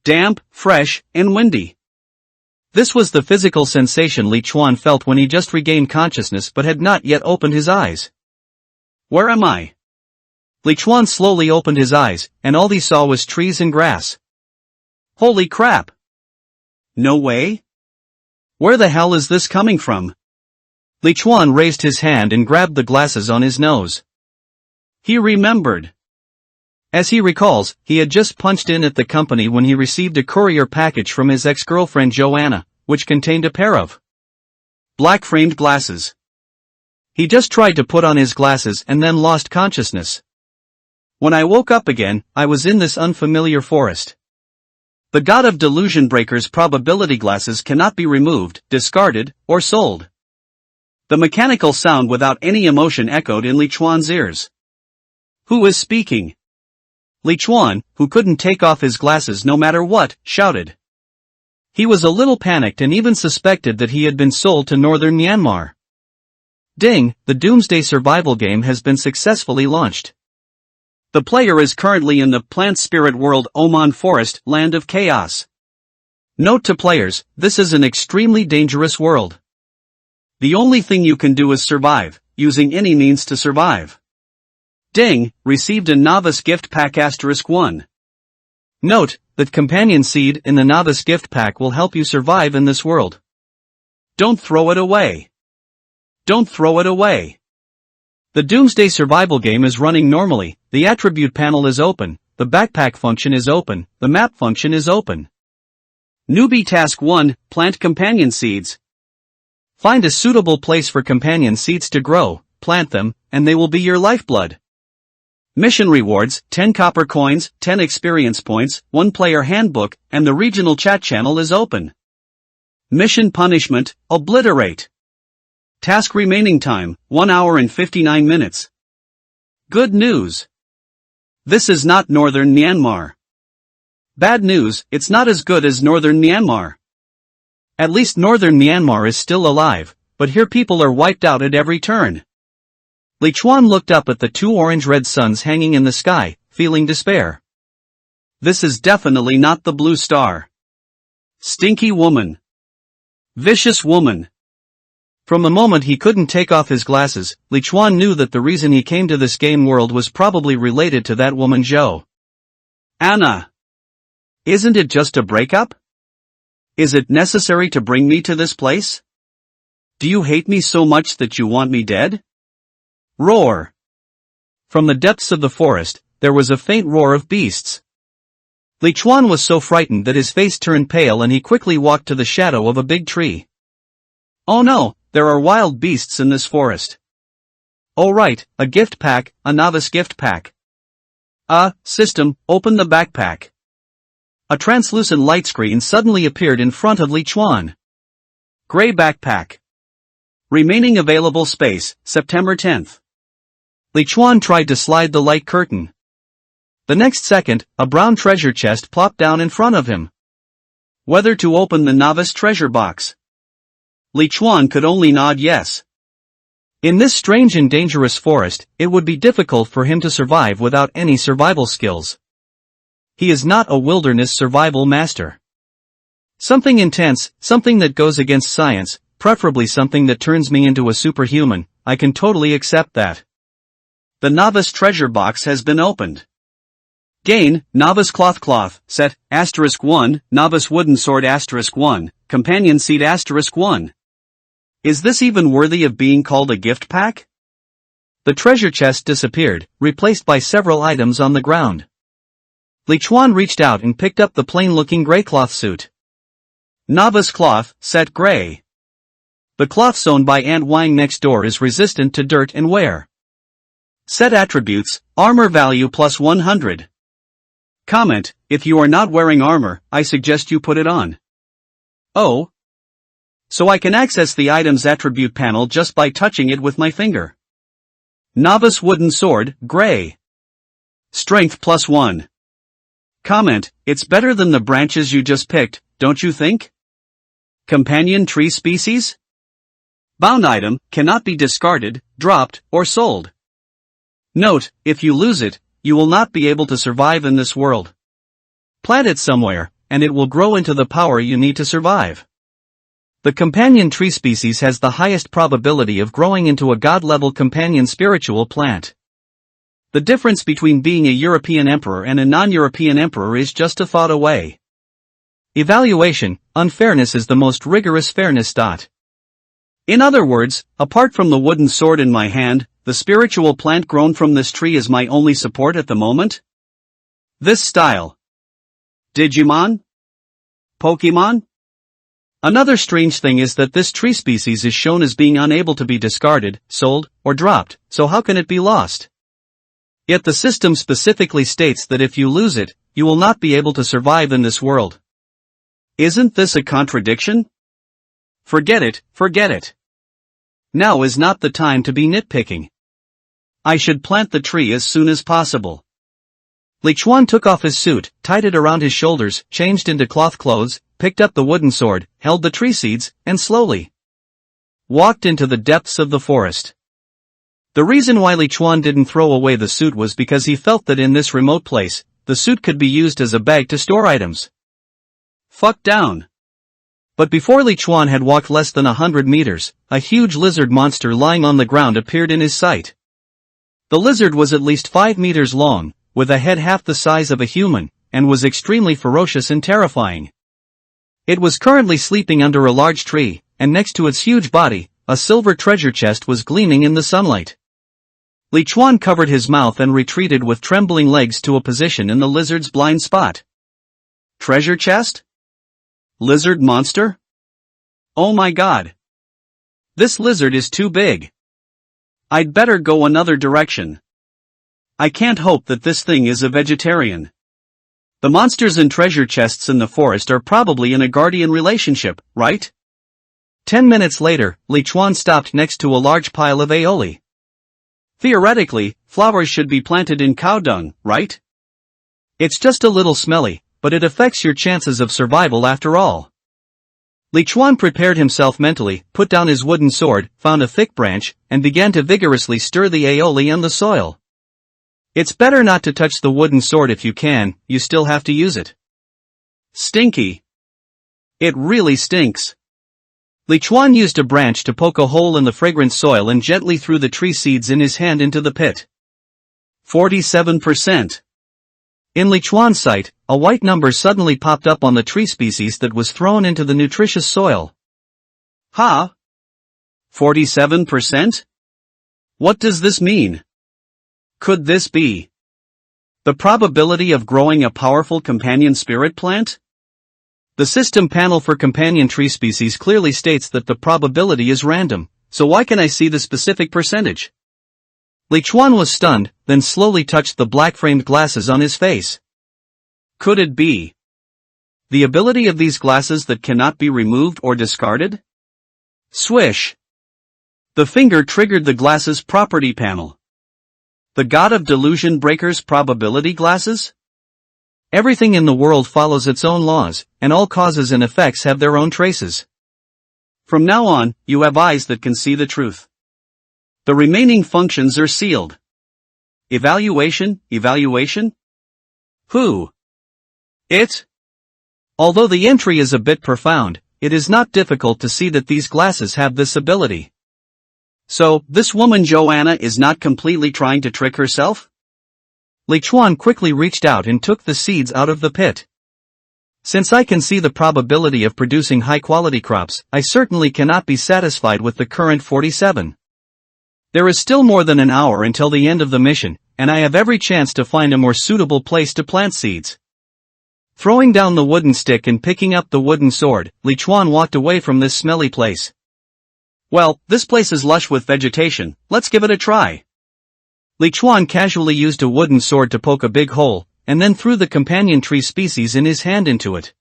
damp, fresh, and windy. This was the physical sensation Li Chuan felt when he just regained consciousness but had not yet opened his eyes. Where am I? Li Chuan slowly opened his eyes, and all he saw was trees and grass. Holy crap! No way? Where the hell is this coming from? Li Chuan raised his hand and grabbed the glasses on his nose. He remembered. As he recalls, he had just punched in at the company when he received a courier package from his ex-girlfriend Joanna, which contained a pair of black-framed glasses. He just tried to put on his glasses and then lost consciousness. When I woke up again, I was in this unfamiliar forest. The god of delusion breakers' probability glasses cannot be removed, discarded, or sold. The mechanical sound without any emotion echoed in Li Chuan's ears. Who is speaking? Li Chuan, who couldn't take off his glasses no matter what, shouted. He was a little panicked and even suspected that he had been sold to northern Myanmar. Ding, the Doomsday Survival game has been successfully launched. The player is currently in the plant spirit world Oman Forest, Land of Chaos. Note to players, this is an extremely dangerous world. The only thing you can do is survive, using any means to survive. Ding, received a novice gift pack *1. Note that companion seed in the novice gift pack will help you survive in this world. Don't throw it away. Don't throw it away. The Doomsday Survival game is running normally, the attribute panel is open, the backpack function is open, the map function is open. Newbie Task 1, Plant Companion Seeds. Find a suitable place for companion seeds to grow, plant them, and they will be your lifeblood. Mission rewards, 10 copper coins, 10 experience points, 1 player handbook, and the regional chat channel is open. Mission punishment, obliterate. Task remaining time, 1 hour and 59 minutes. Good news. This is not northern Myanmar. Bad news, it's not as good as northern Myanmar. At least northern Myanmar is still alive, but here people are wiped out at every turn. Li Chuan looked up at the 2 orange-red suns hanging in the sky, feeling despair. This is definitely not the blue star. Stinky woman. Vicious woman. From the moment he couldn't take off his glasses, Li Chuan knew that the reason he came to this game world was probably related to that woman Zhou. Anna. Isn't it just a breakup? Is it necessary to bring me to this place? Do you hate me so much that you want me dead? Roar. From the depths of the forest, there was a faint roar of beasts. Li Chuan was so frightened that his face turned pale and he quickly walked to the shadow of a big tree. Oh no, there are wild beasts in this forest. Oh right, a gift pack, a novice gift pack. System, open the backpack. A translucent light screen suddenly appeared in front of Li Chuan. Gray backpack. Remaining available space, September 10th. Li Chuan tried to slide the light curtain. The next second, a brown treasure chest plopped down in front of him. Whether to open the novice treasure box. Li Chuan could only nod yes. In this strange and dangerous forest, it would be difficult for him to survive without any survival skills. He is not a wilderness survival master. Something intense, something that goes against science, preferably something that turns me into a superhuman, I can totally accept that. The novice treasure box has been opened. Gain, novice cloth set, *1, novice wooden sword *1, companion seed *1. Is this even worthy of being called a gift pack? The treasure chest disappeared, replaced by several items on the ground. Li Chuan reached out and picked up the plain-looking gray cloth suit. Novice cloth, set gray. The cloth sewn by Ant Wang next door is resistant to dirt and wear. Set attributes, armor value plus 100. Comment, if you are not wearing armor, I suggest you put it on. Oh. So I can access the item's attribute panel just by touching it with my finger. Novice wooden sword, gray. Strength plus 1. Comment, it's better than the branches you just picked, don't you think? Companion tree species? Bound item, cannot be discarded, dropped, or sold. Note, if you lose it, you will not be able to survive in this world. Plant it somewhere, and it will grow into the power you need to survive. The companion tree species has the highest probability of growing into a god-level companion spiritual plant. The difference between being a European emperor and a non-European emperor is just a thought away. Evaluation: unfairness is the most rigorous fairness. In other words, apart from the wooden sword in my hand, the spiritual plant grown from this tree is my only support at the moment? This style. Digimon? Pokemon? Another strange thing is that this tree species is shown as being unable to be discarded, sold, or dropped, so how can it be lost? Yet the system specifically states that if you lose it, you will not be able to survive in this world. Isn't this a contradiction? Forget it, forget it. Now is not the time to be nitpicking. I should plant the tree as soon as possible. Lichuan took off his suit, tied it around his shoulders, changed into cloth clothes, picked up the wooden sword, held the tree seeds, and slowly walked into the depths of the forest. The reason why Lichuan didn't throw away the suit was because he felt that in this remote place, the suit could be used as a bag to store items. Fuck down. But before Lichuan had walked less than 100 meters, a huge lizard monster lying on the ground appeared in his sight. The lizard was at least 5 meters long, with a head half the size of a human, and was extremely ferocious and terrifying. It was currently sleeping under a large tree, and next to its huge body, a silver treasure chest was gleaming in the sunlight. Lichuan covered his mouth and retreated with trembling legs to a position in the lizard's blind spot. Treasure chest? Lizard monster? Oh my god. This lizard is too big. I'd better go another direction. I can't hope that this thing is a vegetarian. The monsters and treasure chests in the forest are probably in a guardian relationship, right? 10 minutes later, Lichuan stopped next to a large pile of aioli. Theoretically, flowers should be planted in cow dung, right? It's just a little smelly, but it affects your chances of survival after all. Lichuan prepared himself mentally, put down his wooden sword, found a thick branch, and began to vigorously stir the aioli in the soil. It's better not to touch the wooden sword if you can, you still have to use it. Stinky. It really stinks. Lichuan used a branch to poke a hole in the fragrant soil and gently threw the tree seeds in his hand into the pit. 47%. In Lichuan's sight, a white number suddenly popped up on the tree species that was thrown into the nutritious soil. Ha! 47%? What does this mean? Could this be the probability of growing a powerful companion spirit plant? The system panel for companion tree species clearly states that the probability is random, so why can I see the specific percentage? Lichuan was stunned, then slowly touched the black-framed glasses on his face. Could it be the ability of these glasses that cannot be removed or discarded? Swish! The finger triggered the glasses property panel. The God of Delusion Breaker's probability glasses? Everything in the world follows its own laws, and all causes and effects have their own traces. From now on, you have eyes that can see the truth. The remaining functions are sealed. Evaluation? Who? It? Although the entry is a bit profound, it is not difficult to see that these glasses have this ability. So, this woman Joanna is not completely trying to trick herself? Lichuan quickly reached out and took the seeds out of the pit. Since I can see the probability of producing high-quality crops, I certainly cannot be satisfied with the current 47. There is still more than an hour until the end of the mission, and I have every chance to find a more suitable place to plant seeds. Throwing down the wooden stick and picking up the wooden sword, Lichuan walked away from this smelly place. Well, this place is lush with vegetation, let's give it a try. Lichuan casually used a wooden sword to poke a big hole, and then threw the companion tree species in his hand into it.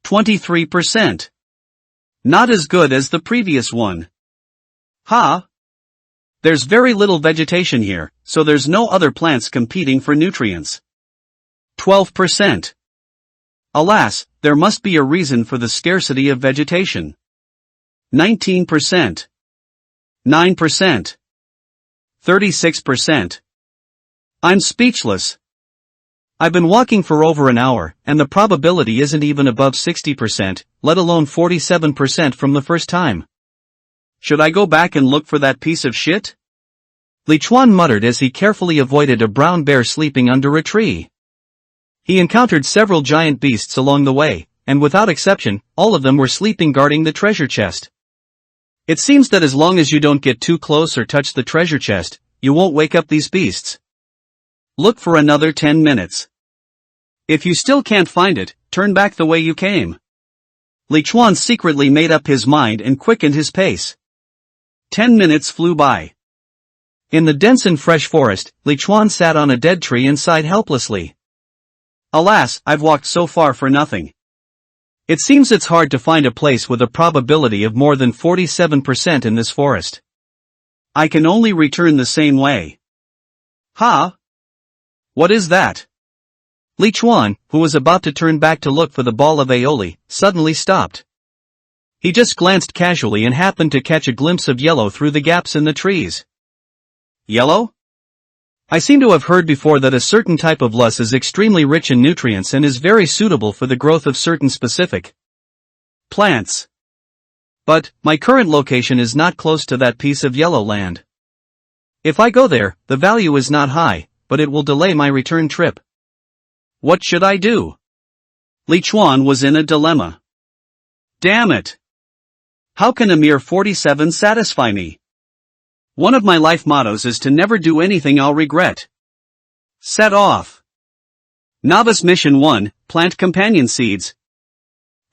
23%. Not as good as the previous one. Ha! There's very little vegetation here, so there's no other plants competing for nutrients. 12%. Alas, there must be a reason for the scarcity of vegetation. 19%. 9%. 36%. I'm speechless. I've been walking for over an hour, and the probability isn't even above 60%, let alone 47% from the first time. Should I go back and look for that piece of shit? Li Chuan muttered as he carefully avoided a brown bear sleeping under a tree. He encountered several giant beasts along the way, and without exception, all of them were sleeping guarding the treasure chest. It seems that as long as you don't get too close or touch the treasure chest, you won't wake up these beasts. Look for another 10 minutes. If you still can't find it, turn back the way you came. Li Chuan secretly made up his mind and quickened his pace. 10 minutes flew by. In the dense and fresh forest, Li Chuan sat on a dead tree and sighed helplessly. Alas, I've walked so far for nothing. It seems it's hard to find a place with a probability of more than 47% in this forest. I can only return the same way. Huh? What is that? Li Chuan, who was about to turn back to look for the ball of aioli, suddenly stopped. He just glanced casually and happened to catch a glimpse of yellow through the gaps in the trees. Yellow? I seem to have heard before that a certain type of loess is extremely rich in nutrients and is very suitable for the growth of certain specific plants. But, my current location is not close to that piece of yellow land. If I go there, the value is not high, but it will delay my return trip. What should I do? Li Chuan was in a dilemma. Damn it! How can a mere 47 satisfy me? One of my life mottos is to never do anything I'll regret. Set off. Novice Mission 1, Plant Companion Seeds.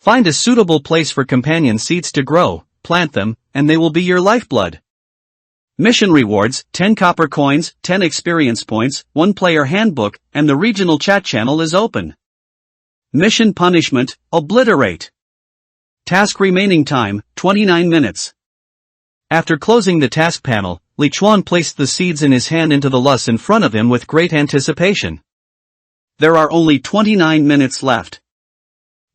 Find a suitable place for companion seeds to grow, plant them, and they will be your lifeblood. Mission rewards, 10 copper coins, 10 experience points, 1 player handbook, and the regional chat channel is open. Mission punishment, obliterate. Task remaining time, 29 minutes. After closing the task panel, Li Chuan placed the seeds in his hand into the loess in front of him with great anticipation. There are only 29 minutes left.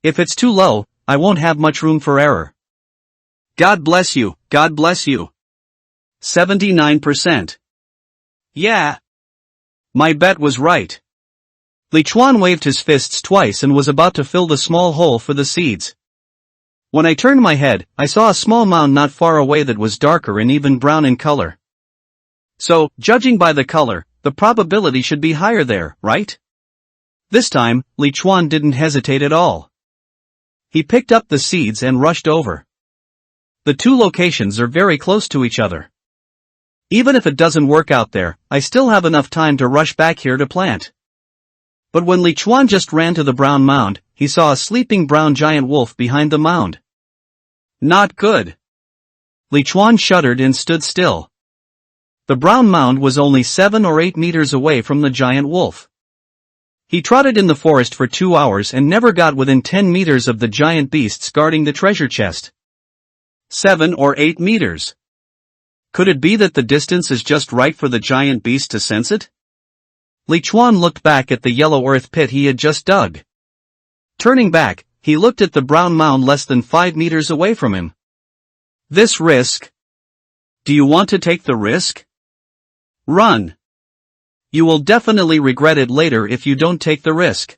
If it's too low, I won't have much room for error. God bless you, God bless you. 79%. Yeah. My bet was right. Li Chuan waved his fists twice and was about to fill the small hole for the seeds. When I turned my head, I saw a small mound not far away that was darker and even brown in color. So, judging by the color, the probability should be higher there, right? This time, Li Chuan didn't hesitate at all. He picked up the seeds and rushed over. The two locations are very close to each other. Even if it doesn't work out there, I still have enough time to rush back here to plant. But when Li Chuan just ran to the brown mound, he saw a sleeping brown giant wolf behind the mound. Not good. Li Chuan shuddered and stood still. The brown mound was only 7 or 8 meters away from the giant wolf. He trotted in the forest for 2 hours and never got within 10 meters of the giant beasts guarding the treasure chest. 7 or 8 meters. Could it be that the distance is just right for the giant beast to sense it? Li Chuan looked back at the yellow earth pit he had just dug. Turning back, he looked at the brown mound less than 5 meters away from him. This risk? Do you want to take the risk? Run. You will definitely regret it later if you don't take the risk.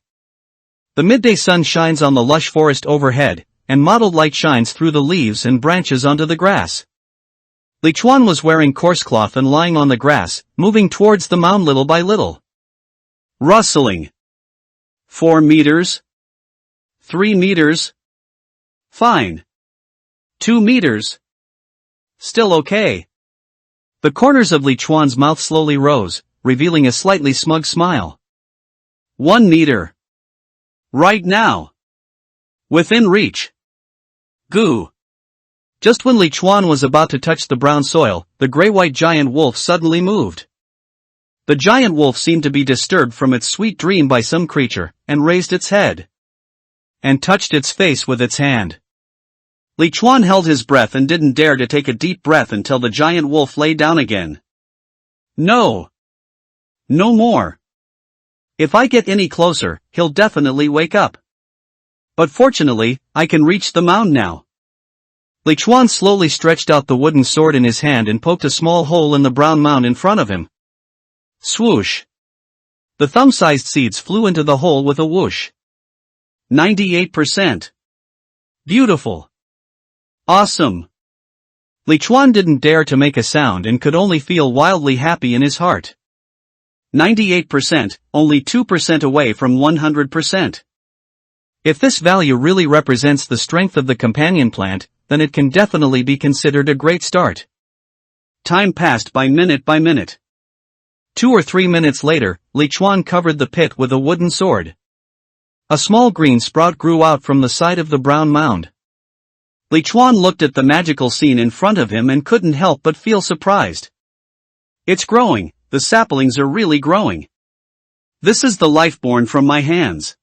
The midday sun shines on the lush forest overhead, and mottled light shines through the leaves and branches onto the grass. Li Chuan was wearing coarse cloth and lying on the grass, moving towards the mound little by little. Rustling. 4 meters. 3 meters. Fine. 2 meters. Still okay. The corners of Li Chuan's mouth slowly rose, revealing a slightly smug smile. 1 meter. Right now. Within reach. Goo. Just when Li Chuan was about to touch the brown soil, the gray-white giant wolf suddenly moved. The giant wolf seemed to be disturbed from its sweet dream by some creature, and raised its head. And touched its face with its hand. Li Chuan held his breath and didn't dare to take a deep breath until the giant wolf lay down again. No. No more. If I get any closer, he'll definitely wake up. But fortunately, I can reach the mound now. Li Chuan slowly stretched out the wooden sword in his hand and poked a small hole in the brown mound in front of him. Swoosh. The thumb-sized seeds flew into the hole with a whoosh. 98%. Beautiful. Awesome. Lichuan didn't dare to make a sound and could only feel wildly happy in his heart. 98%, only 2% away from 100%. If this value really represents the strength of the companion plant, then it can definitely be considered a great start. Time passed by minute. 2 or 3 minutes later, Lichuan covered the pit with a wooden sword. A small green sprout grew out from the side of the brown mound. Lichuan looked at the magical scene in front of him and couldn't help but feel surprised. It's growing, the saplings are really growing. This is the life born from my hands.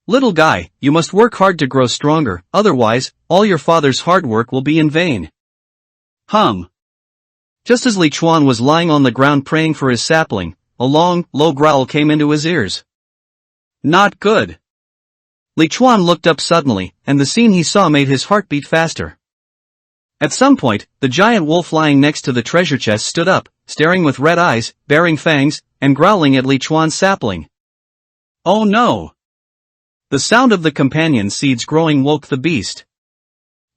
Little guy, you must work hard to grow stronger, otherwise, all your father's hard work will be in vain. Just as Lichuan was lying on the ground praying for his sapling, a long, low growl came into his ears. Not good. Lichuan looked up suddenly, and the scene he saw made his heart beat faster. At some point, the giant wolf lying next to the treasure chest stood up, staring with red eyes, baring fangs, and growling at Lichuan's sapling. Oh no! The sound of the companion seeds growing woke the beast.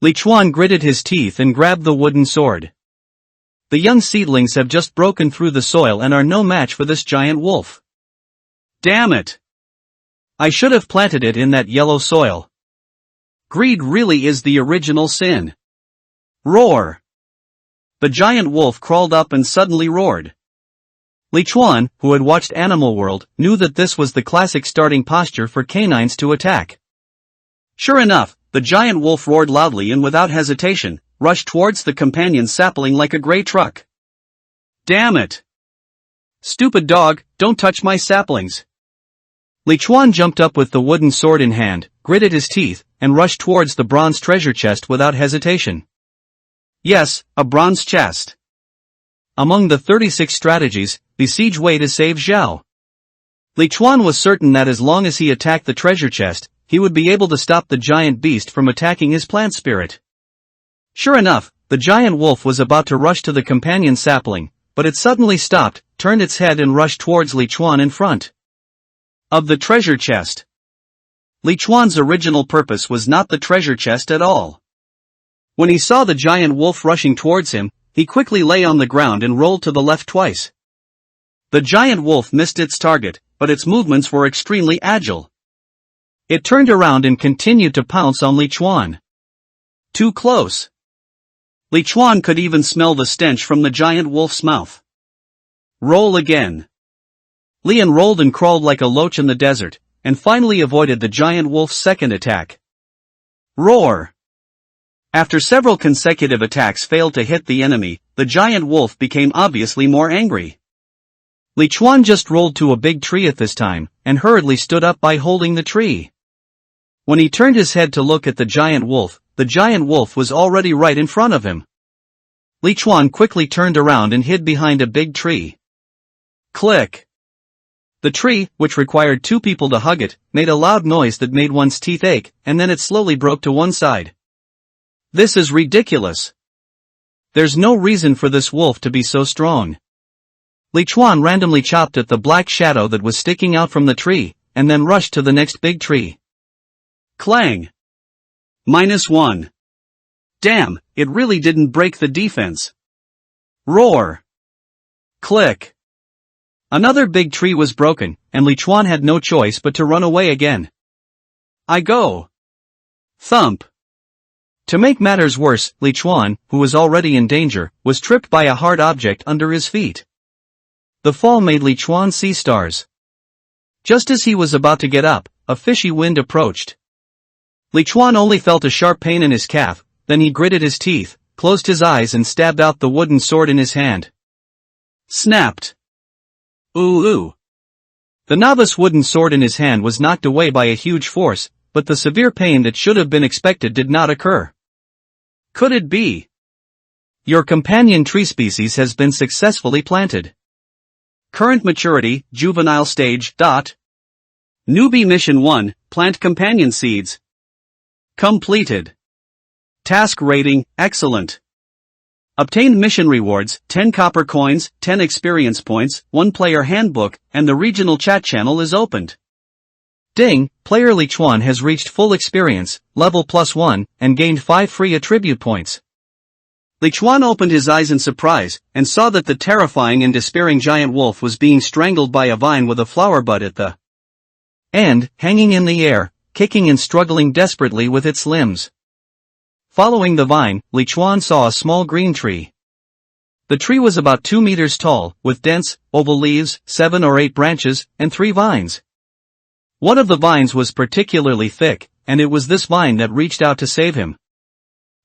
Lichuan gritted his teeth and grabbed the wooden sword. The young seedlings have just broken through the soil and are no match for this giant wolf. Damn it! I should have planted it in that yellow soil. Greed really is the original sin. Roar! The giant wolf crawled up and suddenly roared. Lichuan, who had watched Animal World, knew that this was the classic starting posture for canines to attack. Sure enough, the giant wolf roared loudly and without hesitation, rushed towards the companion sapling like a gray truck. Damn it! Stupid dog, don't touch my saplings! Lichuan jumped up with the wooden sword in hand, gritted his teeth, and rushed towards the bronze treasure chest without hesitation. Yes, a bronze chest. Among the 36 strategies, besiege way to save Zhao. Lichuan was certain that as long as he attacked the treasure chest, he would be able to stop the giant beast from attacking his plant spirit. Sure enough, the giant wolf was about to rush to the companion sapling, but it suddenly stopped, turned its head and rushed towards Lichuan in front of the treasure chest. Lichuan's original purpose was not the treasure chest at all. When he saw the giant wolf rushing towards him, he quickly lay on the ground and rolled to the left twice. The giant wolf missed its target, but its movements were extremely agile. It turned around and continued to pounce on Lichuan. Too close. Lichuan could even smell the stench from the giant wolf's mouth. Roll again. Lian rolled and crawled like a loach in the desert, and finally avoided the giant wolf's second attack. Roar! After several consecutive attacks failed to hit the enemy, the giant wolf became obviously more angry. Lichuan just rolled to a big tree at this time, and hurriedly stood up by holding the tree. When he turned his head to look at the giant wolf was already right in front of him. Lichuan quickly turned around and hid behind a big tree. Click! The tree, which required 2 people to hug it, made a loud noise that made one's teeth ache, and then it slowly broke to one side. This is ridiculous. There's no reason for this wolf to be so strong. Lichuan randomly chopped at the black shadow that was sticking out from the tree, and then rushed to the next big tree. Clang! -1. Damn, it really didn't break the defense. Roar! Click! Another big tree was broken, and Lichuan had no choice but to run away again. I go! Thump! To make matters worse, Lichuan, who was already in danger, was tripped by a hard object under his feet. The fall made Lichuan see stars. Just as he was about to get up, a fishy wind approached. Lichuan only felt a sharp pain in his calf, then he gritted his teeth, closed his eyes and stabbed out the wooden sword in his hand. Snapped! Ooh! The novice wooden sword in his hand was knocked away by a huge force, but the severe pain that should have been expected did not occur. Could it be? Your companion tree species has been successfully planted. Current maturity, juvenile stage. Newbie Mission 1, plant companion seeds. Completed. Task rating, excellent. Obtain mission rewards, 10 copper coins, 10 experience points, 1 player handbook, and the regional chat channel is opened. Ding, player Lichuan has reached full experience, level +1, and gained 5 free attribute points. Lichuan opened his eyes in surprise, and saw that the terrifying and despairing giant wolf was being strangled by a vine with a flower bud at the end, hanging in the air, kicking and struggling desperately with its limbs. Following the vine, Lichuan saw a small green tree. The tree was about 2 meters tall, with dense, oval leaves, 7 or 8 branches, and 3 vines. One of the vines was particularly thick, and it was this vine that reached out to save him.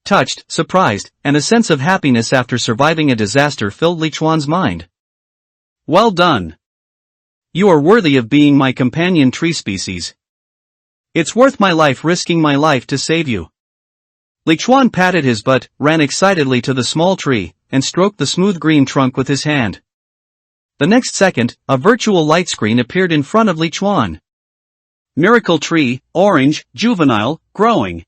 Touched, surprised, and a sense of happiness after surviving a disaster filled Lichuan's mind. Well done. You are worthy of being my companion tree species. It's worth my life risking my life to save you. Lichuan patted his butt, ran excitedly to the small tree, and stroked the smooth green trunk with his hand. The next second, a virtual light screen appeared in front of Lichuan. Miracle Tree, Orange, Juvenile, Growing.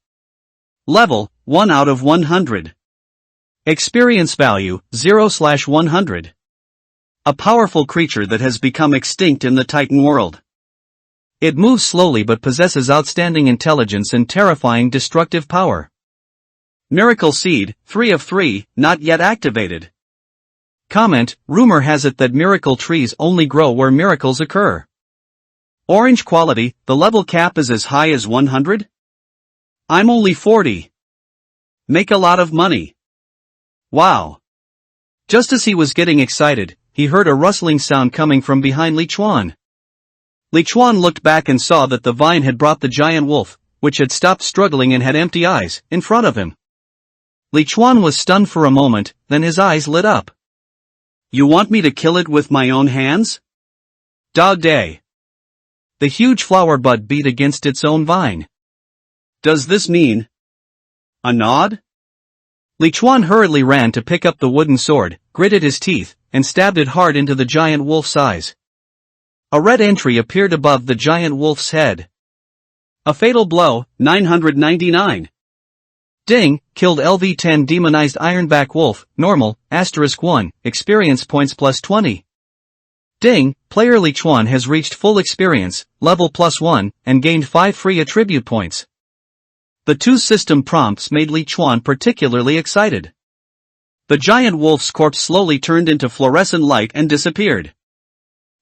Level, 1 out of 100. Experience value, 0/100. A powerful creature that has become extinct in the Titan world. It moves slowly but possesses outstanding intelligence and terrifying destructive power. Miracle Seed, 3 of 3, not yet activated. Comment, rumor has it that miracle trees only grow where miracles occur. Orange quality, the level cap is as high as 100? I'm only 40. Make a lot of money. Wow. Just as he was getting excited, he heard a rustling sound coming from behind Lichuan. Lichuan looked back and saw that the vine had brought the giant wolf, which had stopped struggling and had empty eyes, in front of him. Lichuan was stunned for a moment, then his eyes lit up. You want me to kill it with my own hands? Dog day. The huge flower bud beat against its own vine. Does this mean a nod? Lichuan hurriedly ran to pick up the wooden sword, gritted his teeth, and stabbed it hard into the giant wolf's eyes. A red entry appeared above the giant wolf's head. A fatal blow, 999. Ding, killed LV10 demonized ironback wolf, normal, *1, experience points +20. Ding, player Lichuan has reached full experience, level +1, and gained 5 free attribute points. The 2 system prompts made Lichuan particularly excited. The giant wolf's corpse slowly turned into fluorescent light and disappeared.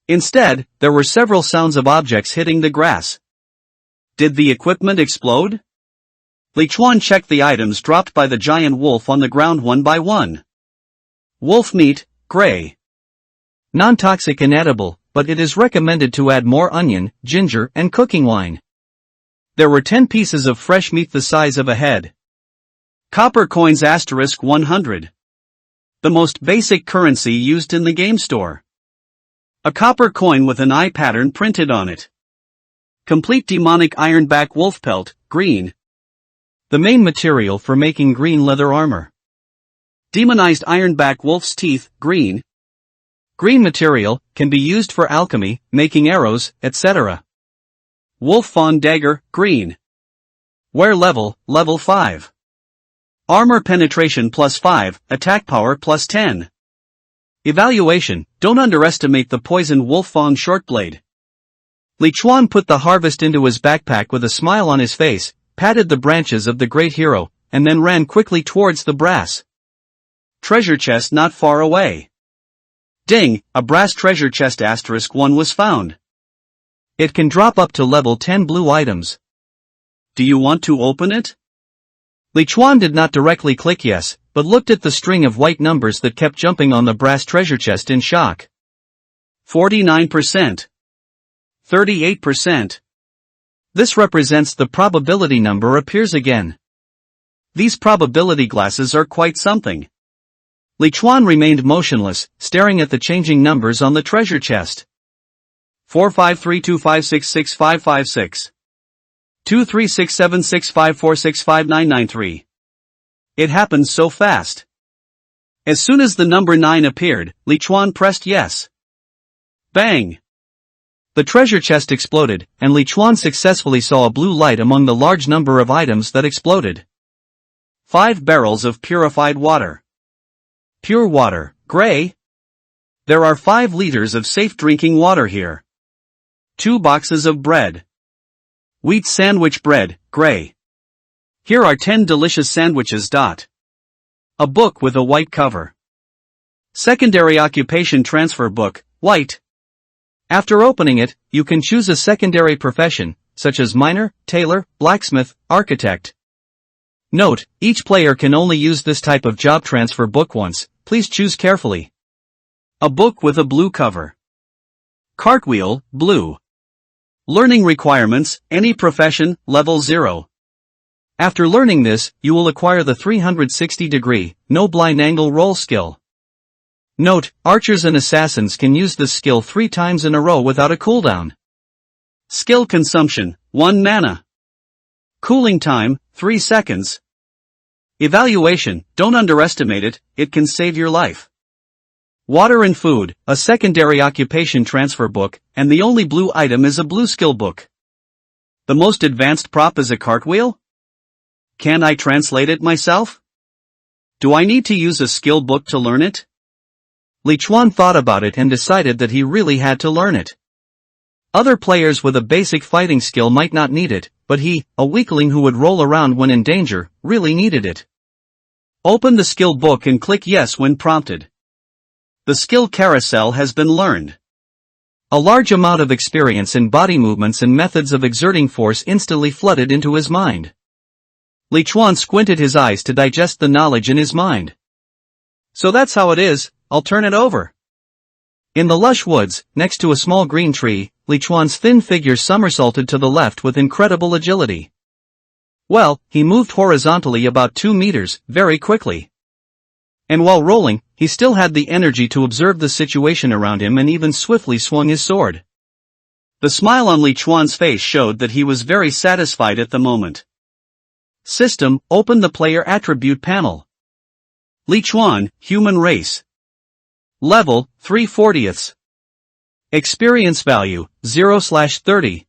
Instead, there were several sounds of objects hitting the grass. Did the equipment explode? Lichuan checked the items dropped by the giant wolf on the ground one by one. Wolf meat, gray. Non-toxic and edible, but it is recommended to add more onion, ginger, and cooking wine. There were 10 pieces of fresh meat the size of a head. Copper coins *100. The most basic currency used in the game store. A copper coin with an eye pattern printed on it. Complete demonic ironback wolf pelt, green. The main material for making green leather armor. Demonized ironback wolf's teeth, green. Green material, can be used for alchemy, making arrows, etc. Wolf fawn dagger, green. Wear level, level 5. Armor penetration +5, attack power +10. Evaluation, don't underestimate the poison wolf fawn shortblade. Lichuan put the harvest into his backpack with a smile on his face, patted the branches of the great hero, and then ran quickly towards the brass treasure chest not far away. Ding, a brass treasure chest *1 was found. It can drop up to level 10 blue items. Do you want to open it? Lichuan did not directly click yes, but looked at the string of white numbers that kept jumping on the brass treasure chest in shock. 49%. 38%. This represents the probability number appears again. These probability glasses are quite something. Lichuan remained motionless, staring at the changing numbers on the treasure chest. 45325665556. 2367654659993. It happened so fast. As soon as the number 9 appeared, Lichuan pressed yes. Bang! The treasure chest exploded, and Lichuan successfully saw a blue light among the large number of items that exploded. 5 barrels of purified water. Pure water, gray. There are 5 liters of safe drinking water here. 2 boxes of bread. Wheat sandwich bread, gray. Here are 10 delicious sandwiches. A book with a white cover. Secondary occupation transfer book, white. After opening it, you can choose a secondary profession, such as miner, tailor, blacksmith, architect. Note, each player can only use this type of job transfer book once, please choose carefully. A book with a blue cover. Cartwheel, blue. Learning requirements, any profession, level 0. After learning this, you will acquire the 360-degree, no blind angle roll skill. Note, archers and assassins can use this skill 3 times in a row without a cooldown. Skill consumption, 1 mana. Cooling time, 3 seconds. Evaluation, don't underestimate it, it can save your life. Water and food, a secondary occupation transfer book, and the only blue item is a blue skill book. The most advanced prop is a cartwheel? Can I translate it myself? Do I need to use a skill book to learn it? Lichuan thought about it and decided that he really had to learn it. Other players with a basic fighting skill might not need it, but he, a weakling who would roll around when in danger, really needed it. Open the skill book and click yes when prompted. The skill carousel has been learned. A large amount of experience in body movements and methods of exerting force instantly flooded into his mind. Lichuan squinted his eyes to digest the knowledge in his mind. So that's how it is, I'll turn it over. In the lush woods, next to a small green tree, Lichuan's thin figure somersaulted to the left with incredible agility. Well, he moved horizontally about 2 meters, very quickly. And while rolling, he still had the energy to observe the situation around him and even swiftly swung his sword. The smile on Lichuan's face showed that he was very satisfied at the moment. System, open the player attribute panel. Lichuan, human race. Level, 3/40. Experience value, 0/30.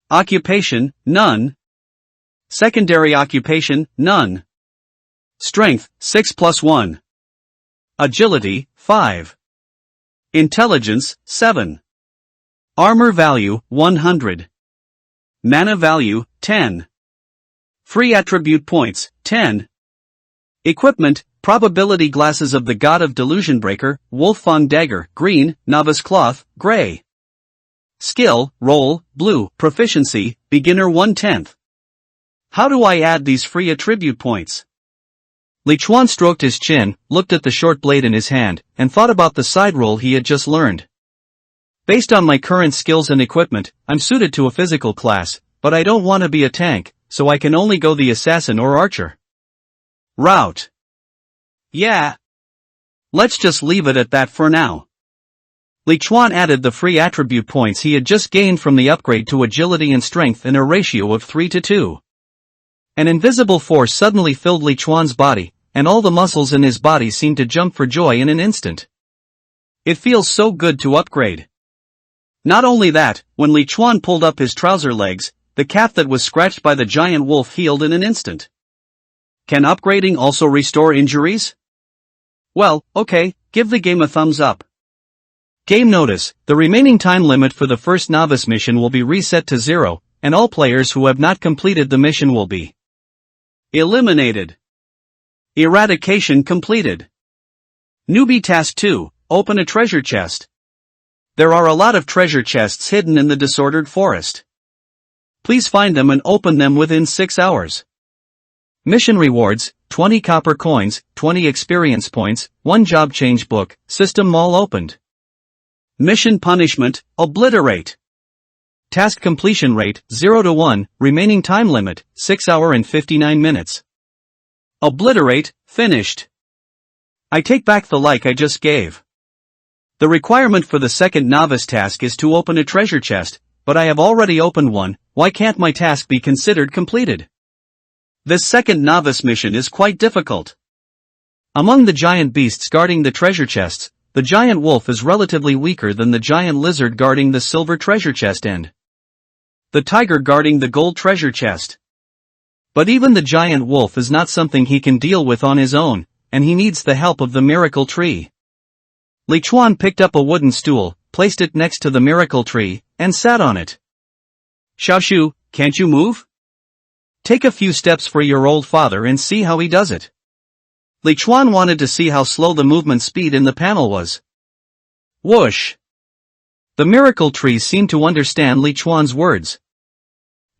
Occupation, none. Secondary occupation, none. Strength, 6+1. Agility, 5. Intelligence, 7. Armor value, 100. Mana value, 10. Free attribute points, 10. Equipment, probability glasses of the God of Delusion Breaker, Wolffang dagger, green, novice cloth, gray. Skill, roll, blue, proficiency, beginner 1/10. How do I add these free attribute points? Lichuan stroked his chin, looked at the short blade in his hand, and thought about the side roll he had just learned. Based on my current skills and equipment, I'm suited to a physical class, but I don't want to be a tank, so I can only go the assassin or archer route. Yeah. Let's just leave it at that for now. Lichuan added the free attribute points he had just gained from the upgrade to agility and strength in a ratio of 3:2. An invisible force suddenly filled Lichuan's body, and all the muscles in his body seemed to jump for joy in an instant. It feels so good to upgrade. Not only that, when Lichuan pulled up his trouser legs, the calf that was scratched by the giant wolf healed in an instant. Can upgrading also restore injuries? Well, okay, give the game a thumbs up. Game notice, the remaining time limit for the first novice mission will be reset to 0, and all players who have not completed the mission will be eliminated. Eradication completed. Newbie Task 2, open a treasure chest. There are a lot of treasure chests hidden in the disordered forest. Please find them and open them within 6 hours. Mission rewards, 20 copper coins, 20 experience points, 1 job change book, system mall opened. Mission punishment, obliterate. Task completion rate, 0-1, remaining time limit, 6 hours and 59 minutes. Obliterate, finished. I take back the like I just gave. The requirement for the second novice task is to open a treasure chest, but I have already opened one, why can't my task be considered completed? This second novice mission is quite difficult. Among the giant beasts guarding the treasure chests, the giant wolf is relatively weaker than the giant lizard guarding the silver treasure chest and the tiger guarding the gold treasure chest. But even the giant wolf is not something he can deal with on his own, and he needs the help of the miracle tree. Li Chuan picked up a wooden stool, placed it next to the miracle tree, and sat on it. Xiaoshu, can't you move? Take a few steps for your old father and see how he does it. Li Chuan wanted to see how slow the movement speed in the panel was. Whoosh! The miracle tree seemed to understand Li Chuan's words.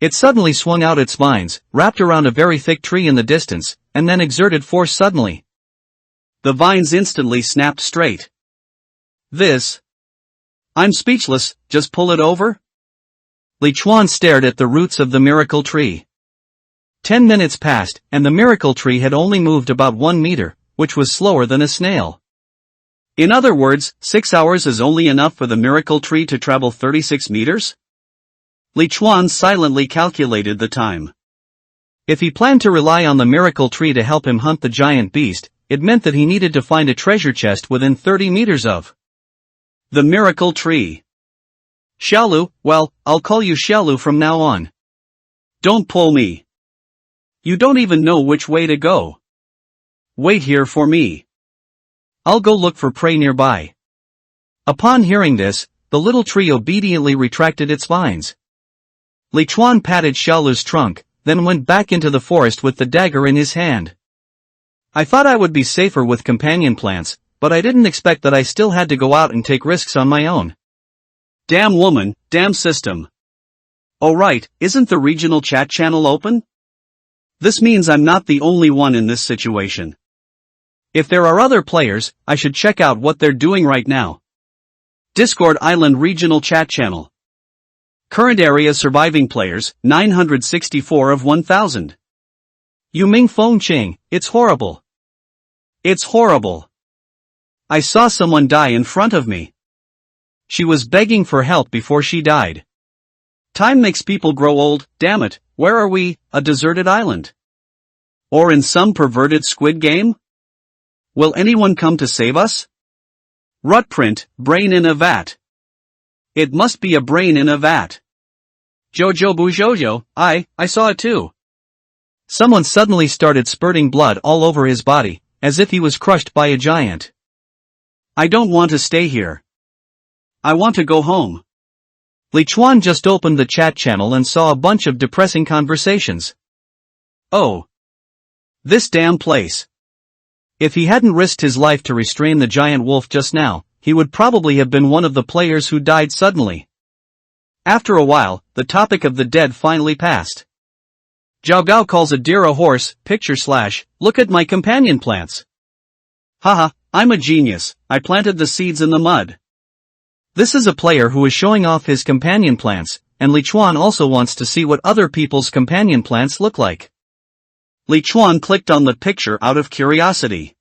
It suddenly swung out its vines, wrapped around a very thick tree in the distance, and then exerted force suddenly. The vines instantly snapped straight. I'm speechless, just pull it over? Li Chuan stared at the roots of the miracle tree. 10 minutes passed, and the miracle tree had only moved about 1 meter, which was slower than a snail. In other words, 6 hours is only enough for the miracle tree to travel 36 meters? Li Chuan silently calculated the time. If he planned to rely on the miracle tree to help him hunt the giant beast, it meant that he needed to find a treasure chest within 30 meters of the miracle tree. Xiaolu, well, I'll call you Xiaolu from now on. Don't pull me. You don't even know which way to go. Wait here for me. I'll go look for prey nearby. Upon hearing this, the little tree obediently retracted its vines. Li Chuan patted Xiaolu's trunk, then went back into the forest with the dagger in his hand. I thought I would be safer with companion plants, but I didn't expect that I still had to go out and take risks on my own. Damn woman, damn system. Oh right, isn't the regional chat channel open? This means I'm not the only one in this situation. If there are other players, I should check out what they're doing right now. Discord Island Regional Chat Channel. Current area surviving players, 964 of 1000. Yuming Feng Qing, it's horrible. It's horrible. I saw someone die in front of me. She was begging for help before she died. Time makes people grow old, damn it, where are we, a deserted island? Or in some perverted Squid Game? Will anyone come to save us? Rutprint, brain in a vat. It must be a brain in a vat. Jojo Bujojo, I saw it too. Someone suddenly started spurting blood all over his body, as if he was crushed by a giant. I don't want to stay here. I want to go home. Li Chuan just opened the chat channel and saw a bunch of depressing conversations. Oh. This damn place. If he hadn't risked his life to restrain the giant wolf just now, he would probably have been one of the players who died suddenly. After a while, the topic of the dead finally passed. Zhao Gao calls a deer a horse, / look at my companion plants. Haha, I'm a genius, I planted the seeds in the mud. This is a player who is showing off his companion plants, and Li Chuan also wants to see what other people's companion plants look like. Li Chuan clicked on the picture out of curiosity.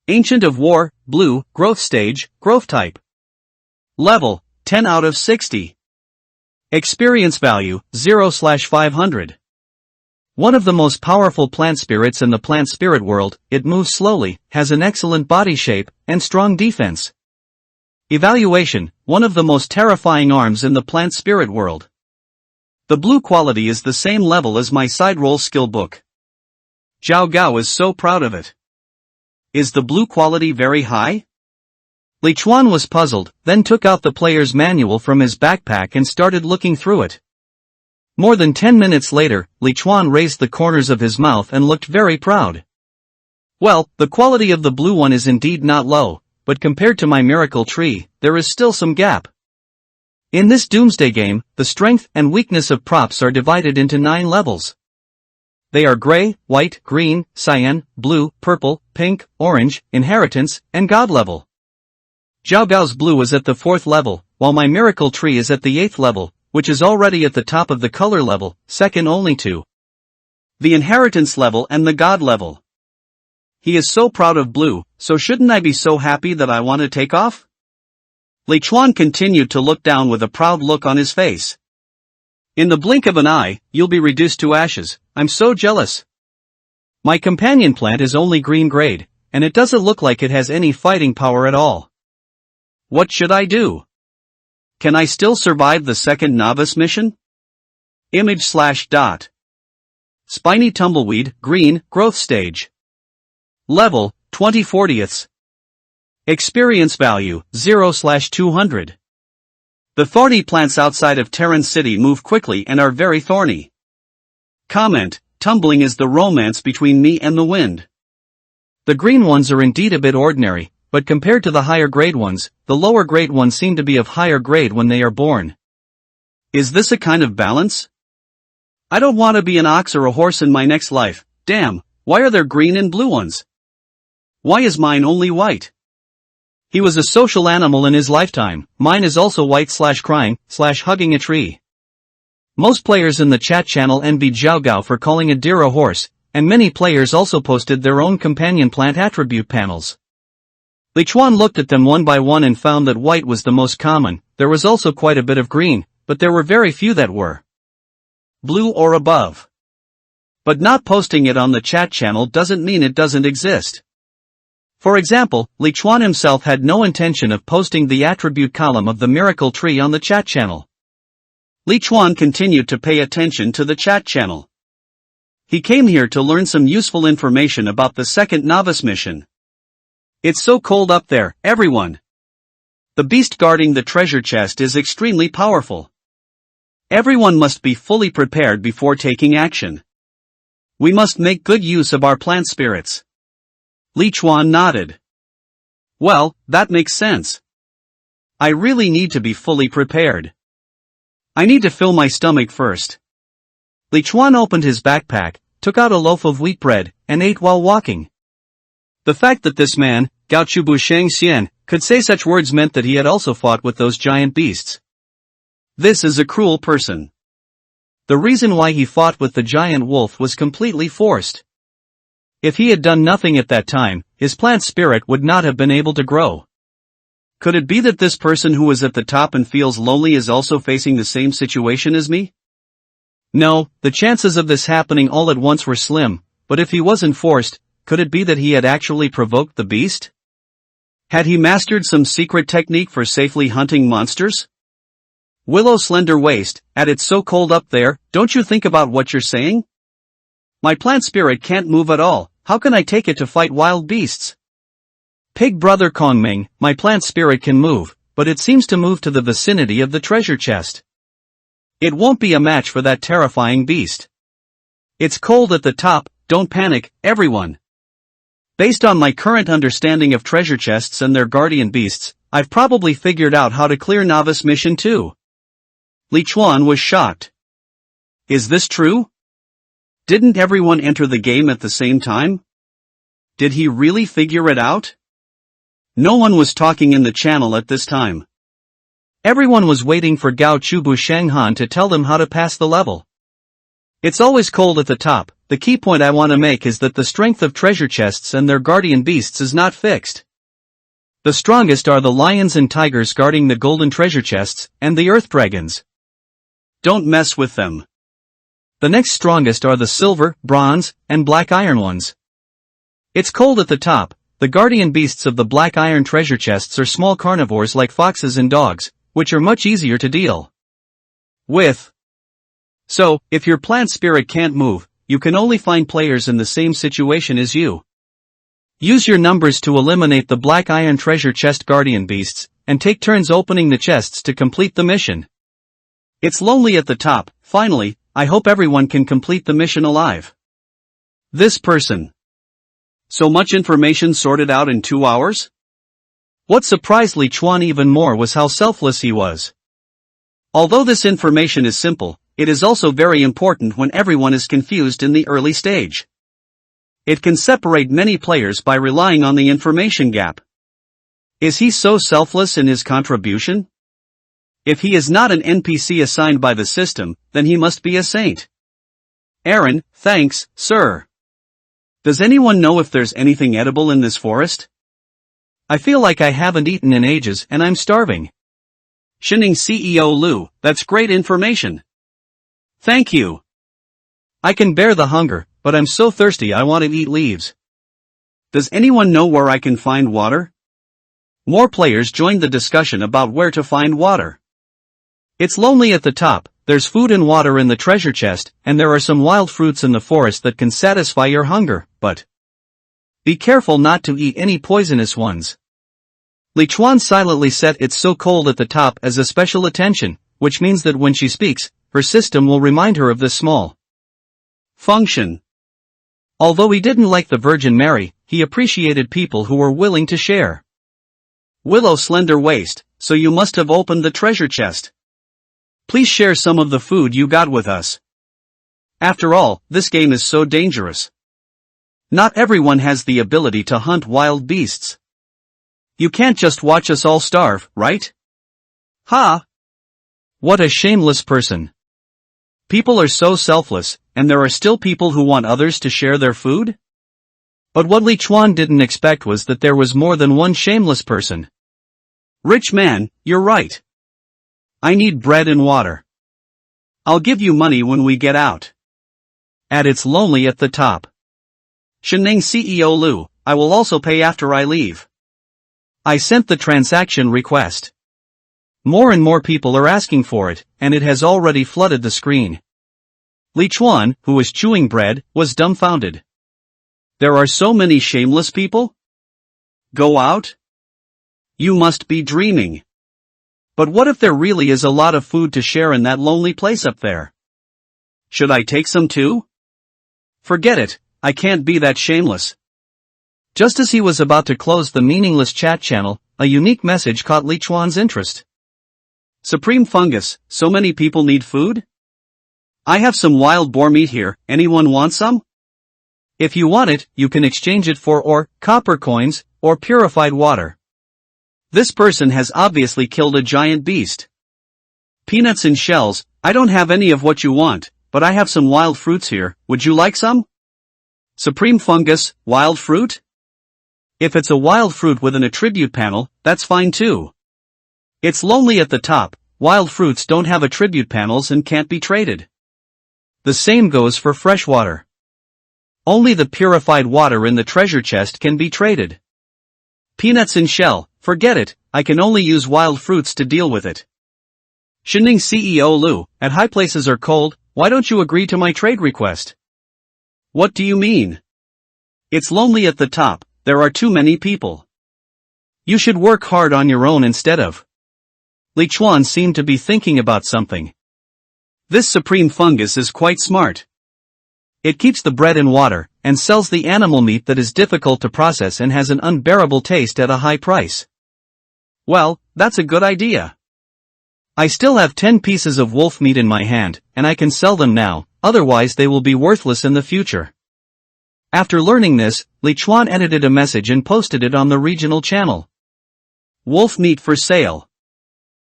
Ancient of War, blue, growth stage, growth type. Level, 10 out of 60. Experience value, 0/500. One of the most powerful plant spirits in the plant spirit world, it moves slowly, has an excellent body shape, and strong defense. Evaluation, one of the most terrifying arms in the plant spirit world. The blue quality is the same level as my side roll skill book. Zhao Gao is so proud of it. Is the blue quality very high? Li Chuan was puzzled, then took out the player's manual from his backpack and started looking through it. More than 10 minutes later, Li Chuan raised the corners of his mouth and looked very proud. Well, the quality of the blue one is indeed not low, but compared to my miracle tree, there is still some gap. In this doomsday game, the strength and weakness of props are divided into 9 levels. They are gray, white, green, cyan, blue, purple, pink, orange, inheritance, and god level. Zhao Gao's blue is at the 4th level, while my miracle tree is at the 8th level, which is already at the top of the color level, second only to the inheritance level and the god level. He is so proud of blue, so shouldn't I be so happy that I want to take off? Li Chuan continued to look down with a proud look on his face. In the blink of an eye, you'll be reduced to ashes, I'm so jealous. My companion plant is only green grade, and it doesn't look like it has any fighting power at all. What should I do? Can I still survive the second novice mission? Image/dot. Spiny tumbleweed, green, growth stage. Level, 20/40. Experience value, 0/200. The thorny plants outside of Terran City move quickly and are very thorny. Comment, tumbling is the romance between me and the wind. The green ones are indeed a bit ordinary, but compared to the higher grade ones, the lower grade ones seem to be of higher grade when they are born. Is this a kind of balance? I don't want to be an ox or a horse in my next life. Damn, why are there green and blue ones? Why is mine only white? He was a social animal in his lifetime. Mine is also white/crying/hugging a tree. Most players in the chat channel envy Zhao Gao for calling a deer a horse, and many players also posted their own companion plant attribute panels. Lichuan looked at them one by one and found that white was the most common. There was also quite a bit of green, but there were very few that were blue or above. But not posting it on the chat channel doesn't mean it doesn't exist. For example, Lichuan himself had no intention of posting the attribute column of the miracle tree on the chat channel. Lichuan continued to pay attention to the chat channel. He came here to learn some useful information about the second novice mission. It's so cold up there, everyone. The beast guarding the treasure chest is extremely powerful. Everyone must be fully prepared before taking action. We must make good use of our plant spirits. Lichuan nodded. Well, that makes sense. I really need to be fully prepared. I need to fill my stomach first. Lichuan opened his backpack, took out a loaf of wheat bread, and ate while walking. The fact that this man, Gao Chubu Shang Xian, could say such words meant that he had also fought with those giant beasts. This is a cruel person. The reason why he fought with the giant wolf was completely forced. If he had done nothing at that time, his plant spirit would not have been able to grow. Could it be that this person who is at the top and feels lonely is also facing the same situation as me? No, the chances of this happening all at once were slim, but if he wasn't forced, could it be that he had actually provoked the beast? Had he mastered some secret technique for safely hunting monsters? Willow slender waist, it's so cold up there, don't you think about what you're saying? My plant spirit can't move at all, how can I take it to fight wild beasts? Pig brother Kongming, my plant spirit can move, but it seems to move to the vicinity of the treasure chest. It won't be a match for that terrifying beast. It's cold at the top, don't panic, everyone. Based on my current understanding of treasure chests and their guardian beasts, I've probably figured out how to clear Novice Mission 2. Lichuan was shocked. Is this true? Didn't everyone enter the game at the same time? Did he really figure it out? No one was talking in the channel at this time. Everyone was waiting for Gao Chubu Shanghan to tell them how to pass the level. It's always cold at the top. The key point I want to make is that the strength of treasure chests and their guardian beasts is not fixed. The strongest are the lions and tigers guarding the golden treasure chests, and the earth dragons. Don't mess with them. The next strongest are the silver, bronze, and black iron ones. It's cold at the top. The guardian beasts of the black iron treasure chests are small carnivores like foxes and dogs, which are much easier to deal with. So, if your plant spirit can't move, you can only find players in the same situation as you. Use your numbers to eliminate the black iron treasure chest guardian beasts, and take turns opening the chests to complete the mission. It's lonely at the top. Finally, I hope everyone can complete the mission alive. This person. So much information sorted out in 2 hours? What surprised Lichuan even more was how selfless he was. Although this information is simple, it is also very important when everyone is confused in the early stage. It can separate many players by relying on the information gap. Is he so selfless in his contribution? If he is not an NPC assigned by the system, then he must be a saint. Aaron, thanks, sir. Does anyone know if there's anything edible in this forest? I feel like I haven't eaten in ages and I'm starving. Shining CEO Lu, that's great information. Thank you. I can bear the hunger, but I'm so thirsty I want to eat leaves. Does anyone know where I can find water? More players joined the discussion about where to find water. It's lonely at the top, there's food and water in the treasure chest, and there are some wild fruits in the forest that can satisfy your hunger, but Be careful not to eat any poisonous ones. Li Chuan silently set "It's so cold" at the top as a special attention, which means that when she speaks, her system will remind her of this small function. Although he didn't like the Virgin Mary, he appreciated people who were willing to share. Willow slender waist, so you must have opened the treasure chest. Please share some of the food you got with us. After all, this game is so dangerous. Not everyone has the ability to hunt wild beasts. You can't just watch us all starve, right? Ha! What a shameless person. People are so selfless, and there are still people who want others to share their food? But what Li Chuan didn't expect was that there was more than one shameless person. Rich man, you're right. I need bread and water. I'll give you money when we get out. It's lonely at the top. Sheneng CEO Lu, I will also pay after I leave. I sent the transaction request. More and more people are asking for it, and it has already flooded the screen. Li Chuan, who was chewing bread, was dumbfounded. There are so many shameless people? Go out? You must be dreaming. But what if there really is a lot of food to share in that lonely place up there? Should I take some too? Forget it, I can't be that shameless. Just as he was about to close the meaningless chat channel, a unique message caught Li Chuan's interest. Supreme Fungus, so many people need food? I have some wild boar meat here, anyone want some? If you want it, you can exchange it for ore, copper coins, or purified water. This person has obviously killed a giant beast. Peanuts and shells, I don't have any of what you want, but I have some wild fruits here, would you like some? Supreme Fungus, wild fruit? If it's a wild fruit with an attribute panel, that's fine too. It's lonely at the top, wild fruits don't have attribute panels and can't be traded. The same goes for fresh water. Only the purified water in the treasure chest can be traded. Peanuts and shell, forget it, I can only use wild fruits to deal with it. Sheneng CEO Lu, at high places are cold, why don't you agree to my trade request? What do you mean? It's lonely at the top, there are too many people. You should work hard on your own instead of. Li Chuan seemed to be thinking about something. This Supreme Fungus is quite smart. It keeps the bread and water, and sells the animal meat that is difficult to process and has an unbearable taste at a high price. Well, that's a good idea. I still have 10 pieces of wolf meat in my hand, and I can sell them now, otherwise they will be worthless in the future. After learning this, Li Chuan edited a message and posted it on the regional channel. Wolf meat for sale.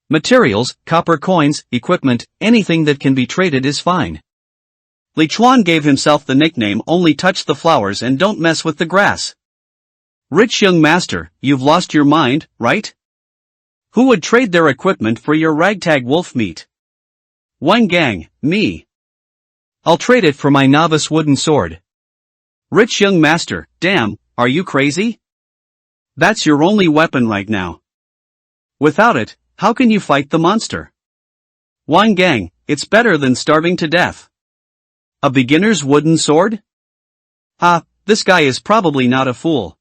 Materials, copper coins, equipment, anything that can be traded is fine. Li Chuan gave himself the nickname "Only touch the flowers and don't mess with the grass." Rich young master, you've lost your mind, right? Who would trade their equipment for your ragtag wolf meat? One gang, me. I'll trade it for my novice wooden sword. Rich young master, damn, are you crazy? That's your only weapon right now. Without it, how can you fight the monster? One gang, it's better than starving to death. A beginner's wooden sword? This guy is probably not a fool.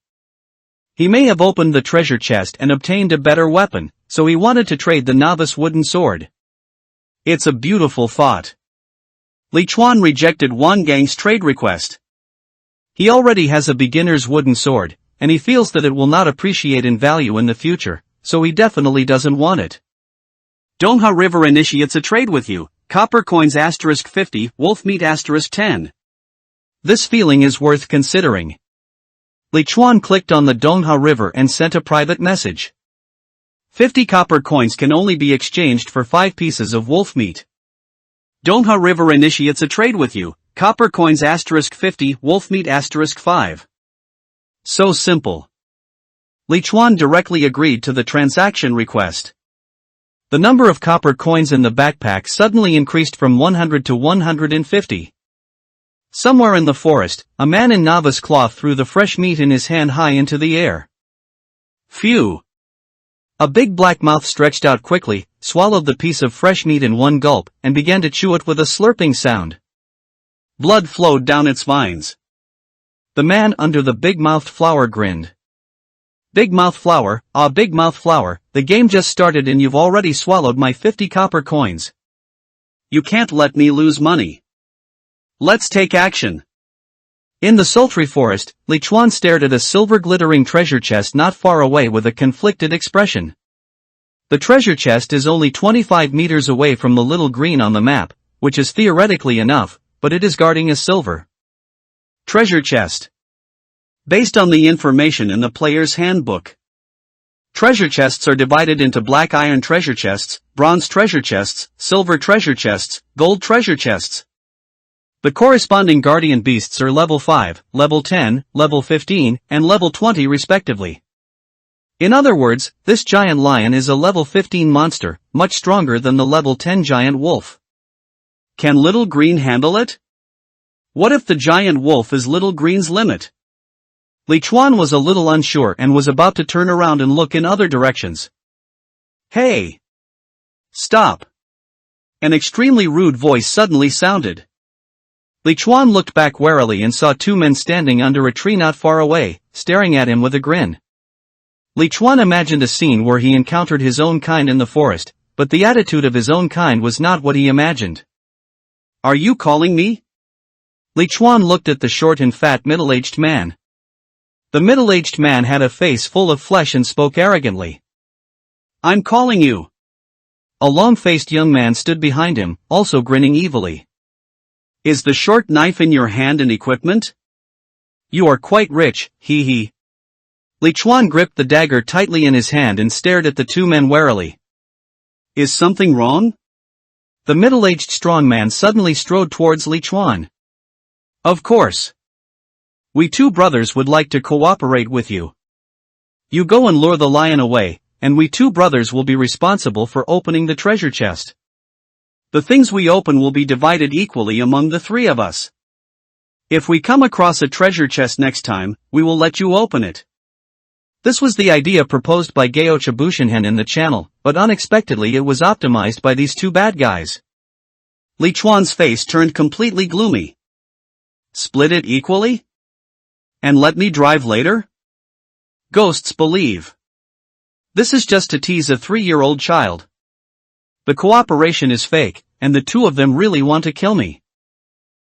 He may have opened the treasure chest and obtained a better weapon, so he wanted to trade the novice wooden sword. It's a beautiful thought. Li Chuan rejected Wang Gang's trade request. He already has a beginner's wooden sword, and he feels that it will not appreciate in value in the future, so he definitely doesn't want it. Dongha River initiates a trade with you, copper coins *50, wolf meat *10. This feeling is worth considering. Li Chuan clicked on the Dongha River and sent a private message. 50 copper coins can only be exchanged for 5 pieces of wolf meat. Dongha River initiates a trade with you, copper coins *50, wolf meat *5. So simple. Li Chuan directly agreed to the transaction request. The number of copper coins in the backpack suddenly increased from 100 to 150. Somewhere in the forest, a man in novice cloth threw the fresh meat in his hand high into the air. Phew! A big black mouth stretched out quickly, swallowed the piece of fresh meat in one gulp, and began to chew it with a slurping sound. Blood flowed down its vines. The man under the big-mouthed flower grinned. Big mouth flower, ah big mouth flower, the game just started and you've already swallowed my 50 copper coins. You can't let me lose money. Let's take action. In the sultry forest, Li Chuan stared at a silver glittering treasure chest not far away with a conflicted expression. The treasure chest is only 25 meters away from the little green on the map, which is theoretically enough, but it is guarding a silver treasure chest. Based on the information in the player's handbook, treasure chests are divided into black iron treasure chests, bronze treasure chests, silver treasure chests, gold treasure chests. The corresponding guardian beasts are level 5, level 10, level 15, and level 20 respectively. In other words, this giant lion is a level 15 monster, much stronger than the level 10 giant wolf. Can Little Green handle it? What if the giant wolf is Little Green's limit? Li Chuan was a little unsure and was about to turn around and look in other directions. Hey! Stop! An extremely rude voice suddenly sounded. Li Chuan looked back warily and saw two men standing under a tree not far away, staring at him with a grin. Li Chuan imagined a scene where he encountered his own kind in the forest, but the attitude of his own kind was not what he imagined. Are you calling me? Li Chuan looked at the short and fat middle-aged man. The middle-aged man had a face full of flesh and spoke arrogantly. I'm calling you. A long-faced young man stood behind him, also grinning evilly. Is the short knife in your hand an equipment? You are quite rich, hee hee. Li Chuan gripped the dagger tightly in his hand and stared at the two men warily. Is something wrong? The middle-aged strong man suddenly strode towards Li Chuan. Of course. We two brothers would like to cooperate with you. You go and lure the lion away, and we two brothers will be responsible for opening the treasure chest. The things we open will be divided equally among the three of us. If we come across a treasure chest next time, we will let you open it. This was the idea proposed by Gao Chabushinhen in the channel, but unexpectedly it was optimized by these two bad guys. Li Chuan's face turned completely gloomy. Split it equally? And let me drive later? Ghosts believe. This is just to tease a 3-year-old child. The cooperation is fake, and the two of them really want to kill me.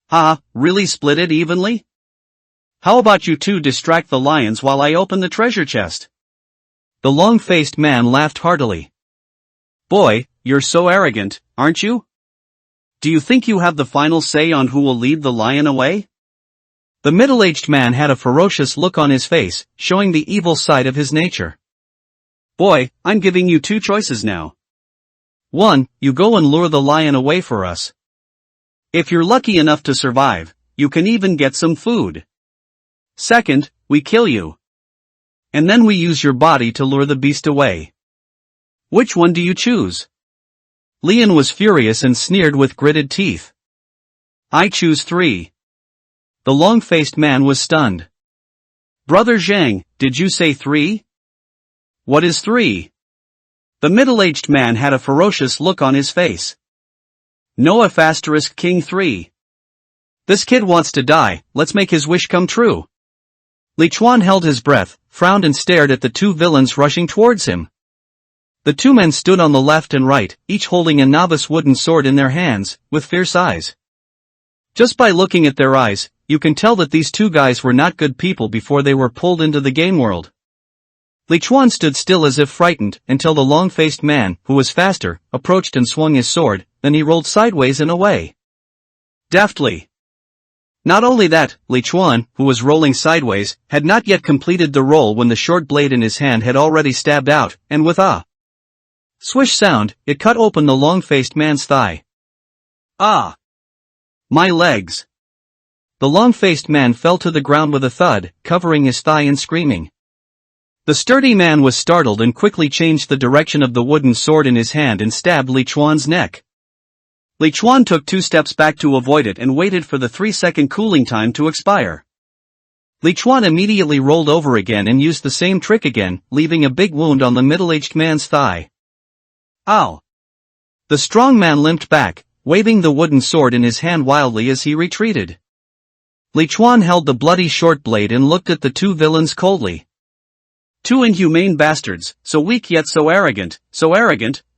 Ah, really split it evenly? How about you two distract the lions while I open the treasure chest? The long-faced man laughed heartily. Boy, you're so arrogant, aren't you? Do you think you have the final say on who will lead the lion away? The middle-aged man had a ferocious look on his face, showing the evil side of his nature. Boy, I'm giving you two choices now. 1, you go and lure the lion away for us. If you're lucky enough to survive, you can even get some food. 2nd, we kill you. And then we use your body to lure the beast away. Which one do you choose? Lian was furious and sneered with gritted teeth. I choose 3. The long-faced man was stunned. Brother Zhang, did you say 3? What is 3? The middle-aged man had a ferocious look on his face. No F * King 3. This kid wants to die, let's make his wish come true. Li Chuan held his breath, frowned and stared at the two villains rushing towards him. The two men stood on the left and right, each holding a novice wooden sword in their hands, with fierce eyes. Just by looking at their eyes, you can tell that these two guys were not good people before they were pulled into the game world. Li Chuan stood still as if frightened, until the long-faced man, who was faster, approached and swung his sword, then he rolled sideways and away. Deftly. Not only that, Li Chuan, who was rolling sideways, had not yet completed the roll when the short blade in his hand had already stabbed out, and with a swish sound, it cut open the long-faced man's thigh. Ah! My legs! The long-faced man fell to the ground with a thud, covering his thigh and screaming. The sturdy man was startled and quickly changed the direction of the wooden sword in his hand and stabbed Li Chuan's neck. Li Chuan took 2 steps back to avoid it and waited for the 3-second cooling time to expire. Li Chuan immediately rolled over again and used the same trick again, leaving a big wound on the middle-aged man's thigh. Ow! The strong man limped back, waving the wooden sword in his hand wildly as he retreated. Li Chuan held the bloody short blade and looked at the two villains coldly. Two inhumane bastards, so weak yet so arrogant,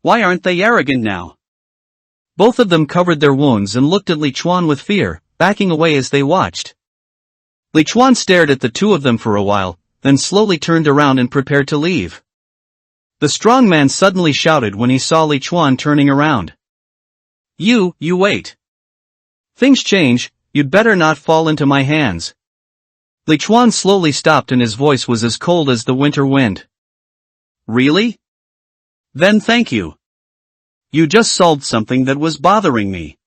why aren't they arrogant now? Both of them covered their wounds and looked at Li Chuan with fear, backing away as they watched. Li Chuan stared at the two of them for a while, then slowly turned around and prepared to leave. The strong man suddenly shouted when he saw Li Chuan turning around. You wait. Things change, you'd better not fall into my hands. Li Chuan slowly stopped and his voice was as cold as the winter wind. Really? Then thank you. You just solved something that was bothering me.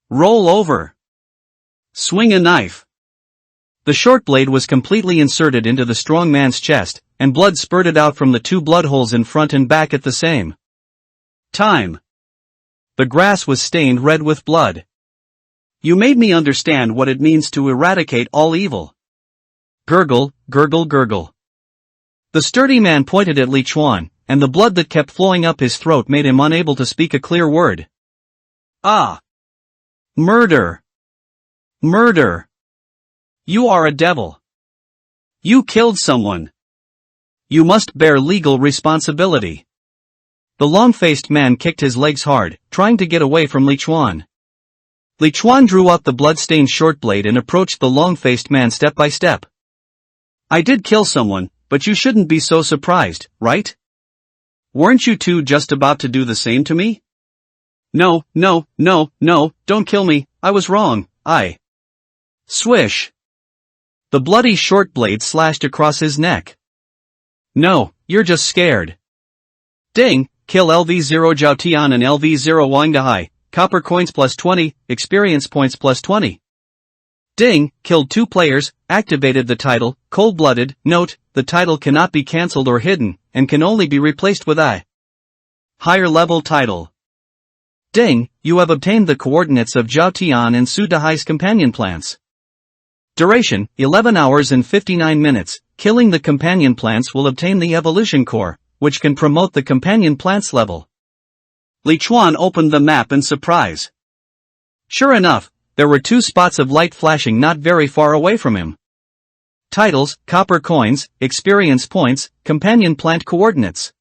Roll over. Swing a knife. The short blade was completely inserted into the strong man's chest, and blood spurted out from the two blood holes in front and back at the same time. The grass was stained red with blood. You made me understand what it means to eradicate all evil. Gurgle, gurgle, gurgle. The sturdy man pointed at Li Chuan, and the blood that kept flowing up his throat made him unable to speak a clear word. Ah! Murder! Murder! You are a devil. You killed someone. You must bear legal responsibility. The long-faced man kicked his legs hard, trying to get away from Li Chuan. Li Chuan drew out the blood-stained short blade and approached the long-faced man step by step. I did kill someone, but you shouldn't be so surprised, right? Weren't you two just about to do the same to me? No, don't kill me, I was wrong, Swish. The bloody short blade slashed across his neck. No, you're just scared. Ding, kill LV0 Zhao Tian and LV0 Wang Dahai, copper coins plus 20, experience points plus 20. Ding, killed 2 players, activated the title, cold-blooded. Note, the title cannot be cancelled or hidden, and can only be replaced with a higher level title. Ding, you have obtained the coordinates of Zhao Tian and Su Dahai's companion plants. Duration, 11 hours and 59 minutes, killing the companion plants will obtain the evolution core, which can promote the companion plants level. Li Chuan opened the map in surprise. Sure enough, there were 2 spots of light flashing not very far away from him. Titles, copper coins, experience points, companion plant coordinates.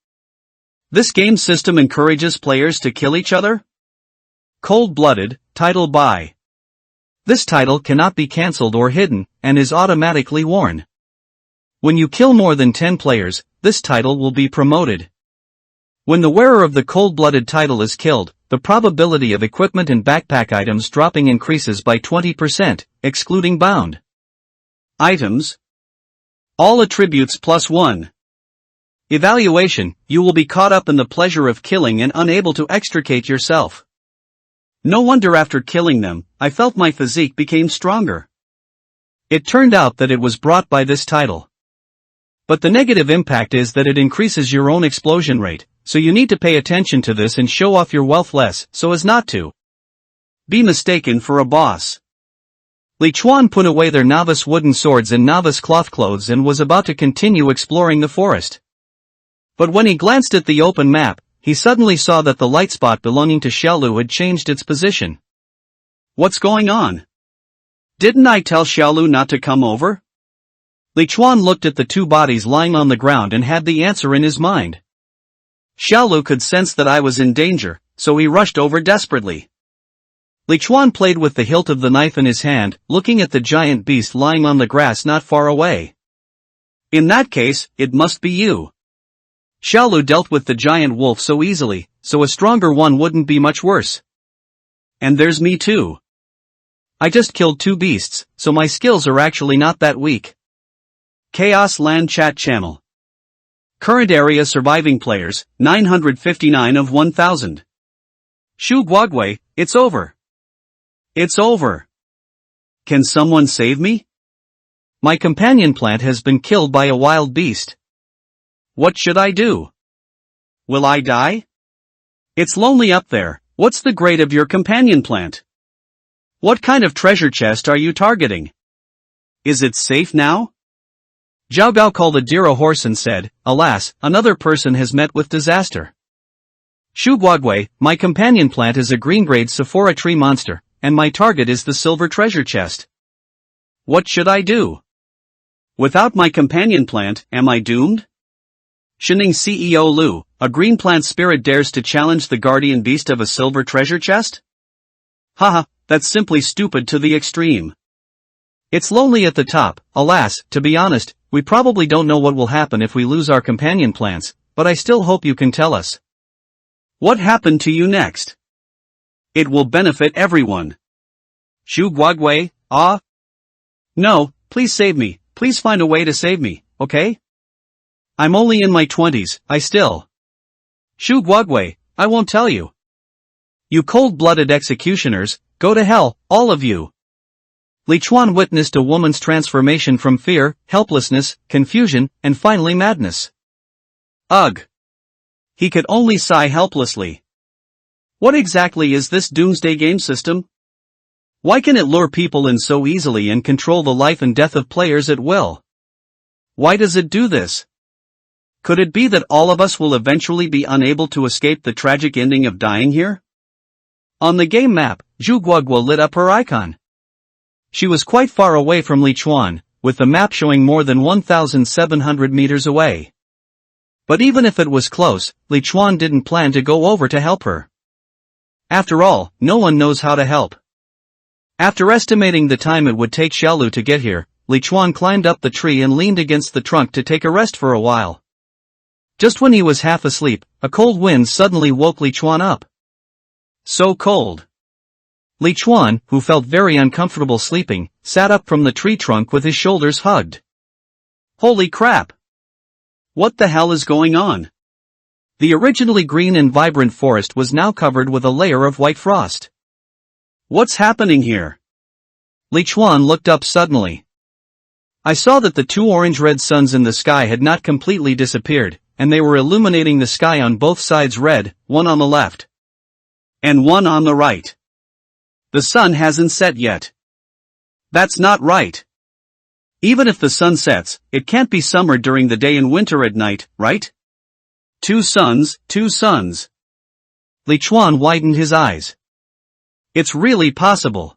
This game system encourages players to kill each other? Cold-blooded, title by. This title cannot be cancelled or hidden, and is automatically worn. When you kill more than 10 players, this title will be promoted. When the wearer of the cold-blooded title is killed, the probability of equipment and backpack items dropping increases by 20%, excluding bound items. All attributes plus 1. Evaluation, you will be caught up in the pleasure of killing and unable to extricate yourself. No wonder after killing them, I felt my physique became stronger. It turned out that it was brought by this title. But the negative impact is that it increases your own explosion rate, so you need to pay attention to this and show off your wealth less, so as not to be mistaken for a boss. Li Chuan put away their novice wooden swords and novice cloth clothes and was about to continue exploring the forest. But when he glanced at the open map, he suddenly saw that the light spot belonging to Xiaolu had changed its position. What's going on? Didn't I tell Xiaolu not to come over? Li Chuan looked at the 2 bodies lying on the ground and had the answer in his mind. Xiaolu could sense that I was in danger, so he rushed over desperately. Li Chuan played with the hilt of the knife in his hand, looking at the giant beast lying on the grass not far away. In that case, it must be you. Xiaolu dealt with the giant wolf so easily, so a stronger one wouldn't be much worse. And there's me too. I just killed 2 beasts, so my skills are actually not that weak. Chaos Land Chat Channel. Current area surviving players, 959 of 1000. Shu Guagwei, it's over. It's over. Can someone save me? My companion plant has been killed by a wild beast. What should I do? Will I die? It's lonely up there. What's the grade of your companion plant? What kind of treasure chest are you targeting? Is it safe now? Zhao Gao called a deer a horse and said, alas, another person has met with disaster. Shu Guagwei, my companion plant is a green-grade Sephora tree monster, and my target is the silver treasure chest. What should I do? Without my companion plant, am I doomed? Shining CEO Lu, a green plant spirit dares to challenge the guardian beast of a silver treasure chest? Haha, that's simply stupid to the extreme. It's lonely at the top. Alas, to be honest, we probably don't know what will happen if we lose our companion plants, but I still hope you can tell us. What happened to you next? It will benefit everyone. Shu Guagwei, ah? No, please save me, please find a way to save me, okay? I'm only in my 20s, I still. Shu Guagwei, I won't tell you. You cold-blooded executioners, go to hell, all of you. Li Chuan witnessed a woman's transformation from fear, helplessness, confusion, and finally madness. Ugh. He could only sigh helplessly. What exactly is this doomsday game system? Why can it lure people in so easily and control the life and death of players at will? Why does it do this? Could it be that all of us will eventually be unable to escape the tragic ending of dying here? On the game map, Zhu Guoguo lit up her icon. She was quite far away from Li Chuan, with the map showing more than 1,700 meters away. But even if it was close, Li Chuan didn't plan to go over to help her. After all, no one knows how to help. After estimating the time it would take Xiaolu to get here, Li Chuan climbed up the tree and leaned against the trunk to take a rest for a while. Just when he was half asleep, a cold wind suddenly woke Li Chuan up. So cold. Li Chuan, who felt very uncomfortable sleeping, sat up from the tree trunk with his shoulders hugged. Holy crap! What the hell is going on? The originally green and vibrant forest was now covered with a layer of white frost. What's happening here? Li Chuan looked up suddenly. I saw that the two orange-red suns in the sky had not completely disappeared, and they were illuminating the sky on both sides red, one on the left. And one on the right. The sun hasn't set yet. That's not right. Even if the sun sets, it can't be summer during the day and winter at night, right? Two suns, two suns. Li Chuan widened his eyes. It's really possible.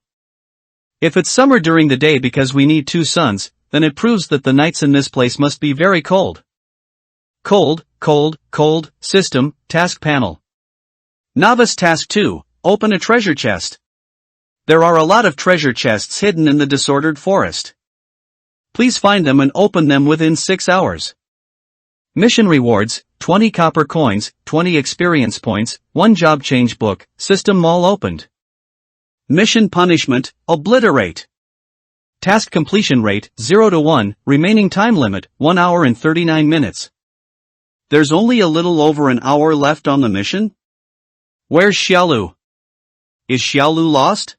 If it's summer during the day because we need two suns, then it proves that the nights in this place must be very cold. Cold, cold, cold, system, task panel. Novice task 2, open a treasure chest. There are a lot of treasure chests hidden in the disordered forest. Please find them and open them within 6 hours. Mission rewards, 20 copper coins, 20 experience points, 1 job change book, system mall opened. Mission punishment, obliterate. Task completion rate, 0 to 1, remaining time limit, 1 hour and 39 minutes. There's only a little over an hour left on the mission? Where's Xiaolu? Is Xiaolu lost?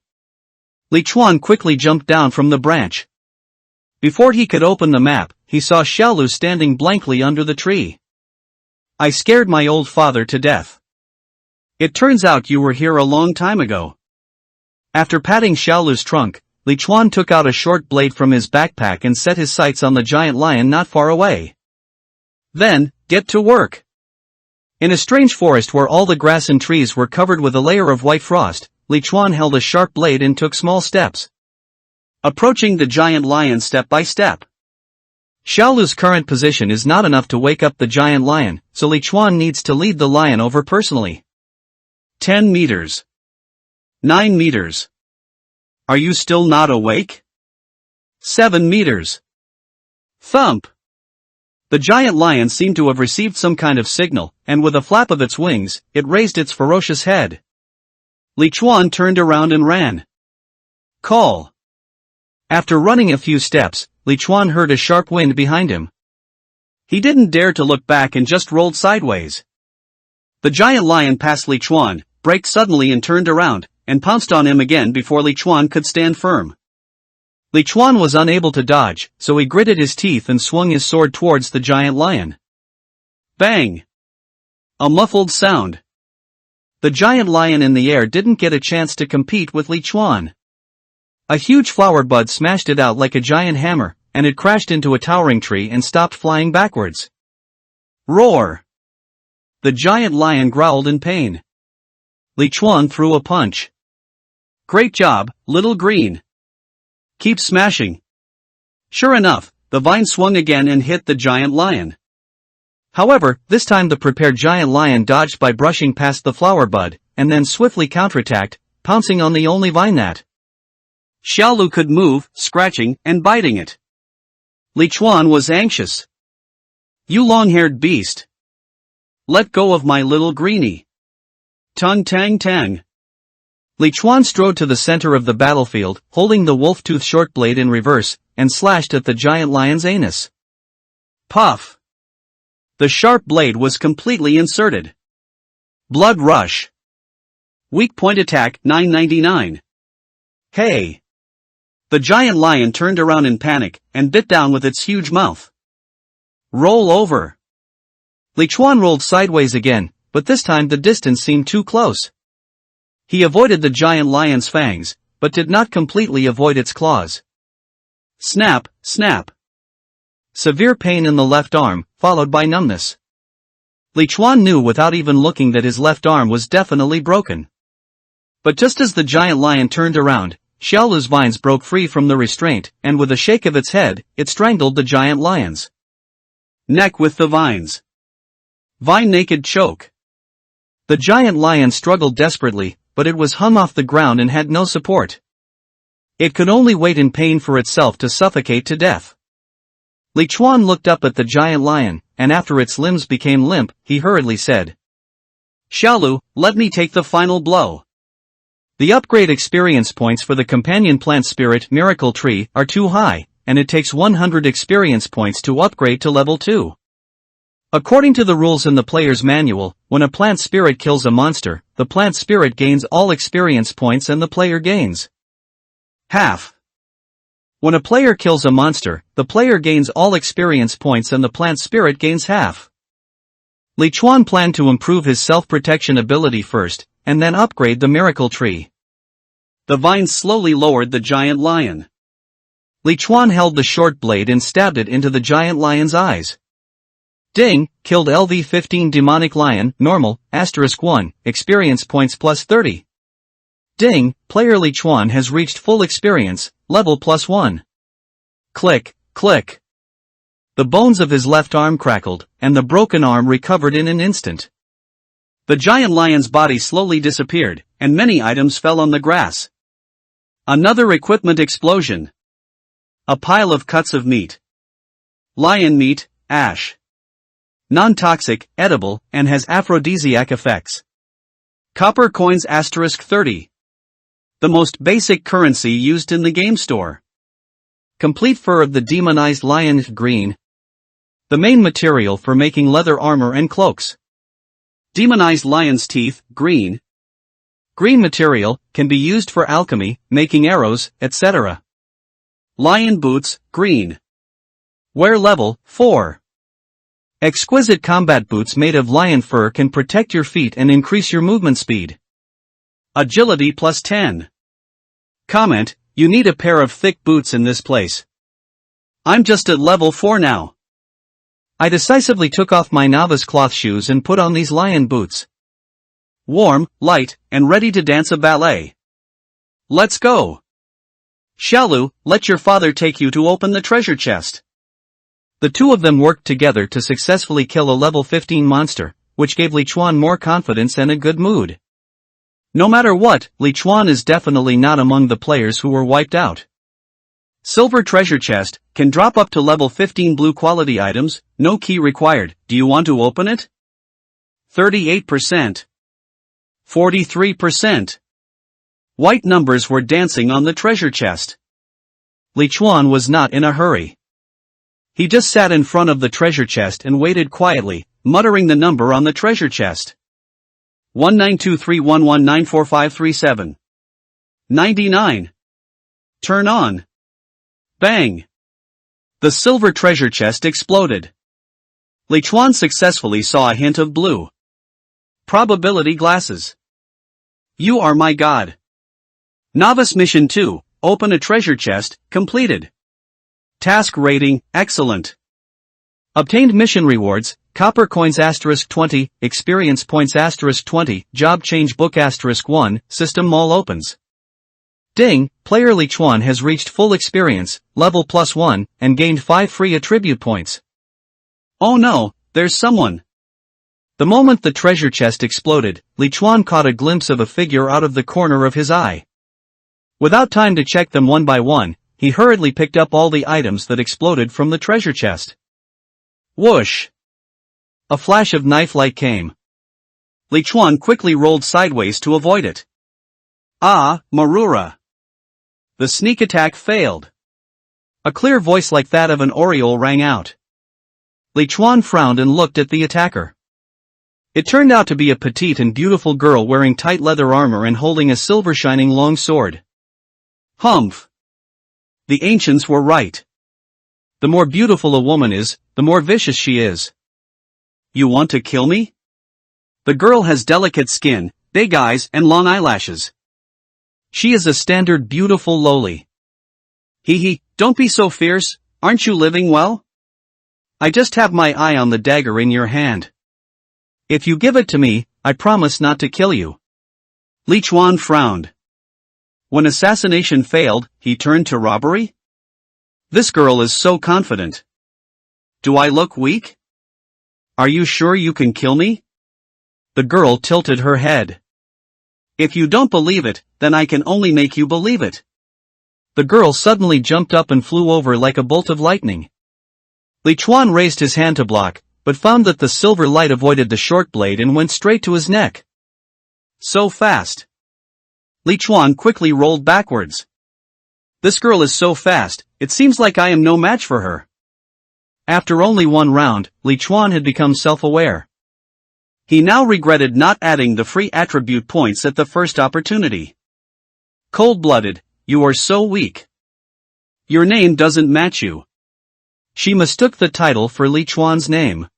Li Chuan quickly jumped down from the branch. Before he could open the map, he saw Xiaolu standing blankly under the tree. I scared my old father to death. It turns out you were here a long time ago. After patting Xiaolu's trunk, Li Chuan took out a short blade from his backpack and set his sights on the giant lion not far away. Then, get to work. In a strange forest where all the grass and trees were covered with a layer of white frost, Li Chuan held a sharp blade and took small steps. Approaching the giant lion step by step. Xiaolu's current position is not enough to wake up the giant lion, so Li Chuan needs to lead the lion over personally. 10 meters. 9 meters. Are you still not awake? 7 meters. Thump. The giant lion seemed to have received some kind of signal, and with a flap of its wings, it raised its ferocious head. Li Chuan turned around and ran. Call. After running a few steps, Li Chuan heard a sharp wind behind him. He didn't dare to look back and just rolled sideways. The giant lion passed Li Chuan, braked suddenly and turned around, and pounced on him again before Li Chuan could stand firm. Li Chuan was unable to dodge, so he gritted his teeth and swung his sword towards the giant lion. Bang! A muffled sound. The giant lion in the air didn't get a chance to compete with Li Chuan. A huge flower bud smashed it out like a giant hammer, and it crashed into a towering tree and stopped flying backwards. Roar! The giant lion growled in pain. Li Chuan threw a punch. Great job, little green. Keep smashing. Sure enough, the vine swung again and hit the giant lion. However, this time the prepared giant lion dodged by brushing past the flower bud, and then swiftly counterattacked, pouncing on the only vine that Xiaolu could move, scratching and biting it. Li Chuan was anxious. "You long-haired beast! Let go of my little greenie!" Tung tang tang. Li Chuan strode to the center of the battlefield, holding the wolf-tooth short blade in reverse, and slashed at the giant lion's anus. Puff! The sharp blade was completely inserted. Blood rush. Weak point attack 999. Hey! The giant lion turned around in panic, and bit down with its huge mouth. Roll over. Li Chuan rolled sideways again, but this time the distance seemed too close. He avoided the giant lion's fangs, but did not completely avoid its claws. Snap, snap. Severe pain in the left arm, followed by numbness. Li Chuan knew without even looking that his left arm was definitely broken. But just as the giant lion turned around, Xiaolu's vines broke free from the restraint, and with a shake of its head, it strangled the giant lion's neck with the vines. Vine naked choke. The giant lion struggled desperately, but it was hung off the ground and had no support. It could only wait in pain for itself to suffocate to death. Li Chuan looked up at the giant lion, and after its limbs became limp, he hurriedly said, "Xiaolu, let me take the final blow." The upgrade experience points for the companion plant spirit miracle tree are too high, and it takes 100 experience points to upgrade to level 2. According to the rules in the player's manual, when a plant spirit kills a monster, the plant spirit gains all experience points and the player gains half. When a player kills a monster, the player gains all experience points and the plant spirit gains half. Li Chuan planned to improve his self-protection ability first, and then upgrade the miracle tree. The vines slowly lowered the giant lion. Li Chuan held the short blade and stabbed it into the giant lion's eyes. Ding, killed LV-15 demonic lion, normal, *1, experience points plus 30. Ding, player Li Chuan has reached full experience, level +1. Click, click. The bones of his left arm crackled, and the broken arm recovered in an instant. The giant lion's body slowly disappeared, and many items fell on the grass. Another equipment explosion. A pile of cuts of meat. Lion meat, ash. Non-toxic, edible, and has aphrodisiac effects. Copper coins *30. The most basic currency used in the game store. Complete fur of the demonized lion green. The main material for making leather armor and cloaks. Demonized lion's teeth, green. Green material, can be used for alchemy, making arrows, etc. Lion boots, green. Wear level, 4. Exquisite combat boots made of lion fur can protect your feet and increase your movement speed. Agility plus 10. Comment, you need a pair of thick boots in this place. I'm just at level 4 now. I decisively took off my novice cloth shoes and put on these lion boots. Warm, light, and ready to dance a ballet. Let's go. Xiaolu, let your father take you to open the treasure chest. The two of them worked together to successfully kill a level 15 monster, which gave Li Chuan more confidence and a good mood. No matter what, Li Chuan is definitely not among the players who were wiped out. Silver treasure chest, can drop up to level 15 blue quality items, no key required. Do you want to open it? 38%. 43%. White numbers were dancing on the treasure chest. Li Chuan was not in a hurry. He just sat in front of the treasure chest and waited quietly, muttering the number on the treasure chest. 192311945337. 99. Turn on. Bang! The silver treasure chest exploded. Li Chuan successfully saw a hint of blue. Probability glasses. You are my god. Novice Mission 2, open a treasure chest, completed. Task rating, excellent. Obtained mission rewards, copper coins *20, experience points *20, job change book *1, system mall opens. Ding, player Li Chuan has reached full experience, level +1, and gained 5 free attribute points. Oh no, there's someone. The moment the treasure chest exploded, Li Chuan caught a glimpse of a figure out of the corner of his eye. Without time to check them one by one, he hurriedly picked up all the items that exploded from the treasure chest. Whoosh! A flash of knife light came. Li Chuan quickly rolled sideways to avoid it. Ah, Marura! The sneak attack failed. A clear voice like that of an oriole rang out. Li Chuan frowned and looked at the attacker. It turned out to be a petite and beautiful girl wearing tight leather armor and holding a silver-shining long sword. Humph! The ancients were right. The more beautiful a woman is, the more vicious she is. You want to kill me? The girl has delicate skin, big eyes and long eyelashes. She is a standard beautiful loli. Hee, don't be so fierce, aren't you living well? I just have my eye on the dagger in your hand. If you give it to me, I promise not to kill you. Li Chuan frowned. When assassination failed, he turned to robbery? This girl is so confident. Do I look weak? Are you sure you can kill me? The girl tilted her head. If you don't believe it, then I can only make you believe it. The girl suddenly jumped up and flew over like a bolt of lightning. Li Chuan raised his hand to block, but found that the silver light avoided the short blade and went straight to his neck. So fast. Li Chuan quickly rolled backwards. This girl is so fast, it seems like I am no match for her. After only one round, Li Chuan had become self-aware. He now regretted not adding the free attribute points at the first opportunity. Cold-blooded, you are so weak. Your name doesn't match you. She mistook the title for Li Chuan's name.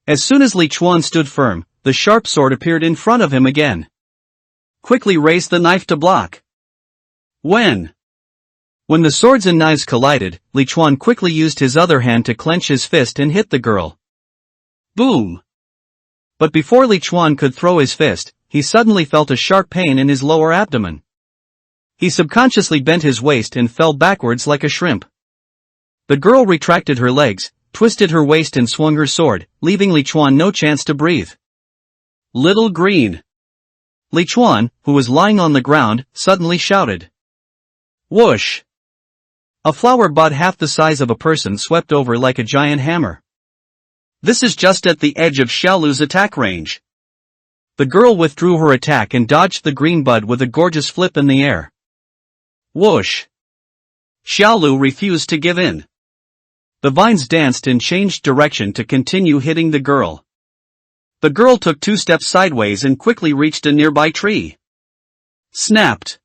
As soon as Li Chuan stood firm, the sharp sword appeared in front of him again. Quickly raised the knife to block. When the swords and knives collided, Li Chuan quickly used his other hand to clench his fist and hit the girl. Boom! But before Li Chuan could throw his fist, he suddenly felt a sharp pain in his lower abdomen. He subconsciously bent his waist and fell backwards like a shrimp. The girl retracted her legs, twisted her waist and swung her sword, leaving Li Chuan no chance to breathe. Little green! Li Chuan, who was lying on the ground, suddenly shouted. Whoosh! A flower bud half the size of a person swept over like a giant hammer. This is just at the edge of Xiaolu's attack range. The girl withdrew her attack and dodged the green bud with a gorgeous flip in the air. Whoosh! Xiaolu refused to give in. The vines danced and changed direction to continue hitting the girl. The girl took 2 steps sideways and quickly reached a nearby tree. Snapped!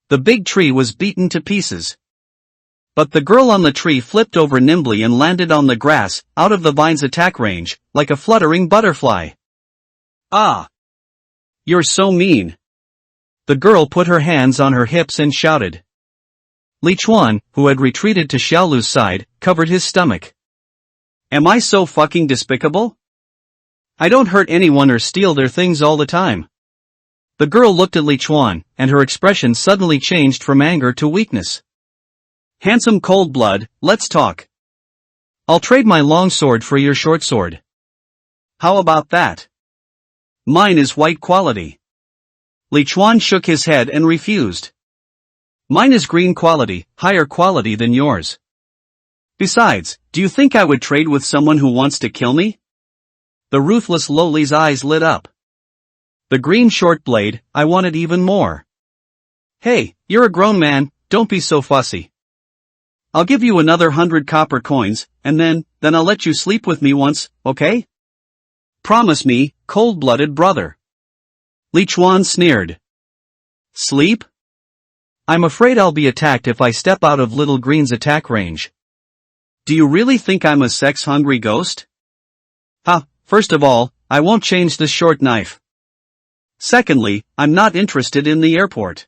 The big tree was beaten to pieces. But the girl on the tree flipped over nimbly and landed on the grass, out of the vine's attack range, like a fluttering butterfly. Ah! You're so mean! The girl put her hands on her hips and shouted. Li Chuan, who had retreated to Xiaolu's side, covered his stomach. Am I so fucking despicable? I don't hurt anyone or steal their things all the time. The girl looked at Li Chuan, and her expression suddenly changed from anger to weakness. Handsome cold blood, let's talk. I'll trade my long sword for your short sword. How about that? Mine is white quality. Li Chuan shook his head and refused. Mine is green quality, higher quality than yours. Besides, do you think I would trade with someone who wants to kill me? The ruthless lowly's eyes lit up. The green short blade, I want it even more. Hey, you're a grown man, don't be so fussy. I'll give you another 100 copper coins, and then I'll let you sleep with me once, okay? Promise me, cold-blooded brother. Li Chuan sneered. Sleep? I'm afraid I'll be attacked if I step out of Little Green's attack range. Do you really think I'm a sex-hungry ghost? First of all, I won't change this short knife. Secondly, I'm not interested in the airport.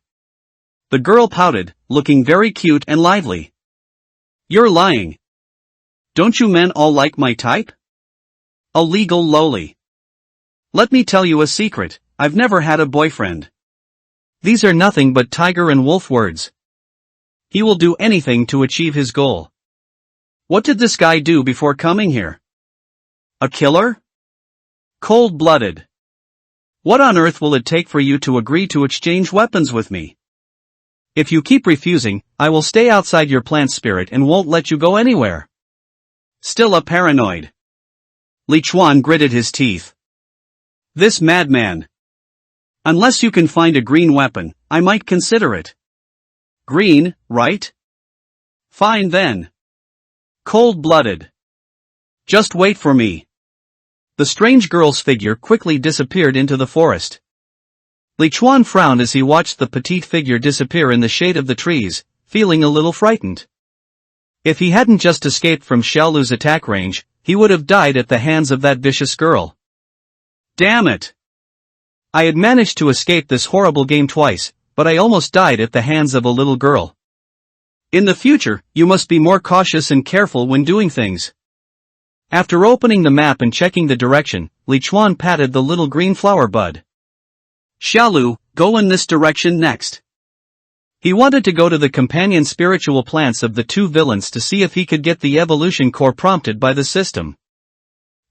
The girl pouted, looking very cute and lively. You're lying. Don't you men all like my type? A legal lowly. Let me tell you a secret, I've never had a boyfriend. These are nothing but tiger and wolf words. He will do anything to achieve his goal. What did this guy do before coming here? A killer? Cold-blooded. What on earth will it take for you to agree to exchange weapons with me? If you keep refusing, I will stay outside your plant spirit and won't let you go anywhere. Still a paranoid. Li Chuan gritted his teeth. This madman. Unless you can find a green weapon, I might consider it. Green, right? Fine then. Cold-blooded. Just wait for me. The strange girl's figure quickly disappeared into the forest. Li Chuan frowned as he watched the petite figure disappear in the shade of the trees, feeling a little frightened. If he hadn't just escaped from Xiaolu's attack range, he would have died at the hands of that vicious girl. Damn it! I had managed to escape this horrible game twice, but I almost died at the hands of a little girl. In the future, you must be more cautious and careful when doing things. After opening the map and checking the direction, Li Chuan patted the little green flower bud. Xiaolu, go in this direction next. He wanted to go to the companion spiritual plants of the two villains to see if he could get the evolution core prompted by the system.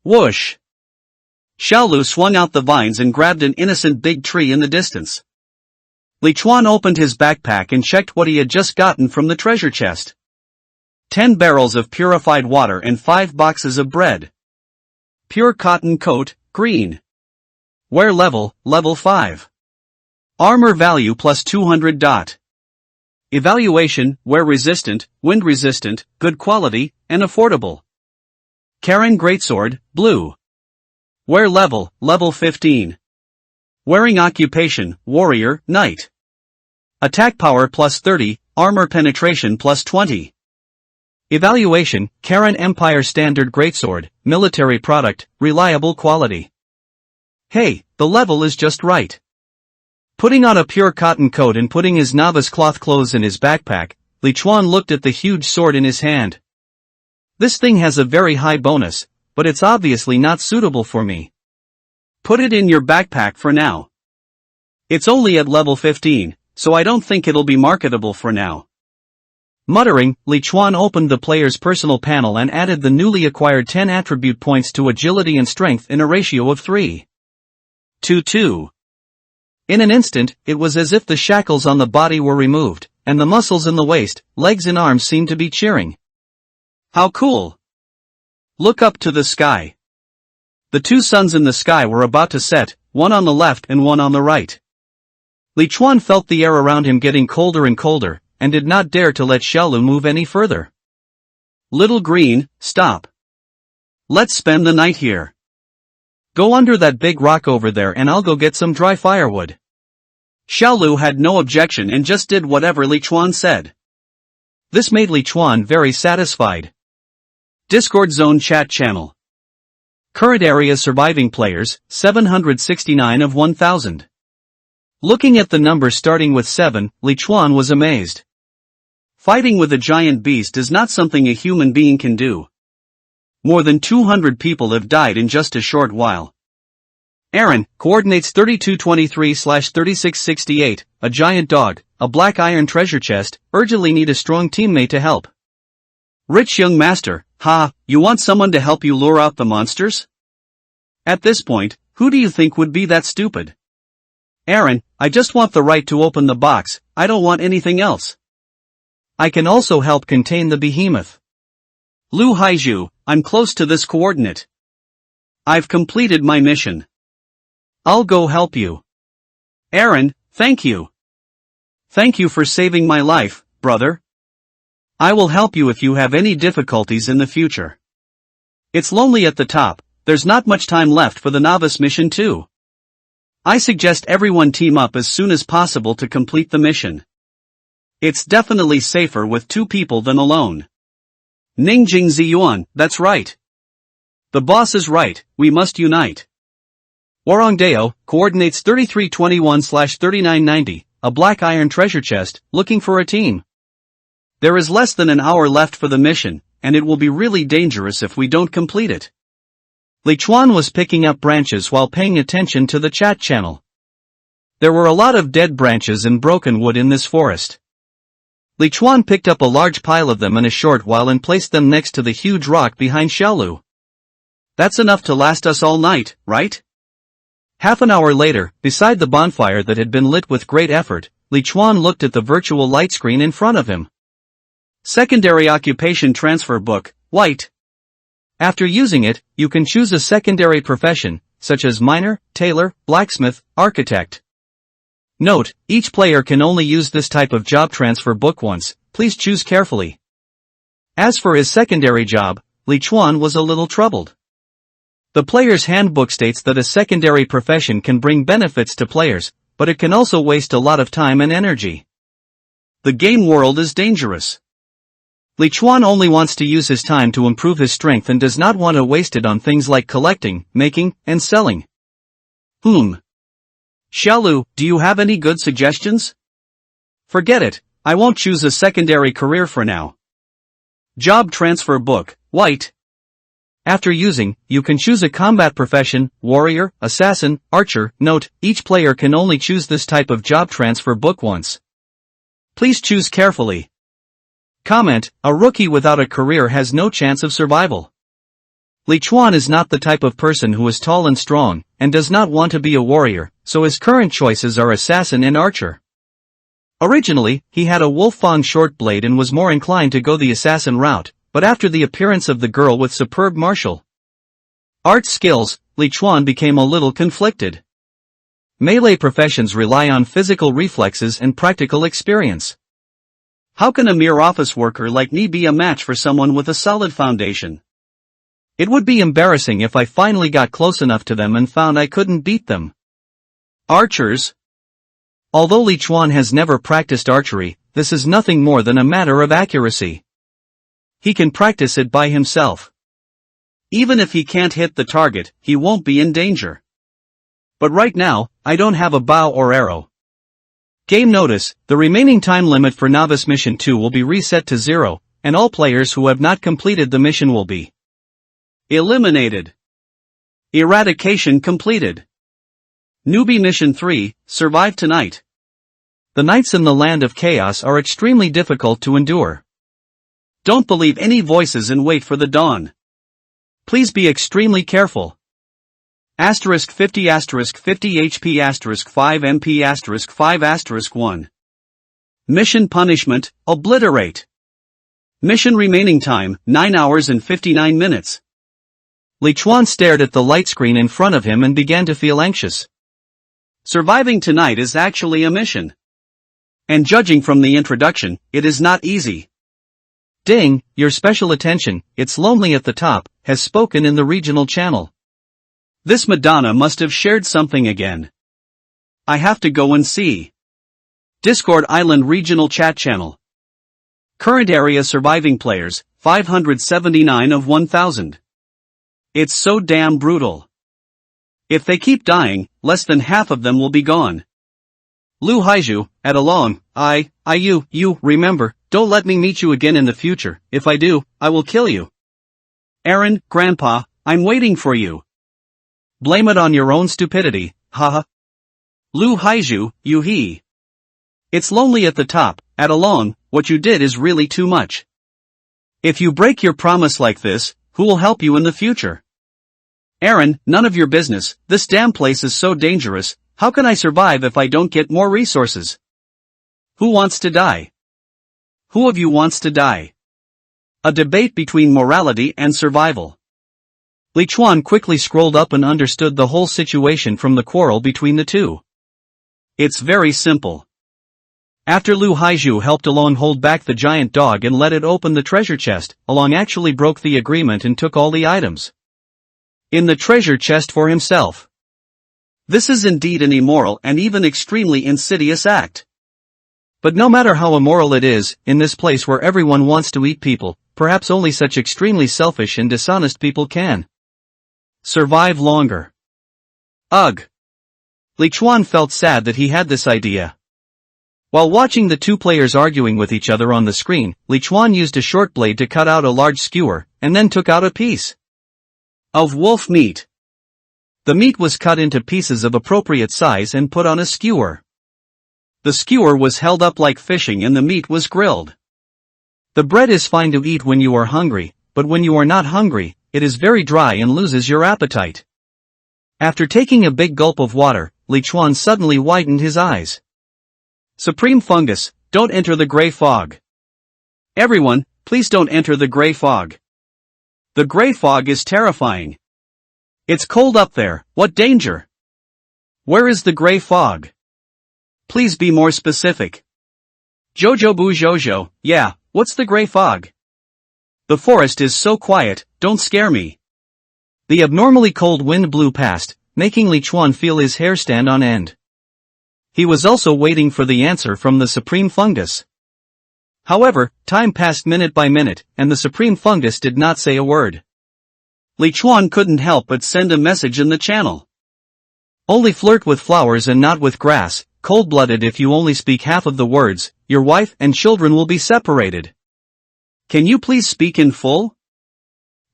Whoosh! Xiaolu swung out the vines and grabbed an innocent big tree in the distance. Li Chuan opened his backpack and checked what he had just gotten from the treasure chest. 10 barrels of purified water and 5 boxes of bread. Pure cotton coat, green. Wear level, level 5. Armor value plus 200. Evaluation, wear resistant, wind resistant, good quality, and affordable. Karen Greatsword, blue. Wear level, level 15. Wearing occupation, warrior, knight. Attack power plus 30, armor penetration plus 20. Evaluation, Karen Empire Standard Greatsword, military product, reliable quality. Hey, the level is just right. Putting on a pure cotton coat and putting his novice cloth clothes in his backpack, Li Chuan looked at the huge sword in his hand. This thing has a very high bonus, but it's obviously not suitable for me. Put it in your backpack for now. It's only at level 15, so I don't think it'll be marketable for now. Muttering, Li Chuan opened the player's personal panel and added the newly acquired 10 attribute points to agility and strength in a ratio of 3:2. In an instant, it was as if the shackles on the body were removed, and the muscles in the waist, legs and arms seemed to be cheering. How cool! Look up to the sky. The two suns in the sky were about to set, one on the left and one on the right. Li Chuan felt the air around him getting colder and colder, and did not dare to let Xiaolu move any further. Little green, stop. Let's spend the night here. Go under that big rock over there and I'll go get some dry firewood. Xiaolu had no objection and just did whatever Li Chuan said. This made Li Chuan very satisfied. Discord Zone Chat Channel. Current area surviving players, 769 of 1000. Looking at the number starting with 7, Li Chuan was amazed. Fighting with a giant beast is not something a human being can do. More than 200 people have died in just a short while. Aaron, coordinates 3223/3668, a giant dog, a black iron treasure chest, urgently need a strong teammate to help. Rich young master, you want someone to help you lure out the monsters? At this point, who do you think would be that stupid? Aaron, I just want the right to open the box, I don't want anything else. I can also help contain the behemoth. Lu Haiju, I'm close to this coordinate. I've completed my mission. I'll go help you. Aaron, thank you. Thank you for saving my life, brother. I will help you if you have any difficulties in the future. It's lonely at the top, there's not much time left for the novice mission too. I suggest everyone team up as soon as possible to complete the mission. It's definitely safer with 2 people than alone. Ningjing Ziyuan, that's right. The boss is right, we must unite. Warongdeo, coordinates 3321/3990, a black iron treasure chest, looking for a team. There is less than an hour left for the mission, and it will be really dangerous if we don't complete it. Li Chuan was picking up branches while paying attention to the chat channel. There were a lot of dead branches and broken wood in this forest. Li Chuan picked up a large pile of them in a short while and placed them next to the huge rock behind Xiaolu. That's enough to last us all night, right? Half an hour later, beside the bonfire that had been lit with great effort, Li Chuan looked at the virtual light screen in front of him. Secondary Occupation Transfer Book, White. After using it, you can choose a secondary profession, such as miner, tailor, blacksmith, architect. Note, each player can only use this type of job transfer book once, please choose carefully. As for his secondary job, Li Chuan was a little troubled. The player's handbook states that a secondary profession can bring benefits to players, but it can also waste a lot of time and energy. The game world is dangerous. Li Chuan only wants to use his time to improve his strength and does not want to waste it on things like collecting, making, and selling. Xiaolu, do you have any good suggestions? Forget it, I won't choose a secondary career for now. Job Transfer Book, White. After using, you can choose a combat profession, warrior, assassin, archer. Note, each player can only choose this type of job transfer book once. Please choose carefully. Comment, a rookie without a career has no chance of survival. Li Chuan is not the type of person who is tall and strong, and does not want to be a warrior, so his current choices are assassin and archer. Originally, he had a wolf-fang short blade and was more inclined to go the assassin route, but after the appearance of the girl with superb martial arts skills, Li Chuan became a little conflicted. Melee professions rely on physical reflexes and practical experience. How can a mere office worker like me be a match for someone with a solid foundation? It would be embarrassing if I finally got close enough to them and found I couldn't beat them. Archers. Although Li Chuan has never practiced archery, this is nothing more than a matter of accuracy. He can practice it by himself. Even if he can't hit the target, he won't be in danger. But right now, I don't have a bow or arrow. Game notice, the remaining time limit for Novice Mission 2 will be reset to 0, and all players who have not completed the mission will be eliminated. Eradication completed. Newbie Mission 3, survive tonight. The nights in the land of chaos are extremely difficult to endure. Don't believe any voices and wait for the dawn. Please be extremely careful. *50*50 HP*5 MP*5 1. Mission punishment, obliterate. Mission remaining time, 9 hours and 59 minutes. Li Chuan stared at the light screen in front of him and began to feel anxious. Surviving tonight is actually a mission. And judging from the introduction, it is not easy. Ding, your special attention, It's Lonely at the Top, has spoken in the regional channel. This Madonna must have shared something again. I have to go and see. Discord Island Regional Chat Channel. Current area surviving players, 579 of 1000. It's so damn brutal. If they keep dying, less than half of them will be gone. Lu Haiju, at along, you, remember, don't let me meet you again in the future, if I do, I will kill you. Aaron, Grandpa, I'm waiting for you. Blame it on your own stupidity, haha. Lu Haiju, you he. It's lonely at the top, at along, what you did is really too much. If you break your promise like this, who will help you in the future? Aaron, none of your business, this damn place is so dangerous, how can I survive if I don't get more resources? Who wants to die? Who of you wants to die? A debate between morality and survival. Li Chuan quickly scrolled up and understood the whole situation from the quarrel between the two. It's very simple. After Lu Haiju helped Along hold back the giant dog and let it open the treasure chest, Along actually broke the agreement and took all the items in the treasure chest for himself. This is indeed an immoral and even extremely insidious act. But no matter how immoral it is, in this place where everyone wants to eat people, perhaps only such extremely selfish and dishonest people can survive longer. Ugh. Li Chuan felt sad that he had this idea. While watching the two players arguing with each other on the screen, Li Chuan used a short blade to cut out a large skewer, and then took out a piece of wolf meat. The meat was cut into pieces of appropriate size and put on a skewer. The skewer was held up like fishing and the meat was grilled. The bread is fine to eat when you are hungry, but when you are not hungry, it is very dry and loses your appetite. After taking a big gulp of water, Li Chuan suddenly widened his eyes. Supreme fungus, don't enter the gray fog. Everyone, please don't enter the gray fog. The gray fog is terrifying. It's cold up there, what danger? Where is the gray fog? Please be more specific. Jojo boo Jojo, yeah, what's the gray fog? The forest is so quiet, don't scare me. The abnormally cold wind blew past, making Li Chuan feel his hair stand on end. He was also waiting for the answer from the supreme fungus. However, time passed minute by minute, and the supreme fungus did not say a word. Li Chuan couldn't help but send a message in the channel. Only flirt with flowers and not with grass, cold-blooded. If you only speak half of the words, your wife and children will be separated. Can you please speak in full?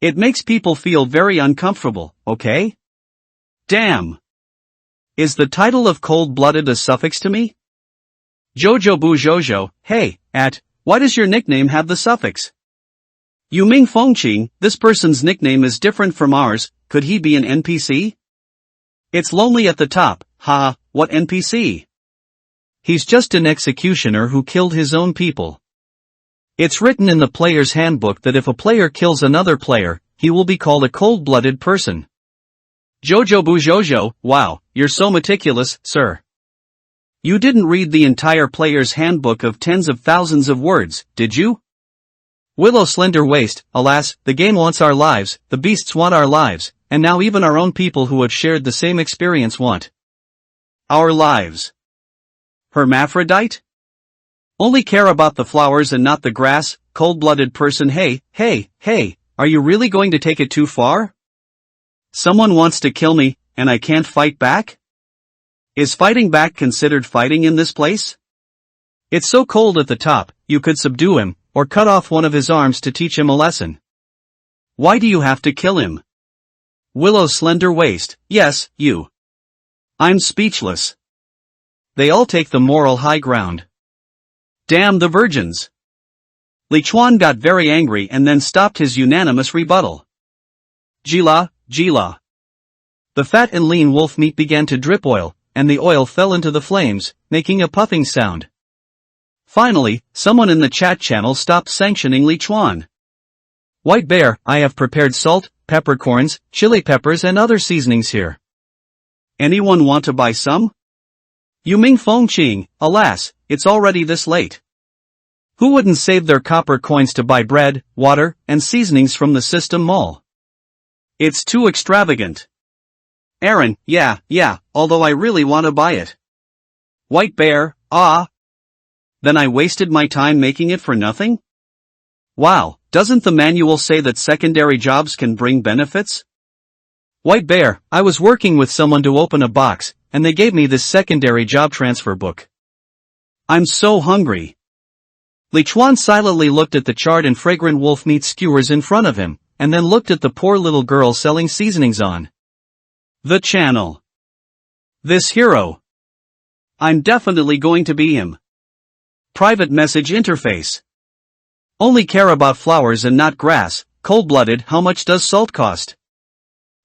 It makes people feel very uncomfortable, okay? Damn. Is the title of cold-blooded a suffix to me? Jojo boo Jojo, hey, why does your nickname have the suffix? Yu Ming Fengqing, this person's nickname is different from ours, could he be an NPC? It's lonely at the top, haha, what NPC? He's just an executioner who killed his own people. It's written in the player's handbook that if a player kills another player, he will be called a cold-blooded person. Jojo boo Jojo, wow, you're so meticulous, sir. You didn't read the entire player's handbook of tens of thousands of words, did you? Willow slender waist, alas, the game wants our lives, the beasts want our lives, and now even our own people who have shared the same experience want our lives. Hermaphrodite? Only care about the flowers and not the grass, cold-blooded person. Hey, are you really going to take it too far? Someone wants to kill me, and I can't fight back? Is fighting back considered fighting in this place? It's so cold at the top, you could subdue him, or cut off one of his arms to teach him a lesson. Why do you have to kill him? Willow's slender waist, yes, you. I'm speechless. They all take the moral high ground. Damn the virgins. Li Chuan got very angry and then stopped his unanimous rebuttal. Gila. The fat and lean wolf meat began to drip oil, and the oil fell into the flames, making a puffing sound. Finally, someone in the chat channel stopped sanctioning Li Chuan. White Bear, I have prepared salt, peppercorns, chili peppers and other seasonings here. Anyone want to buy some? Yu Ming Fengqing, alas, it's already this late. Who wouldn't save their copper coins to buy bread, water, and seasonings from the system mall? It's too extravagant. Aaron, yeah, although I really want to buy it. White Bear, Then I wasted my time making it for nothing? Wow, doesn't the manual say that secondary jobs can bring benefits? White Bear, I was working with someone to open a box, and they gave me this secondary job transfer book. I'm so hungry. Li Chuan silently looked at the charred and fragrant wolf meat skewers in front of him, and then looked at the poor little girl selling seasonings on the channel. This hero. I'm definitely going to be him. Private message interface. Only care about flowers and not grass, cold-blooded. How much does salt cost?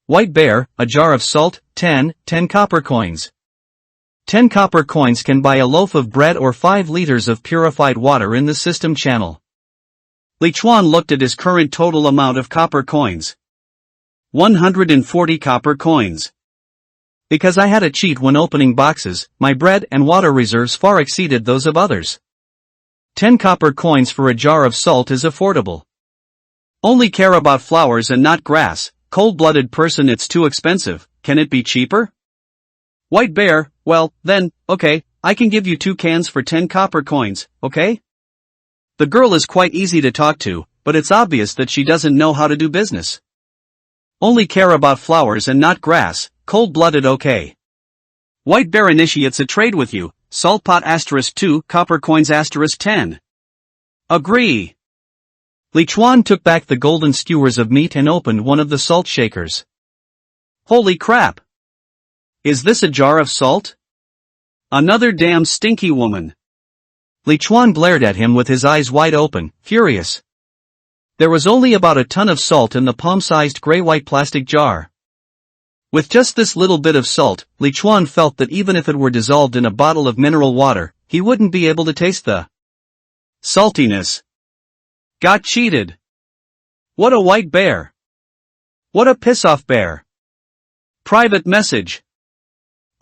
White Bear, a jar of salt, 10 copper coins. 10 copper coins can buy a loaf of bread or 5 liters of purified water in the system channel. Li Chuan looked at his current total amount of copper coins. 140 copper coins. Because I had a cheat when opening boxes, my bread and water reserves far exceeded those of others. 10 copper coins for a jar of salt is affordable. Only care about flowers and not grass, cold-blooded person. It's too expensive, can it be cheaper? White Bear, well, then, okay, I can give you 2 cans for 10 copper coins, okay? The girl is quite easy to talk to, but it's obvious that she doesn't know how to do business. Only care about flowers and not grass, cold-blooded. Okay. White Bear initiates a trade with you, salt pot *2, copper coins *10. Agree. Li Chuan took back the golden skewers of meat and opened one of the salt shakers. Holy crap! Is this a jar of salt? Another damn stinky woman. Li Chuan glared at him with his eyes wide open, furious. There was only about a ton of salt in the palm-sized gray-white plastic jar. With just this little bit of salt, Li Chuan felt that even if it were dissolved in a bottle of mineral water, he wouldn't be able to taste the saltiness. Got cheated. What a white bear. What a piss-off bear. Private message.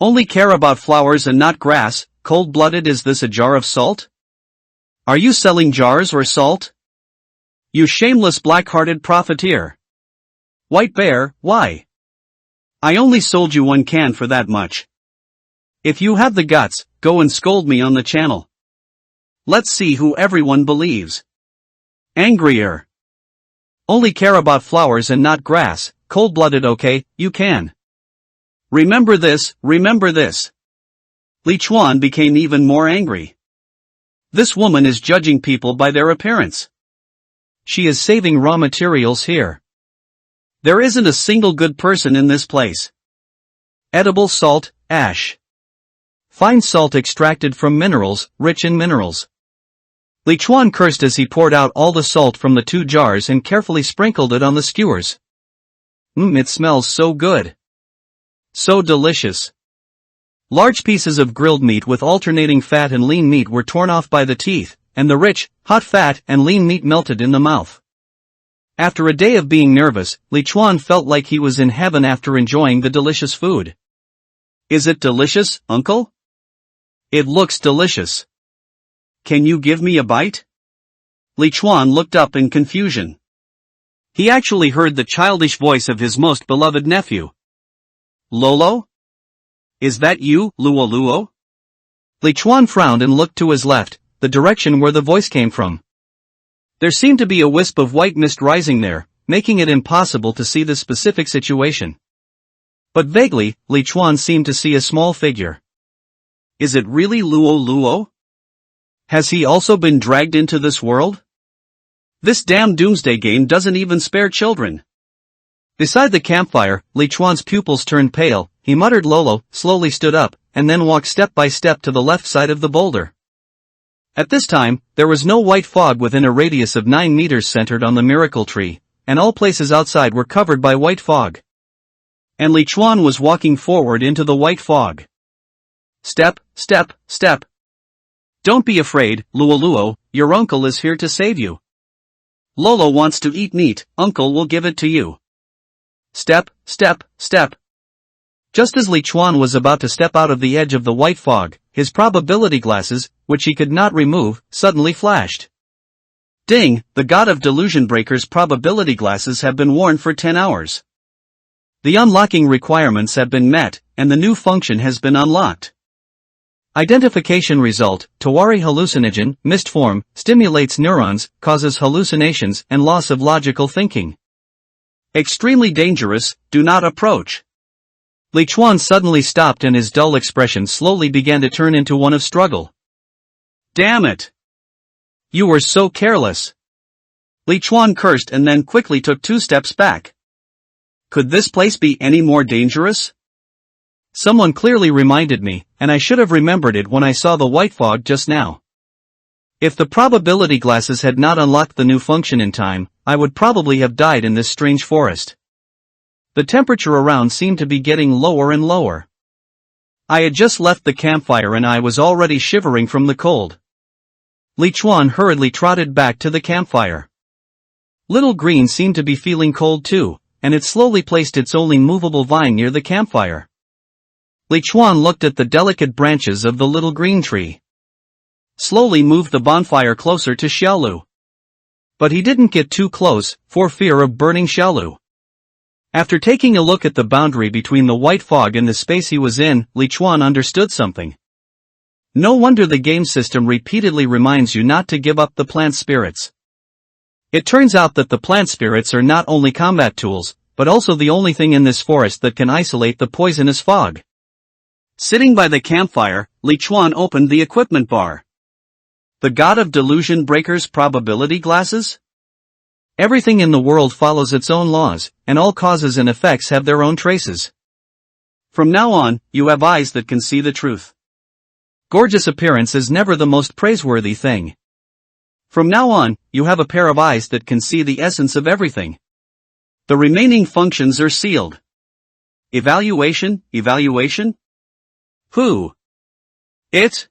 Only care about flowers and not grass. Cold-blooded. Is this a jar of salt? Are you selling jars or salt? You shameless black-hearted profiteer. White bear, why? I only sold you 1 can for that much. If you have the guts, go and scold me on the channel. Let's see who everyone believes. Angrier. Only care about flowers and not grass. Cold-blooded. Okay, you can. Remember this, remember this. Li Chuan became even more angry. This woman is judging people by their appearance. She is saving raw materials here. There isn't a single good person in this place. Edible salt, ash. Fine salt extracted from minerals, rich in minerals. Li Chuan cursed as he poured out all the salt from the 2 jars and carefully sprinkled it on the skewers. It smells so good. So delicious. Large pieces of grilled meat with alternating fat and lean meat were torn off by the teeth, and the rich, hot fat and lean meat melted in the mouth. After a day of being nervous, Li Chuan felt like he was in heaven after enjoying the delicious food. Is it delicious, uncle? It looks delicious. Can you give me a bite? Li Chuan looked up in confusion. He actually heard the childish voice of his most beloved nephew. Lolo? Is that you, Luo Luo? Li Chuan frowned and looked to his left, the direction where the voice came from. There seemed to be a wisp of white mist rising there, making it impossible to see the specific situation. But vaguely, Li Chuan seemed to see a small figure. Is it really Luo Luo? Has he also been dragged into this world? This damn doomsday game doesn't even spare children. Beside the campfire, Li Chuan's pupils turned pale. He muttered Lolo, slowly stood up, and then walked step by step to the left side of the boulder. At this time, there was no white fog within a radius of 9 meters centered on the miracle tree, and all places outside were covered by white fog. And Li Chuan was walking forward into the white fog. Step, step, step. Don't be afraid, Luo Luo, your uncle is here to save you. Lolo wants to eat meat, uncle will give it to you. Step, step, step. Just as Li Chuan was about to step out of the edge of the white fog, his probability glasses, which he could not remove, suddenly flashed. Ding, the god of delusion breakers probability glasses have been worn for 10 hours. The unlocking requirements have been met, and the new function has been unlocked. Identification result, Tawari hallucinogen, mist form, stimulates neurons, causes hallucinations and loss of logical thinking. Extremely dangerous, do not approach. Li Chuan suddenly stopped and his dull expression slowly began to turn into one of struggle. Damn it! You were so careless. Li Chuan cursed and then quickly took 2 steps back. Could this place be any more dangerous? Someone clearly reminded me, and I should have remembered it when I saw the white fog just now. If the probability glasses had not unlocked the new function in time, I would probably have died in this strange forest. The temperature around seemed to be getting lower and lower. I had just left the campfire and I was already shivering from the cold. Li Chuan hurriedly trotted back to the campfire. Little Green seemed to be feeling cold too, and it slowly placed its only movable vine near the campfire. Li Chuan looked at the delicate branches of the little green tree. Slowly moved the bonfire closer to Xiaolu. But he didn't get too close, for fear of burning Xiaolu. After taking a look at the boundary between the white fog and the space he was in, Li Chuan understood something. No wonder the game system repeatedly reminds you not to give up the plant spirits. It turns out that the plant spirits are not only combat tools, but also the only thing in this forest that can isolate the poisonous fog. Sitting by the campfire, Li Chuan opened the equipment bar. The god of delusion breakers probability glasses? Everything in the world follows its own laws, and all causes and effects have their own traces. From now on, you have eyes that can see the truth. Gorgeous appearance is never the most praiseworthy thing. From now on, you have a pair of eyes that can see the essence of everything. The remaining functions are sealed. Evaluation. Who? It?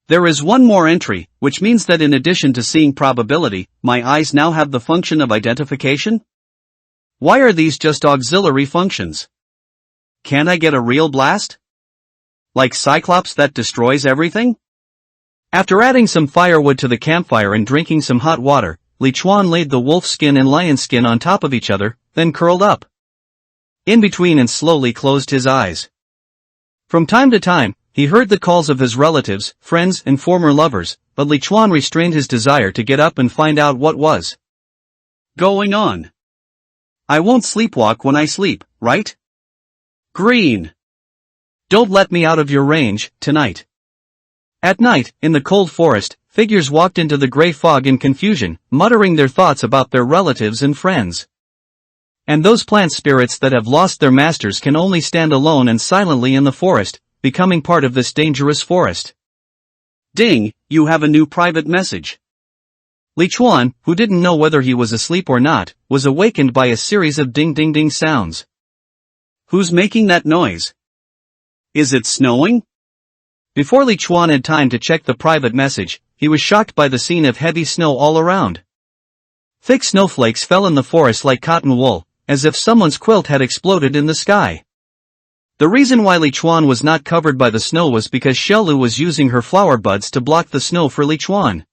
There is one more entry, which means that in addition to seeing probability, my eyes now have the function of identification? Why are these just auxiliary functions? Can't I get a real blast? Like Cyclops that destroys everything? After adding some firewood to the campfire and drinking some hot water, Li Chuan laid the wolf skin and lion skin on top of each other, then curled up in between and slowly closed his eyes. From time to time, he heard the calls of his relatives, friends and former lovers, but Li Chuan restrained his desire to get up and find out what was going on. I won't sleepwalk when I sleep, right? Green. Don't let me out of your range, tonight. At night, in the cold forest, figures walked into the gray fog in confusion, muttering their thoughts about their relatives and friends. And those plant spirits that have lost their masters can only stand alone and silently in the forest, becoming part of this dangerous forest. Ding, you have a new private message. Li Chuan, who didn't know whether he was asleep or not, was awakened by a series of ding-ding-ding sounds. Who's making that noise? Is it snowing? Before Li Chuan had time to check the private message, he was shocked by the scene of heavy snow all around. Thick snowflakes fell in the forest like cotton wool, as if someone's quilt had exploded in the sky. The reason why Li Chuan was not covered by the snow was because Xiaolu was using her flower buds to block the snow for Li Chuan.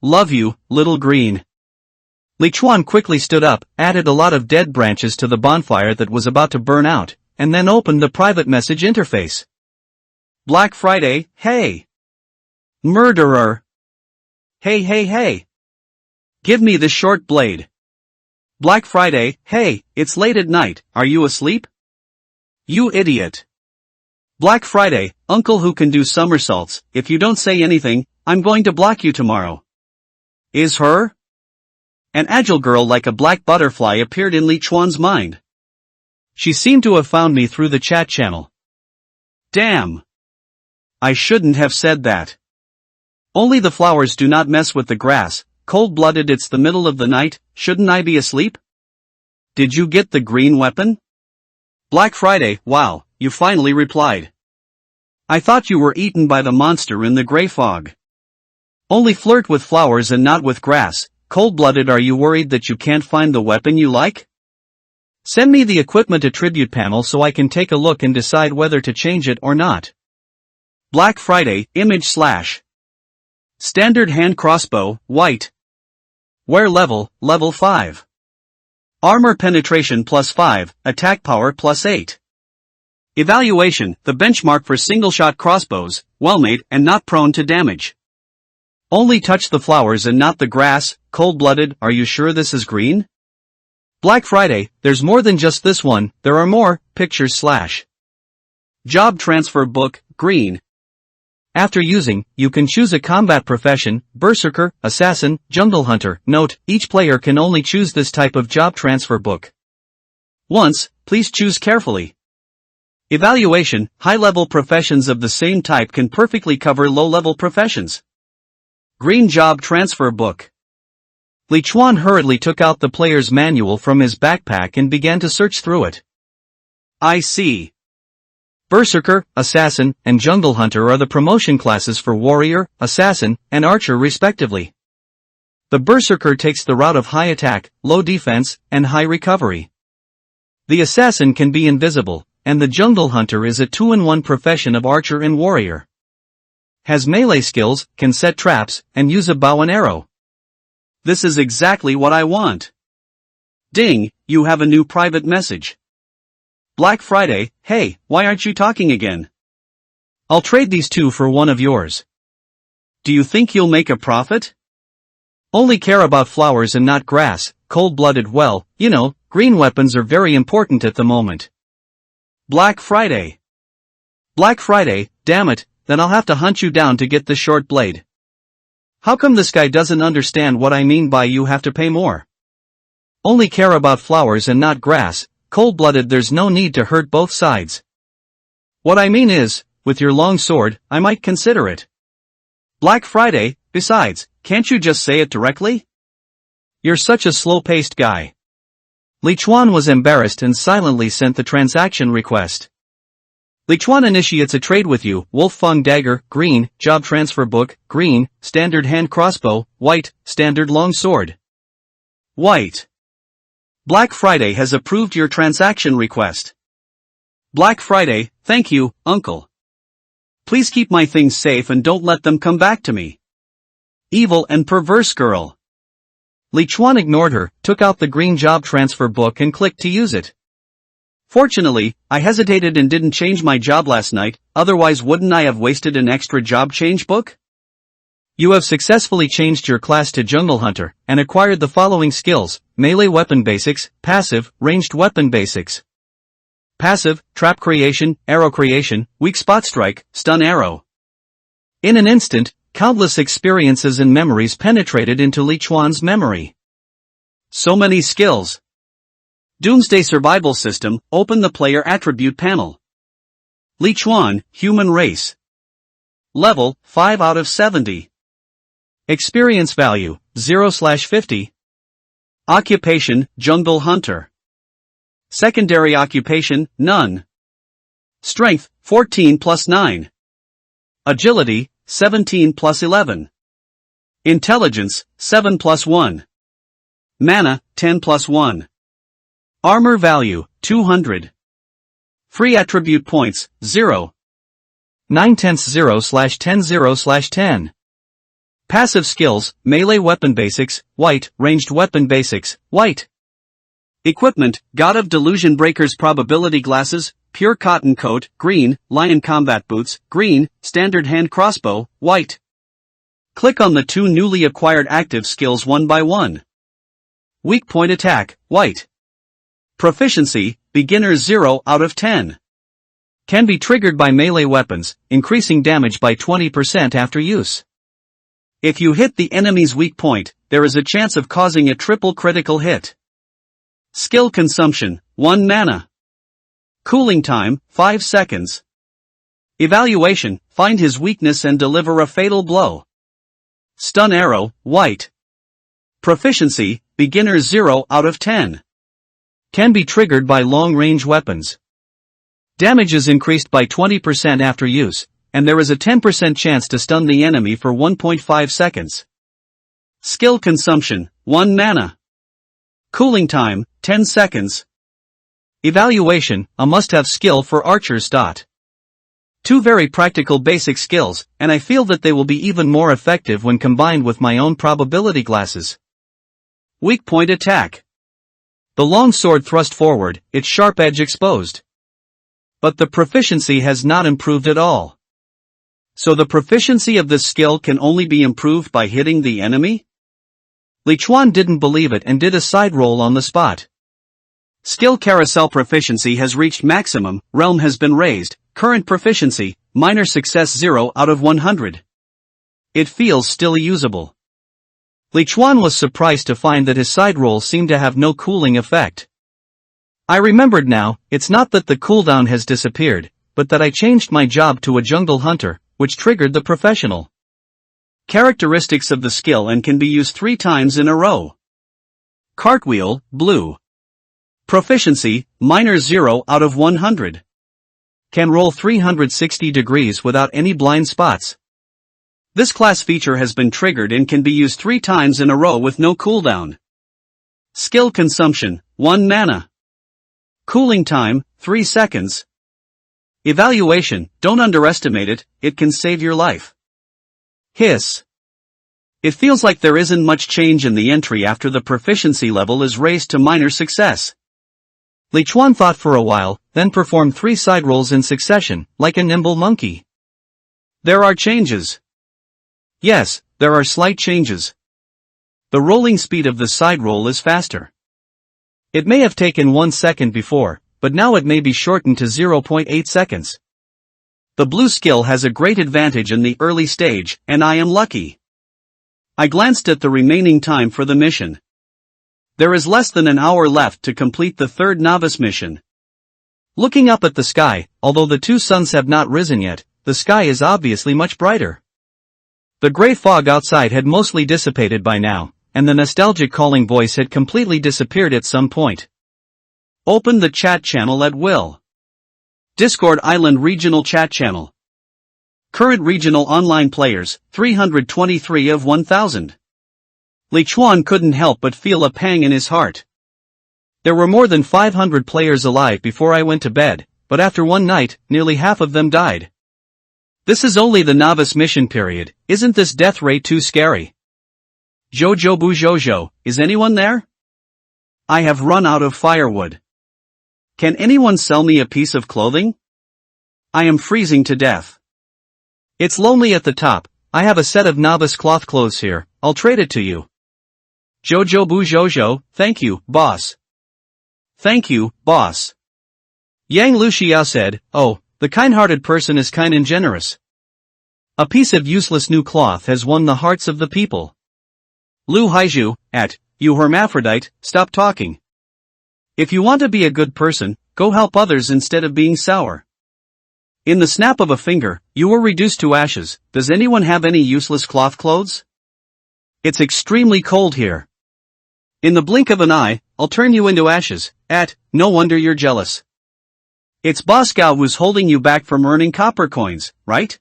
Love you, little green. Li Chuan quickly stood up, added a lot of dead branches to the bonfire that was about to burn out, and then opened the private message interface. Black Friday, hey! Murderer! Hey! Give me the short blade. Black Friday, hey, it's late at night, are you asleep? You idiot. Black Friday, uncle who can do somersaults, if you don't say anything, I'm going to block you tomorrow. Is her? An agile girl like a black butterfly appeared in Li Chuan's mind. She seemed to have found me through the chat channel. Damn. I shouldn't have said that. Only the flowers do not mess with the grass, cold-blooded it's the middle of the night, shouldn't I be asleep? Did you get the green weapon? Black Friday, wow, you finally replied. I thought you were eaten by the monster in the gray fog. Only flirt with flowers and not with grass, cold-blooded are you worried that you can't find the weapon you like? Send me the equipment attribute panel so I can take a look and decide whether to change it or not. Black Friday, image slash. Standard hand crossbow, white. Wear level, level 5. Armor penetration +5, attack power +8. Evaluation, the benchmark for single-shot crossbows, well-made and not prone to damage. Only touch the flowers and not the grass, cold-blooded, are you sure this is green? Black Friday, there's more than just this one, there are more, pictures slash. Job transfer book, green. After using, you can choose a combat profession, berserker, assassin, jungle hunter. Note, each player can only choose this type of job transfer book once, please choose carefully. Evaluation, high-level professions of the same type can perfectly cover low-level professions. Green job transfer book. Li Chuan hurriedly took out the player's manual from his backpack and began to search through it. I see. Berserker, Assassin, and Jungle Hunter are the promotion classes for Warrior, Assassin, and Archer respectively. The Berserker takes the route of high attack, low defense, and high recovery. The Assassin can be invisible, and the Jungle Hunter is a two-in-one profession of Archer and Warrior. Has melee skills, can set traps, and use a bow and arrow. This is exactly what I want. Ding, you have a new private message. Black Friday, hey, why aren't you talking again? I'll trade these two for one of yours. Do you think you'll make a profit? Only care about flowers and not grass, cold-blooded well, you know, green weapons are very important at the moment. Black Friday. Black Friday, damn it, then I'll have to hunt you down to get the short blade. How come this guy doesn't understand what I mean by you have to pay more? Only care about flowers and not grass, cold-blooded there's no need to hurt both sides. What I mean is, with your long sword, I might consider it. Black Friday, besides, can't you just say it directly? You're such a slow-paced guy. Li Chuan was embarrassed and silently sent the transaction request. Li Chuan initiates a trade with you, Wolf Fang dagger, green, job transfer book, green, standard hand crossbow, white, standard long sword. White. Black Friday has approved your transaction request. Black Friday, thank you, uncle. Please keep my things safe and don't let them come back to me. Evil and perverse girl. Li Chuan ignored her, took out the green job transfer book and clicked to use it. Fortunately, I hesitated and didn't change my job last night, otherwise wouldn't I have wasted an extra job change book? You have successfully changed your class to Jungle Hunter, and acquired the following skills: melee weapon basics, passive, ranged weapon basics. Passive, trap creation, arrow creation, weak spot strike, stun arrow. In an instant, countless experiences and memories penetrated into Li Chuan's memory. So many skills. Doomsday Survival System, open the player attribute panel. Li Chuan, human race. Level, 5 out of 70. Experience value, 0/50. Occupation, jungle hunter. Secondary occupation, none. Strength, 14 plus 9. Agility, 17 plus 11. Intelligence, 7 plus 1. Mana, 10 plus 1. Armor value, 200. Free attribute points, 0. 9/10 0/10 0/10. Passive skills, melee weapon basics, white, ranged weapon basics, white. Equipment, God of Delusion Breakers probability glasses, pure cotton coat, green, lion combat boots, green, standard hand crossbow, white. Click on the 2 newly acquired active skills one by one. Weak point attack, white. Proficiency, beginner 0 out of 10. Can be triggered by melee weapons, increasing damage by 20% after use. If you hit the enemy's weak point, there is a chance of causing a triple critical hit. Skill consumption, 1 mana. Cooling time, 5 seconds. Evaluation, find his weakness and deliver a fatal blow. Stun arrow, white. Proficiency, beginner 0 out of 10. Can be triggered by long-range weapons. Damage is increased by 20% after use, and there is a 10% chance to stun the enemy for 1.5 seconds. Skill consumption, 1 mana. Cooling time, 10 seconds. Evaluation, a must-have skill for archers. 2 very practical basic skills, and I feel that they will be even more effective when combined with my own probability glasses. Weak point attack. The long sword thrust forward, its sharp edge exposed. But the proficiency has not improved at all. So the proficiency of this skill can only be improved by hitting the enemy? Li Chuan didn't believe it and did a side roll on the spot. Skill carousel proficiency has reached maximum, realm has been raised, current proficiency, minor success 0 out of 100. It feels still usable. Li Chuan was surprised to find that his side roll seemed to have no cooling effect. I remembered now, it's not that the cooldown has disappeared, but that I changed my job to a jungle hunter, which triggered the professional. Characteristics of the skill and can be used 3 times in a row. Cartwheel, blue. Proficiency, minor 0 out of 100. Can roll 360 degrees without any blind spots. This class feature has been triggered and can be used 3 times in a row with no cooldown. Skill consumption, 1 mana. Cooling time, 3 seconds. Evaluation, don't underestimate it, it can save your life. Hiss. It feels like there isn't much change in the entry after the proficiency level is raised to minor success. Li Chuan thought for a while, then performed 3 side rolls in succession, like a nimble monkey. There are changes. Yes, there are slight changes. The rolling speed of the side roll is faster. It may have taken 1 second before, but now it may be shortened to 0.8 seconds. The blue skill has a great advantage in the early stage, and I am lucky. I glanced at the remaining time for the mission. There is less than an hour left to complete the 3rd novice mission. Looking up at the sky, although the two suns have not risen yet, the sky is obviously much brighter. The gray fog outside had mostly dissipated by now, and the nostalgic calling voice had completely disappeared at some point. Open the chat channel at will. Discord Island Regional Chat Channel. Current regional online players, 323 of 1000. Li Chuan couldn't help but feel a pang in his heart. There were more than 500 players alive before I went to bed, but after one night, nearly half of them died. This is only the novice mission period, isn't this death rate too scary? Jojo bu Jojo, is anyone there? I have run out of firewood. Can anyone sell me a piece of clothing? I am freezing to death. It's lonely at the top, I have a set of novice cloth clothes here, I'll trade it to you. Jojo bu Jojo, thank you, boss. Thank you, boss. Yang Luxiao said, oh, the kind-hearted person is kind and generous. A piece of useless new cloth has won the hearts of the people. Lu Haiju, you hermaphrodite, stop talking. If you want to be a good person, go help others instead of being sour. In the snap of a finger, you were reduced to ashes. Does anyone have any useless cloth clothes? It's extremely cold here. In the blink of an eye, I'll turn you into ashes. No wonder you're jealous. It's Boss Gao who's holding you back from earning copper coins, right?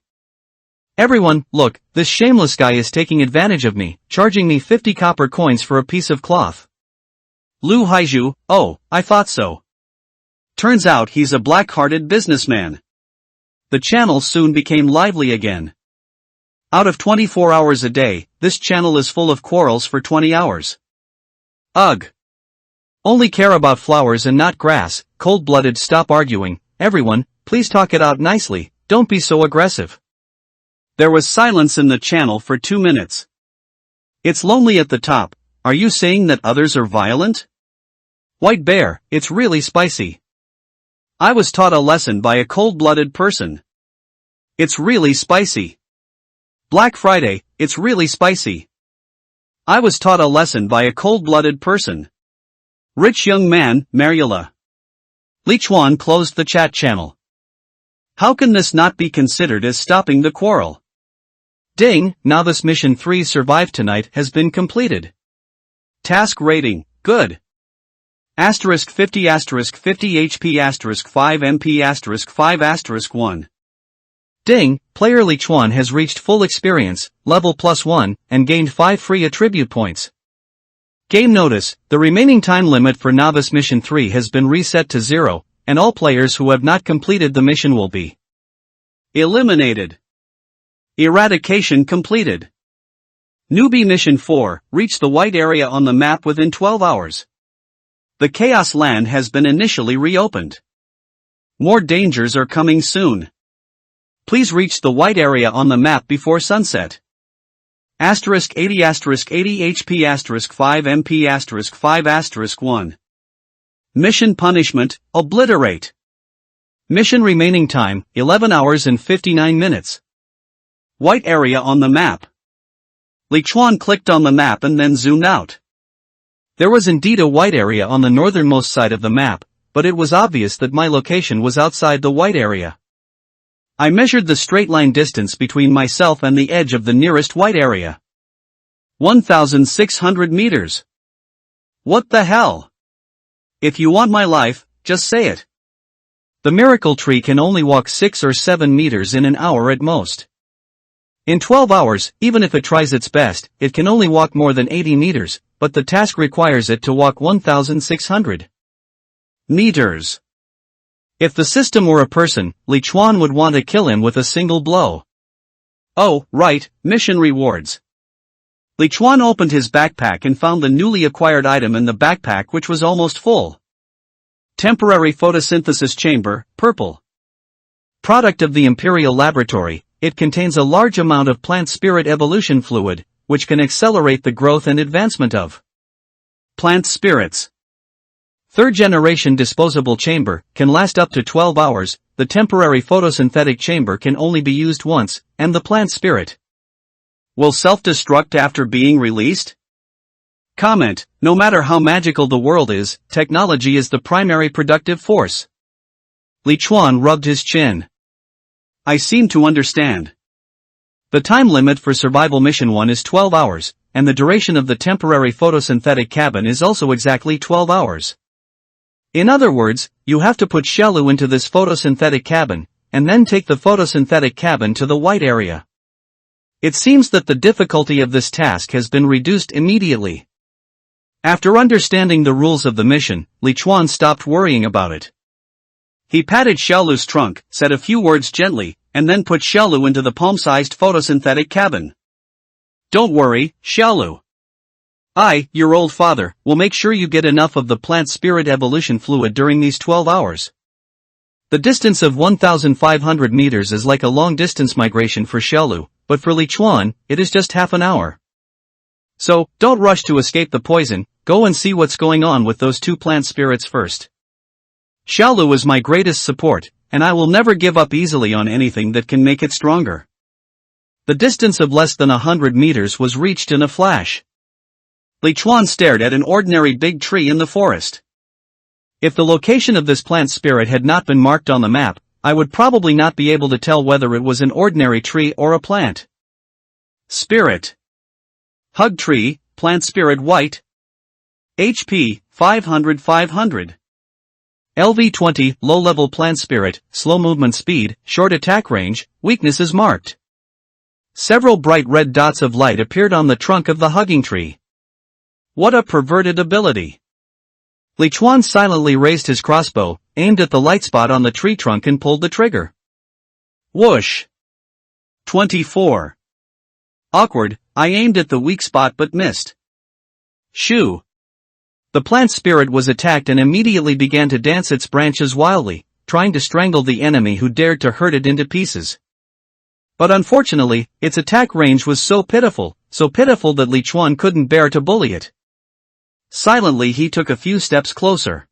Everyone, look, this shameless guy is taking advantage of me, charging me 50 copper coins for a piece of cloth. Lu Haiju, oh, I thought so. Turns out he's a black-hearted businessman. The channel soon became lively again. Out of 24 hours a day, this channel is full of quarrels for 20 hours. Ugh. Only care about flowers and not grass. Cold-blooded, stop arguing. Everyone, please talk it out nicely, don't be so aggressive. There was silence in the channel for 2 minutes. It's lonely at the top. Are you saying that others are violent? White Bear, it's really spicy. I was taught a lesson by a cold-blooded person. It's really spicy. Black Friday, it's really spicy. I was taught a lesson by a cold-blooded person. Rich young man, Mariela. Li Chuan closed the chat channel. How can this not be considered as stopping the quarrel? Ding, Novice Mission 3 Survive Tonight has been completed. Task rating, good. *50 *50 HP *5 MP *5 1. Ding, player Li Chuan has reached full experience, level +1, and gained 5 free attribute points. Game notice, the remaining time limit for Novice Mission 3 has been reset to 0, and all players who have not completed the mission will be eliminated. Eradication completed. Newbie Mission 4, reach the white area on the map within 12 hours. The Chaos Land has been initially reopened. More dangers are coming soon. Please reach the white area on the map before sunset. *80 *80 HP *5 MP *5 1. Mission punishment, obliterate. Mission remaining time, 11 hours and 59 minutes. White area on the map. Li Chuan clicked on the map and then zoomed out. There was indeed a white area on the northernmost side of the map, but it was obvious that my location was outside the white area. I measured the straight line distance between myself and the edge of the nearest white area. 1,600 meters. What the hell? If you want my life, just say it. The miracle tree can only walk 6 or 7 meters in an hour at most. In 12 hours, even if it tries its best, it can only walk more than 80 meters, but the task requires it to walk 1,600 meters. If the system were a person, Li Chuan would want to kill him with a single blow. Oh, right, mission rewards. Li Chuan opened his backpack and found the newly acquired item in the backpack, which was almost full. Temporary photosynthesis chamber, purple. Product of the Imperial Laboratory, it contains a large amount of plant spirit evolution fluid, which can accelerate the growth and advancement of plant spirits. Third-generation disposable chamber, can last up to 12 hours, the temporary photosynthetic chamber can only be used once, and the plant spirit will self-destruct after being released? Comment, no matter how magical the world is, technology is the primary productive force. Li Chuan rubbed his chin. I seem to understand. The time limit for survival mission 1 is 12 hours, and the duration of the temporary photosynthetic cabin is also exactly 12 hours. In other words, you have to put Xiaolu into this photosynthetic cabin, and then take the photosynthetic cabin to the white area. It seems that the difficulty of this task has been reduced immediately. After understanding the rules of the mission, Li Chuan stopped worrying about it. He patted Xiaolu's trunk, said a few words gently, and then put Xiaolu into the palm-sized photosynthetic cabin. Don't worry, Xiaolu. I, your old father, will make sure you get enough of the plant spirit evolution fluid during these 12 hours. The distance of 1,500 meters is like a long-distance migration for Xiaolu, but for Li Chuan, it is just half an hour. So, don't rush to escape the poison, go and see what's going on with those two plant spirits first. Xiaolu is my greatest support, and I will never give up easily on anything that can make it stronger. The distance of less than 100 meters was reached in a flash. Li Chuan stared at an ordinary big tree in the forest. If the location of this plant spirit had not been marked on the map, I would probably not be able to tell whether it was an ordinary tree or a plant. Spirit. Hug tree, plant spirit white. HP, 500-500. LV20, low-level plant spirit, slow movement speed, short attack range, weakness is marked. Several bright red dots of light appeared on the trunk of the hugging tree. What a perverted ability! Li Chuan silently raised his crossbow, aimed at the light spot on the tree trunk and pulled the trigger. Whoosh! 24. Awkward, I aimed at the weak spot but missed. Shoo! The plant spirit was attacked and immediately began to dance its branches wildly, trying to strangle the enemy who dared to hurt it into pieces. But unfortunately, its attack range was so pitiful that Li Chuan couldn't bear to bully it. Silently he took a few steps closer.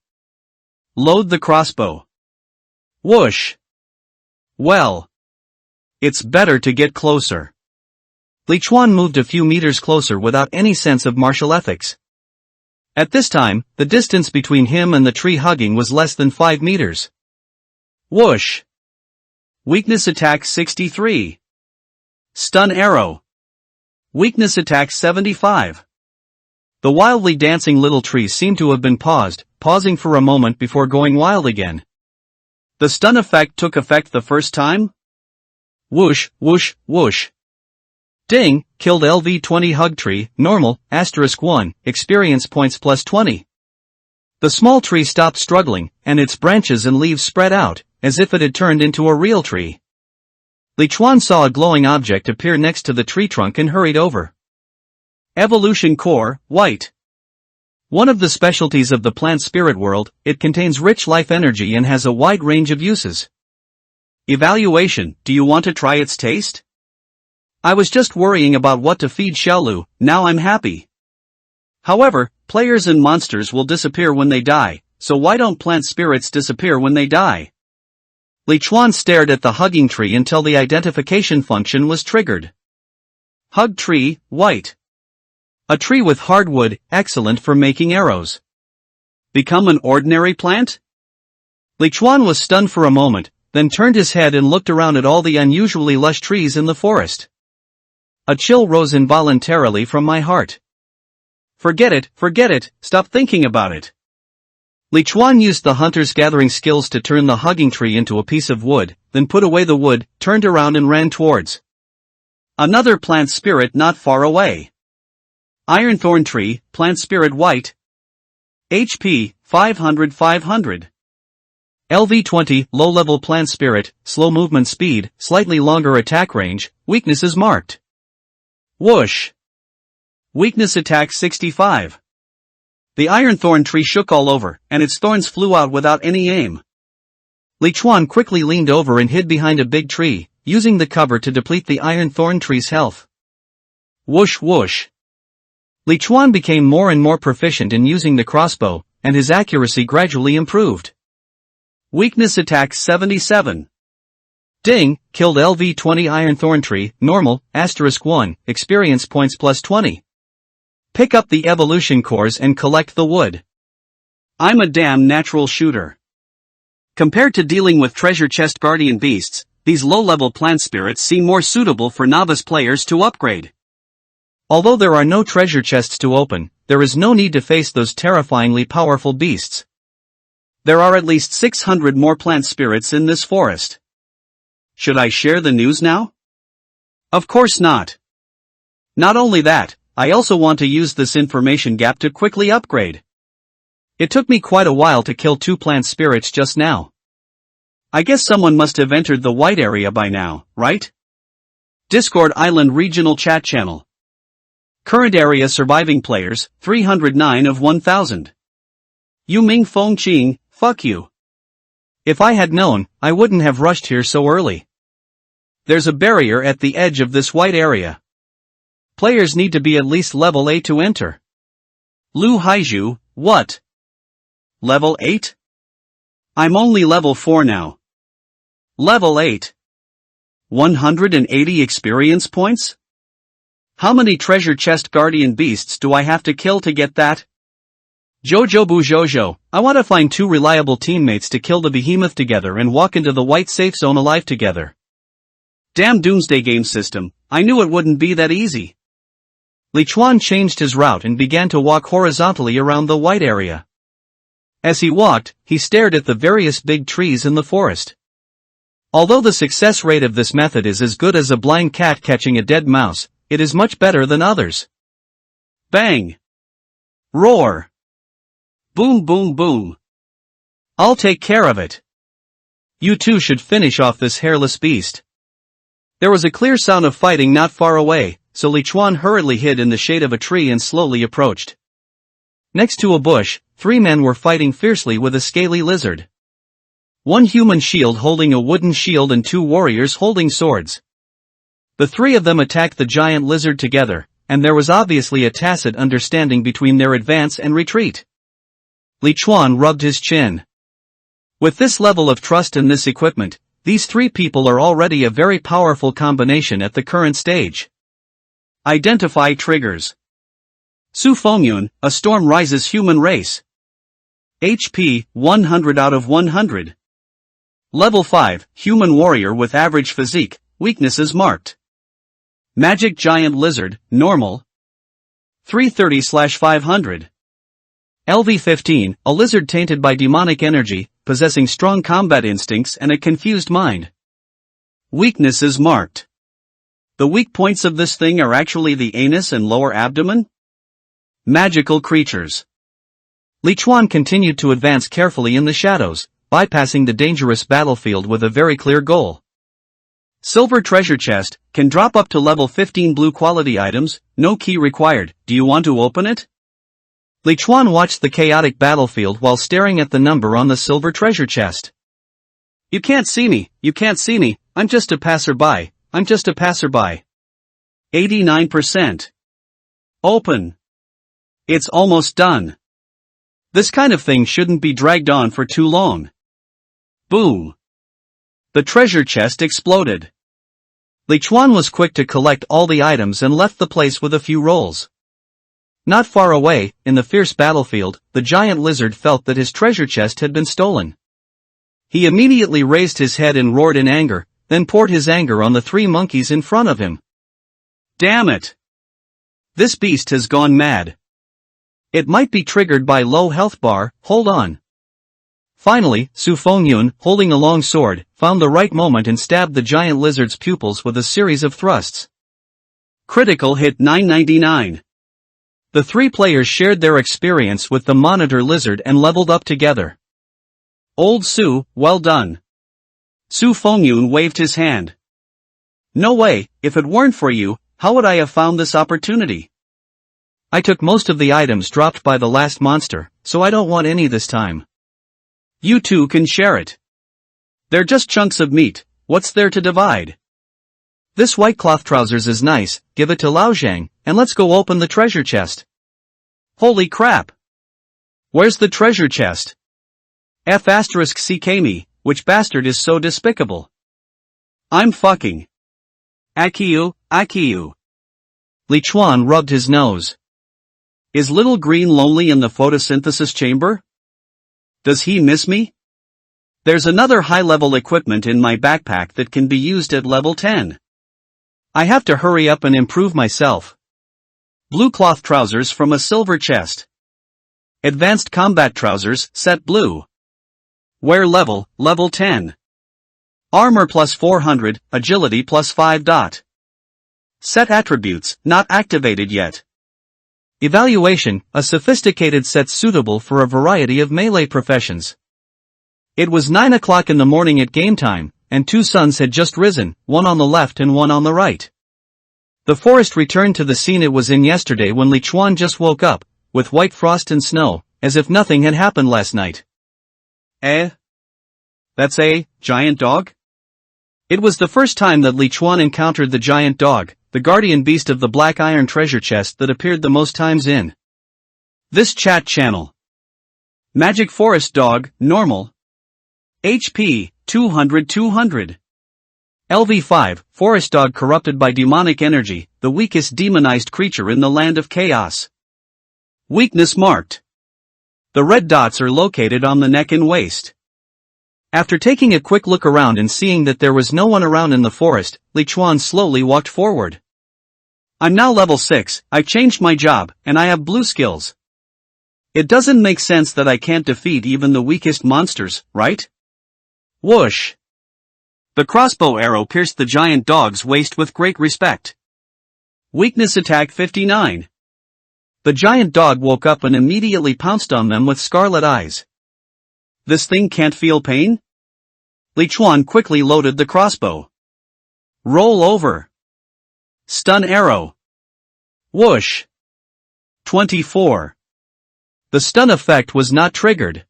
Load the crossbow. Whoosh! Well. It's better to get closer. Li Chuan moved a few meters closer without any sense of martial ethics. At this time, the distance between him and the tree hugging was less than 5 meters. Whoosh! Weakness attack 63. Stun arrow. Weakness attack 75. The wildly dancing little tree seemed to have been pausing for a moment before going wild again. The stun effect took effect the first time? Whoosh, whoosh, whoosh. Ding, killed LV20 hug tree, normal, *1, experience points plus 20. The small tree stopped struggling, and its branches and leaves spread out, as if it had turned into a real tree. Li Chuan saw a glowing object appear next to the tree trunk and hurried over. Evolution Core, white. One of the specialties of the plant spirit world, it contains rich life energy and has a wide range of uses. Evaluation, do you want to try its taste? I was just worrying about what to feed Xiaolu, now I'm happy. However, players and monsters will disappear when they die, so why don't plant spirits disappear when they die? Li Chuan stared at the hugging tree until the identification function was triggered. Hug tree, white. A tree with hardwood, excellent for making arrows. Become an ordinary plant? Li Chuan was stunned for a moment, then turned his head and looked around at all the unusually lush trees in the forest. A chill rose involuntarily from my heart. Forget it, stop thinking about it. Li Chuan used the hunter's gathering skills to turn the hugging tree into a piece of wood, then put away the wood, turned around and ran towards another plant spirit not far away. Ironthorn tree, plant spirit white. HP, 500-500. LV20, low-level plant spirit, slow movement speed, slightly longer attack range, weakness is marked. Whoosh! Weakness attack 65. The ironthorn tree shook all over, and its thorns flew out without any aim. Li Chuan quickly leaned over and hid behind a big tree, using the cover to deplete the ironthorn tree's health. Whoosh whoosh! Li Chuan became more and more proficient in using the crossbow, and his accuracy gradually improved. Weakness attack 77. Ding, killed LV20 ironthorn tree, normal, *1, experience points plus 20. Pick up the evolution cores and collect the wood. I'm a damn natural shooter. Compared to dealing with treasure chest guardian beasts, these low-level plant spirits seem more suitable for novice players to upgrade. Although there are no treasure chests to open, there is no need to face those terrifyingly powerful beasts. There are at least 600 more plant spirits in this forest. Should I share the news now? Of course not. Not only that, I also want to use this information gap to quickly upgrade. It took me quite a while to kill 2 plant spirits just now. I guess someone must have entered the white area by now, right? Discord Island Regional Chat Channel. Current area surviving players, 309 of 1000. Yu Ming Feng Qing, fuck you. If I had known, I wouldn't have rushed here so early. There's a barrier at the edge of this white area. Players need to be at least level 8 to enter. Lu Haiju, what? Level 8? I'm only level 4 now. Level 8. 180 experience points? How many treasure chest guardian beasts do I have to kill to get that? Jojo Boo Jojo, I want to find 2 reliable teammates to kill the behemoth together and walk into the white safe zone alive together. Damn Doomsday game system, I knew it wouldn't be that easy. Li Chuan changed his route and began to walk horizontally around the white area. As he walked, he stared at the various big trees in the forest. Although the success rate of this method is as good as a blind cat catching a dead mouse, it is much better than others. Bang! Roar! Boom boom boom! I'll take care of it. You two should finish off this hairless beast. There was a clear sound of fighting not far away, so Li Chuan hurriedly hid in the shade of a tree and slowly approached. Next to a bush, 3 men were fighting fiercely with a scaly lizard. 1 human shield holding a wooden shield and 2 warriors holding swords. The 3 of them attacked the giant lizard together, and there was obviously a tacit understanding between their advance and retreat. Li Chuan rubbed his chin. With this level of trust and this equipment, these 3 people are already a very powerful combination at the current stage. Identify triggers. Su Fengyun, a storm rises human race. HP, 100 out of 100. Level 5, human warrior with average physique, weaknesses marked. Magic giant lizard, normal. 330/500. LV-15, a lizard tainted by demonic energy, possessing strong combat instincts and a confused mind. Weaknesses marked. The weak points of this thing are actually the anus and lower abdomen? Magical creatures. Li Chuan continued to advance carefully in the shadows, bypassing the dangerous battlefield with a very clear goal. Silver treasure chest, can drop up to level 15 blue quality items, no key required, do you want to open it? Li Chuan watched the chaotic battlefield while staring at the number on the silver treasure chest. You can't see me, I'm just a passerby, 89%. Open. It's almost done. This kind of thing shouldn't be dragged on for too long. Boom. The treasure chest exploded. Li Chuan was quick to collect all the items and left the place with a few rolls. Not far away, in the fierce battlefield, the giant lizard felt that his treasure chest had been stolen. He immediately raised his head and roared in anger, then poured his anger on the 3 monkeys in front of him. Damn it! This beast has gone mad. It might be triggered by low health bar, hold on. Finally, Su Fengyun, holding a long sword, found the right moment and stabbed the giant lizard's pupils with a series of thrusts. Critical hit 999. The 3 players shared their experience with the monitor lizard and leveled up together. Old Su, well done. Su Fengyun waved his hand. No way, if it weren't for you, how would I have found this opportunity? I took most of the items dropped by the last monster, so I don't want any this time. You two can share it. They're just chunks of meat, what's there to divide? This white cloth trousers is nice, give it to Lao Zhang, and let's go open the treasure chest. Holy crap! Where's the treasure chest? F***ck me, which bastard is so despicable? I'm fucking. Akiyu. Li Chuan rubbed his nose. Is little green lonely in the photosynthesis chamber? Does he miss me? There's another high-level equipment in my backpack that can be used at level 10. I have to hurry up and improve myself. Blue cloth trousers from a silver chest. Advanced combat trousers, set blue. Wear level, level 10. Armor plus 400, agility plus 5. Set attributes, not activated yet. Evaluation, a sophisticated set suitable for a variety of melee professions. It was 9 o'clock in the morning at game time, and two suns had just risen, one on the left and one on the right. The forest returned to the scene it was in yesterday when Li Chuan just woke up, with white frost and snow, as if nothing had happened last night. That's a giant dog? It was the first time that Li Chuan encountered the giant dog, the guardian beast of the black iron treasure chest that appeared the most times in this chat channel. Magic Forest Dog, normal. HP, 200. LV5, Forest Dog corrupted by demonic energy, the weakest demonized creature in the land of chaos. Weakness marked. The red dots are located on the neck and waist. After taking a quick look around and seeing that there was no one around in the forest, Li Chuan slowly walked forward. I'm now level 6, I've changed my job, and I have blue skills. It doesn't make sense that I can't defeat even the weakest monsters, right? Whoosh! The crossbow arrow pierced the giant dog's waist with great respect. Weakness attack 59. The giant dog woke up and immediately pounced on them with scarlet eyes. This thing can't feel pain? Li Chuan quickly loaded the crossbow. Roll over. Stun arrow. Whoosh. 24. The stun effect was not triggered.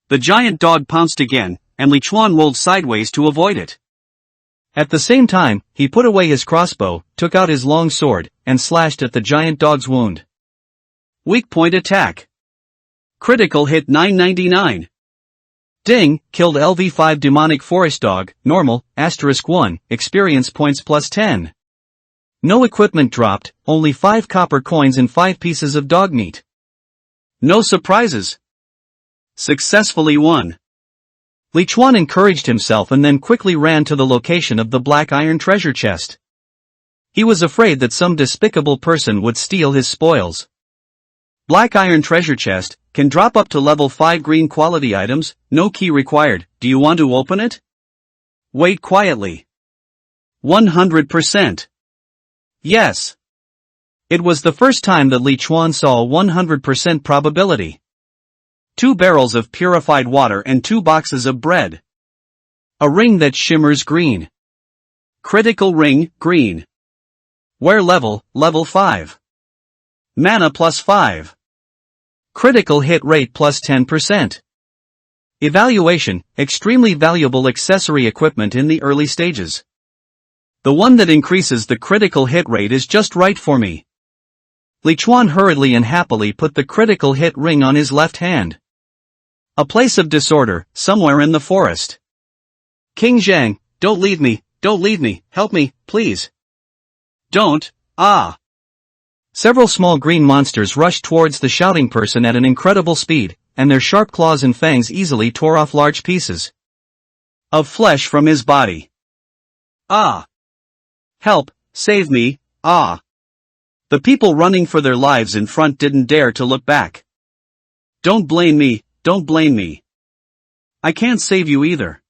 The giant dog pounced again, and Li Chuan rolled sideways to avoid it. At the same time, he put away his crossbow, took out his long sword, and slashed at the giant dog's wound. Weak point attack. Critical hit 999. Ding, killed LV5 demonic forest dog, normal, *1, experience points plus 10. No equipment dropped, only 5 copper coins and 5 pieces of dog meat. No surprises. Successfully won. Li Chuan encouraged himself and then quickly ran to the location of the black iron treasure chest. He was afraid that some despicable person would steal his spoils. Black iron treasure chest, can drop up to level 5 green quality items, no key required. Do you want to open it? Wait quietly. 100%. Yes. It was the first time that Li Chuan saw a 100% probability. 2 barrels of purified water and 2 boxes of bread. A ring that shimmers green. Critical ring, green. Wear level, level 5. Mana plus 5. Critical hit rate plus 10%. Evaluation, extremely valuable accessory equipment in the early stages. The one that increases the critical hit rate is just right for me. Li Chuan hurriedly and happily put the critical hit ring on his left hand. A place of disorder, somewhere in the forest. King Zhang, don't leave me, help me, please. Don't, ah. Several small green monsters rushed towards the shouting person at an incredible speed, and their sharp claws and fangs easily tore off large pieces of flesh from his body. Ah! Help, save me, ah! The people running for their lives in front didn't dare to look back. Don't blame me. Don't blame me. I can't save you either.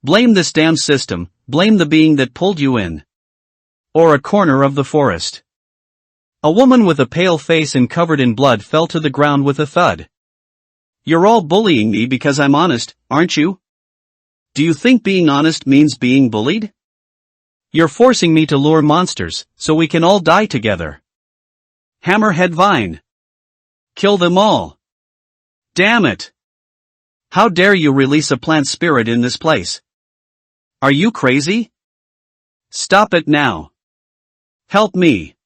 Blame this damn system, blame the being that pulled you in. Or a corner of the forest. A woman with a pale face and covered in blood fell to the ground with a thud. You're all bullying me because I'm honest, aren't you? Do you think being honest means being bullied? You're forcing me to lure monsters, so we can all die together. Hammerhead Vine. Kill them all. Damn it! How dare you release a plant spirit in this place? Are you crazy? Stop it now. Help me.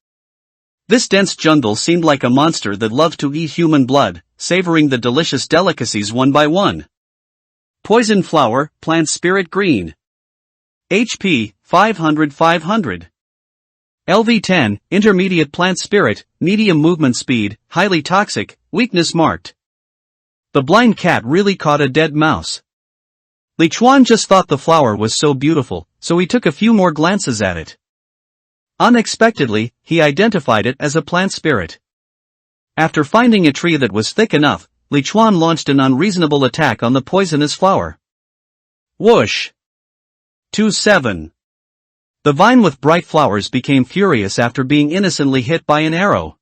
This dense jungle seemed like a monster that loved to eat human blood, savoring the delicious delicacies one by one. Poison flower, plant spirit green. HP, 500. LV10, intermediate plant spirit, medium movement speed, highly toxic, weakness marked. The blind cat really caught a dead mouse. Li Chuan just thought the flower was so beautiful, so he took a few more glances at it. Unexpectedly, he identified it as a plant spirit. After finding a tree that was thick enough, Li Chuan launched an unreasonable attack on the poisonous flower. Whoosh! 2-7. The vine with bright flowers became furious after being innocently hit by an arrow.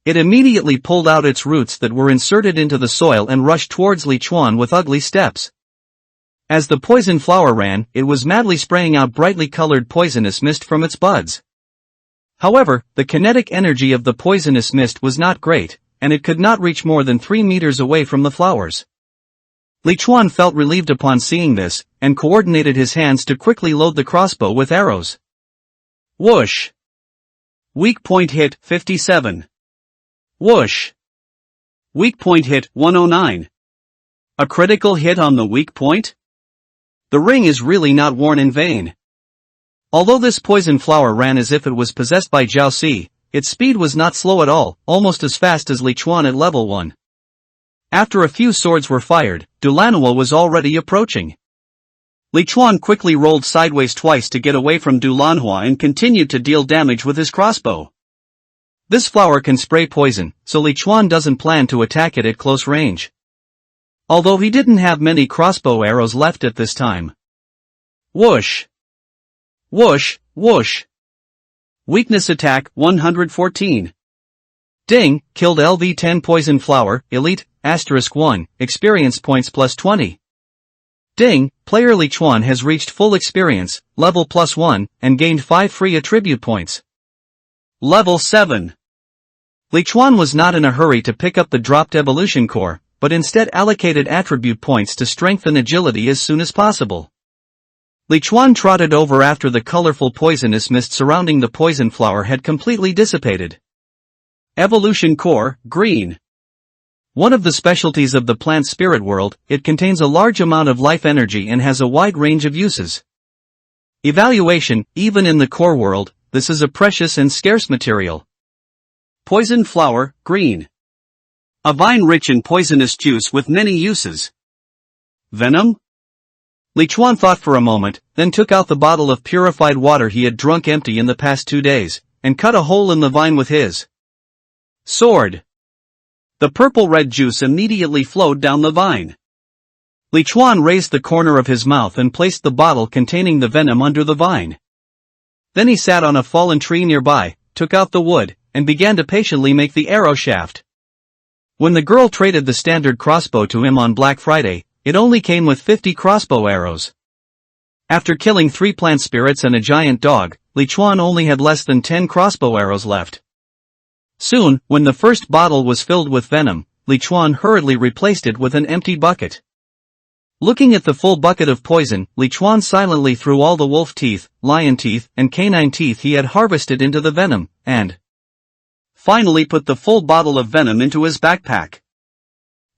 It immediately pulled out its roots that were inserted into the soil and rushed towards Li Chuan with ugly steps. As the poison flower ran, it was madly spraying out brightly colored poisonous mist from its buds. However, the kinetic energy of the poisonous mist was not great, and it could not reach more than 3 meters away from the flowers. Li Chuan felt relieved upon seeing this, and coordinated his hands to quickly load the crossbow with arrows. Whoosh! Weak point hit, 57. Whoosh! Weak point hit, 109. A critical hit on the weak point? The ring is really not worn in vain. Although this poison flower ran as if it was possessed by Jiaoxi, its speed was not slow at all, almost as fast as Li Chuan at level 1. After a few swords were fired, Dulanhua was already approaching. Li Chuan quickly rolled sideways twice to get away from Dulanhua and continued to deal damage with his crossbow. This flower can spray poison, so Li Chuan doesn't plan to attack it at close range. Although he didn't have many crossbow arrows left at this time. Whoosh! Whoosh, whoosh! Weakness attack, 114. Ding, killed LV10 poison flower, elite, *1, experience points plus 20. Ding, player Li Chuan has reached full experience, level +1, and gained 5 free attribute points. Level 7. Li Chuan was not in a hurry to pick up the dropped evolution core, but instead allocated attribute points to strengthen agility as soon as possible. Li Chuan trotted over after the colorful poisonous mist surrounding the poison flower had completely dissipated. Evolution core, green. One of the specialties of the plant spirit world, it contains a large amount of life energy and has a wide range of uses. Evaluation, even in the core world, this is a precious and scarce material. Poison flower, green. A vine rich in poisonous juice with many uses. Venom? Li Chuan thought for a moment, then took out the bottle of purified water he had drunk empty in the past 2 days, and cut a hole in the vine with his sword. The purple-red juice immediately flowed down the vine. Li Chuan raised the corner of his mouth and placed the bottle containing the venom under the vine. Then he sat on a fallen tree nearby, took out the wood, and began to patiently make the arrow shaft. When the girl traded the standard crossbow to him on Black Friday, it only came with 50 crossbow arrows. After killing 3 plant spirits and a giant dog, Li Chuan only had less than 10 crossbow arrows left. Soon, when the first bottle was filled with venom, Li Chuan hurriedly replaced it with an empty bucket. Looking at the full bucket of poison, Li Chuan silently threw all the wolf teeth, lion teeth, and canine teeth he had harvested into the venom, and finally put the full bottle of venom into his backpack.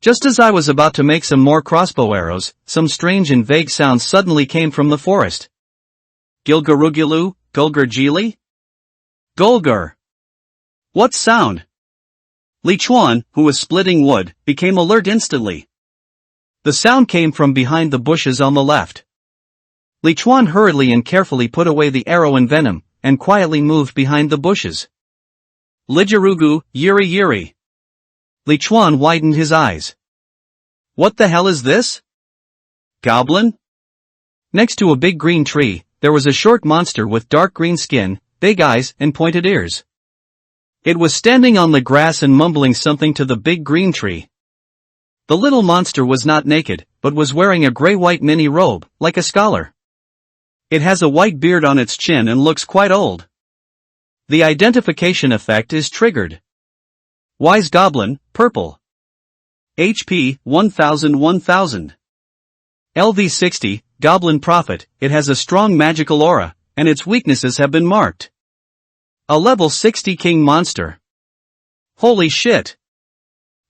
Just as I was about to make some more crossbow arrows, some strange and vague sounds suddenly came from the forest. Gilgarugilu, Gulgurgili? Golgur. What sound? Li Chuan, who was splitting wood, became alert instantly. The sound came from behind the bushes on the left. Li Chuan hurriedly and carefully put away the arrow and venom, and quietly moved behind the bushes. Lijarugu, Yuri Yuri. Li Chuan widened his eyes. What the hell is this? Goblin? Next to a big green tree, there was a short monster with dark green skin, big eyes, and pointed ears. It was standing on the grass and mumbling something to the big green tree. The little monster was not naked, but was wearing a gray-white mini robe, like a scholar. It has a white beard on its chin and looks quite old. The identification effect is triggered. Wise Goblin, purple. HP, 1000. LV 60, Goblin Prophet, it has a strong magical aura, and its weaknesses have been marked. A level 60 king monster. Holy shit.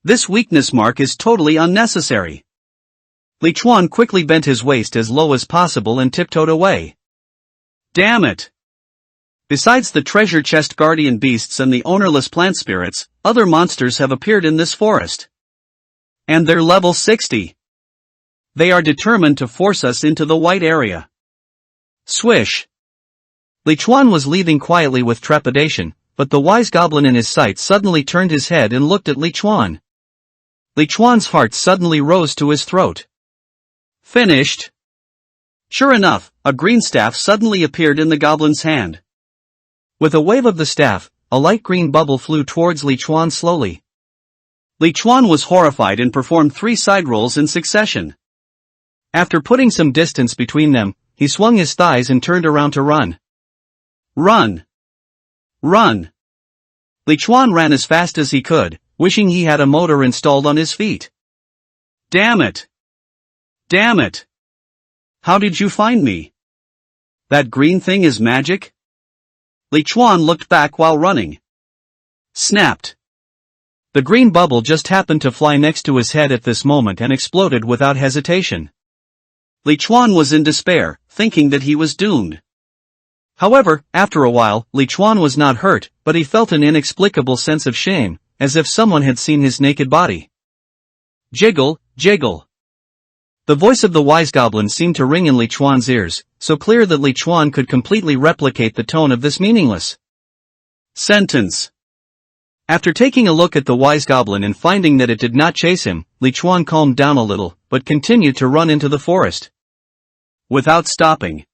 This weakness mark is totally unnecessary. Li Chuan quickly bent his waist as low as possible and tiptoed away. Damn it. Besides the treasure chest guardian beasts and the ownerless plant spirits, other monsters have appeared in this forest. And they're level 60. They are determined to force us into the white area. Swish. Li Chuan was leaving quietly with trepidation, but the wise goblin in his sight suddenly turned his head and looked at Li Chuan. Li Chuan's heart suddenly rose to his throat. Finished. Sure enough, a green staff suddenly appeared in the goblin's hand. With a wave of the staff, a light green bubble flew towards Li Chuan slowly. Li Chuan was horrified and performed 3 side rolls in succession. After putting some distance between them, he swung his thighs and turned around to run. Run! Run! Li Chuan ran as fast as he could, wishing he had a motor installed on his feet. Damn it! Damn it! How did you find me? That green thing is magic? Li Chuan looked back while running. Snapped. The green bubble just happened to fly next to his head at this moment and exploded without hesitation. Li Chuan was in despair, thinking that he was doomed. However, after a while, Li Chuan was not hurt, but he felt an inexplicable sense of shame, as if someone had seen his naked body. Jiggle, jiggle. The voice of the wise goblin seemed to ring in Li Chuan's ears, so clear that Li Chuan could completely replicate the tone of this meaningless sentence. After taking a look at the wise goblin and finding that it did not chase him, Li Chuan calmed down a little, but continued to run into the forest. Without stopping.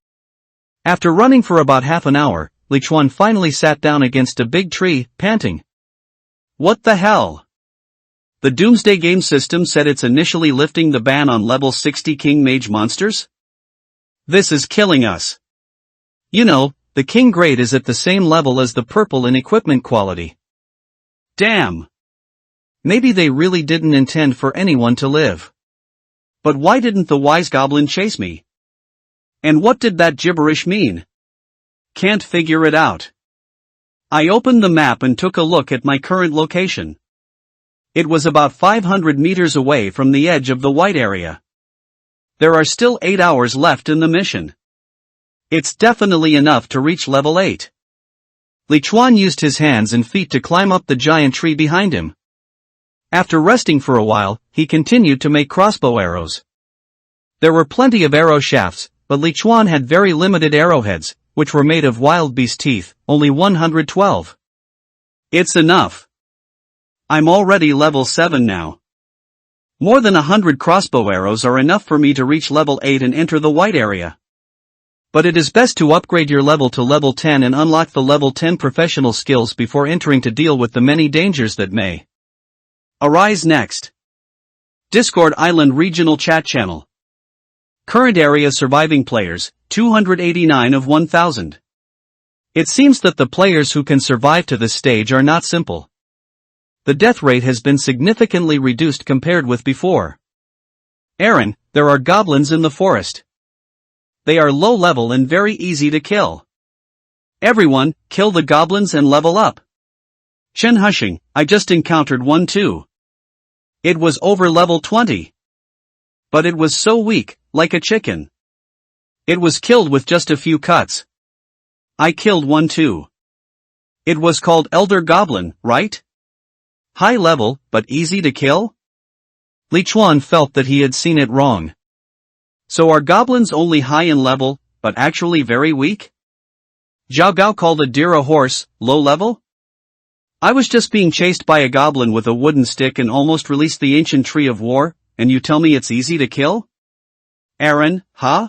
After running for about half an hour, Li Chuan finally sat down against a big tree, panting. What the hell? The Doomsday game system said it's initially lifting the ban on level 60 King Mage monsters? This is killing us. You know, the King grade is at the same level as the purple in equipment quality. Damn. Maybe they really didn't intend for anyone to live. But why didn't the wise goblin chase me? And what did that gibberish mean? Can't figure it out. I opened the map and took a look at my current location. It was about 500 meters away from the edge of the white area. There are still 8 hours left in the mission. It's definitely enough to reach level 8. Li Chuan used his hands and feet to climb up the giant tree behind him. After resting for a while, he continued to make crossbow arrows. There were plenty of arrow shafts, but Li Chuan had very limited arrowheads, which were made of wild beast teeth, only 112. It's enough. I'm already level 7 now. More than 100 crossbow arrows are enough for me to reach level 8 and enter the white area. But it is best to upgrade your level to level 10 and unlock the level 10 professional skills before entering to deal with the many dangers that may arise next. Discord Island Regional Chat Channel. Current area surviving players, 289 of 1000. It seems that the players who can survive to this stage are not simple. The death rate has been significantly reduced compared with before. Aaron, there are goblins in the forest. They are low level and very easy to kill. Everyone, kill the goblins and level up. Chen Hushing, I just encountered one too. It was over level 20. But it was so weak, like a chicken. It was killed with just a few cuts. I killed one too. It was called Elder Goblin, right? High level, but easy to kill? Li Chuan felt that he had seen it wrong. So are goblins only high in level, but actually very weak? Zhao Gao called a deer a horse, low level? I was just being chased by a goblin with a wooden stick and almost released the ancient tree of war, and you tell me it's easy to kill? Aaron, huh?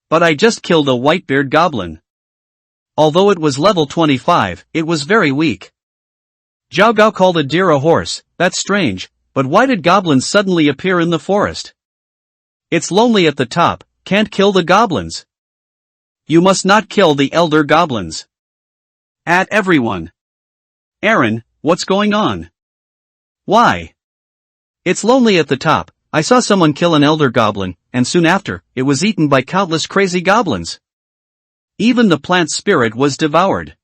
But I just killed a whitebeard goblin. Although it was level 25, it was very weak. Zhao Gao called a deer a horse, that's strange, but why did goblins suddenly appear in the forest? It's lonely at the top, can't kill the goblins. You must not kill the elder goblins. At everyone. Aaron, what's going on? Why? It's lonely at the top. I saw someone kill an elder goblin, and soon after, it was eaten by countless crazy goblins. Even the plant spirit was devoured.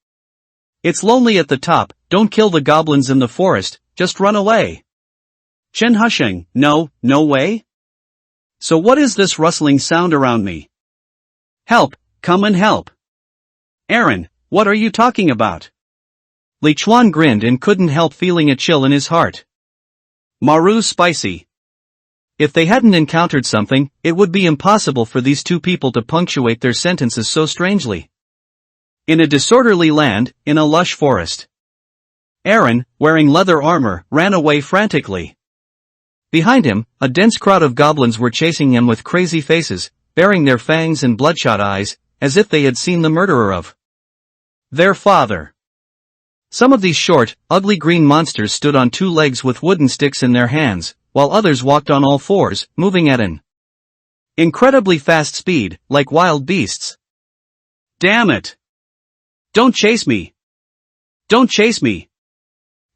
It's lonely at the top, don't kill the goblins in the forest, just run away. Chen Husheng, no way? So what is this rustling sound around me? Help, come and help. Aaron, what are you talking about? Li Chuan grinned and couldn't help feeling a chill in his heart. Maru spicy. If they hadn't encountered something, it would be impossible for these two people to punctuate their sentences so strangely. In a disorderly land, in a lush forest. Aaron, wearing leather armor, ran away frantically. Behind him, a dense crowd of goblins were chasing him with crazy faces, baring their fangs and bloodshot eyes, as if they had seen the murderer of their father. Some of these short, ugly green monsters stood on two legs with wooden sticks in their hands, while others walked on all fours, moving at an incredibly fast speed, like wild beasts. Damn it! Don't chase me! Don't chase me!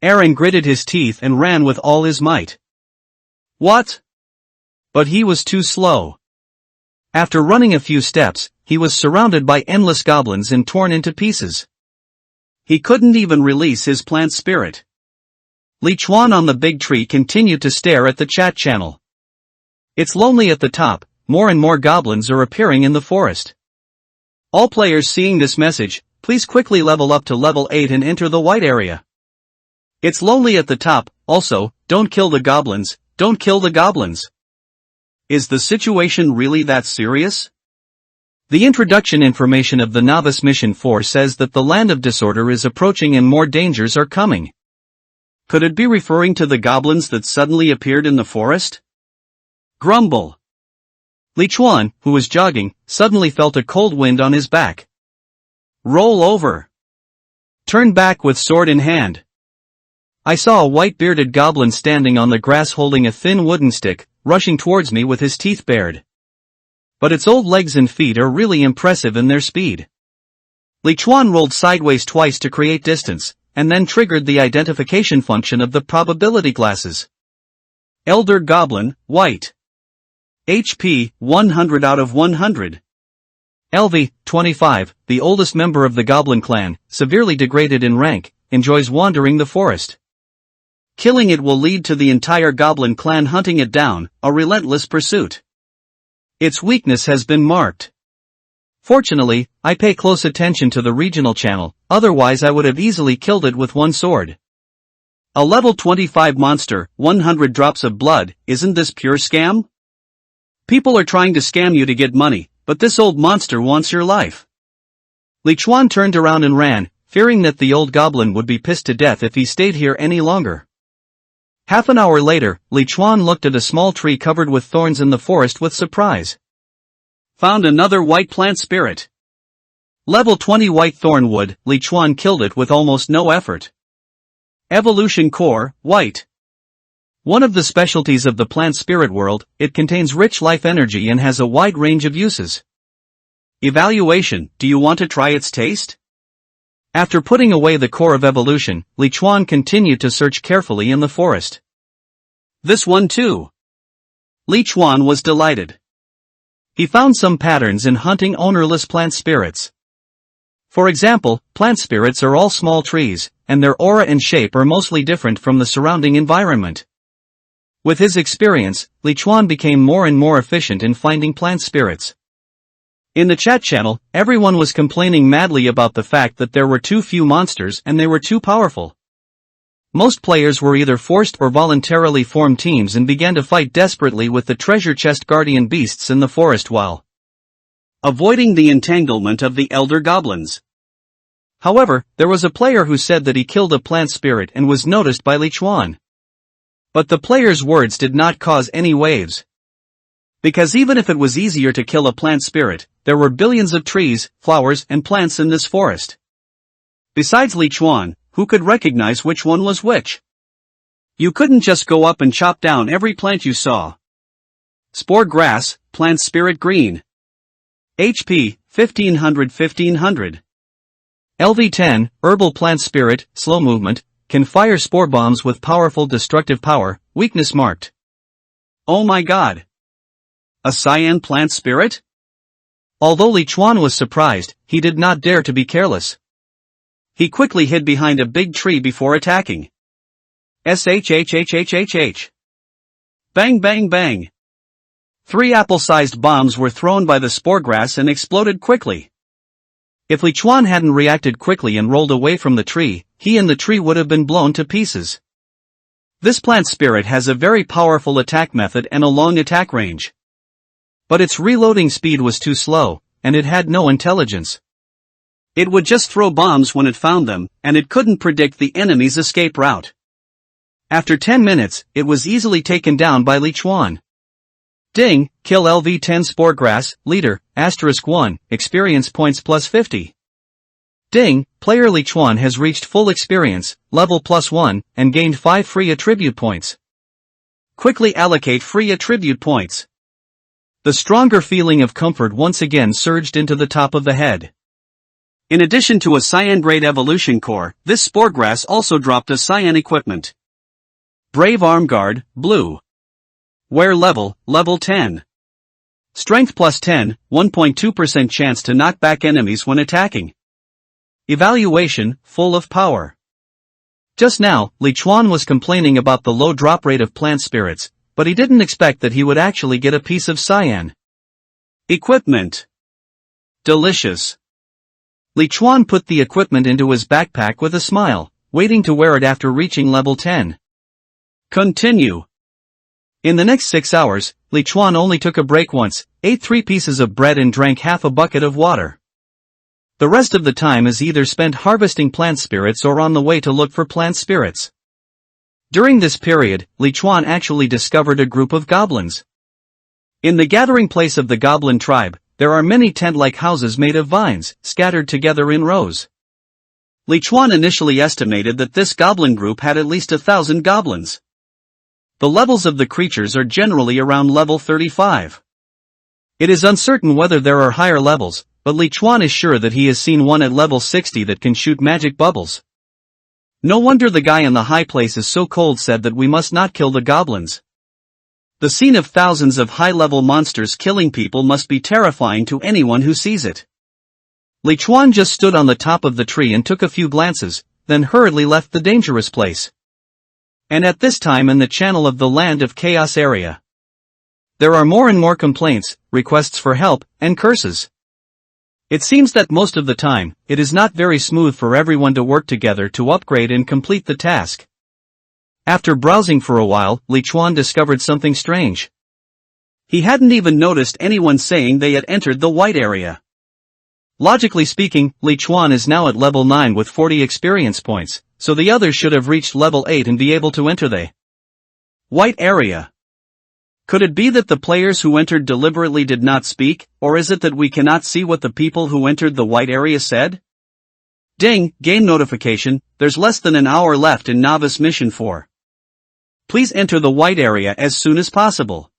Aaron gritted his teeth and ran with all his might. What? But he was too slow. After running a few steps, he was surrounded by endless goblins and torn into pieces. He couldn't even release his plant spirit. Li Chuan on the big tree continued to stare at the chat channel. It's lonely at the top, more and more goblins are appearing in the forest. All players seeing this message, please quickly level up to level 8 and enter the white area. It's lonely at the top, also, don't kill the goblins, don't kill the goblins. Is the situation really that serious? The introduction information of the Novice Mission 4 says that the land of disorder is approaching and more dangers are coming. Could it be referring to the goblins that suddenly appeared in the forest? Grumble. Li Chuan, who was jogging, suddenly felt a cold wind on his back. Roll over. Turn back with sword in hand. I saw a white-bearded goblin standing on the grass holding a thin wooden stick, rushing towards me with his teeth bared. But its old legs and feet are really impressive in their speed. Li Chuan rolled sideways twice to create distance, and then triggered the identification function of the probability glasses. Elder Goblin, White. HP, 100 out of 100. LV, 25, the oldest member of the Goblin clan, severely degraded in rank, enjoys wandering the forest. Killing it will lead to the entire Goblin clan hunting it down, a relentless pursuit. Its weakness has been marked. Fortunately, I pay close attention to the regional channel, otherwise I would have easily killed it with one sword. A level 25 monster, 100 drops of blood, isn't this pure scam? People are trying to scam you to get money, but this old monster wants your life. Li Chuan turned around and ran, fearing that the old goblin would be pissed to death if he stayed here any longer. Half an hour later, Li Chuan looked at a small tree covered with thorns in the forest with surprise. Found another white plant spirit. Level 20 white thornwood, Li Chuan killed it with almost no effort. Evolution Core, White. One of the specialties of the plant spirit world, it contains rich life energy and has a wide range of uses. Evaluation, do you want to try its taste? After putting away the core of evolution, Li Chuan continued to search carefully in the forest. This one too. Li Chuan was delighted. He found some patterns in hunting ownerless plant spirits. For example, plant spirits are all small trees, and their aura and shape are mostly different from the surrounding environment. With his experience, Li Chuan became more and more efficient in finding plant spirits. In the chat channel, everyone was complaining madly about the fact that there were too few monsters and they were too powerful. Most players were either forced or voluntarily formed teams and began to fight desperately with the treasure chest guardian beasts in the forest while avoiding the entanglement of the elder goblins. However, there was a player who said that he killed a plant spirit and was noticed by Li Chuan. But the player's words did not cause any waves. Because even if it was easier to kill a plant spirit, there were billions of trees, flowers, and plants in this forest. Besides Li Chuan, who could recognize which one was which? You couldn't just go up and chop down every plant you saw. Spore grass, plant spirit green. HP, 1500. LV10, herbal plant spirit, slow movement, can fire spore bombs with powerful destructive power, weakness marked. Oh my god. A cyan plant spirit? Although Li Chuan was surprised, he did not dare to be careless. He quickly hid behind a big tree before attacking. SHHHHHH. Bang bang bang. 3 apple-sized bombs were thrown by the spore grass and exploded quickly. If Li Chuan hadn't reacted quickly and rolled away from the tree, he and the tree would have been blown to pieces. This plant spirit has a very powerful attack method and a long attack range. But its reloading speed was too slow, and it had no intelligence. It would just throw bombs when it found them, and it couldn't predict the enemy's escape route. After 10 minutes, it was easily taken down by Lichuan. Ding, kill LV10 Spore Grass, leader, *1, experience points plus 50. Ding, player Lichuan has reached full experience, level +1, and gained 5 free attribute points. Quickly allocate free attribute points. The stronger feeling of comfort once again surged into the top of the head. In addition to a Cyan Grade Evolution Core, this Sporegrass also dropped a Cyan equipment. Brave Arm Guard, blue. Wear level 10. Strength plus 10, 1.2% chance to knock back enemies when attacking. Evaluation, full of power. Just now, Lichuan was complaining about the low drop rate of plant spirits, but he didn't expect that he would actually get a piece of cyan. Equipment. Delicious. Lichuan put the equipment into his backpack with a smile, waiting to wear it after reaching level 10. Continue. In the next 6 hours, Lichuan only took a break once, ate 3 pieces of bread and drank half a bucket of water. The rest of the time is either spent harvesting plant spirits or on the way to look for plant spirits. During this period, Lichuan actually discovered a group of goblins. In the gathering place of the goblin tribe, there are many tent-like houses made of vines, scattered together in rows. Lichuan initially estimated that this goblin group had at least 1,000 goblins. The levels of the creatures are generally around level 35. It is uncertain whether there are higher levels, but Lichuan is sure that he has seen one at level 60 that can shoot magic bubbles. No wonder the guy in the high place is so cold said that we must not kill the goblins. The scene of thousands of high-level monsters killing people must be terrifying to anyone who sees it. Lichuan just stood on the top of the tree and took a few glances, then hurriedly left the dangerous place. And at this time in the channel of the Land of Chaos area, there are more and more complaints, requests for help, and curses. It seems that most of the time, it is not very smooth for everyone to work together to upgrade and complete the task. After browsing for a while, Lichuan discovered something strange. He hadn't even noticed anyone saying they had entered the white area. Logically speaking, Lichuan is now at level 9 with 40 experience points, so the others should have reached level 8 and be able to enter the white area. Could it be that the players who entered deliberately did not speak, or is it that we cannot see what the people who entered the white area said? Ding, game notification, there's less than an hour left in Novice Mission 4. Please enter the white area as soon as possible.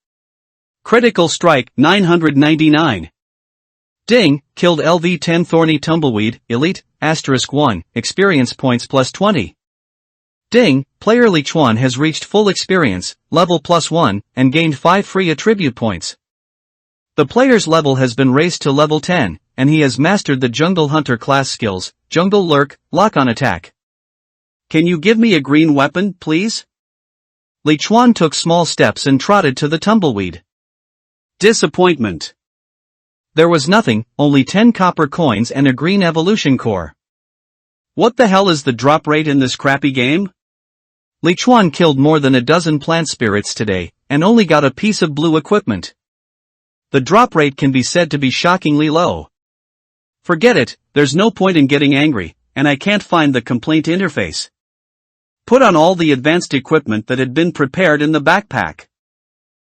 Critical Strike, 999. Ding, killed LV10 Thorny Tumbleweed, Elite, *1, experience points plus 20. Ding, player Lichuan has reached full experience, level +1, and gained 5 free attribute points. The player's level has been raised to level 10, and he has mastered the Jungle Hunter class skills, Jungle Lurk, Lock on Attack. Can you give me a green weapon, please? Lichuan took small steps and trotted to the tumbleweed. Disappointment. There was nothing, only 10 copper coins and a green evolution core. What the hell is the drop rate in this crappy game? Lichuan killed more than a dozen plant spirits today, and only got a piece of blue equipment. The drop rate can be said to be shockingly low. Forget it, there's no point in getting angry, and I can't find the complaint interface. Put on all the advanced equipment that had been prepared in the backpack.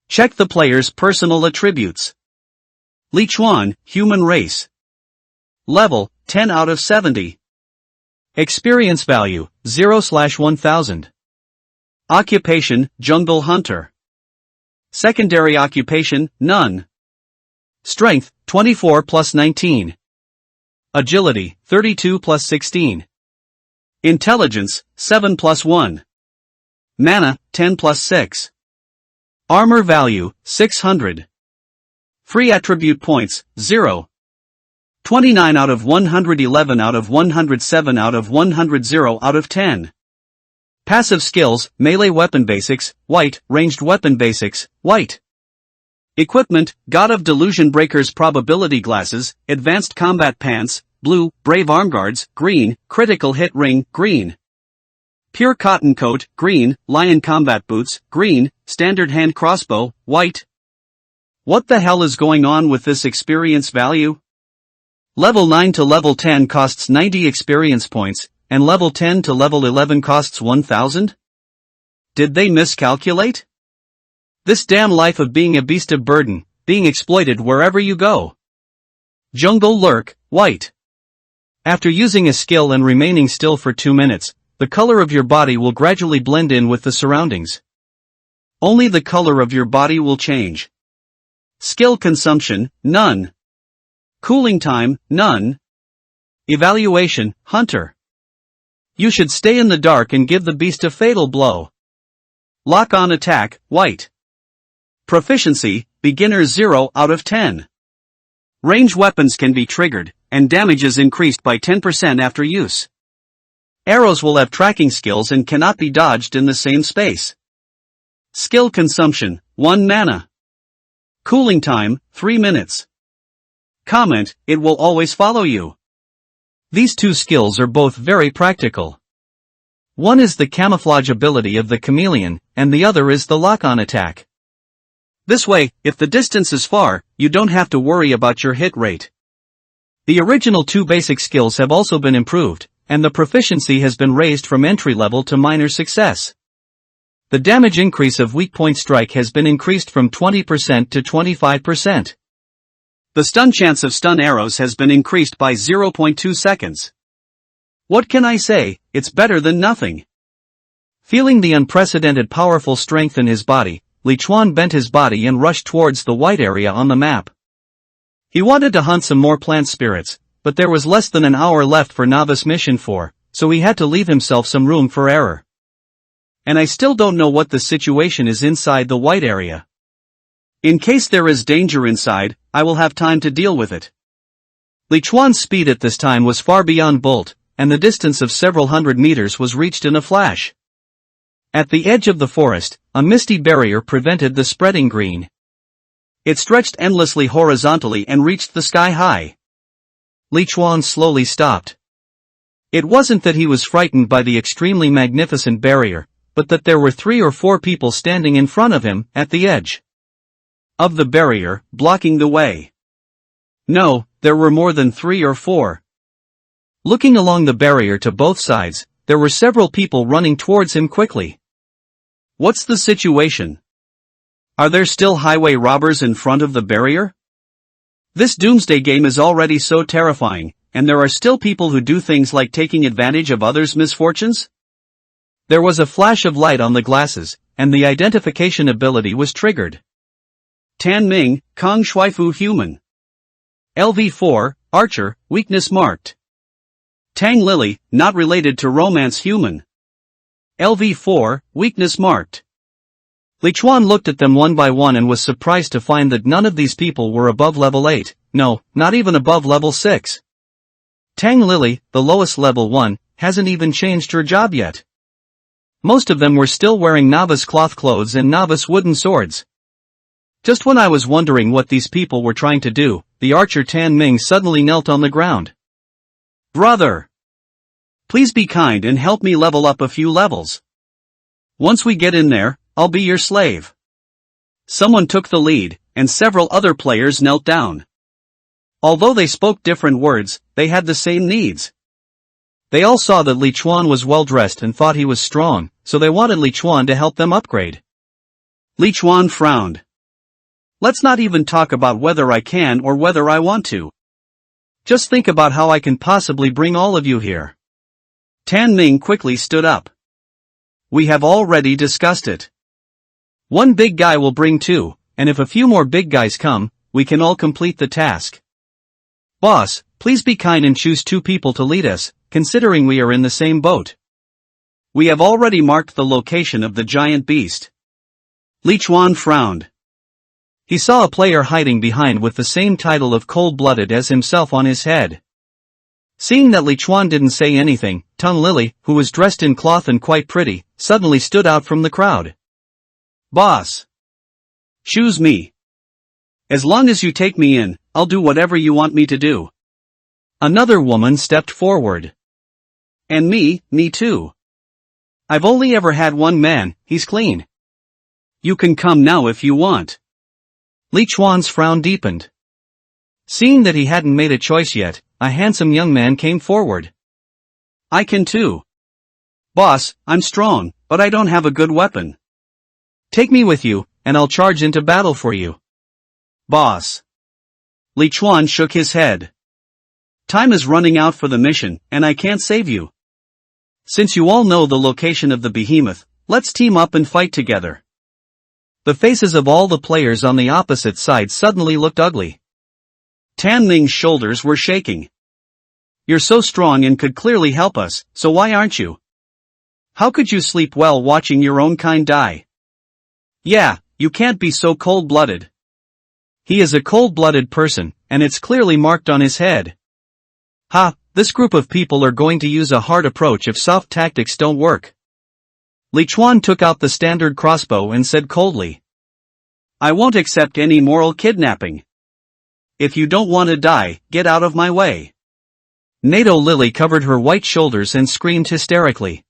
Check the player's personal attributes. Lichuan, human race. Level, 10 out of 70. Experience value, 0/1000. Occupation, jungle hunter. Secondary occupation, none. Strength, 24 plus 19. Agility, 32 plus 16. Intelligence, 7 plus 1. Mana, 10 plus 6. Armor value, 600. Free attribute points, 0. 29 out of 111 out of 107 out of 100 0 out of 10. Passive skills, melee weapon basics, white, ranged weapon basics, white. Equipment, God of Delusion Breakers probability glasses, advanced combat pants, blue, brave arm guards, green, critical hit ring, green. Pure cotton coat, green, lion combat boots, green, standard hand crossbow, white. What the hell is going on with this experience value? Level 9 to level 10 costs 90 experience points, and level 10 to level 11 costs 1000? Did they miscalculate? This damn life of being a beast of burden, being exploited wherever you go. Jungle Lurk, white. After using a skill and remaining still for 2 minutes, the color of your body will gradually blend in with the surroundings. Only the color of your body will change. Skill consumption, none. Cooling time, none. Evaluation, hunter. You should stay in the dark and give the beast a fatal blow. Lock-on attack, white. Proficiency, beginner 0 out of 10. Range weapons can be triggered, and damage is increased by 10% after use. Arrows will have tracking skills and cannot be dodged in the same space. Skill consumption, 1 mana. Cooling time, 3 minutes. Comment, it will always follow you. These two skills are both very practical. One is the camouflage ability of the chameleon, and the other is the lock-on attack. This way, if the distance is far, you don't have to worry about your hit rate. The original two basic skills have also been improved, and the proficiency has been raised from entry level to minor success. The damage increase of weak point strike has been increased from 20% to 25%. The stun chance of stun arrows has been increased by 0.2 seconds. What can I say, it's better than nothing. Feeling the unprecedented powerful strength in his body, Li Chuan bent his body and rushed towards the white area on the map. He wanted to hunt some more plant spirits, but there was less than an hour left for Novice Mission 4, so he had to leave himself some room for error. And I still don't know what the situation is inside the white area. In case there is danger inside, I will have time to deal with it. Li Chuan's speed at this time was far beyond Bolt, and the distance of several hundred meters was reached in a flash. At the edge of the forest, a misty barrier prevented the spreading green. It stretched endlessly horizontally and reached the sky high. Li Chuan slowly stopped. It wasn't that he was frightened by the extremely magnificent barrier, but that there were 3 or 4 people standing in front of him, at the edge of the barrier, blocking the way. No, there were more than 3 or 4. Looking along the barrier to both sides, there were several people running towards him quickly. What's the situation? Are there still highway robbers in front of the barrier? This doomsday game is already so terrifying, and there are still people who do things like taking advantage of others' misfortunes? There was a flash of light on the glasses, and the identification ability was triggered. Tan Ming, Kong Shuifu human. LV4, Archer, weakness marked. Tang Lily, not related to romance human. LV4, weakness marked. Li Chuan looked at them one by one and was surprised to find that none of these people were above level 8, no, not even above level 6. Tang Lily, the lowest level 1, hasn't even changed her job yet. Most of them were still wearing novice cloth clothes and novice wooden swords. Just when I was wondering what these people were trying to do, the archer Tan Ming suddenly knelt on the ground. Brother! Please be kind and help me level up a few levels. Once we get in there, I'll be your slave. Someone took the lead, and several other players knelt down. Although they spoke different words, they had the same needs. They all saw that Li Chuan was well dressed and thought he was strong, so they wanted Li Chuan to help them upgrade. Li Chuan frowned. Let's not even talk about whether I can or whether I want to. Just think about how I can possibly bring all of you here. Tan Ming quickly stood up. We have already discussed it. One big guy will bring 2, and if a few more big guys come, we can all complete the task. Boss, please be kind and choose 2 people to lead us, considering we are in the same boat. We have already marked the location of the giant beast. Li Chuan frowned. He saw a player hiding behind with the same title of cold-blooded as himself on his head. Seeing that Li Chuan didn't say anything, Tung Lily, who was dressed in cloth and quite pretty, suddenly stood out from the crowd. Boss! Choose me. As long as you take me in, I'll do whatever you want me to do. Another woman stepped forward. And me too. I've only ever had one man, he's clean. You can come now if you want. Li Chuan's frown deepened. Seeing that he hadn't made a choice yet, a handsome young man came forward. I can too. Boss, I'm strong, but I don't have a good weapon. Take me with you, and I'll charge into battle for you. Boss. Li Chuan shook his head. Time is running out for the mission, and I can't save you. Since you all know the location of the behemoth, let's team up and fight together. The faces of all the players on the opposite side suddenly looked ugly. Tan Ning's shoulders were shaking. You're so strong and could clearly help us, so why aren't you? How could you sleep well watching your own kind die? Yeah, you can't be so cold-blooded. He is a cold-blooded person, and it's clearly marked on his head. Ha, this group of people are going to use a hard approach if soft tactics don't work. Li Chuan took out the standard crossbow and said coldly. I won't accept any moral kidnapping. If you don't want to die, get out of my way. NATO Lily covered her white shoulders and screamed hysterically.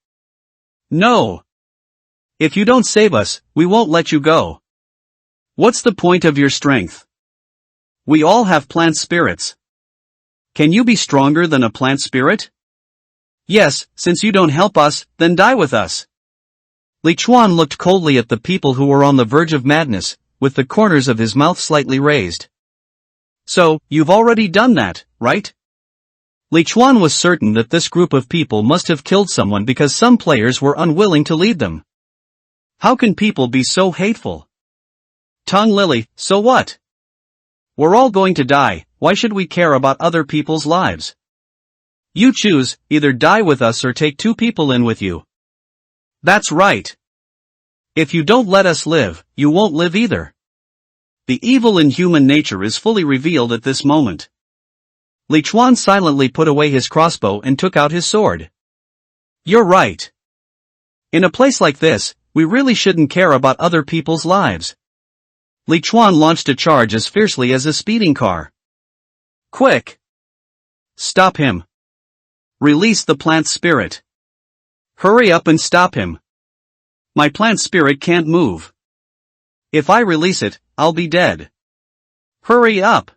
No! If you don't save us, we won't let you go. What's the point of your strength? We all have plant spirits. Can you be stronger than a plant spirit? Yes, since you don't help us, then die with us. Li Chuan looked coldly at the people who were on the verge of madness, with the corners of his mouth slightly raised. So, you've already done that, right? Li Chuan was certain that this group of people must have killed someone because some players were unwilling to lead them. How can people be so hateful? Tongue Lily, so what? We're all going to die, why should we care about other people's lives? You choose, either die with us or take two people in with you. That's right. If you don't let us live, you won't live either. The evil in human nature is fully revealed at this moment. Li Chuan silently put away his crossbow and took out his sword. You're right. In a place like this, we really shouldn't care about other people's lives. Li Chuan launched a charge as fiercely as a speeding car. Quick! Stop him. Release the plant spirit. Hurry up and stop him. My plant spirit can't move. If I release it, I'll be dead. Hurry up.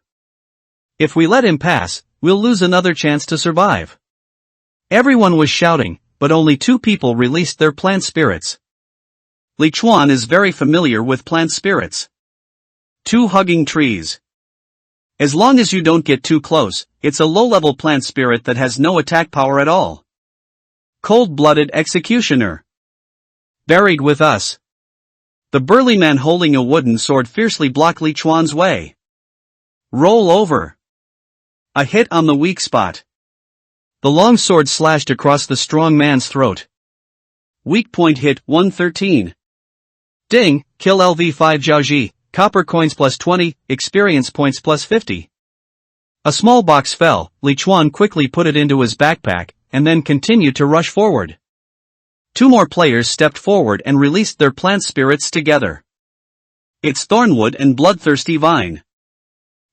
If we let him pass, we'll lose another chance to survive. Everyone was shouting, but only two people released their plant spirits. Li Chuan is very familiar with plant spirits. Two hugging trees. As long as you don't get too close, it's a low-level plant spirit that has no attack power at all. Cold-blooded executioner. Buried with us. The burly man holding a wooden sword fiercely blocked Li Chuan's way. Roll over. A hit on the weak spot. The long sword slashed across the strong man's throat. Weak point hit 113. Ding, kill LV5 Jiaoji, copper coins plus 20, experience points plus 50. A small box fell, Li Chuan quickly put it into his backpack, and then continued to rush forward. Two more players stepped forward and released their plant spirits together. It's Thornwood and Bloodthirsty Vine.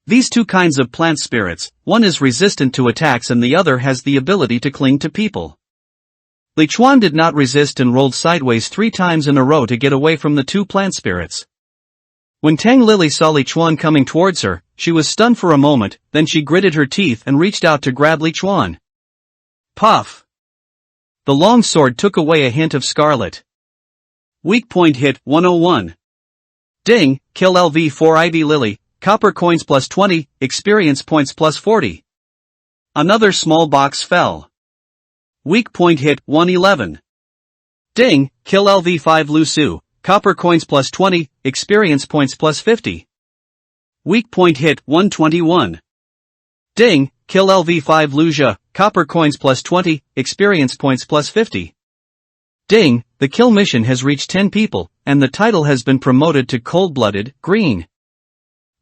These two kinds of plant spirits, one is resistant to attacks and the other has the ability to cling to people. Li Chuan did not resist and rolled sideways 3 times in a row to get away from the two plant spirits. When Tang Lily saw Li Chuan coming towards her, she was stunned for a moment, then she gritted her teeth and reached out to grab Li Chuan. Puff! The long sword took away a hint of scarlet. Weak point hit 101. Ding, kill LV4 Ivy Lily, copper coins plus 20, experience points plus 40. Another small box fell. Weak point hit 111. Ding, kill LV5 Lu Su, copper coins plus 20, experience points plus 50. Weak point hit 121. Ding, kill LV5 Luja, copper coins plus 20, experience points plus 50. Ding, the kill mission has reached 10 people, and the title has been promoted to cold-blooded, green.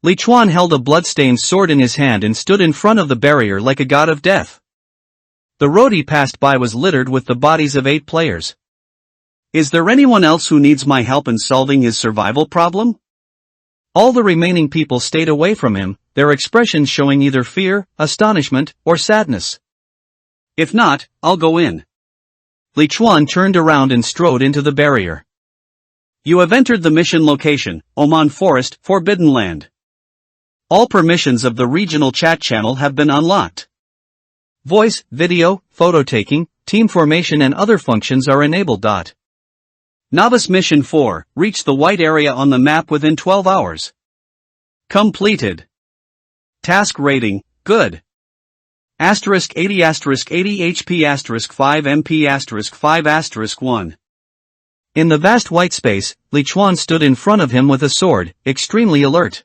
Li Chuan held a blood-stained sword in his hand and stood in front of the barrier like a god of death. The road he passed by was littered with the bodies of 8 players. Is there anyone else who needs my help in solving his survival problem? All the remaining people stayed away from him, their expressions showing either fear, astonishment, or sadness. If not, I'll go in. Li Chuan turned around and strode into the barrier. You have entered the mission location, Oman Forest, Forbidden Land. All permissions of the regional chat channel have been unlocked. Voice, video, photo taking, team formation and other functions are enabled. Novice Mission 4, reach the white area on the map within 12 hours. Completed. Task rating, good. *80*80 HP *5 MP *5 1. In the vast white space, Li Chuan stood in front of him with a sword, extremely alert.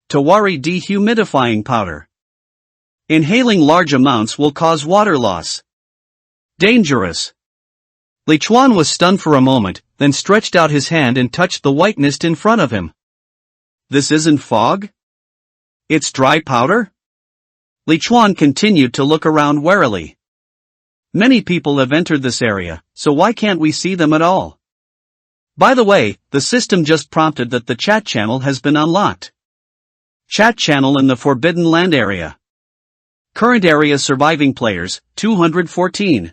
Tawari dehumidifying powder. Inhaling large amounts will cause water loss. Dangerous. Li Chuan was stunned for a moment, then stretched out his hand and touched the white mist in front of him. This isn't fog? It's dry powder? Li Chuan continued to look around warily. Many people have entered this area, so why can't we see them at all? By the way, the system just prompted that the chat channel has been unlocked. Chat channel in the Forbidden Land area. Current area surviving players, 214.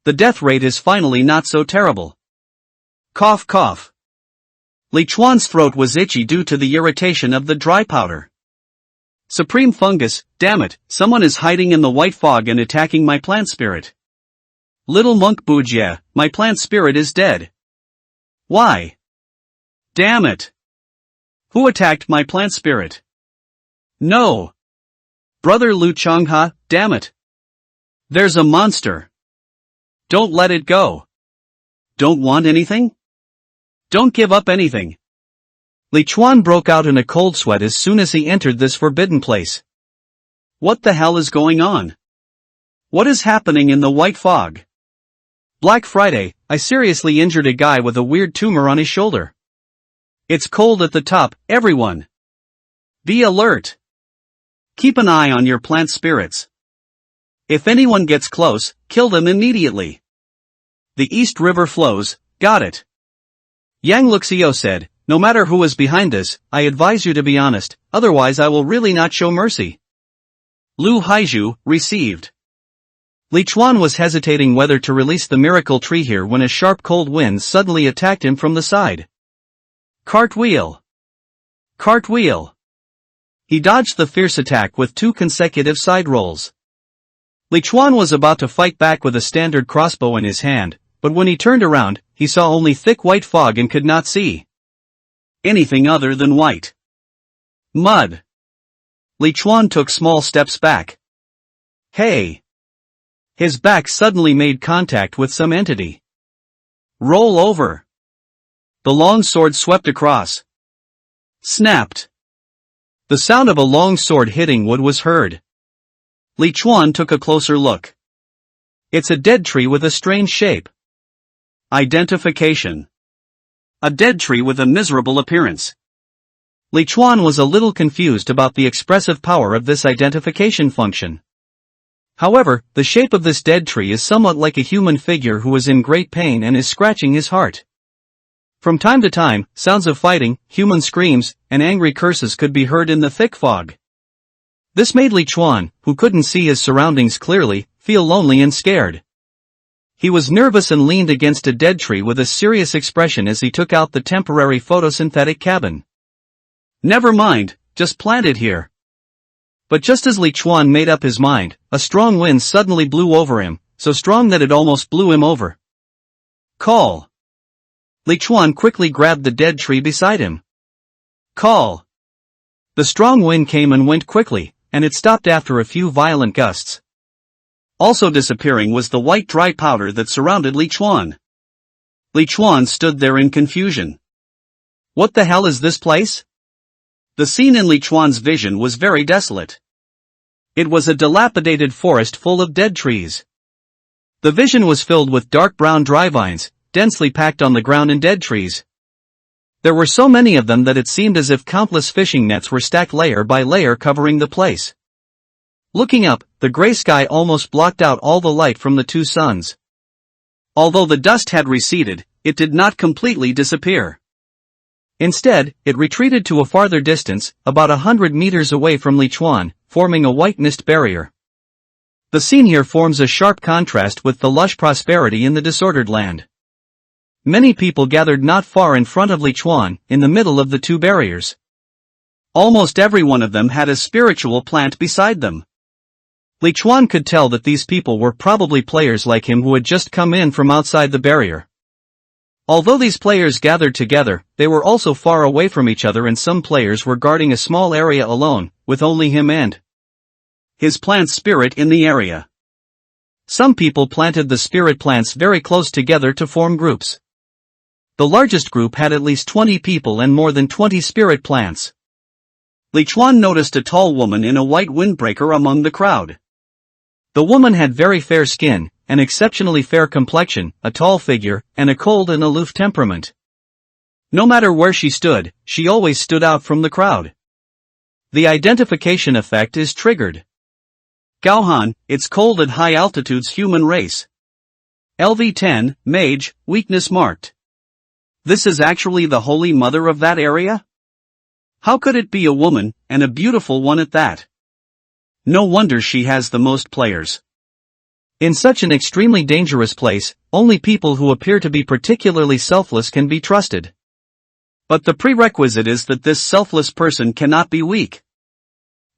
The death rate is finally not so terrible. Cough cough. Li Chuan's throat was itchy due to the irritation of the dry powder. Supreme fungus, damn it, someone is hiding in the white fog and attacking my plant spirit. Little monk Bujia, my plant spirit is dead. Why? Damn it. Who attacked my plant spirit? No. Brother Lu Changha, damn it. There's a monster. Don't let it go. Don't want anything? Don't give up anything. Li Chuan broke out in a cold sweat as soon as he entered this forbidden place. What the hell is going on? What is happening in the white fog? Black Friday, I seriously injured a guy with a weird tumor on his shoulder. It's cold at the top, everyone. Be alert. Keep an eye on your plant spirits. If anyone gets close, kill them immediately. The East River flows, got it. Yang Luxio said, no matter who is behind this, I advise you to be honest, otherwise I will really not show mercy. Lu Haiju, received. Li Chuan was hesitating whether to release the miracle tree here when a sharp cold wind suddenly attacked him from the side. Cartwheel. Cartwheel. He dodged the fierce attack with 2 consecutive side rolls. Li Chuan was about to fight back with a standard crossbow in his hand, but when he turned around, he saw only thick white fog and could not see anything other than white. Mud. Li Chuan took small steps back. Hey! His back suddenly made contact with some entity. Roll over. The long sword swept across. Snapped. The sound of a long sword hitting wood was heard. Li Chuan took a closer look. It's a dead tree with a strange shape. Identification. A dead tree with a miserable appearance. Li Chuan was a little confused about the expressive power of this identification function. However, the shape of this dead tree is somewhat like a human figure who is in great pain and is scratching his heart. From time to time, sounds of fighting, human screams, and angry curses could be heard in the thick fog. This made Li Chuan, who couldn't see his surroundings clearly, feel lonely and scared. He was nervous and leaned against a dead tree with a serious expression as he took out the temporary photosynthetic cabin. Never mind, just plant it here. But just as Li Chuan made up his mind, a strong wind suddenly blew over him, so strong that it almost blew him over. Call. Li Chuan quickly grabbed the dead tree beside him. Call. The strong wind came and went quickly, and it stopped after a few violent gusts. Also disappearing was the white dry powder that surrounded Li Chuan. Li Chuan stood there in confusion. What the hell is this place? The scene in Li Chuan's vision was very desolate. It was a dilapidated forest full of dead trees. The vision was filled with dark brown dry vines, densely packed on the ground in dead trees. There were so many of them that it seemed as if countless fishing nets were stacked layer by layer covering the place. Looking up, the gray sky almost blocked out all the light from the 2 suns. Although the dust had receded, it did not completely disappear. Instead, it retreated to a farther distance, about 100 meters away from Li Chuan, forming a white mist barrier. The scene here forms a sharp contrast with the lush prosperity in the disordered land. Many people gathered not far in front of Lichuan, in the middle of the two barriers. Almost every one of them had a spiritual plant beside them. Lichuan could tell that these people were probably players like him who had just come in from outside the barrier. Although these players gathered together, they were also far away from each other, and some players were guarding a small area alone, with only him and his plant spirit in the area. Some people planted the spirit plants very close together to form groups. The largest group had at least 20 people and more than 20 spirit plants. Lichuan noticed a tall woman in a white windbreaker among the crowd. The woman had very fair skin, an exceptionally fair complexion, a tall figure, and a cold and aloof temperament. No matter where she stood, she always stood out from the crowd. The identification effect is triggered. Gaohan, it's cold at high altitudes human race. LV10, mage, weakness marked. This is actually the holy mother of that area? How could it be a woman, and a beautiful one at that? No wonder she has the most players. In such an extremely dangerous place, only people who appear to be particularly selfless can be trusted. But the prerequisite is that this selfless person cannot be weak.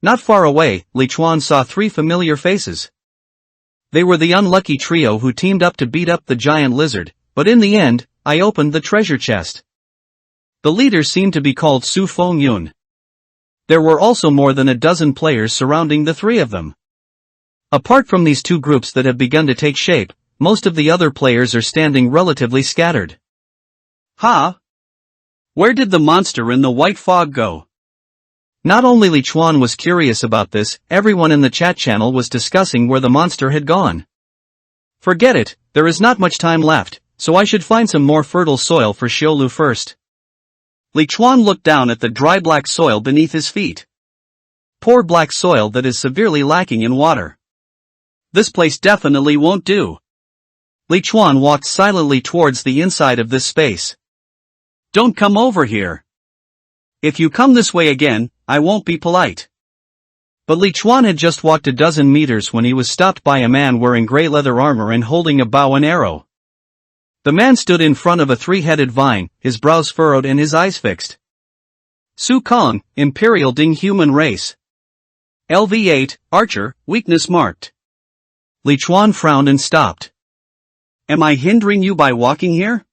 Not far away, Lichuan saw three familiar faces. They were the unlucky trio who teamed up to beat up the giant lizard, but in the end, I opened the treasure chest. The leader seemed to be called Su Fengyun. There were also more than a dozen players surrounding the three of them. Apart from these two groups that have begun to take shape, most of the other players are standing relatively scattered. Ha! Where did the monster in the white fog go? Not only Lichuan was curious about this, everyone in the chat channel was discussing where the monster had gone. Forget it, there is not much time left, so I should find some more fertile soil for Xiaolu first. Lichuan looked down at the dry black soil beneath his feet. Poor black soil that is severely lacking in water. This place definitely won't do. Lichuan walked silently towards the inside of this space. Don't come over here. If you come this way again, I won't be polite. But Lichuan had just walked a dozen meters when he was stopped by a man wearing gray leather armor and holding a bow and arrow. The man stood in front of a three-headed vine, his brows furrowed and his eyes fixed. Su Kong, Imperial Ding human race. LV8, Archer, weakness marked. Lichuan frowned and stopped. Am I hindering you by walking here?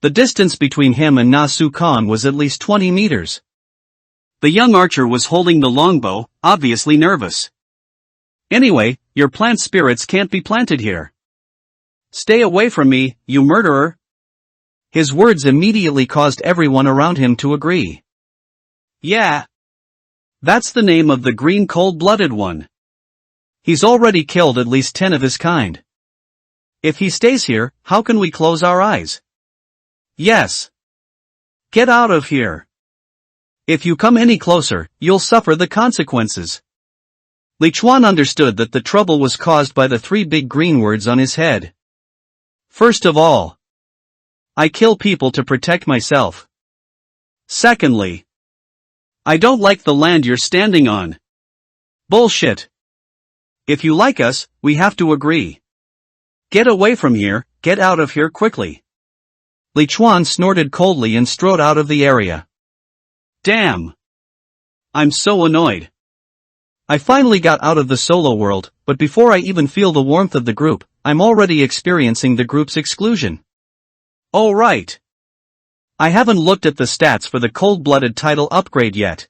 The distance between him and Na Su Kong was at least 20 meters. The young archer was holding the longbow, obviously nervous. Anyway, your plant spirits can't be planted here. Stay away from me, you murderer. His words immediately caused everyone around him to agree. Yeah. That's the name of the green cold-blooded one. He's already killed at least 10 of his kind. If he stays here, how can we close our eyes? Yes. Get out of here. If you come any closer, you'll suffer the consequences. Lichuan understood that the trouble was caused by the three big green words on his head. First of all, I kill people to protect myself. Secondly, I don't like the land you're standing on. Bullshit. If you like us, we have to agree. Get away from here, get out of here quickly. Lichuan snorted coldly and strode out of the area. Damn. I'm so annoyed. I finally got out of the solo world, but before I even feel the warmth of the group, I'm already experiencing the group's exclusion. Oh right. I haven't looked at the stats for the cold-blooded title upgrade yet.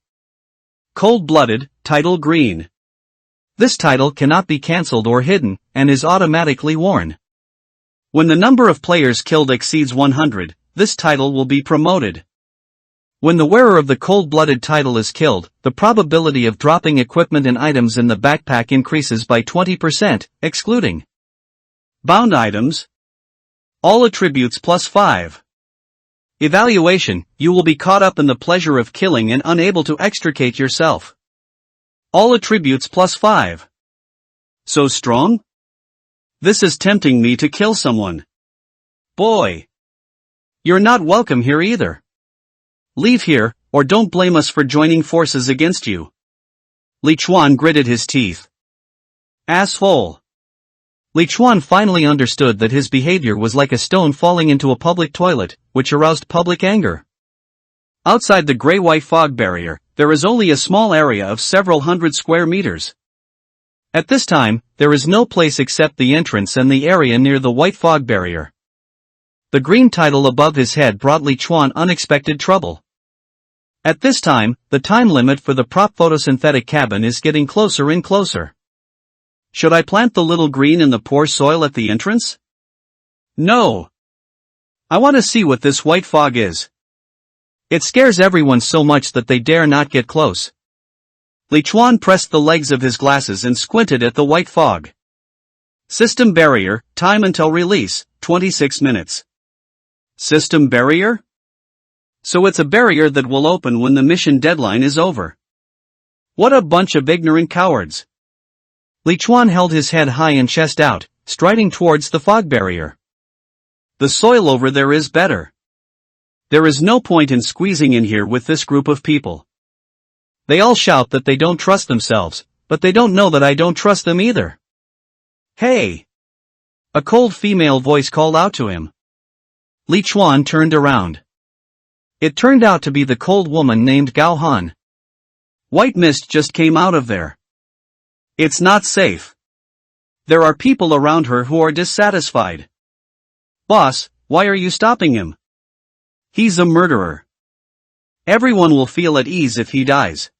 Cold-blooded, title green. This title cannot be cancelled or hidden, and is automatically worn. When the number of players killed exceeds 100, this title will be promoted. When the wearer of the cold-blooded title is killed, the probability of dropping equipment and items in the backpack increases by 20%, excluding bound items. All attributes +5. Evaluation, you will be caught up in the pleasure of killing and unable to extricate yourself. All attributes +5. So strong? This is tempting me to kill someone. Boy. You're not welcome here either. Leave here, or don't blame us for joining forces against you. Lichuan gritted his teeth. Asshole. Li Chuan finally understood that his behavior was like a stone falling into a public toilet, which aroused public anger. Outside the gray-white fog barrier, there is only a small area of several hundred square meters. At this time, there is no place except the entrance and the area near the white fog barrier. The green title above his head brought Li Chuan unexpected trouble. At this time, the time limit for the prop photosynthetic cabin is getting closer and closer. Should I plant the little green in the poor soil at the entrance? No. I want to see what this white fog is. It scares everyone so much that they dare not get close. Li Chuan pressed the legs of his glasses and squinted at the white fog. System barrier, time until release, 26 minutes. System barrier? So it's a barrier that will open when the mission deadline is over. What a bunch of ignorant cowards. Li Chuan held his head high and chest out, striding towards the fog barrier. The soil over there is better. There is no point in squeezing in here with this group of people. They all shout that they don't trust themselves, but they don't know that I don't trust them either. Hey! A cold female voice called out to him. Li Chuan turned around. It turned out to be the cold woman named Gao Han. White mist just came out of there. It's not safe. There are people around her who are dissatisfied. Boss, why are you stopping him? He's a murderer. Everyone will feel at ease if he dies.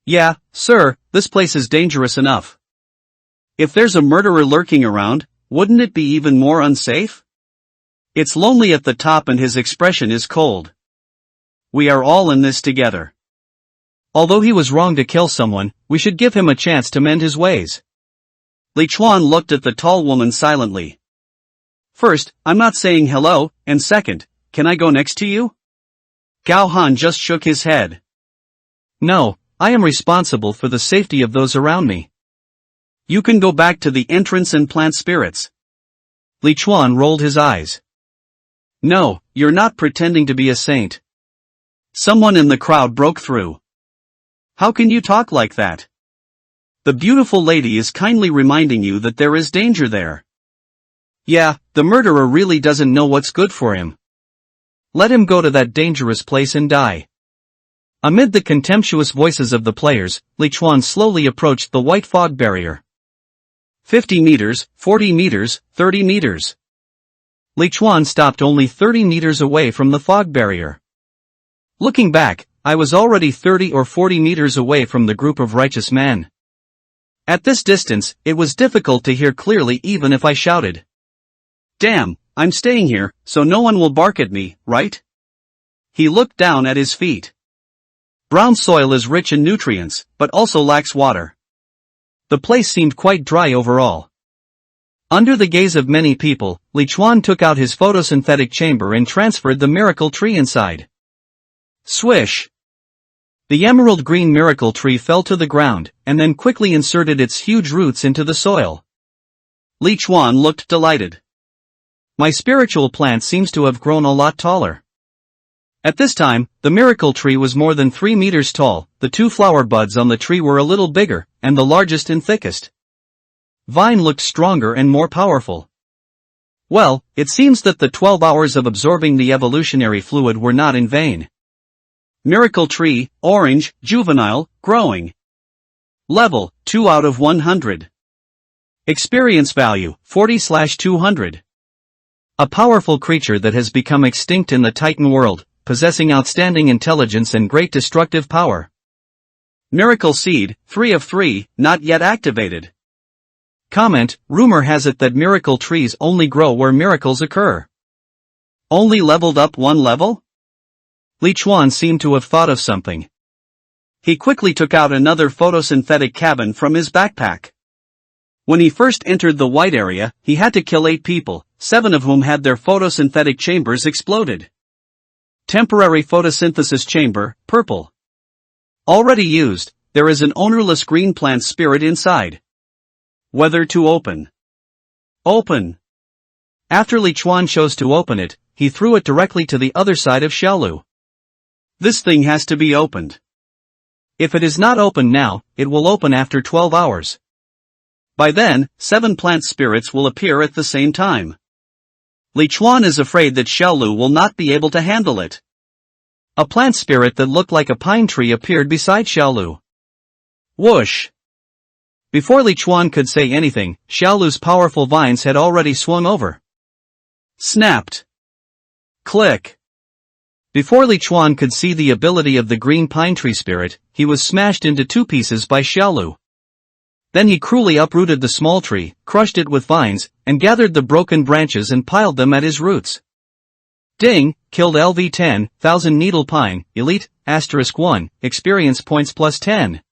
Yeah, sir, this place is dangerous enough. If there's a murderer lurking around, wouldn't it be even more unsafe? It's lonely at the top and his expression is cold. We are all in this together. Although he was wrong to kill someone, we should give him a chance to mend his ways. Li Chuan looked at the tall woman silently. First, I'm not saying hello, and second, can I go next to you? Gao Han just shook his head. No, I am responsible for the safety of those around me. You can go back to the entrance and plant spirits. Li Chuan rolled his eyes. No, you're not pretending to be a saint. Someone in the crowd broke through. How can you talk like that? The beautiful lady is kindly reminding you that there is danger there. Yeah, the murderer really doesn't know what's good for him. Let him go to that dangerous place and die. Amid the contemptuous voices of the players, Li Chuan slowly approached the white fog barrier. 50 meters, 40 meters, 30 meters. Li Chuan stopped only 30 meters away from the fog barrier. Looking back, I was already 30 or 40 meters away from the group of righteous men. At this distance, it was difficult to hear clearly even if I shouted. Damn, I'm staying here, so no one will bark at me, right? He looked down at his feet. Brown soil is rich in nutrients, but also lacks water. The place seemed quite dry overall. Under the gaze of many people, Li Chuan took out his photosynthetic chamber and transferred the miracle tree inside. Swish! The emerald green miracle tree fell to the ground, and then quickly inserted its huge roots into the soil. Li Chuan looked delighted. My spiritual plant seems to have grown a lot taller. At this time, the miracle tree was more than 3 meters tall, the 2 flower buds on the tree were a little bigger, and the largest and thickest. Vine looked stronger and more powerful. Well, it seems that the 12 hours of absorbing the evolutionary fluid were not in vain. Miracle tree, orange, juvenile, growing. Level, 2 out of 100. Experience value, 40/200. A powerful creature that has become extinct in the Titan world, possessing outstanding intelligence and great destructive power. Miracle seed, 3 of 3, not yet activated. Comment, rumor has it that miracle trees only grow where miracles occur. Only leveled up 1 level? Li Chuan seemed to have thought of something. He quickly took out another photosynthetic cabin from his backpack. When he first entered the white area, he had to kill 8 people, 7 of whom had their photosynthetic chambers exploded. Temporary photosynthesis chamber, purple. Already used, there is an ownerless green plant spirit inside. Whether to open. Open. After Li Chuan chose to open it, he threw it directly to the other side of Xiaolu. This thing has to be opened. If it is not opened now, it will open after 12 hours. By then, 7 plant spirits will appear at the same time. Li Chuan is afraid that Xiaolu will not be able to handle it. A plant spirit that looked like a pine tree appeared beside Xiaolu. Whoosh! Before Li Chuan could say anything, Xiaolu's powerful vines had already swung over. Snapped. Click. Before Li Chuan could see the ability of the green pine tree spirit, he was smashed into 2 pieces by Xiaolu. Then he cruelly uprooted the small tree, crushed it with vines, and gathered the broken branches and piled them at his roots. Ding, killed LV10, 1000 Needle Pine, Elite, *1, experience points plus 10.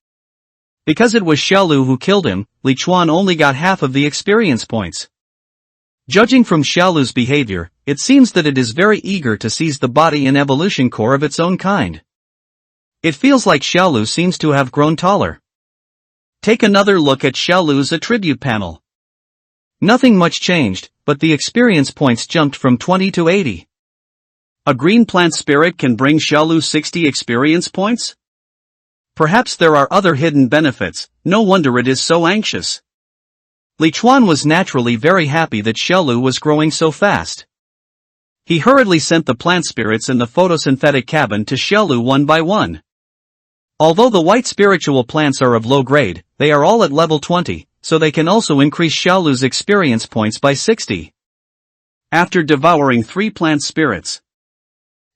Because it was Xiaolu who killed him, Li Chuan only got half of the experience points. Judging from Xiaolu's behavior, it seems that it is very eager to seize the body and evolution core of its own kind. It feels like Xiaolu seems to have grown taller. Take another look at Xiaolu's attribute panel. Nothing much changed, but the experience points jumped from 20 to 80. A green plant spirit can bring Xiaolu 60 experience points? Perhaps there are other hidden benefits, no wonder it is so anxious. Li Chuan was naturally very happy that Xiaolu was growing so fast. He hurriedly sent the plant spirits in the photosynthetic cabin to Xiaolu one by one. Although the white spiritual plants are of low grade, they are all at level 20, so they can also increase Xiaolu's experience points by 60. After devouring 3 plant spirits.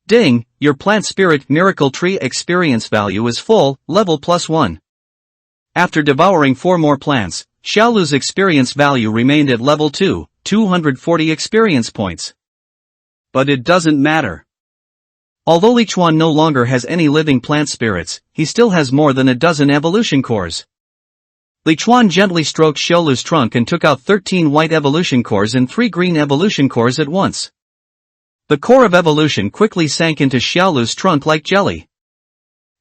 Ding, your plant spirit miracle tree experience value is full, level plus 1. After devouring 4 more plants, Xiaolu's experience value remained at level 2, 240 experience points. But it doesn't matter. Although Li Chuan no longer has any living plant spirits, he still has more than a dozen evolution cores. Li Chuan gently stroked Xiaolu's trunk and took out 13 white evolution cores and 3 green evolution cores at once. The core of evolution quickly sank into Xiaolu's trunk like jelly.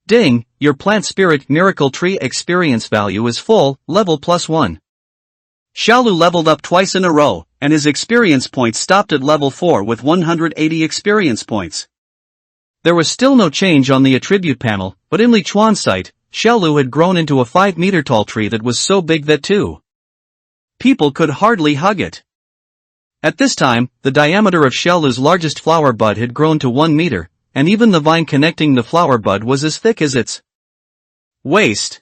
Ding, your plant spirit miracle tree experience value is full, level plus 1. Xiaolu leveled up twice in a row, and his experience points stopped at level 4 with 180 experience points. There was still no change on the attribute panel, but in Li Chuan's sight, Xiaolu had grown into a 5-meter tall tree that was so big that 2 people could hardly hug it. At this time, the diameter of Xiaolu's largest flower bud had grown to 1 meter, and even the vine connecting the flower bud was as thick as its waist.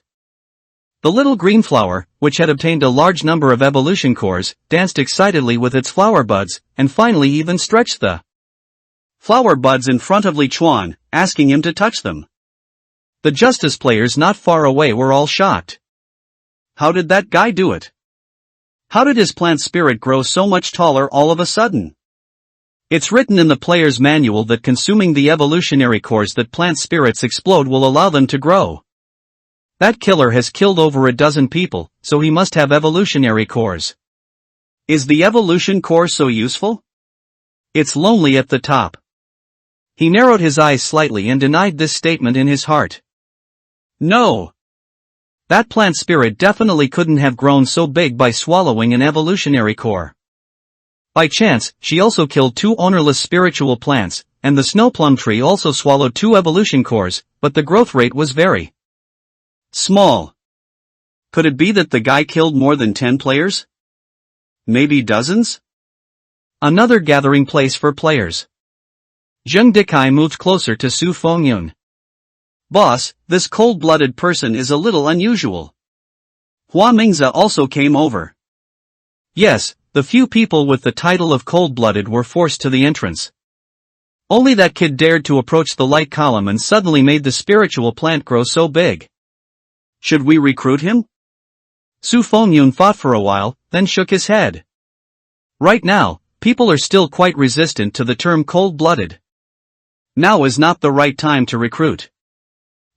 The little green flower, which had obtained a large number of evolution cores, danced excitedly with its flower buds, and finally even stretched the flower buds in front of Li Chuan, asking him to touch them. The justice players not far away were all shocked. How did that guy do it? How did his plant spirit grow so much taller all of a sudden? It's written in the player's manual that consuming the evolutionary cores that plant spirits explode will allow them to grow. That killer has killed over a dozen people, so he must have evolutionary cores. Is the evolution core so useful? It's lonely at the top. He narrowed his eyes slightly and denied this statement in his heart. No. That plant spirit definitely couldn't have grown so big by swallowing an evolutionary core. By chance, she also killed 2 ownerless spiritual plants, and the snow plum tree also swallowed 2 evolution cores, but the growth rate was very small. Could it be that the guy killed more than 10 players? Maybe dozens? Another gathering place for players. Zheng Dikai moved closer to Su Fengyun. Boss, this cold-blooded person is a little unusual. Hua Mingze also came over. Yes, the few people with the title of cold-blooded were forced to the entrance. Only that kid dared to approach the light column and suddenly made the spiritual plant grow so big. Should we recruit him? Su Fengyun thought for a while, then shook his head. Right now, people are still quite resistant to the term cold-blooded. Now is not the right time to recruit.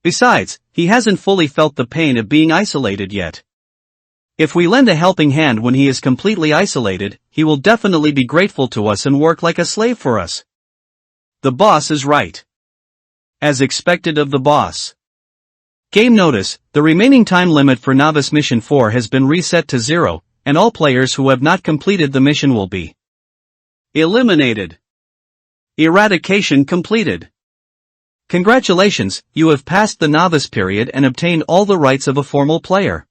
Besides, he hasn't fully felt the pain of being isolated yet. If we lend a helping hand when he is completely isolated, he will definitely be grateful to us and work like a slave for us. The boss is right. As expected of the boss. Game notice, the remaining time limit for Novice Mission 4 has been reset to 0, and all players who have not completed the mission will be eliminated. Eradication completed. Congratulations, you have passed the novice period and obtained all the rights of a formal player.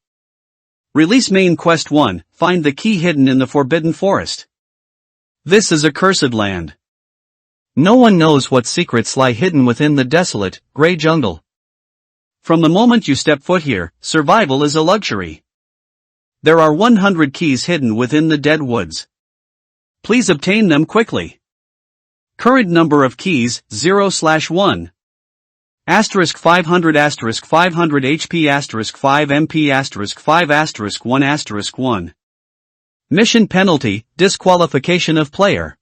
Release Main Quest 1, find the key hidden in the Forbidden Forest. This is a cursed land. No one knows what secrets lie hidden within the desolate, grey jungle. From the moment you step foot here, survival is a luxury. There are 100 keys hidden within the dead woods. Please obtain them quickly. Current number of keys, 0/1. Asterisk 500 asterisk 500 HP asterisk 5 MP asterisk 5 asterisk 1 asterisk 1. Mission penalty, disqualification of player.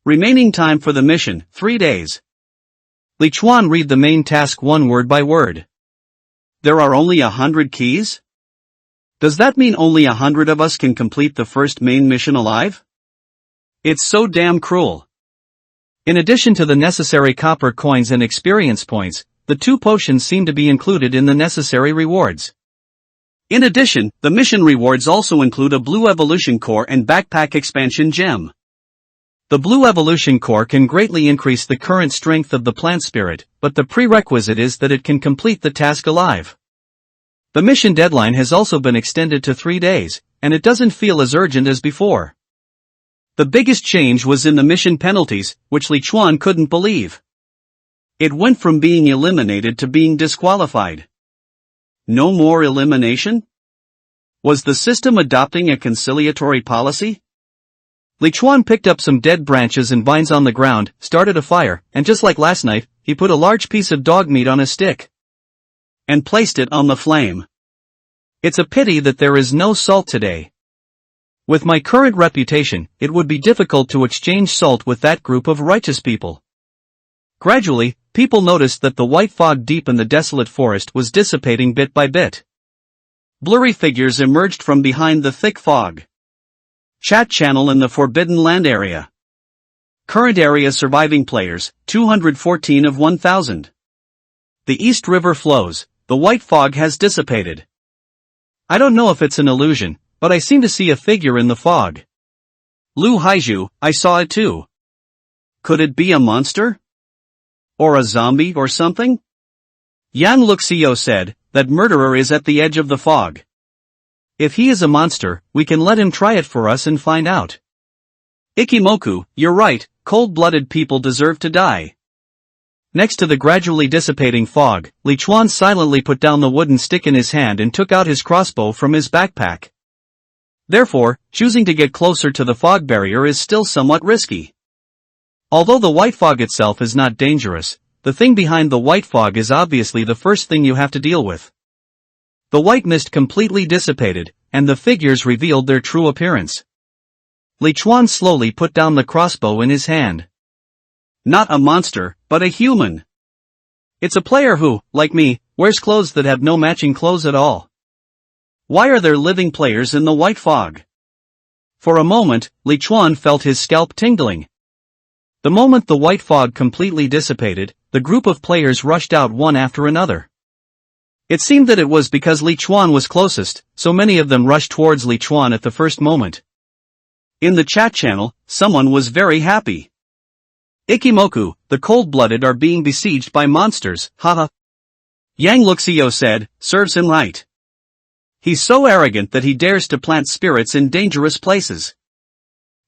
Remaining time for the mission, 3 days. Lichuan, read the main task one word by word. There are only 100 keys? Does that mean only 100 of us can complete the first main mission alive? It's so damn cruel. In addition to the necessary copper coins and experience points, the 2 potions seem to be included in the necessary rewards. In addition, the mission rewards also include a blue evolution core and backpack expansion gem. The blue evolution core can greatly increase the current strength of the plant spirit, but the prerequisite is that it can complete the task alive. The mission deadline has also been extended to 3 days, and it doesn't feel as urgent as before. The biggest change was in the mission penalties, which Lichuan couldn't believe. It went from being eliminated to being disqualified. No more elimination? Was the system adopting a conciliatory policy? Lichuan picked up some dead branches and vines on the ground, started a fire, and just like last night, he put a large piece of dog meat on a stick and placed it on the flame. It's a pity that there is no salt today. With my current reputation, it would be difficult to exchange salt with that group of righteous people. Gradually, people noticed that the white fog deep in the desolate forest was dissipating bit by bit. Blurry figures emerged from behind the thick fog. Chat channel in the Forbidden Land area. Current area surviving players, 214 of 1000. The East River flows, the white fog has dissipated. I don't know if it's an illusion, but I seem to see a figure in the fog. Lu Haiju, I saw it too. Could it be a monster? Or a zombie or something? Yan Luxio said, that murderer is at the edge of the fog. If he is a monster, we can let him try it for us and find out. Ikimoku, you're right, cold-blooded people deserve to die. Next to the gradually dissipating fog, Lichuan silently put down the wooden stick in his hand and took out his crossbow from his backpack. Therefore, choosing to get closer to the fog barrier is still somewhat risky. Although the white fog itself is not dangerous, the thing behind the white fog is obviously the first thing you have to deal with. The white mist completely dissipated, and the figures revealed their true appearance. Lichuan slowly put down the crossbow in his hand. Not a monster, but a human. It's a player who, like me, wears clothes that have no matching clothes at all. Why are there living players in the white fog? For a moment, Lichuan felt his scalp tingling. The moment the white fog completely dissipated, the group of players rushed out one after another. It seemed that it was because Lichuan was closest, so many of them rushed towards Lichuan at the first moment. In the chat channel, someone was very happy. Ikimoku, the cold-blooded are being besieged by monsters, haha. Yang Luxio said, serves him right. He's so arrogant that he dares to plant spirits in dangerous places.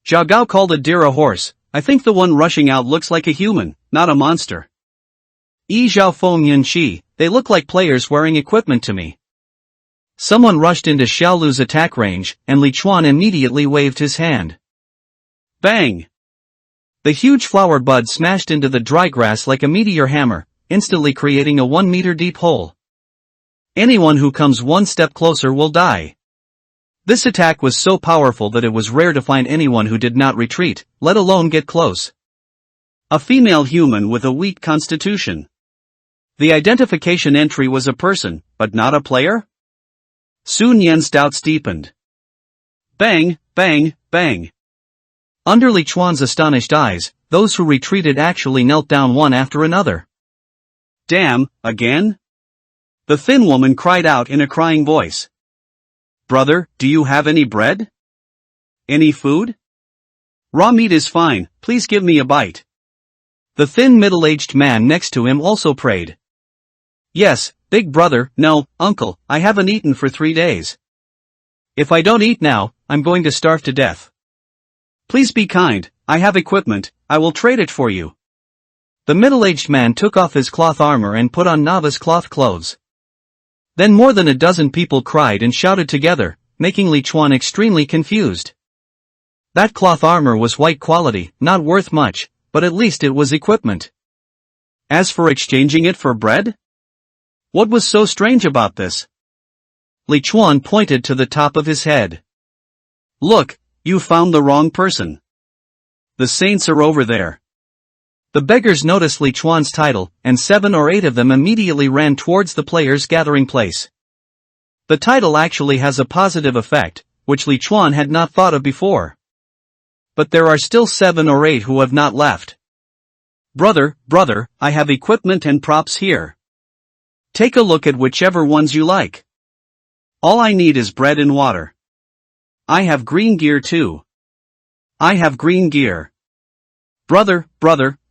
Zhao Gao called a deer a horse. I think the one rushing out looks like a human, not a monster. Yi Zhao Feng Yin Shi, they look like players wearing equipment to me. Someone rushed into Xiaolu's attack range, and Lichuan immediately waved his hand. Bang! The huge flower bud smashed into the dry grass like a meteor hammer, instantly creating a 1-meter deep hole. Anyone who comes one step closer will die. This attack was so powerful that it was rare to find anyone who did not retreat, let alone get close. A female human with a weak constitution. The identification entry was a person, but not a player? Sun Yan's doubts deepened. Bang, bang, bang. Under Lichuan's astonished eyes, those who retreated actually knelt down one after another. Damn, again? The thin woman cried out in a crying voice. Brother, do you have any bread? Any food? Raw meat is fine, please give me a bite. The thin middle-aged man next to him also prayed. Yes, big brother, no, uncle, I haven't eaten for 3 days. If I don't eat now, I'm going to starve to death. Please be kind, I have equipment, I will trade it for you. The middle-aged man took off his cloth armor and put on novice cloth clothes. Then more than a dozen people cried and shouted together, making Li Chuan extremely confused. That cloth armor was white quality, not worth much, but at least it was equipment. As for exchanging it for bread? What was so strange about this? Li Chuan pointed to the top of his head. Look, you found the wrong person. The saints are over there. The beggars noticed Li Chuan's title, and 7 or 8 of them immediately ran towards the players' gathering place. The title actually has a positive effect, which Li Chuan had not thought of before. But there are still 7 or 8 who have not left. Brother, I have equipment and props here. Take a look at whichever ones you like. All I need is bread and water. I have green gear too. I have green gear. Brother,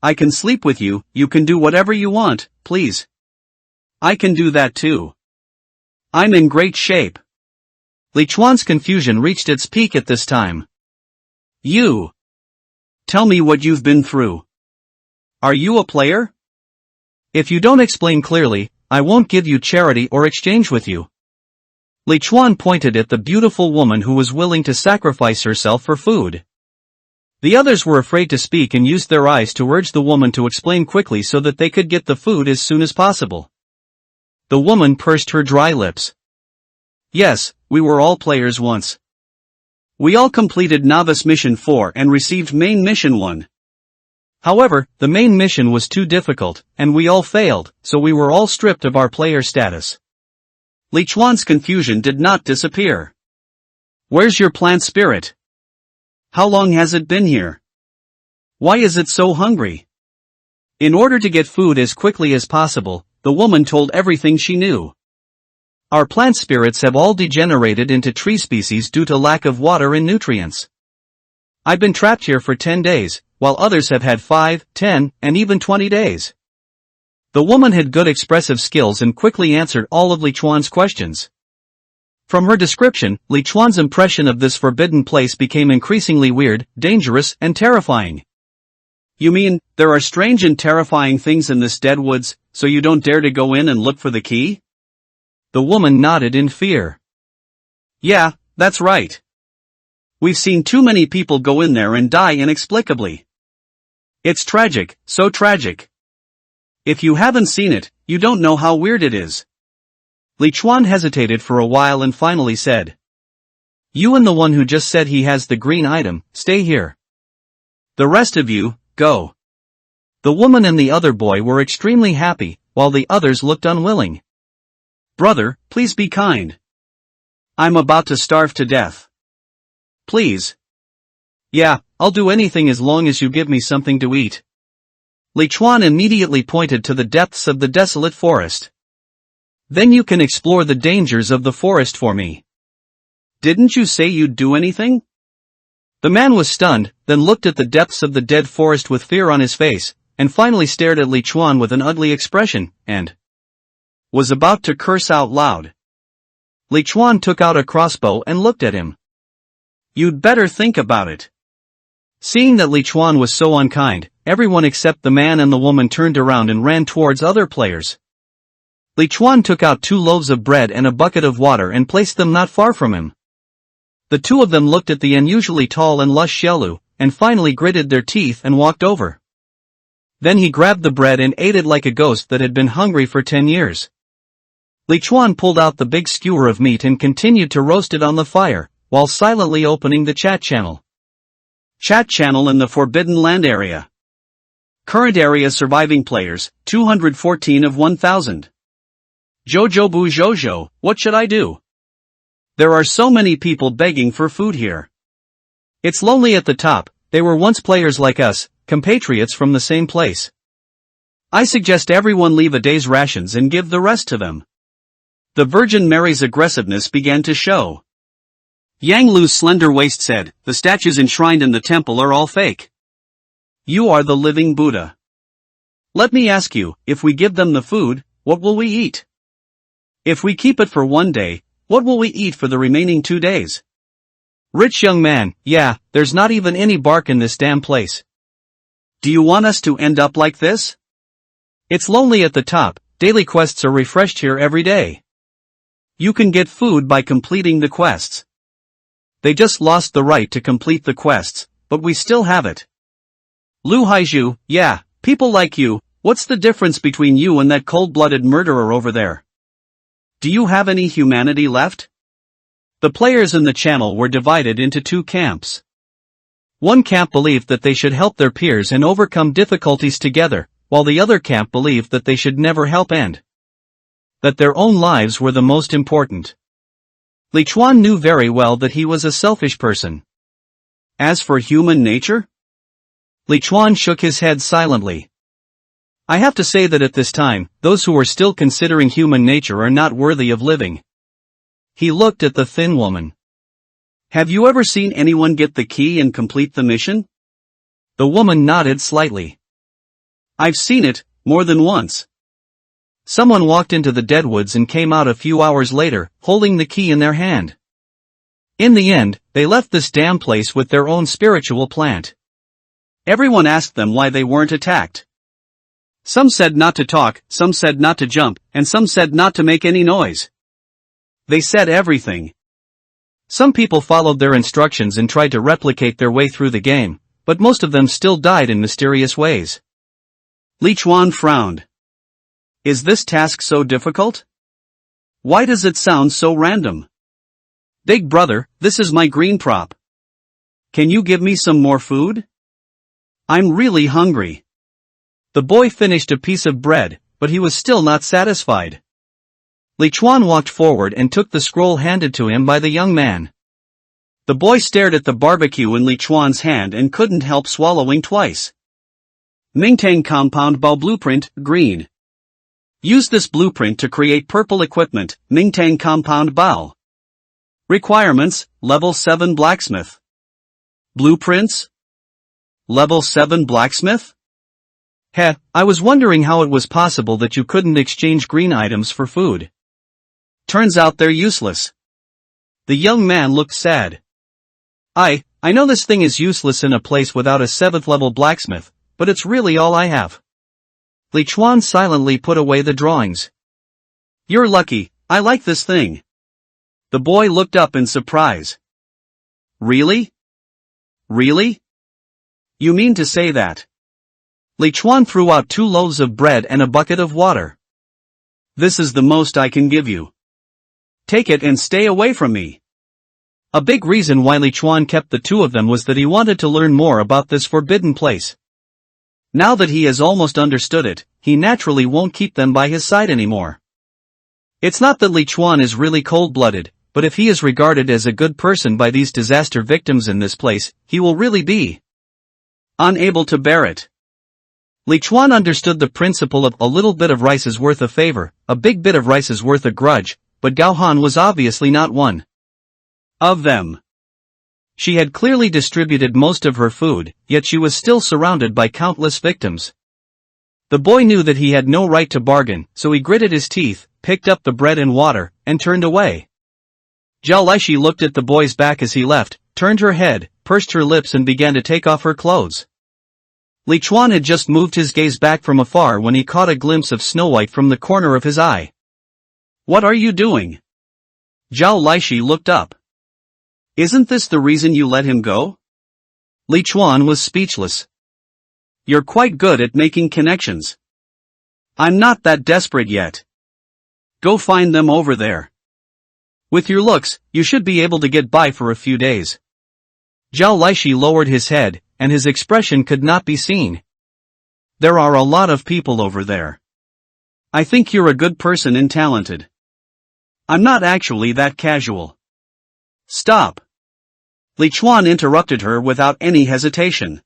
I can sleep with you, you can do whatever you want, please. I can do that too. I'm in great shape. Li Chuan's confusion reached its peak at this time. You. Tell me what you've been through. Are you a player? If you don't explain clearly, I won't give you charity or exchange with you. Li Chuan pointed at the beautiful woman who was willing to sacrifice herself for food. The others were afraid to speak and used their eyes to urge the woman to explain quickly so that they could get the food as soon as possible. The woman pursed her dry lips. Yes, we were all players once. We all completed Novice Mission 4 and received Main Mission 1. However, the main mission was too difficult, and we all failed, so we were all stripped of our player status. Li Chuan's confusion did not disappear. Where's your plant spirit? How long has it been here? Why is it so hungry? In order to get food as quickly as possible, the woman told everything she knew. Our plant spirits have all degenerated into tree species due to lack of water and nutrients. I've been trapped here for 10 days, while others have had 5, 10, and even 20 days. The woman had good expressive skills and quickly answered all of Li Chuan's questions. From her description, Li Chuan's impression of this forbidden place became increasingly weird, dangerous, and terrifying. You mean, there are strange and terrifying things in this dead woods, so you don't dare to go in and look for the key? The woman nodded in fear. Yeah, that's right. We've seen too many people go in there and die inexplicably. It's tragic, so tragic. If you haven't seen it, you don't know how weird it is. Li Chuan hesitated for a while and finally said. You and the one who just said he has the green item, stay here. The rest of you, go. The woman and the other boy were extremely happy, while the others looked unwilling. Brother, please be kind. I'm about to starve to death. Please. Yeah, I'll do anything as long as you give me something to eat. Li Chuan immediately pointed to the depths of the desolate forest. Then you can explore the dangers of the forest for me. Didn't you say you'd do anything? The man was stunned, then looked at the depths of the dead forest with fear on his face, and finally stared at Li Chuan with an ugly expression, and was about to curse out loud. Li Chuan took out a crossbow and looked at him. You'd better think about it. Seeing that Li Chuan was so unkind, everyone except the man and the woman turned around and ran towards other players. Li Chuan took out 2 loaves of bread and a bucket of water and placed them not far from him. The 2 of them looked at the unusually tall and lush Xiaolu, and finally gritted their teeth and walked over. Then he grabbed the bread and ate it like a ghost that had been hungry for 10 years. Li Chuan pulled out the big skewer of meat and continued to roast it on the fire, while silently opening the chat channel. Chat channel in the Forbidden Land area. Current area surviving players, 214 of 1000. Jojo, what should I do? There are so many people begging for food here. It's lonely at the top, they were once players like us, compatriots from the same place. I suggest everyone leave a day's rations and give the rest to them. The Virgin Mary's aggressiveness began to show. Yang Lu's slender waist said, the statues enshrined in the temple are all fake. You are the living Buddha. Let me ask you, if we give them the food, what will we eat? If we keep it for 1 day, What will we eat for the remaining 2 days? Rich young man, yeah, there's not even any bark in this damn place. Do you want us to end up like this? It's lonely at the top, daily quests are refreshed here every day. You can get food by completing the quests. They just lost the right to complete the quests, but we still have it. Lu Haiju, yeah, people like you, what's the difference between you and that cold-blooded murderer over there? Do you have any humanity left? The players in the channel were divided into 2 camps. One camp believed that they should help their peers and overcome difficulties together, while the other camp believed that they should never help and that their own lives were the most important. Li Chuan knew very well that he was a selfish person. As for human nature? Li Chuan shook his head silently. I have to say that at this time, those who are still considering human nature are not worthy of living. He looked at the thin woman. Have you ever seen anyone get the key and complete the mission? The woman nodded slightly. I've seen it, more than once. Someone walked into the deadwoods and came out a few hours later, holding the key in their hand. In the end, they left this damn place with their own spiritual plant. Everyone asked them why they weren't attacked. Some said not to talk, some said not to jump, and some said not to make any noise. They said everything. Some people followed their instructions and tried to replicate their way through the game, but most of them still died in mysterious ways. Li Chuan frowned. Is this task so difficult? Why does it sound so random? Big brother, this is my green prop. Can you give me some more food? I'm really hungry. The boy finished a piece of bread, but he was still not satisfied. Li Chuan walked forward and took the scroll handed to him by the young man. The boy stared at the barbecue in Li Chuan's hand and couldn't help swallowing twice. Mingtang Compound Bao Blueprint, Green. Use this blueprint to create purple equipment, Mingtang Compound Bao. Requirements, Level 7 Blacksmith. Blueprints? Level 7 Blacksmith? Heh, I was wondering how it was possible that you couldn't exchange green items for food. Turns out they're useless. The young man looked sad. I know this thing is useless in a place without a 7th level blacksmith, but it's really all I have. Li Chuan silently put away the drawings. You're lucky, I like this thing. The boy looked up in surprise. Really? Really? You mean to say that? Li Chuan threw out 2 loaves of bread and a bucket of water. This is the most I can give you. Take it and stay away from me. A big reason why Li Chuan kept the 2 of them was that he wanted to learn more about this forbidden place. Now that he has almost understood it, he naturally won't keep them by his side anymore. It's not that Li Chuan is really cold-blooded, but if he is regarded as a good person by these disaster victims in this place, he will really be unable to bear it. Li Chuan understood the principle of a little bit of rice is worth a favor, a big bit of rice is worth a grudge, but Gao Han was obviously not one of them. She had clearly distributed most of her food, yet she was still surrounded by countless victims. The boy knew that he had no right to bargain, so he gritted his teeth, picked up the bread and water, and turned away. Zhao Laishi looked at the boy's back as he left, turned her head, pursed her lips and began to take off her clothes. Li Chuan had just moved his gaze back from afar when he caught a glimpse of Snow White from the corner of his eye. What are you doing? Zhao Laishi looked up. Isn't this the reason you let him go? Li Chuan was speechless. You're quite good at making connections. I'm not that desperate yet. Go find them over there. With your looks, you should be able to get by for a few days. Zhao Laishi lowered his head, and his expression could not be seen. There are a lot of people over there. I think you're a good person and talented. I'm not actually that casual. Stop. Li Chuan interrupted her without any hesitation.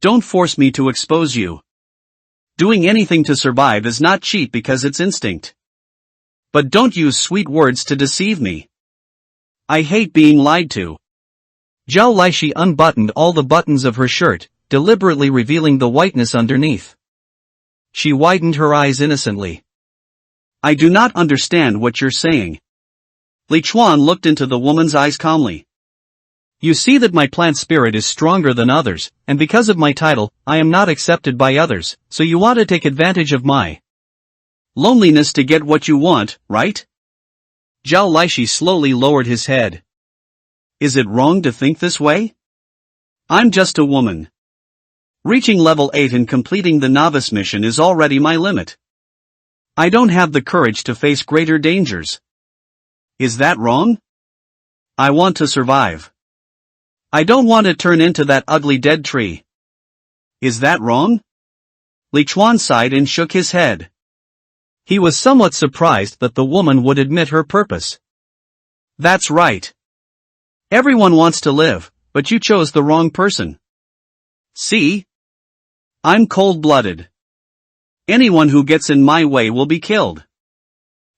Don't force me to expose you. Doing anything to survive is not cheap because it's instinct. But don't use sweet words to deceive me. I hate being lied to. Zhao Laishi unbuttoned all the buttons of her shirt, deliberately revealing the whiteness underneath. She widened her eyes innocently. I do not understand what you're saying. Li Chuan looked into the woman's eyes calmly. You see that my plant spirit is stronger than others, and because of my title, I am not accepted by others, so you want to take advantage of my loneliness to get what you want, right? Zhao Laishi slowly lowered his head. Is it wrong to think this way? I'm just a woman. Reaching level 8 and completing the novice mission is already my limit. I don't have the courage to face greater dangers. Is that wrong? I want to survive. I don't want to turn into that ugly dead tree. Is that wrong? Li Chuan sighed and shook his head. He was somewhat surprised that the woman would admit her purpose. That's right. Everyone wants to live, but you chose the wrong person. See? I'm cold-blooded. Anyone who gets in my way will be killed.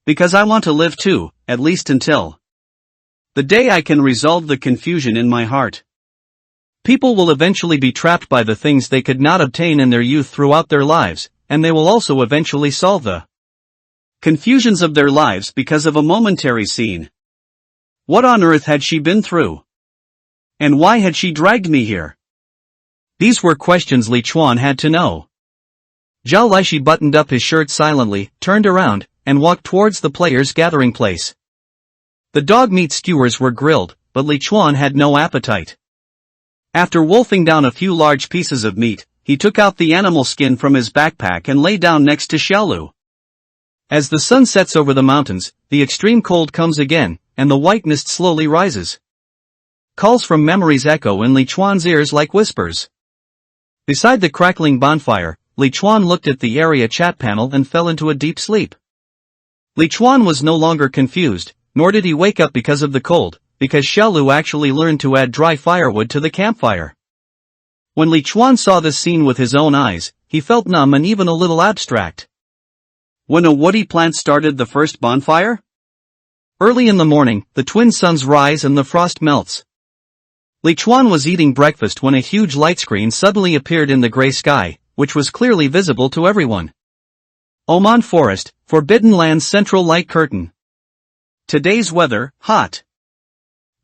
Because I want to live too, at least until the day I can resolve the confusion in my heart. People will eventually be trapped by the things they could not obtain in their youth throughout their lives, and they will also eventually solve the confusions of their lives because of a momentary scene. What on earth had she been through? And why had she dragged me here? These were questions Li Chuan had to know. Zhao Laishi buttoned up his shirt silently, turned around, and walked towards the players' gathering place. The dog meat skewers were grilled, but Li Chuan had no appetite. After wolfing down a few large pieces of meat, he took out the animal skin from his backpack and lay down next to Xiaolu. As the sun sets over the mountains, the extreme cold comes again, and the white mist slowly rises. Calls from memories echo in Li Chuan's ears like whispers. Beside the crackling bonfire, Li Chuan looked at the area chat panel and fell into a deep sleep. Li Chuan was no longer confused, nor did he wake up because of the cold, because Xiaolu actually learned to add dry firewood to the campfire. When Li Chuan saw this scene with his own eyes, he felt numb and even a little abstract. When a woody plant started the first bonfire? Early in the morning, the twin suns rise and the frost melts. Li Chuan was eating breakfast when a huge light screen suddenly appeared in the gray sky, which was clearly visible to everyone. Oman Forest, Forbidden Land's central light curtain. Today's weather, hot.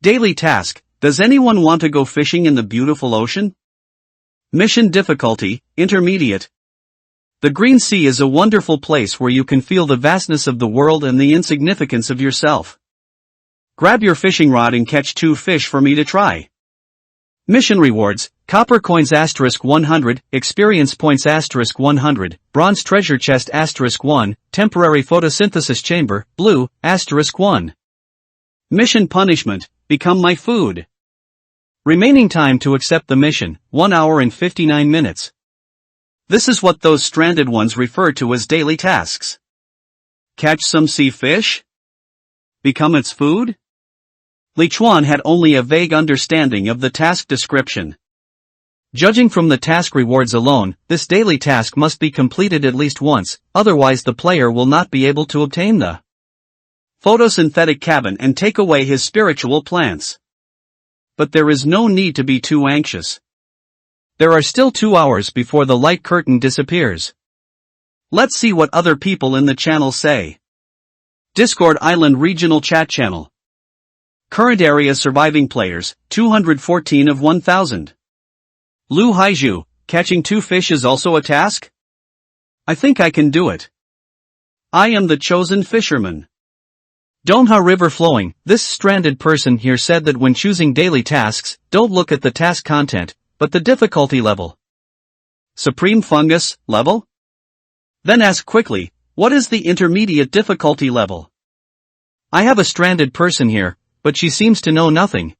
Daily task, does anyone want to go fishing in the beautiful ocean? Mission difficulty, intermediate. The Green Sea is a wonderful place where you can feel the vastness of the world and the insignificance of yourself. Grab your fishing rod and catch 2 fish for me to try. Mission rewards, copper coins *100, experience points *100, bronze treasure chest *1, temporary photosynthesis chamber, blue, *1. Mission punishment, become my food. Remaining time to accept the mission, 1 hour and 59 minutes. This is what those stranded ones refer to as daily tasks. Catch some sea fish? Become its food? Li Chuan had only a vague understanding of the task description. Judging from the task rewards alone, this daily task must be completed at least once, otherwise the player will not be able to obtain the photosynthetic cabin and take away his spiritual plants. But there is no need to be too anxious. There are still 2 hours before the light curtain disappears. Let's see what other people in the channel say. Discord Island Regional Chat Channel. Current area surviving players, 214 of 1000. Lu Haiju, catching 2 fish is also a task? I think I can do it. I am the chosen fisherman. Donha River Flowing, this stranded person here said that when choosing daily tasks, don't look at the task content, but the difficulty level. Supreme Fungus, level? Then ask quickly, what is the intermediate difficulty level? I have a stranded person here, but she seems to know nothing.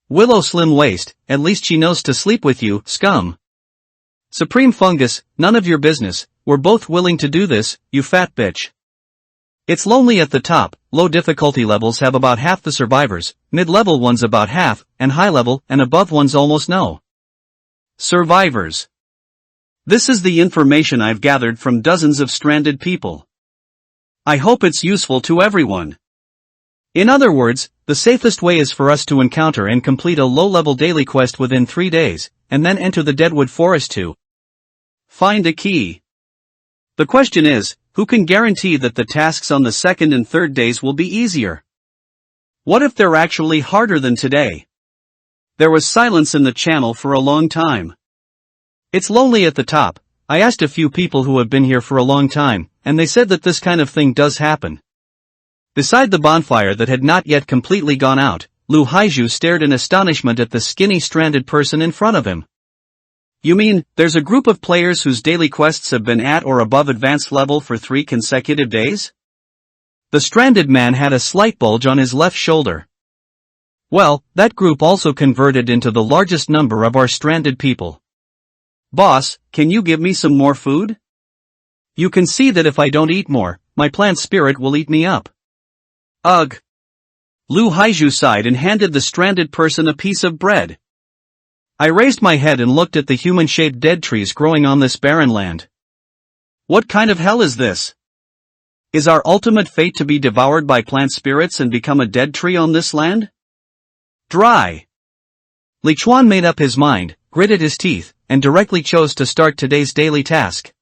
Willow Slim Waist, at least she knows to sleep with you, scum. Supreme Fungus, none of your business, we're both willing to do this, you fat bitch. It's lonely at the top, low difficulty levels have about half the survivors, mid-level ones about half, and high-level and above ones almost no survivors. This is the information I've gathered from dozens of stranded people. I hope it's useful to everyone. In other words, the safest way is for us to encounter and complete a low-level daily quest within 3 days, and then enter the Deadwood Forest to find a key. The question is, who can guarantee that the tasks on the 2nd and 3rd days will be easier? What if they're actually harder than today? There was silence in the channel for a long time. It's lonely at the top. I asked a few people who have been here for a long time, and they said that this kind of thing does happen. Beside the bonfire that had not yet completely gone out, Lu Haiju stared in astonishment at the skinny stranded person in front of him. You mean, there's a group of players whose daily quests have been at or above advanced level for 3 consecutive days? The stranded man had a slight bulge on his left shoulder. Well, that group also converted into the largest number of our stranded people. Boss, can you give me some more food? You can see that if I don't eat more, my plant spirit will eat me up. Ugh. Lu Haiju sighed and handed the stranded person a piece of bread. I raised my head and looked at the human-shaped dead trees growing on this barren land. What kind of hell is this? Is our ultimate fate to be devoured by plant spirits and become a dead tree on this land? Dry. Li Chuan made up his mind, gritted his teeth, and directly chose to start today's daily task.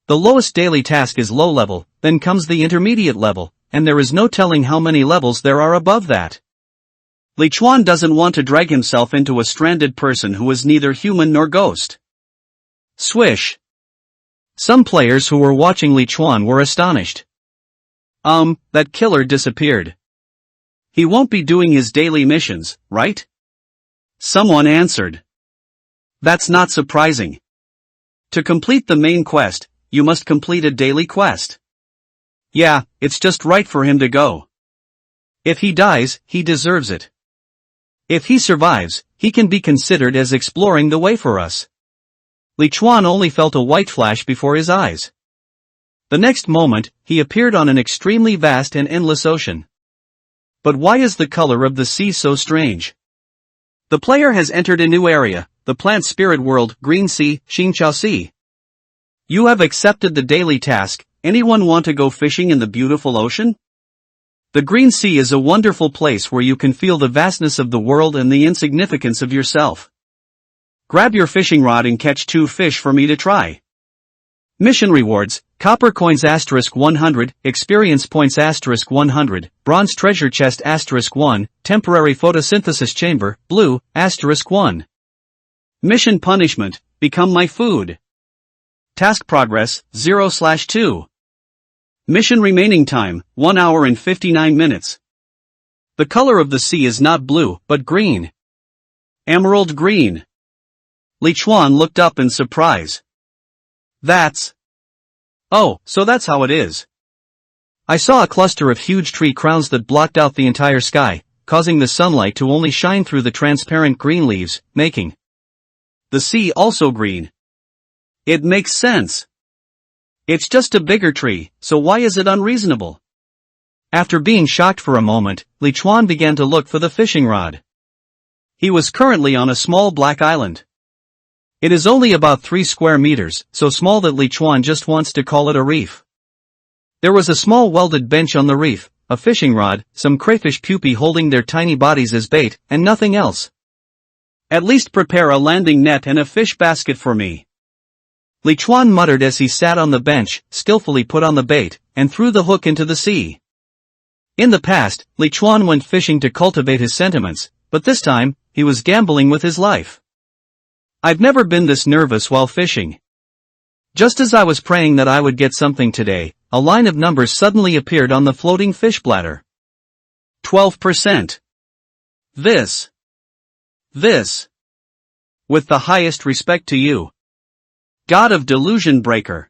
The lowest daily task is low level, then comes the intermediate level, and there is no telling how many levels there are above that. Li Chuan doesn't want to drag himself into a stranded person who is neither human nor ghost. Swish. Some players who were watching Li Chuan were astonished. That killer disappeared. He won't be doing his daily missions, right? Someone answered. That's not surprising. To complete the main quest, you must complete a daily quest. Yeah, it's just right for him to go. If he dies, he deserves it. If he survives, he can be considered as exploring the way for us. Li Chuan only felt a white flash before his eyes. The next moment, he appeared on an extremely vast and endless ocean. But why is the color of the sea so strange? The player has entered a new area, the plant spirit world, Green Sea, Xingqiao Sea. You have accepted the daily task. Anyone want to go fishing in the beautiful ocean? The Green Sea is a wonderful place where you can feel the vastness of the world and the insignificance of yourself. Grab your fishing rod and catch 2 fish for me to try. Mission rewards, copper coins *100, experience points *100, bronze treasure chest *1, temporary photosynthesis chamber, blue, *1. Mission punishment, become my food. Task progress, 0/2. Mission remaining time, 1 hour and 59 minutes. The color of the sea is not blue, but green. Emerald green. Li Chuan looked up in surprise. Oh, so that's how it is. I saw a cluster of huge tree crowns that blocked out the entire sky, causing the sunlight to only shine through the transparent green leaves, making the sea also green. It makes sense. It's just a bigger tree, so why is it unreasonable? After being shocked for a moment, Li Chuan began to look for the fishing rod. He was currently on a small black island. It is only about 3 square meters, so small that Li Chuan just wants to call it a reef. There was a small welded bench on the reef, a fishing rod, some crayfish pupae holding their tiny bodies as bait, and nothing else. At least prepare a landing net and a fish basket for me. Li Chuan muttered as he sat on the bench, skillfully put on the bait, and threw the hook into the sea. In the past, Li Chuan went fishing to cultivate his sentiments, but this time, he was gambling with his life. I've never been this nervous while fishing. Just as I was praying that I would get something today, a line of numbers suddenly appeared on the floating fish bladder. 12%. This. With the highest respect to you, God of Delusion Breaker.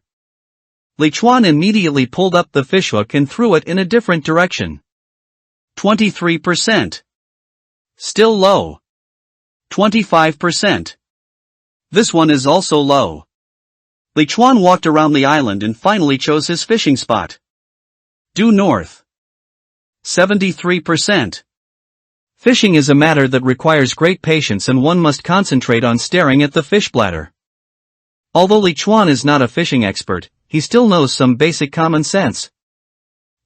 Li Chuan immediately pulled up the fishhook and threw it in a different direction. 23%. Still low. 25%. This one is also low. Li Chuan walked around the island and finally chose his fishing spot. Due north. 73%. Fishing is a matter that requires great patience and one must concentrate on staring at the fish bladder. Although Li Chuan is not a fishing expert, he still knows some basic common sense.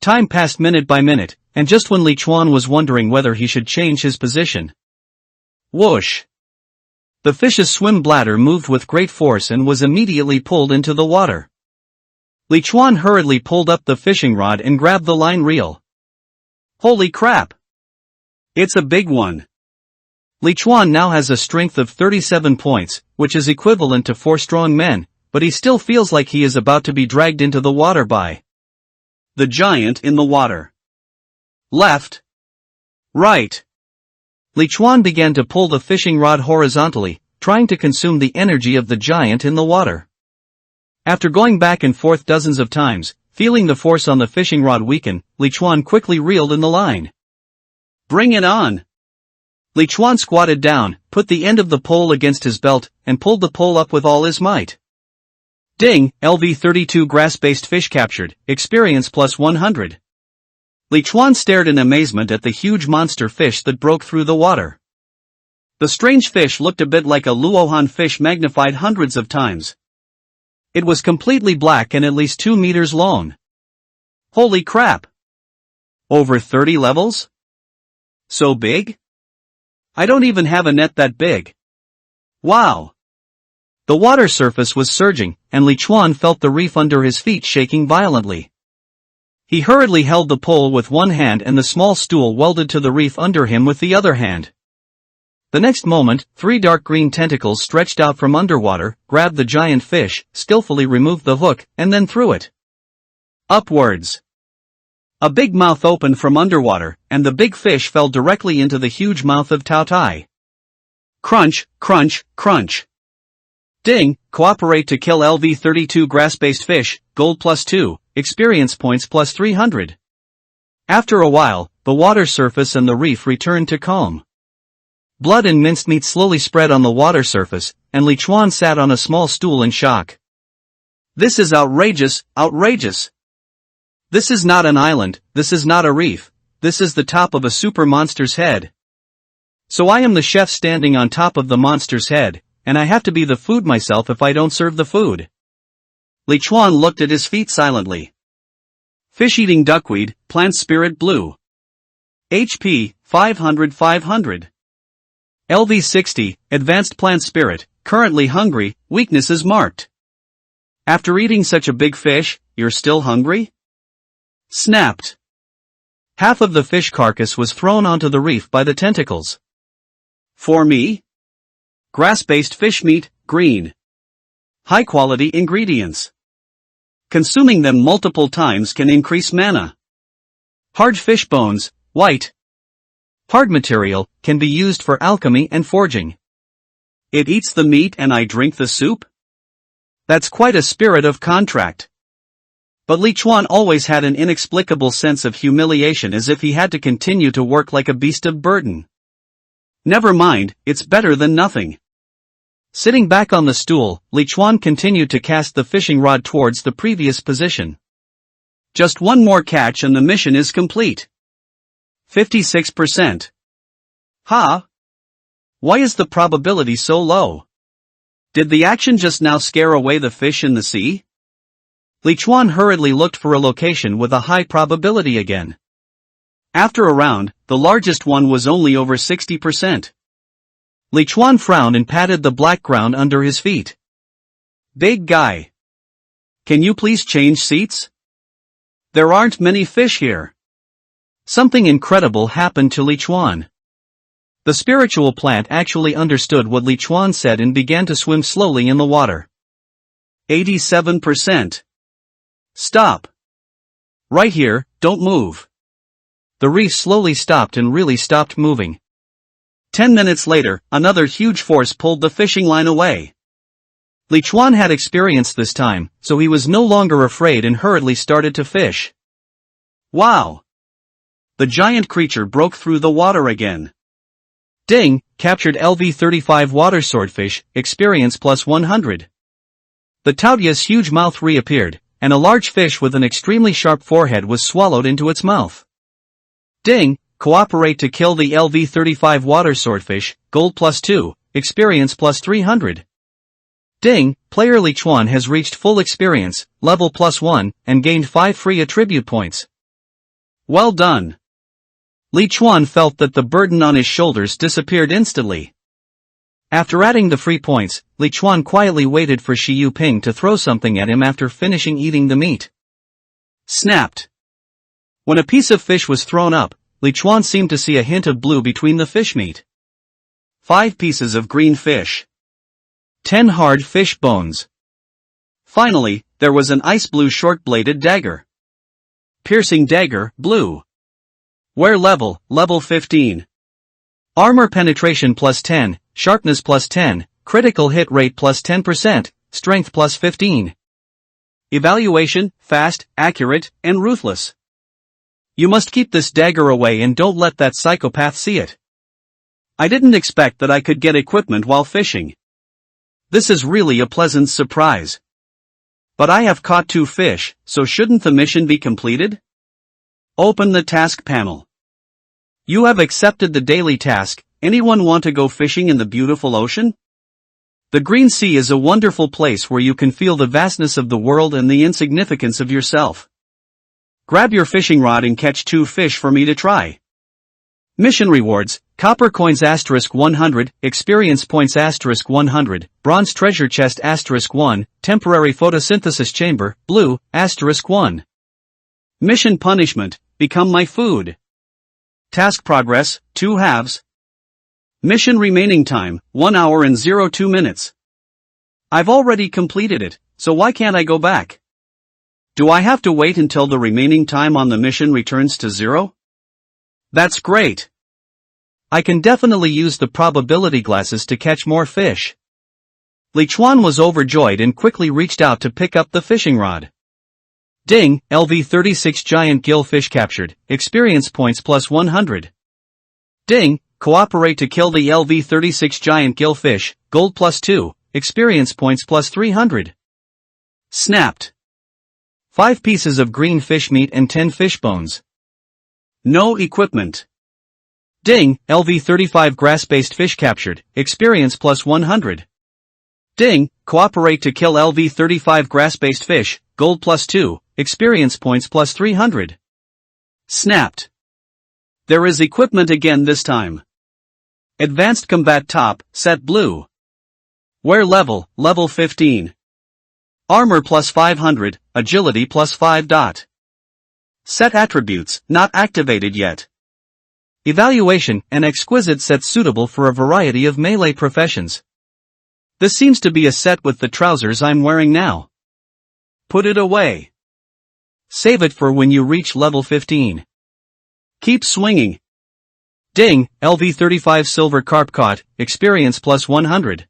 Time passed minute by minute, and just when Li Chuan was wondering whether he should change his position. Whoosh! The fish's swim bladder moved with great force and was immediately pulled into the water. Li Chuan hurriedly pulled up the fishing rod and grabbed the line reel. Holy crap! It's a big one. Li Chuan now has a strength of 37 points, which is equivalent to 4 strong men, but he still feels like he is about to be dragged into the water by the giant in the water. Left. Right. Li Chuan began to pull the fishing rod horizontally, trying to consume the energy of the giant in the water. After going back and forth dozens of times, feeling the force on the fishing rod weaken, Li Chuan quickly reeled in the line. Bring it on! Li Chuan squatted down, put the end of the pole against his belt, and pulled the pole up with all his might. Ding, LV32 grass-based fish captured, experience plus 100. Li Chuan stared in amazement at the huge monster fish that broke through the water. The strange fish looked a bit like a Luohan fish magnified hundreds of times. It was completely black and at least 2 meters long. Holy crap! Over 30 levels? So big? I don't even have a net that big. Wow! The water surface was surging, and Li Chuan felt the reef under his feet shaking violently. He hurriedly held the pole with one hand and the small stool welded to the reef under him with the other hand. The next moment, 3 dark green tentacles stretched out from underwater, grabbed the giant fish, skillfully removed the hook, and then threw it upwards. A big mouth opened from underwater, and the big fish fell directly into the huge mouth of Tao Tai. Crunch, crunch, crunch. Ding, cooperate to kill LV32 grass-based fish, gold plus 2, experience points plus 300. After a while, the water surface and the reef returned to calm. Blood and minced meat slowly spread on the water surface, and Li Chuan sat on a small stool in shock. This is outrageous, outrageous. This is not an island, this is not a reef, this is the top of a super monster's head. So I am the chef standing on top of the monster's head, and I have to be the food myself if I don't serve the food. Li Chuan looked at his feet silently. Fish-eating duckweed, plant spirit blue. HP, 500. LV60, advanced plant spirit, currently hungry, weakness is marked. After eating such a big fish, you're still hungry? Snapped. Half of the fish carcass was thrown onto the reef by the tentacles. For me? Grass-based fish meat, green. High-quality ingredients. Consuming them multiple times can increase mana. Hard fish bones, white. Hard material, can be used for alchemy and forging. It eats the meat and I drink the soup? That's quite a spirit of contract. But Li Chuan always had an inexplicable sense of humiliation, as if he had to continue to work like a beast of burden. Never mind, it's better than nothing. Sitting back on the stool, Li Chuan continued to cast the fishing rod towards the previous position. Just one more catch and the mission is complete. 56%. Huh? Why is the probability so low? Did the action just now scare away the fish in the sea? Li Chuan hurriedly looked for a location with a high probability again. After a round, the largest one was only over 60%. Li Chuan frowned and patted the black ground under his feet. Big guy. Can you please change seats? There aren't many fish here. Something incredible happened to Li Chuan. The spiritual plant actually understood what Li Chuan said and began to swim slowly in the water. 87%. Stop. Right here, don't move. The reef slowly stopped and really stopped moving. 10 minutes later, another huge force pulled the fishing line away. Li Chuan had experience this time, so he was no longer afraid and hurriedly started to fish. Wow! The giant creature broke through the water again. Ding, captured LV35 water swordfish, experience plus 100. The Taotia's huge mouth reappeared, and a large fish with an extremely sharp forehead was swallowed into its mouth. Ding, cooperate to kill the LV35 water swordfish, gold plus 2, experience plus 300. Ding, player Li Chuan has reached full experience, level plus 1, and gained 5 free attribute points. Well done. Li Chuan felt that the burden on his shoulders disappeared instantly. After adding the free points, Li Chuan quietly waited for Shi Yuping to throw something at him after finishing eating the meat. Snapped. When a piece of fish was thrown up, Li Chuan seemed to see a hint of blue between the fish meat. 5 pieces of green fish. 10 hard fish bones. Finally, there was an ice blue short-bladed dagger. Piercing dagger, blue. Wear level, level 15. Armor penetration plus 10, sharpness plus 10, critical hit rate plus 10%, strength plus 15. Evaluation, fast, accurate, and ruthless. You must keep this dagger away and don't let that psychopath see it. I didn't expect that I could get equipment while fishing. This is really a pleasant surprise. But I have caught 2 fish, so shouldn't the mission be completed? Open the task panel. You have accepted the daily task. Anyone want to go fishing in the beautiful ocean? The Green Sea is a wonderful place where you can feel the vastness of the world and the insignificance of yourself. Grab your fishing rod and catch 2 fish for me to try. Mission rewards, copper coins *100, experience points *100, bronze treasure chest *1, temporary photosynthesis chamber, blue, *1. Mission punishment, become my food. Task progress, 2 halves. Mission remaining time, 1 hour and 02 minutes. I've already completed it, so why can't I go back? Do I have to wait until the remaining time on the mission returns to 0? That's great. I can definitely use the probability glasses to catch more fish. Li Chuan was overjoyed and quickly reached out to pick up the fishing rod. Ding, LV36 giant gill fish captured, experience points plus 100. Ding, cooperate to kill the LV36 giant gill fish, gold plus 2, experience points plus 300. Snapped. 5 pieces of green fish meat and 10 fish bones. No equipment. Ding, LV35 grass-based fish captured, experience plus 100. Ding, cooperate to kill LV35 grass-based fish, gold plus 2, experience points plus 300. Snapped. There is equipment again this time. Advanced combat top, set blue. Wear level, level 15. Armor plus 500, agility plus 5. Set attributes, not activated yet. Evaluation, an exquisite set suitable for a variety of melee professions. This seems to be a set with the trousers I'm wearing now. Put it away. Save it for when you reach level 15. Keep swinging. Ding, LV35 silver carp caught, experience plus 100.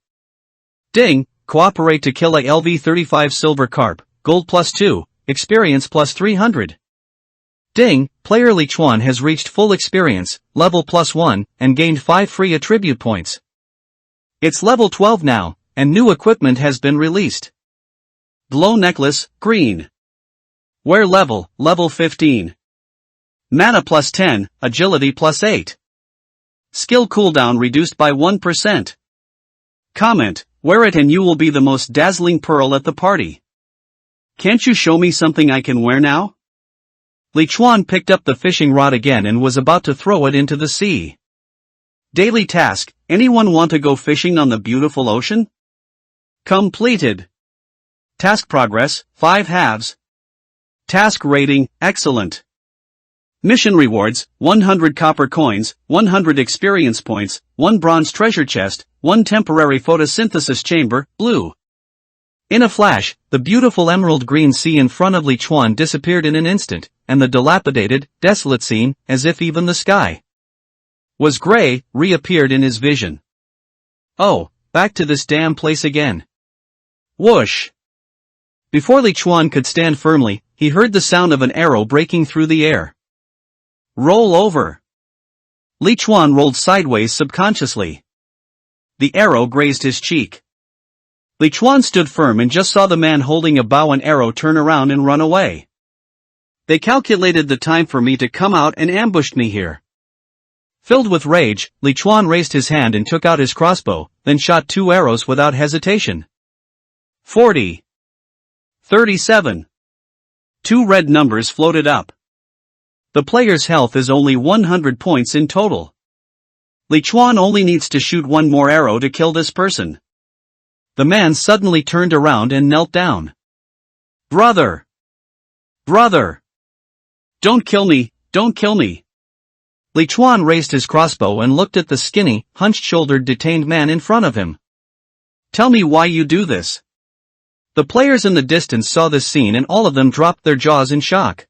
Ding, cooperate to kill a LV35 silver carp, gold plus 2, experience plus 300. Ding, player Li Chuan has reached full experience, level plus 1, and gained 5 free attribute points. It's level 12 now, and new equipment has been released. Glow necklace, green. Wear level, level 15. Mana plus 10, agility plus 8. Skill cooldown reduced by 1%. Comment, wear it and you will be the most dazzling pearl at the party. Can't you show me something I can wear now? Li Chuan picked up the fishing rod again and was about to throw it into the sea. Daily task, anyone want to go fishing on the beautiful ocean? Completed. Task progress, 5 halves. Task rating, excellent. Mission rewards, 100 copper coins, 100 experience points, 1 bronze treasure chest, 1 temporary photosynthesis chamber, blue. In a flash, the beautiful emerald green sea in front of Li Chuan disappeared in an instant, and the dilapidated, desolate scene, as if even the sky was gray, reappeared in his vision. Oh, back to this damn place again. Whoosh! Before Li Chuan could stand firmly, he heard the sound of an arrow breaking through the air. Roll over. Li Chuan rolled sideways subconsciously. The arrow grazed his cheek. Li Chuan stood firm and just saw the man holding a bow and arrow turn around and run away. They calculated the time for me to come out and ambushed me here. Filled with rage, Li Chuan raised his hand and took out his crossbow, then shot 2 arrows without hesitation. 40. 37. 2 red numbers floated up. The player's health is only 100 points in total. Li Chuan only needs to shoot 1 more arrow to kill this person. The man suddenly turned around and knelt down. Brother! Brother! Don't kill me, don't kill me! Li Chuan raised his crossbow and looked at the skinny, hunched-shouldered detained man in front of him. Tell me why you do this. The players in the distance saw this scene and all of them dropped their jaws in shock.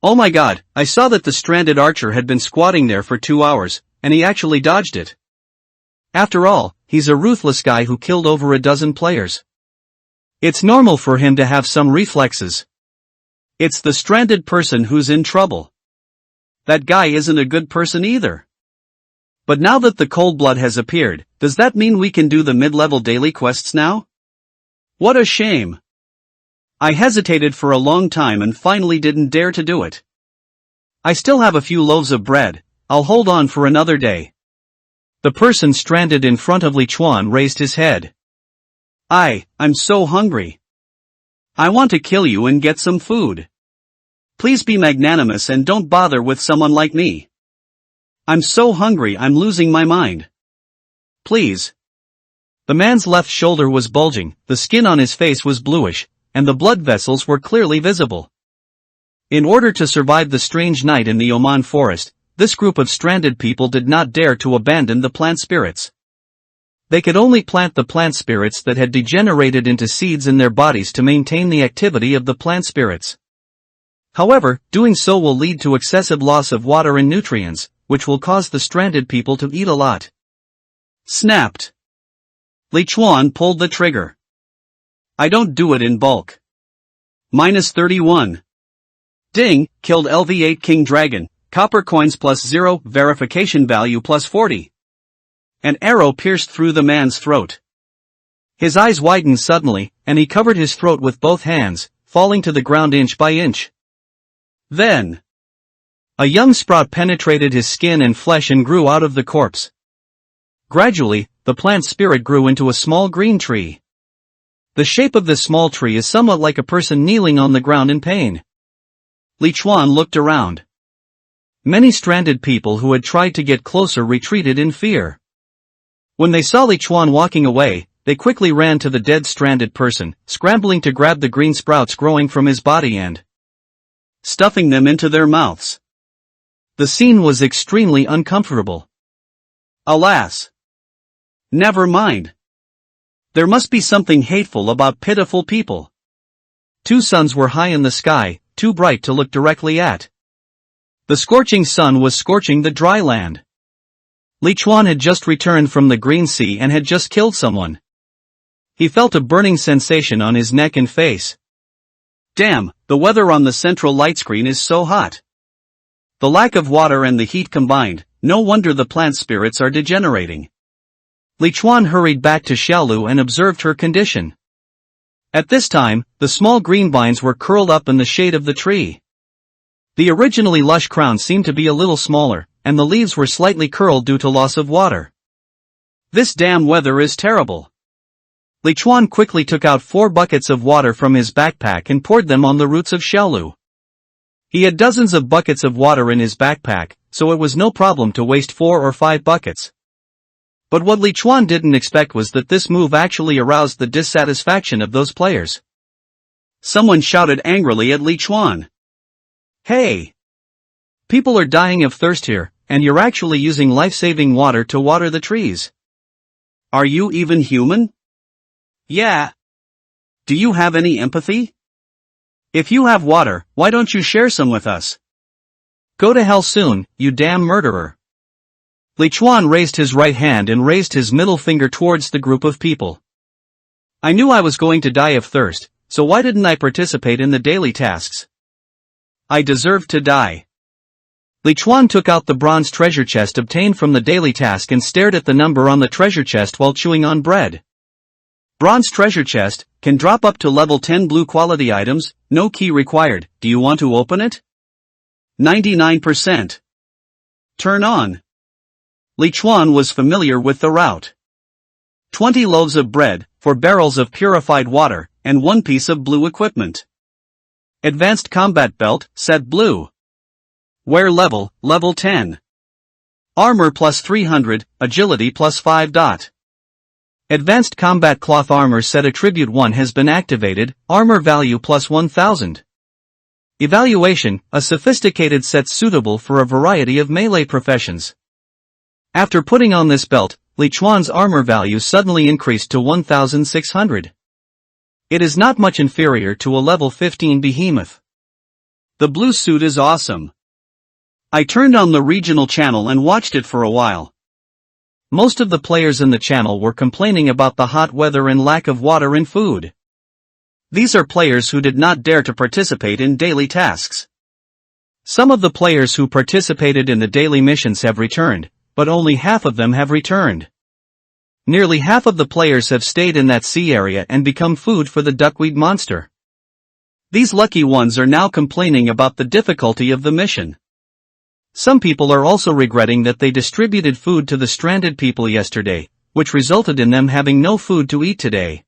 Oh my god, I saw that the stranded archer had been squatting there for 2 hours, and he actually dodged it. After all, he's a ruthless guy who killed over a dozen players. It's normal for him to have some reflexes. It's the stranded person who's in trouble. That guy isn't a good person either. But now that the cold blood has appeared, does that mean we can do the mid-level daily quests now? What a shame. I hesitated for a long time and finally didn't dare to do it. I still have a few loaves of bread, I'll hold on for another day. The person stranded in front of Li Chuan raised his head. I'm so hungry. I want to kill you and get some food. Please be magnanimous and don't bother with someone like me. I'm so hungry I'm losing my mind. Please. The man's left shoulder was bulging, the skin on his face was bluish, and the blood vessels were clearly visible. In order to survive the strange night in the Oman forest, this group of stranded people did not dare to abandon the plant spirits. They could only plant the plant spirits that had degenerated into seeds in their bodies to maintain the activity of the plant spirits. However, doing so will lead to excessive loss of water and nutrients, which will cause the stranded people to eat a lot. Snapped. Li Chuan pulled the trigger. I don't do it in bulk. -31. Ding, killed LV8 King Dragon, copper coins +0, verification value +40. An arrow pierced through the man's throat. His eyes widened suddenly, and he covered his throat with both hands, falling to the ground inch by inch. Then, a young sprout penetrated his skin and flesh and grew out of the corpse. Gradually, the plant spirit grew into a small green tree. The shape of this small tree is somewhat like a person kneeling on the ground in pain. Li Chuan looked around. Many stranded people who had tried to get closer retreated in fear. When they saw Li Chuan walking away, they quickly ran to the dead stranded person, scrambling to grab the green sprouts growing from his body and stuffing them into their mouths. The scene was extremely uncomfortable. Alas. Never mind. There must be something hateful about pitiful people. 2 suns were high in the sky, too bright to look directly at. The scorching sun was scorching the dry land. Li Chuan had just returned from the Green Sea and had just killed someone. He felt a burning sensation on his neck and face. Damn, the weather on the central light screen is so hot. The lack of water and the heat combined, no wonder the plant spirits are degenerating. Li Chuan hurried back to Xiaolu and observed her condition. At this time, the small green vines were curled up in the shade of the tree. The originally lush crown seemed to be a little smaller, and the leaves were slightly curled due to loss of water. This damn weather is terrible. Li Chuan quickly took out 4 buckets of water from his backpack and poured them on the roots of Xiaolu. He had dozens of buckets of water in his backpack, so it was no problem to waste 4 or 5 buckets. But what Li Chuan didn't expect was that this move actually aroused the dissatisfaction of those players. Someone shouted angrily at Li Chuan. Hey! People are dying of thirst here, and you're actually using life-saving water to water the trees. Are you even human? Yeah. Do you have any empathy? If you have water, why don't you share some with us? Go to hell soon, you damn murderer. Li Chuan raised his right hand and raised his middle finger towards the group of people. I knew I was going to die of thirst, so why didn't I participate in the daily tasks? I deserved to die. Li Chuan took out the bronze treasure chest obtained from the daily task and stared at the number on the treasure chest while chewing on bread. Bronze treasure chest, can drop up to level 10 blue quality items, no key required. Do you want to open it? 99%. Turn on. Li Chuan was familiar with the route. 20 loaves of bread, 4 barrels of purified water, and 1 piece of blue equipment. Advanced combat belt, set blue. Wear level, level 10. Armor plus 300, agility plus 5. Advanced combat cloth armor set attribute 1 has been activated, armor value plus 1000. Evaluation, a sophisticated set suitable for a variety of melee professions. After putting on this belt, Li Chuan's armor value suddenly increased to 1,600. It is not much inferior to a level 15 behemoth. The blue suit is awesome. I turned on the regional channel and watched it for a while. Most of the players in the channel were complaining about the hot weather and lack of water and food. These are players who did not dare to participate in daily tasks. Some of the players who participated in the daily missions have returned, but only half of them have returned. Nearly half of the players have stayed in that sea area and become food for the duckweed monster. These lucky ones are now complaining about the difficulty of the mission. Some people are also regretting that they distributed food to the stranded people yesterday, which resulted in them having no food to eat today.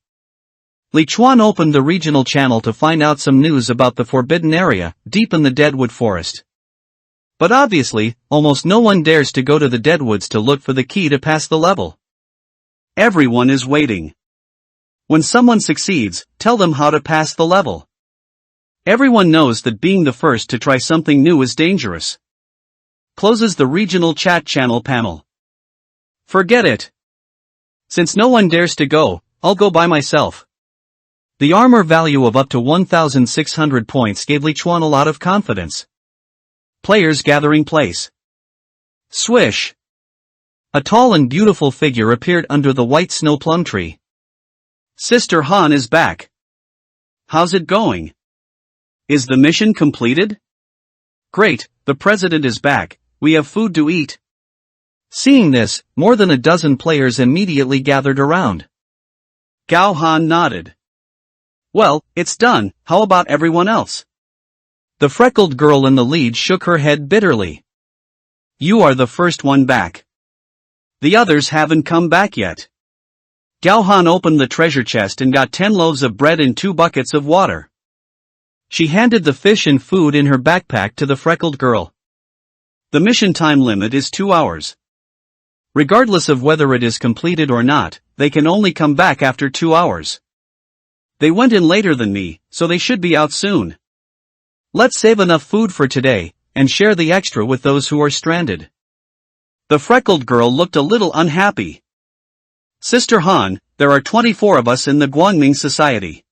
Li Chuan opened the regional channel to find out some news about the forbidden area, deep in the Deadwood Forest. But obviously, almost no one dares to go to the Deadwoods to look for the key to pass the level. Everyone is waiting. When someone succeeds, tell them how to pass the level. Everyone knows that being the first to try something new is dangerous. Closes the regional chat channel panel. Forget it. Since no one dares to go, I'll go by myself. The armor value of up to 1,600 points gave Li Chuan a lot of confidence. Players gathering place. Swish. A tall and beautiful figure appeared under the white snow plum tree. Sister Han is back. How's it going? Is the mission completed? Great, the president is back, we have food to eat. Seeing this, more than a dozen players immediately gathered around. Gao Han nodded. Well, it's done, how about everyone else? The freckled girl in the lead shook her head bitterly. You are the first one back. The others haven't come back yet. Gao Han opened the treasure chest and got 10 loaves of bread and 2 buckets of water. She handed the fish and food in her backpack to the freckled girl. The mission time limit is 2 hours. Regardless of whether it is completed or not, they can only come back after 2 hours. They went in later than me, so they should be out soon. Let's save enough food for today, and share the extra with those who are stranded. The freckled girl looked a little unhappy. Sister Han, there are 24 of us in the Guangming Society.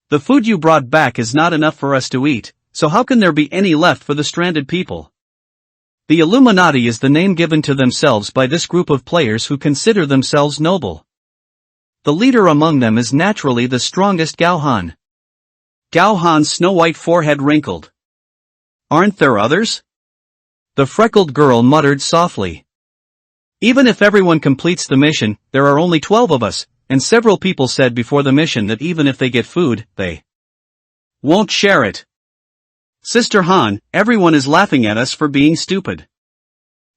The food you brought back is not enough for us to eat, so how can there be any left for the stranded people? The Illuminati is the name given to themselves by this group of players who consider themselves noble. The leader among them is naturally the strongest Gao Han. Gao Han's snow-white forehead wrinkled. Aren't there others? The freckled girl muttered softly. Even if everyone completes the mission, there are only 12 of us, and several people said before the mission that even if they get food, they won't share it. Sister Han, everyone is laughing at us for being stupid.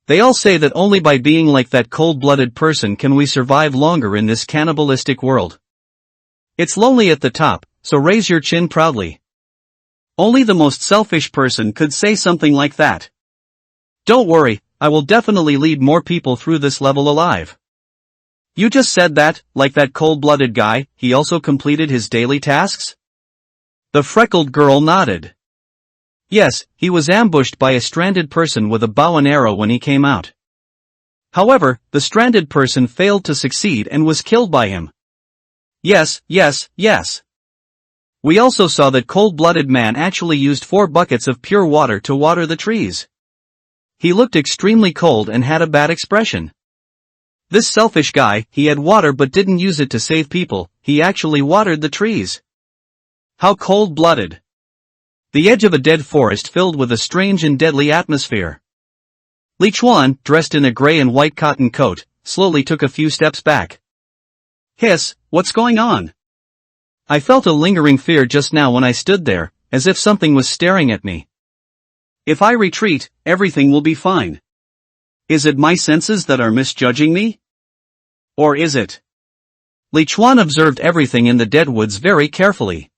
They all say that only by being like that cold-blooded person can we survive longer in this cannibalistic world. It's lonely at the top, so raise your chin proudly. Only the most selfish person could say something like that. Don't worry, I will definitely lead more people through this level alive. You just said that, like that cold-blooded guy, he also completed his daily tasks? The freckled girl nodded. Yes, he was ambushed by a stranded person with a bow and arrow when he came out. However, the stranded person failed to succeed and was killed by him. Yes. We also saw that cold-blooded man actually used 4 buckets of pure water to water the trees. He looked extremely cold and had a bad expression. This selfish guy, he had water but didn't use it to save people, he actually watered the trees. How cold-blooded. The edge of a dead forest filled with a strange and deadly atmosphere. Li Chuan, dressed in a gray and white cotton coat, slowly took a few steps back. Hiss, what's going on? I felt a lingering fear just now when I stood there, as if something was staring at me. If I retreat, everything will be fine. Is it my senses that are misjudging me? Or is it? Li Chuan observed everything in the Deadwoods very carefully.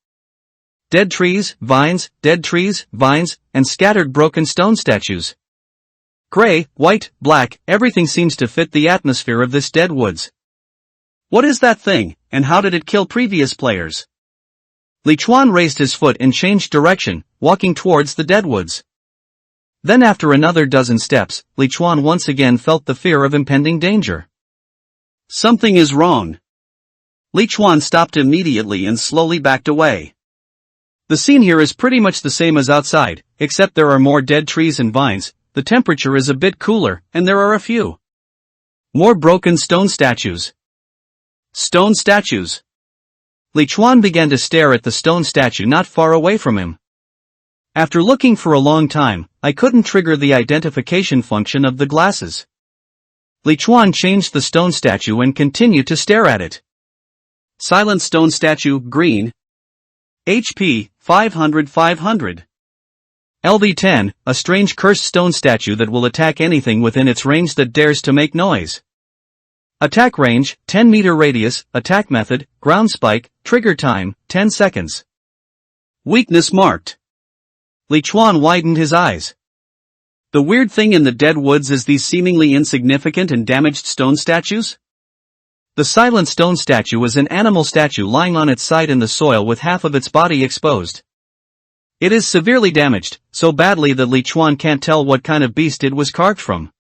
Dead trees, vines, and scattered broken stone statues. Gray, white, black, everything seems to fit the atmosphere of this Deadwoods. What is that thing, and how did it kill previous players? Li Chuan raised his foot and changed direction, walking towards the deadwoods. Then after another dozen steps, Li Chuan once again felt the fear of impending danger. Something is wrong. Li Chuan stopped immediately and slowly backed away. The scene here is pretty much the same as outside, except there are more dead trees and vines, the temperature is a bit cooler, and there are a few more broken stone statues. Stone statues. Li Chuan began to stare at the stone statue not far away from him. After looking for a long time, I couldn't trigger the identification function of the glasses. Li Chuan changed the stone statue and continued to stare at it. Silent stone statue, green. HP, 500-500. LV10, a strange cursed stone statue that will attack anything within its range that dares to make noise. Attack range, 10 meter radius, attack method, ground spike, trigger time, 10 seconds. Weakness marked. Li Chuan widened his eyes. The weird thing in the dead woods is these seemingly insignificant and damaged stone statues? The silent stone statue is an animal statue lying on its side in the soil with half of its body exposed. It is severely damaged, so badly that Li Chuan can't tell what kind of beast it was carved from.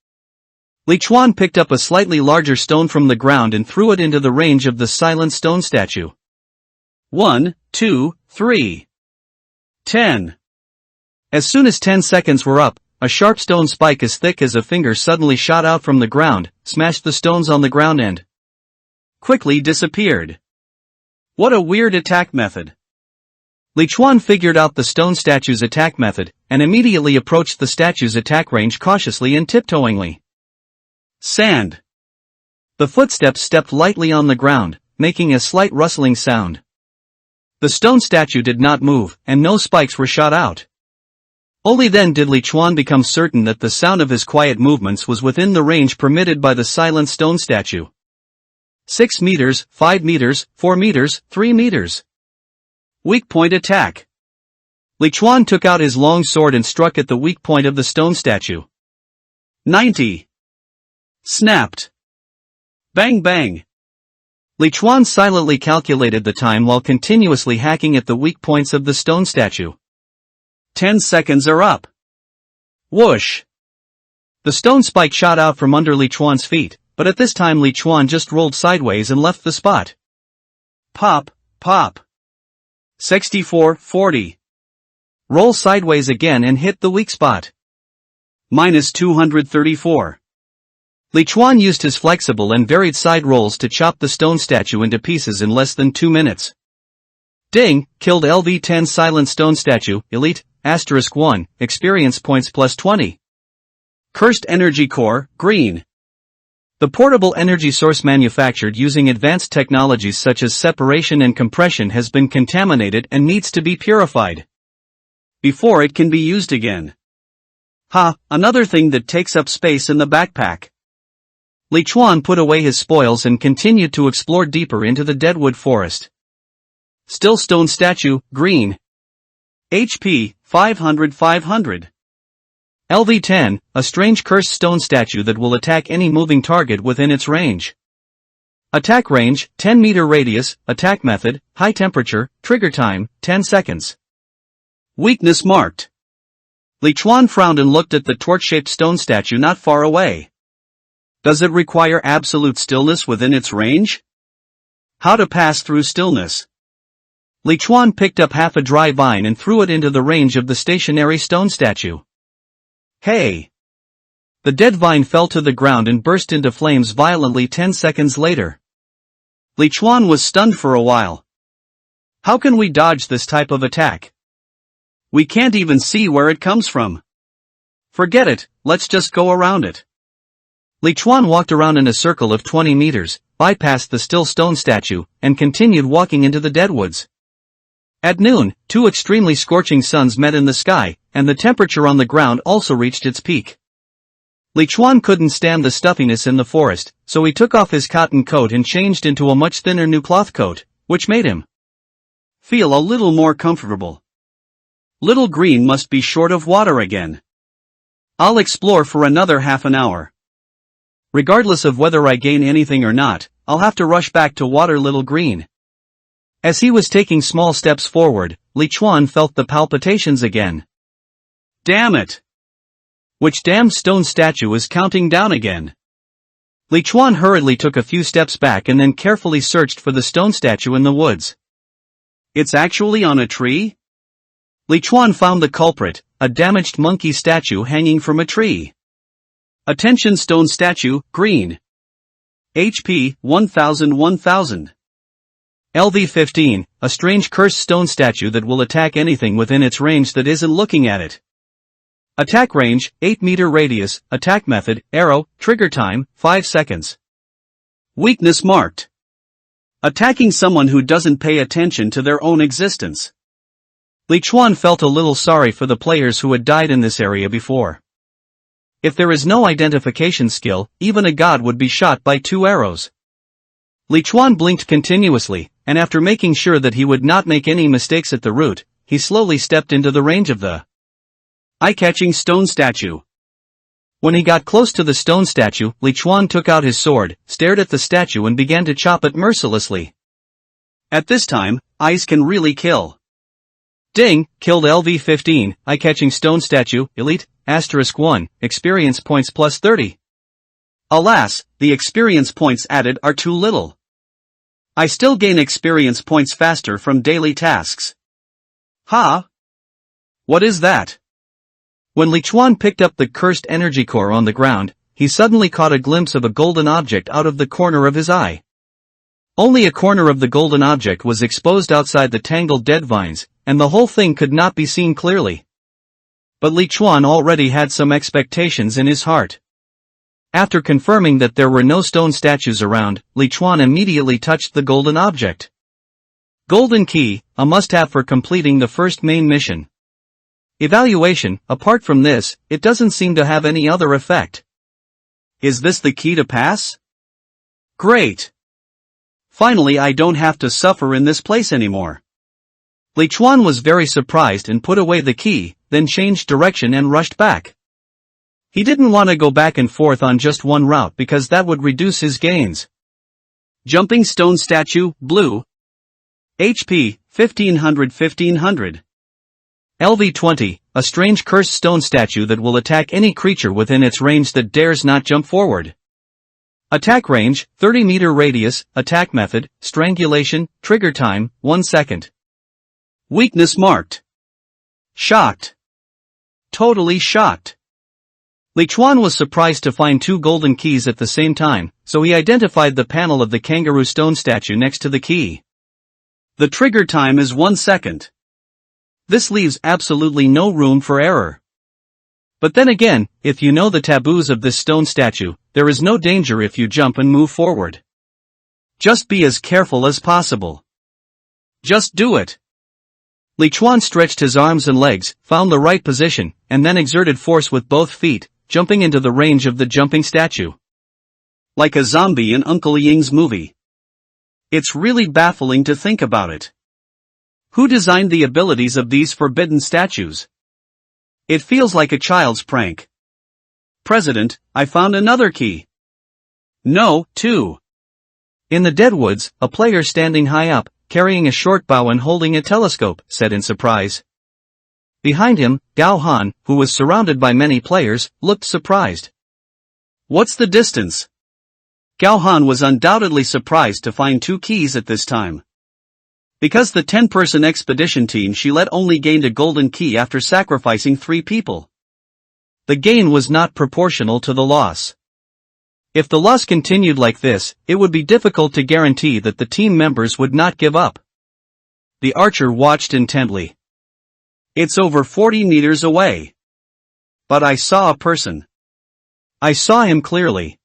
Li Chuan picked up a slightly larger stone from the ground and threw it into the range of the silent stone statue. 1, 2, 3. 10. As soon as 10 seconds were up, a sharp stone spike as thick as a finger suddenly shot out from the ground, smashed the stones on the ground and quickly disappeared. What a weird attack method. Li Chuan figured out the stone statue's attack method, and immediately approached the statue's attack range cautiously and tiptoeingly. Sand. The footsteps stepped lightly on the ground, making a slight rustling sound. The stone statue did not move, and no spikes were shot out. Only then did Li Chuan become certain that the sound of his quiet movements was within the range permitted by the silent stone statue. 6 meters, 5 meters, 4 meters, 3 meters. Weak point attack. Li Chuan took out his long sword and struck at the weak point of the stone statue. 90. Snapped. Bang bang. Li Chuan silently calculated the time while continuously hacking at the weak points of the stone statue. 10 seconds are up. Whoosh. The stone spike shot out from under Li Chuan's feet, but at this time Li Chuan just rolled sideways and left the spot. Pop, pop. 64-40. Roll sideways again and hit the weak spot. Minus 234. Li Chuan used his flexible and varied side rolls to chop the stone statue into pieces in less than 2 minutes. Ding, killed LV10 silent stone statue, elite, *1, experience points plus 20. Cursed energy core, green. The portable energy source manufactured using advanced technologies such as separation and compression has been contaminated and needs to be purified before it can be used again. Another thing that takes up space in the backpack. Li Chuan put away his spoils and continued to explore deeper into the deadwood forest. Still stone statue, green. HP, 500-500. LV10, a strange cursed stone statue that will attack any moving target within its range. Attack range, 10 meter radius, attack method, high temperature, trigger time, 10 seconds. Weakness marked. Li Chuan frowned and looked at the torch-shaped stone statue not far away. Does it require absolute stillness within its range? How to pass through stillness? Li Chuan picked up half a dry vine and threw it into the range of the stationary stone statue. Hey! The dead vine fell to the ground and burst into flames violently 10 seconds later. Li Chuan was stunned for a while. How can we dodge this type of attack? We can't even see where it comes from. Forget it, let's just go around it. Li Chuan walked around in a circle of 20 meters, bypassed the still stone statue, and continued walking into the deadwoods. At noon, 2 extremely scorching suns met in the sky, and the temperature on the ground also reached its peak. Li Chuan couldn't stand the stuffiness in the forest, so he took off his cotton coat and changed into a much thinner new cloth coat, which made him feel a little more comfortable. Little Green must be short of water again. I'll explore for another half an hour. Regardless of whether I gain anything or not, I'll have to rush back to water Little Green. As he was taking small steps forward, Li Chuan felt the palpitations again. Damn it! Which damn stone statue is counting down again? Li Chuan hurriedly took a few steps back and then carefully searched for the stone statue in the woods. It's actually on a tree? Li Chuan found the culprit, a damaged monkey statue hanging from a tree. Attention stone statue, green. HP, 1000. LV15, a strange cursed stone statue that will attack anything within its range that isn't looking at it. Attack range, 8-meter radius, attack method, arrow, trigger time, 5 seconds. Weakness marked. Attacking someone who doesn't pay attention to their own existence. Li Chuan felt a little sorry for the players who had died in this area before. If there is no identification skill, even a god would be shot by 2 arrows. Li Chuan blinked continuously, and after making sure that he would not make any mistakes at the route, he slowly stepped into the range of the eye-catching stone statue. When he got close to the stone statue, Li Chuan took out his sword, stared at the statue and began to chop it mercilessly. At this time, eyes can really kill. Ding, killed LV15, eye-catching stone statue, elite, *1, experience points plus 30. Alas, the experience points added are too little. I still gain experience points faster from daily tasks. Ha! What is that? When Li Chuan picked up the cursed energy core on the ground, he suddenly caught a glimpse of a golden object out of the corner of his eye. Only a corner of the golden object was exposed outside the tangled dead vines, and the whole thing could not be seen clearly. But Li Chuan already had some expectations in his heart. After confirming that there were no stone statues around, Li Chuan immediately touched the golden object. Golden key, a must-have for completing the first main mission. Evaluation, apart from this, it doesn't seem to have any other effect. Is this the key to pass? Great! Finally I don't have to suffer in this place anymore. Li Chuan was very surprised and put away the key, then changed direction and rushed back. He didn't want to go back and forth on just one route because that would reduce his gains. Jumping stone statue, blue. HP, 1500. LV20, a strange cursed stone statue that will attack any creature within its range that dares not jump forward. Attack range, 30-meter radius, attack method, strangulation, trigger time, 1 second. Weakness marked. Shocked. Totally shocked. Li Chuan was surprised to find 2 golden keys at the same time, so he identified the panel of the kangaroo stone statue next to the key. The trigger time is 1 second. This leaves absolutely no room for error. But then again, if you know the taboos of this stone statue, there is no danger if you jump and move forward. Just be as careful as possible. Just do it. Li Chuan stretched his arms and legs, found the right position, and then exerted force with both feet, jumping into the range of the jumping statue. Like a zombie in Uncle Ying's movie. It's really baffling to think about it. Who designed the abilities of these forbidden statues? It feels like a child's prank. President, I found another key. No, 2. In the deadwoods, a player standing high up, carrying a short bow and holding a telescope, said in surprise. Behind him, Gao Han, who was surrounded by many players, looked surprised. What's the distance? Gao Han was undoubtedly surprised to find 2 keys at this time. Because the 10-person expedition team she led only gained a golden key after sacrificing 3 people. The gain was not proportional to the loss. If the loss continued like this, it would be difficult to guarantee that the team members would not give up. The archer watched intently. It's over 40 meters away. But I saw a person. I saw him clearly.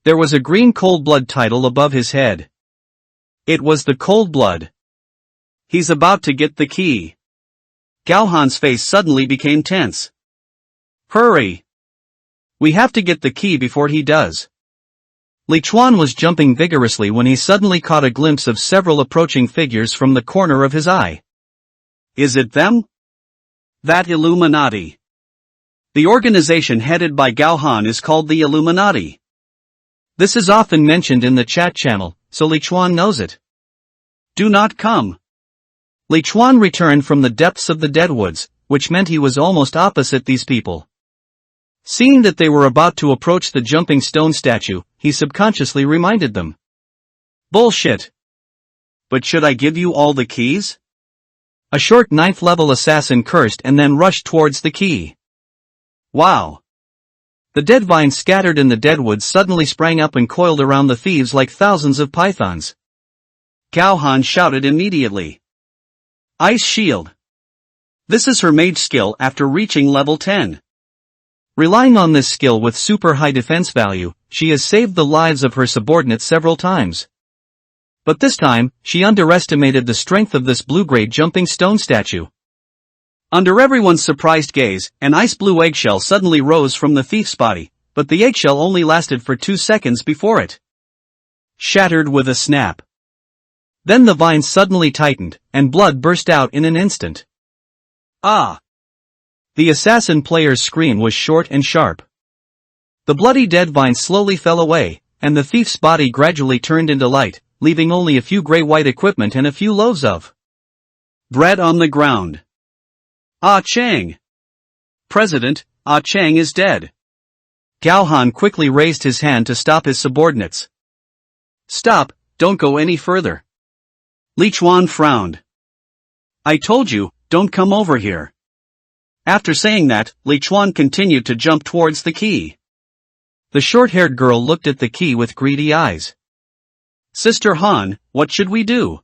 There was a green Cold Blood title above his head. It was the Cold Blood. He's about to get the key. Gao Han's face suddenly became tense. Hurry! We have to get the key before he does. Li Chuan was jumping vigorously when he suddenly caught a glimpse of several approaching figures from the corner of his eye. Is it them? That Illuminati. The organization headed by Gao Han is called the Illuminati. This is often mentioned in the chat channel, so Li Chuan knows it. Do not come. Li Chuan returned from the depths of the deadwoods, which meant he was almost opposite these people. Seeing that they were about to approach the jumping stone statue, he subconsciously reminded them. Bullshit. But should I give you all the keys? A short 9th-level assassin cursed and then rushed towards the key. Wow. The dead vines scattered in the deadwoods suddenly sprang up and coiled around the thieves like thousands of pythons. Gao Han shouted immediately. Ice Shield. This is her mage skill after reaching level 10. Relying on this skill with super high defense value, she has saved the lives of her subordinates several times. But this time, she underestimated the strength of this blue-grade jumping stone statue. Under everyone's surprised gaze, an ice-blue eggshell suddenly rose from the thief's body, but the eggshell only lasted for 2 seconds before it shattered with a snap. Then the vines suddenly tightened, and blood burst out in an instant. Ah! The assassin player's scream was short and sharp. The bloody dead vine slowly fell away, and the thief's body gradually turned into light, leaving only a few gray-white equipment and a few loaves of bread on the ground. Ah Chang! President, Ah Chang is dead. Gao Han quickly raised his hand to stop his subordinates. Stop, don't go any further. Li Chuan frowned. I told you, don't come over here. After saying that, Li Chuan continued to jump towards the key. The short-haired girl looked at the key with greedy eyes. Sister Han, what should we do?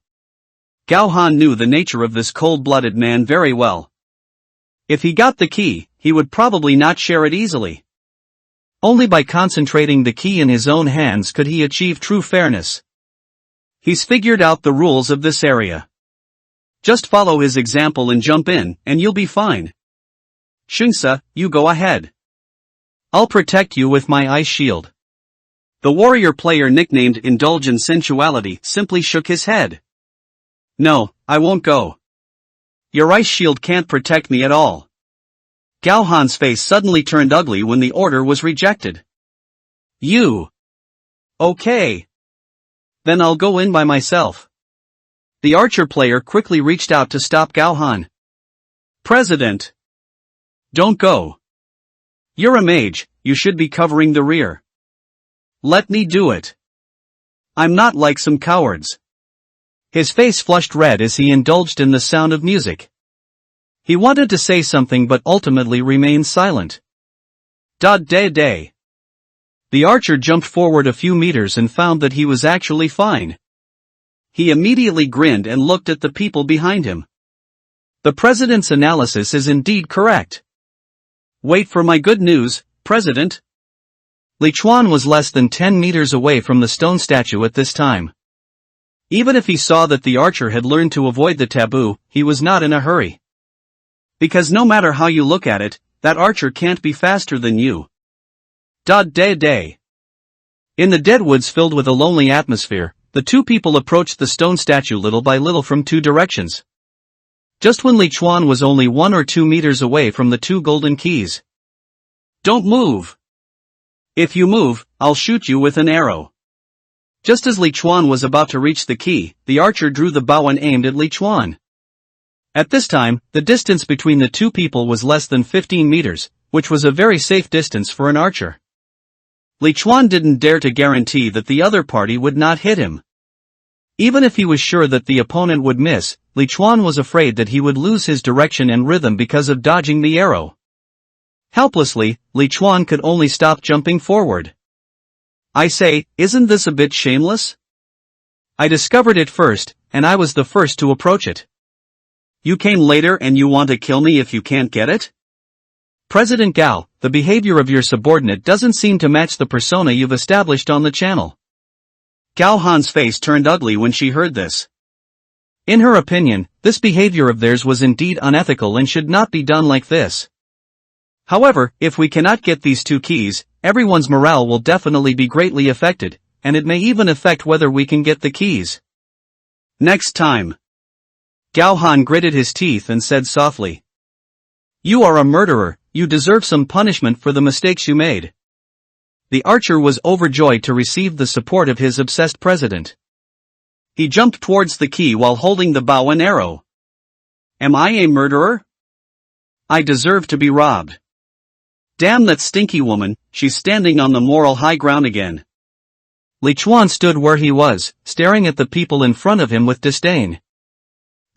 Gao Han knew the nature of this cold-blooded man very well. If he got the key, he would probably not share it easily. Only by concentrating the key in his own hands could he achieve true fairness. He's figured out the rules of this area. Just follow his example and jump in, and you'll be fine. Shunsa, you go ahead. I'll protect you with my ice shield. The warrior player nicknamed Indulgent Sensuality simply shook his head. No, I won't go. Your ice shield can't protect me at all. Gao Han's face suddenly turned ugly when the order was rejected. You. Okay. Then I'll go in by myself. The archer player quickly reached out to stop Gao Han. President. Don't go. You're a mage, you should be covering the rear. Let me do it. I'm not like some cowards. His face flushed red as he indulged in the sound of music. He wanted to say something but ultimately remained silent. Day. The archer jumped forward a few meters and found that he was actually fine. He immediately grinned and looked at the people behind him. The president's analysis is indeed correct. Wait for my good news, President. Li Chuan was less than 10 meters away from the stone statue at this time. Even if he saw that the archer had learned to avoid the taboo, he was not in a hurry. Because no matter how you look at it, that archer can't be faster than you. Day. In the deadwoods filled with a lonely atmosphere, the two people approached the stone statue little by little from two directions. Just when Li Chuan was only 1 or 2 meters away from the 2 golden keys. Don't move. If you move, I'll shoot you with an arrow. Just as Li Chuan was about to reach the key, the archer drew the bow and aimed at Li Chuan. At this time, the distance between the two people was less than 15 meters, which was a very safe distance for an archer. Li Chuan didn't dare to guarantee that the other party would not hit him. Even if he was sure that the opponent would miss, Li Chuan was afraid that he would lose his direction and rhythm because of dodging the arrow. Helplessly, Li Chuan could only stop jumping forward. I say, isn't this a bit shameless? I discovered it first, and I was the first to approach it. You came later and you want to kill me if you can't get it? President Gao, the behavior of your subordinate doesn't seem to match the persona you've established on the channel. Gao Han's face turned ugly when she heard this. In her opinion, this behavior of theirs was indeed unethical and should not be done like this. However, if we cannot get these 2 keys, everyone's morale will definitely be greatly affected, and it may even affect whether we can get the keys. Next time. Gao Han gritted his teeth and said softly. You are a murderer, you deserve some punishment for the mistakes you made. The archer was overjoyed to receive the support of his obsessed president. He jumped towards the key while holding the bow and arrow. Am I a murderer? I deserve to be robbed. Damn that stinky woman, she's standing on the moral high ground again. Li Chuan stood where he was, staring at the people in front of him with disdain.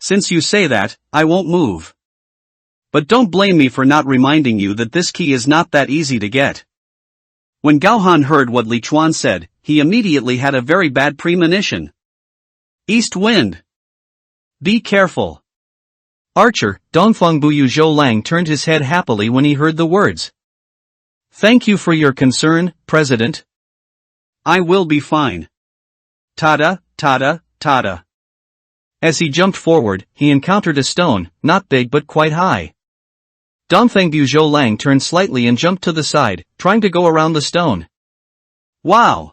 Since you say that, I won't move. But don't blame me for not reminding you that this key is not that easy to get. When Gao Han heard what Li Chuan said, he immediately had a very bad premonition. East wind. Be careful. Archer, Dongfeng Buyu Zhou Lang turned his head happily when he heard the words. Thank you for your concern, President. I will be fine. Tada, tada, tada. As he jumped forward, he encountered a stone, not big but quite high. Dongfeng Buyu Zhou Lang turned slightly and jumped to the side, trying to go around the stone. Wow!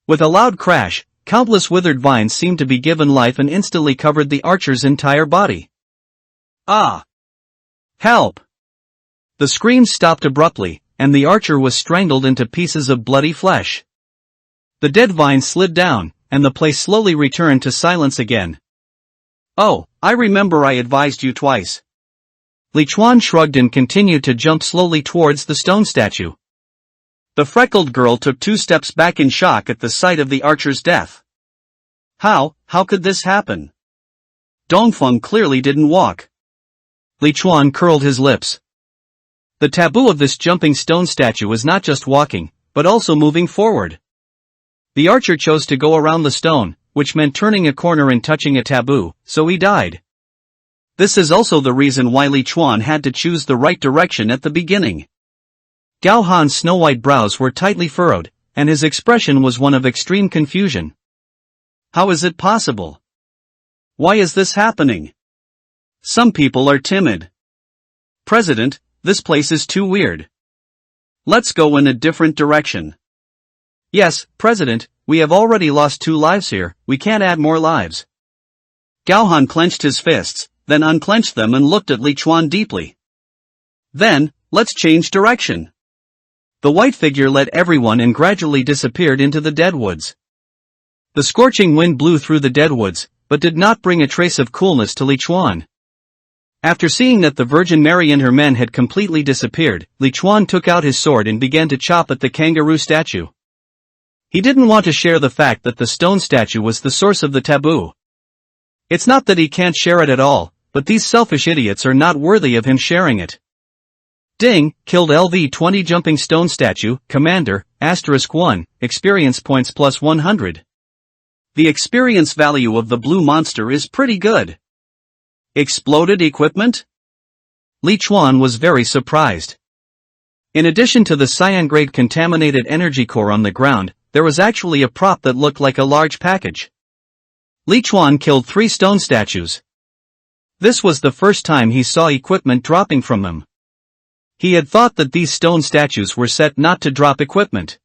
With a loud crash, countless withered vines seemed to be given life and instantly covered the archer's entire body. Ah! Help! The screams stopped abruptly, and the archer was strangled into pieces of bloody flesh. The dead vines slid down, and the place slowly returned to silence again. Oh, I remember I advised you twice. Li Chuan shrugged and continued to jump slowly towards the stone statue. The freckled girl took 2 steps back in shock at the sight of the archer's death. How could this happen? Dongfeng clearly didn't walk. Li Chuan curled his lips. The taboo of this jumping stone statue was not just walking, but also moving forward. The archer chose to go around the stone, which meant turning a corner and touching a taboo, so he died. This is also the reason why Li Chuan had to choose the right direction at the beginning. Gao Han's snow-white brows were tightly furrowed, and his expression was one of extreme confusion. How is it possible? Why is this happening? Some people are timid. President, this place is too weird. Let's go in a different direction. Yes, President, we have already lost 2 lives here, we can't add more lives. Gao Han clenched his fists, then unclenched them and looked at Li Chuan deeply. Then, let's change direction. The white figure led everyone and gradually disappeared into the deadwoods. The scorching wind blew through the deadwoods, but did not bring a trace of coolness to Li Chuan. After seeing that the Virgin Mary and her men had completely disappeared, Li Chuan took out his sword and began to chop at the kangaroo statue. He didn't want to share the fact that the stone statue was the source of the taboo. It's not that he can't share it at all, but these selfish idiots are not worthy of him sharing it. Ding, killed LV-20 jumping stone statue, Commander, *1, experience points plus 100. The experience value of the blue monster is pretty good. Exploded equipment? Li Chuan was very surprised. In addition to the cyan-grade contaminated energy core on the ground, there was actually a prop that looked like a large package. Li Chuan killed 3 stone statues. This was the first time he saw equipment dropping from them. He had thought that these stone statues were set not to drop equipment.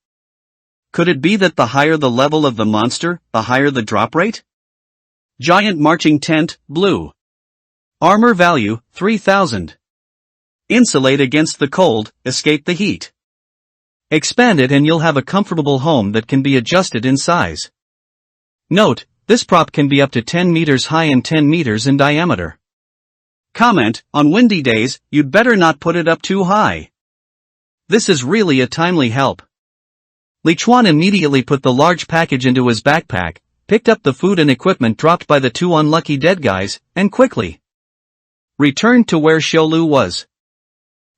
Could it be that the higher the level of the monster, the higher the drop rate? Giant marching tent, blue. Armor value, 3000. Insulate against the cold, escape the heat. Expand it and you'll have a comfortable home that can be adjusted in size. Note, this prop can be up to 10 meters high and 10 meters in diameter. Comment, on windy days, you'd better not put it up too high. This is really a timely help. Li Chuan immediately put the large package into his backpack, picked up the food and equipment dropped by the 2 unlucky dead guys, and quickly returned to where Xiaolu was.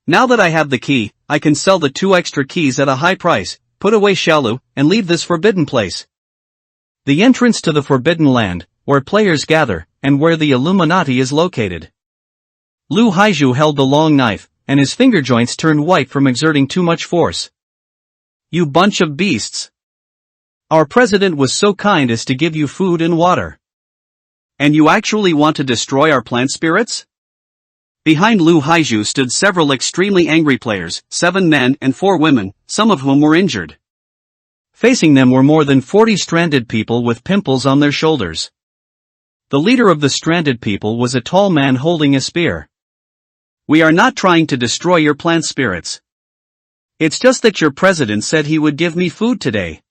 Now that I have the key, I can sell the 2 extra keys at a high price, put away Xiaolu, and leave this forbidden place. The entrance to the Forbidden Land, where players gather, and where the Illuminati is located. Lu Haizhu held the long knife, and his finger joints turned white from exerting too much force. You bunch of beasts. Our president was so kind as to give you food and water. And you actually want to destroy our plant spirits? Behind Lu Haizhu stood several extremely angry players, 7 men and 4 women, some of whom were injured. Facing them were more than 40 stranded people with pimples on their shoulders. The leader of the stranded people was a tall man holding a spear. We are not trying to destroy your plant spirits. It's just that your president said he would give me food today.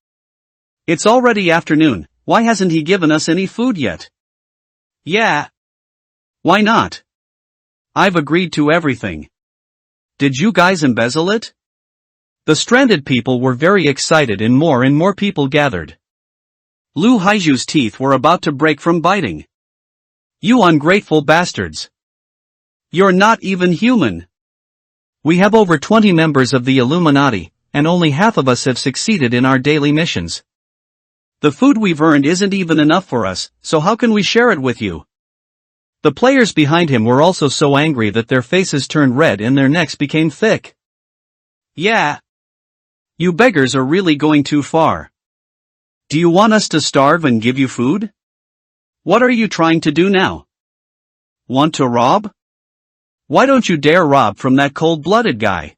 It's already afternoon, Why hasn't he given us any food yet? Yeah. Why not? I've agreed to everything. Did you guys embezzle it? The stranded people were very excited and more people gathered. Lu Haiju's teeth were about to break from biting. You ungrateful bastards. You're not even human. We have over 20 members of the Illuminati, and only half of us have succeeded in our daily missions. The food we've earned isn't even enough for us, so how can we share it with you? The players behind him were also so angry that their faces turned red and their necks became thick. Yeah. You beggars are really going too far. Do you want us to starve and give you food? What are you trying to do now? Want to rob? Why don't you dare rob from that cold-blooded guy?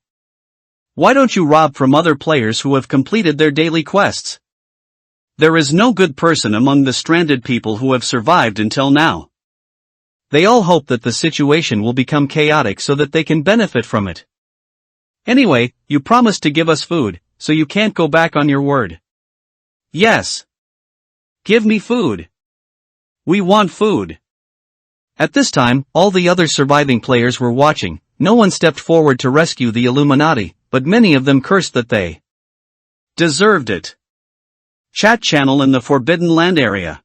Why don't you rob from other players who have completed their daily quests? There is no good person among the stranded people who have survived until now. They all hope that the situation will become chaotic so that they can benefit from it. Anyway, you promised to give us food, so you can't go back on your word. Yes. Give me food. We want food. At this time, all the other surviving players were watching. No one stepped forward to rescue the Illuminati, but many of them cursed that they deserved it. Chat channel in the Forbidden Land area.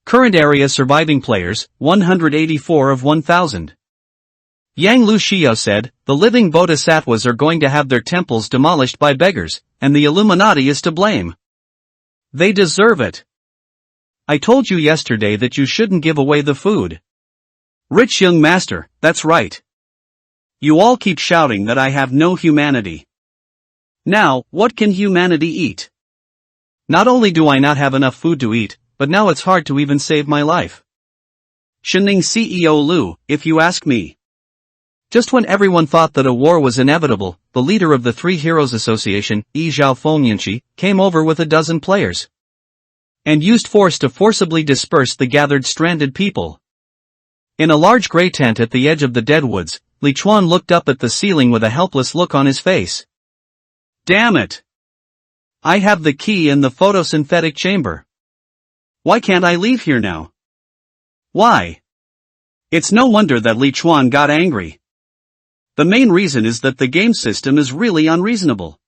Current area surviving players, 184 of 1000. Yang Lushio said, the living bodhisattvas are going to have their temples demolished by beggars, and the Illuminati is to blame. They deserve it. I told you yesterday that you shouldn't give away the food. Rich young master, that's right. You all keep shouting that I have no humanity. Now, what can humanity eat? Not only do I not have enough food to eat, but now it's hard to even save my life. Shenning CEO Lu, if you ask me. Just when everyone thought that a war was inevitable, the leader of the Three Heroes Association, Yi Zhao Fengyanshi, came over with a dozen players and used force to forcibly disperse the gathered stranded people. In a large gray tent at the edge of the deadwoods, Li Chuan looked up at the ceiling with a helpless look on his face. Damn it! I have the key in the photosynthetic chamber. Why can't I leave here now? Why? It's no wonder that Li Chuan got angry. The main reason is that the game system is really unreasonable.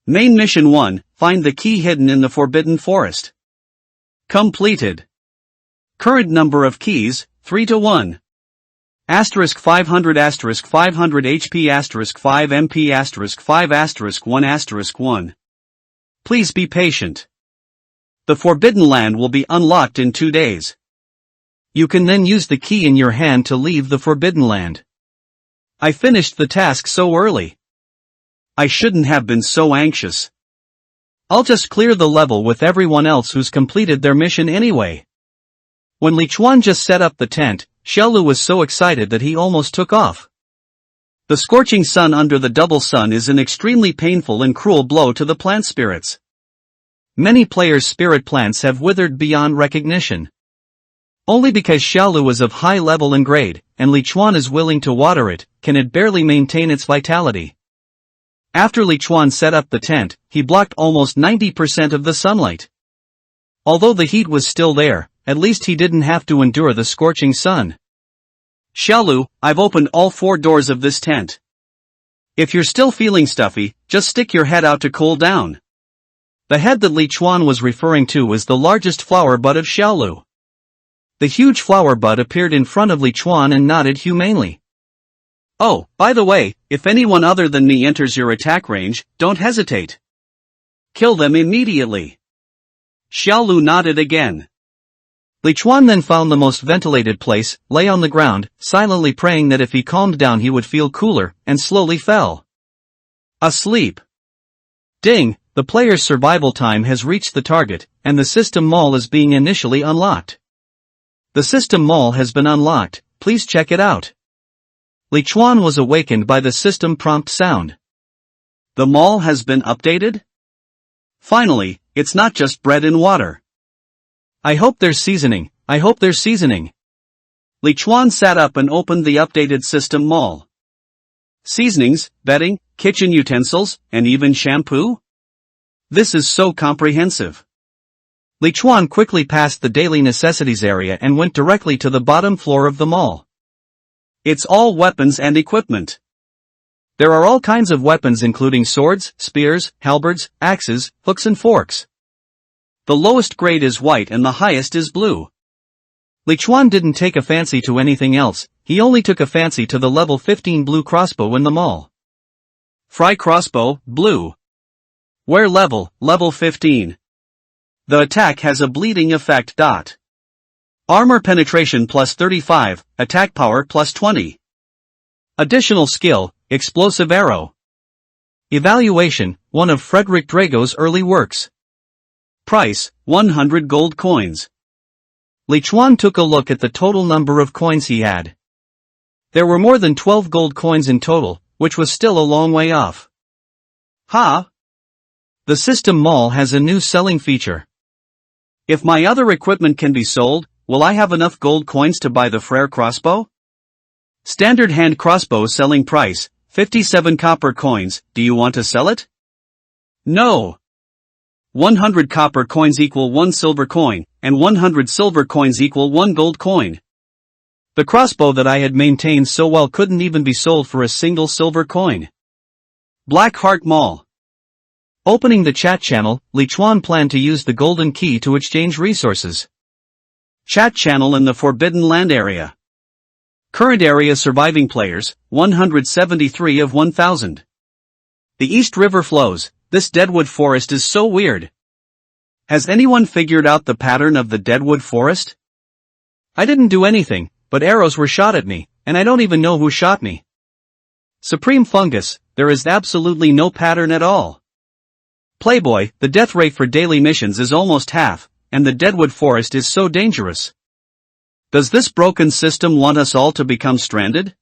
Main Mission 1, find the key hidden in the Forbidden Forest. Completed. Current number of keys, 3 to 1. Asterisk 500 asterisk 500 HP asterisk 5 MP asterisk 5 asterisk 1 asterisk 1. Please be patient. The Forbidden Land will be unlocked in 2 days. You can then use the key in your hand to leave the Forbidden Land. I finished the task so early. I shouldn't have been so anxious. I'll just clear the level with everyone else who's completed their mission anyway. When Li Chuan just set up the tent, Xiaolu was so excited that he almost took off. The scorching sun under the double sun is an extremely painful and cruel blow to the plant spirits. Many players' spirit plants have withered beyond recognition. Only because Xiaolu is of high level and grade, and Li Chuan is willing to water it, can it barely maintain its vitality. After Li Chuan set up the tent, he blocked almost 90% of the sunlight. Although the heat was still there, at least he didn't have to endure the scorching sun. Xiaolu, I've opened all 4 doors of this tent. If you're still feeling stuffy, just stick your head out to cool down. The head that Li Chuan was referring to was the largest flower bud of Xiaolu. The huge flower bud appeared in front of Li Chuan and nodded humanely. Oh, by the way, if anyone other than me enters your attack range, don't hesitate. Kill them immediately. Xiaolu nodded again. Li Chuan then found the most ventilated place, lay on the ground, silently praying that if he calmed down he would feel cooler, and slowly fell asleep. Ding, the player's survival time has reached the target, and the system mall is being initially unlocked. The system mall has been unlocked, please check it out. Li Chuan was awakened by the system prompt sound. The mall has been updated? Finally, it's not just bread and water. I hope there's seasoning, I hope there's seasoning. Li Chuan sat up and opened the updated system mall. Seasonings, bedding, kitchen utensils, and even shampoo? This is so comprehensive. Li Chuan quickly passed the daily necessities area and went directly to the bottom floor of the mall. It's all weapons and equipment. There are all kinds of weapons including swords, spears, halberds, axes, hooks and forks. The lowest grade is white and the highest is blue. Li Chuan didn't take a fancy to anything else, he only took a fancy to the level 15 blue crossbow in the mall. Fry crossbow, blue. Wear level, level 15. The attack has a bleeding effect. Armor penetration plus 35, attack power plus 20. Additional skill, explosive arrow. Evaluation, one of Frederick Drago's early works. Price, 100 gold coins. Li Chuan took a look at the total number of coins he had. There were more than 12 gold coins in total, which was still a long way off. The system mall has a new selling feature. If my other equipment can be sold, will I have enough gold coins to buy the Frere crossbow? Standard hand crossbow selling price, 57 copper coins, do you want to sell it? No. 100 copper coins equal 1 silver coin, and 100 silver coins equal 1 gold coin. The crossbow that I had maintained so well couldn't even be sold for a single silver coin. Black Heart Mall. Opening the chat channel, Li Chuan planned to use the golden key to exchange resources. Chat channel in the Forbidden Land area. Current area surviving players, 173 of 1000. The East River flows, this deadwood forest is so weird. Has anyone figured out the pattern of the deadwood forest? I didn't do anything, but arrows were shot at me, and I don't even know who shot me. Supreme Fungus, there is absolutely no pattern at all. Playboy, the death rate for daily missions is almost half, and the deadwood forest is so dangerous. Does this broken system want us all to become stranded?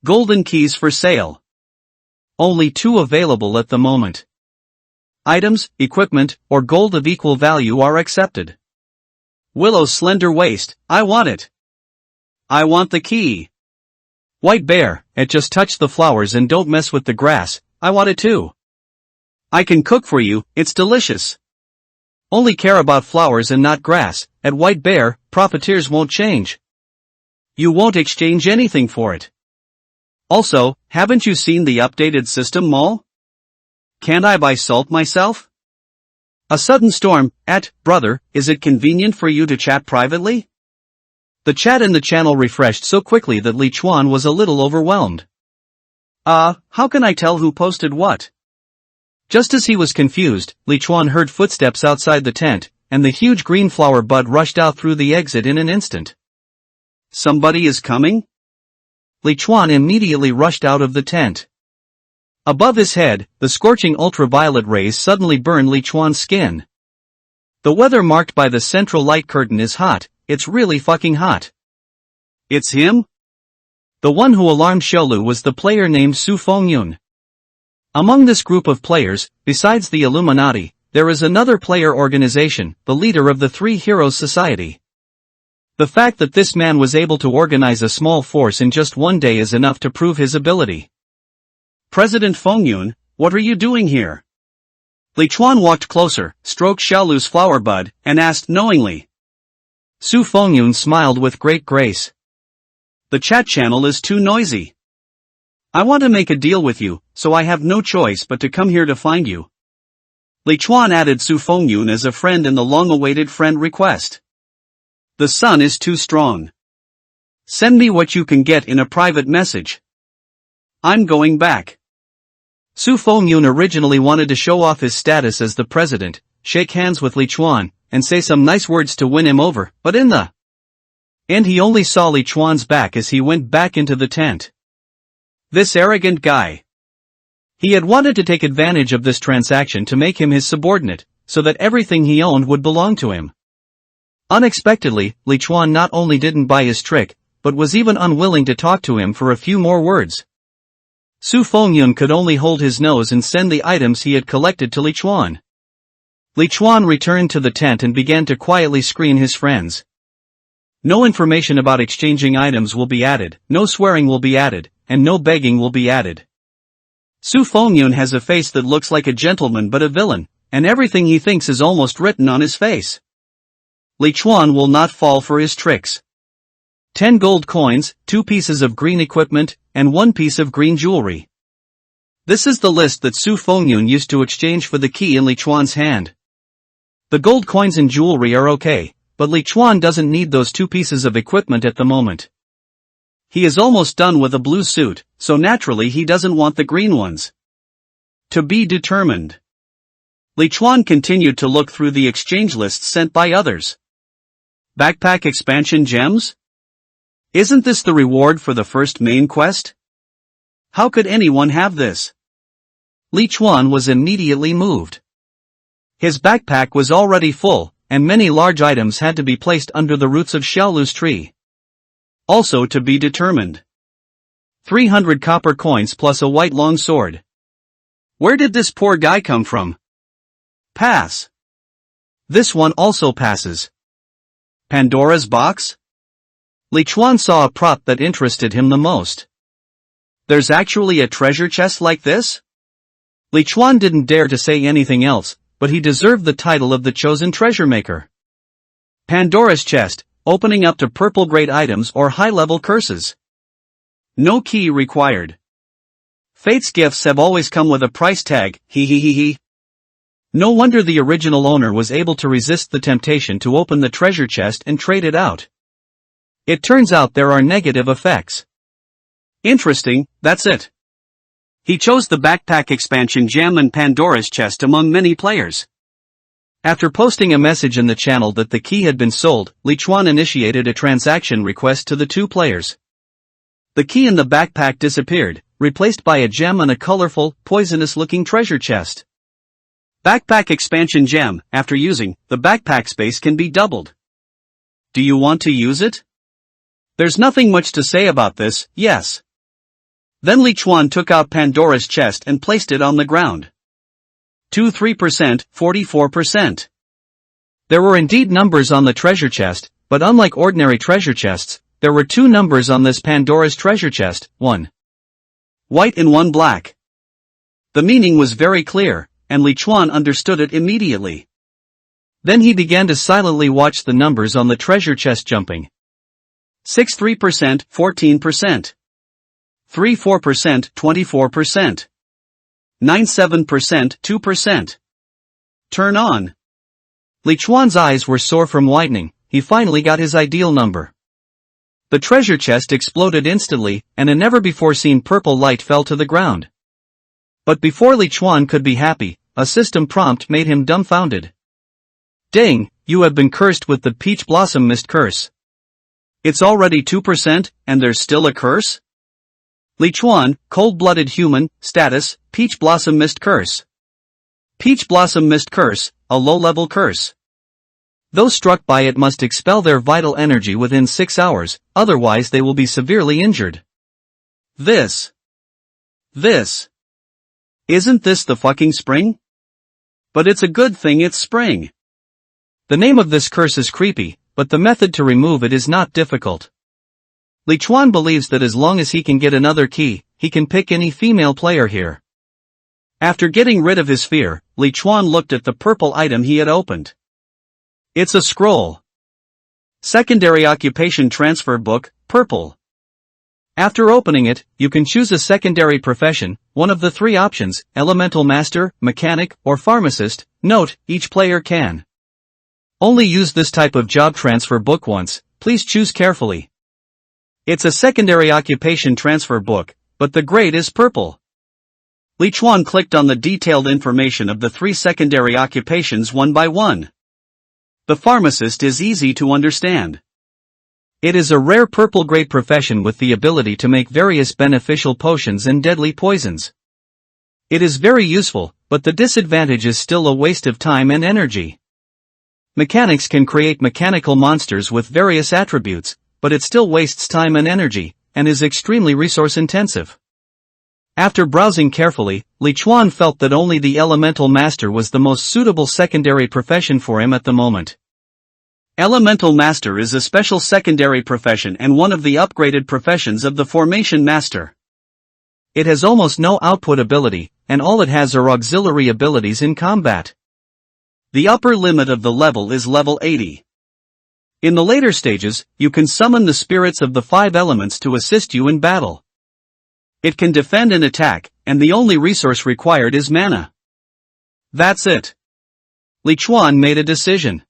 Golden keys for sale. Only 2 available at the moment. Items, equipment, or gold of equal value are accepted. Willow's slender waist, I want it. I want the key. White bear, just touch the flowers and don't mess with the grass, I want it too. I can cook for you, it's delicious. Only care about flowers and not grass, at White Bear, profiteers won't change. You won't exchange anything for it. Also, haven't you seen the updated system mall? Can't I buy salt myself? A sudden storm, brother, is it convenient for you to chat privately? The chat in the channel refreshed so quickly that Li Chuan was a little overwhelmed. How can I tell who posted what? Just as he was confused, Li Chuan heard footsteps outside the tent, and the huge green flower bud rushed out through the exit in an instant. Somebody is coming? Li Chuan immediately rushed out of the tent. Above his head, the scorching ultraviolet rays suddenly burned Li Chuan's skin. The weather marked by the central light curtain is hot, it's really fucking hot. It's him? The one who alarmed Xiaolu was the player named Su Fengyun. Among this group of players, besides the Illuminati, there is another player organization, the leader of the Three Heroes Society. The fact that this man was able to organize a small force in just one day is enough to prove his ability. President Fengyun, what are you doing here? Li Chuan walked closer, stroked Xiaolu's flower bud, and asked knowingly. Su Fengyun smiled with great grace. The chat channel is too noisy. I want to make a deal with you, so I have no choice but to come here to find you. Li Chuan added Su Fengyun as a friend in the long-awaited friend request. The sun is too strong. Send me what you can get in a private message. I'm going back. Su Fengyun originally wanted to show off his status as the president, shake hands with Li Chuan, and say some nice words to win him over, but in the end he only saw Li Chuan's back as he went back into the tent. This arrogant guy. He had wanted to take advantage of this transaction to make him his subordinate, so that everything he owned would belong to him. Unexpectedly, Li Chuan not only didn't buy his trick, but was even unwilling to talk to him for a few more words. Su Fengyun could only hold his nose and send the items he had collected to Li Chuan. Li Chuan returned to the tent and began to quietly screen his friends. No information about exchanging items will be added, no swearing will be added, and no begging will be added. Su Fengyun has a face that looks like a gentleman but a villain, and everything he thinks is almost written on his face. Li Chuan will not fall for his tricks. 10 gold coins, 2 pieces of green equipment, and 1 piece of green jewelry. This is the list that Su Fengyun used to exchange for the key in Li Chuan's hand. The gold coins and jewelry are okay, but Li Chuan doesn't need those 2 pieces of equipment at the moment. He is almost done with a blue suit, so naturally he doesn't want the green ones. To be determined. Li Chuan continued to look through the exchange lists sent by others. Backpack expansion gems? Isn't this the reward for the first main quest? How could anyone have this? Li Chuan was immediately moved. His backpack was already full, and many large items had to be placed under the roots of Xiaolu's tree. Also to be determined. 300 copper coins plus a white long sword. Where did this poor guy come from? Pass. This one also passes. Pandora's box? Li Chuan saw a prop that interested him the most. There's actually a treasure chest like this? Li Chuan didn't dare to say anything else, but he deserved the title of the chosen treasure maker. Pandora's chest, opening up to purple grade items or high-level curses. No key required. Fate's gifts have always come with a price tag, he. No wonder the original owner was able to resist the temptation to open the treasure chest and trade it out. It turns out there are negative effects. Interesting, that's it. He chose the backpack expansion gem and Pandora's chest among many players. After posting a message in the channel that the key had been sold, Li Chuan initiated a transaction request to the 2 players. The key in the backpack disappeared, replaced by a gem and a colorful, poisonous-looking treasure chest. Backpack expansion gem, after using, the backpack space can be doubled. Do you want to use it? There's nothing much to say about this, yes. Then Li Chuan took out Pandora's chest and placed it on the ground. 23%, 44%. There were indeed numbers on the treasure chest, but unlike ordinary treasure chests, there were 2 numbers on this Pandora's treasure chest, 1 white and 1 black. The meaning was very clear, and Li Chuan understood it immediately. Then he began to silently watch the numbers on the treasure chest jumping. 63%, 14%. 34%, 24%. 97%, 2%. Turn on. Li Chuan's eyes were sore from whitening. He finally got his ideal number. The treasure chest exploded instantly, and a never-before-seen purple light fell to the ground. But before Li Chuan could be happy, a system prompt made him dumbfounded. Dang, you have been cursed with the Peach Blossom Mist curse. It's already 2%, and there's still a curse? Li Chuan, cold-blooded human, status, Peach Blossom Mist curse. Peach Blossom Mist curse, a low-level curse. Those struck by it must expel their vital energy within 6 hours, otherwise they will be severely injured. This. Isn't this the fucking spring? But it's a good thing it's spring. The name of this curse is creepy, but the method to remove it is not difficult. Li Chuan believes that as long as he can get another key, he can pick any female player here. After getting rid of his fear, Li Chuan looked at the purple item he had opened. It's a scroll. Secondary Occupation Transfer Book, purple. After opening it, you can choose a secondary profession, one of the 3 options, Elemental Master, Mechanic, or Pharmacist. Note, each player can only use this type of job transfer book once, please choose carefully. It's a secondary occupation transfer book, but the grade is purple. Li Chuan clicked on the detailed information of the 3 secondary occupations one by one. The pharmacist is easy to understand. It is a rare purple grade profession with the ability to make various beneficial potions and deadly poisons. It is very useful, but the disadvantage is still a waste of time and energy. Mechanics can create mechanical monsters with various attributes, but it still wastes time and energy, and is extremely resource-intensive. After browsing carefully, Li Chuan felt that only the Elemental Master was the most suitable secondary profession for him at the moment. Elemental Master is a special secondary profession and one of the upgraded professions of the Formation Master. It has almost no output ability, and all it has are auxiliary abilities in combat. The upper limit of the level is level 80. In the later stages, you can summon the spirits of the 5 elements to assist you in battle. It can defend and attack, and the only resource required is mana. That's it. Li Chuan made a decision.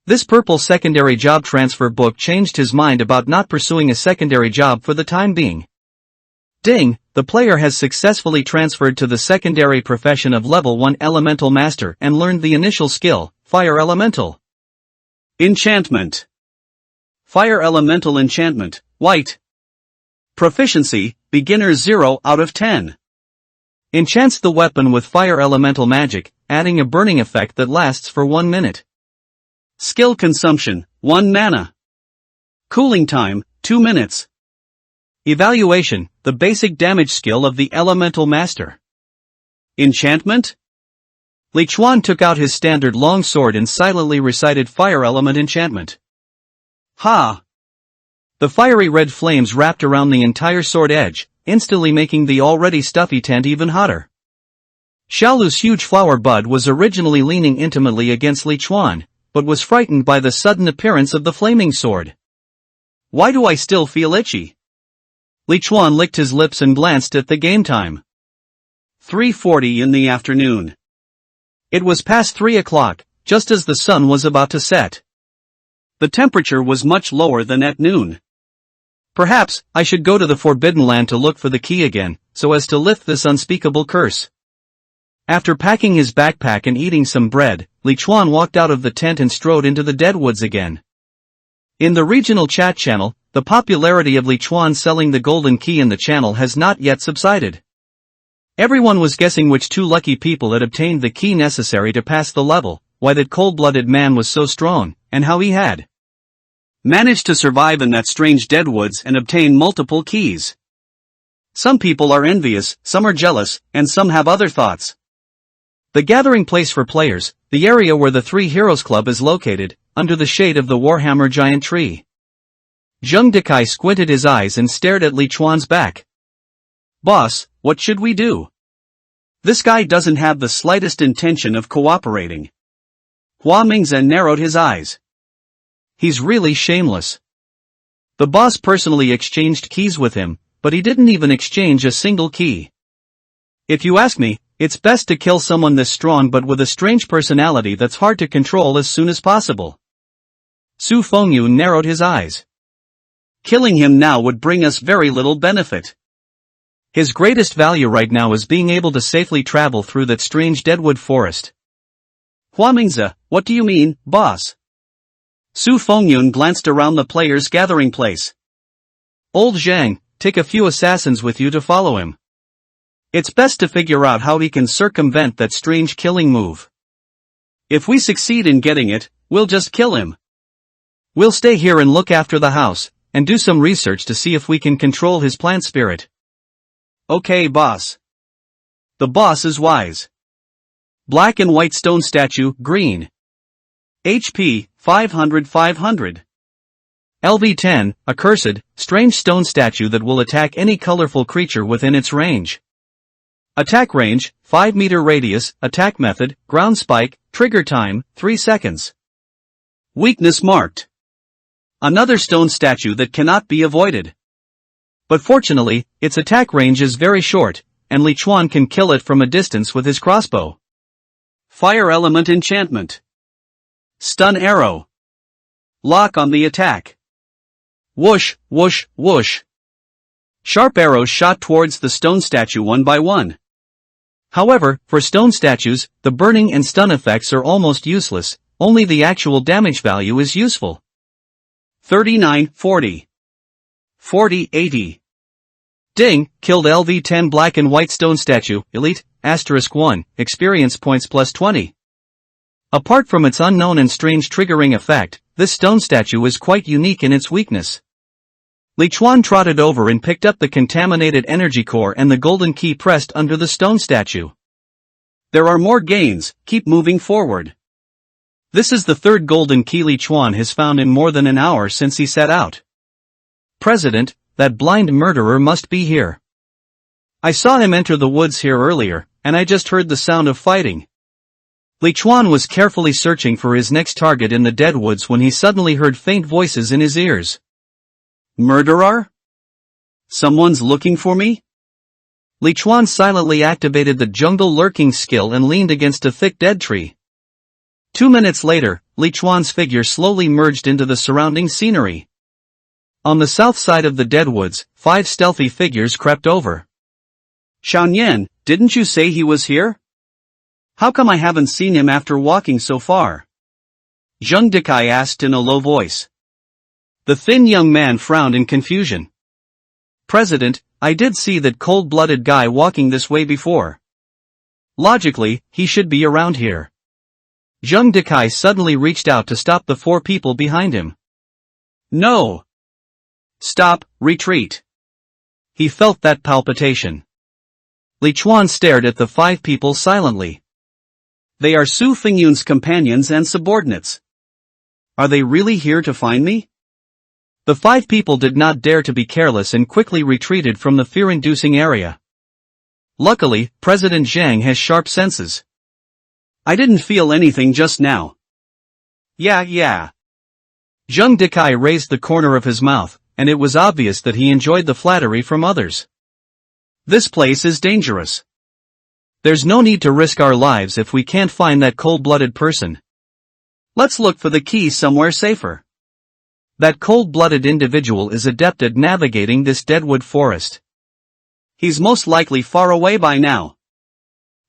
This purple secondary job transfer book changed his mind about not pursuing a secondary job for the time being. Ding, the player has successfully transferred to the secondary profession of level 1 elemental master and learned the initial skill, fire elemental. Enchantment. Fire elemental enchantment, white. Proficiency, beginner 0 out of 10. Enchants the weapon with fire elemental magic, adding a burning effect that lasts for 1 minute. Skill consumption, 1 mana. Cooling time, 2 minutes. Evaluation, the basic damage skill of the elemental master. Enchantment? Li Chuan took out his standard long sword and silently recited fire element enchantment. Ha! The fiery red flames wrapped around the entire sword edge, instantly making the already stuffy tent even hotter. Xiaolu's huge flower bud was originally leaning intimately against Li Chuan, but was frightened by the sudden appearance of the flaming sword. Why do I still feel itchy? Li Chuan licked his lips and glanced at the game time. 3:40 in the afternoon. It was past 3 o'clock, just as the sun was about to set. The temperature was much lower than at noon. Perhaps, I should go to the Forbidden Land to look for the key again, so as to lift this unspeakable curse. After packing his backpack and eating some bread, Li Chuan walked out of the tent and strode into the deadwoods again. In the regional chat channel, the popularity of Li Chuan selling the golden key in the channel has not yet subsided. Everyone was guessing which 2 lucky people had obtained the key necessary to pass the level, why that cold-blooded man was so strong, and how he had managed to survive in that strange deadwoods and obtain multiple keys. Some people are envious, some are jealous, and some have other thoughts. The gathering place for players, the area where the 3 Heroes Club is located, under the shade of the Warhammer giant tree. Zheng Dekai squinted his eyes and stared at Li Chuan's back. Boss, what should we do? This guy doesn't have the slightest intention of cooperating. Hua Mingze narrowed his eyes. He's really shameless. The boss personally exchanged keys with him, but he didn't even exchange a single key. If you ask me, it's best to kill someone this strong but with a strange personality that's hard to control as soon as possible. Su Fengyu narrowed his eyes. Killing him now would bring us very little benefit. His greatest value right now is being able to safely travel through that strange deadwood forest. Hua Mingze, what do you mean, boss? Su Fengyun glanced around the players' gathering place. Old Zhang, take a few assassins with you to follow him. It's best to figure out how he can circumvent that strange killing move. If we succeed in getting it, we'll just kill him. We'll stay here and look after the house, and do some research to see if we can control his plant spirit. Okay, boss. The boss is wise. Black and white stone statue, green. HP, 500. LV10, accursed, strange stone statue that will attack any colorful creature within its range. Attack range, 5 meter radius, attack method, ground spike, trigger time, 3 seconds. Weakness marked. Another stone statue that cannot be avoided. But fortunately, its attack range is very short, and Li Chuan can kill it from a distance with his crossbow. Fire element enchantment. Stun arrow. Lock on the attack. Whoosh, whoosh, whoosh. Sharp arrows shot towards the stone statue one by one. However, for stone statues, the burning and stun effects are almost useless, only the actual damage value is useful. 39-40. 40-80. Ding, killed LV10 black and white stone statue, elite, *1, experience points plus 20. Apart from its unknown and strange triggering effect, this stone statue is quite unique in its weakness. Li Chuan trotted over and picked up the contaminated energy core and the golden key pressed under the stone statue. There are more gains, keep moving forward. This is the third golden key Li Chuan has found in more than an hour since he set out. President, that blind murderer must be here. I saw him enter the woods here earlier, and I just heard the sound of fighting. Li Chuan was carefully searching for his next target in the deadwoods when he suddenly heard faint voices in his ears. Murderer? Someone's looking for me? Li Chuan silently activated the jungle lurking skill and leaned against a thick dead tree. 2 minutes later, Li Chuan's figure slowly merged into the surrounding scenery. On the south side of the deadwoods, 5 stealthy figures crept over. Xiaoyan, didn't you say he was here? How come I haven't seen him after walking so far? Zheng Dekai asked in a low voice. The thin young man frowned in confusion. President, I did see that cold-blooded guy walking this way before. Logically, he should be around here. Zheng Dekai suddenly reached out to stop the 4 people behind him. No! Stop, retreat. He felt that palpitation. Li Chuan stared at the 5 people silently. They are Su Fingyun's companions and subordinates. Are they really here to find me? The 5 people did not dare to be careless and quickly retreated from the fear-inducing area. Luckily, President Zhang has sharp senses. I didn't feel anything just now. Yeah. Zheng Dekai raised the corner of his mouth, and it was obvious that he enjoyed the flattery from others. This place is dangerous. There's no need to risk our lives if we can't find that cold-blooded person. Let's look for the key somewhere safer. That cold-blooded individual is adept at navigating this deadwood forest. He's most likely far away by now.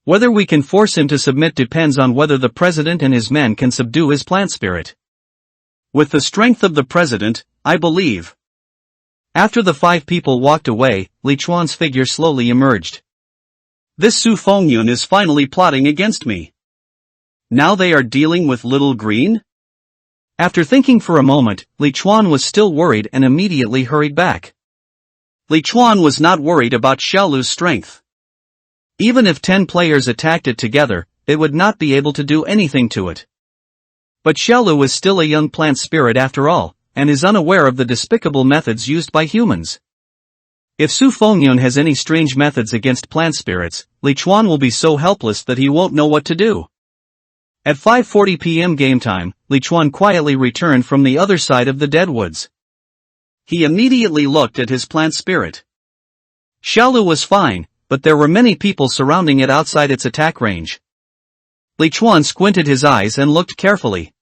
Whether we can force him to submit depends on whether the president and his men can subdue his plant spirit. With the strength of the president, I believe. After the 5 people walked away, Li Chuan's figure slowly emerged. This Su Fengyun is finally plotting against me. Now they are dealing with Little Green? After thinking for a moment, Li Chuan was still worried and immediately hurried back. Li Chuan was not worried about Xiaolu's strength. Even if 10 players attacked it together, it would not be able to do anything to it. But Xiaolu is still a young plant spirit after all, and is unaware of the despicable methods used by humans. If Su Fengyun has any strange methods against plant spirits, Li Chuan will be so helpless that he won't know what to do. At 5:40 p.m. game time, Li Chuan quietly returned from the other side of the deadwoods. He immediately looked at his plant spirit. Xiaolu was fine, but there were many people surrounding it outside its attack range. Li Chuan squinted his eyes and looked carefully.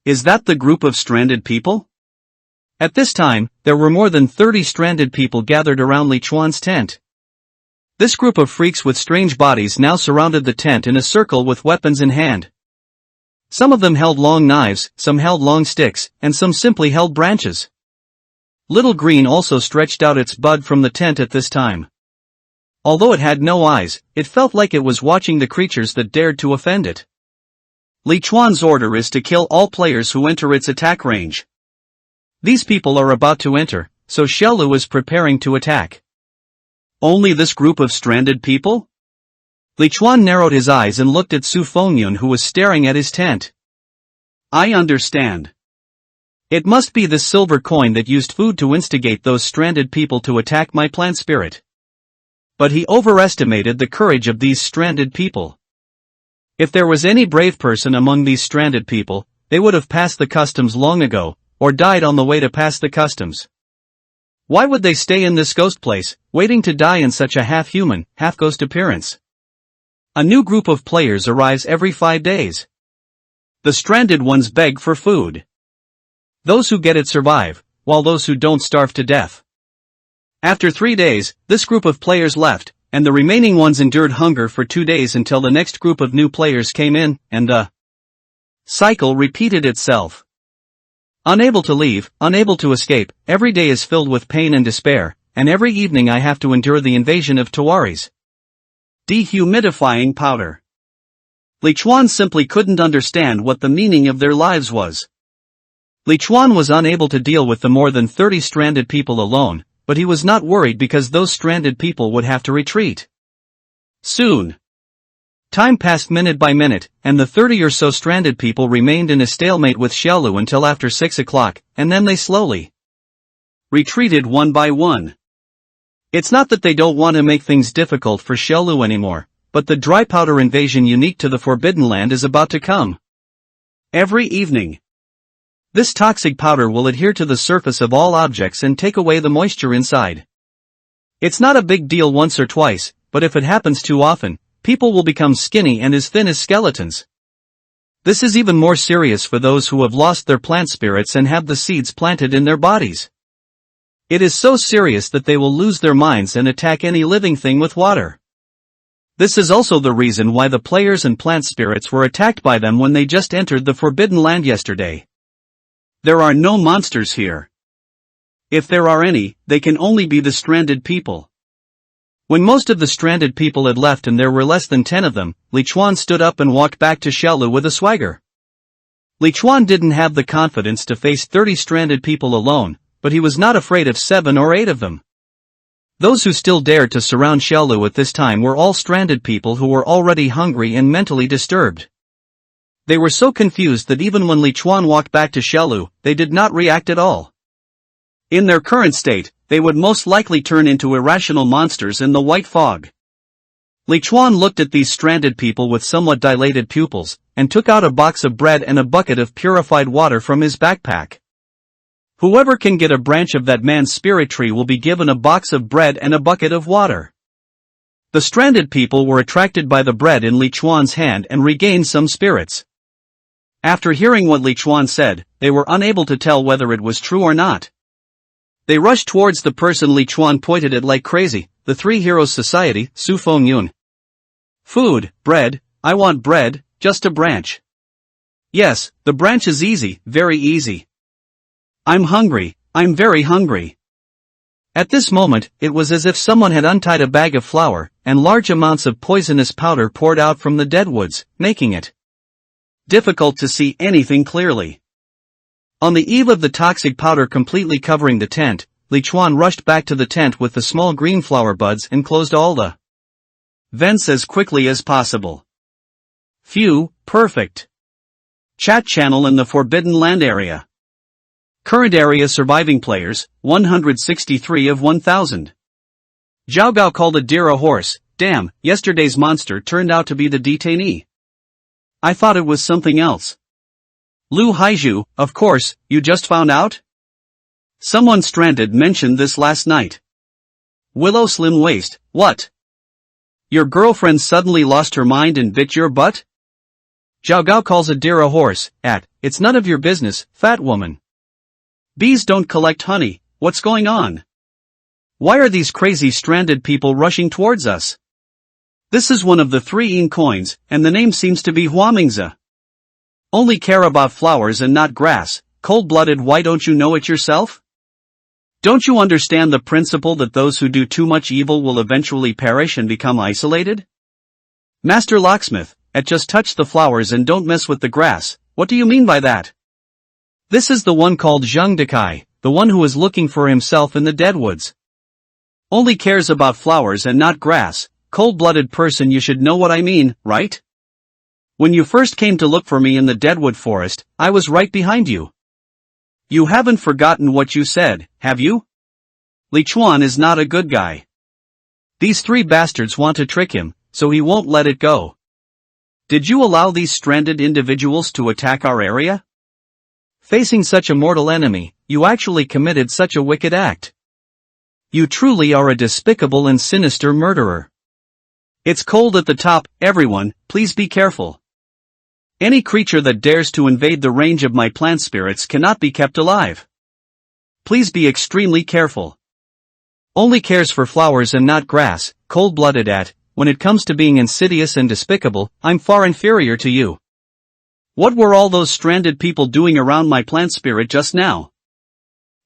Is that the group of stranded people? At this time, there were more than 30 stranded people gathered around Li Chuan's tent. This group of freaks with strange bodies now surrounded the tent in a circle with weapons in hand. Some of them held long knives, some held long sticks, and some simply held branches. Little Green also stretched out its bud from the tent at this time. Although it had no eyes, it felt like it was watching the creatures that dared to offend it. Li Chuan's order is to kill all players who enter its attack range. These people are about to enter, so Xiaolu is preparing to attack. Only this group of stranded people? Li Chuan narrowed his eyes and looked at Su Fengyun, who was staring at his tent. I understand. It must be this silver coin that used food to instigate those stranded people to attack my plant spirit. But he overestimated the courage of these stranded people. If there was any brave person among these stranded people, they would have passed the customs long ago, or died on the way to pass the customs. Why would they stay in this ghost place, waiting to die in such a half-human, half-ghost appearance? A new group of players arrives every 5 days. The stranded ones beg for food. Those who get it survive, while those who don't starve to death. After 3 days, this group of players left, and the remaining ones endured hunger for 2 days until the next group of new players came in, and the cycle repeated itself. Unable to leave, unable to escape, every day is filled with pain and despair, and every evening I have to endure the invasion of Tawaris. Dehumidifying powder. Li Chuan simply couldn't understand what the meaning of their lives was. Li Chuan was unable to deal with the more than 30 stranded people alone, but he was not worried because those stranded people would have to retreat. Soon. Time passed minute by minute, and the 30 or so stranded people remained in a stalemate with Xiaolu until after 6 o'clock, and then they slowly retreated one by one. It's not that they don't want to make things difficult for Xiaolu anymore, but the dry powder invasion unique to the Forbidden Land is about to come. Every evening, this toxic powder will adhere to the surface of all objects and take away the moisture inside. It's not a big deal once or twice, but if it happens too often, people will become skinny and as thin as skeletons. This is even more serious for those who have lost their plant spirits and have the seeds planted in their bodies. It is so serious that they will lose their minds and attack any living thing with water. This is also the reason why the players and plant spirits were attacked by them when they just entered the Forbidden Land yesterday. There are no monsters here. If there are any, they can only be the stranded people. When most of the stranded people had left and there were less than 10 of them, Li Chuan stood up and walked back to Xiaolu with a swagger. Li Chuan didn't have the confidence to face 30 stranded people alone, but he was not afraid of 7 or 8 of them. Those who still dared to surround Xiaolu at this time were all stranded people who were already hungry and mentally disturbed. They were so confused that even when Li Chuan walked back to Xiaolu, they did not react at all. In their current state, they would most likely turn into irrational monsters in the white fog. Li Chuan looked at these stranded people with somewhat dilated pupils, and took out a box of bread and a bucket of purified water from his backpack. Whoever can get a branch of that man's spirit tree will be given a box of bread and a bucket of water. The stranded people were attracted by the bread in Li Chuan's hand and regained some spirits. After hearing what Li Chuan said, they were unable to tell whether it was true or not. They rushed towards the person Li Chuan pointed at like crazy, the Three Heroes Society, Su Fengyun. Food, bread, I want bread, just a branch. Yes, the branch is easy, very easy. I'm hungry, I'm very hungry. At this moment, it was as if someone had untied a bag of flour, and large amounts of poisonous powder poured out from the deadwoods, making it difficult to see anything clearly. On the eve of the toxic powder completely covering the tent, Li Chuan rushed back to the tent with the small green flower buds and closed all the vents as quickly as possible. Phew, perfect. Chat channel in the Forbidden Land area. Current area surviving players, 163 of 1000. Zhao Gao called a deer a horse. Damn, yesterday's monster turned out to be the detainee. I thought it was something else. Lu Haizhu, of course, you just found out? Someone stranded mentioned this last night. Willow Slim Waist, what? Your girlfriend suddenly lost her mind and bit your butt? Zhao Gao calls a deer a horse. It's none of your business, fat woman. Bees don't collect honey, what's going on? Why are these crazy stranded people rushing towards us? This is one of the 3 yin coins, and the name seems to be Huamingzi. Only care about flowers and not grass, cold-blooded. Why don't you know it yourself? Don't you understand the principle that those who do too much evil will eventually perish and become isolated? Master Locksmith, just touch the flowers and don't mess with the grass, what do you mean by that? This is the one called Zheng Dekai, the one who is looking for himself in the deadwoods. Only cares about flowers and not grass, cold-blooded person. You should know what I mean, right? When you first came to look for me in the Deadwood Forest, I was right behind you. You haven't forgotten what you said, have you? Li Chuan is not a good guy. These 3 bastards want to trick him, so he won't let it go. Did you allow these stranded individuals to attack our area? Facing such a mortal enemy, you actually committed such a wicked act. You truly are a despicable and sinister murderer. It's cold at the top, everyone, please be careful. Any creature that dares to invade the range of my plant spirits cannot be kept alive. Please be extremely careful. Only cares for flowers and not grass, cold-blooded. When it comes to being insidious and despicable, I'm far inferior to you. What were all those stranded people doing around my plant spirit just now?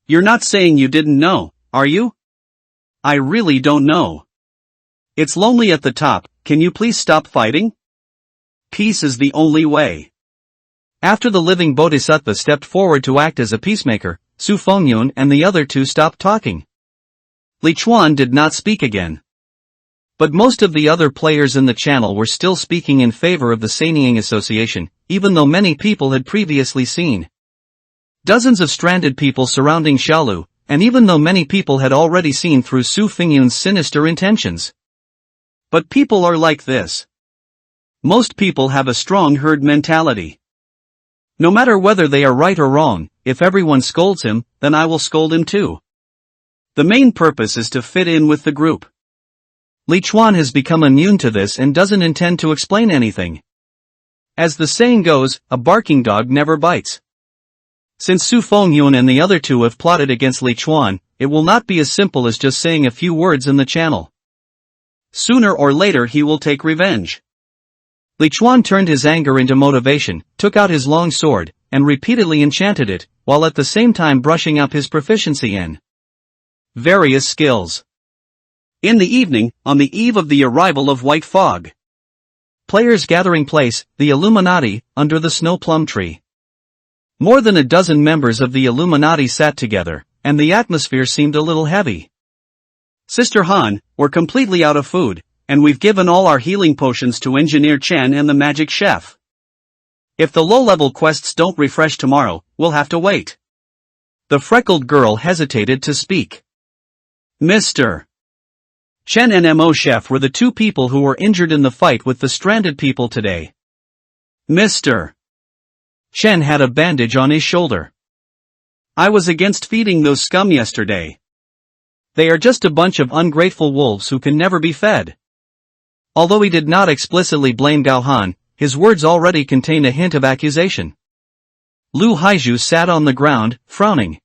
You're not saying you didn't know, are you? I really don't know. It's lonely at the top, can you please stop fighting? Peace is the only way. After the living bodhisattva stepped forward to act as a peacemaker, Su Fengyun and the other 2 stopped talking. Li Chuan did not speak again. But most of the other players in the channel were still speaking in favor of the Sanying Association, even though many people had previously seen dozens of stranded people surrounding Xiaolu, and even though many people had already seen through Su Fengyun's sinister intentions. But people are like this. Most people have a strong herd mentality. No matter whether they are right or wrong, if everyone scolds him, then I will scold him too. The main purpose is to fit in with the group. Li Chuan has become immune to this and doesn't intend to explain anything. As the saying goes, a barking dog never bites. Since Su Fengyun and the other two have plotted against Li Chuan, it will not be as simple as just saying a few words in the channel. Sooner or later he will take revenge. Li Chuan turned his anger into motivation, took out his long sword, and repeatedly enchanted it, while at the same time brushing up his proficiency in various skills. In the evening, on the eve of the arrival of white fog, players gathering place, the Illuminati, under the snow plum tree. More than a dozen members of the Illuminati sat together, and the atmosphere seemed a little heavy. Sister Han, we're completely out of food, and we've given all our healing potions to Engineer Chen and the magic chef. If the low-level quests don't refresh tomorrow, we'll have to wait. The freckled girl hesitated to speak. Mr. Chen and Mo Chef were the two people who were injured in the fight with the stranded people today. Mr. Chen had a bandage on his shoulder. I was against feeding those scum yesterday. They are just a bunch of ungrateful wolves who can never be fed. Although he did not explicitly blame Gao Han, his words already contained a hint of accusation. Lu Haizhu sat on the ground, frowning.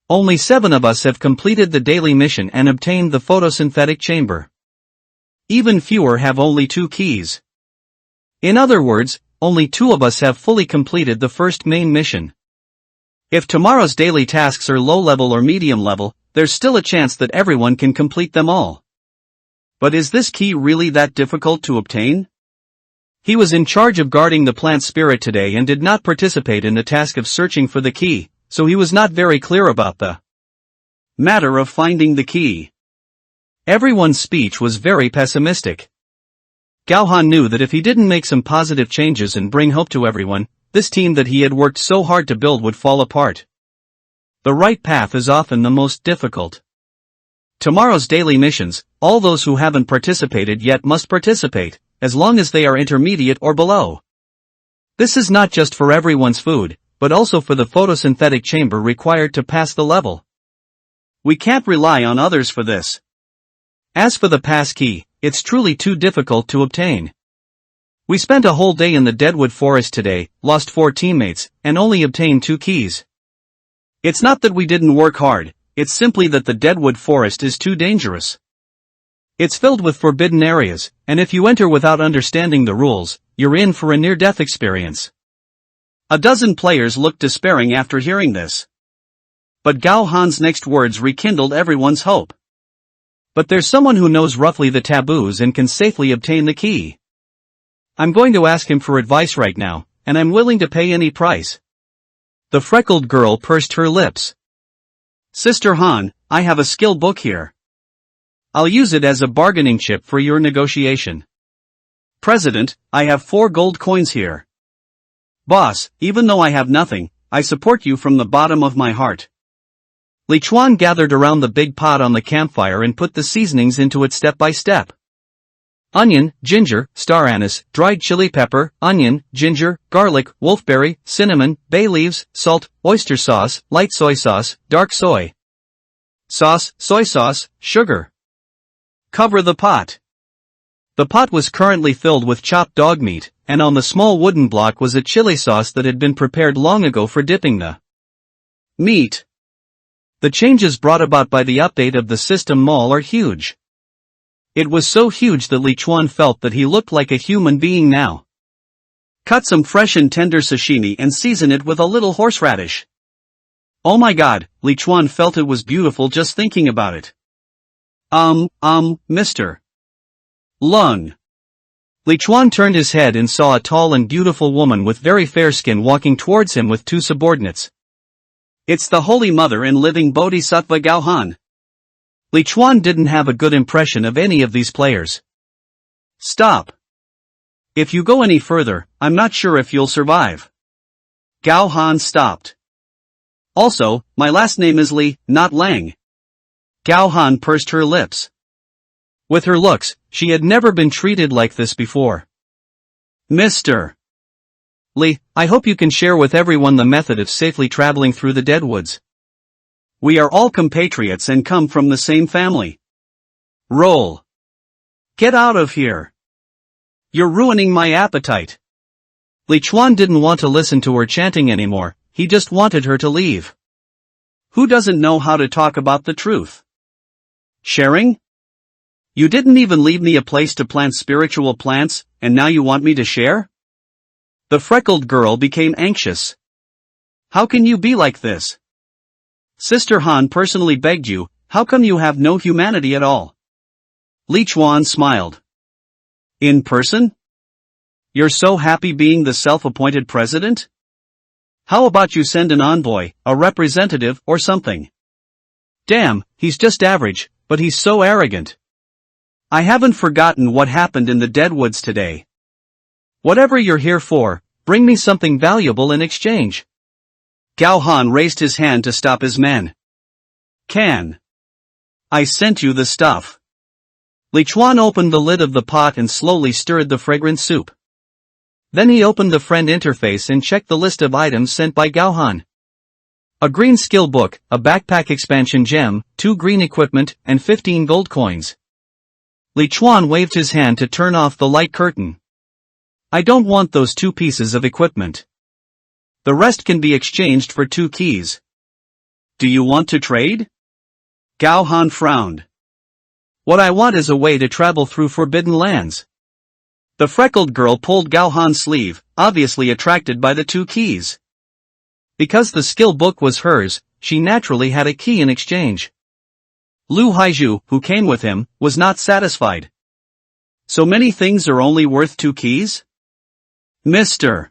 Only 7 of us have completed the daily mission and obtained the photosynthetic chamber. Even fewer have only 2 keys. In other words, only 2 of us have fully completed the first main mission. If tomorrow's daily tasks are low-level or medium-level, there's still a chance that everyone can complete them all. But is this key really that difficult to obtain? He was in charge of guarding the plant spirit today and did not participate in the task of searching for the key, so he was not very clear about the matter of finding the key. Everyone's speech was very pessimistic. Gao Han knew that if he didn't make some positive changes and bring hope to everyone, this team that he had worked so hard to build would fall apart. The right path is often the most difficult. Tomorrow's daily missions, all those who haven't participated yet must participate, as long as they are intermediate or below. This is not just for everyone's food, but also for the photosynthetic chamber required to pass the level. We can't rely on others for this. As for the pass key, it's truly too difficult to obtain. We spent a whole day in the Deadwood Forest today, lost 4 teammates, and only obtained 2 keys. It's not that we didn't work hard, it's simply that the Deadwood Forest is too dangerous. It's filled with forbidden areas, and if you enter without understanding the rules, you're in for a near-death experience. A dozen players looked despairing after hearing this. But Gao Han's next words rekindled everyone's hope. But there's someone who knows roughly the taboos and can safely obtain the key. I'm going to ask him for advice right now, and I'm willing to pay any price. The freckled girl pursed her lips. Sister Han, I have a skill book here. I'll use it as a bargaining chip for your negotiation. President, I have 4 gold coins here. Boss, even though I have nothing, I support you from the bottom of my heart. Li Chuan gathered around the big pot on the campfire and put the seasonings into it step by step. Onion, ginger, star anise, dried chili pepper, onion, ginger, garlic, wolfberry, cinnamon, bay leaves, salt, oyster sauce, light soy sauce, dark soy sauce, soy sauce, sugar. Cover the pot. The pot was currently filled with chopped dog meat, and on the small wooden block was a chili sauce that had been prepared long ago for dipping the meat. The changes brought about by the update of the system mall are huge. It was so huge that Li Chuan felt that he looked like a human being now. Cut some fresh and tender sashimi and season it with a little horseradish. Oh my god, Li Chuan felt it was beautiful just thinking about it. Mr. Lung. Li Chuan turned his head and saw a tall and beautiful woman with very fair skin walking towards him with 2 subordinates. It's the Holy Mother and living Bodhisattva Gao Han. Li Chuan didn't have a good impression of any of these players. Stop. If you go any further, I'm not sure if you'll survive. Gao Han stopped. Also, my last name is Li, not Lang. Gao Han pursed her lips. With her looks, she had never been treated like this before. Mr. Lee, I hope you can share with everyone the method of safely traveling through the Deadwoods. We are all compatriots and come from the same family. Roll. Get out of here. You're ruining my appetite. Li Chuan didn't want to listen to her chanting anymore, he just wanted her to leave. Who doesn't know how to talk about the truth? Sharing? You didn't even leave me a place to plant spiritual plants, and now you want me to share? The freckled girl became anxious. How can you be like this? Sister Han personally begged you, how come you have no humanity at all? Li Chuan smiled. In person? You're so happy being the self-appointed president? How about you send an envoy, a representative, or something? Damn, he's just average, but he's so arrogant. I haven't forgotten what happened in the Deadwoods today. Whatever you're here for, bring me something valuable in exchange. Gao Han raised his hand to stop his men. Can I sent you the stuff? Li Chuan opened the lid of the pot and slowly stirred the fragrant soup. Then he opened the friend interface and checked the list of items sent by Gao Han. A green skill book, a backpack expansion gem, 2 green equipment, and 15 gold coins. Li Chuan waved his hand to turn off the light curtain. I don't want those 2 pieces of equipment. The rest can be exchanged for 2 keys. Do you want to trade? Gao Han frowned. What I want is a way to travel through forbidden lands. The freckled girl pulled Gao Han's sleeve, obviously attracted by the 2 keys. Because the skill book was hers, she naturally had a key in exchange. Lu Haizhu, who came with him, was not satisfied. So many things are only worth 2 keys? Mr.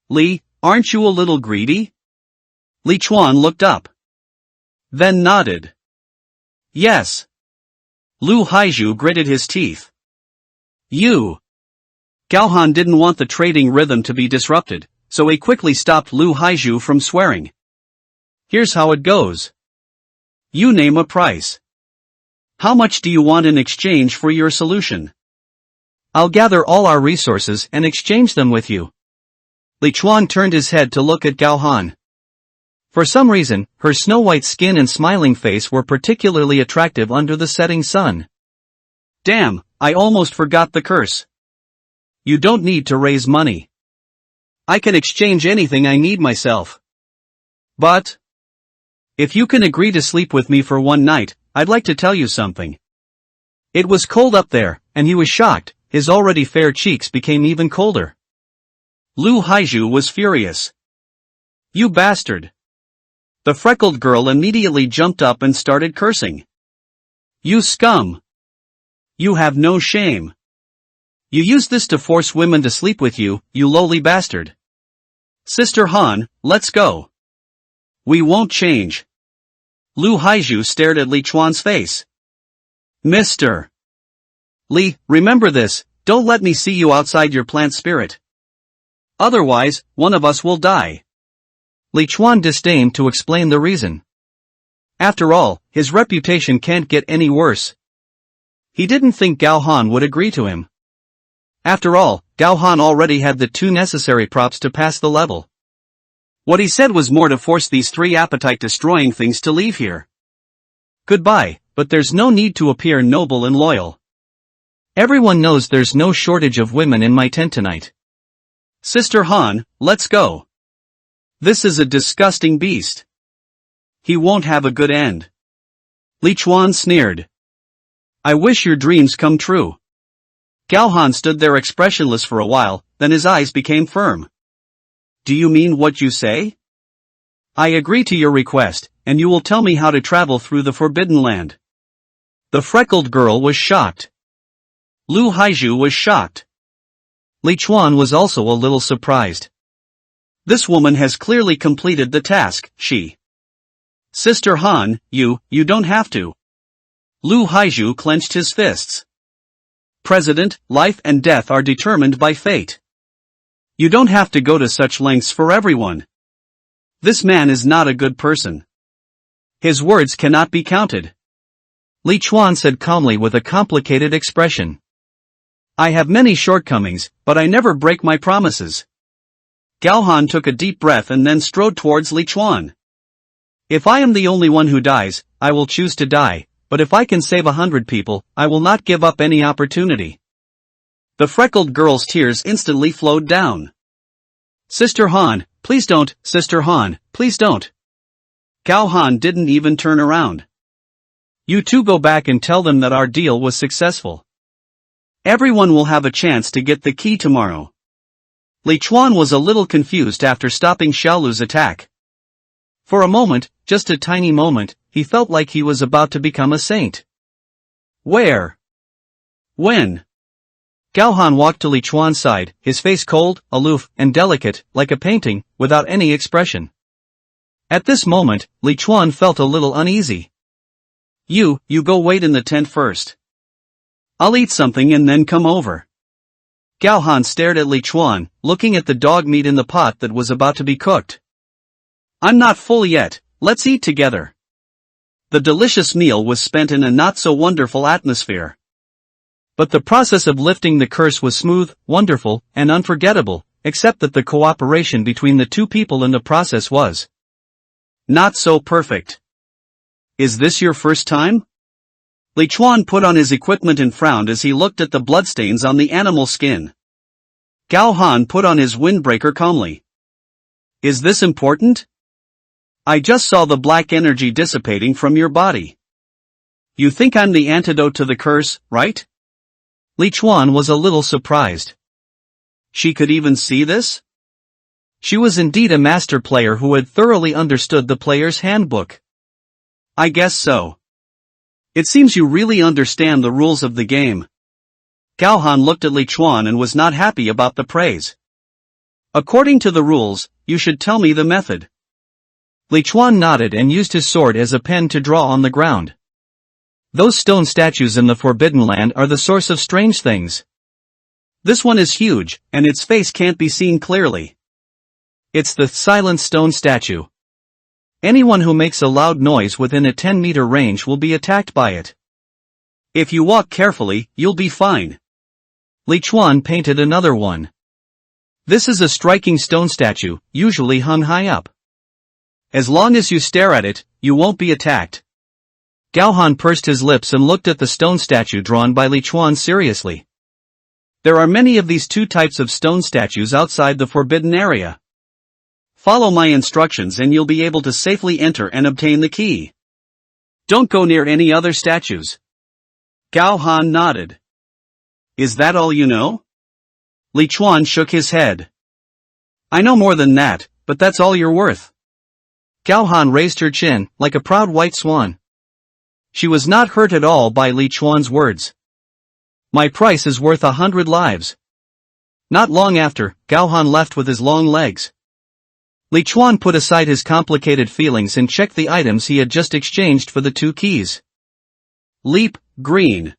Li, aren't you a little greedy? Li Chuan looked up. Then nodded. Yes. Lu Haizhu gritted his teeth. You. Gao Han didn't want the trading rhythm to be disrupted, so he quickly stopped Lu Haizhu from swearing. Here's how it goes. You name a price. How much do you want in exchange for your solution? I'll gather all our resources and exchange them with you. Li Chuan turned his head to look at Gao Han. For some reason, her snow-white skin and smiling face were particularly attractive under the setting sun. Damn, I almost forgot the curse. You don't need to raise money. I can exchange anything I need myself. But if you can agree to sleep with me for 1 night, I'd like to tell you something. It was cold up there, and he was shocked, his already fair cheeks became even colder. Lu Haizhu was furious. You bastard. The freckled girl immediately jumped up and started cursing. You scum. You have no shame. You use this to force women to sleep with you, you lowly bastard. Sister Han, let's go. We won't change. Lu Haizhu stared at Li Chuan's face. Mr. Li, remember this, don't let me see you outside your plant spirit. Otherwise, one of us will die. Li Chuan disdained to explain the reason. After all, his reputation can't get any worse. He didn't think Gao Han would agree to him. After all, Gao Han already had the 2 necessary props to pass the level. What he said was more to force these 3 appetite-destroying things to leave here. Goodbye, but there's no need to appear noble and loyal. Everyone knows there's no shortage of women in my tent tonight. Sister Han, let's go. This is a disgusting beast. He won't have a good end. Li Chuan sneered. I wish your dreams come true. Gao Han stood there expressionless for a while, then his eyes became firm. Do you mean what you say? I agree to your request, and you will tell me how to travel through the Forbidden Land. The freckled girl was shocked. Lu Haizhu was shocked. Li Chuan was also a little surprised. This woman has clearly completed the task, she. Sister Han, you don't have to. Lu Haizhu clenched his fists. President, life and death are determined by fate. You don't have to go to such lengths for everyone. This man is not a good person. His words cannot be counted. Li Chuan said calmly with a complicated expression. I have many shortcomings, but I never break my promises. Gao Han took a deep breath and then strode towards Li Chuan. If I am the only one who dies, I will choose to die, but if I can save 100 people, I will not give up any opportunity. The freckled girl's tears instantly flowed down. Sister Han, please don't, Sister Han, please don't. Gao Han didn't even turn around. You two go back and tell them that our deal was successful. Everyone will have a chance to get the key tomorrow. Li Chuan was a little confused after stopping Xiaolu's attack. For a moment, just a tiny moment, he felt like he was about to become a saint. Where? When? Gao Han walked to Li Chuan's side, his face cold, aloof, and delicate, like a painting, without any expression. At this moment, Li Chuan felt a little uneasy. You go wait in the tent first. I'll eat something and then come over. Gao Han stared at Li Chuan, looking at the dog meat in the pot that was about to be cooked. I'm not full yet, let's eat together. The delicious meal was spent in a not-so-wonderful atmosphere. But the process of lifting the curse was smooth, wonderful, and unforgettable, except that the cooperation between the two people in the process was not so perfect. Is this your first time? Li Chuan put on his equipment and frowned as he looked at the bloodstains on the animal skin. Gao Han put on his windbreaker calmly. Is this important? I just saw the black energy dissipating from your body. You think I'm the antidote to the curse, right? Li Chuan was a little surprised. She could even see this? She was indeed a master player who had thoroughly understood the player's handbook. I guess so. It seems you really understand the rules of the game. Gao Han looked at Li Chuan and was not happy about the praise. According to the rules, you should tell me the method. Li Chuan nodded and used his sword as a pen to draw on the ground. Those stone statues in the Forbidden Land are the source of strange things. This one is huge, and its face can't be seen clearly. It's the silent stone statue. Anyone who makes a loud noise within a 10-meter range will be attacked by it. If you walk carefully, you'll be fine. Li Chuan painted another one. This is a striking stone statue, usually hung high up. As long as you stare at it, you won't be attacked. Gao Han pursed his lips and looked at the stone statue drawn by Li Chuan seriously. There are many of these two types of stone statues outside the forbidden area. Follow my instructions and you'll be able to safely enter and obtain the key. Don't go near any other statues. Gao Han nodded. Is that all you know? Li Chuan shook his head. I know more than that, but that's all you're worth. Gao Han raised her chin, like a proud white swan. She was not hurt at all by Li Chuan's words. My price is worth 100 lives. Not long after, Gao Han left with his long legs. Li Chuan put aside his complicated feelings and checked the items he had just exchanged for the two keys. Leap, green.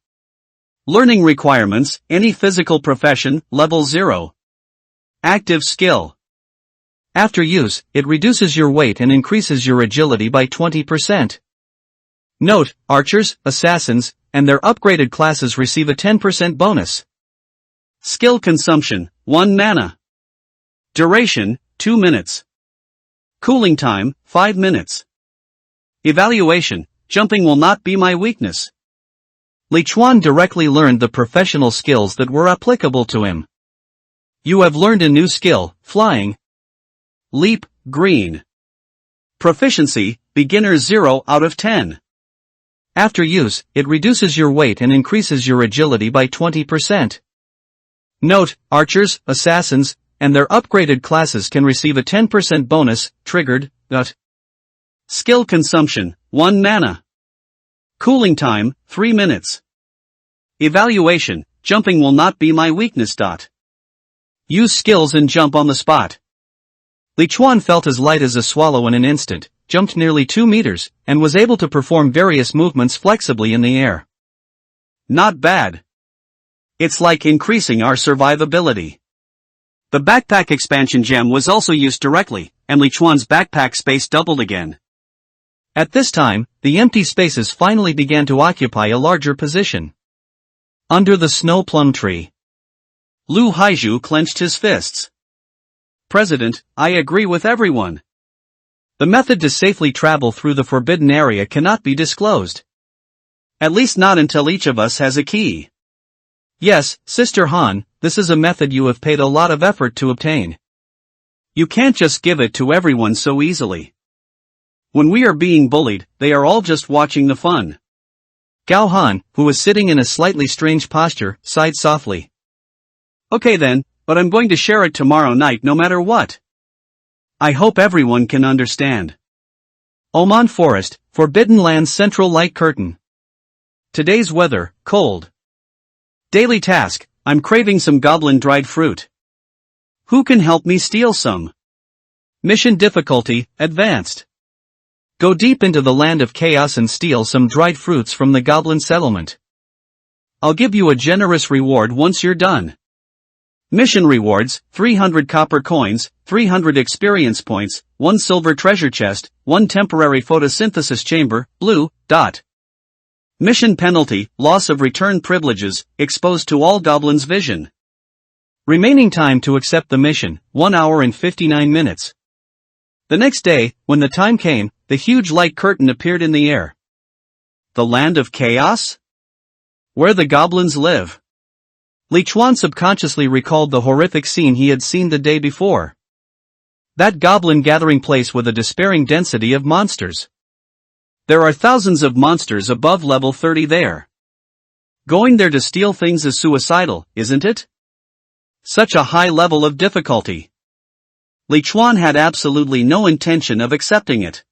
Learning requirements, any physical profession, level 0. Active skill. After use, it reduces your weight and increases your agility by 20%. Note, archers, assassins, and their upgraded classes receive a 10% bonus. Skill consumption, 1 mana. Duration, 2 minutes. Cooling time, 5 minutes. Evaluation, jumping will not be my weakness. Li Chuan directly learned the professional skills that were applicable to him. You have learned a new skill, flying. Leap, green. Proficiency, beginner 0 out of 10. After use, it reduces your weight and increases your agility by 20%. Note, archers, assassins, and their upgraded classes can receive a 10% bonus, triggered. Skill consumption, 1 mana. Cooling time, 3 minutes. Evaluation, jumping will not be my weakness. Use skills and jump on the spot. Li Chuan felt as light as a swallow in an instant, jumped nearly 2 meters, and was able to perform various movements flexibly in the air. Not bad. It's like increasing our survivability. The backpack expansion gem was also used directly, and Li Chuan's backpack space doubled again. At this time, the empty spaces finally began to occupy a larger position. Under the snow plum tree. Lu Haizhu clenched his fists. President, I agree with everyone. The method to safely travel through the forbidden area cannot be disclosed. At least not until each of us has a key. Yes, Sister Han, this is a method you have paid a lot of effort to obtain. You can't just give it to everyone so easily. When we are being bullied, they are all just watching the fun. Gao Han, who was sitting in a slightly strange posture, sighed softly. Okay then, but I'm going to share it tomorrow night no matter what. I hope everyone can understand. Oman Forest, Forbidden Land's Central Light Curtain. Today's weather, cold. Daily task, I'm craving some goblin dried fruit. Who can help me steal some? Mission difficulty, advanced. Go deep into the land of chaos and steal some dried fruits from the goblin settlement. I'll give you a generous reward once you're done. Mission rewards, 300 copper coins, 300 experience points, 1 silver treasure chest, 1 temporary photosynthesis chamber, blue, dot. Mission penalty, loss of return privileges, exposed to all goblins' vision. Remaining time to accept the mission, 1 hour and 59 minutes. The next day, when the time came, the huge light curtain appeared in the air. The land of chaos? Where the goblins live. Li Chuan subconsciously recalled the horrific scene he had seen the day before. That goblin gathering place with a despairing density of monsters. There are thousands of monsters above level 30 there. Going there to steal things is suicidal, isn't it? Such a high level of difficulty. Li Chuan had absolutely no intention of accepting it.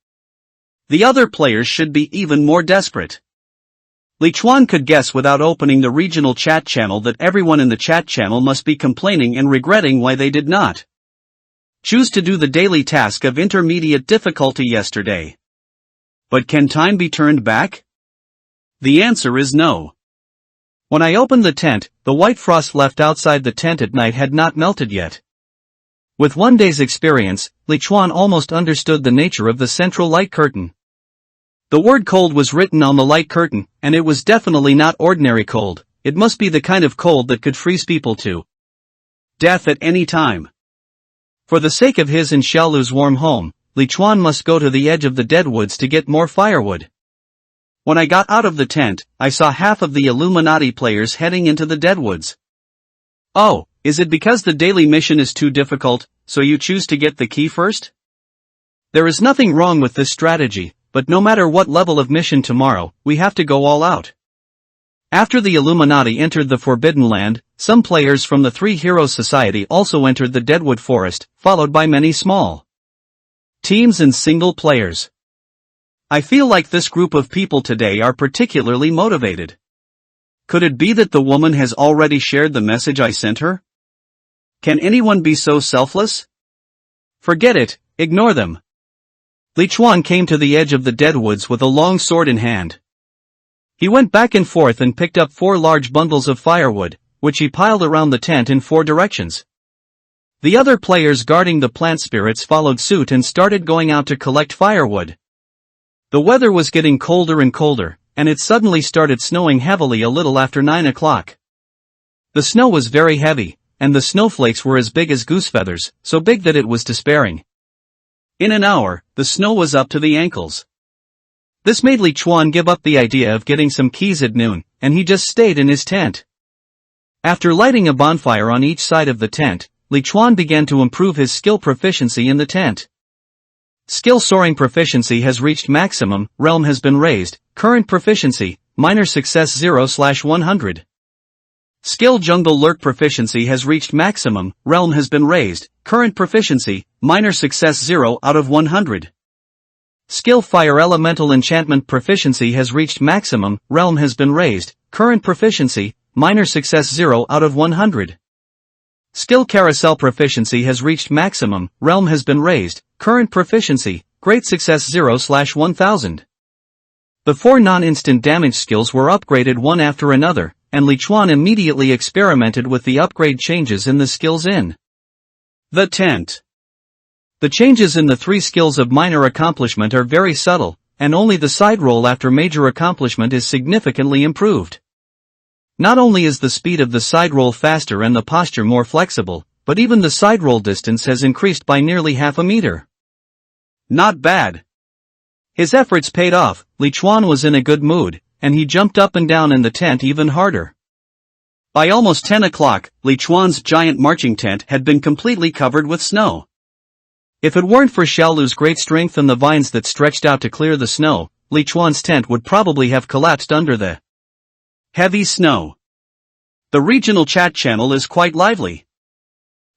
The other players should be even more desperate. Li Chuan could guess without opening the regional chat channel that everyone in the chat channel must be complaining and regretting why they did not choose to do the daily task of intermediate difficulty yesterday. But can time be turned back? The answer is no. When I opened the tent, the white frost left outside the tent at night had not melted yet. With 1 day's experience, Li Chuan almost understood the nature of the central light curtain. The word cold was written on the light curtain, and it was definitely not ordinary cold. It must be the kind of cold that could freeze people to death at any time. For the sake of his and Xiaolu's warm home, Li Chuan must go to the edge of the deadwoods to get more firewood. When I got out of the tent, I saw half of the Illuminati players heading into the deadwoods. Oh, is it because the daily mission is too difficult, so you choose to get the key first? There is nothing wrong with this strategy, but no matter what level of mission tomorrow, we have to go all out. After the Illuminati entered the Forbidden Land, some players from the Three Heroes Society also entered the Deadwood Forest, followed by many small teams and single players. I feel like this group of people today are particularly motivated. Could it be that the woman has already shared the message I sent her? Can anyone be so selfless? Forget it, ignore them. Li Chuan came to the edge of the deadwoods with a long sword in hand. He went back and forth and picked up 4 large bundles of firewood, which he piled around the tent in 4 directions. The other players guarding the plant spirits followed suit and started going out to collect firewood. The weather was getting colder and colder, and it suddenly started snowing heavily a little after 9 o'clock. The snow was very heavy, and the snowflakes were as big as goose feathers, so big that it was despairing. In an hour, the snow was up to the ankles. This made Li Chuan give up the idea of getting some keys at noon, and he just stayed in his tent. After lighting a bonfire on each side of the tent, Li Chuan began to improve his skill proficiency in the tent. Skill soaring proficiency has reached maximum, realm has been raised, current proficiency, minor success 0/100. Skill jungle lurk proficiency has reached maximum, realm has been raised, current proficiency, minor success 0/100. Skill fire elemental enchantment proficiency has reached maximum, realm has been raised, current proficiency, minor success 0/100. Skill carousel proficiency has reached maximum, realm has been raised, current proficiency, great success 0/1000. The 4 non-instant damage skills were upgraded one after another, and Li Chuan immediately experimented with the upgrade changes in the skills in the tent. The changes in the 3 skills of minor accomplishment are very subtle, and only the side roll after major accomplishment is significantly improved. Not only is the speed of the side roll faster and the posture more flexible, but even the side roll distance has increased by nearly half a meter. Not bad. His efforts paid off. Lichuan was in a good mood, and he jumped up and down in the tent even harder. By almost 10 o'clock, Lichuan's giant marching tent had been completely covered with snow. If it weren't for Xiaolu's great strength and the vines that stretched out to clear the snow, Lichuan's tent would probably have collapsed under the heavy snow. The regional chat channel is quite lively.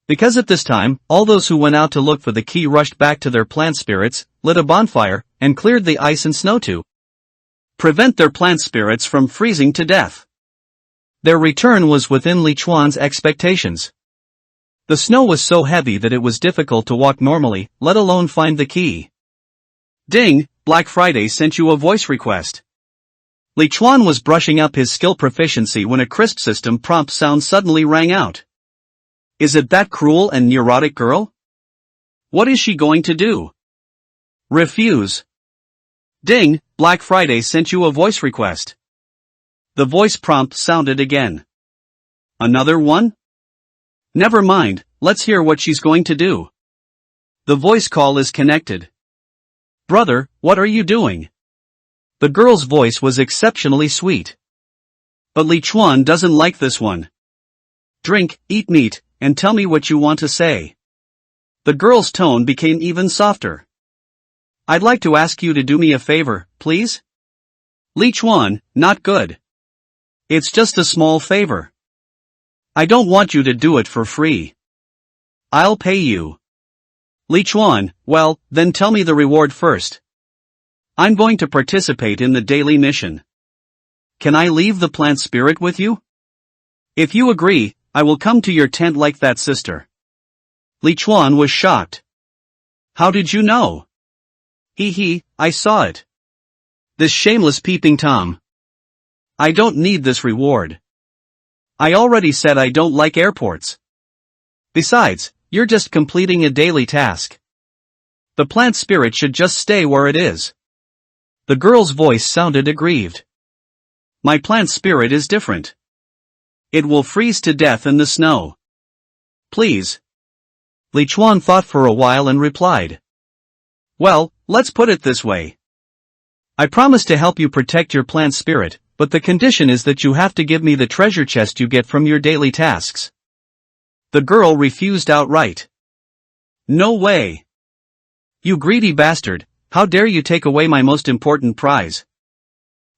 Because at this time, all those who went out to look for the key rushed back to their plant spirits, lit a bonfire, and cleared the ice and snow to prevent their plant spirits from freezing to death. Their return was within Lichuan's expectations. The snow was so heavy that it was difficult to walk normally, let alone find the key. Ding, Black Friday sent you a voice request. Lichuan was brushing up his skill proficiency when a crisp system prompt sound suddenly rang out. Is it that cruel and neurotic girl? What is she going to do? Refuse. Ding, Black Friday sent you a voice request. The voice prompt sounded again. Another one? Never mind, let's hear what she's going to do. The voice call is connected. Brother, what are you doing? The girl's voice was exceptionally sweet. But Lichuan doesn't like this one. Drink, eat meat, and tell me what you want to say. The girl's tone became even softer. I'd like to ask you to do me a favor, please? Lichuan, not good. It's just a small favor. I don't want you to do it for free. I'll pay you. Lichuan, well, then tell me the reward first. I'm going to participate in the daily mission. Can I leave the plant spirit with you? If you agree, I will come to your tent like that, sister. Lichuan was shocked. How did you know? I saw it. This shameless peeping Tom. I don't need this reward. I already said I don't like airports. Besides, you're just completing a daily task. The plant spirit should just stay where it is. The girl's voice sounded aggrieved. My plant spirit is different. It will freeze to death in the snow. Please. Lichuan thought for a while and replied. Well, let's put it this way. I promise to help you protect your plant spirit, but the condition is that you have to give me the treasure chest you get from your daily tasks. The girl refused outright. No way. You greedy bastard, how dare you take away my most important prize?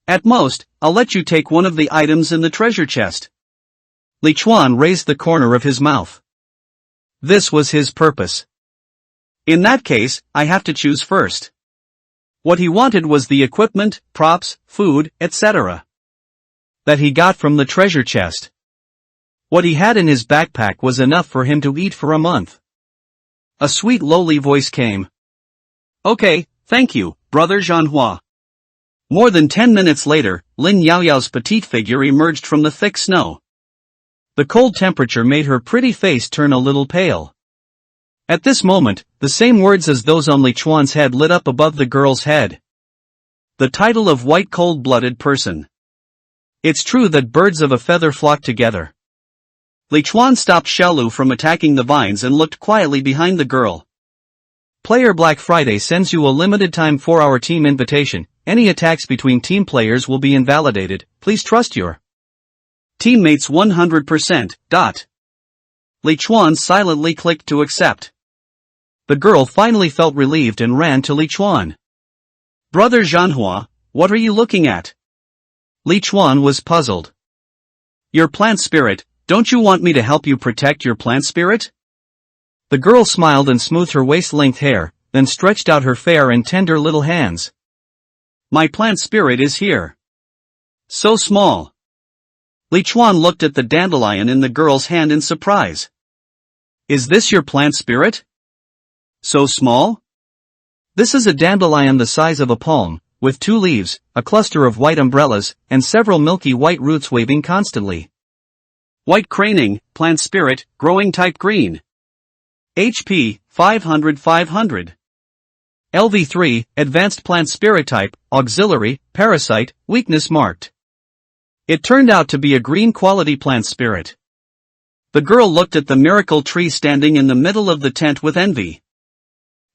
At most, I'll let you take one of the items in the treasure chest. Lichuan raised the corner of his mouth. This was his purpose. In that case, I have to choose first. What he wanted was the equipment, props, food, etc. that he got from the treasure chest. What he had in his backpack was enough for him to eat for a month. A sweet lowly voice came. Okay, thank you, Brother Manhwa. More than 10 minutes later, Lin Yaoyao's petite figure emerged from the thick snow. The cold temperature made her pretty face turn a little pale. At this moment, the same words as those on Lichuan's head lit up above the girl's head. The title of white cold-blooded person. It's true that birds of a feather flock together. Lichuan stopped Xiaolu from attacking the vines and looked quietly behind the girl. Player Black Friday sends you a limited time 4-hour team invitation. Any attacks between team players will be invalidated. Please trust your teammates 100%. Lichuan silently clicked to accept. The girl finally felt relieved and ran to Lichuan. Brother Manhwa, what are you looking at? Lichuan was puzzled. Your plant spirit, don't you want me to help you protect your plant spirit? The girl smiled and smoothed her waist-length hair, then stretched out her fair and tender little hands. My plant spirit is here. So small. Lichuan looked at the dandelion in the girl's hand in surprise. Is this your plant spirit? So small? This is a dandelion the size of a palm, with 2 leaves, a cluster of white umbrellas, and several milky white roots waving constantly. White craning, plant spirit, growing type green. HP, 500. LV3, Advanced Plant Spirit Type, Auxiliary, Parasite, Weakness marked. It turned out to be a green quality plant spirit. The girl looked at the miracle tree standing in the middle of the tent with envy.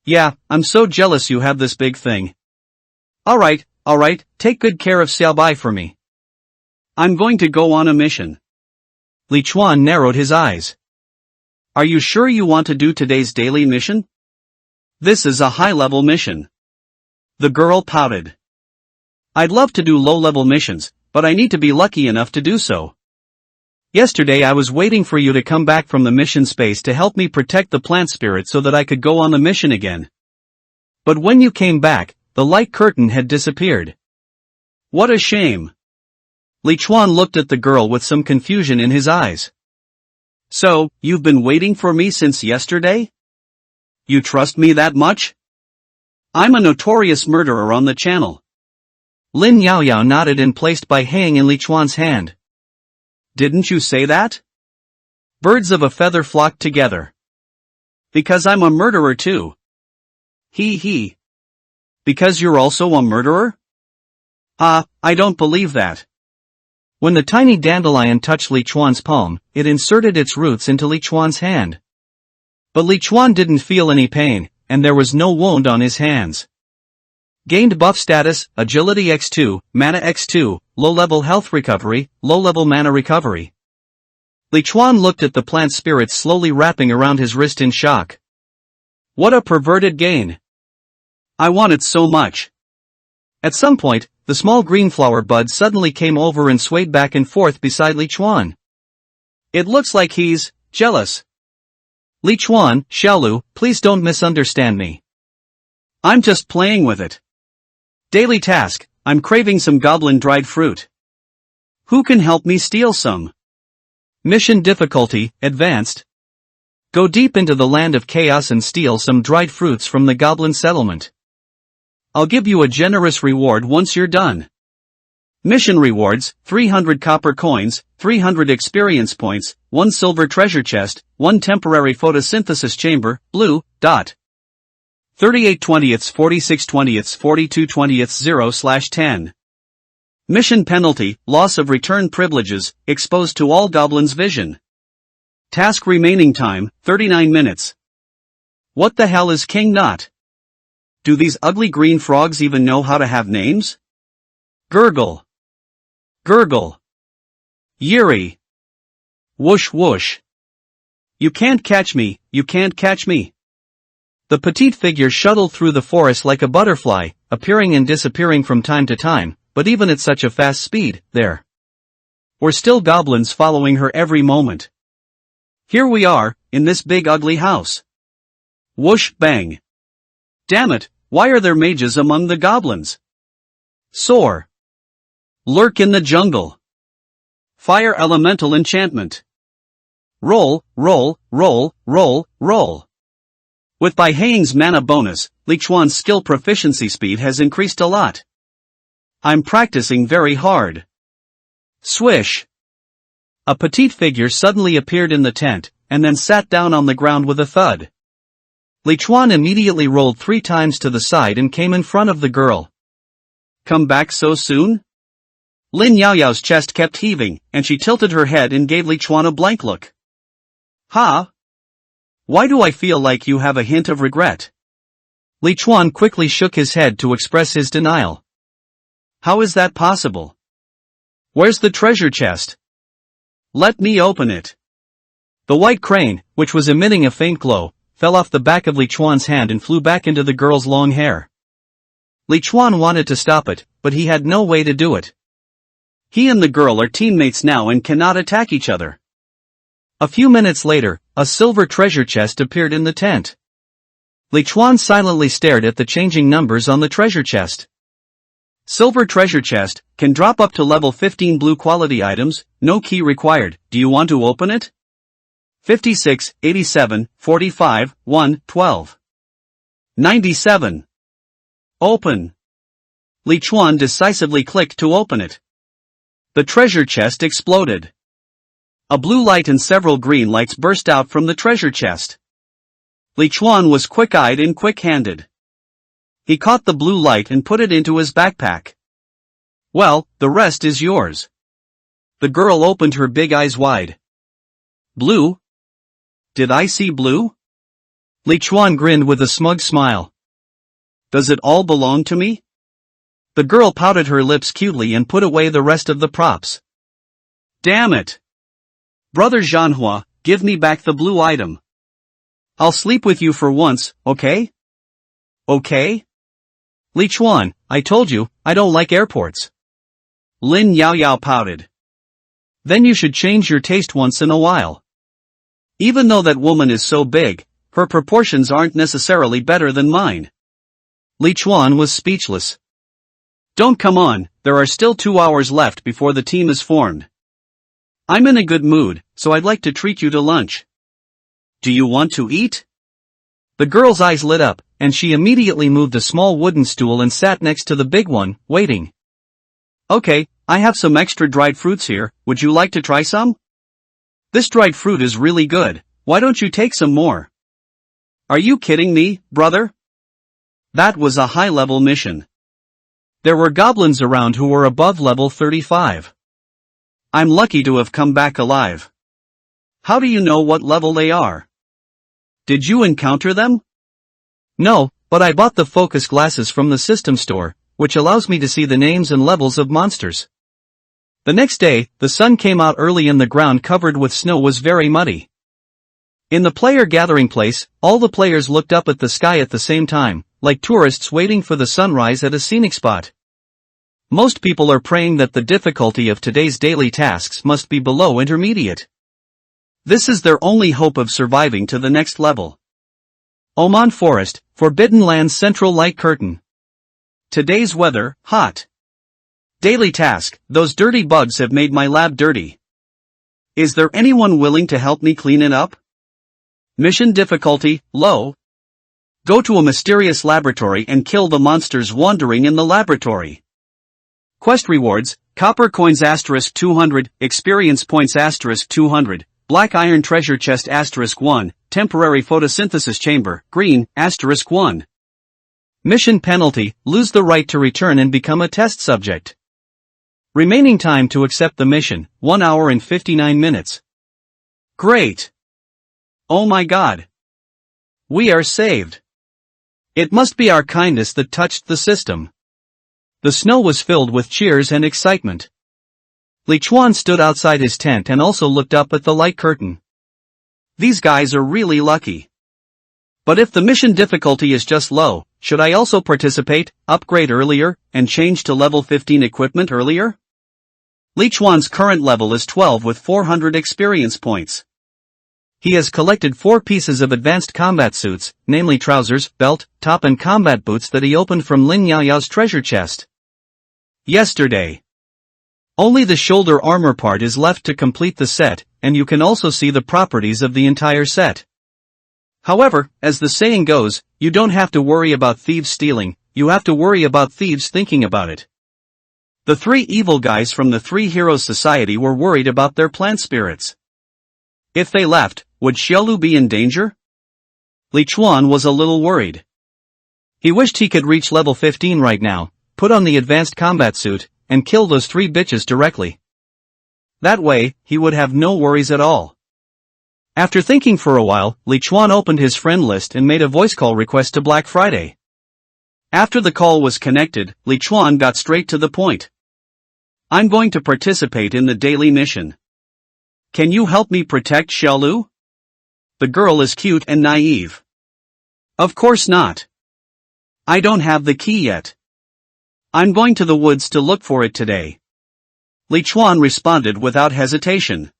Yeah, I'm so jealous you have this big thing. Alright, take good care of Xiaobai for me. I'm going to go on a mission. Li Chuan narrowed his eyes. Are you sure you want to do today's daily mission? This is a high-level mission. The girl pouted. I'd love to do low-level missions, but I need to be lucky enough to do so. Yesterday I was waiting for you to come back from the mission space to help me protect the plant spirit so that I could go on the mission again. But when you came back, the light curtain had disappeared. What a shame. Li Chuan looked at the girl with some confusion in his eyes. So, you've been waiting for me since yesterday? You trust me that much? I'm a notorious murderer on the channel. Lin Yaoyao nodded and placed Bai Hang in Li Chuan's hand. Didn't you say that? Birds of a feather flock together. Because I'm a murderer too. He. Because you're also a murderer? I don't believe that. When the tiny dandelion touched Li Chuan's palm, it inserted its roots into Li Chuan's hand. But Li Chuan didn't feel any pain, and there was no wound on his hands. Gained buff status, Agility X2, Mana X2, low-level health recovery, low-level mana recovery. Li Chuan looked at the plant spirit slowly wrapping around his wrist in shock. What a perverted gain! I want it so much. At some point, the small green flower bud suddenly came over and swayed back and forth beside Li Chuan. It looks like he's jealous. Li Chuan, Xiaolu, please don't misunderstand me. I'm just playing with it. Daily task, I'm craving some goblin dried fruit. Who can help me steal some? Mission difficulty, advanced. Go deep into the land of chaos and steal some dried fruits from the goblin settlement. I'll give you a generous reward once you're done. Mission rewards, 300 copper coins, 300 experience points, 1 silver treasure chest, 1 temporary photosynthesis chamber, blue, dot. 38 20ths 46 20ths 42 20ths 0/10. Mission penalty, loss of return privileges, exposed to all goblins' vision. Task remaining time, 39 minutes. What the hell is King Knot? Do these ugly green frogs even know how to have names? Gurgle. Gurgle. Yuri. Whoosh whoosh. You can't catch me, you can't catch me. The petite figure shuttled through the forest like a butterfly, appearing and disappearing from time to time, but even at such a fast speed, there were still goblins following her every moment. Here we are, in this big ugly house. Whoosh bang. Damn it, why are there mages among the goblins? Soar. Lurk in the jungle. Fire elemental enchantment. Roll, roll, roll, roll, roll. With Bai Hang's mana bonus, Li Chuan's skill proficiency speed has increased a lot. I'm practicing very hard. Swish. A petite figure suddenly appeared in the tent, and then sat down on the ground with a thud. Li Chuan immediately rolled 3 times to the side and came in front of the girl. Come back so soon? Lin Yaoyao's chest kept heaving, and she tilted her head and gave Li Chuan a blank look. Huh? Why do I feel like you have a hint of regret? Li Chuan quickly shook his head to express his denial. How is that possible? Where's the treasure chest? Let me open it. The white crane, which was emitting a faint glow, fell off the back of Li Chuan's hand and flew back into the girl's long hair. Li Chuan wanted to stop it, but he had no way to do it. He and the girl are teammates now and cannot attack each other. A few minutes later, a silver treasure chest appeared in the tent. Li Chuan silently stared at the changing numbers on the treasure chest. Silver treasure chest, can drop up to level 15 blue quality items, no key required. Do you want to open it? 56, 87, 45, 1, 12. 97. Open. Li Chuan decisively clicked to open it. The treasure chest exploded. A blue light and several green lights burst out from the treasure chest. Li Chuan was quick-eyed and quick-handed. He caught the blue light and put it into his backpack. Well, the rest is yours. The girl opened her big eyes wide. Blue? Did I see blue? Li Chuan grinned with a smug smile. Does it all belong to me? The girl pouted her lips cutely and put away the rest of the props. Damn it! Brother Manhwa, give me back the blue item. I'll sleep with you for once, okay? Okay? Li Chuan, I told you, I don't like airports. Lin Yao pouted. Then you should change your taste once in a while. Even though that woman is so big, her proportions aren't necessarily better than mine. Li Chuan was speechless. Don't come on, there are still 2 hours left before the team is formed. I'm in a good mood, so I'd like to treat you to lunch. Do you want to eat? The girl's eyes lit up, and she immediately moved a small wooden stool and sat next to the big one, waiting. Okay, I have some extra dried fruits here, would you like to try some? This dried fruit is really good, why don't you take some more? Are you kidding me, brother? That was a high-level mission. There were goblins around who were above level 35. I'm lucky to have come back alive. How do you know what level they are? Did you encounter them? No, but I bought the focus glasses from the system store, which allows me to see the names and levels of monsters. The next day, the sun came out early and the ground covered with snow was very muddy. In the player gathering place, all the players looked up at the sky at the same time, like tourists waiting for the sunrise at a scenic spot. Most people are praying that the difficulty of today's daily tasks must be below intermediate. This is their only hope of surviving to the next level. Oman Forest, Forbidden Land's central light curtain. Today's weather, hot. Daily task, those dirty bugs have made my lab dirty. Is there anyone willing to help me clean it up? Mission difficulty, low. Go to a mysterious laboratory and kill the monsters wandering in the laboratory. Quest rewards, copper coins * 200, experience points * 200, black iron treasure chest * 1, temporary photosynthesis chamber, green, * 1. Mission penalty, lose the right to return and become a test subject. Remaining time to accept the mission, 1 hour and 59 minutes. Great! Oh my god! We are saved! It must be our kindness that touched the system. The snow was filled with cheers and excitement. Li Chuan stood outside his tent and also looked up at the light curtain. These guys are really lucky. But if the mission difficulty is just low, should I also participate, upgrade earlier, and change to level 15 equipment earlier? Li Chuan's current level is 12 with 400 experience points. He has collected 4 pieces of advanced combat suits, namely trousers, belt, top and combat boots that he opened from Lin Yaoyao's treasure chest. Yesterday. Only the shoulder armor part is left to complete the set, and you can also see the properties of the entire set. However, as the saying goes, you don't have to worry about thieves stealing, you have to worry about thieves thinking about it. The 3 evil guys from the 3 Heroes Society were worried about their plant spirits. If they left, would Xiaolu be in danger? Li Chuan was a little worried. He wished he could reach level 15 right now, put on the advanced combat suit, and kill those 3 bitches directly. That way, he would have no worries at all. After thinking for a while, Li Chuan opened his friend list and made a voice call request to Black Friday. After the call was connected, Li Chuan got straight to the point. I'm going to participate in the daily mission. Can you help me protect Xiaolu? The girl is cute and naive. Of course not. I don't have the key yet. I'm going to the woods to look for it today. Li Chuan responded without hesitation.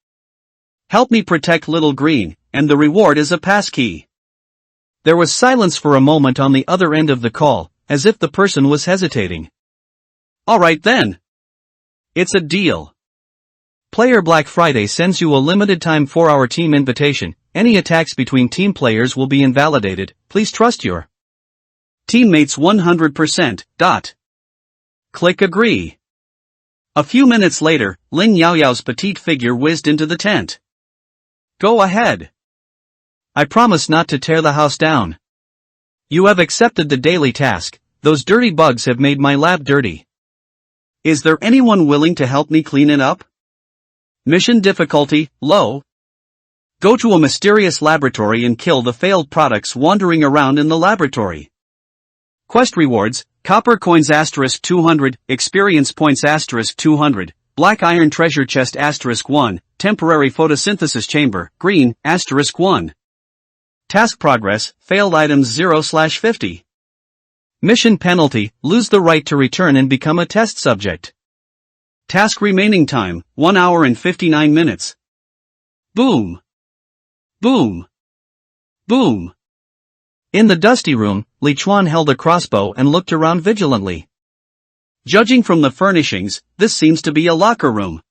Help me protect Little Green, and the reward is a passkey. There was silence for a moment on the other end of the call, as if the person was hesitating. Alright then. It's a deal. Player Black Friday sends you a limited time 4-hour team invitation. Any attacks between team players will be invalidated. Please trust your teammates 100%. Click agree. A few minutes later, Lin Yaoyao's petite figure whizzed into the tent. Go ahead. I promise not to tear the house down. You have accepted the daily task, those dirty bugs have made my lab dirty. Is there anyone willing to help me clean it up? Mission difficulty, low. Go to a mysterious laboratory and kill the failed products wandering around in the laboratory. Quest rewards, copper coins * 200, experience points * 200, black iron treasure chest * 1, temporary photosynthesis chamber, green, * 1. Task progress, failed items 0/50. Mission penalty, lose the right to return and become a test subject. Task remaining time, 1 hour and 59 minutes. Boom. Boom. Boom. In the dusty room, Li Chuan held a crossbow and looked around vigilantly. Judging from the furnishings, this seems to be a locker room.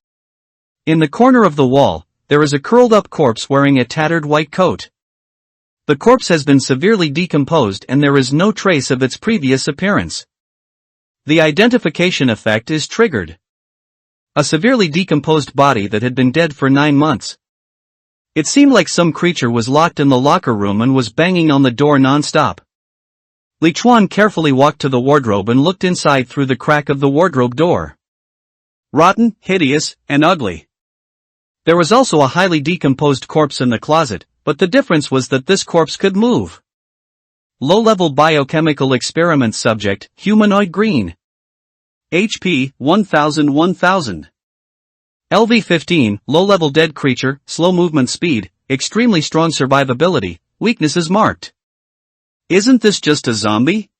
In the corner of the wall, there is a curled-up corpse wearing a tattered white coat. The corpse has been severely decomposed and there is no trace of its previous appearance. The identification effect is triggered. A severely decomposed body that had been dead for 9 months. It seemed like some creature was locked in the locker room and was banging on the door non-stop. Li Chuan carefully walked to the wardrobe and looked inside through the crack of the wardrobe door. Rotten, hideous, and ugly. There was also a highly decomposed corpse in the closet, but the difference was that this corpse could move. Low-level biochemical experiment subject, humanoid green. HP, 1000. LV-15, low-level dead creature, slow movement speed, extremely strong survivability, weaknesses marked. Isn't this just a zombie?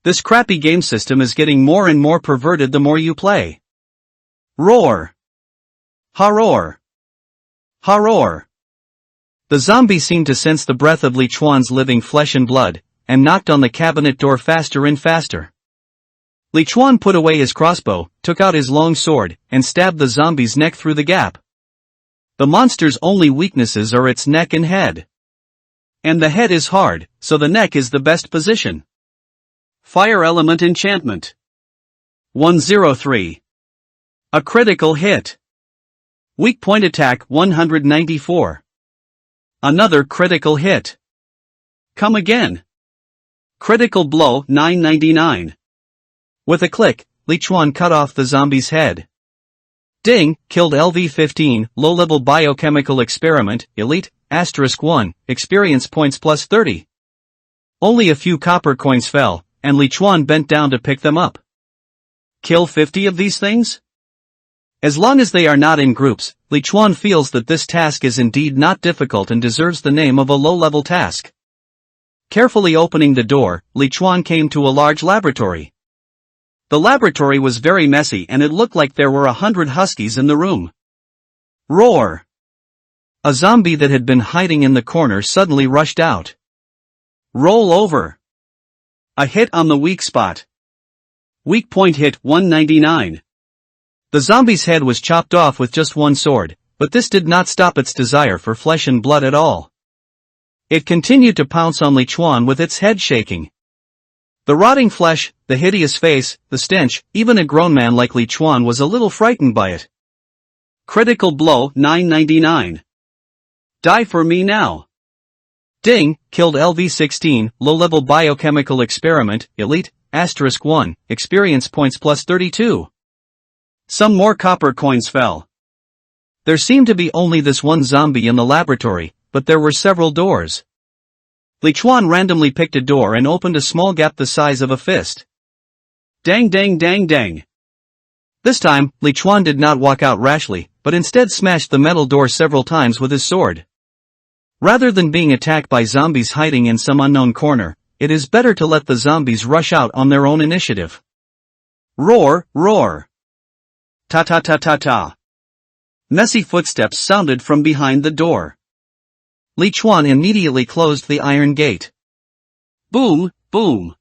This crappy game system is getting more and more perverted the more you play. Roar. Horror. Horror. The zombie seemed to sense the breath of Li Chuan's living flesh and blood, and knocked on the cabinet door faster and faster. Li Chuan put away his crossbow, took out his long sword, and stabbed the zombie's neck through the gap. The monster's only weaknesses are its neck and head. And the head is hard, so the neck is the best position. Fire element enchantment. 103. A critical hit. Weak point attack 194. Another critical hit. Come again. Critical blow 999. With a click, Li Chuan cut off the zombie's head. Ding, killed LV-15, low-level biochemical experiment, elite, *1, experience points plus 30. Only a few copper coins fell, and Li Chuan bent down to pick them up. Kill 50 of these things? As long as they are not in groups, Li Chuan feels that this task is indeed not difficult and deserves the name of a low-level task. Carefully opening the door, Li Chuan came to a large laboratory. The laboratory was very messy and it looked like there were 100 huskies in the room. Roar! A zombie that had been hiding in the corner suddenly rushed out. Roll over. A hit on the weak spot. Weak point hit 199. The zombie's head was chopped off with just one sword, but this did not stop its desire for flesh and blood at all. It continued to pounce on Li Chuan with its head shaking. The rotting flesh, the hideous face, the stench, even a grown man like Li Chuan was a little frightened by it. Critical blow 999. Die for me now. Ding, killed LV-16, low-level biochemical experiment, elite, *1, experience points plus 32. Some more copper coins fell. There seemed to be only this one zombie in the laboratory, but there were several doors. Li Chuan randomly picked a door and opened a small gap the size of a fist. Dang dang dang dang. This time, Li Chuan did not walk out rashly, but instead smashed the metal door several times with his sword. Rather than being attacked by zombies hiding in some unknown corner, it is better to let the zombies rush out on their own initiative. Roar, roar. Ta ta ta ta ta. Messy footsteps sounded from behind the door. Li Chuan immediately closed the iron gate. Boom, boom.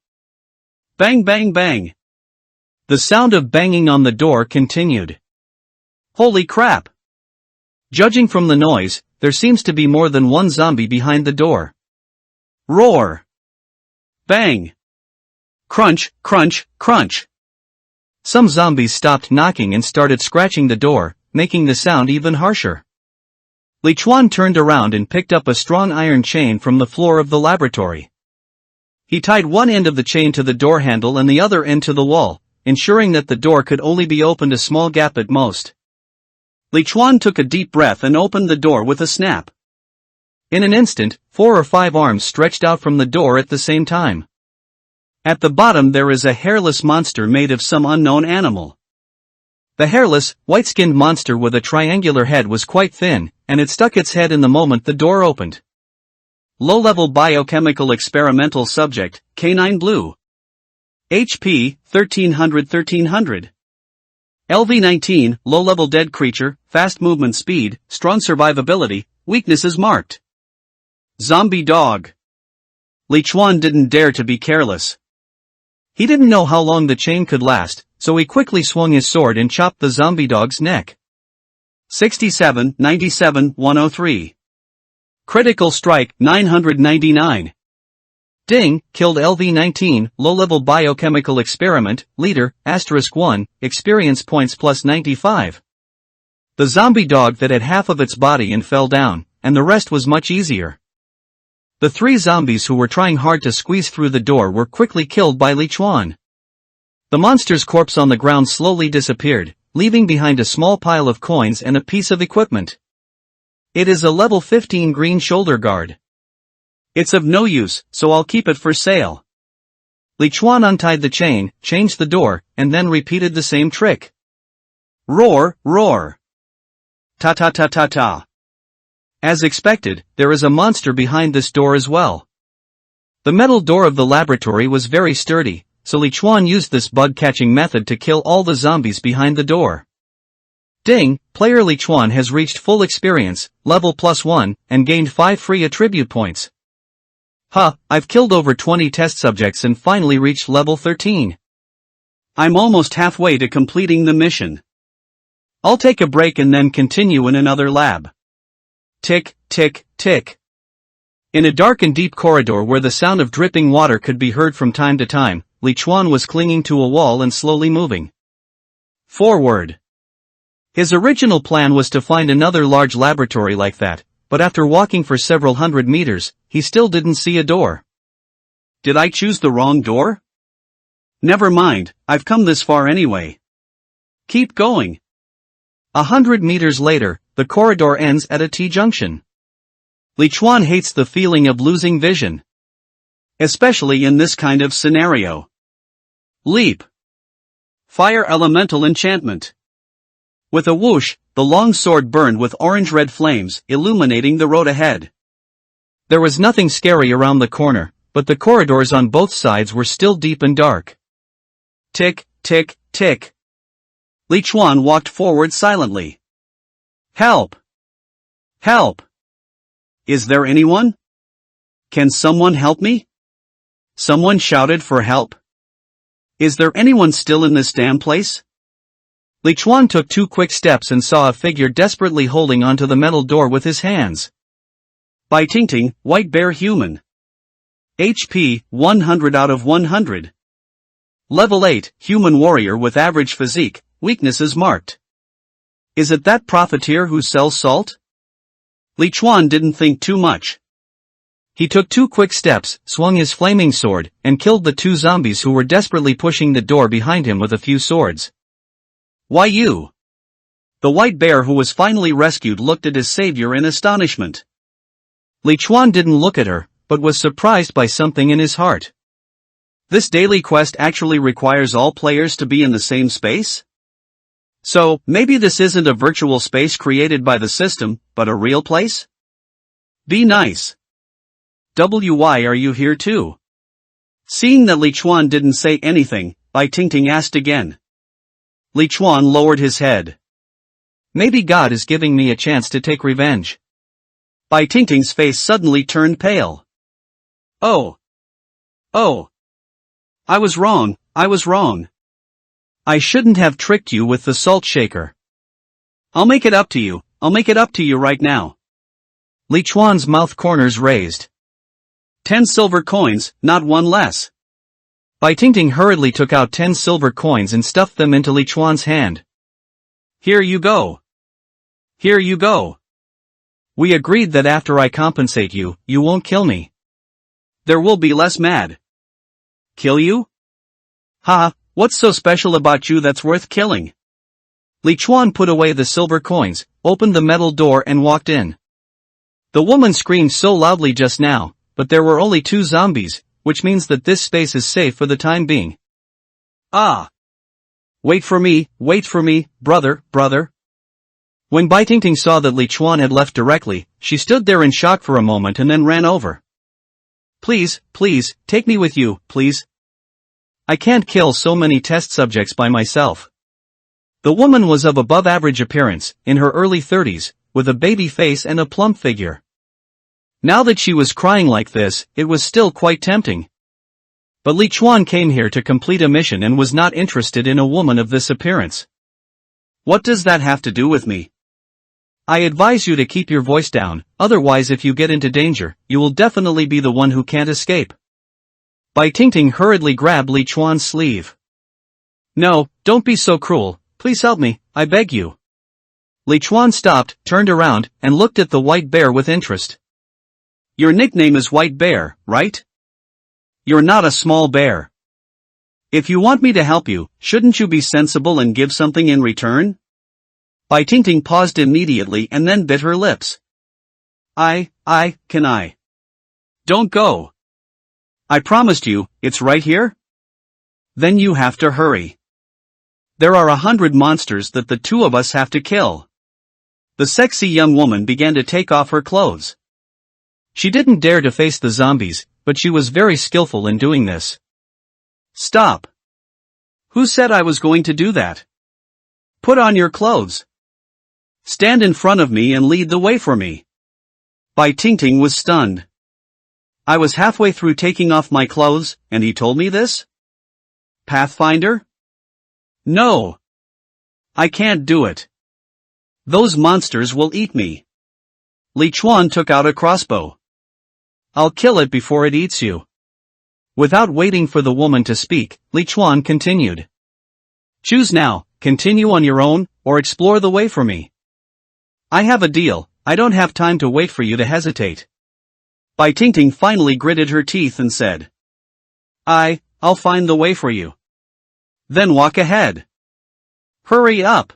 Bang bang bang. The sound of banging on the door continued. Holy crap! Judging from the noise, there seems to be more than one zombie behind the door. Roar! Bang! Crunch, crunch, crunch! Some zombies stopped knocking and started scratching the door, making the sound even harsher. Li Chuan turned around and picked up a strong iron chain from the floor of the laboratory. He tied one end of the chain to the door handle and the other end to the wall, ensuring that the door could only be opened a small gap at most. Li Chuan took a deep breath and opened the door with a snap. In an instant, 4 or 5 arms stretched out from the door at the same time. At the bottom there is a hairless monster made of some unknown animal. The hairless, white-skinned monster with a triangular head was quite thin, and it stuck its head in the moment the door opened. Low-level biochemical experimental subject, Canine Blue. HP, 1300. LV19, low-level dead creature, fast movement speed, strong survivability, weaknesses marked. Zombie dog. Li Chuan didn't dare to be careless. He didn't know how long the chain could last, so he quickly swung his sword and chopped the zombie dog's neck. 67, 97, 103. Critical strike, 999. Ding, killed LV19, low-level biochemical experiment, leader, *1, experience points plus 95. The zombie dog that had half of its body and fell down, and the rest was much easier. The 3 zombies who were trying hard to squeeze through the door were quickly killed by Li Chuan. The monster's corpse on the ground slowly disappeared, leaving behind a small pile of coins and a piece of equipment. It is a level 15 green shoulder guard. It's of no use, so I'll keep it for sale. Li Chuan untied the chain, changed the door, and then repeated the same trick. Roar, roar. Ta ta ta ta ta. As expected, there is a monster behind this door as well. The metal door of the laboratory was very sturdy, so Li Chuan used this bug-catching method to kill all the zombies behind the door. Ding, player Li Chuan has reached full experience, level +1, and gained 5 free attribute points. I've killed over 20 test subjects and finally reached level 13. I'm almost halfway to completing the mission. I'll take a break and then continue in another lab. Tick, tick, tick. In a dark and deep corridor where the sound of dripping water could be heard from time to time, Li Chuan was clinging to a wall and slowly moving forward. His original plan was to find another large laboratory like that, but after walking for several hundred meters, he still didn't see a door. Did I choose the wrong door? Never mind, I've come this far anyway. Keep going. 100 meters later, the corridor ends at a T-junction. Li Chuan hates the feeling of losing vision. Especially in this kind of scenario. Leap. Fire elemental enchantment. With a whoosh, the long sword burned with orange-red flames, illuminating the road ahead. There was nothing scary around the corner, but the corridors on both sides were still deep and dark. Tick, tick, tick. Li Chuan walked forward silently. Help! Help! Is there anyone? Can someone help me? Someone shouted for help. Is there anyone still in this damn place? Li Chuan took 2 quick steps and saw a figure desperately holding onto the metal door with his hands. By Tingting, White Bear Human. HP, 100 out of 100. Level 8, Human Warrior with average physique, weaknesses marked. Is it that profiteer who sells salt? Li Chuan didn't think too much. He took 2 quick steps, swung his flaming sword, and killed the 2 zombies who were desperately pushing the door behind him with a few swords. Why you? The white bear who was finally rescued looked at his savior in astonishment. Li Chuan didn't look at her, but was surprised by something in his heart. This daily quest actually requires all players to be in the same space? So, maybe this isn't a virtual space created by the system, but a real place? Be nice. Why are you here too? Seeing that Li Chuan didn't say anything, Bai Tingting asked again. Li Chuan lowered his head. Maybe God is giving me a chance to take revenge. Bai Tingting's face suddenly turned pale. Oh. I was wrong. I shouldn't have tricked you with the salt shaker. I'll make it up to you right now. Li Chuan's mouth corners raised. 10 silver coins, not one less. Bai Tingting hurriedly took out 10 silver coins and stuffed them into Li Chuan's hand. Here you go. We agreed that after I compensate you, you won't kill me. There will be less mad. Kill you? Ha, what's so special about you that's worth killing? Li Chuan put away the silver coins, opened the metal door and walked in. The woman screamed so loudly just now, but there were only 2 zombies, which means that this space is safe for the time being. Ah! Wait for me, brother. When Bai Tingting saw that Li Chuan had left directly, she stood there in shock for a moment and then ran over. Please, take me with you, please. I can't kill so many test subjects by myself. The woman was of above average appearance, in her early 30s, with a baby face and a plump figure. Now that she was crying like this, it was still quite tempting. But Li Chuan came here to complete a mission and was not interested in a woman of this appearance. What does that have to do with me? I advise you to keep your voice down, otherwise if you get into danger, you will definitely be the one who can't escape. Bai Tingting hurriedly grabbed Li Chuan's sleeve. No, don't be so cruel, please help me, I beg you. Li Chuan stopped, turned around, and looked at the white bear with interest. Your nickname is White Bear, right? You're not a small bear. If you want me to help you, shouldn't you be sensible and give something in return? Bai Tingting paused immediately and then bit her lips. Can I? Don't go. I promised you, it's right here? Then you have to hurry. There are 100 monsters that the 2 of us have to kill. The sexy young woman began to take off her clothes. She didn't dare to face the zombies, but she was very skillful in doing this. Stop. Who said I was going to do that? Put on your clothes. Stand in front of me and lead the way for me. Bai Tingting was stunned. I was halfway through taking off my clothes, and he told me this? Pathfinder? No. I can't do it. Those monsters will eat me. Li Chuan took out a crossbow. I'll kill it before it eats you. Without waiting for the woman to speak, Li Chuan continued. Choose now, continue on your own, or explore the way for me. I have a deal, I don't have time to wait for you to hesitate. Bai Tingting finally gritted her teeth and said. I'll find the way for you. Then walk ahead. Hurry up.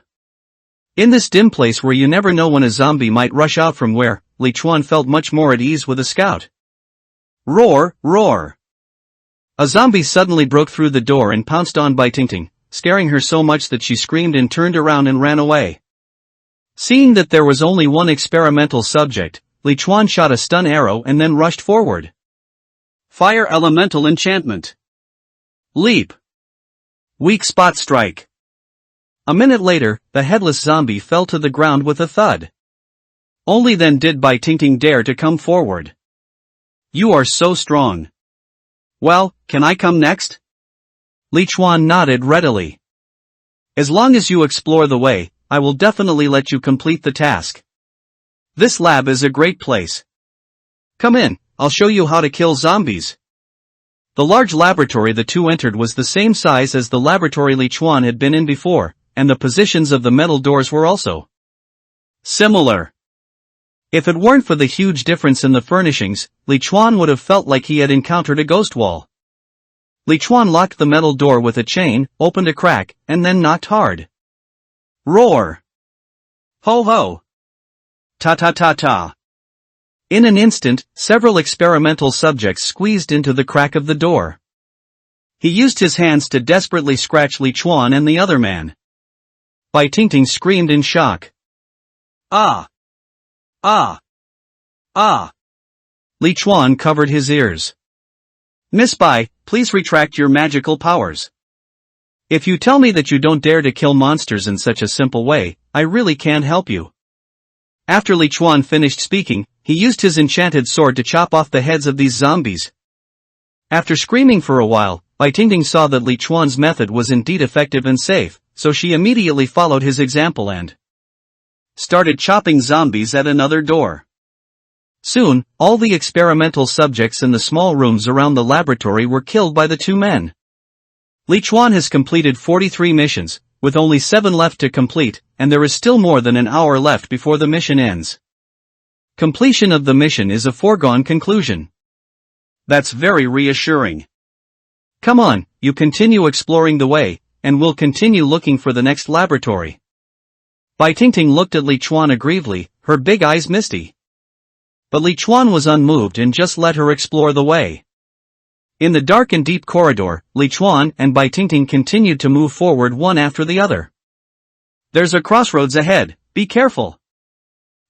In this dim place where you never know when a zombie might rush out from where, Li Chuan felt much more at ease with a scout. Roar, roar. A zombie suddenly broke through the door and pounced on Bai Tingting, scaring her so much that she screamed and turned around and ran away. Seeing that there was only one experimental subject, Li Chuan shot a stun arrow and then rushed forward. Fire elemental enchantment. Leap. Weak spot strike. A minute later, the headless zombie fell to the ground with a thud. Only then did Bai Tingting dare to come forward. You are so strong. Well, can I come next? Li Chuan nodded readily. As long as you explore the way, I will definitely let you complete the task. This lab is a great place. Come in, I'll show you how to kill zombies. The large laboratory the 2 entered was the same size as the laboratory Li Chuan had been in before, and the positions of the metal doors were also similar. If it weren't for the huge difference in the furnishings, Li Chuan would have felt like he had encountered a ghost wall. Li Chuan locked the metal door with a chain, opened a crack, and then knocked hard. Roar! Ho ho! Ta ta ta ta! In an instant, several experimental subjects squeezed into the crack of the door. He used his hands to desperately scratch Li Chuan and the other man. Bai Tingting screamed in shock. Ah! Ah! Ah! Li Chuan covered his ears. Miss Bai, please retract your magical powers. If you tell me that you don't dare to kill monsters in such a simple way, I really can't help you. After Li Chuan finished speaking, he used his enchanted sword to chop off the heads of these zombies. After screaming for a while, Bai Tingting saw that Li Chuan's method was indeed effective and safe, so she immediately followed his example and started chopping zombies at another door. Soon, all the experimental subjects in the small rooms around the laboratory were killed by the 2 men. Li Chuan has completed 43 missions, with only 7 left to complete, and there is still more than an hour left before the mission ends. Completion of the mission is a foregone conclusion. That's very reassuring. Come on, you continue exploring the way, and we'll continue looking for the next laboratory. Bai Tingting looked at Li Chuan aggrievedly, her big eyes misty. But Li Chuan was unmoved and just let her explore the way. In the dark and deep corridor, Li Chuan and Bai Tingting continued to move forward one after the other. There's a crossroads ahead, be careful.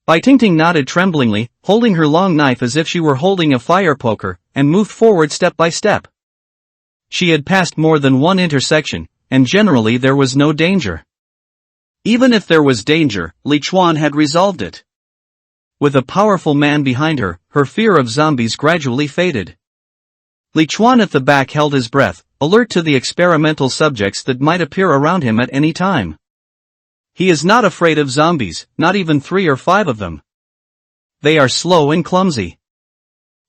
Bai Tingting nodded tremblingly, holding her long knife as if she were holding a fire poker, and moved forward step by step. She had passed more than one intersection, and generally there was no danger. Even if there was danger, Li Chuan had resolved it. With a powerful man behind her, her fear of zombies gradually faded. Li Chuan at the back held his breath, alert to the experimental subjects that might appear around him at any time. He is not afraid of zombies, not even 3 or 5 of them. They are slow and clumsy.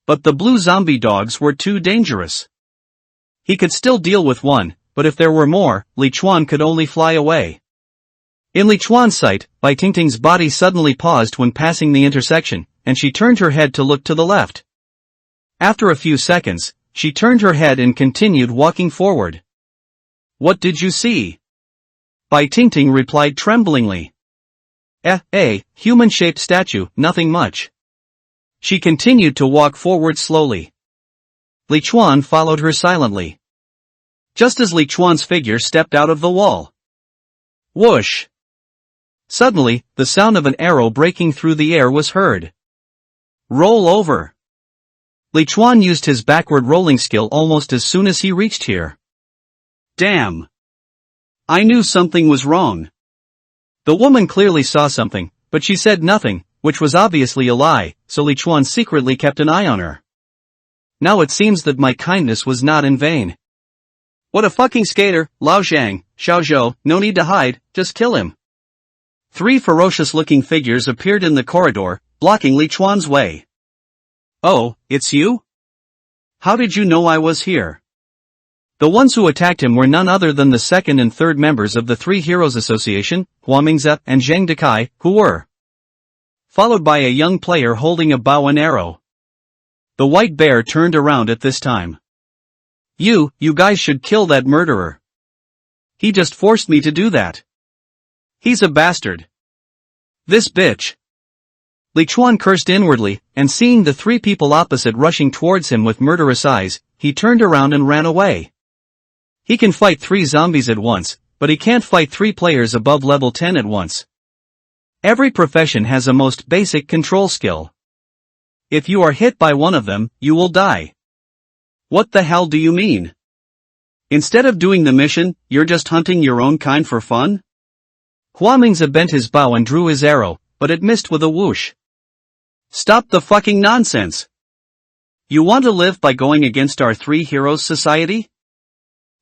But the blue zombie dogs were too dangerous. He could still deal with one, but if there were more, Li Chuan could only fly away. In Li Chuan's sight, Bai Tingting's body suddenly paused when passing the intersection, and she turned her head to look to the left. After a few seconds, she turned her head and continued walking forward. What did you see? Bai Tingting replied tremblingly. Human-shaped statue, nothing much. She continued to walk forward slowly. Li Chuan followed her silently. Just as Li Chuan's figure stepped out of the wall. Whoosh! Suddenly, the sound of an arrow breaking through the air was heard. Roll over! Li Chuan used his backward rolling skill almost as soon as he reached here. Damn! I knew something was wrong. The woman clearly saw something, but she said nothing, which was obviously a lie, so Li Chuan secretly kept an eye on her. Now it seems that my kindness was not in vain. What a fucking skater, Lao Zhang, Xiaozhou, no need to hide, just kill him. 3 ferocious-looking figures appeared in the corridor, blocking Li Chuan's way. Oh, it's you? How did you know I was here? The ones who attacked him were none other than the second and third members of the Three Heroes Association, Hua Mingze and Zheng Dekai, who were followed by a young player holding a bow and arrow. The white bear turned around at this time. You guys should kill that murderer. He just forced me to do that. He's a bastard. This bitch. Li Chuan cursed inwardly, and seeing the 3 people opposite rushing towards him with murderous eyes, he turned around and ran away. He can fight 3 zombies at once, but he can't fight 3 players above level 10 at once. Every profession has a most basic control skill. If you are hit by one of them, you will die. What the hell do you mean? Instead of doing the mission, you're just hunting your own kind for fun? Hua Mingze bent his bow and drew his arrow, but it missed with a whoosh. Stop the fucking nonsense! You want to live by going against our 3 heroes society?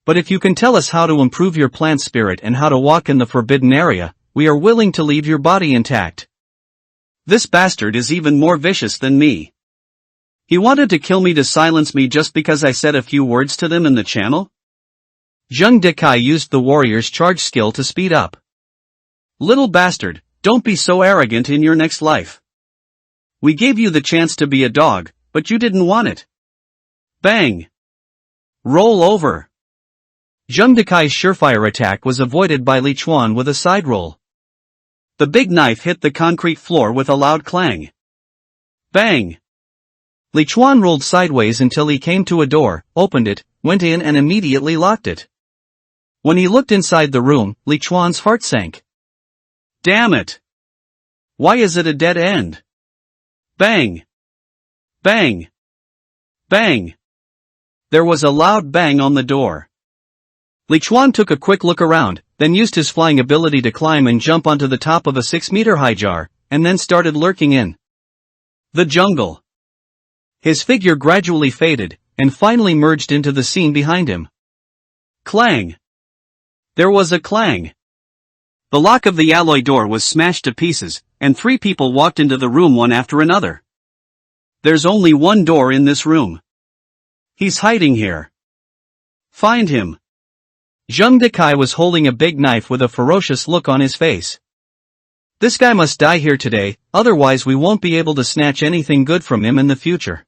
But if you can tell us how to improve your plant spirit and how to walk in the forbidden area, we are willing to leave your body intact. This bastard is even more vicious than me. He wanted to kill me to silence me just because I said a few words to them in the channel? Zheng Dekai used the warrior's charge skill to speed up. Little bastard, don't be so arrogant in your next life. We gave you the chance to be a dog, but you didn't want it. Bang! Roll over! Zheng Dekai's surefire attack was avoided by Li Chuan with a side roll. The big knife hit the concrete floor with a loud clang. Bang! Li Chuan rolled sideways until he came to a door, opened it, went in and immediately locked it. When he looked inside the room, Li Chuan's heart sank. Damn it! Why is it a dead end? Bang! Bang! Bang! There was a loud bang on the door. Li Chuan took a quick look around, then used his flying ability to climb and jump onto the top of a 6-meter-high jar, and then started lurking in the jungle. His figure gradually faded, and finally merged into the scene behind him. Clang! There was a clang. The lock of the alloy door was smashed to pieces, and 3 people walked into the room one after another. There's only one door in this room. He's hiding here. Find him. Zheng Dekai was holding a big knife with a ferocious look on his face. This guy must die here today, otherwise we won't be able to snatch anything good from him in the future.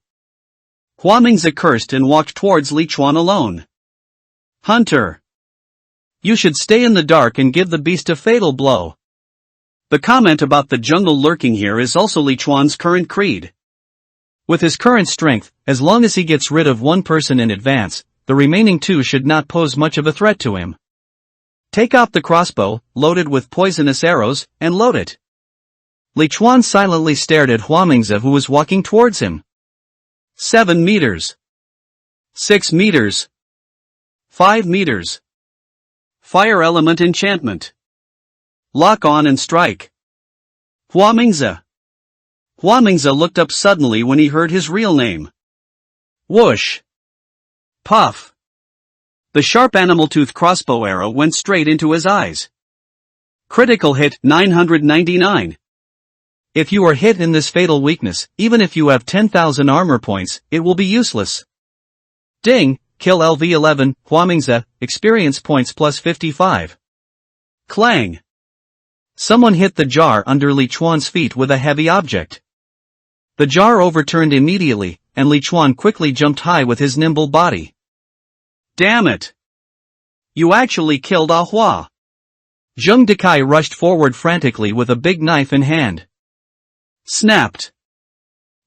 Hua Mingze cursed and walked towards Li Chuan alone. Hunter. You should stay in the dark and give the beast a fatal blow. The comment about the jungle lurking here is also Li Chuan's current creed. With his current strength, as long as he gets rid of one person in advance, the remaining two should not pose much of a threat to him. Take out the crossbow, loaded with poisonous arrows, and load it. Li Chuan silently stared at Huamingzi, who was walking towards him. 7 meters. 6 meters. 5 meters. Fire element enchantment. Lock on and strike. Huamingzi. Huamingzi looked up suddenly when he heard his real name. Whoosh. Puff. The sharp animal-tooth crossbow arrow went straight into his eyes. Critical hit 999. If you are hit in this fatal weakness, even if you have 10,000 armor points, it will be useless. Ding, kill LV11, Huamingzi, experience points plus 55. Clang. Someone hit the jar under Li Chuan's feet with a heavy object. The jar overturned immediately, and Li Chuan quickly jumped high with his nimble body. Damn it! You actually killed Ah Hua. Zheng Dekai rushed forward frantically with a big knife in hand. Snapped.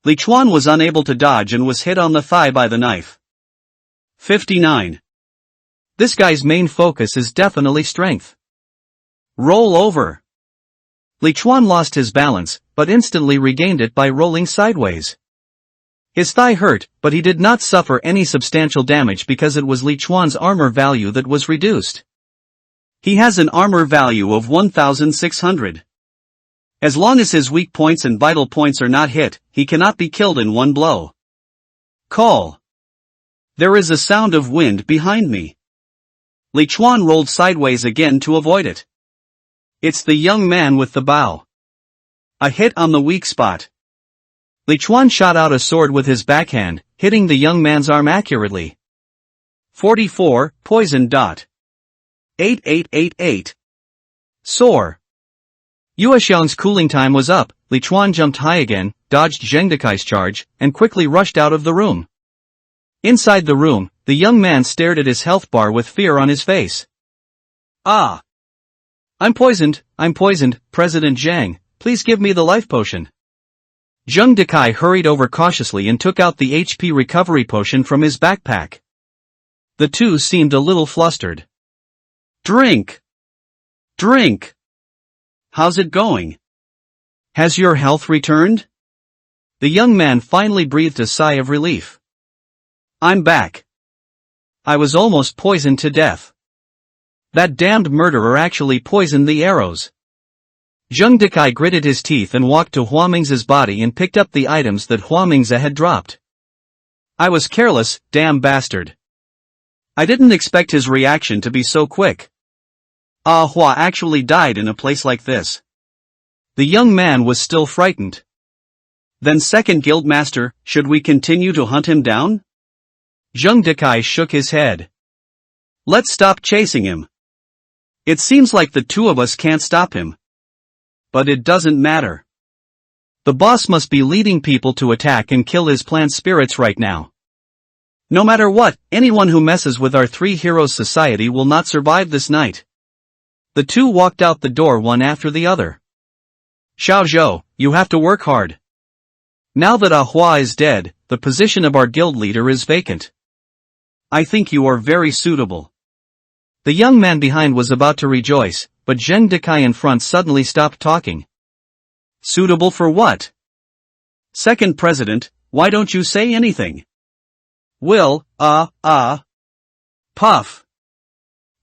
Li Chuan was unable to dodge and was hit on the thigh by the knife. 59. This guy's main focus is definitely strength. Roll over. Li Chuan lost his balance, but instantly regained it by rolling sideways. His thigh hurt, but he did not suffer any substantial damage because it was Li Chuan's armor value that was reduced. He has an armor value of 1,600. As long as his weak points and vital points are not hit, he cannot be killed in one blow. Call. There is a sound of wind behind me. Li Chuan rolled sideways again to avoid it. It's the young man with the bow. A hit on the weak spot. Li Chuan shot out a sword with his backhand, hitting the young man's arm accurately. 44, poison dot. 8888. Soar. Yuexiang's cooling time was up. Li Chuan jumped high again, dodged Zheng Dekai's charge, and quickly rushed out of the room. Inside the room, the young man stared at his health bar with fear on his face. Ah! I'm poisoned, President Zhang, please give me the life potion. Zheng Dekai hurried over cautiously and took out the HP recovery potion from his backpack. The two seemed a little flustered. Drink! Drink! How's it going? Has your health returned? The young man finally breathed a sigh of relief. I'm back. I was almost poisoned to death. That damned murderer actually poisoned the arrows. Zheng Dekai gritted his teeth and walked to Huamingzi's body and picked up the items that Huamingzi had dropped. I was careless, damn bastard. I didn't expect his reaction to be so quick. Ah Hua actually died in a place like this. The young man was still frightened. Then second guildmaster, should we continue to hunt him down? Zheng Dekai shook his head. Let's stop chasing him. It seems like the two of us can't stop him. But it doesn't matter. The boss must be leading people to attack and kill his plant spirits right now. No matter what, anyone who messes with our three heroes society will not survive this night. The two walked out the door one after the other. Xiao Zhou, you have to work hard. Now that Ah Hua is dead, the position of our guild leader is vacant. I think you are very suitable. The young man behind was about to rejoice, but Zheng Dekai in front suddenly stopped talking. Suitable for what? Second president, why don't you say anything? Will, puff.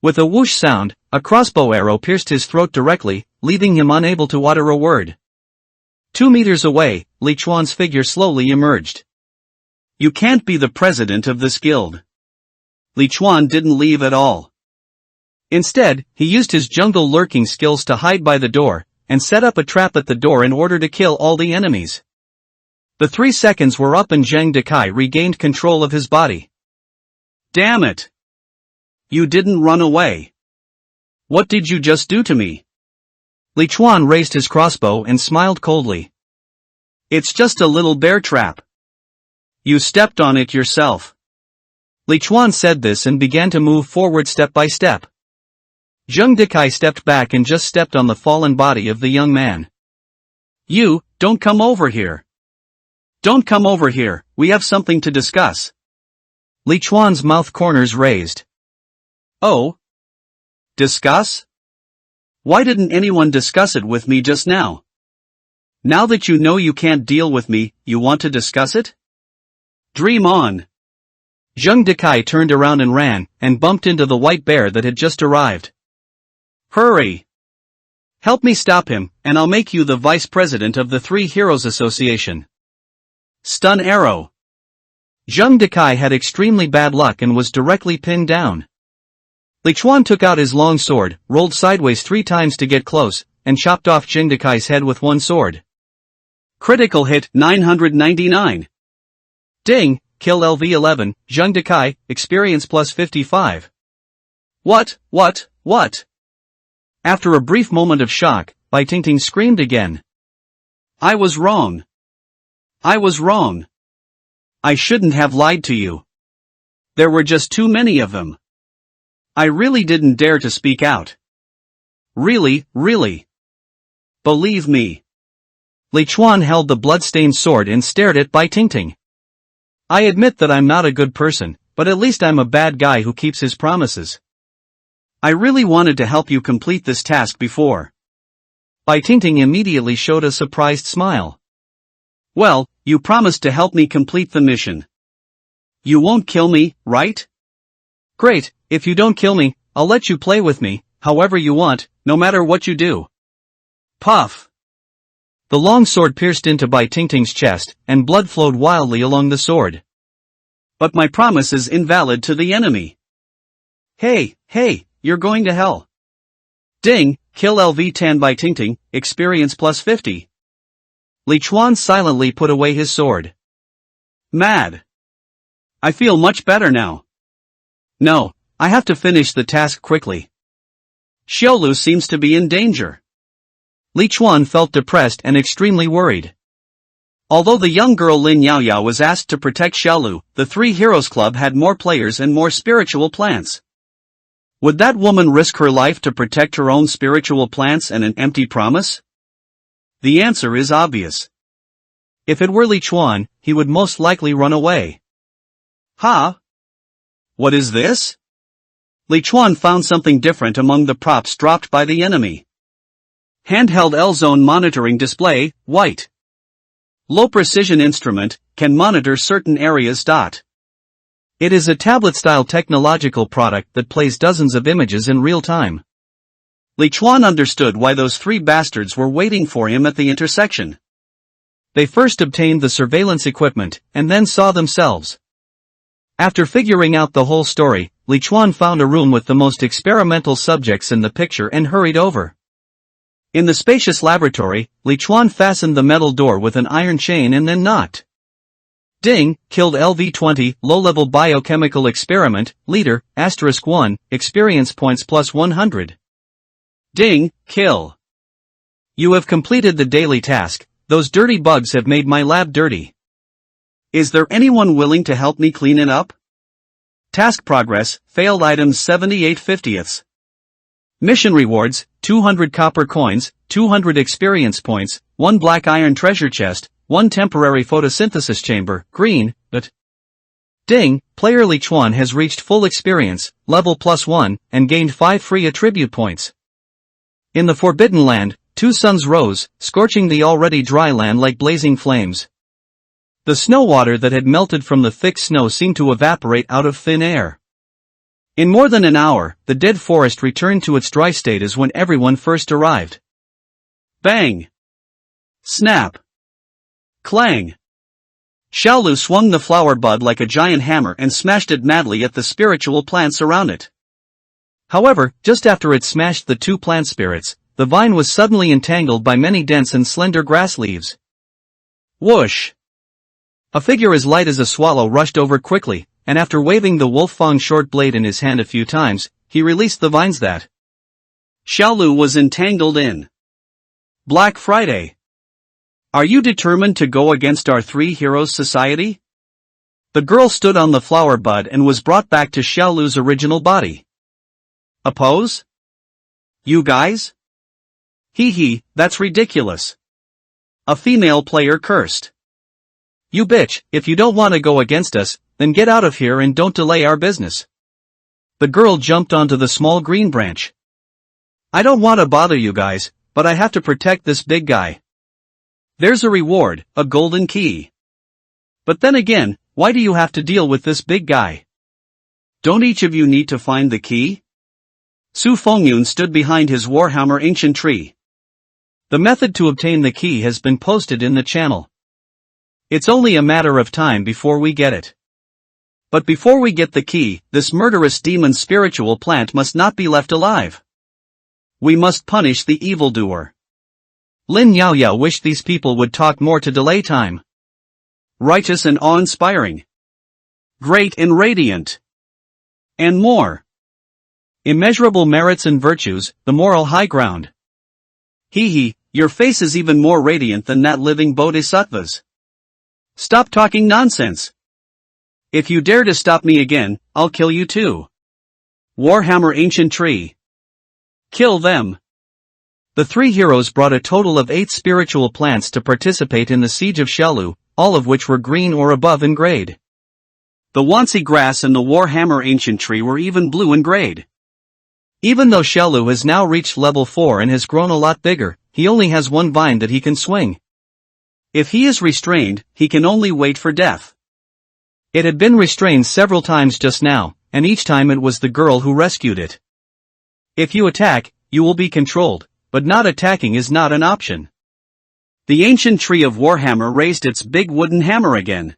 With a whoosh sound, a crossbow arrow pierced his throat directly, leaving him unable to utter a word. 2 meters away, Li Chuan's figure slowly emerged. You can't be the president of this guild. Li Chuan didn't leave at all. Instead, he used his jungle lurking skills to hide by the door, and set up a trap at the door in order to kill all the enemies. The 3 seconds were up and Zheng Dekai regained control of his body. Damn it! You didn't run away. What did you just do to me? Li Chuan raised his crossbow and smiled coldly. It's just a little bear trap. You stepped on it yourself. Li Chuan said this and began to move forward step by step. Zheng Dekai stepped back and just stepped on the fallen body of the young man. You, don't come over here. Don't come over here, we have something to discuss. Li Chuan's mouth corners raised. Oh? Discuss? Why didn't anyone discuss it with me just now? Now that you know you can't deal with me, you want to discuss it? Dream on. Zheng Dekai turned around and ran, and bumped into the white bear that had just arrived. Hurry! Help me stop him, and I'll make you the vice president of the Three Heroes Association. Stun arrow. Zheng Dekai had extremely bad luck and was directly pinned down. Li Chuan took out his long sword, rolled sideways 3 times to get close, and chopped off Zheng Dekai's head with one sword. Critical hit 999. Ding, kill LV11, Zheng Dekai, experience plus 55. What? After a brief moment of shock, Bai Tingting screamed again. I was wrong. I was wrong. I shouldn't have lied to you. There were just too many of them. I really didn't dare to speak out. Really. Believe me. Li Chuan held the blood-stained sword and stared at Bai Tingting. I admit that I'm not a good person, but at least I'm a bad guy who keeps his promises. I really wanted to help you complete this task before. Bai Tingting immediately showed a surprised smile. Well, you promised to help me complete the mission. You won't kill me, right? Great, if you don't kill me, I'll let you play with me, however you want, no matter what you do. Puff! The long sword pierced into Bai Tingting's chest, and blood flowed wildly along the sword. But my promise is invalid to the enemy. Hey, you're going to hell. Ding, kill LV10 Bai Tingting, experience plus 50. Li Chuan silently put away his sword. Mad. I feel much better now. No, I have to finish the task quickly. Xiaolu seems to be in danger. Li Chuan felt depressed and extremely worried. Although the young girl Lin Yaoyao was asked to protect Xiaolu, the Three Heroes Club had more players and more spiritual plants. Would that woman risk her life to protect her own spiritual plants and an empty promise? The answer is obvious. If it were Li Chuan, he would most likely run away. Ha! What is this? Li Chuan found something different among the props dropped by the enemy. Handheld L-zone monitoring display, white. Low precision instrument, can monitor certain areas. It is a tablet-style technological product that plays dozens of images in real time. Li Chuan understood why those 3 bastards were waiting for him at the intersection. They first obtained the surveillance equipment, and then saw themselves. After figuring out the whole story, Li Chuan found a room with the most experimental subjects in the picture and hurried over. In the spacious laboratory, Li Chuan fastened the metal door with an iron chain and then knocked. Ding, killed LV20, low-level biochemical experiment, leader, *1, experience points plus 100. Ding, kill. You have completed the daily task, those dirty bugs have made my lab dirty. Is there anyone willing to help me clean it up? Task progress, failed items 78/50. Mission rewards, 200 copper coins, 200 experience points, 1 black iron treasure chest, 1 temporary photosynthesis chamber, green, but... Ding, player Li Chuan has reached full experience, level +1, and gained 5 free attribute points. In the Forbidden Land, 2 suns rose, scorching the already dry land like blazing flames. The snow water that had melted from the thick snow seemed to evaporate out of thin air. In more than an hour, the dead forest returned to its dry state as when everyone first arrived. Bang! Snap! Clang! Xiaolu swung the flower bud like a giant hammer and smashed it madly at the spiritual plants around it. However, just after it smashed the 2 plant spirits, the vine was suddenly entangled by many dense and slender grass leaves. Whoosh! A figure as light as a swallow rushed over quickly, and after waving the wolf-fang short blade in his hand a few times, he released the vines that Xiaolu was entangled in. Black Friday. Are you determined to go against our Three Heroes Society? The girl stood on the flower bud and was brought back to Xiaolu's original body. A pose? You guys? Hee hee, that's ridiculous. A female player cursed. You bitch, if you don't want to go against us, then get out of here and don't delay our business. The girl jumped onto the small green branch. I don't want to bother you guys, but I have to protect this big guy. There's a reward, a golden key. But then again, why do you have to deal with this big guy? Don't each of you need to find the key? Su Fengyun stood behind his Warhammer ancient tree. The method to obtain the key has been posted in the channel. It's only a matter of time before we get it. But before we get the key, this murderous demon spiritual plant must not be left alive. We must punish the evildoer. Lin Yaoyao wished these people would talk more to delay time. Righteous and awe-inspiring. Great and radiant. And more. Immeasurable merits and virtues, the moral high ground. Hee hee, your face is even more radiant than that living bodhisattva's. Stop talking nonsense. If you dare to stop me again, I'll kill you too. Warhammer Ancient Tree. Kill them. The three heroes brought a total of 8 spiritual plants to participate in the siege of Xiaolu, all of which were green or above in grade. The Wansi grass and the Warhammer Ancient Tree were even blue in grade. Even though Xiaolu has now reached level 4 and has grown a lot bigger, he only has one vine that he can swing. If he is restrained, he can only wait for death. It had been restrained several times just now, and each time it was the girl who rescued it. If you attack, you will be controlled, but not attacking is not an option. The ancient tree of Warhammer raised its big wooden hammer again.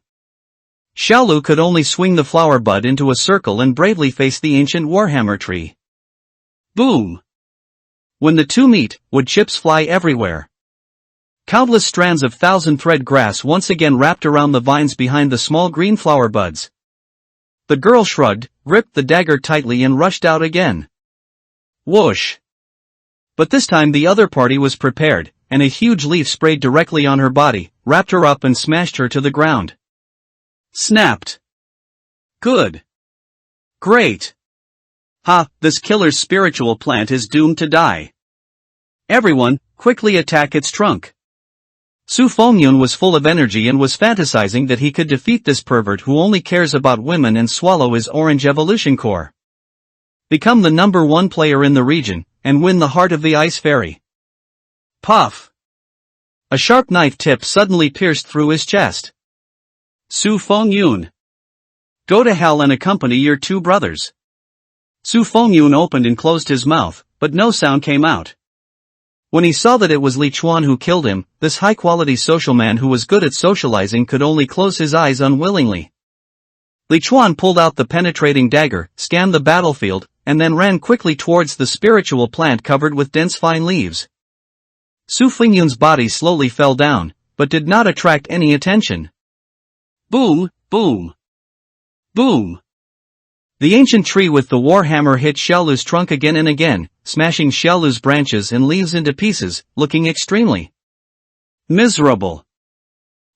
Xiaolu could only swing the flower bud into a circle and bravely face the ancient Warhammer tree. Boom! When the two meet, wood chips fly everywhere. Countless strands of thousand-thread grass once again wrapped around the vines behind the small green flower buds. The girl shrugged, gripped the dagger tightly and rushed out again. Whoosh! But this time the other party was prepared, and a huge leaf sprayed directly on her body, wrapped her up and smashed her to the ground. Snapped. Good. Great. Ha, this killer's spiritual plant is doomed to die. Everyone, quickly attack its trunk. Su Fengyun was full of energy and was fantasizing that he could defeat this pervert who only cares about women and swallow his orange evolution core. Become the #1 player in the region, and win the heart of the ice fairy. Puff! A sharp knife tip suddenly pierced through his chest. Su Fengyun! Go to hell and accompany your 2 brothers. Su Fengyun opened and closed his mouth, but no sound came out. When he saw that it was Li Chuan who killed him, this high-quality social man who was good at socializing could only close his eyes unwillingly. Li Chuan pulled out the penetrating dagger, scanned the battlefield, and then ran quickly towards the spiritual plant covered with dense fine leaves. Su Fengyun's body slowly fell down, but did not attract any attention. Boom, boom. Boom. The ancient tree with the warhammer hit Xiaolu's trunk again and again, smashing Xiaolu's branches and leaves into pieces, looking extremely miserable.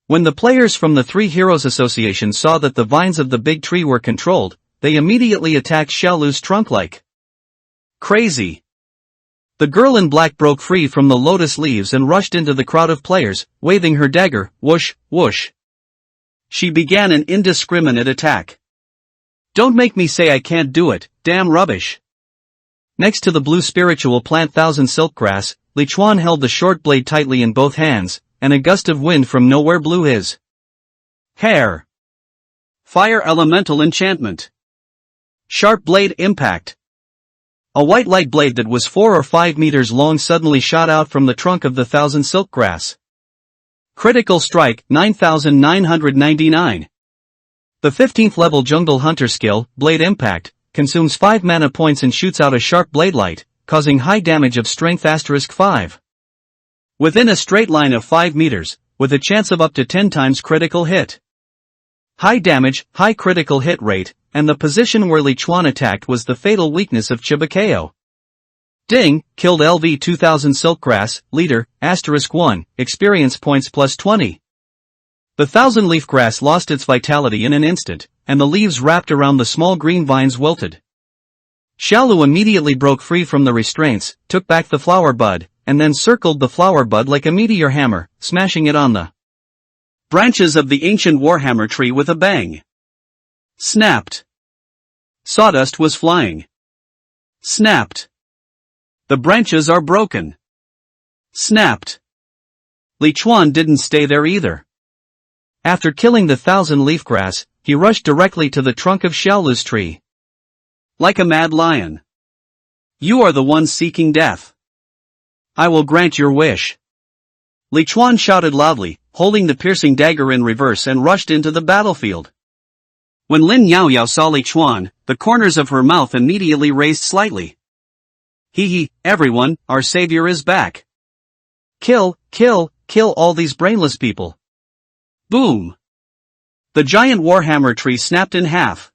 When the players from the Three Heroes Association saw that the vines of the big tree were controlled, they immediately attacked Xiaolu's trunk like crazy. The girl in black broke free from the lotus leaves and rushed into the crowd of players, waving her dagger, whoosh, whoosh. She began an indiscriminate attack. Don't make me say I can't do it, damn rubbish. Next to the blue spiritual plant Thousand Silkgrass, Li Chuan held the short blade tightly in both hands, and a gust of wind from nowhere blew his hair. Fire elemental enchantment. Sharp blade impact. A white light blade that was 4 or 5 meters long suddenly shot out from the trunk of the Thousand Silkgrass. Critical strike, 9999. The 15th level Jungle Hunter skill, Blade Impact, consumes 5 mana points and shoots out a sharp blade light, causing high damage of strength *5. Within a straight line of 5 meters, with a chance of up to 10 times critical hit. High damage, high critical hit rate, and the position where Li Chuan attacked was the fatal weakness of Chibukeo. Ding, killed LV 2000 Silkgrass, leader, *1, experience points +20. The thousand-leaf grass lost its vitality in an instant, and the leaves wrapped around the small green vines wilted. Xiaolu immediately broke free from the restraints, took back the flower bud, and then circled the flower bud like a meteor hammer, smashing it on the branches of the ancient warhammer tree with a bang. Snapped. Sawdust was flying. Snapped. The branches are broken. Snapped. Li Chuan didn't stay there either. After killing the thousand-leaf grass, he rushed directly to the trunk of Xiaolu's tree. Like a mad lion. You are the one seeking death. I will grant your wish. Li Chuan shouted loudly, holding the piercing dagger in reverse and rushed into the battlefield. When Lin Yaoyao saw Li Chuan, the corners of her mouth immediately raised slightly. Hee, everyone, our savior is back. Kill all these brainless people. Boom! The giant warhammer tree snapped in half.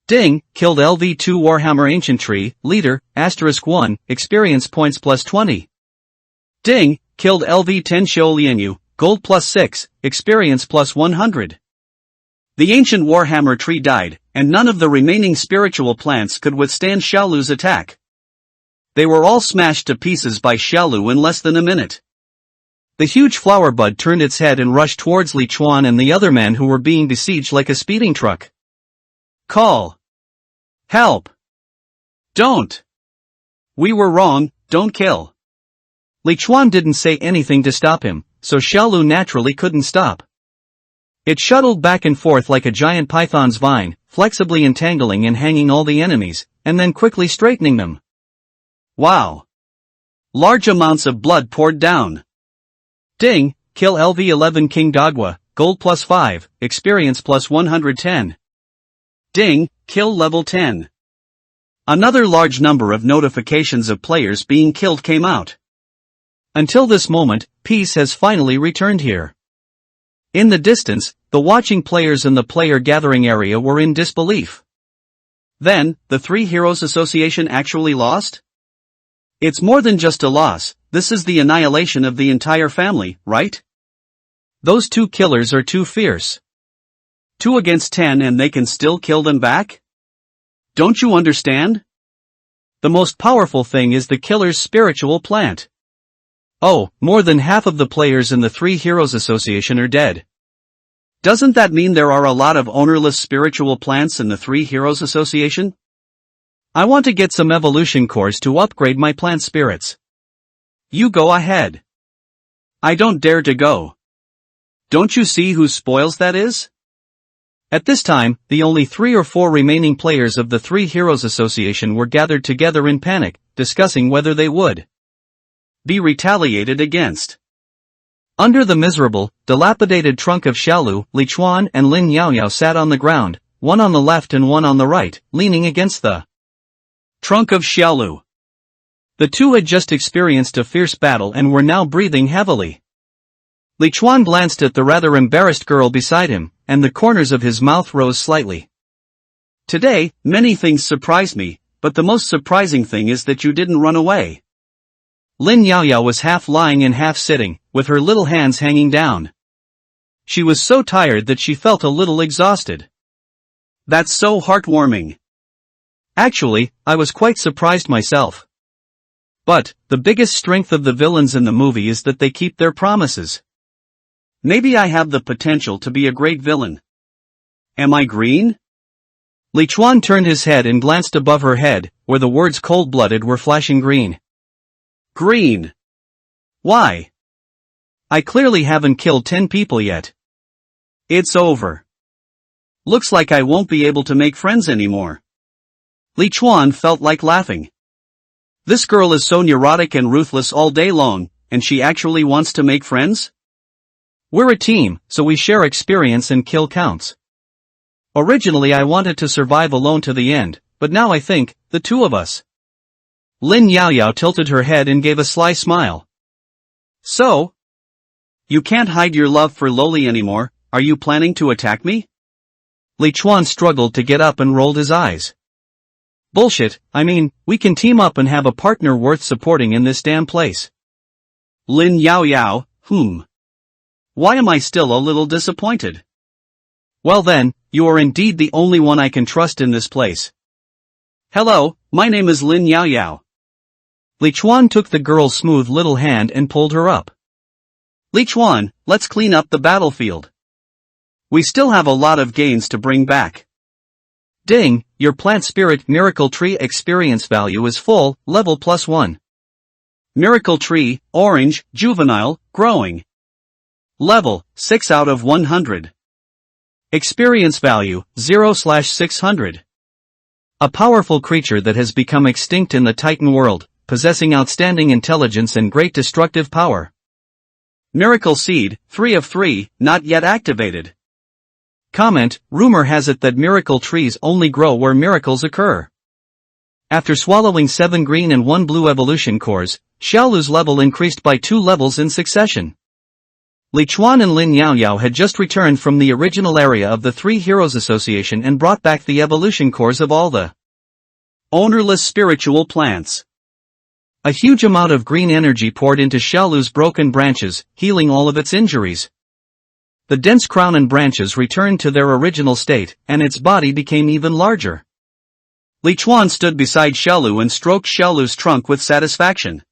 Ding, killed LV2 Warhammer Ancient Tree, leader, *1, experience points plus 20. Ding, killed LV10 Xiaolianyu, gold plus 6, experience plus 100. The ancient warhammer tree died, and none of the remaining spiritual plants could withstand Xiaolu's attack. They were all smashed to pieces by Xiaolu in less than a minute. The huge flower bud turned its head and rushed towards Li Chuan and the other men who were being besieged like a speeding truck. Call. Help. Don't. We were wrong, don't kill. Li Chuan didn't say anything to stop him, so Xiaolu naturally couldn't stop. It shuttled back and forth like a giant python's vine, flexibly entangling and hanging all the enemies, and then quickly straightening them. Wow. Large amounts of blood poured down. Ding, kill LV11 King Dogwa, gold plus 5, experience plus 110. Ding, kill level 10. Another large number of notifications of players being killed came out. Until this moment, peace has finally returned here. In the distance, the watching players in the player gathering area were in disbelief. Then, the Three Heroes Association actually lost? It's more than just a loss, this is the annihilation of the entire family, right? Those two killers are too fierce. 2 against 10 and they can still kill them back? Don't you understand? The most powerful thing is the killer's spiritual plant. Oh, more than half of the players in the Three Heroes Association are dead. Doesn't that mean there are a lot of ownerless spiritual plants in the Three Heroes Association? I want to get some evolution cores to upgrade my plant spirits. You go ahead. I don't dare to go. Don't you see whose spoils that is? At this time, the only 3 or 4 remaining players of the Three Heroes Association were gathered together in panic, discussing whether they would be retaliated against. Under the miserable, dilapidated trunk of Xiaolu, Li Chuan and Lin Yaoyao sat on the ground, one on the left and one on the right, leaning against the trunk of Xiaolu. The two had just experienced a fierce battle and were now breathing heavily. Li Chuan glanced at the rather embarrassed girl beside him, and the corners of his mouth rose slightly. Today, many things surprised me, but the most surprising thing is that you didn't run away. Lin Yaoyao was half lying and half sitting, with her little hands hanging down. She was so tired that she felt a little exhausted. That's so heartwarming. Actually, I was quite surprised myself. But, the biggest strength of the villains in the movie is that they keep their promises. Maybe I have the potential to be a great villain. Am I green? Li Chuan turned his head and glanced above her head, where the words cold-blooded were flashing green. Green. Why? I clearly haven't killed 10 people yet. It's over. Looks like I won't be able to make friends anymore. Li Chuan felt like laughing. This girl is so neurotic and ruthless all day long, and she actually wants to make friends? We're a team, so we share experience and kill counts. Originally I wanted to survive alone to the end, but now I think, the two of us. Lin Yaoyao tilted her head and gave a sly smile. So? You can't hide your love for Loli anymore, are you planning to attack me? Li Chuan struggled to get up and rolled his eyes. Bullshit, I mean, we can team up and have a partner worth supporting in this damn place. Lin Yaoyao, Why am I still a little disappointed? Well then, you are indeed the only one I can trust in this place. Hello, my name is Lin Yao Yao. Li Chuan took the girl's smooth little hand and pulled her up. Li Chuan, let's clean up the battlefield. We still have a lot of gains to bring back. Ding, your plant spirit miracle tree experience value is full, level +1. Miracle tree, orange, juvenile, growing. Level, 6 out of 100. Experience value, 0/600. A powerful creature that has become extinct in the Titan world, possessing outstanding intelligence and great destructive power. Miracle seed, 3 of 3, not yet activated. Comment, rumor has it that miracle trees only grow where miracles occur. After swallowing 7 green and 1 blue evolution cores, Xiaolu's level increased by 2 levels in succession. Li Chuan and Lin Yao Yao had just returned from the original area of the Three Heroes Association and brought back the evolution cores of all the ownerless spiritual plants. A huge amount of green energy poured into Xiaolu's broken branches, healing all of its injuries. The dense crown and branches returned to their original state, and its body became even larger. Li Chuan stood beside Xiaolu and stroked Xiaolu's trunk with satisfaction.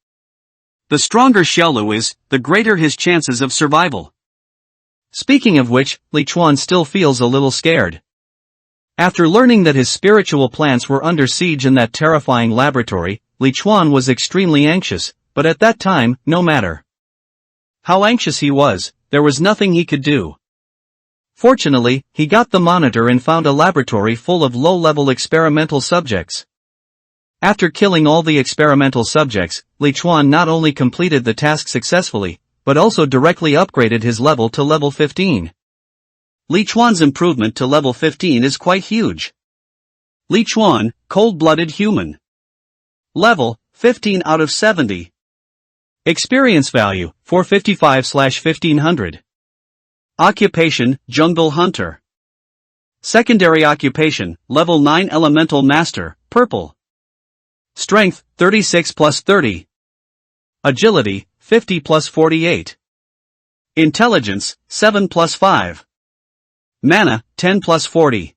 The stronger Xiaolu is, the greater his chances of survival. Speaking of which, Li Chuan still feels a little scared. After learning that his spiritual plants were under siege in that terrifying laboratory, Li Chuan was extremely anxious, but at that time, no matter how anxious he was, there was nothing he could do. Fortunately, he got the monitor and found a laboratory full of low-level experimental subjects. After killing all the experimental subjects, Li Chuan not only completed the task successfully, but also directly upgraded his level to level 15. Li Chuan's improvement to level 15 is quite huge. Li Chuan, cold-blooded human. Level, 15 out of 70. Experience value, 455/1500. Occupation, Jungle Hunter. Secondary occupation, level 9 Elemental Master, purple. Strength, 36+30. Agility, 50+48. Intelligence, 7+5. Mana, 10+40.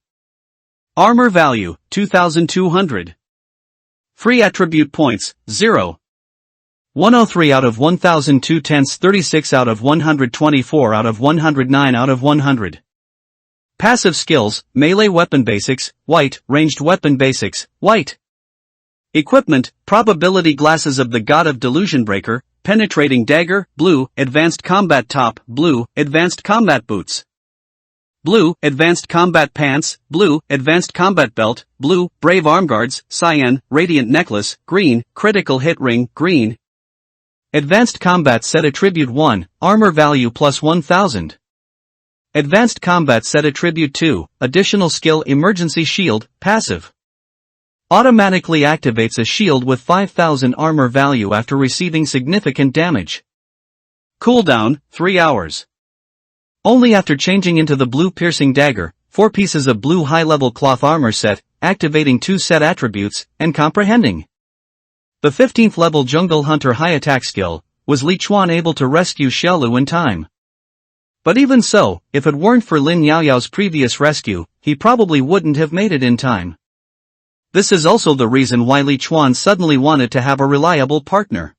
Armor value, 2200. Free attribute points, 0. 103 out of 1002 36 out of 124 out of 109 out of 100. Passive skills, melee weapon basics, white, ranged weapon basics, white. Equipment, probability glasses of the God of Delusion Breaker, penetrating dagger, blue, advanced combat top, blue, advanced combat boots. Blue, advanced combat pants, blue, advanced combat belt, blue, brave arm guards, cyan, radiant necklace, green, critical hit ring, green. Advanced combat set attribute 1, armor value plus 1000. Advanced combat set attribute 2, additional skill emergency shield, passive. Automatically activates a shield with 5000 armor value after receiving significant damage. Cooldown, 3 hours. Only after changing into the blue piercing dagger, 4 pieces of blue high-level cloth armor set, activating 2 set attributes, and comprehending. The 15th level Jungle Hunter high attack skill, was Li Chuan able to rescue Xiaolu in time. But even so, if it weren't for Lin Yao Yao's previous rescue, he probably wouldn't have made it in time. This is also the reason why Li Chuan suddenly wanted to have a reliable partner.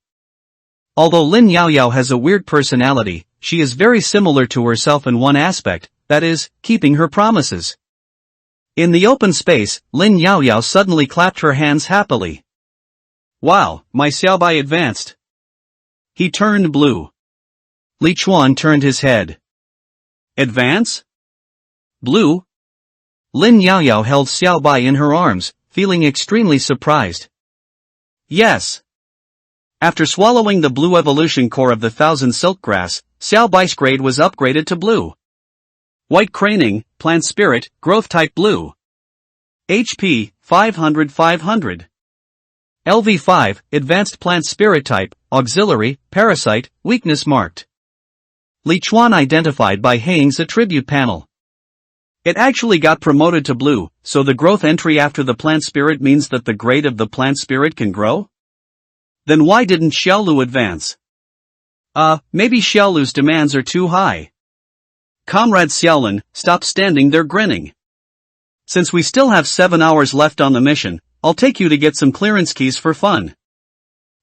Although Lin Yao Yao has a weird personality, she is very similar to herself in one aspect, that is, keeping her promises. In the open space, Lin Yao Yao suddenly clapped her hands happily. Wow, my Xiaobai advanced. He turned blue. Li Chuan turned his head. Advance? Blue? Lin Yao Yao held Xiaobai in her arms, feeling extremely surprised. Yes. After swallowing the blue evolution core of the 1000 silk grass, Xiaobai's grade was upgraded to blue. White craning, plant spirit, growth type blue. HP, 500. LV5, advanced plant spirit type, auxiliary, parasite, weakness marked. Li Chuan identified by Haing's attribute panel. It actually got promoted to blue, so the growth entry after the plant spirit means that the grade of the plant spirit can grow? Then why didn't Xiaolu advance? Maybe Xiaolu's demands are too high. Comrade Xiaolin, stop standing there grinning. Since we still have 7 hours left on the mission, I'll take you to get some clearance keys for fun.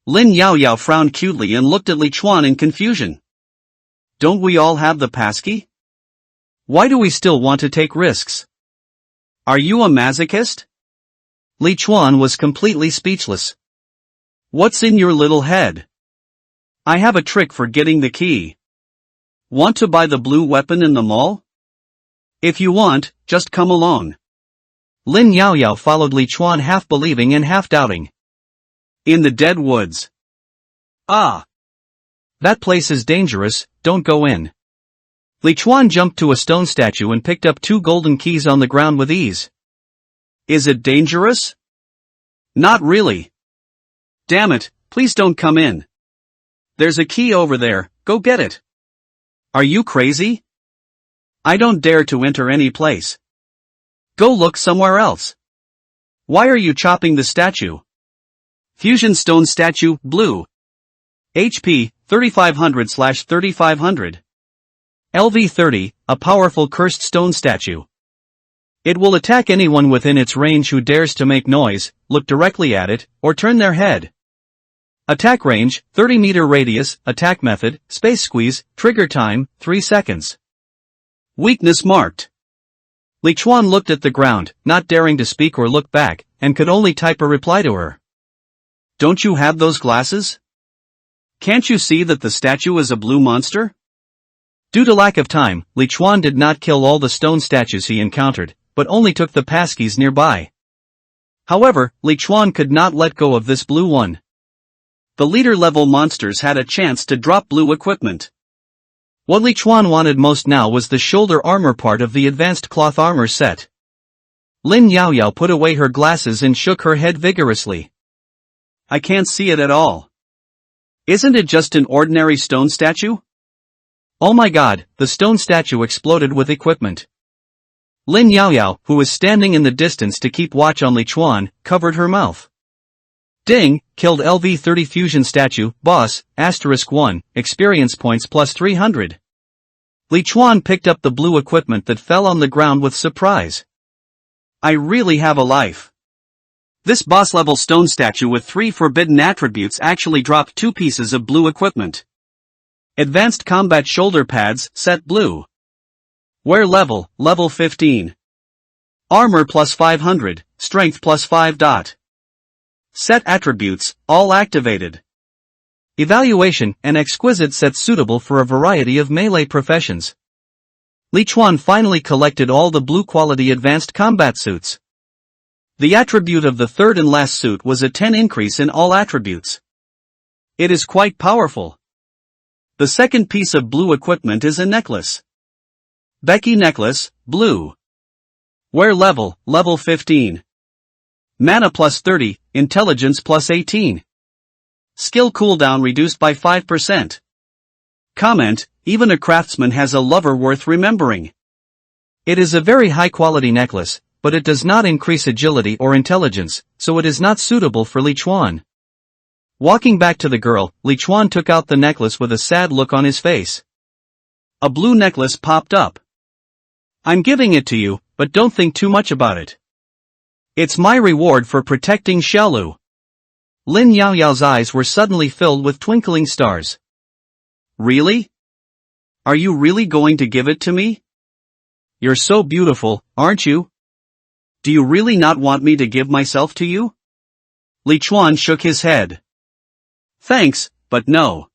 Lin Yaoyao frowned cutely and looked at Li Chuan in confusion. Don't we all have the passkey? Why do we still want to take risks? Are you a masochist? Li Chuan was completely speechless. What's in your little head? I have a trick for getting the key. Want to buy the blue weapon in the mall? If you want, just come along. Lin Yaoyao followed Li Chuan half believing and half doubting. In the dead woods. Ah! That place is dangerous, don't go in. Li Chuan jumped to a stone statue and picked up 2 golden keys on the ground with ease. Is it dangerous? Not really. Damn it, please don't come in. There's a key over there, go get it. Are you crazy? I don't dare to enter any place. Go look somewhere else. Why are you chopping the statue? Fusion stone statue, blue. HP, 3500/3500. LV30, a powerful cursed stone statue. It will attack anyone within its range who dares to make noise, look directly at it, or turn their head. Attack range, 30-meter radius, attack method, space squeeze, trigger time, 3 seconds. Weakness marked. Li Chuan looked at the ground, not daring to speak or look back, and could only type a reply to her. Don't you have those glasses? Can't you see that the statue is a blue monster? Due to lack of time, Li Chuan did not kill all the stone statues he encountered, but only took the passkeys nearby. However, Li Chuan could not let go of this blue one. The leader-level monsters had a chance to drop blue equipment. What Li Chuan wanted most now was the shoulder armor part of the advanced cloth armor set. Lin Yaoyao put away her glasses and shook her head vigorously. I can't see it at all. Isn't it just an ordinary stone statue? Oh my god, the stone statue exploded with equipment. Lin Yaoyao, who was standing in the distance to keep watch on Li Chuan, covered her mouth. Ding, killed LV30 fusion statue, boss, *1, experience points plus 300. Li Chuan picked up the blue equipment that fell on the ground with surprise. I really have a life. This boss-level stone statue with 3 forbidden attributes actually dropped 2 pieces of blue equipment. Advanced combat shoulder pads, set blue. Wear level, level 15. Armor plus 500, strength plus 5. Set attributes, all activated. Evaluation, an exquisite set suitable for a variety of melee professions. Li Chuan finally collected all the blue-quality advanced combat suits. The attribute of the third and last suit was a 10 increase in all attributes. It is quite powerful. The second piece of blue equipment is a necklace. Becky necklace, blue. Wear level, level 15. Mana plus 30, intelligence plus 18. Skill cooldown reduced by 5%. Comment, even a craftsman has a lover worth remembering. It is a very high-quality necklace, but it does not increase agility or intelligence, so it is not suitable for Li Chuan. Walking back to the girl, Li Chuan took out the necklace with a sad look on his face. A blue necklace popped up. I'm giving it to you, but don't think too much about it. It's my reward for protecting Xiaolu. Lin Yaoyao's eyes were suddenly filled with twinkling stars. Really? Are you really going to give it to me? You're so beautiful, aren't you? Do you really not want me to give myself to you? Li Chuan shook his head. Thanks, but no.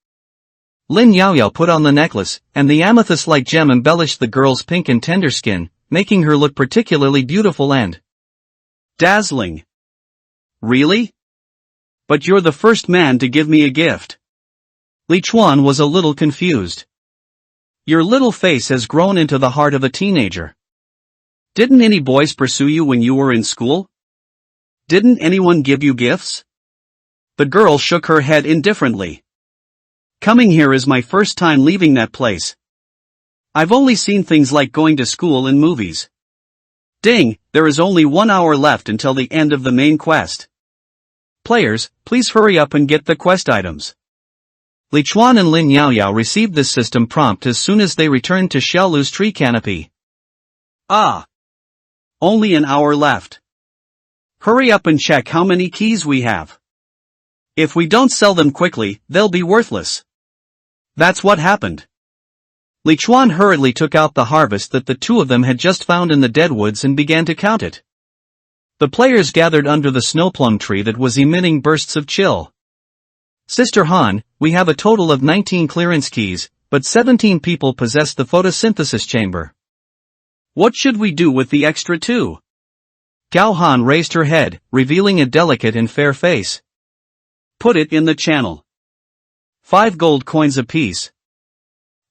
Lin Yaoyao put on the necklace, and the amethyst-like gem embellished the girl's pink and tender skin, making her look particularly beautiful and dazzling. Really? But you're the first man to give me a gift. Li Chuan was a little confused. Your little face has grown into the heart of a teenager. Didn't any boys pursue you when you were in school? Didn't anyone give you gifts? The girl shook her head indifferently. Coming here is my first time leaving that place. I've only seen things like going to school in movies. Ding, there is only 1 hour left until the end of the main quest. Players, please hurry up and get the quest items. Li Chuan and Lin Yaoyao received this system prompt as soon as they returned to Xiaolu's tree canopy. Ah! Only an hour left. Hurry up and check how many keys we have. If we don't sell them quickly, they'll be worthless. That's what happened. Li Chuan hurriedly took out the harvest that the two of them had just found in the deadwoods and began to count it. The players gathered under the snowplum tree that was emitting bursts of chill. Sister Han, we have a total of 19 clearance keys, but 17 people possess the photosynthesis chamber. What should we do with the extra 2? Gao Han raised her head, revealing a delicate and fair face. Put it in the channel. 5 gold coins apiece.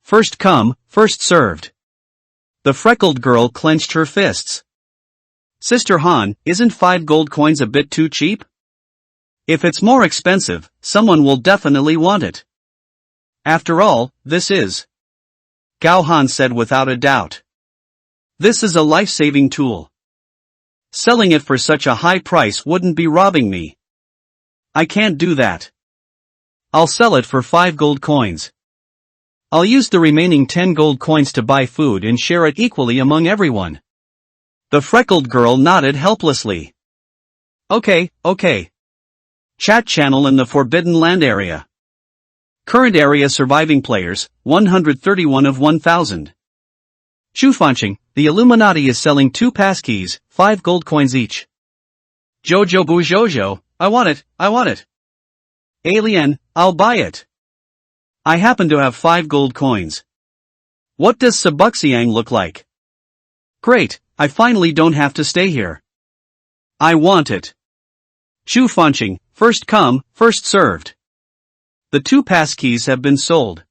First come, first served. The freckled girl clenched her fists. Sister Han, isn't 5 gold coins a bit too cheap? If it's more expensive, someone will definitely want it. After all, this is. Gao Han said without a doubt. This is a life-saving tool. Selling it for such a high price wouldn't be robbing me. I can't do that. I'll sell it for 5 gold coins. I'll use the remaining 10 gold coins to buy food and share it equally among everyone. The freckled girl nodded helplessly. Okay. Chat channel in the Forbidden Land area. Current area surviving players, 131 of 1000. Chufanching, the Illuminati is selling 2 passkeys, 5 gold coins each. Jojo Bu Jojo, I want it. Alien, I'll buy it. I happen to have 5 gold coins. What does Sabuxiang look like? Great, I finally don't have to stay here. I want it. Chufanching, first come, first served. The 2 passkeys have been sold.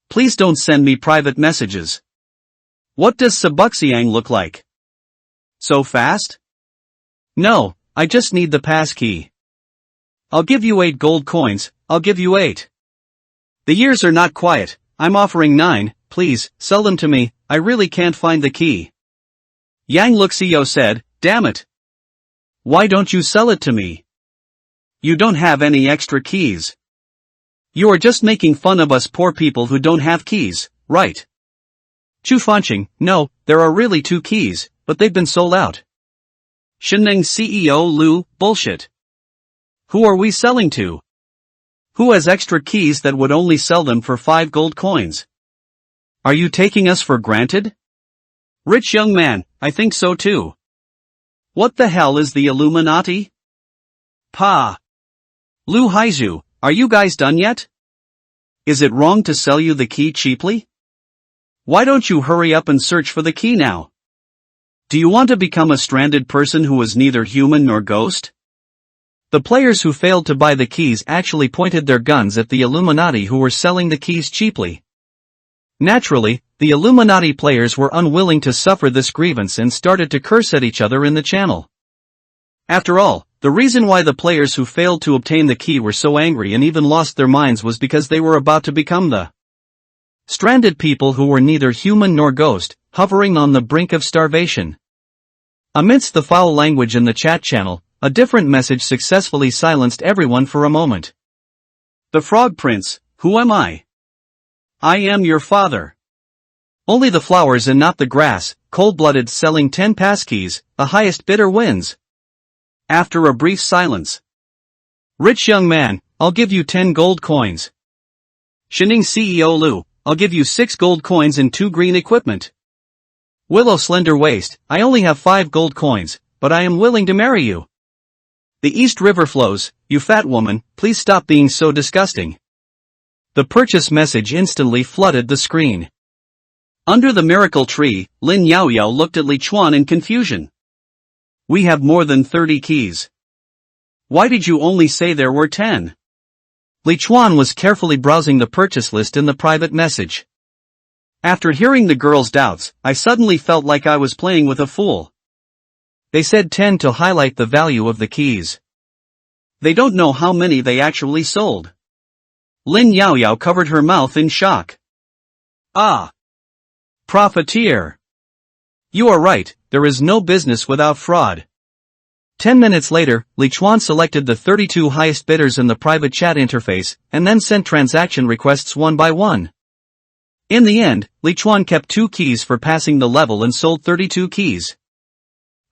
Please don't send me private messages. What does Sabuxiang look like? So fast? No, I just need the passkey. I'll give you 8 gold coins, I'll give you 8. The years are not quiet, I'm offering 9, please, sell them to me, I really can't find the key. Yang Luxio said, damn it. Why don't you sell it to me? You don't have any extra keys. You are just making fun of us poor people who don't have keys, right? Chufanching, no, there are really 2 keys, but they've been sold out. Sheneng CEO Lu, bullshit. Who are we selling to? Who has extra keys that would only sell them for 5 gold coins? Are you taking us for granted? Rich young man, I think so too. What the hell is the Illuminati? Pa. Lu Haizhu, are you guys done yet? Is it wrong to sell you the key cheaply? Why don't you hurry up and search for the key now? Do you want to become a stranded person who is neither human nor ghost? The players who failed to buy the keys actually pointed their guns at the Illuminati who were selling the keys cheaply. Naturally, the Illuminati players were unwilling to suffer this grievance and started to curse at each other in the channel. After all, the reason why the players who failed to obtain the key were so angry and even lost their minds was because they were about to become the stranded people who were neither human nor ghost, hovering on the brink of starvation. Amidst the foul language in the chat channel, a different message successfully silenced everyone for a moment. The Frog Prince, who am I? I am your father. Only the flowers and not the grass, cold-blooded selling 10 passkeys, the highest bidder wins. After a brief silence. Rich young man, I'll give you 10 gold coins. Shining CEO Lu, I'll give you 6 gold coins and 2 green equipment. Willow slender waist, I only have 5 gold coins, but I am willing to marry you. The East River flows, you fat woman, please stop being so disgusting. The purchase message instantly flooded the screen. Under the miracle tree, Lin Yaoyao looked at Li Chuan in confusion. We have more than 30 keys. Why did you only say there were 10? Li Chuan was carefully browsing the purchase list in the private message. After hearing the girl's doubts, I suddenly felt like I was playing with a fool. They said 10 to highlight the value of the keys. They don't know how many they actually sold. Lin Yaoyao covered her mouth in shock. Ah! Profiteer! You are right, there is no business without fraud. 10 minutes later, Li Chuan selected the 32 highest bidders in the private chat interface, and then sent transaction requests one by one. In the end, Li Chuan kept 2 keys for passing the level and sold 32 keys.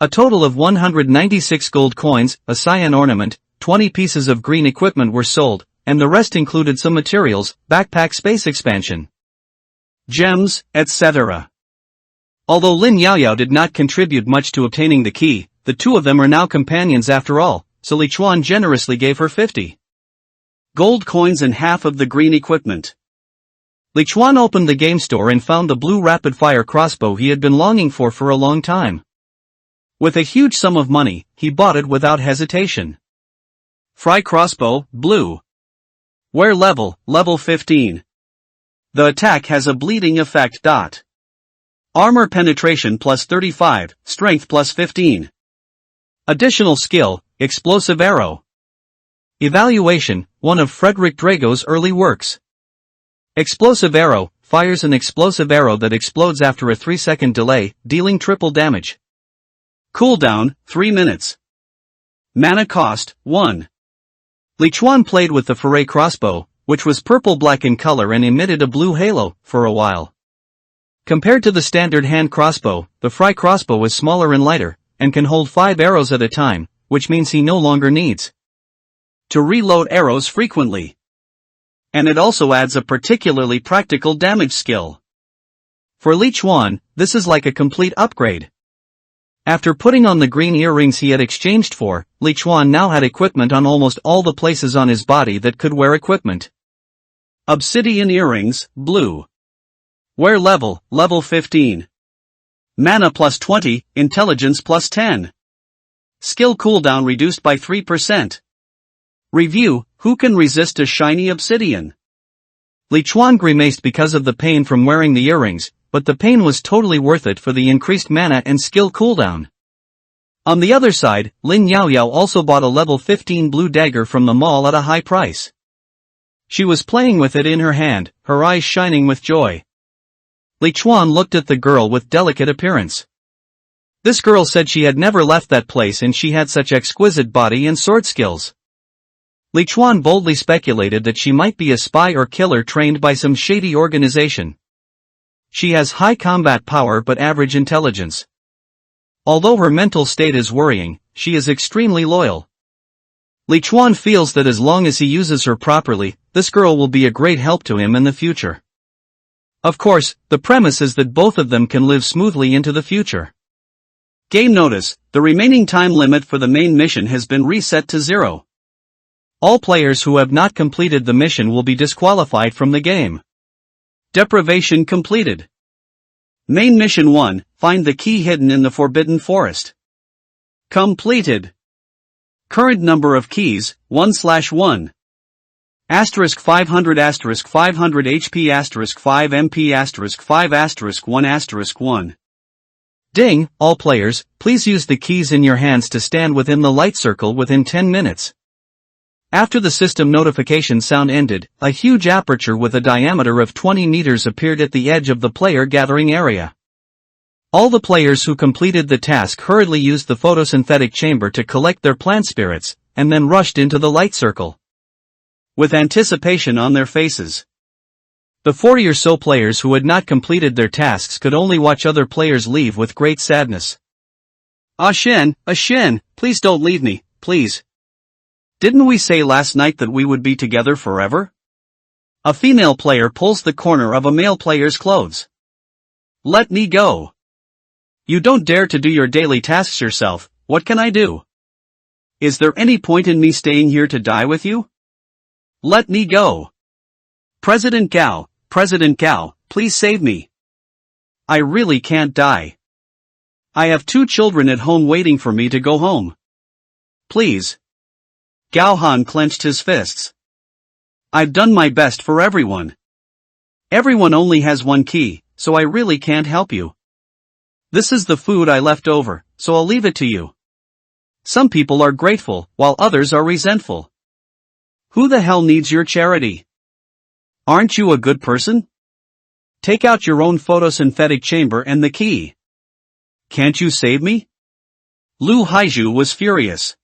A total of 196 gold coins, a cyan ornament, 20 pieces of green equipment were sold, and the rest included some materials, backpack space expansion, gems, etc. Although Lin Yaoyao did not contribute much to obtaining the key, the two of them are now companions after all, so Li Chuan generously gave her 50 gold coins and half of the green equipment. Li Chuan opened the game store and found the blue rapid-fire crossbow he had been longing for a long time. With a huge sum of money, he bought it without hesitation. Fry crossbow, blue. Wear level, level 15. The attack has a bleeding effect. Armor penetration plus 35, strength plus 15. Additional skill, explosive arrow. Evaluation, one of Frederick Drago's early works. Explosive arrow, fires an explosive arrow that explodes after a 3-second delay, dealing triple damage. Cooldown, 3 minutes. Mana cost, 1. Li Chuan played with the Foray crossbow, which was purple-black in color and emitted a blue halo, for a while. Compared to the standard hand crossbow, the Fry crossbow is smaller and lighter, and can hold 5 arrows at a time, which means he no longer needs to reload arrows frequently. And it also adds a particularly practical damage skill. For Li Chuan, this is like a complete upgrade. After putting on the green earrings he had exchanged for, Li Chuan now had equipment on almost all the places on his body that could wear equipment. Obsidian earrings, blue. Wear level, level 15. Mana plus 20, intelligence plus 10. Skill cooldown reduced by 3%. Review, who can resist a shiny obsidian? Li Chuan grimaced because of the pain from wearing the earrings, but the pain was totally worth it for the increased mana and skill cooldown. On the other side, Lin Yaoyao also bought a level 15 blue dagger from the mall at a high price. She was playing with it in her hand, her eyes shining with joy. Li Chuan looked at the girl with delicate appearance. This girl said she had never left that place and she had such exquisite body and sword skills. Li Chuan boldly speculated that she might be a spy or killer trained by some shady organization. She has high combat power but average intelligence. Although her mental state is worrying, she is extremely loyal. Li Chuan feels that as long as he uses her properly, this girl will be a great help to him in the future. Of course, the premise is that both of them can live smoothly into the future. Game notice, the remaining time limit for the main mission has been reset to 0. All players who have not completed the mission will be disqualified from the game. Deprivation completed. Main mission 1, find the key hidden in the Forbidden Forest. Completed. Current number of keys, 1/1. Asterisk 500 asterisk 500 HP asterisk 5 MP asterisk 5 asterisk 1 asterisk 1. Ding, all players, please use the keys in your hands to stand within the light circle within 10 minutes. After the system notification sound ended, a huge aperture with a diameter of 20 meters appeared at the edge of the player gathering area. All the players who completed the task hurriedly used the photosynthetic chamber to collect their plant spirits, and then rushed into the light circle with anticipation on their faces. The 40 or so players who had not completed their tasks could only watch other players leave with great sadness. Ah Shen, please don't leave me, please. Didn't we say last night that we would be together forever? A female player pulls the corner of a male player's clothes. Let me go. You don't dare to do your daily tasks yourself, what can I do? Is there any point in me staying here to die with you? Let me go. President Gao, please save me. I really can't die. I have 2 children at home waiting for me to go home. Please. Gao Han clenched his fists. I've done my best for everyone. Everyone only has 1 key, so I really can't help you. This is the food I left over, so I'll leave it to you. Some people are grateful, while others are resentful. Who the hell needs your charity? Aren't you a good person? Take out your own photosynthetic chamber and the key. Can't you save me? Lu Haiju was furious.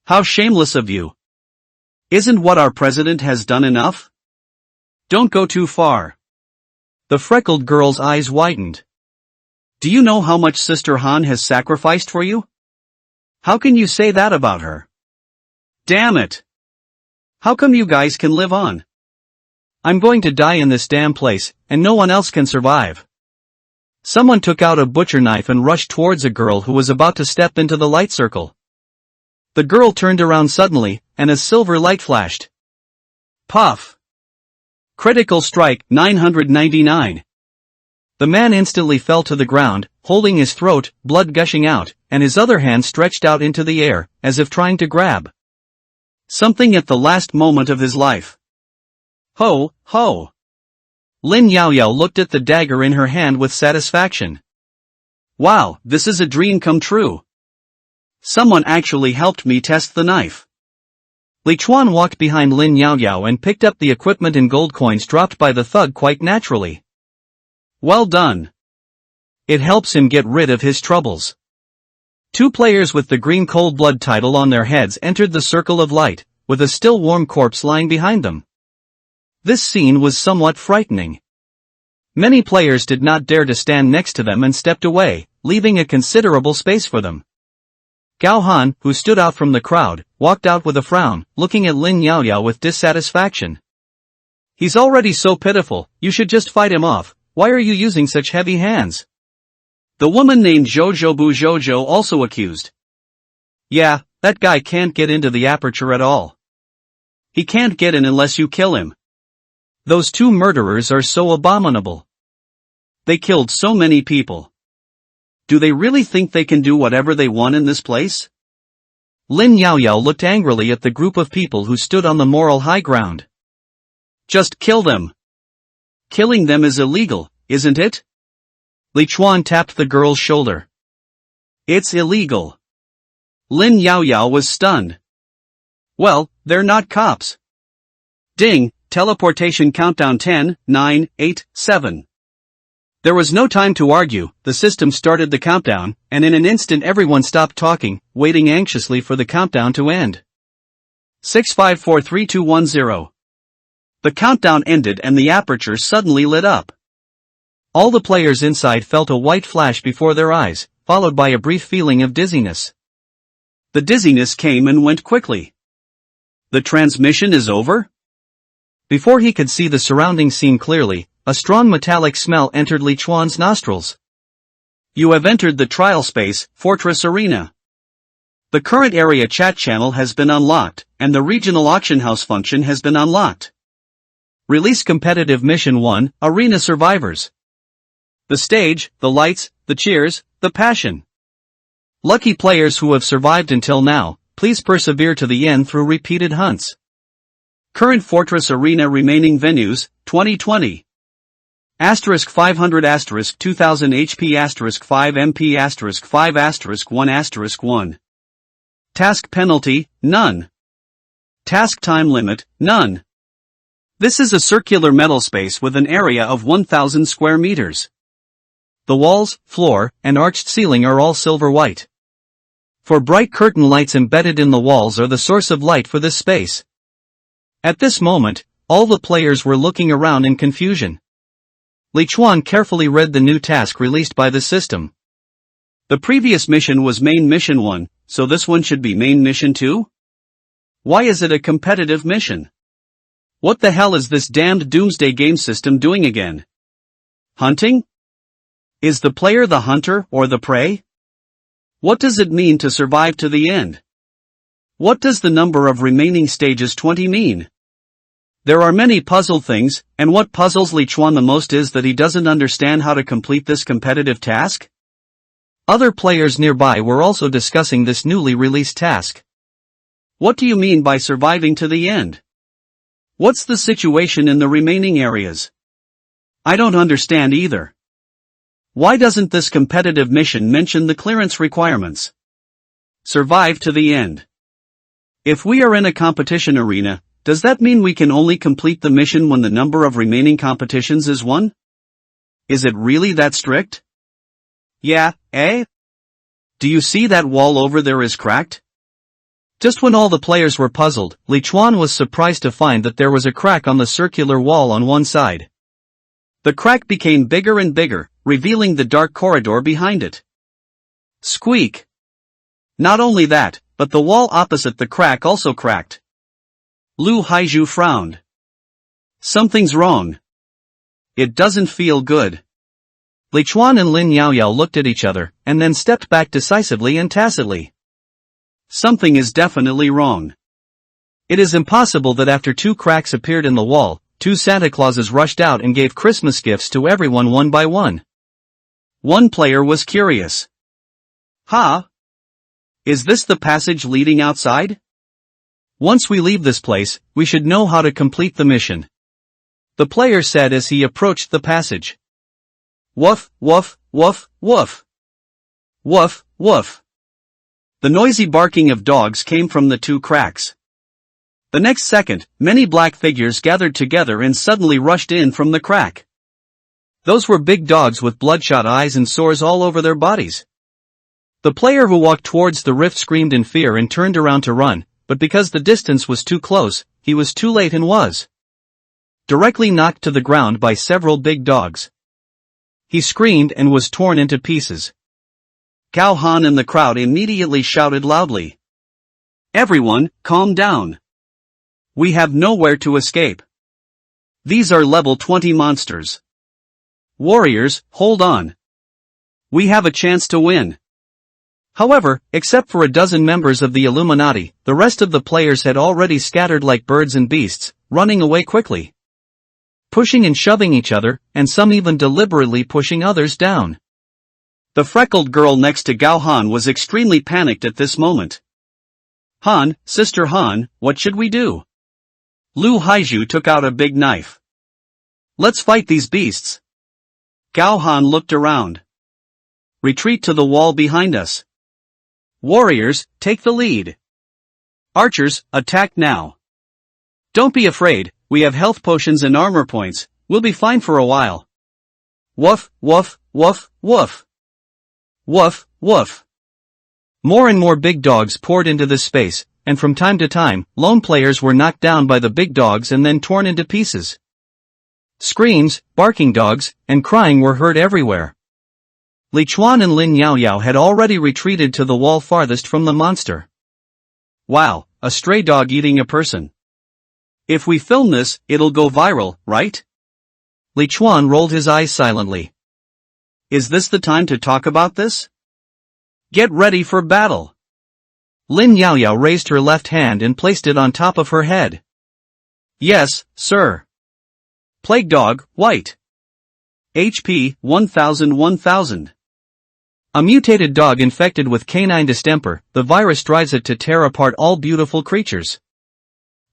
How shameless of you. Isn't what our president has done enough? Don't go too far. The freckled girl's eyes widened. Do you know how much Sister Han has sacrificed for you? How can you say that about her? Damn it. How come you guys can live on? I'm going to die in this damn place, and no one else can survive. Someone took out a butcher knife and rushed towards a girl who was about to step into the light circle. The girl turned around suddenly, and a silver light flashed. Puff! Critical strike, 999. The man instantly fell to the ground, holding his throat, blood gushing out, and his other hand stretched out into the air, as if trying to grab something at the last moment of his life. Ho, ho! Lin Yaoyao looked at the dagger in her hand with satisfaction. Wow, this is a dream come true. Someone actually helped me test the knife. Li Chuan walked behind Lin Yaoyao and picked up the equipment and gold coins dropped by the thug quite naturally. Well done. It helps him get rid of his troubles. Two players with the green cold blood title on their heads entered the circle of light, with a still warm corpse lying behind them. This scene was somewhat frightening. Many players did not dare to stand next to them and stepped away, leaving a considerable space for them. Gao Han, who stood out from the crowd, walked out with a frown, looking at Lin Yaoyao with dissatisfaction. He's already so pitiful, you should just fight him off. Why are you using such heavy hands? The woman named Zhozhobu Zhozhou also accused. Yeah, that guy can't get into the aperture at all. He can't get in unless you kill him. Those two murderers are so abominable. They killed so many people. Do they really think they can do whatever they want in this place? Lin Yaoyao looked angrily at the group of people who stood on the moral high ground. Just kill them. Killing them is illegal, isn't it? Li Chuan tapped the girl's shoulder. It's illegal. Lin Yaoyao was stunned. Well, they're not cops. Ding, teleportation countdown 10, 9, 8, 7. There was no time to argue, the system started the countdown, and in an instant everyone stopped talking, waiting anxiously for the countdown to end. 65432110. The countdown ended and the aperture suddenly lit up. All the players inside felt a white flash before their eyes, followed by a brief feeling of dizziness. The dizziness came and went quickly. The transmission is over? Before he could see the surrounding scene clearly, a strong metallic smell entered Li Chuan's nostrils. You have entered the trial space, Fortress Arena. The current area chat channel has been unlocked, and the regional auction house function has been unlocked. Release competitive mission 1, Arena Survivors. The stage, the lights, the cheers, the passion. Lucky players who have survived until now, please persevere to the end through repeated hunts. Current Fortress Arena remaining venues, 2020. Asterisk 500 asterisk 2000 HP asterisk 5 MP asterisk 5 asterisk 1 asterisk 1. Task penalty, none. Task time limit, none. This is a circular metal space with an area of 1000 square meters. The walls, floor, and arched ceiling are all silver white. For bright curtain lights embedded in the walls are the source of light for this space. At this moment, all the players were looking around in confusion. Li Chuan carefully read the new task released by the system. The previous mission was Main Mission 1, so this one should be Main Mission 2? Why is it a competitive mission? What the hell is this damned doomsday game system doing again? Hunting? Is the player the hunter or the prey? What does it mean to survive to the end? What does the number of remaining stages 20 mean? There are many puzzle things, and what puzzles Li Chuan the most is that he doesn't understand how to complete this competitive task. Other players nearby were also discussing this newly released task. What do you mean by surviving to the end? What's the situation in the remaining areas? I don't understand either. Why doesn't this competitive mission mention the clearance requirements? Survive to the end. If we are in a competition arena, does that mean we can only complete the mission when the number of remaining competitions is 1? Is it really that strict? Yeah, eh? Do you see that wall over there is cracked? Just when all the players were puzzled, Li Chuan was surprised to find that there was a crack on the circular wall on one side. The crack became bigger and bigger, revealing the dark corridor behind it. Squeak! Not only that, but the wall opposite the crack also cracked. Lu Haizhu frowned. Something's wrong. It doesn't feel good. Li Chuan and Lin Yaoyao looked at each other, and then stepped back decisively and tacitly. Something is definitely wrong. It is impossible that after two cracks appeared in the wall, two Santa Clauses rushed out and gave Christmas gifts to everyone one by one. One player was curious. Huh? Is this the passage leading outside? Once we leave this place, we should know how to complete the mission. The player said as he approached the passage. Woof, woof, woof, woof. Woof, woof. The noisy barking of dogs came from the two cracks. The next second, many black figures gathered together and suddenly rushed in from the crack. Those were big dogs with bloodshot eyes and sores all over their bodies. The player who walked towards the rift screamed in fear and turned around to run, but because the distance was too close, he was too late and was directly knocked to the ground by several big dogs. He screamed and was torn into pieces. Cao Han and the crowd immediately shouted loudly. Everyone, calm down. We have nowhere to escape. These are level 20 monsters. Warriors, hold on. We have a chance to win. However, except for a dozen members of the Illuminati, the rest of the players had already scattered like birds and beasts, running away quickly. Pushing and shoving each other, and some even deliberately pushing others down. The freckled girl next to Gao Han was extremely panicked at this moment. Han, Sister Han, what should we do? Lu Haizhu took out a big knife. Let's fight these beasts. Gao Han looked around. Retreat to the wall behind us. Warriors, take the lead. Archers, attack now. Don't be afraid, we have health potions and armor points, we'll be fine for a while. Woof, woof, woof, woof. Woof, woof. More and more big dogs poured into this space, and from time to time, lone players were knocked down by the big dogs and then torn into pieces. Screams, barking dogs, and crying were heard everywhere. Li Chuan and Lin Yaoyao had already retreated to the wall farthest from the monster. Wow, a stray dog eating a person. If we film this, it'll go viral, right? Li Chuan rolled his eyes silently. Is this the time to talk about this? Get ready for battle. Lin Yaoyao raised her left hand and placed it on top of her head. Yes, sir. Plague Dog, White. HP, 1000. A mutated dog infected with canine distemper, the virus drives it to tear apart all beautiful creatures.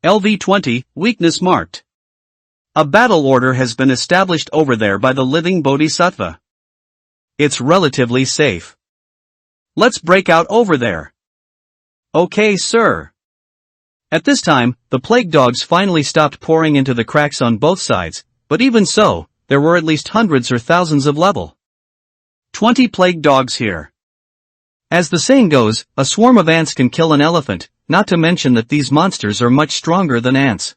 LV20, weakness marked. A battle order has been established over there by the living Bodhisattva. It's relatively safe. Let's break out over there. Okay, sir. At this time, the plague dogs finally stopped pouring into the cracks on both sides, but even so, there were at least hundreds or thousands of level 20 plague dogs here. As the saying goes, a swarm of ants can kill an elephant, not to mention that these monsters are much stronger than ants.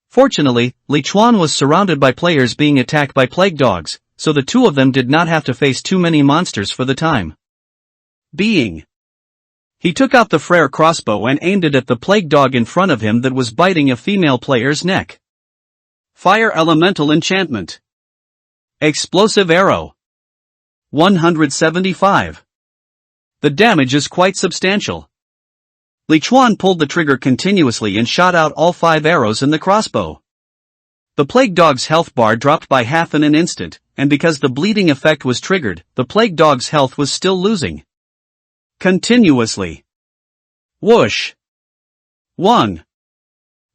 Fortunately, Li Chuan was surrounded by players being attacked by plague dogs, so the two of them did not have to face too many monsters for the time being. He took out the Frere crossbow and aimed it at the plague dog in front of him that was biting a female player's neck. Fire Elemental Enchantment. Explosive Arrow. 175. The damage is quite substantial. Li Chuan pulled the trigger continuously and shot out all 5 arrows in the crossbow. The plague dog's health bar dropped by half in an instant, and because the bleeding effect was triggered, the plague dog's health was still losing continuously. Whoosh! 1.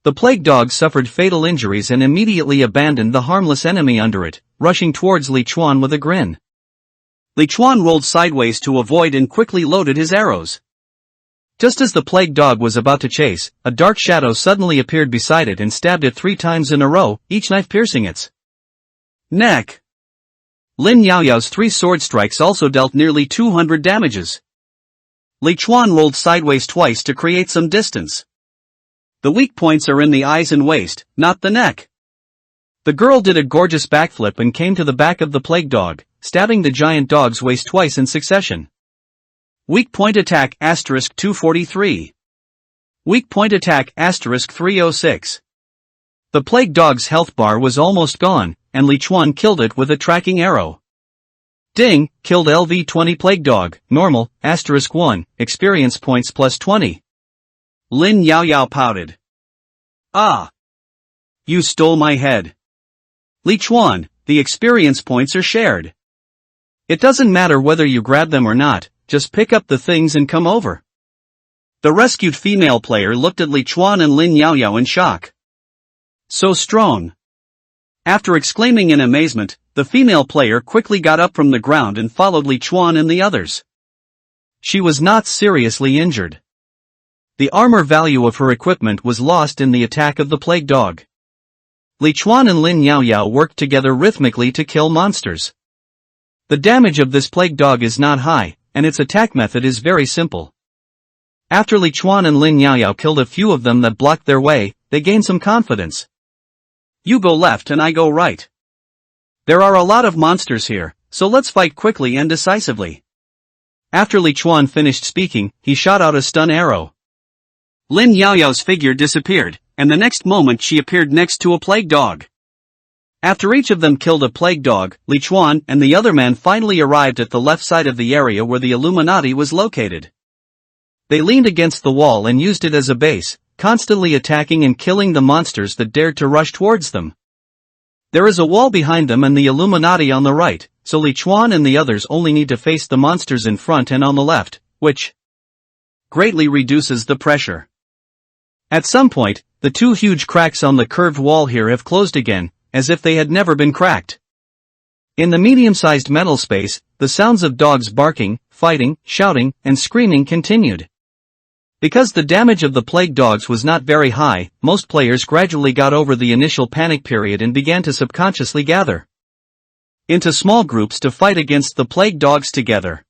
The plague dog suffered fatal injuries and immediately abandoned the harmless enemy under it, rushing towards Li Chuan with a grin. Li Chuan rolled sideways to avoid and quickly loaded his arrows. Just as the plague dog was about to chase, a dark shadow suddenly appeared beside it and stabbed it 3 times in a row, each knife piercing its neck. Lin Yaoyao's 3 sword strikes also dealt nearly 200 damages. Li Chuan rolled sideways twice to create some distance. The weak points are in the eyes and waist, not the neck. The girl did a gorgeous backflip and came to the back of the plague dog, stabbing the giant dog's waist twice in succession. Weak point attack *243. Weak point attack *306. The plague dog's health bar was almost gone, and Li Chuan killed it with a tracking arrow. Ding, killed LV-20 plague dog, normal, *1, experience points plus 20. Lin Yao Yao pouted. Ah! You stole my head. Li Chuan, the experience points are shared. It doesn't matter whether you grab them or not, just pick up the things and come over. The rescued female player looked at Li Chuan and Lin Yao Yao in shock. So strong. After exclaiming in amazement, the female player quickly got up from the ground and followed Li Chuan and the others. She was not seriously injured. The armor value of her equipment was lost in the attack of the plague dog. Li Chuan and Lin Yao Yao worked together rhythmically to kill monsters. The damage of this plague dog is not high, and its attack method is very simple. After Li Chuan and Lin Yao Yao killed a few of them that blocked their way, they gained some confidence. You go left and I go right. There are a lot of monsters here, so let's fight quickly and decisively. After Li Chuan finished speaking, he shot out a stun arrow. Lin Yao Yao's figure disappeared, and the next moment she appeared next to a plague dog. After each of them killed a plague dog, Li Chuan and the other man finally arrived at the left side of the area where the Illuminati was located. They leaned against the wall and used it as a base, constantly attacking and killing the monsters that dared to rush towards them. There is a wall behind them and the Illuminati on the right, so Li Chuan and the others only need to face the monsters in front and on the left, which greatly reduces the pressure. At some point, the two huge cracks on the curved wall here have closed again, as if they had never been cracked. In the medium-sized metal space, the sounds of dogs barking, fighting, shouting, and screaming continued. Because the damage of the plague dogs was not very high, most players gradually got over the initial panic period and began to subconsciously gather into small groups to fight against the plague dogs together.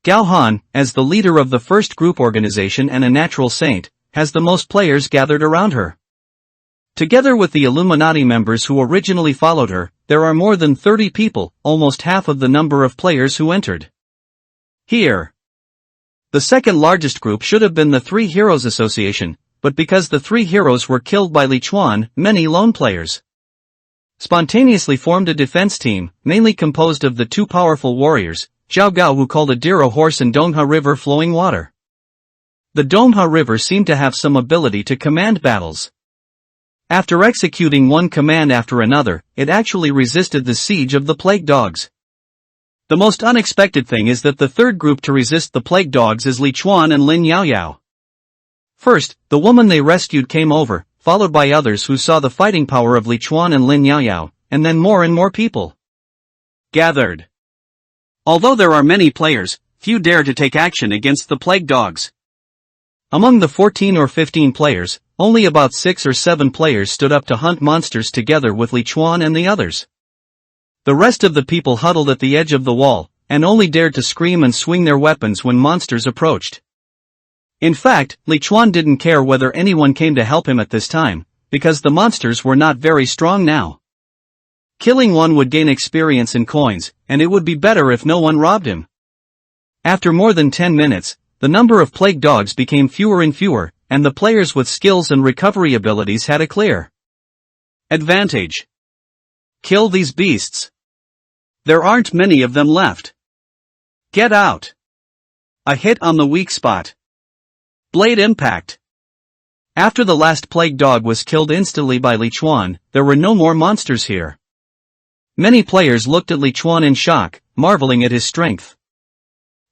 Gao Han, as the leader of the first group organization and a natural saint, has the most players gathered around her. Together with the Illuminati members who originally followed her, there are more than 30 people, almost half of the number of players who entered. Here. The second largest group should have been the Three Heroes Association, but because the three heroes were killed by Li Chuan, many lone players spontaneously formed a defense team, mainly composed of the two powerful warriors, Zhao Gao who called a deer a horse and Dongha River flowing water. The Dongha River seemed to have some ability to command battles. After executing one command after another, it actually resisted the siege of the plague dogs. The most unexpected thing is that the third group to resist the plague dogs is Li Chuan and Lin Yao Yao. First, the woman they rescued came over, followed by others who saw the fighting power of Li Chuan and Lin Yao Yao, and then more and more people gathered. Although there are many players, few dare to take action against the plague dogs. Among the 14 or 15 players, only about 6 or 7 players stood up to hunt monsters together with Li Chuan and the others. The rest of the people huddled at the edge of the wall, and only dared to scream and swing their weapons when monsters approached. In fact, Li Chuan didn't care whether anyone came to help him at this time, because the monsters were not very strong now. Killing one would gain experience and coins, and it would be better if no one robbed him. After more than 10 minutes, the number of plague dogs became fewer and fewer, and the players with skills and recovery abilities had a clear advantage. Kill these beasts. There aren't many of them left. Get out. A hit on the weak spot. Blade impact. After the last plague dog was killed instantly by Li Chuan, there were no more monsters here. Many players looked at Li Chuan in shock, marveling at his strength.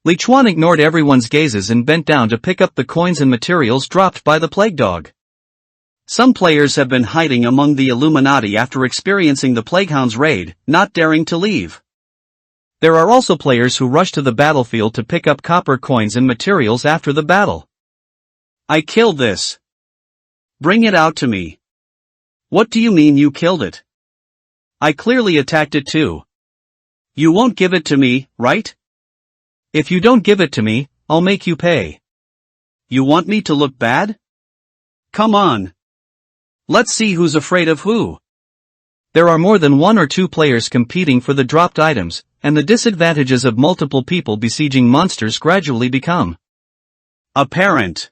Li Chuan ignored everyone's gazes and bent down to pick up the coins and materials dropped by the plague dog. Some players have been hiding among the Illuminati after experiencing the Plaguehound's raid, not daring to leave. There are also players who rush to the battlefield to pick up copper coins and materials after the battle. I killed this. Bring it out to me. What do you mean you killed it? I clearly attacked it too. You won't give it to me, right? If you don't give it to me, I'll make you pay. You want me to look bad? Come on. Let's see who's afraid of who. There are more than 1 or 2 players competing for the dropped items, and the disadvantages of multiple people besieging monsters gradually become apparent.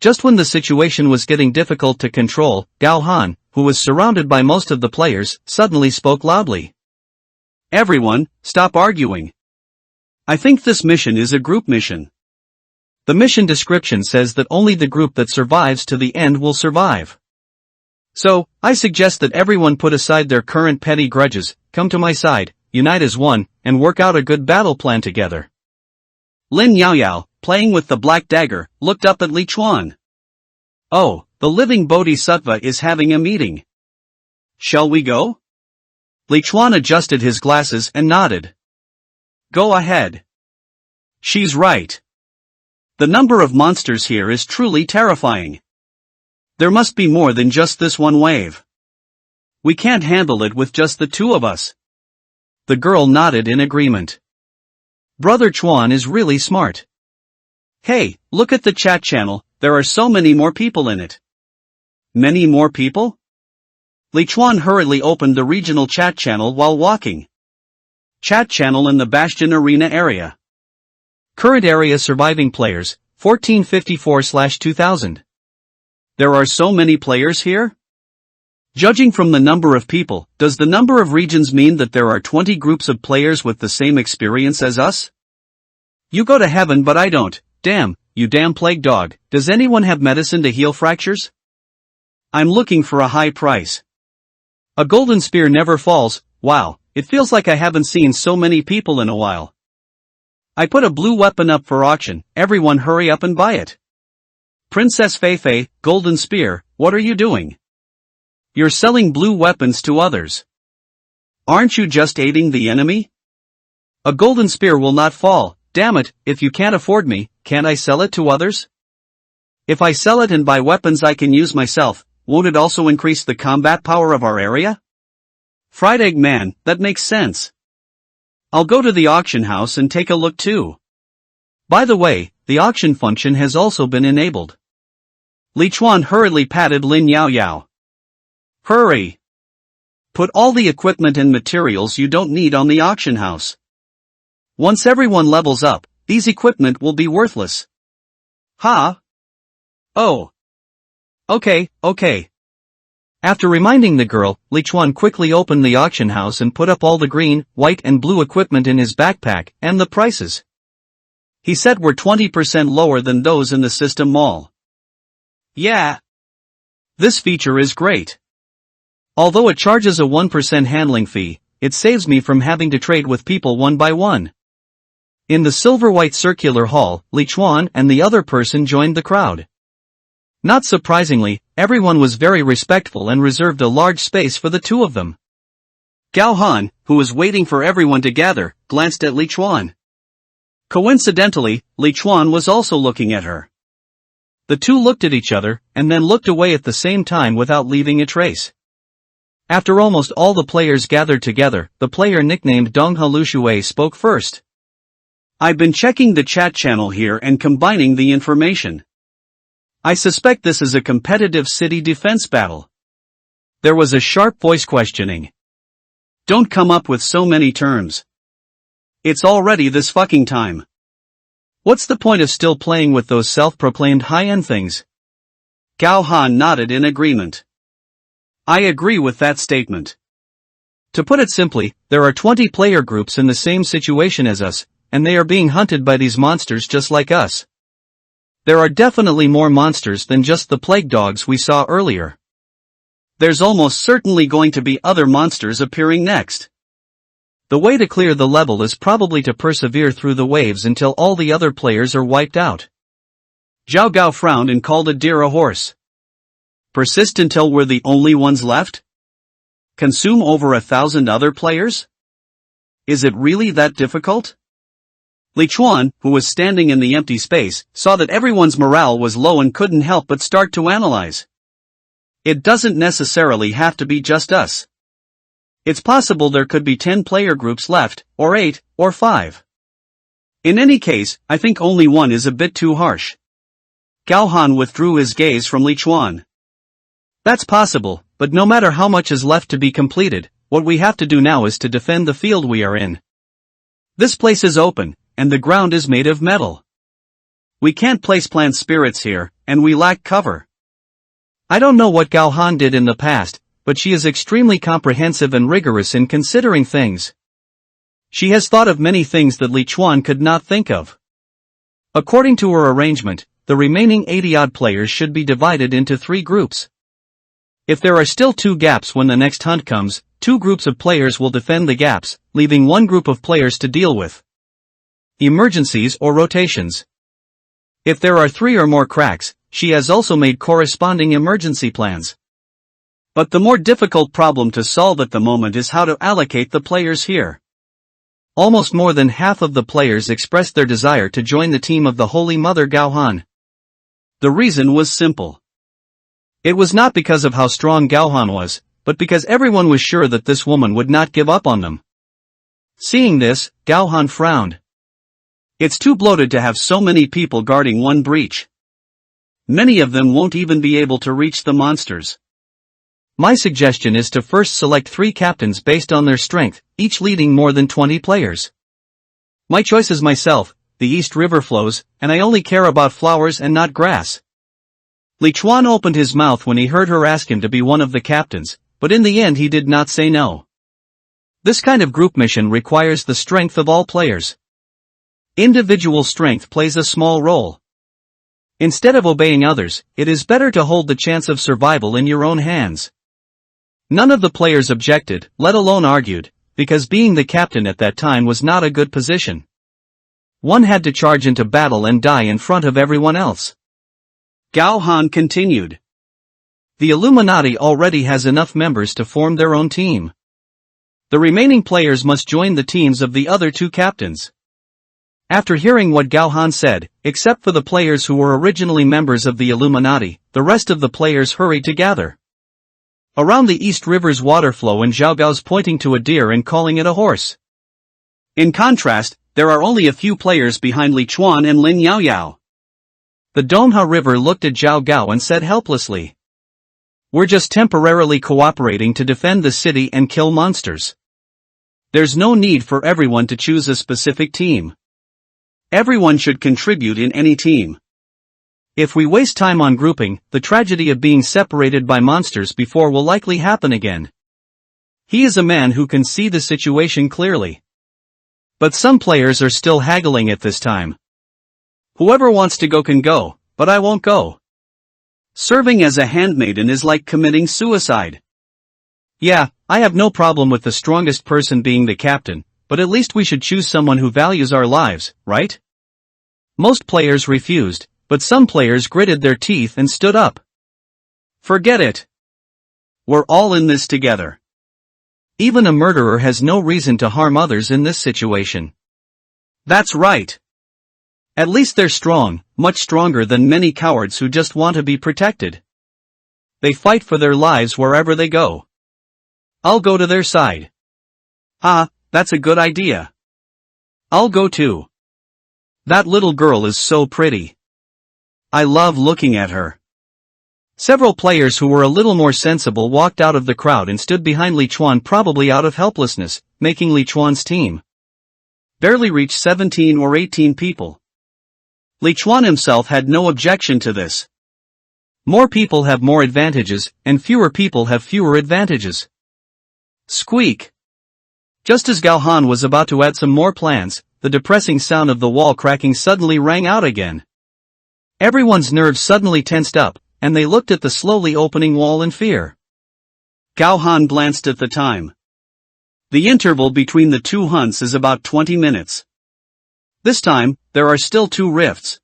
Just when the situation was getting difficult to control, Gao Han, who was surrounded by most of the players, suddenly spoke loudly. Everyone, stop arguing. I think this mission is a group mission. The mission description says that only the group that survives to the end will survive. So, I suggest that everyone put aside their current petty grudges, come to my side, unite as one, and work out a good battle plan together. Lin Yaoyao, playing with the black dagger, looked up at Li Chuan. Oh, the living bodhisattva is having a meeting. Shall we go? Li Chuan adjusted his glasses and nodded. Go ahead. She's right. The number of monsters here is truly terrifying. There must be more than just this one wave. We can't handle it with just the 2 of us. The girl nodded in agreement. Brother Chuan is really smart. Hey, look at the chat channel, there are so many more people in it. Many more people? Li Chuan hurriedly opened the regional chat channel while walking. Chat channel in the Bastion Arena area. Current area surviving players, 1454/2000. There are so many players here? Judging from the number of people, does the number of regions mean that there are 20 groups of players with the same experience as us? You go to heaven but I don't, damn, you damn plague dog, does anyone have medicine to heal fractures? I'm looking for a high price. A golden spear never falls, wow, it feels like I haven't seen so many people in a while. I put a blue weapon up for auction, everyone hurry up and buy it. Princess Feifei, golden spear, what are you doing? You're selling blue weapons to others. Aren't you just aiding the enemy? A golden spear will not fall, damn it, if you can't afford me, can't I sell it to others? If I sell it and buy weapons I can use myself, won't it also increase the combat power of our area? Fried egg man, that makes sense. I'll go to the auction house and take a look too. By the way, the auction function has also been enabled. Li Chuan hurriedly patted Lin Yaoyao. Hurry! Put all the equipment and materials you don't need on the auction house. Once everyone levels up, these equipment will be worthless. Huh? Oh. Okay. After reminding the girl, Li Chuan quickly opened the auction house and put up all the green, white and blue equipment in his backpack, and the prices. He said were 20% lower than those in the system mall. Yeah. This feature is great. Although it charges a 1% handling fee, it saves me from having to trade with people one by one. In the silver-white circular hall, Li Chuan and the other person joined the crowd. Not surprisingly, everyone was very respectful and reserved a large space for the 2 of them. Gao Han, who was waiting for everyone to gather, glanced at Li Chuan. Coincidentally, Li Chuan was also looking at her. The 2 looked at each other, and then looked away at the same time without leaving a trace. After almost all the players gathered together, the player nicknamed Donghe Lushui spoke first. I've been checking the chat channel here and combining the information. I suspect this is a competitive city defense battle. There was a sharp voice questioning. Don't come up with so many terms. It's already this fucking time. What's the point of still playing with those self-proclaimed high-end things? Gao Han nodded in agreement. I agree with that statement. To put it simply, there are 20 player groups in the same situation as us, and they are being hunted by these monsters just like us. There are definitely more monsters than just the plague dogs we saw earlier. There's almost certainly going to be other monsters appearing next. The way to clear the level is probably to persevere through the waves until all the other players are wiped out. Zhao Gao frowned and called a deer a horse. Persist until we're the only ones left? Consume over 1,000 other players? Is it really that difficult? Li Chuan, who was standing in the empty space, saw that everyone's morale was low and couldn't help but start to analyze. It doesn't necessarily have to be just us. It's possible there could be 10 player groups left, or 8, or 5. In any case, I think only one is a bit too harsh. Gao Han withdrew his gaze from Li Chuan. That's possible, but no matter how much is left to be completed, what we have to do now is to defend the field we are in. This place is open, and the ground is made of metal. We can't place plant spirits here, and we lack cover. I don't know what Gao Han did in the past, but she is extremely comprehensive and rigorous in considering things. She has thought of many things that Li Chuan could not think of. According to her arrangement, the remaining 80-odd players should be divided into 3 groups. If there are still 2 gaps when the next hunt comes, 2 groups of players will defend the gaps, leaving 1 group of players to deal with emergencies or rotations. If there are 3 or more cracks, she has also made corresponding emergency plans. But the more difficult problem to solve at the moment is how to allocate the players here. Almost more than half of the players expressed their desire to join the team of the Holy Mother Gao Han. The reason was simple. It was not because of how strong Gao Han was, but because everyone was sure that this woman would not give up on them. Seeing this, Gao Han frowned. It's too bloated to have so many people guarding one breach. Many of them won't even be able to reach the monsters. My suggestion is to first select 3 captains based on their strength, each leading more than 20 players. My choice is myself, the East River flows, and I only care about flowers and not grass. Li Chuan opened his mouth when he heard her ask him to be one of the captains, but in the end he did not say no. This kind of group mission requires the strength of all players. Individual strength plays a small role. Instead of obeying others, it is better to hold the chance of survival in your own hands. None of the players objected, let alone argued, because being the captain at that time was not a good position. One had to charge into battle and die in front of everyone else. Gao Han continued. The Illuminati already has enough members to form their own team. The remaining players must join the teams of the other 2 captains. After hearing what Gao Han said, except for the players who were originally members of the Illuminati, the rest of the players hurried to gather around the East River's water flow, and Zhao Gao's pointing to a deer and calling it a horse. In contrast, there are only a few players behind Li Chuan and Lin Yaoyao. The Donghua River looked at Zhao Gao and said helplessly, "We're just temporarily cooperating to defend the city and kill monsters. There's no need for everyone to choose a specific team. Everyone should contribute in any team. If we waste time on grouping, the tragedy of being separated by monsters before will likely happen again." He is a man who can see the situation clearly. But some players are still haggling at this time. Whoever wants to go can go, but I won't go. Serving as a handmaiden is like committing suicide. Yeah, I have no problem with the strongest person being the captain, but at least we should choose someone who values our lives, right? Most players refused, but some players gritted their teeth and stood up. Forget it. We're all in this together. Even a murderer has no reason to harm others in this situation. That's right. At least they're strong, much stronger than many cowards who just want to be protected. They fight for their lives wherever they go. I'll go to their side. Ah, that's a good idea. I'll go too. That little girl is so pretty. I love looking at her. Several players who were a little more sensible walked out of the crowd and stood behind Li Chuan, probably out of helplessness, making Li Chuan's team barely reach 17 or 18 people. Li Chuan himself had no objection to this. More people have more advantages, and fewer people have fewer advantages. Squeak! Just as Gao Han was about to add some more plans, the depressing sound of the wall cracking suddenly rang out again. Everyone's nerves suddenly tensed up, and they looked at the slowly opening wall in fear. Gao Han glanced at the time. The interval between the 2 hunts is about 20 minutes. This time, there are still 2 rifts.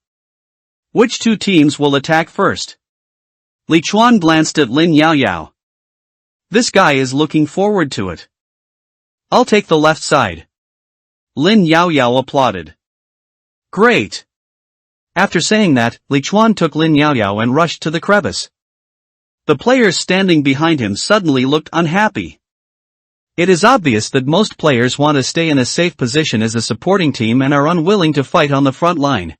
Which 2 teams will attack first? Li Chuan glanced at Lin Yaoyao. This guy is looking forward to it. I'll take the left side. Lin Yaoyao applauded. Great! After saying that, Li Chuan took Lin Yaoyao and rushed to the crevice. The players standing behind him suddenly looked unhappy. It is obvious that most players want to stay in a safe position as a supporting team and are unwilling to fight on the front line.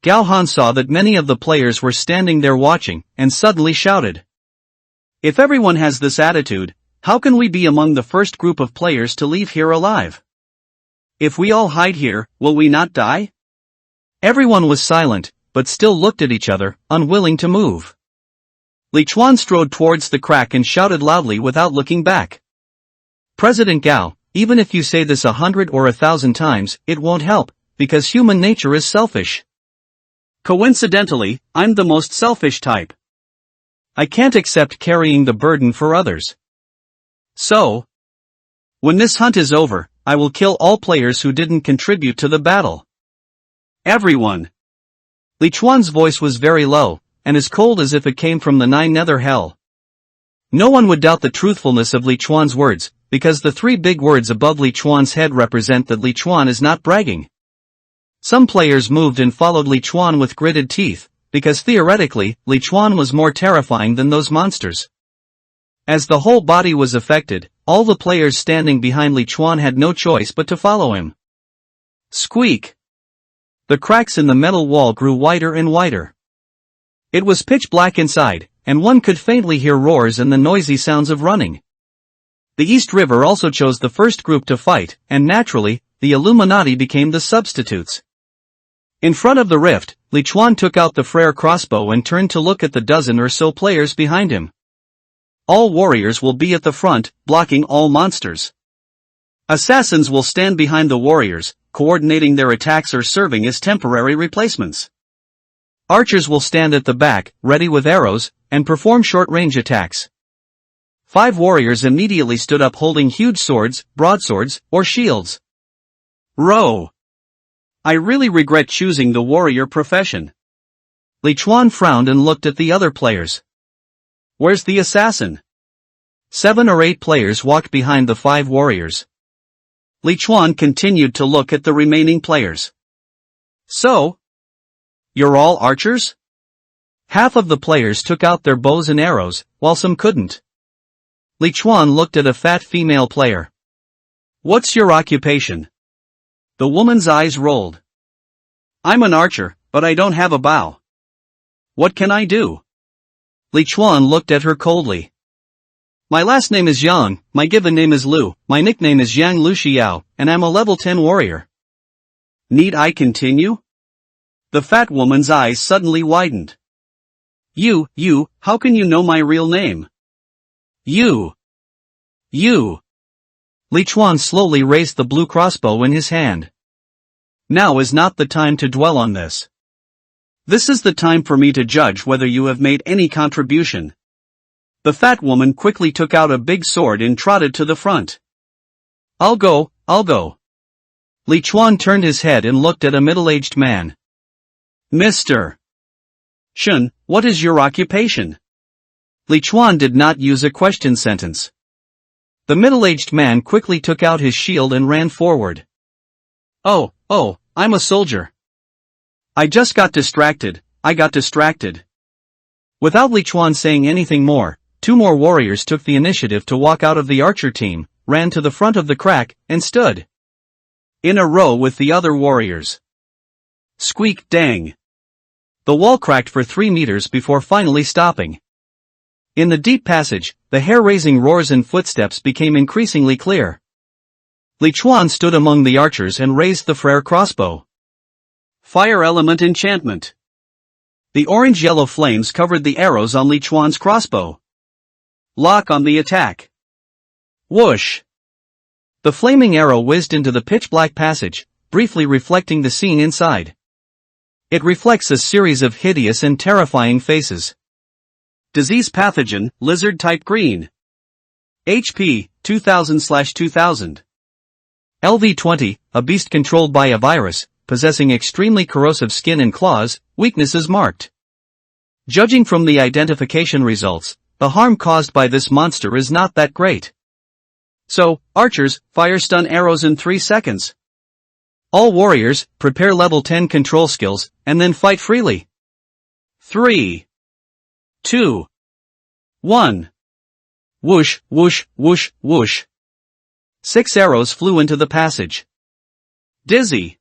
Gao Han saw that many of the players were standing there watching, and suddenly shouted. If everyone has this attitude, how can we be among the first group of players to leave here alive? If we all hide here, will we not die? Everyone was silent, but still looked at each other, unwilling to move. Li Chuan strode towards the crack and shouted loudly without looking back. President Gao, even if you say this 100 or 1,000 times, it won't help, because human nature is selfish. Coincidentally, I'm the most selfish type. I can't accept carrying the burden for others. So, when this hunt is over, I will kill all players who didn't contribute to the battle. Everyone. Li Chuan's voice was very low, and as cold as if it came from the nine nether hell. No one would doubt the truthfulness of Li Chuan's words, because the three big words above Li Chuan's head represent that Li Chuan is not bragging. Some players moved and followed Li Chuan with gritted teeth, because theoretically, Li Chuan was more terrifying than those monsters. As the whole body was affected, all the players standing behind Li Chuan had no choice but to follow him. Squeak! The cracks in the metal wall grew wider and wider. It was pitch black inside, and one could faintly hear roars and the noisy sounds of running. The East River also chose the first group to fight, and naturally, the Illuminati became the substitutes. In front of the rift, Li Chuan took out the Frere crossbow and turned to look at the dozen or so players behind him. All warriors will be at the front, blocking all monsters. Assassins will stand behind the warriors, coordinating their attacks or serving as temporary replacements. Archers will stand at the back, ready with arrows, and perform short-range attacks. 5 warriors immediately stood up holding huge swords, broadswords, or shields. Row! I really regret choosing the warrior profession. Li Chuan frowned and looked at the other players. Where's the assassin? 7 or 8 players walked behind the 5 warriors. Li Chuan continued to look at the remaining players. So? You're all archers? Half of the players took out their bows and arrows, while some couldn't. Li Chuan looked at a fat female player. What's your occupation? The woman's eyes rolled. I'm an archer, but I don't have a bow. What can I do? Li Chuan looked at her coldly. My last name is Yang, my given name is Lu, my nickname is Yang Lu Xiao, and I'm a level 10 warrior. Need I continue? The fat woman's eyes suddenly widened. You, how can you know my real name? You. Li Chuan slowly raised the blue crossbow in his hand. Now is not the time to dwell on this. This is the time for me to judge whether you have made any contribution. The fat woman quickly took out a big sword and trotted to the front. I'll go. Li Chuan turned his head and looked at a middle-aged man. Mr. Shun, what is your occupation? Li Chuan did not use a question sentence. The middle-aged man quickly took out his shield and ran forward. Oh, I'm a soldier. I just got distracted, Without Li Chuan saying anything more, 2 more warriors took the initiative to walk out of the archer team, ran to the front of the crack, and stood in a row with the other warriors. Squeak dang! The wall cracked for 3 meters before finally stopping. In the deep passage, the hair-raising roars and footsteps became increasingly clear. Li Chuan stood among the archers and raised the Frere crossbow. Fire element enchantment. The orange-yellow flames covered the arrows on Li Chuan's crossbow. Lock on the attack. Whoosh! The flaming arrow whizzed into the pitch-black passage, briefly reflecting the scene inside. It reflects a series of hideous and terrifying faces. Disease pathogen, lizard type green. HP, 2000/2000. LV20, a beast controlled by a virus, possessing extremely corrosive skin and claws, weaknesses marked. Judging from the identification results, the harm caused by this monster is not that great. So, archers, fire stun arrows in 3 seconds. All warriors, prepare level 10 control skills, and then fight freely. 3, 2, 1. Whoosh, whoosh, whoosh, whoosh. 6 arrows flew into the passage. Dizzy.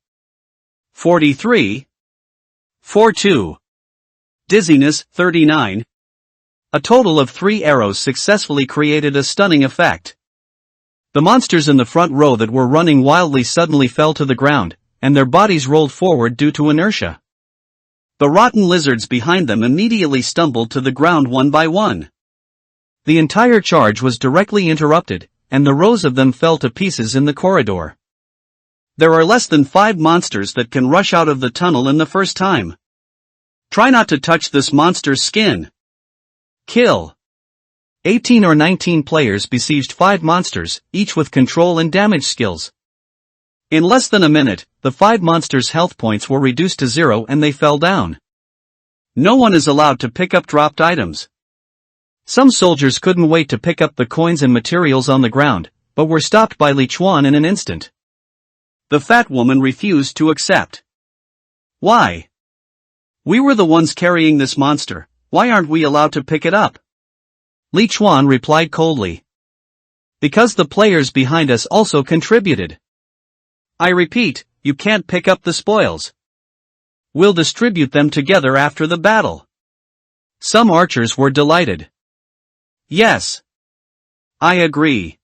43. 42. Dizziness, 39. A total of 3 arrows successfully created a stunning effect. The monsters in the front row that were running wildly suddenly fell to the ground, and their bodies rolled forward due to inertia. The rotten lizards behind them immediately stumbled to the ground one by one. The entire charge was directly interrupted, and the rows of them fell to pieces in the corridor. There are less than 5 monsters that can rush out of the tunnel in the first time. Try not to touch this monster's skin. Kill. 18 or 19 players besieged 5 monsters, each with control and damage skills. In less than a minute, the 5 monsters' health points were reduced to 0 and they fell down. No one is allowed to pick up dropped items. Some soldiers couldn't wait to pick up the coins and materials on the ground, but were stopped by Li Chuan in an instant. The fat woman refused to accept. Why? We were the ones carrying this monster, why aren't we allowed to pick it up? Li Chuan replied coldly. Because the players behind us also contributed. I repeat, you can't pick up the spoils. We'll distribute them together after the battle. Some archers were delighted. Yes. I agree.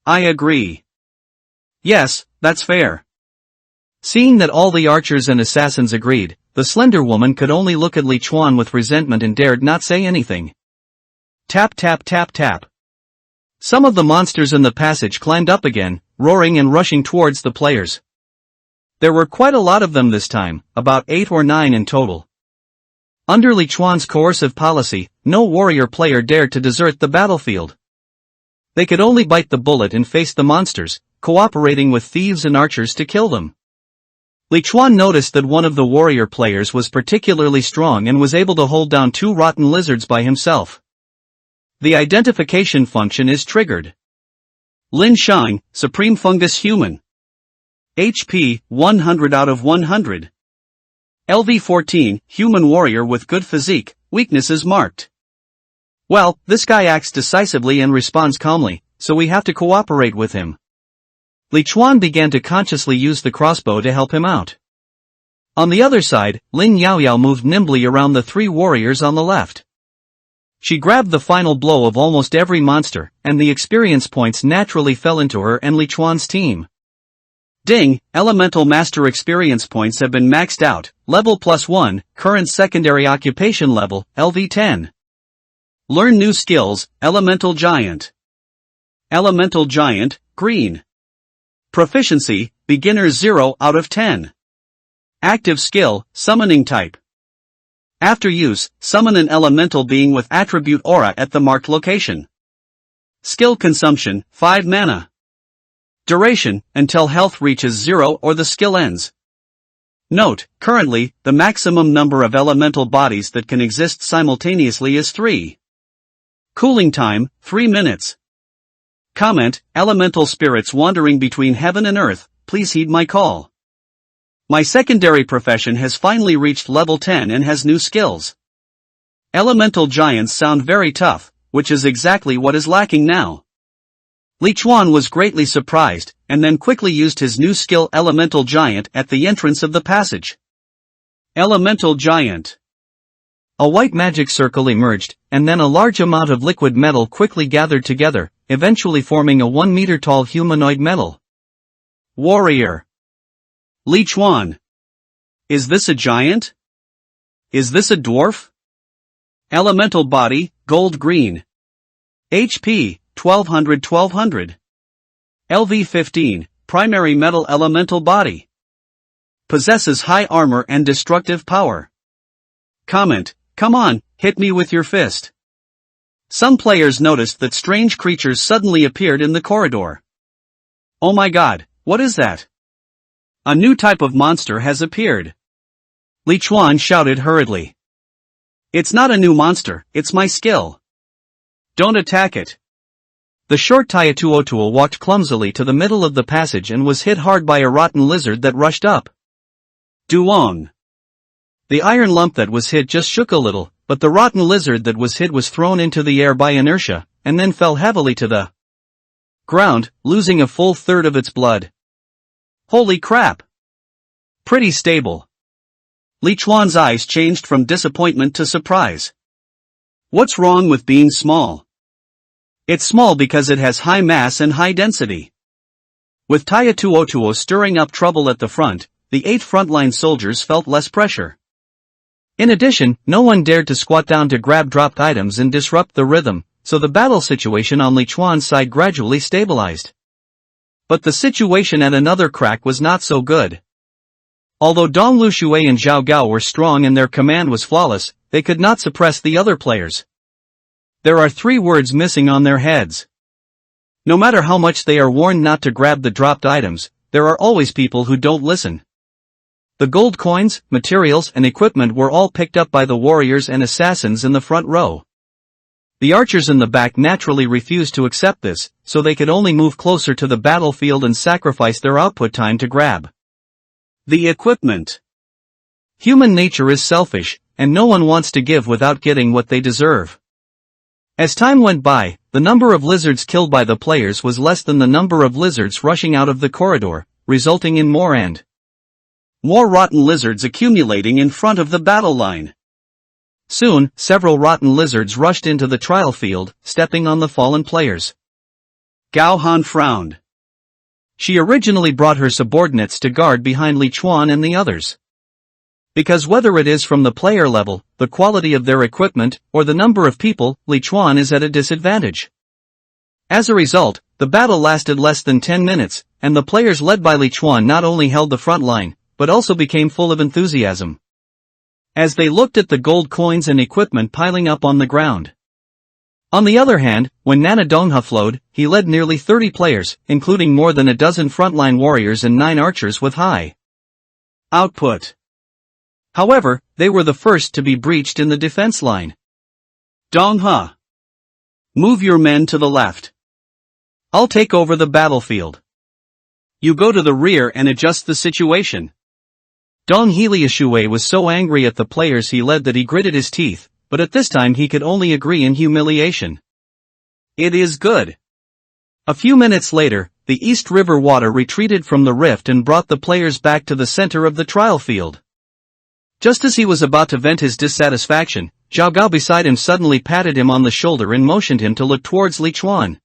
I agree. Yes, that's fair. Seeing that all the archers and assassins agreed, the slender woman could only look at Li Chuan with resentment and dared not say anything. Tap tap tap tap. Some of the monsters in the passage climbed up again, roaring and rushing towards the players. There were quite a lot of them this time, about 8 or 9 in total. Under Li Chuan's coercive policy, no warrior player dared to desert the battlefield. They could only bite the bullet and face the monsters, cooperating with thieves and archers to kill them. Li Chuan noticed that one of the warrior players was particularly strong and was able to hold down 2 rotten lizards by himself. The identification function is triggered. Lin Shang, Supreme Fungus Human. HP, 100 out of 100. LV14, Human Warrior with good physique, weaknesses marked. Well, this guy acts decisively and responds calmly, so we have to cooperate with him. Li Chuan began to consciously use the crossbow to help him out. On the other side, Lin Yaoyao moved nimbly around the 3 warriors on the left. She grabbed the final blow of almost every monster, and the experience points naturally fell into her and Li Chuan's team. Ding, Elemental Master experience points have been maxed out, level +1, current secondary occupation level, LV10. Learn new skills, Elemental Giant. Elemental Giant, green. Proficiency, beginner 0 out of 10. Active skill, summoning type. After use, summon an elemental being with attribute aura at the marked location. Skill consumption, 5 mana. Duration, until health reaches 0 or the skill ends. Note, currently, the maximum number of elemental bodies that can exist simultaneously is 3. Cooling time, 3 minutes. Comment, elemental spirits wandering between heaven and earth, please heed my call. My secondary profession has finally reached level 10 and has new skills. Elemental giants sound very tough, which is exactly what is lacking now. Li Chuan was greatly surprised, and then quickly used his new skill Elemental Giant at the entrance of the passage. Elemental Giant. A white magic circle emerged, and then a large amount of liquid metal quickly gathered together, eventually forming a 1-meter-tall humanoid metal. Warrior. Li Chuan. Is this a giant? Is this a dwarf? Elemental body, gold green. HP, 1200. LV15, primary metal elemental body. Possesses high armor and destructive power. Comment, come on, hit me with your fist. Some players noticed that strange creatures suddenly appeared in the corridor. Oh my god, what is that? A new type of monster has appeared. Li Chuan shouted hurriedly. It's not a new monster, it's my skill. Don't attack it. The short Taiatuotual walked clumsily to the middle of the passage and was hit hard by a rotten lizard that rushed up. Duong. The iron lump that was hit just shook a little, but the rotten lizard that was hit was thrown into the air by inertia, and then fell heavily to the ground, losing a full third of its blood. Holy crap! Pretty stable. Li Chuan's eyes changed from disappointment to surprise. What's wrong with being small? It's small because it has high mass and high density. With Taya Tuotuo stirring up trouble at the front, the 8 frontline soldiers felt less pressure. In addition, no one dared to squat down to grab dropped items and disrupt the rhythm, so the battle situation on Li Chuan's side gradually stabilized. But the situation at another crack was not so good. Although Dong Lushui and Zhao Gao were strong and their command was flawless, they could not suppress the other players. There are 3 words missing on their heads. No matter how much they are warned not to grab the dropped items, there are always people who don't listen. The gold coins, materials and equipment were all picked up by the warriors and assassins in the front row. The archers in the back naturally refused to accept this, so they could only move closer to the battlefield and sacrifice their output time to grab the equipment. Human nature is selfish, and no one wants to give without getting what they deserve. As time went by, the number of lizards killed by the players was less than the number of lizards rushing out of the corridor, resulting in more and more rotten lizards accumulating in front of the battle line. Soon, several rotten lizards rushed into the trial field, stepping on the fallen players. Gao Han frowned. She originally brought her subordinates to guard behind Li Chuan and the others. Because whether it is from the player level, the quality of their equipment, or the number of people, Li Chuan is at a disadvantage. As a result, the battle lasted less than 10 minutes, and the players led by Li Chuan not only held the front line, but also became full of enthusiasm. As they looked at the gold coins and equipment piling up on the ground. On the other hand, when Nana Dongha flowed, he led nearly 30 players, including more than a dozen frontline warriors and 9 archers with high output. However, they were the first to be breached in the defense line. Dongha, move your men to the left. I'll take over the battlefield. You go to the rear and adjust the situation. Dong Heliashui was so angry at the players he led that he gritted his teeth, but at this time he could only agree in humiliation. It is good. A few minutes later, the East River water retreated from the rift and brought the players back to the center of the trial field. Just as he was about to vent his dissatisfaction, Zhao Gao beside him suddenly patted him on the shoulder and motioned him to look towards Li Chuan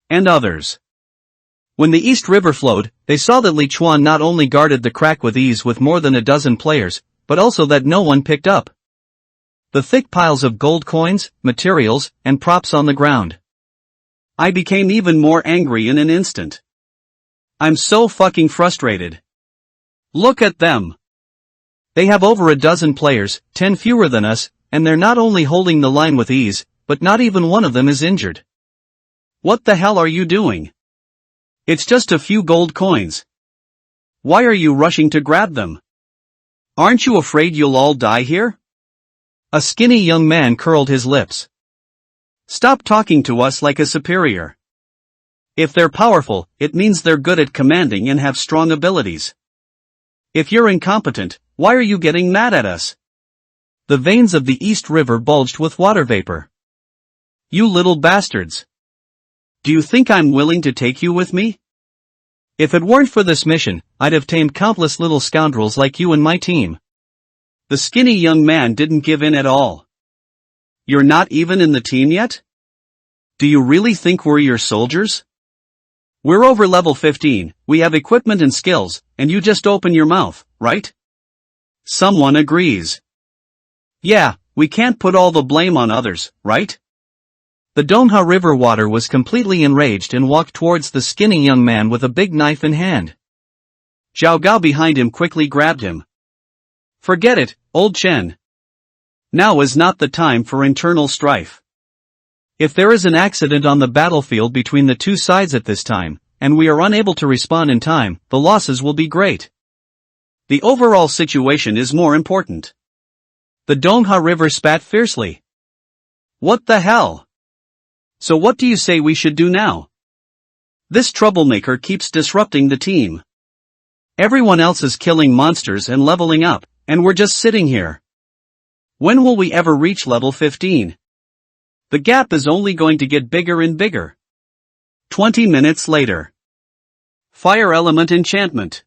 and others. When the East River flowed, they saw that Li Chuan not only guarded the crack with ease with more than a dozen players, but also that no one picked up the thick piles of gold coins, materials, and props on the ground. I became even more angry in an instant. I'm so fucking frustrated. Look at them. They have over a dozen players, 10 fewer than us, and they're not only holding the line with ease, but not even one of them is injured. What the hell are you doing? It's just a few gold coins. Why are you rushing to grab them? Aren't you afraid you'll all die here? A skinny young man curled his lips. Stop talking to us like a superior. If they're powerful, it means they're good at commanding and have strong abilities. If you're incompetent, why are you getting mad at us? The veins of the East River bulged with water vapor. You little bastards. Do you think I'm willing to take you with me? If it weren't for this mission, I'd have tamed countless little scoundrels like you and my team. The skinny young man didn't give in at all. You're not even in the team yet? Do you really think we're your soldiers? We're over level 15, we have equipment and skills, and you just open your mouth, right? Someone agrees. Yeah, we can't put all the blame on others, right? The Dongha River water was completely enraged and walked towards the skinny young man with a big knife in hand. Zhao Gao behind him quickly grabbed him. Forget it, old Chen. Now is not the time for internal strife. If there is an accident on the battlefield between the two sides at this time, and we are unable to respond in time, the losses will be great. The overall situation is more important. The Dongha River spat fiercely. What the hell? So what do you say we should do now? This troublemaker keeps disrupting the team. Everyone else is killing monsters and leveling up, and we're just sitting here. When will we ever reach level 15? The gap is only going to get bigger and bigger. 20 minutes later. Fire element enchantment.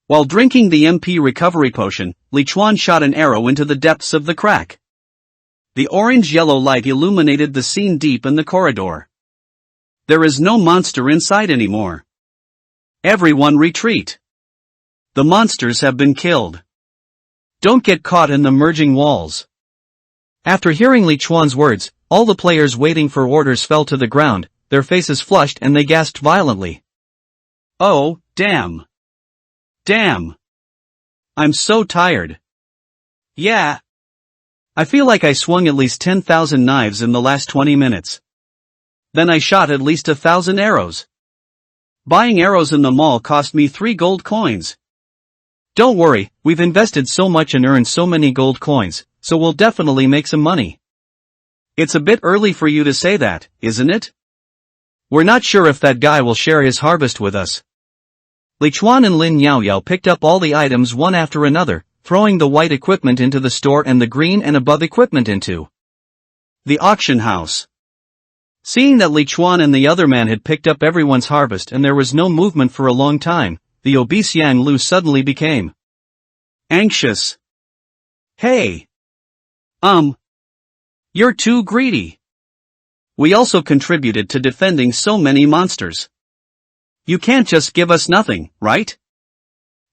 While drinking the MP recovery potion, Li Chuan shot an arrow into the depths of the crack. The orange-yellow light illuminated the scene deep in the corridor. There is no monster inside anymore. Everyone retreat. The monsters have been killed. Don't get caught in the merging walls. After hearing Li Chuan's words, all the players waiting for orders fell to the ground, their faces flushed and they gasped violently. Oh, damn. Damn. I'm so tired. Yeah. I feel like I swung at least 10,000 knives in the last 20 minutes. Then I shot at least 1,000 arrows. Buying arrows in the mall cost me 3 gold coins. Don't worry, we've invested so much and earned so many gold coins, so we'll definitely make some money. It's a bit early for you to say that, isn't it? We're not sure if that guy will share his harvest with us. Li Chuan and Lin Yaoyao picked up all the items one after another, throwing the white equipment into the store and the green and above equipment into the auction house. Seeing that Li Chuan and the other man had picked up everyone's harvest and there was no movement for a long time, the obese Yang Lu suddenly became anxious. Hey! You're too greedy. We also contributed to defending so many monsters. You can't just give us nothing, right?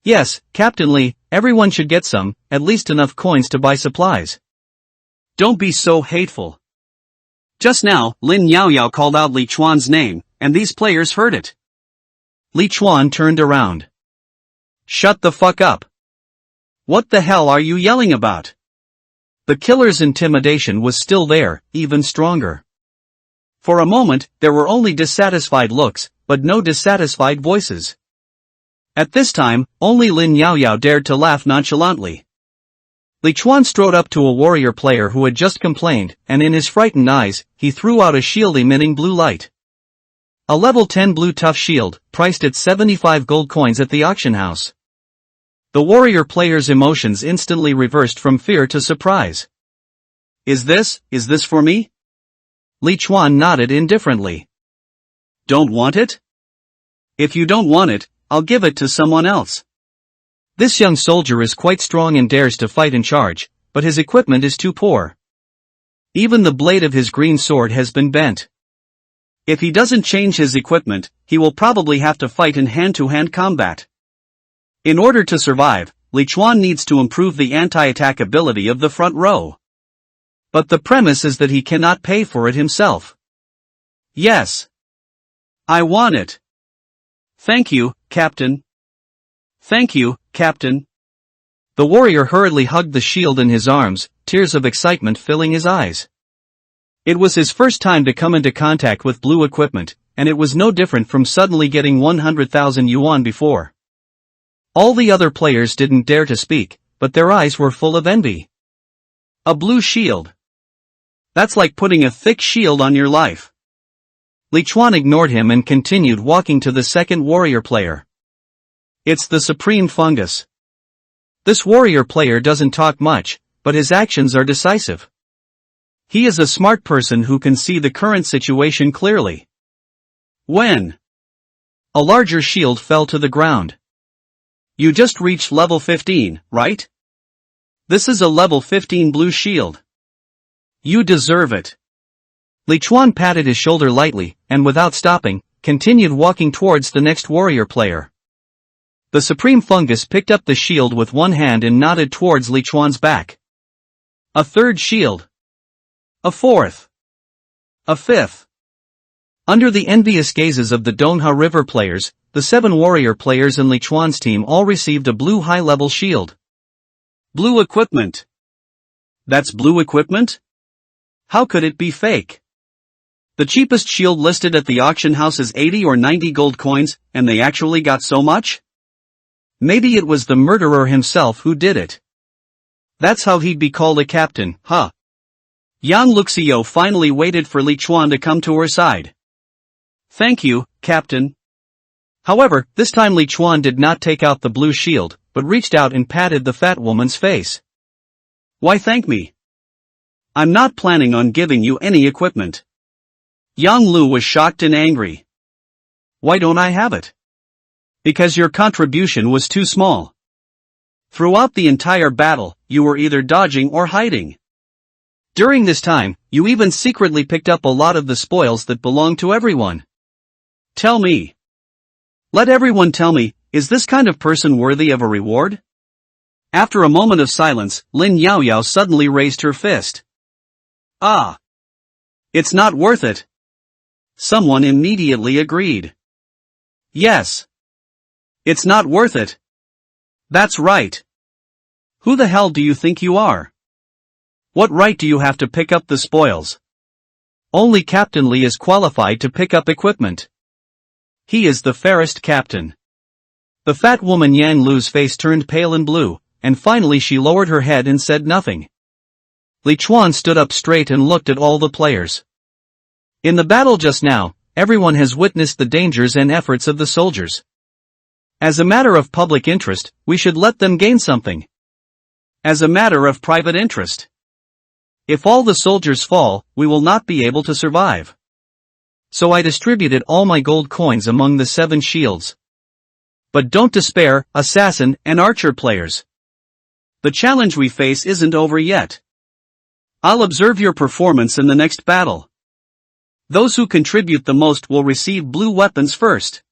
Yes, Captain Li, everyone should get some, at least enough coins to buy supplies. Don't be so hateful. Just now, Lin Yaoyao called out Li Chuan's name, and these players heard it. Li Chuan turned around. Shut the fuck up. What the hell are you yelling about? The killer's intimidation was still there, even stronger. For a moment, there were only dissatisfied looks, but no dissatisfied voices. At this time, only Lin Yaoyao dared to laugh nonchalantly. Li Chuan strode up to a warrior player who had just complained, and in his frightened eyes, he threw out a shield emitting blue light. A level 10 blue tough shield, priced at 75 gold coins at the auction house. The warrior player's emotions instantly reversed from fear to surprise. Is this for me? Li Chuan nodded indifferently. Don't want it? If you don't want it, I'll give it to someone else. This young soldier is quite strong and dares to fight and charge, but his equipment is too poor. Even the blade of his green sword has been bent. If he doesn't change his equipment, he will probably have to fight in hand-to-hand combat. In order to survive, Li Chuan needs to improve the anti-attack ability of the front row. But the premise is that he cannot pay for it himself. Yes. I want it. Thank you, Captain. Thank you, Captain. The warrior hurriedly hugged the shield in his arms, tears of excitement filling his eyes. It was his first time to come into contact with blue equipment, and it was no different from suddenly getting 100,000 yuan before. All the other players didn't dare to speak, but their eyes were full of envy. A blue shield. That's like putting a thick shield on your life. Li Chuan ignored him and continued walking to the second warrior player. It's the supreme fungus. This warrior player doesn't talk much, but his actions are decisive. He is a smart person who can see the current situation clearly. When a larger shield fell to the ground. You just reached level 15, right? This is a level 15 blue shield. You deserve it. Li Chuan patted his shoulder lightly, and without stopping, continued walking towards the next warrior player. The supreme fungus picked up the shield with one hand and nodded towards Li Chuan's back. A third shield. A fourth. A fifth. Under the envious gazes of the Donghua River players, the 7 warrior players in Li Chuan's team all received a blue high-level shield. Blue equipment. That's blue equipment? How could it be fake? The cheapest shield listed at the auction house is 80 or 90 gold coins, and they actually got so much? Maybe it was the murderer himself who did it. That's how he'd be called a captain, huh? Yang Luxiu finally waited for Li Chuan to come to her side. Thank you, Captain. However, this time Li Chuan did not take out the blue shield, but reached out and patted the fat woman's face. Why thank me? I'm not planning on giving you any equipment. Yang Lu was shocked and angry. Why don't I have it? Because your contribution was too small. Throughout the entire battle, you were either dodging or hiding. During this time, you even secretly picked up a lot of the spoils that belonged to everyone. Tell me. Let everyone tell me, is this kind of person worthy of a reward? After a moment of silence, Lin Yaoyao suddenly raised her fist. Ah! It's not worth it. Someone immediately agreed. Yes. It's not worth it. That's right. Who the hell do you think you are? What right do you have to pick up the spoils? Only Captain Li is qualified to pick up equipment. He is the fairest captain. The fat woman Yang Lu's face turned pale and blue, and finally she lowered her head and said nothing. Li Chuan stood up straight and looked at all the players. In the battle just now, everyone has witnessed the dangers and efforts of the soldiers. As a matter of public interest, we should let them gain something. As a matter of private interest. If all the soldiers fall, we will not be able to survive. So I distributed all my gold coins among the 7 shields. But don't despair, assassin and archer players. The challenge we face isn't over yet. I'll observe your performance in the next battle. Those who contribute the most will receive blue weapons first.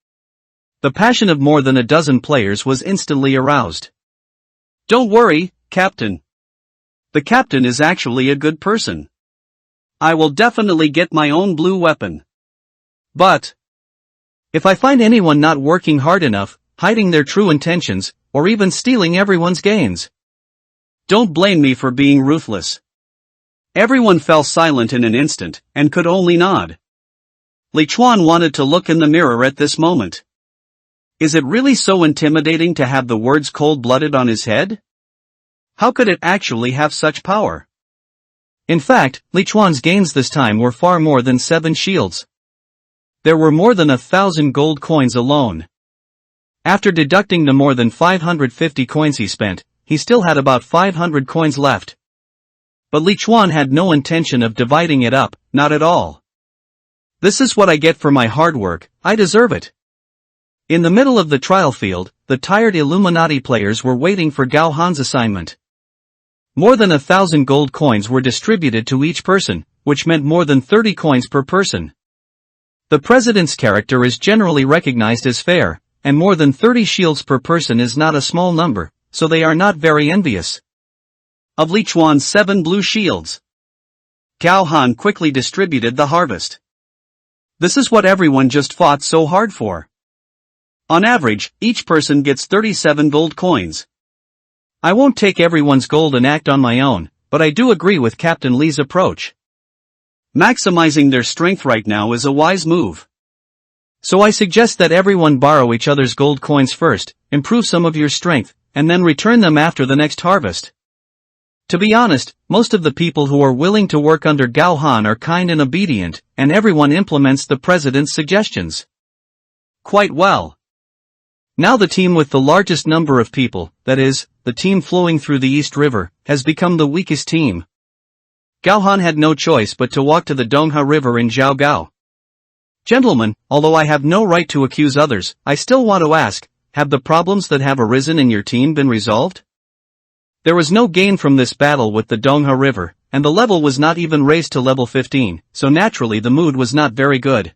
The passion of more than a dozen players was instantly aroused. Don't worry, Captain. The captain is actually a good person. I will definitely get my own blue weapon. But if I find anyone not working hard enough, hiding their true intentions, or even stealing everyone's gains, don't blame me for being ruthless. Everyone fell silent in an instant, and could only nod. Li Chuan wanted to look in the mirror at this moment. Is it really so intimidating to have the words cold-blooded on his head? How could it actually have such power? In fact, Li Chuan's gains this time were far more than 7 shields. There were more than 1,000 gold coins alone. After deducting the more than 550 coins he spent, he still had about 500 coins left. But Li Chuan had no intention of dividing it up, not at all. This is what I get for my hard work, I deserve it. In the middle of the trial field, the tired Illuminati players were waiting for Gao Han's assignment. More than 1,000 gold coins were distributed to each person, which meant more than 30 coins per person. The president's character is generally recognized as fair, and more than 30 shields per person is not a small number, so they are not very envious. Of Li Chuan's 7 blue shields, Gao Han quickly distributed the harvest. This is what everyone just fought so hard for. On average, each person gets 37 gold coins. I won't take everyone's gold and act on my own, but I do agree with Captain Li's approach. Maximizing their strength right now is a wise move. So I suggest that everyone borrow each other's gold coins first, improve some of your strength, and then return them after the next harvest. To be honest, most of the people who are willing to work under Gao Han are kind and obedient, and everyone implements the president's suggestions. Quite well. Now the team with the largest number of people, that is, the team flowing through the East River, has become the weakest team. Gao Han had no choice but to walk to the Dongha River in Zhaogao. Gentlemen, although I have no right to accuse others, I still want to ask, have the problems that have arisen in your team been resolved? There was no gain from this battle with the Dongha River, and the level was not even raised to level 15, so naturally the mood was not very good.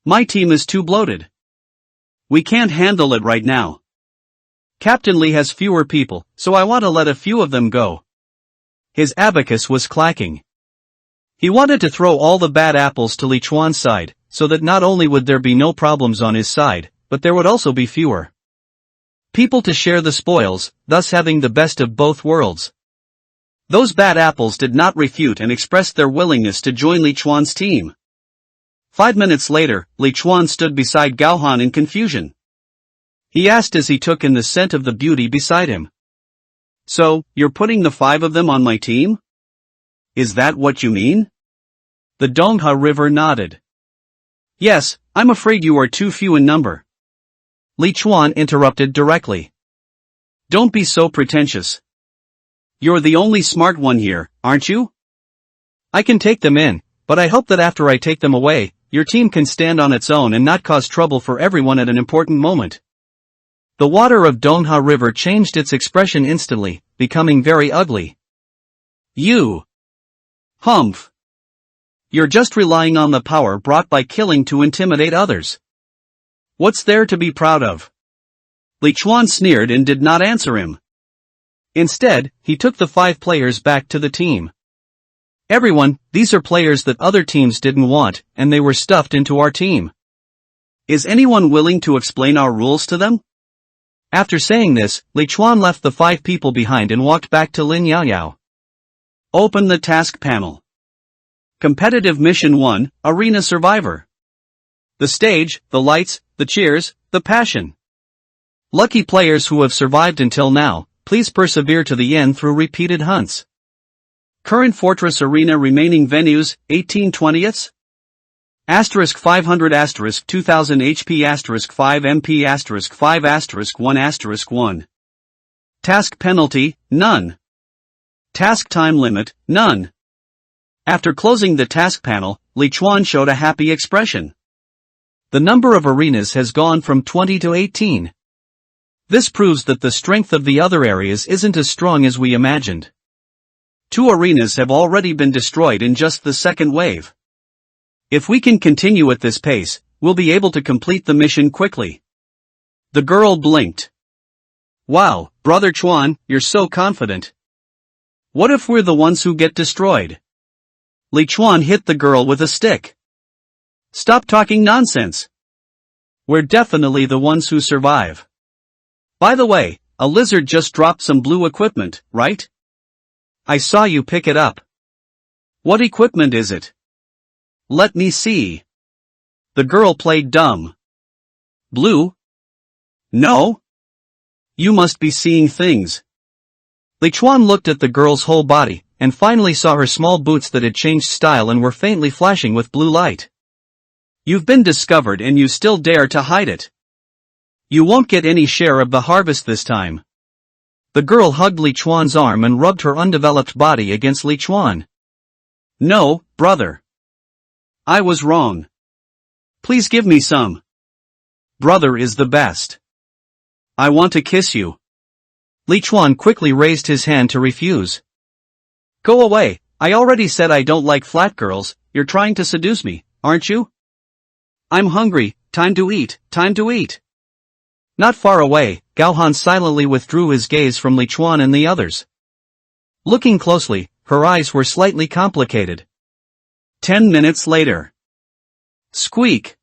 My team is too bloated. We can't handle it right now. Captain Li has fewer people, so I want to let a few of them go. His abacus was clacking. He wanted to throw all the bad apples to Li Chuan's side, so that not only would there be no problems on his side, but there would also be fewer people to share the spoils, thus having the best of both worlds. Those bad apples did not refute and expressed their willingness to join Li Chuan's team. 5 minutes later, Li Chuan stood beside Gao Han in confusion. He asked as he took in the scent of the beauty beside him. So, you're putting the 5 of them on my team? Is that what you mean? The Dongha River nodded. Yes, I'm afraid you are too few in number. Li Chuan interrupted directly. Don't be so pretentious. You're the only smart one here, aren't you? I can take them in, but I hope that after I take them away, your team can stand on its own and not cause trouble for everyone at an important moment. The water of Dongha River changed its expression instantly, becoming very ugly. You. Humph. You're just relying on the power brought by killing to intimidate others. What's there to be proud of? Li Chuan sneered and did not answer him. Instead, he took the 5 players back to the team. Everyone, these are players that other teams didn't want, and they were stuffed into our team. Is anyone willing to explain our rules to them? After saying this, Li Chuan left the 5 people behind and walked back to Lin Yaoyao. Open the task panel. Competitive Mission 1, Arena Survivor. The stage, the lights, the cheers, the passion. Lucky players who have survived until now, please persevere to the end through repeated hunts. Current Fortress Arena remaining venues, 18/20ths? Asterisk 500 asterisk 2000 HP asterisk 5 MP asterisk 5 asterisk 1 asterisk 1. Task penalty, none. Task time limit, none. After closing the task panel, Li Chuan showed a happy expression. The number of arenas has gone from 20 to 18. This proves that the strength of the other areas isn't as strong as we imagined. 2 arenas have already been destroyed in just the second wave. If we can continue at this pace, we'll be able to complete the mission quickly. The girl blinked. Wow, Brother Chuan, you're so confident. What if we're the ones who get destroyed? Li Chuan hit the girl with a stick. Stop talking nonsense. We're definitely the ones who survive. By the way, a lizard just dropped some blue equipment, right? I saw you pick it up. What equipment is it? Let me see. The girl played dumb. Blue? No? You must be seeing things. Li Chuan looked at the girl's whole body, and finally saw her small boots that had changed style and were faintly flashing with blue light. You've been discovered and you still dare to hide it. You won't get any share of the harvest this time. The girl hugged Li Chuan's arm and rubbed her undeveloped body against Li Chuan. No, brother. I was wrong. Please give me some. Brother is the best. I want to kiss you. Li Chuan quickly raised his hand to refuse. Go away, I already said I don't like flat girls, you're trying to seduce me, aren't you? I'm hungry, time to eat, time to eat. Not far away, Gaohan silently withdrew his gaze from Li Chuan and the others. Looking closely, her eyes were slightly complicated. 10 minutes later. Squeak!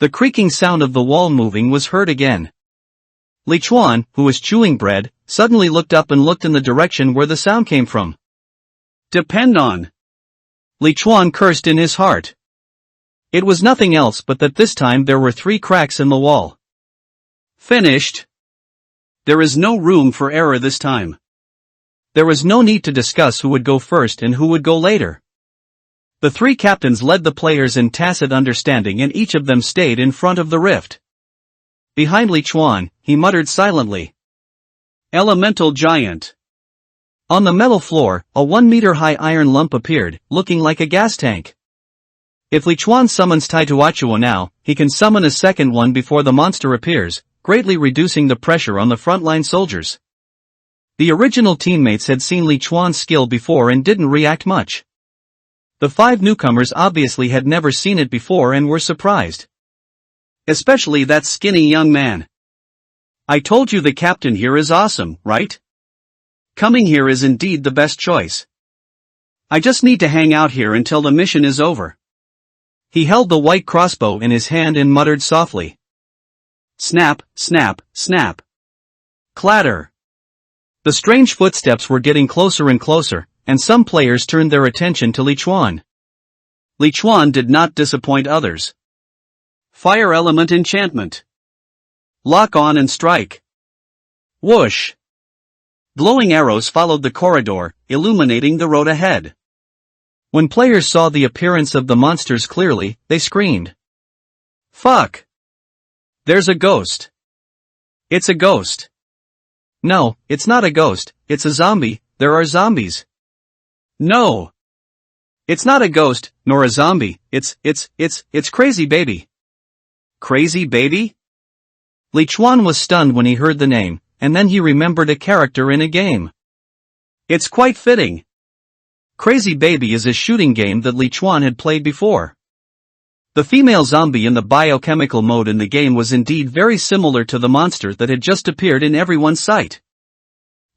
The creaking sound of the wall moving was heard again. Li Chuan, who was chewing bread, suddenly looked up and looked in the direction where the sound came from. Depend on. Li Chuan cursed in his heart. It was nothing else but that this time there were 3 cracks in the wall. Finished. There is no room for error this time. There was no need to discuss who would go first and who would go later. The 3 captains led the players in tacit understanding and each of them stayed in front of the rift. Behind Li Chuan, he muttered silently. Elemental giant. On the metal floor, a 1-meter-high iron lump appeared, looking like a gas tank. If Li Chuan summons Taituachuo now, he can summon a second one before the monster appears, greatly reducing the pressure on the frontline soldiers. The original teammates had seen Li Chuan's skill before and didn't react much. The 5 newcomers obviously had never seen it before and were surprised. Especially that skinny young man. I told you the captain here is awesome, right? Coming here is indeed the best choice. I just need to hang out here until the mission is over. He held the white crossbow in his hand and muttered softly. Snap, snap, snap. Clatter. The strange footsteps were getting closer and closer, and some players turned their attention to Li Chuan. Li Chuan did not disappoint others. Fire element enchantment. Lock on and strike. Whoosh. Glowing arrows followed the corridor, illuminating the road ahead. When players saw the appearance of the monsters clearly, they screamed. Fuck! There's a ghost. It's a ghost. No, it's not a ghost, it's a zombie, there are zombies. No. It's not a ghost, nor a zombie, it's Crazy Baby. Crazy Baby? Li Chuan was stunned when he heard the name, and then he remembered a character in a game. It's quite fitting. Crazy Baby is a shooting game that Li Chuan had played before. The female zombie in the biochemical mode in the game was indeed very similar to the monster that had just appeared in everyone's sight.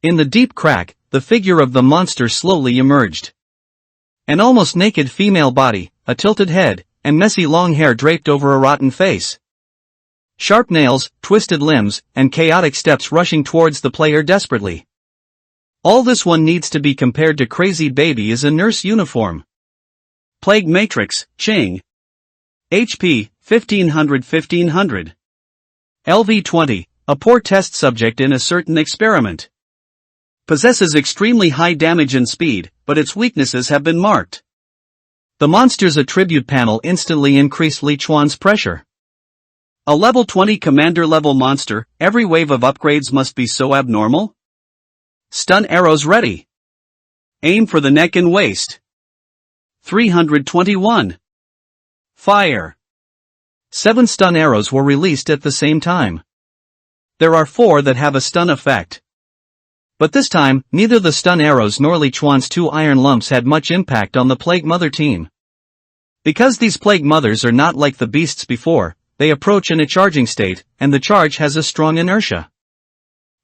In the deep crack, the figure of the monster slowly emerged. An almost naked female body, a tilted head, and messy long hair draped over a rotten face. Sharp nails, twisted limbs, and chaotic steps rushing towards the player desperately. All this one needs to be compared to Crazy Baby is a nurse uniform. Plague Matrix, Ching. HP, 1500. LV20, a poor test subject in a certain experiment. Possesses extremely high damage and speed, but its weaknesses have been marked. The monster's attribute panel instantly increased Li Chuan's pressure. A level 20 commander-level monster, every wave of upgrades must be so abnormal? Stun arrows ready. Aim for the neck and waist. 321. Fire. 7 stun arrows were released at the same time. There are 4 that have a stun effect. But this time, neither the stun arrows nor Li Chuan's 2 iron lumps had much impact on the Plague Mother team. Because these Plague Mothers are not like the beasts before, they approach in a charging state, and the charge has a strong inertia.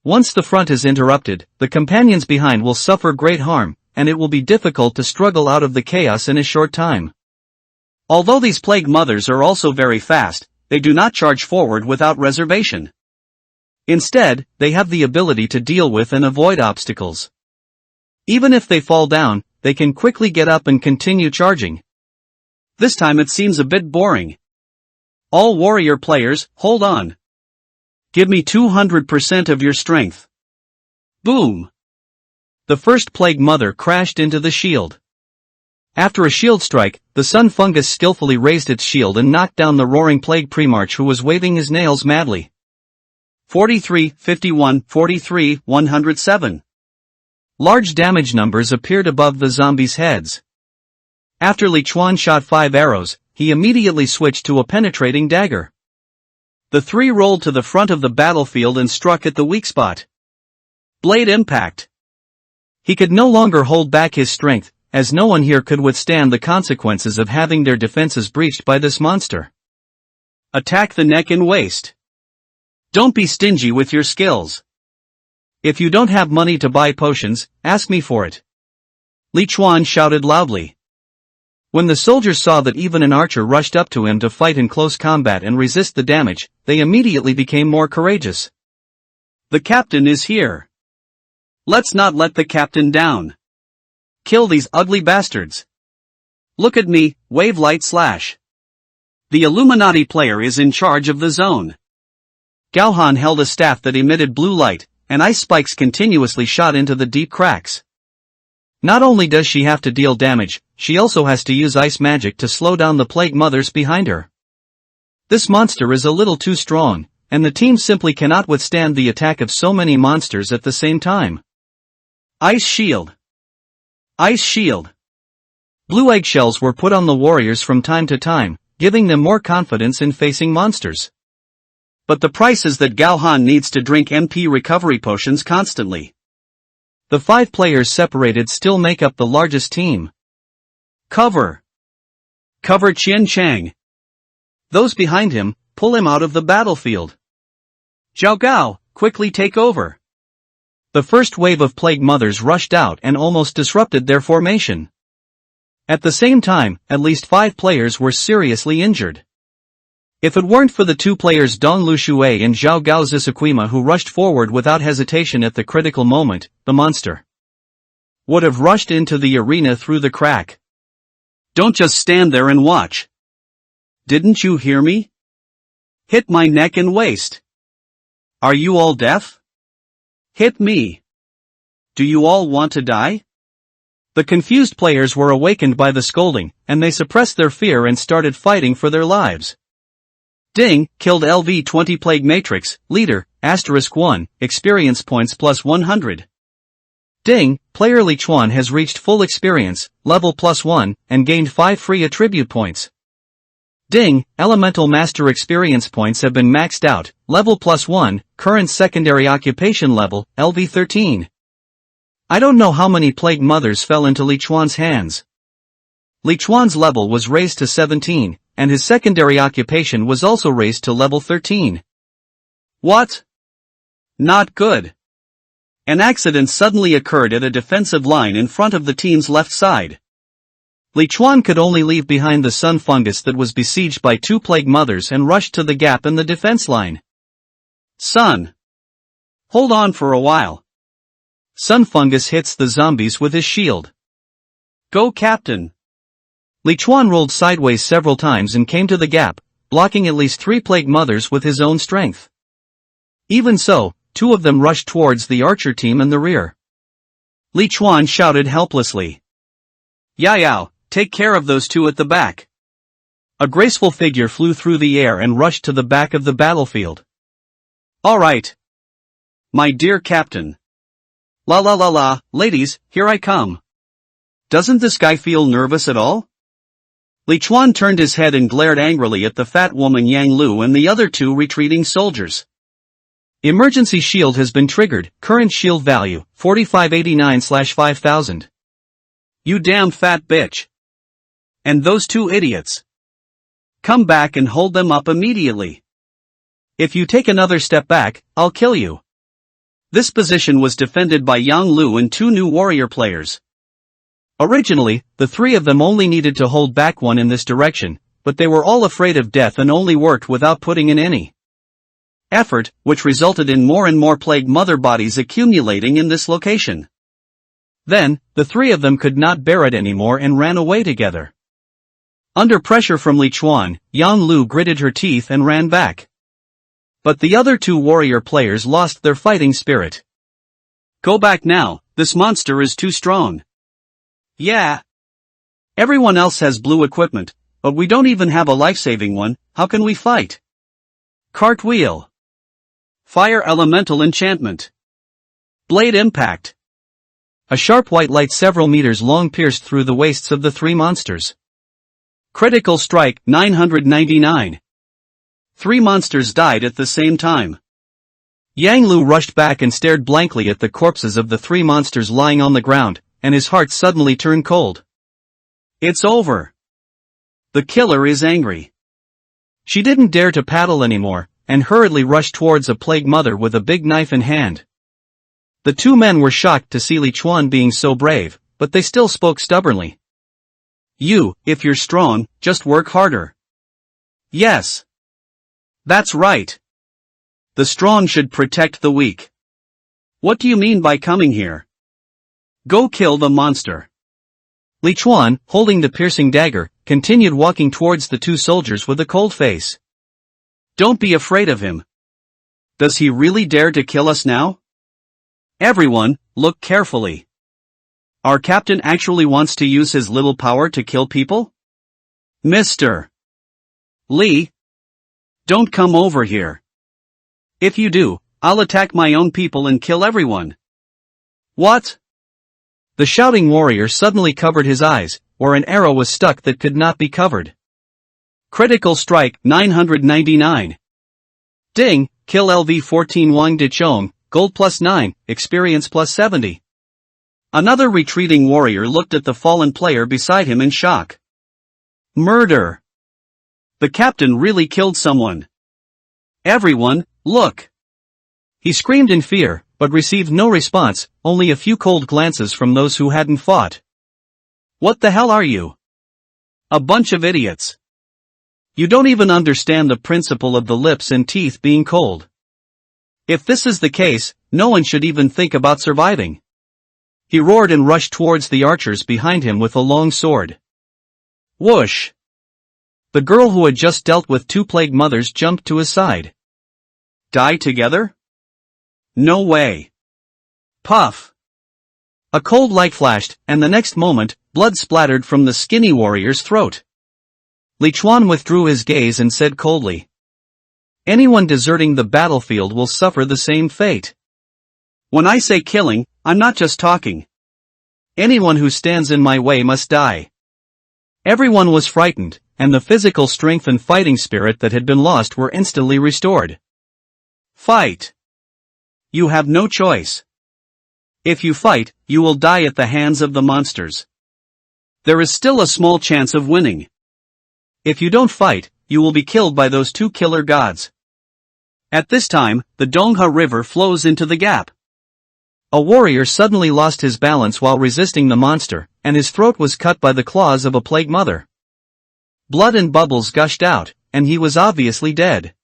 Once the front is interrupted, the companions behind will suffer great harm, and it will be difficult to struggle out of the chaos in a short time. Although these Plague Mothers are also very fast, they do not charge forward without reservation. Instead, they have the ability to deal with and avoid obstacles. Even if they fall down, they can quickly get up and continue charging. This time it seems a bit boring. All warrior players, hold on. Give me 200% of your strength. Boom! The first Plague Mother crashed into the shield. After a shield strike, the Sun Fungus skillfully raised its shield and knocked down the roaring Plague Primarch who was waving his nails madly. 43, 51, 43, 107. Large damage numbers appeared above the zombies' heads. After Li Chuan shot 5 arrows, he immediately switched to a penetrating dagger. The 3 rolled to the front of the battlefield and struck at the weak spot. Blade impact. He could no longer hold back his strength, as no one here could withstand the consequences of having their defenses breached by this monster. Attack the neck and waist. Don't be stingy with your skills. If you don't have money to buy potions, ask me for it. Li Chuan shouted loudly. When the soldiers saw that even an archer rushed up to him to fight in close combat and resist the damage, they immediately became more courageous. The captain is here. Let's not let the captain down. Kill these ugly bastards. Look at me, wave light slash. The Illuminati player is in charge of the zone. Gaohan held a staff that emitted blue light, and ice spikes continuously shot into the deep cracks. Not only does she have to deal damage, she also has to use ice magic to slow down the Plague Mothers behind her. This monster is a little too strong, and the team simply cannot withstand the attack of so many monsters at the same time. Ice Shield. Ice Shield. Blue eggshells were put on the warriors from time to time, giving them more confidence in facing monsters. But the price is that Gaohan needs to drink MP recovery potions constantly. The 5 players separated still make up the largest team. Cover. Cover Qian Chang. Those behind him, pull him out of the battlefield. Zhao Gao, quickly take over. The first wave of Plague Mothers rushed out and almost disrupted their formation. At the same time, at least 5 players were seriously injured. If it weren't for the 2 players Dong Lushui and Zhao Gao Zisuquima who rushed forward without hesitation at the critical moment, the monster would have rushed into the arena through the crack. Don't just stand there and watch. Didn't you hear me? Hit my neck and waist. Are you all deaf? Hit me. Do you all want to die? The confused players were awakened by the scolding, and they suppressed their fear and started fighting for their lives. Ding, killed LV20 Plague Matrix, leader, *1, experience points plus 100. Ding, player Li Chuan has reached full experience, level +1, and gained 5 free attribute points. Ding, elemental master experience points have been maxed out, level +1, current secondary occupation level, LV 13. I don't know how many plague mothers fell into Li Chuan's hands. Li Chuan's level was raised to 17, and his secondary occupation was also raised to level 13. What? Not good. An accident suddenly occurred at a defensive line in front of the team's left side. Li Chuan could only leave behind the sun fungus that was besieged by 2 plague mothers and rushed to the gap in the defense line. Sun. Hold on for a while. Sun fungus hits the zombies with his shield. Go Captain. Li Chuan rolled sideways several times and came to the gap, blocking at least 3 plague mothers with his own strength. Even so, 2 of them rushed towards the archer team in the rear. Li Chuan shouted helplessly. Yao, take care of those 2 at the back. A graceful figure flew through the air and rushed to the back of the battlefield. All right. My dear Captain. La, ladies, here I come. Doesn't this guy feel nervous at all? Li Chuan turned his head and glared angrily at the fat woman Yang Lu and the other 2 retreating soldiers. Emergency shield has been triggered, current shield value, 4589/5000. You damn fat bitch. And those 2 idiots. Come back and hold them up immediately. If you take another step back, I'll kill you. This position was defended by Yang Lu and 2 new warrior players. Originally, the 3 of them only needed to hold back 1 in this direction, but they were all afraid of death and only worked without putting in any effort, which resulted in more and more plague mother bodies accumulating in this location. Then, the 3 of them could not bear it anymore and ran away together. Under pressure from Li Chuan, Yang Lu gritted her teeth and ran back. But the other 2 warrior players lost their fighting spirit. Go back now, this monster is too strong. Yeah. Everyone else has blue equipment, but we don't even have a life-saving one, how can we fight? Cartwheel. Fire elemental enchantment. Blade impact. A sharp white light several meters long pierced through the waists of the 3 monsters. Critical strike, 999. 3 monsters died at the same time. Yang Lu rushed back and stared blankly at the corpses of the 3 monsters lying on the ground, and his heart suddenly turned cold. It's over. The killer is angry. She didn't dare to paddle anymore, and hurriedly rushed towards a plague mother with a big knife in hand. The 2 men were shocked to see Li Chuan being so brave, but they still spoke stubbornly. You, if you're strong, just work harder. Yes. That's right. The strong should protect the weak. What do you mean by coming here? Go kill the monster. Li Chuan, holding the piercing dagger, continued walking towards the 2 soldiers with a cold face. Don't be afraid of him. Does he really dare to kill us now? Everyone, look carefully. Our captain actually wants to use his little power to kill people? Mr. Li. Don't come over here. If you do, I'll attack my own people and kill everyone. What? The shouting warrior suddenly covered his eyes, where an arrow was stuck that could not be covered. Critical strike, 999. Ding, kill LV 14 Wang Dichong, gold +9, experience +70. Another retreating warrior looked at the fallen player beside him in shock. Murder. The captain really killed someone. Everyone, look. He screamed in fear, but received no response, only a few cold glances from those who hadn't fought. What the hell are you? A bunch of idiots. You don't even understand the principle of the lips and teeth being cold. If this is the case, no one should even think about surviving. He roared and rushed towards the archers behind him with a long sword. Whoosh! The girl who had just dealt with 2 plague mothers jumped to his side. Die together? No way. Puff! A cold light flashed, and the next moment, blood splattered from the skinny warrior's throat. Li Chuan withdrew his gaze and said coldly, anyone deserting the battlefield will suffer the same fate. When I say killing, I'm not just talking. Anyone who stands in my way must die. Everyone was frightened, and the physical strength and fighting spirit that had been lost were instantly restored. Fight. You have no choice. If you fight, you will die at the hands of the monsters. There is still a small chance of winning. If you don't fight, you will be killed by those two killer gods. At this time, the Dongha River flows into the gap. A warrior suddenly lost his balance while resisting the monster, and his throat was cut by the claws of a plague mother. Blood and bubbles gushed out, and he was obviously dead.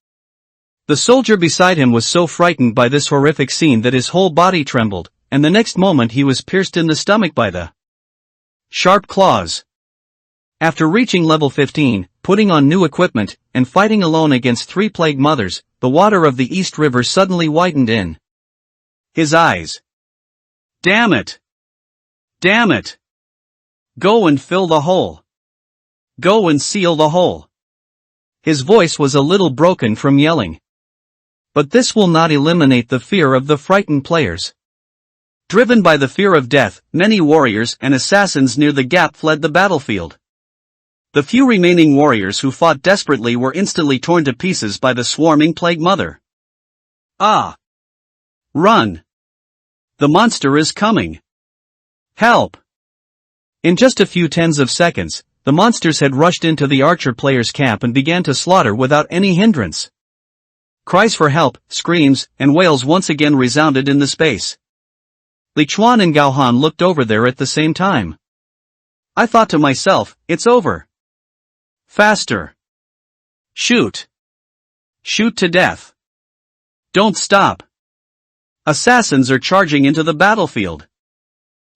The soldier beside him was so frightened by this horrific scene that his whole body trembled, and the next moment he was pierced in the stomach by the sharp claws. After reaching level 15, putting on new equipment, and fighting alone against 3 plague mothers, the water of the East River suddenly widened in his eyes. Damn it! Damn it! Go and fill the hole. Go and seal the hole. His voice was a little broken from yelling. But this will not eliminate the fear of the frightened players. Driven by the fear of death, many warriors and assassins near the gap fled the battlefield. The few remaining warriors who fought desperately were instantly torn to pieces by the swarming plague mother. Ah! Run! The monster is coming! Help! In just a few tens of seconds, the monsters had rushed into the archer players' camp and began to slaughter without any hindrance. Cries for help, screams, and wails once again resounded in the space. Li Chuan and Gao Han looked over there at the same time. I thought to myself, it's over. Faster. Shoot. Shoot to death. Don't stop. Assassins are charging into the battlefield.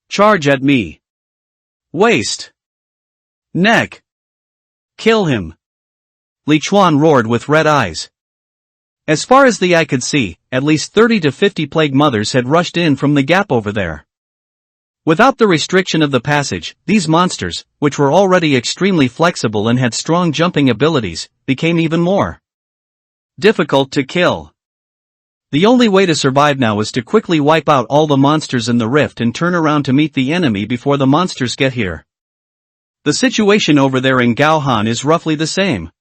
Charge at me. Waist. Neck. Kill him. Li Chuan roared with red eyes. As far as the eye could see, at least 30 to 50 plague mothers had rushed in from the gap over there. Without the restriction of the passage, these monsters, which were already extremely flexible and had strong jumping abilities, became even more difficult to kill. The only way to survive now is to quickly wipe out all the monsters in the rift and turn around to meet the enemy before the monsters get here. The situation over there in Gaohan is roughly the same.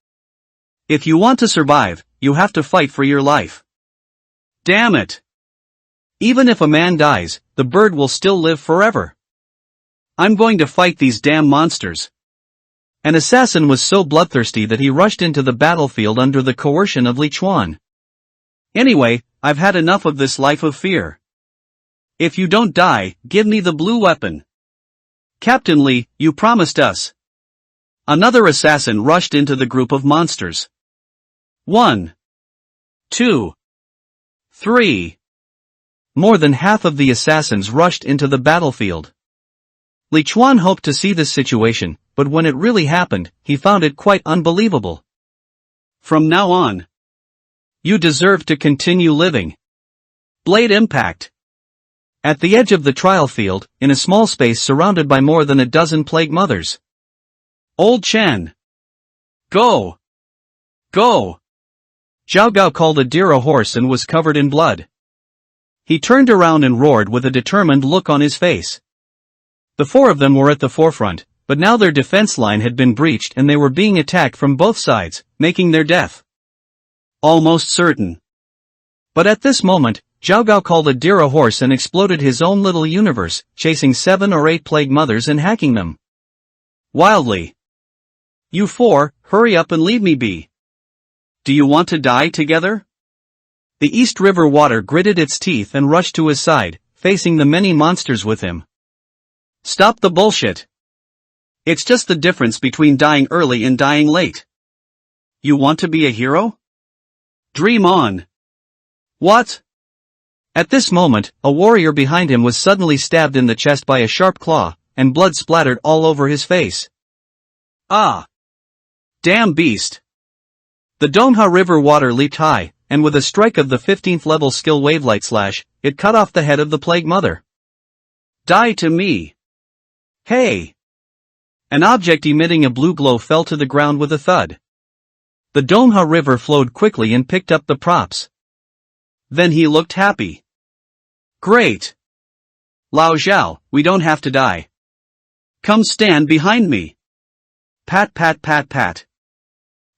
If you want to survive, you have to fight for your life. Damn it! Even if a man dies, the bird will still live forever. I'm going to fight these damn monsters. An assassin was so bloodthirsty that he rushed into the battlefield under the coercion of Li Chuan. Anyway, I've had enough of this life of fear. If you don't die, give me the blue weapon. Captain Li, you promised us. Another assassin rushed into the group of monsters. 1, 2, 3. More than half of the assassins rushed into the battlefield. Li Chuan hoped to see this situation, but when it really happened, he found it quite unbelievable. From now on, you deserve to continue living. Blade impact. At the edge of the trial field, in a small space surrounded by more than a dozen plague mothers. Old Chen. Go! Go! Zhao Gao called a deer a horse and was covered in blood. He turned around and roared with a determined look on his face. The 4 of them were at the forefront, but now their defense line had been breached and they were being attacked from both sides, making their death almost certain. But at this moment, Zhao Gao called a deer a horse and exploded his own little universe, chasing 7 or 8 plague mothers and hacking them wildly. You 4, hurry up and leave me be. Do you want to die together? The East River water gritted its teeth and rushed to his side, facing the many monsters with him. Stop the bullshit. It's just the difference between dying early and dying late. You want to be a hero? Dream on. What? At this moment, a warrior behind him was suddenly stabbed in the chest by a sharp claw, and blood splattered all over his face. Ah! Damn beast! The Dongha River water leaped high, and with a strike of the 15th level skill Wavelight Slash, it cut off the head of the plague mother. Die to me! Hey! An object emitting a blue glow fell to the ground with a thud. The Dongha River flowed quickly and picked up the props. Then he looked happy. Great! Lao Zhao, we don't have to die. Come stand behind me. Pat pat pat pat.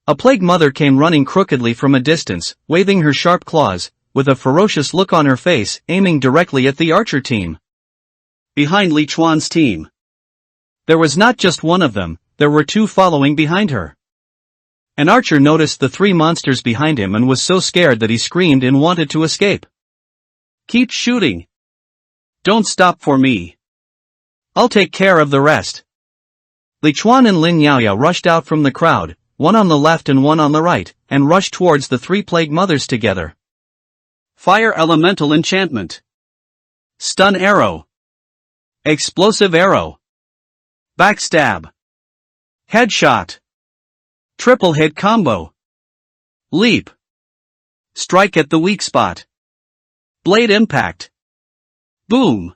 A plague mother came running crookedly from a distance, waving her sharp claws, with a ferocious look on her face, aiming directly at the archer team. Behind Li Chuan's team. There was not just one of them, there were two following behind her. An archer noticed the three monsters behind him and was so scared that he screamed and wanted to escape. Keep shooting. Don't stop for me. I'll take care of the rest. Li Chuan and Lin Yaoyao rushed out from the crowd, one on the left and one on the right, and rushed towards the three plague mothers together. Fire elemental enchantment. Stun arrow. Explosive arrow. Backstab. Headshot. Triple hit combo. Leap. Strike at the weak spot. Blade impact. Boom.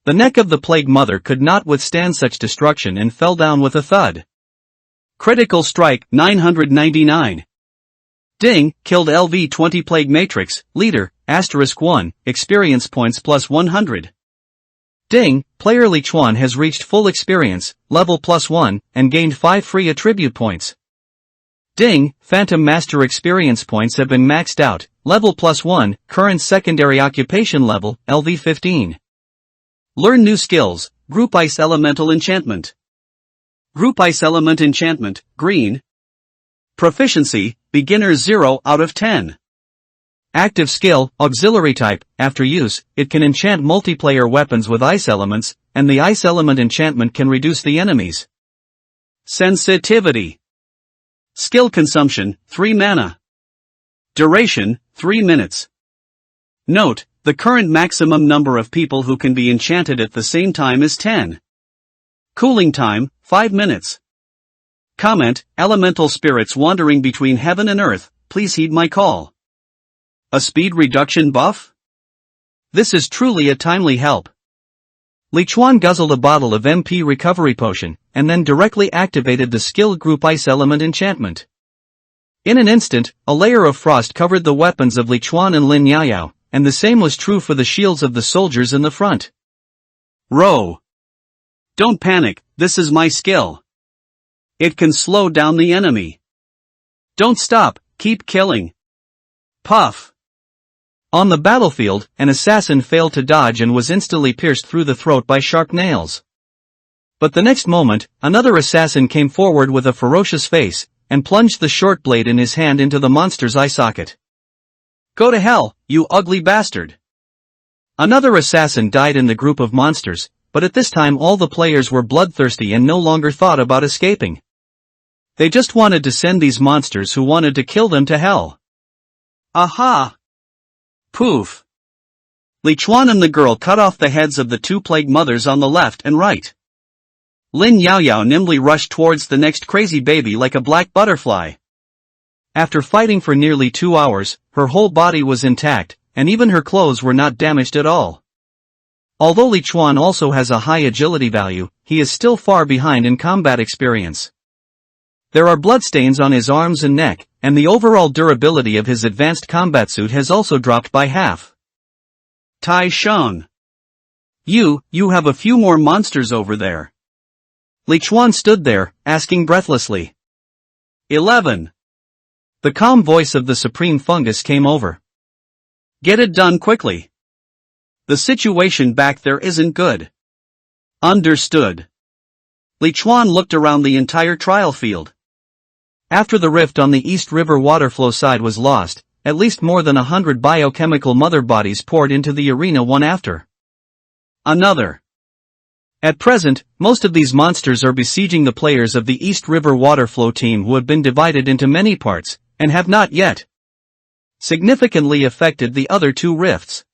The neck of the plague mother could not withstand such destruction and fell down with a thud. Critical strike, 999. Ding, killed LV20 plague matrix, leader, *1, experience points plus 100. Ding, player Li Chuan has reached full experience, level +1, and gained 5 free attribute points. Ding, Phantom Master experience points have been maxed out, level +1, current secondary occupation level, LV15. Learn new skills, Group Ice Elemental Enchantment. Group Ice Element Enchantment, green. Proficiency, beginner 0 out of 10. Active skill, auxiliary type, after use, it can enchant multiplayer weapons with ice elements, and the ice element enchantment can reduce the enemies. Sensitivity. Skill consumption, 3 mana. Duration, 3 minutes. Note, the current maximum number of people who can be enchanted at the same time is 10. Cooling time, 5 minutes. Comment, elemental spirits wandering between heaven and earth, please heed my call. A speed reduction buff? This is truly a timely help. Li Chuan guzzled a bottle of MP recovery potion, and then directly activated the skill group ice element enchantment. In an instant, a layer of frost covered the weapons of Li Chuan and Lin Yaoyao, and the same was true for the shields of the soldiers in the front. Row. Don't panic, this is my skill. It can slow down the enemy. Don't stop, keep killing. Puff. On the battlefield, an assassin failed to dodge and was instantly pierced through the throat by sharp nails. But the next moment, another assassin came forward with a ferocious face, and plunged the short blade in his hand into the monster's eye socket. Go to hell, you ugly bastard! Another assassin died in the group of monsters, but at this time all the players were bloodthirsty and no longer thought about escaping. They just wanted to send these monsters who wanted to kill them to hell. Aha! Poof! Li Chuan and the girl cut off the heads of the two plague mothers on the left and right. Lin Yaoyao nimbly rushed towards the next crazy baby like a black butterfly. After fighting for nearly 2 hours, her whole body was intact, and even her clothes were not damaged at all. Although Li Chuan also has a high agility value, he is still far behind in combat experience. There are bloodstains on his arms and neck, and the overall durability of his advanced combat suit has also dropped by half. Tai Sheng. You have a few more monsters over there. Li Chuan stood there, asking breathlessly. 11. The calm voice of the Supreme Fungus came over. Get it done quickly. The situation back there isn't good. Understood. Li Chuan looked around the entire trial field. After the rift on the East River waterflow side was lost, at least more than 100 biochemical mother bodies poured into the arena one after another. At present, most of these monsters are besieging the players of the East River waterflow team who have been divided into many parts, and have not yet significantly affected the other two rifts.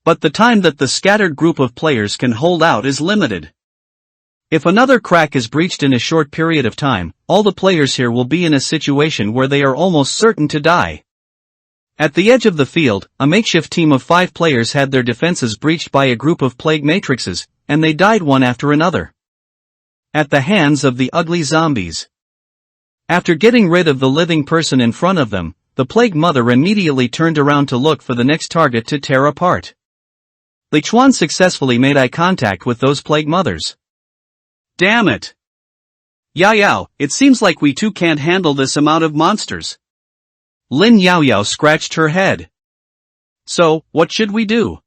But the time that the scattered group of players can hold out is limited. If another crack is breached in a short period of time, all the players here will be in a situation where they are almost certain to die. At the edge of the field, a makeshift team of 5 players had their defenses breached by a group of plague matrixes, and they died one after another. At the hands of the ugly zombies. After getting rid of the living person in front of them, the plague mother immediately turned around to look for the next target to tear apart. Li Chuan successfully made eye contact with those plague mothers. Damn it! Yao Yao, it seems like we too can't handle this amount of monsters. Lin Yao Yao scratched her head. So, what should we do?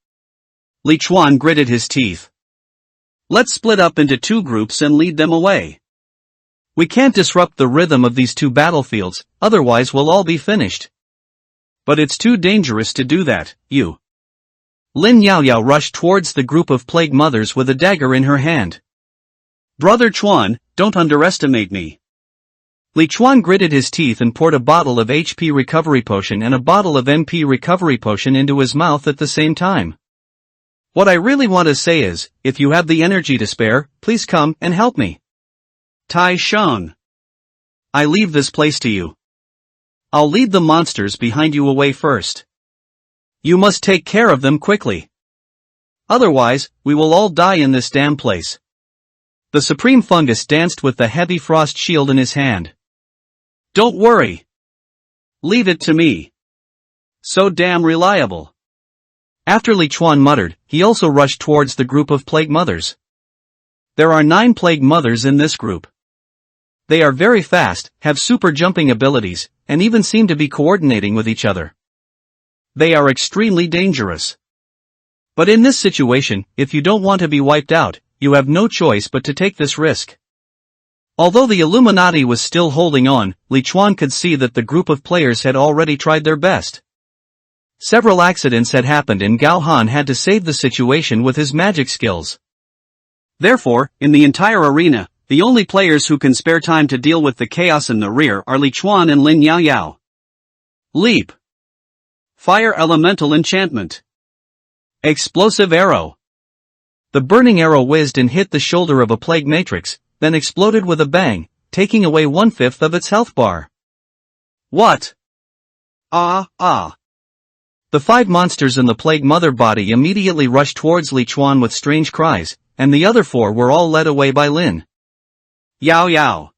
Li Chuan gritted his teeth. Let's split up into 2 groups and lead them away. We can't disrupt the rhythm of these 2 battlefields, otherwise we'll all be finished. But it's too dangerous to do that, you. Lin Yao Yao rushed towards the group of plague mothers with a dagger in her hand. Brother Chuan, don't underestimate me. Li Chuan gritted his teeth and poured a bottle of HP recovery potion and a bottle of MP recovery potion into his mouth at the same time. What I really want to say is, if you have the energy to spare, please come and help me. Tai Sheng. I leave this place to you. I'll lead the monsters behind you away first. You must take care of them quickly. Otherwise, we will all die in this damn place. The Supreme Fungus danced with the heavy frost shield in his hand. Don't worry. Leave it to me. So damn reliable. After Li Chuan muttered, he also rushed towards the group of plague mothers. There are 9 plague mothers in this group. They are very fast, have super jumping abilities, and even seem to be coordinating with each other. They are extremely dangerous. But in this situation, if you don't want to be wiped out, you have no choice but to take this risk. Although the Illuminati was still holding on, Li Chuan could see that the group of players had already tried their best. Several accidents had happened and Gao Han had to save the situation with his magic skills. Therefore, in the entire arena, the only players who can spare time to deal with the chaos in the rear are Li Chuan and Lin Yao Yao. Leap. Fire Elemental Enchantment. Explosive Arrow. The burning arrow whizzed and hit the shoulder of a plague matrix, then exploded with a bang, taking away 1/5 of its health bar. What? Ah. The 5 monsters in the plague mother body immediately rushed towards Li Chuan with strange cries, and the other 4 were all led away by Lin Yao Yao.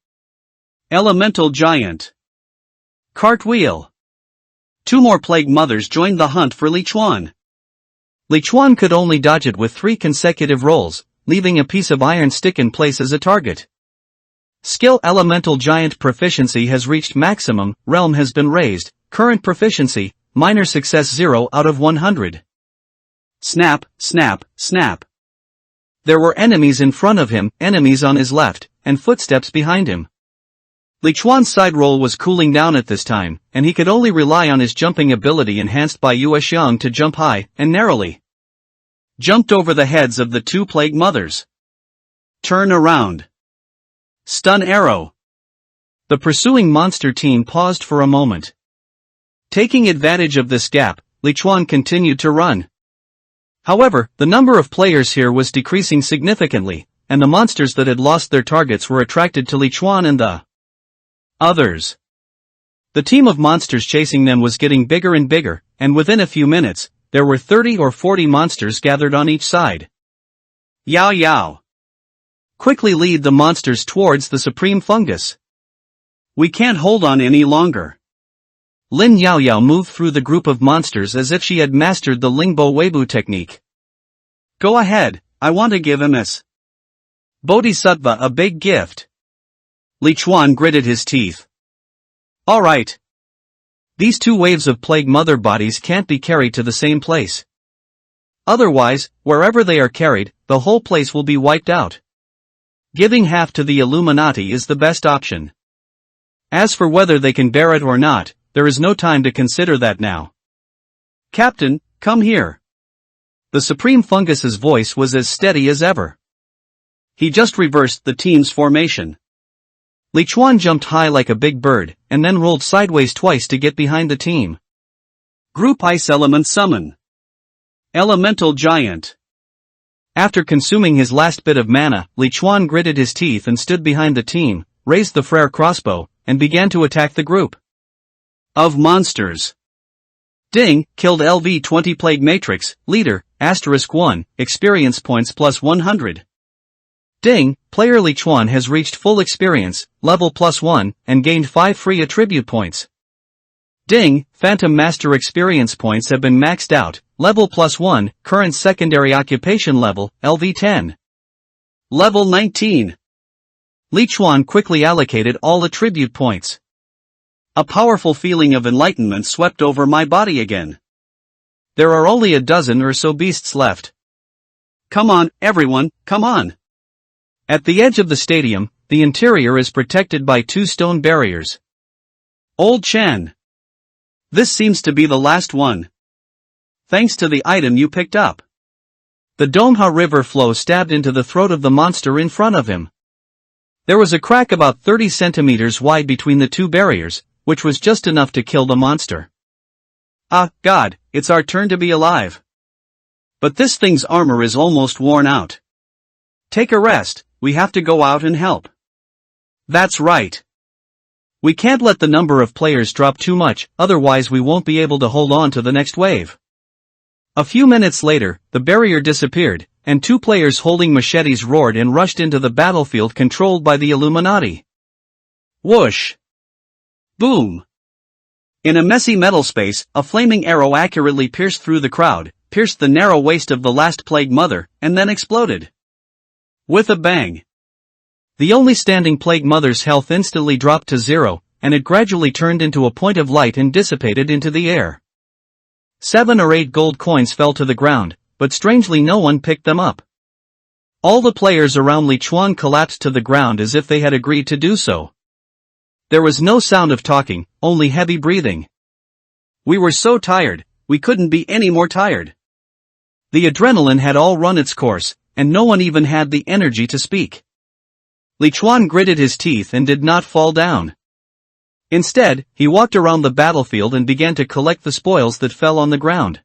Elemental Giant. Cartwheel. 2 more plague mothers joined the hunt for Li Chuan. Li Chuan could only dodge it with 3 consecutive rolls, leaving a piece of iron stick in place as a target. Skill Elemental Giant proficiency has reached maximum, realm has been raised, current proficiency, minor success 0 out of 100. Snap, snap, snap. There were enemies in front of him, enemies on his left, and footsteps behind him. Li Chuan's side roll was cooling down at this time, and he could only rely on his jumping ability enhanced by Yue Xiang to jump high and narrowly. Jumped over the heads of the 2 plague mothers. Turn around. Stun arrow. The pursuing monster team paused for a moment. Taking advantage of this gap, Li Chuan continued to run. However, the number of players here was decreasing significantly, and the monsters that had lost their targets were attracted to Li Chuan and the others. The team of monsters chasing them was getting bigger and bigger, and within a few minutes, there were 30 or 40 monsters gathered on each side. Yao Yao. Quickly lead the monsters towards the Supreme Fungus. We can't hold on any longer. Lin Yao Yao moved through the group of monsters as if she had mastered the Lingbo Weibu technique. Go ahead, I want to give him as Bodhisattva a big gift. Li Chuan gritted his teeth. Alright. These 2 waves of plague mother bodies can't be carried to the same place. Otherwise, wherever they are carried, the whole place will be wiped out. Giving half to the Illuminati is the best option. As for whether they can bear it or not, there is no time to consider that now. Captain, come here. The Supreme Fungus's voice was as steady as ever. He just reversed the team's formation. Li Chuan jumped high like a big bird, and then rolled sideways twice to get behind the team. Group Ice Element Summon. Elemental Giant. After consuming his last bit of mana, Li Chuan gritted his teeth and stood behind the team, raised the Frere crossbow, and began to attack the group of monsters. Ding, killed LV-20 Plague Matrix, leader, *1, experience points plus 100. Ding, player Li Chuan has reached full experience, level +1, and gained 5 free attribute points. Ding, Phantom Master experience points have been maxed out, level +1, current secondary occupation level, LV10. Level 19. Li Chuan quickly allocated all attribute points. A powerful feeling of enlightenment swept over my body again. There are only a dozen or so beasts left. Come on, everyone, come on. At the edge of the stadium, the interior is protected by 2 stone barriers. Old Chen. This seems to be the last one. Thanks to the item you picked up. The Dongha River flow stabbed into the throat of the monster in front of him. There was a crack about 30 centimeters wide between the 2 barriers, which was just enough to kill the monster. Ah, God, it's our turn to be alive. But this thing's armor is almost worn out. Take a rest, we have to go out and help. That's right. We can't let the number of players drop too much, otherwise we won't be able to hold on to the next wave. A few minutes later, the barrier disappeared, and 2 players holding machetes roared and rushed into the battlefield controlled by the Illuminati. Whoosh! Boom! In a messy metal space, a flaming arrow accurately pierced through the crowd, pierced the narrow waist of the last Plague Mother, and then exploded. With a bang. The only standing Plague Mother's health instantly dropped to 0, and it gradually turned into a point of light and dissipated into the air. 7 or 8 gold coins fell to the ground, but strangely no one picked them up. All the players around Li Chuan collapsed to the ground as if they had agreed to do so. There was no sound of talking, only heavy breathing. We were so tired, we couldn't be any more tired. The adrenaline had all run its course, and no one even had the energy to speak. Li Chuan gritted his teeth and did not fall down. Instead, he walked around the battlefield and began to collect the spoils that fell on the ground.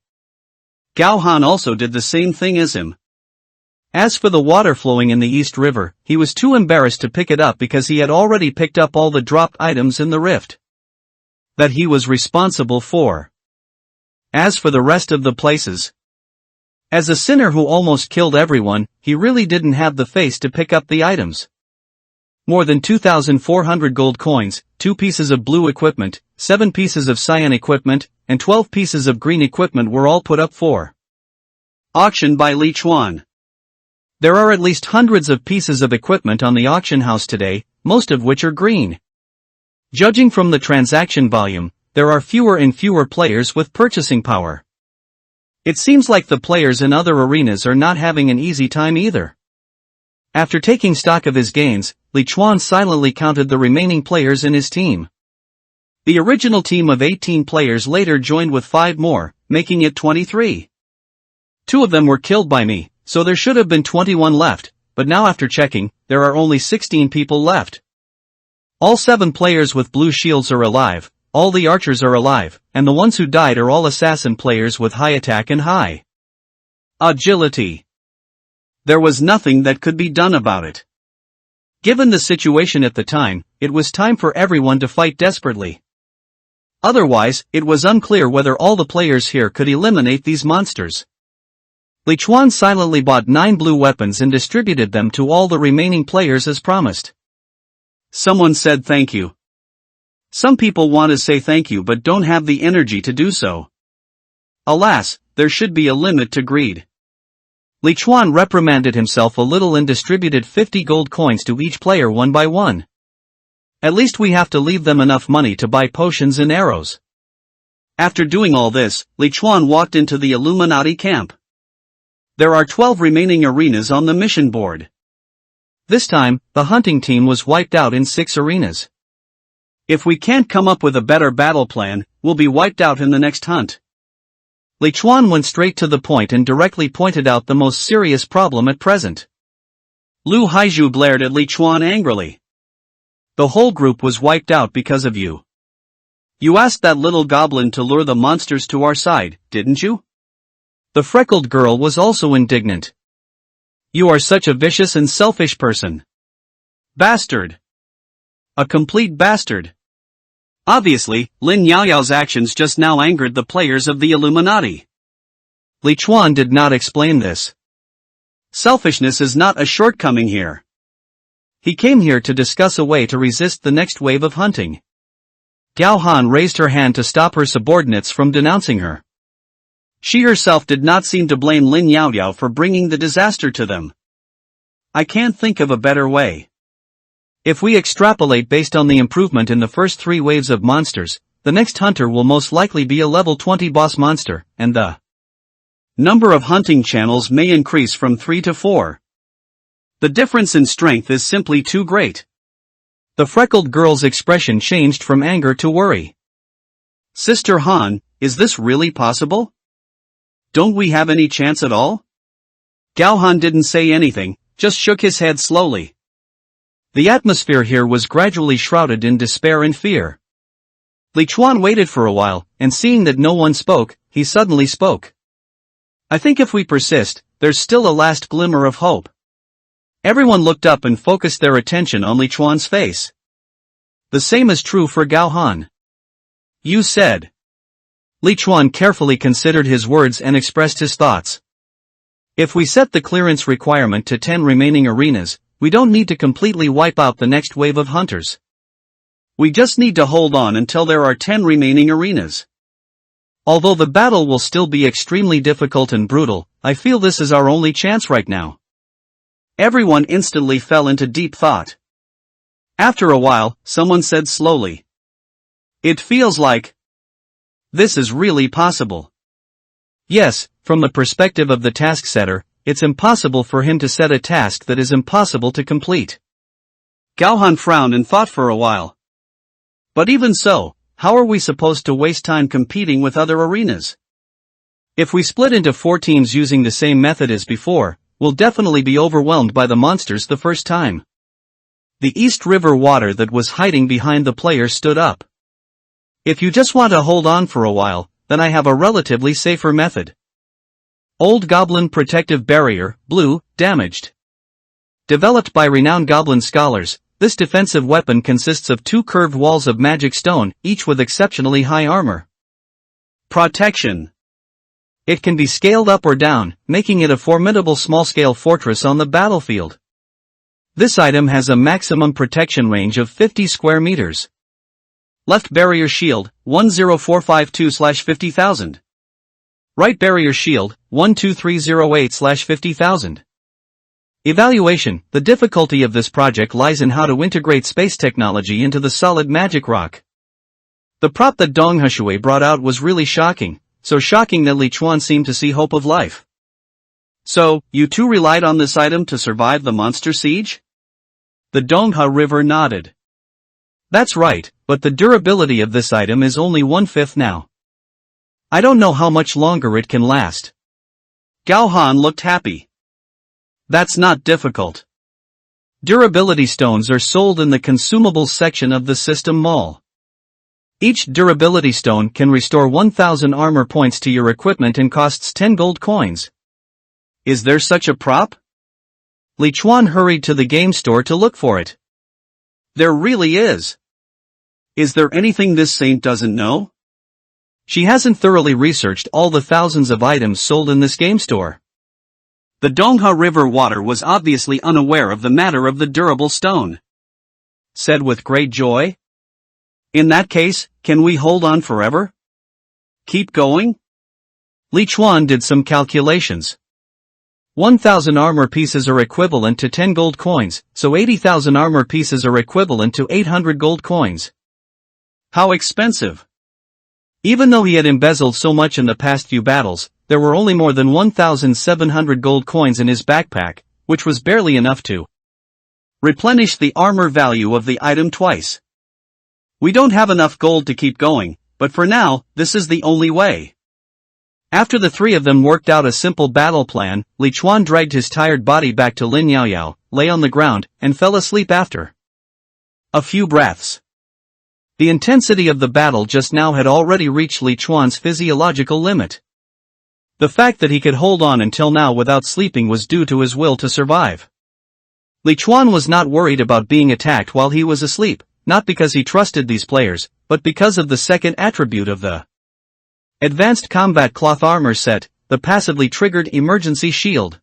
Gao Han also did the same thing as him. As for the water flowing in the East River, he was too embarrassed to pick it up because he had already picked up all the dropped items in the rift that he was responsible for. As for the rest of the places, as a sinner who almost killed everyone, he really didn't have the face to pick up the items. More than 2,400 gold coins, 2 pieces of blue equipment, 7 pieces of cyan equipment, and 12 pieces of green equipment were all put up for auction by Li Chuan. There are at least hundreds of pieces of equipment on the auction house today, most of which are green. Judging from the transaction volume, there are fewer and fewer players with purchasing power. It seems like the players in other arenas are not having an easy time either. After taking stock of his gains, Li Chuan silently counted the remaining players in his team. The original team of 18 players later joined with 5 more, making it 23. 2 of them were killed by me, so there should have been 21 left, but now after checking, there are only 16 people left. All 7 players with blue shields are alive, all the archers are alive, and the ones who died are all assassin players with high attack and high agility. There was nothing that could be done about it. Given the situation at the time, it was time for everyone to fight desperately. Otherwise, it was unclear whether all the players here could eliminate these monsters. Li Chuan silently bought 9 blue weapons and distributed them to all the remaining players as promised. Someone said thank you. Some people want to say thank you but don't have the energy to do so. Alas, there should be a limit to greed. Li Chuan reprimanded himself a little and distributed 50 gold coins to each player one by one. At least we have to leave them enough money to buy potions and arrows. After doing all this, Li Chuan walked into the Illuminati camp. There are 12 remaining arenas on the mission board. This time, the hunting team was wiped out in 6 arenas. If we can't come up with a better battle plan, we'll be wiped out in the next hunt. Li Chuan went straight to the point and directly pointed out the most serious problem at present. Lu Haizhu blared at Li Chuan angrily. The whole group was wiped out because of you. You asked that little goblin to lure the monsters to our side, didn't you? The freckled girl was also indignant. You are such a vicious and selfish person. Bastard. A complete bastard. Obviously, Lin Yaoyao's actions just now angered the players of the Illuminati. Li Chuan did not explain this. Selfishness is not a shortcoming here. He came here to discuss a way to resist the next wave of hunting. Gao Han raised her hand to stop her subordinates from denouncing her. She herself did not seem to blame Lin Yaoyao for bringing the disaster to them. I can't think of a better way. If we extrapolate based on the improvement in the first 3 waves of monsters, the next hunter will most likely be a level 20 boss monster, and the number of hunting channels may increase from 3 to 4. The difference in strength is simply too great. The freckled girl's expression changed from anger to worry. Sister Han, is this really possible? Don't we have any chance at all? Gao Han didn't say anything, just shook his head slowly. The atmosphere here was gradually shrouded in despair and fear. Li Chuan waited for a while, and seeing that no one spoke, he suddenly spoke. I think if we persist, there's still a last glimmer of hope. Everyone looked up and focused their attention on Li Chuan's face. The same is true for Gao Han. You said. Li Chuan carefully considered his words and expressed his thoughts. If we set the clearance requirement to 10 remaining arenas, we don't need to completely wipe out the next wave of hunters. We just need to hold on until there are 10 remaining arenas. Although the battle will still be extremely difficult and brutal, I feel this is our only chance right now. Everyone instantly fell into deep thought. After a while, someone said slowly. It feels like this is really possible. Yes, from the perspective of the task setter, it's impossible for him to set a task that is impossible to complete. Gao Han frowned and thought for a while. But even so, how are we supposed to waste time competing with other arenas? If we split into 4 teams using the same method as before, we'll definitely be overwhelmed by the monsters the first time. The East River water that was hiding behind the player stood up. If you just want to hold on for a while, then I have a relatively safer method. Old Goblin Protective Barrier, Blue, Damaged. Developed by renowned goblin scholars, this defensive weapon consists of 2 curved walls of magic stone, each with exceptionally high armor. Protection. It can be scaled up or down, making it a formidable small-scale fortress on the battlefield. This item has a maximum protection range of 50 square meters. Left Barrier Shield, 10452/50,000. Right Barrier Shield, 12308/50,000. Evaluation. The difficulty of this project lies in how to integrate space technology into the solid magic rock. The prop that Dong Hushui brought out was really shocking, so shocking that Li Chuan seemed to see hope of life. So, you too relied on this item to survive the monster siege? The Dongha River nodded. That's right, but the durability of this item is only 1/5 now. I don't know how much longer it can last. Gao Han looked happy. That's not difficult. Durability stones are sold in the consumables section of the system mall. Each durability stone can restore 1,000 armor points to your equipment and costs 10 gold coins. Is there such a prop? Li Chuan hurried to the game store to look for it. There really is. Is there anything this saint doesn't know? She hasn't thoroughly researched all the thousands of items sold in this game store. The Dongha River water was obviously unaware of the matter of the durable stone. Said with great joy. In that case, can we hold on forever? Keep going? Li Chuan did some calculations. 1,000 armor pieces are equivalent to 10 gold coins, so 80,000 armor pieces are equivalent to 800 gold coins. How expensive! Even though he had embezzled so much in the past few battles, there were only more than 1,700 gold coins in his backpack, which was barely enough to replenish the armor value of the item twice. We don't have enough gold to keep going, but for now, this is the only way. After the 3 of them worked out a simple battle plan, Li Chuan dragged his tired body back to Lin Yaoyao, lay on the ground, and fell asleep after a few breaths. The intensity of the battle just now had already reached Li Chuan's physiological limit. The fact that he could hold on until now without sleeping was due to his will to survive. Li Chuan was not worried about being attacked while he was asleep, not because he trusted these players, but because of the second attribute of the Advanced Combat Cloth Armor set, the passively triggered emergency shield.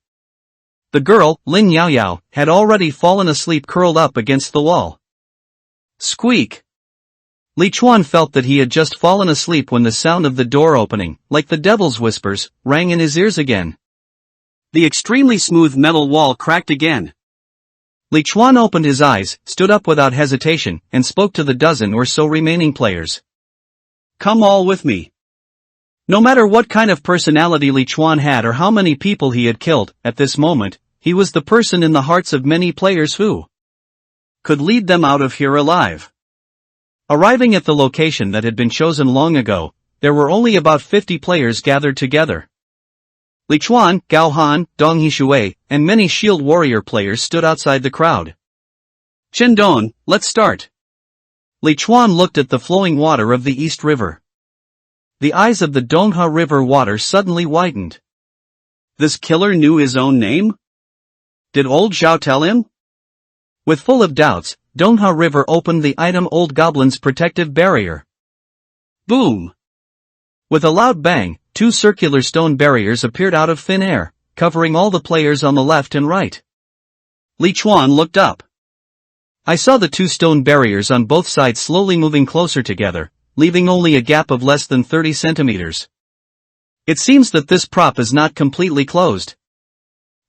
The girl, Lin Yaoyao, had already fallen asleep curled up against the wall. Squeak! Li Chuan felt that he had just fallen asleep when the sound of the door opening, like the devil's whispers, rang in his ears again. The extremely smooth metal wall cracked again. Li Chuan opened his eyes, stood up without hesitation, and spoke to the dozen or so remaining players. Come all with me. No matter what kind of personality Li Chuan had or how many people he had killed, at this moment, he was the person in the hearts of many players who could lead them out of here alive. Arriving at the location that had been chosen long ago, there were only about 50 players gathered together. Li Chuan, Gao Han, Dong Hishui, and many shield warrior players stood outside the crowd. Chen Don, let's start. Li Chuan looked at the flowing water of the East River. The eyes of the Dongha River water suddenly widened. This killer knew his own name? Did old Zhao tell him? With full of doubts, Dongha River opened the item Old Goblin's protective barrier. Boom! With a loud bang, two circular stone barriers appeared out of thin air, covering all the players on the left and right. Li Chuan looked up. I saw the two stone barriers on both sides slowly moving closer together, leaving only a gap of less than 30 centimeters. It seems that this prop is not completely closed.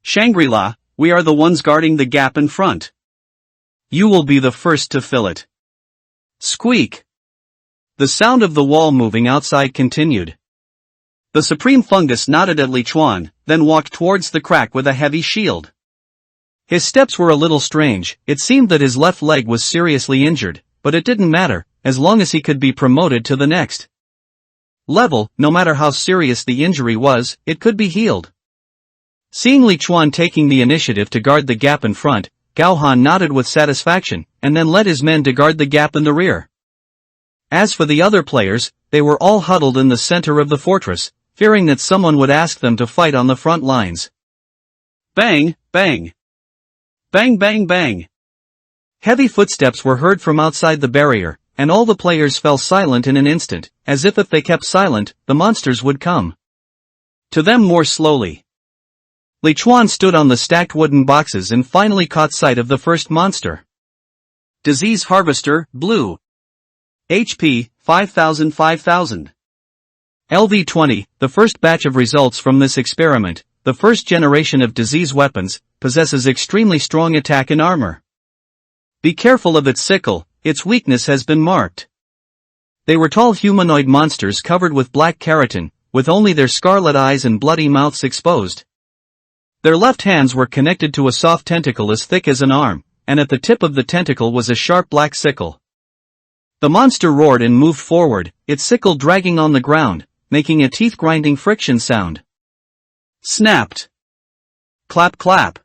Shangri-La, we are the ones guarding the gap in front. You will be the first to fill it. Squeak. The sound of the wall moving outside continued. The Supreme Fungus nodded at Li Chuan, then walked towards the crack with a heavy shield. His steps were a little strange. It seemed that his left leg was seriously injured, but it didn't matter, as long as he could be promoted to the next level. No matter how serious the injury was, it could be healed. Seeing Li Chuan taking the initiative to guard the gap in front, Gao Han nodded with satisfaction, and then led his men to guard the gap in the rear. As for the other players, they were all huddled in the center of the fortress, fearing that someone would ask them to fight on the front lines. Bang, bang. Bang bang bang. Heavy footsteps were heard from outside the barrier, and all the players fell silent in an instant, as if they kept silent, the monsters would come to them more slowly. Li Chuan stood on the stacked wooden boxes and finally caught sight of the first monster. Disease Harvester, Blue. HP, 5000. LV-20, the first batch of results from this experiment, the first generation of disease weapons, possesses extremely strong attack and armor. Be careful of its sickle, its weakness has been marked. They were tall humanoid monsters covered with black keratin, with only their scarlet eyes and bloody mouths exposed. Their left hands were connected to a soft tentacle as thick as an arm, and at the tip of the tentacle was a sharp black sickle. The monster roared and moved forward, its sickle dragging on the ground, making a teeth-grinding friction sound. Snapped. Clap clap.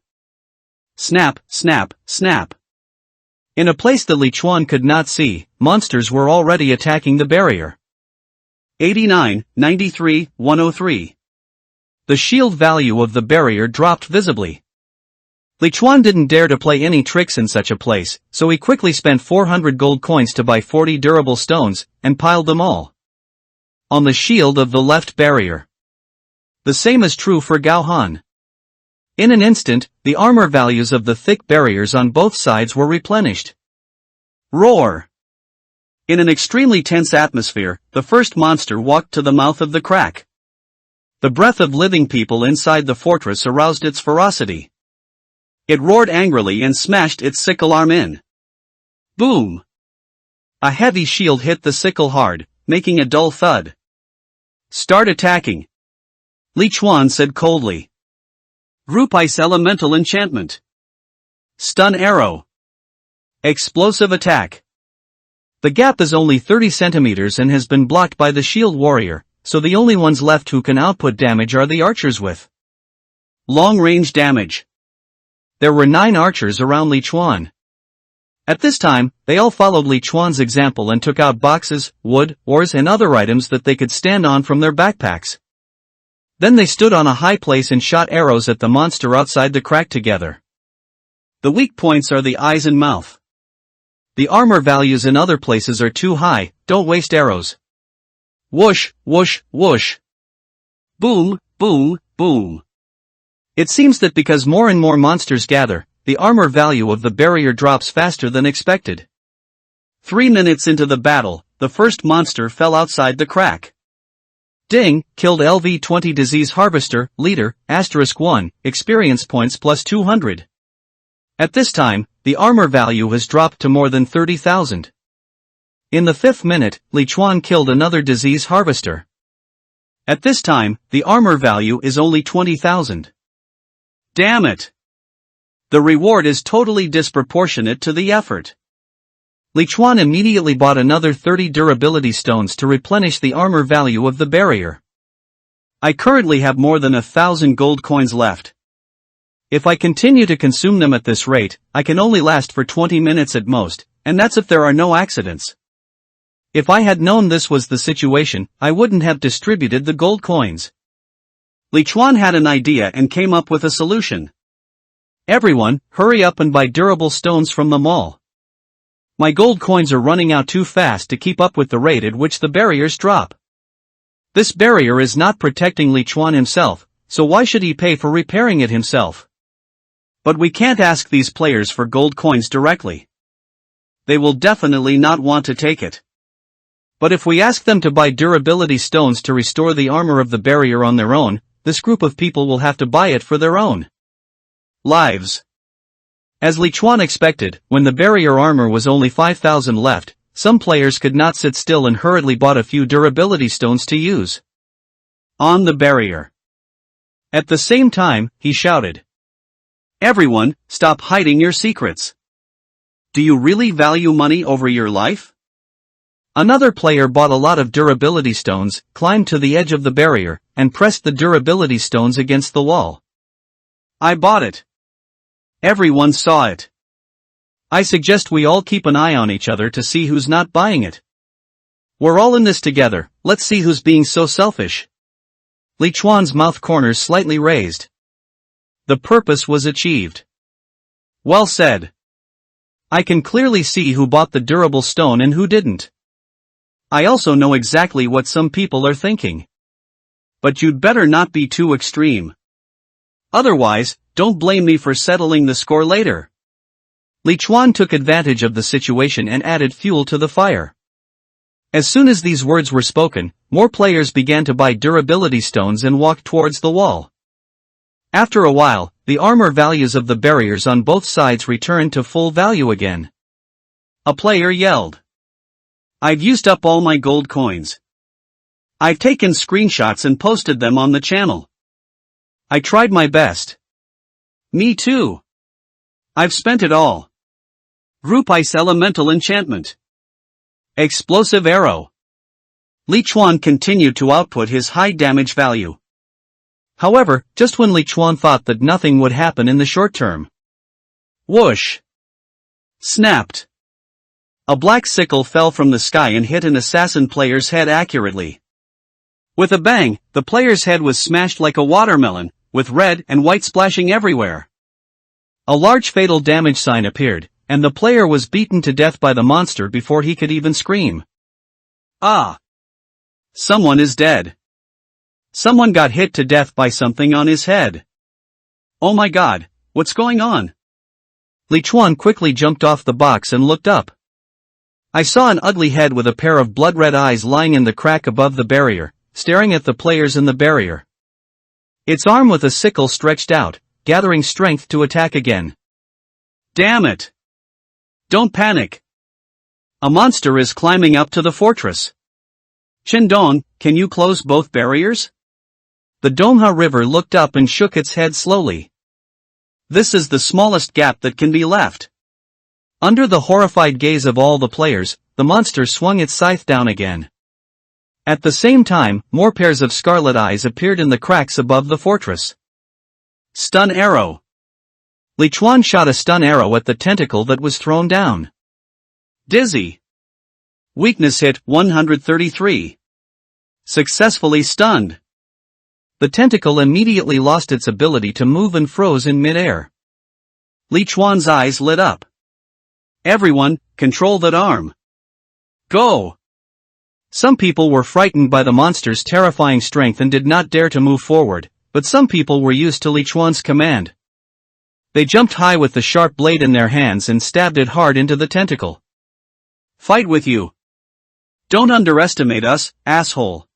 Snap, snap, snap. In a place that Li Chuan could not see, monsters were already attacking the barrier. 89, 93, 103. The shield value of the barrier dropped visibly. Li Chuan didn't dare to play any tricks in such a place, so he quickly spent 400 gold coins to buy 40 durable stones, and piled them all on the shield of the left barrier. The same is true for Gao Han. In an instant, the armor values of the thick barriers on both sides were replenished. Roar! In an extremely tense atmosphere, the first monster walked to the mouth of the crack. The breath of living people inside the fortress aroused its ferocity. It roared angrily and smashed its sickle arm in. Boom! A heavy shield hit the sickle hard, making a dull thud. Start attacking. Li Chuan said coldly. Group Ice Elemental Enchantment. Stun Arrow. Explosive Attack. The gap is only 30 centimeters and has been blocked by the shield warrior, so the only ones left who can output damage are the archers with long-range damage. There were 9 archers around Li Chuan. At this time, they all followed Li Chuan's example and took out boxes, wood, oars and other items that they could stand on from their backpacks. Then they stood on a high place and shot arrows at the monster outside the crack together. The weak points are the eyes and mouth. The armor values in other places are too high, don't waste arrows. Whoosh, whoosh, whoosh. Boom, boom, boom. It seems that because more and more monsters gather, the armor value of the barrier drops faster than expected. 3 minutes into the battle, the first monster fell outside the crack. Ding, killed LV20 Disease Harvester, Leader, *1, experience points plus 200. At this time, the armor value has dropped to more than 30,000. In the 5th minute, Lichuan killed another Disease Harvester. At this time, the armor value is only 20,000. Damn it! The reward is totally disproportionate to the effort. Lichuan immediately bought another 30 durability stones to replenish the armor value of the barrier. I currently have more than 1,000 gold coins left. If I continue to consume them at this rate, I can only last for 20 minutes at most, and that's if there are no accidents. If I had known this was the situation, I wouldn't have distributed the gold coins. Lichuan had an idea and came up with a solution. Everyone, hurry up and buy durable stones from the mall. My gold coins are running out too fast to keep up with the rate at which the barriers drop. This barrier is not protecting Lichuan himself, so why should he pay for repairing it himself? But we can't ask these players for gold coins directly. They will definitely not want to take it. But if we ask them to buy durability stones to restore the armor of the barrier on their own, this group of people will have to buy it for their own lives. As Lichuan expected, when the barrier armor was only 5,000 left, some players could not sit still and hurriedly bought a few durability stones to use on the barrier. At the same time, he shouted, "Everyone, stop hiding your secrets. Do you really value money over your life?" Another player bought a lot of durability stones, climbed to the edge of the barrier, and pressed the durability stones against the wall. "I bought it. Everyone saw it. I suggest we all keep an eye on each other to see who's not buying it. We're all in this together, let's see who's being so selfish." Lichuan's mouth corners slightly raised. The purpose was achieved. Well said. I can clearly see who bought the durable stone and who didn't. I also know exactly what some people are thinking. But you'd better not be too extreme. Otherwise, don't blame me for settling the score later. Lichuan took advantage of the situation and added fuel to the fire. As soon as these words were spoken, more players began to buy durability stones and walk towards the wall. After a while, the armor values of the barriers on both sides returned to full value again. A player yelled, "I've used up all my gold coins. I've taken screenshots and posted them on the channel. I tried my best." "Me too. I've spent it all. Group Ice Elemental Enchantment. Explosive Arrow." Lichuan continued to output his high damage value. However, just when Lichuan thought that nothing would happen in the short term, whoosh! Snapped! A black sickle fell from the sky and hit an assassin player's head accurately. With a bang, the player's head was smashed like a watermelon, with red and white splashing everywhere. A large fatal damage sign appeared, and the player was beaten to death by the monster before he could even scream. Ah! Someone is dead. Someone got hit to death by something on his head. Oh my god, what's going on? Lichuan quickly jumped off the box and looked up. I saw an ugly head with a pair of blood-red eyes lying in the crack above the barrier, staring at the players in the barrier. Its arm with a sickle stretched out, gathering strength to attack again. Damn it! Don't panic. A monster is climbing up to the fortress. Qindong, can you close both barriers? The Dongha River looked up and shook its head slowly. This is the smallest gap that can be left. Under the horrified gaze of all the players, the monster swung its scythe down again. At the same time, more pairs of scarlet eyes appeared in the cracks above the fortress. Stun Arrow. Lichuan shot a stun arrow at the tentacle that was thrown down. Dizzy. Weakness hit 133. Successfully stunned. The tentacle immediately lost its ability to move and froze in mid-air. Lichuan's eyes lit up. Everyone, control that arm. Go! Some people were frightened by the monster's terrifying strength and did not dare to move forward, but some people were used to Lichuan's command. They jumped high with the sharp blade in their hands and stabbed it hard into the tentacle. Fight with you. Don't underestimate us, asshole.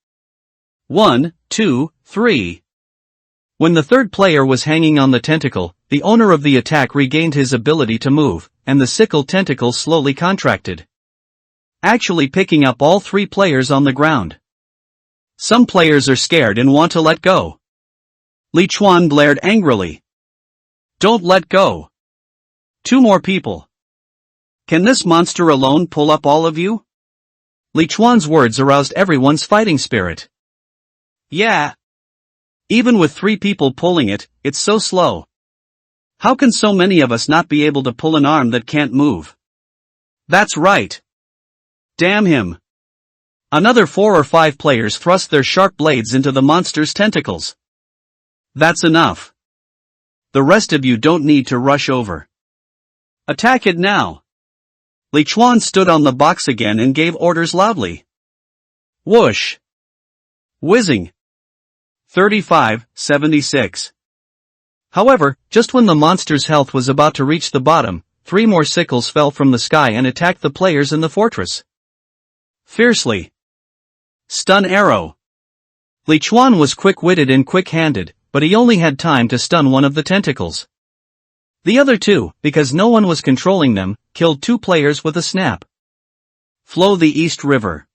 1, 2, 3. When the third player was hanging on the tentacle, the owner of the attack regained his ability to move, and the sickle tentacle slowly contracted, actually picking up all 3 players on the ground. Some players are scared and want to let go. Li Chuan blared angrily. Don't let go. 2 more people. Can this monster alone pull up all of you? Li Chuan's words aroused everyone's fighting spirit. Yeah. Even with 3 people pulling it, it's so slow. How can so many of us not be able to pull an arm that can't move? That's right. Damn him. Another 4 or 5 players thrust their sharp blades into the monster's tentacles. That's enough. The rest of you don't need to rush over. Attack it now. Li Chuan stood on the box again and gave orders loudly. Whoosh. Whizzing. 35-76. However, just when the monster's health was about to reach the bottom, 3 more sickles fell from the sky and attacked the players in the fortress. Fiercely. Stun arrow. Li Chuan was quick-witted and quick-handed, but he only had time to stun one of the tentacles. The other 2, because no one was controlling them, killed 2 players with a snap. Flow the East River.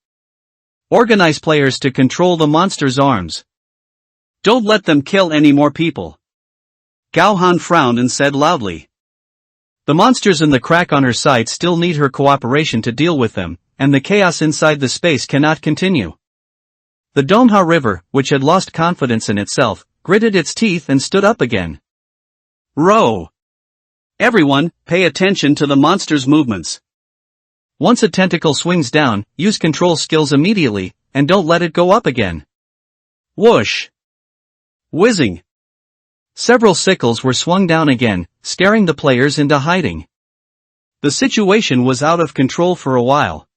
Organize players to control the monster's arms. Don't let them kill any more people. Gao Han frowned and said loudly. The monsters in the crack on her side still need her cooperation to deal with them, and the chaos inside the space cannot continue. The Donghua River, which had lost confidence in itself, gritted its teeth and stood up again. Row! Everyone, pay attention to the monster's movements. Once a tentacle swings down, use control skills immediately, and don't let it go up again. Whoosh! Whizzing! Several sickles were swung down again, scaring the players into hiding. The situation was out of control for a while.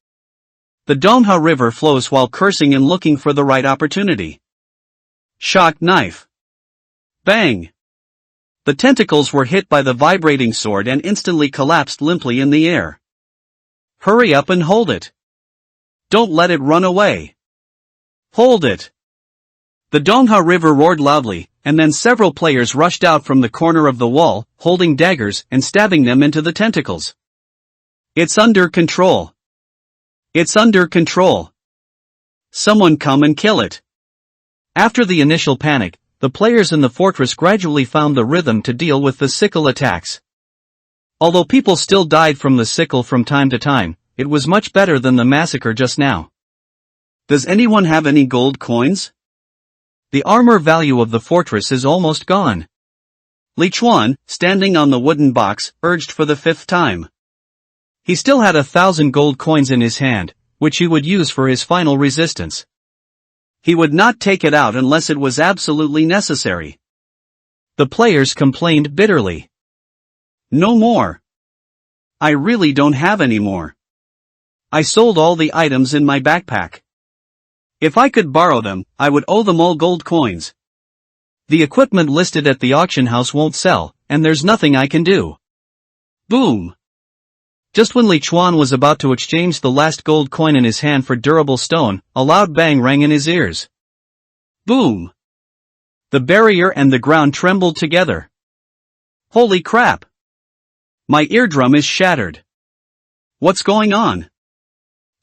The Donghua River flows while cursing and looking for the right opportunity. Shock knife. Bang! The tentacles were hit by the vibrating sword and instantly collapsed limply in the air. Hurry up and hold it. Don't let it run away. Hold it. The Donghua River roared loudly, and then several players rushed out from the corner of the wall, holding daggers and stabbing them into the tentacles. It's under control. It's under control. Someone come and kill it. After the initial panic, the players in the fortress gradually found the rhythm to deal with the sickle attacks. Although people still died from the sickle from time to time, it was much better than the massacre just now. Does anyone have any gold coins? The armor value of the fortress is almost gone. Li Chuan, standing on the wooden box, urged for the 5th time. He still had 1,000 gold coins in his hand, which he would use for his final resistance. He would not take it out unless it was absolutely necessary. The players complained bitterly. No more. I really don't have any more. I sold all the items in my backpack. If I could borrow them, I would owe them all gold coins. The equipment listed at the auction house won't sell, and there's nothing I can do. Boom! Just when Li Chuan was about to exchange the last gold coin in his hand for durable stone, a loud bang rang in his ears. Boom! The barrier and the ground trembled together. Holy crap! My eardrum is shattered. What's going on?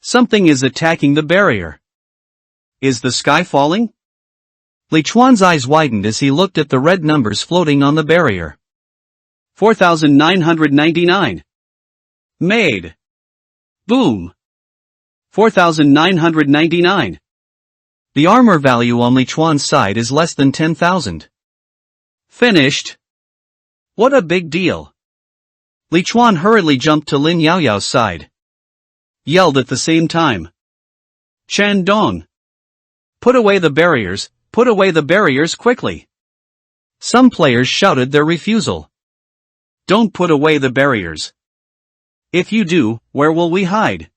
Something is attacking the barrier. Is the sky falling? Li Chuan's eyes widened as he looked at the red numbers floating on the barrier. 4,999. Made. Boom. 4,999. The armor value on Li Chuan's side is less than 10,000. Finished. What a big deal. Li Chuan hurriedly jumped to Lin Yaoyao's side. Yelled at the same time. Chan Dong. Put away the barriers quickly. Some players shouted their refusal. Don't put away the barriers. If you do, where will we hide?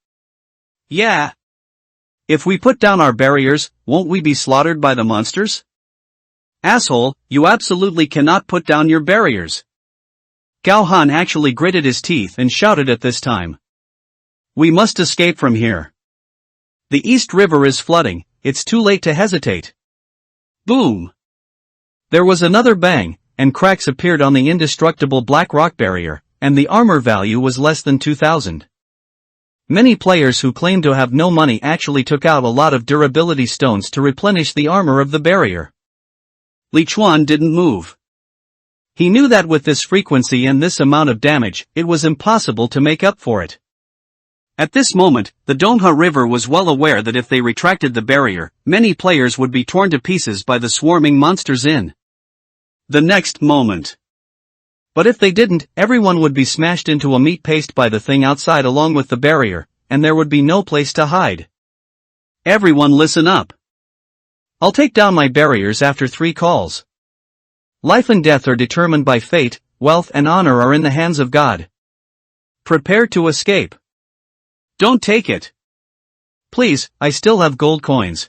Yeah. If we put down our barriers, won't we be slaughtered by the monsters? Asshole, you absolutely cannot put down your barriers. Gao Han actually gritted his teeth and shouted at this time. We must escape from here. The East River is flooding, it's too late to hesitate. Boom! There was another bang, and cracks appeared on the indestructible black rock barrier, and the armor value was less than 2,000. Many players who claimed to have no money actually took out a lot of durability stones to replenish the armor of the barrier. Li Chuan didn't move. He knew that with this frequency and this amount of damage, it was impossible to make up for it. At this moment, the Donghua River was well aware that if they retracted the barrier, many players would be torn to pieces by the swarming monsters in the next moment. But if they didn't, everyone would be smashed into a meat paste by the thing outside along with the barrier, and there would be no place to hide. Everyone listen up. I'll take down my barriers after 3 calls. Life and death are determined by fate, wealth and honor are in the hands of God. Prepare to escape. Don't take it. Please, I still have gold coins.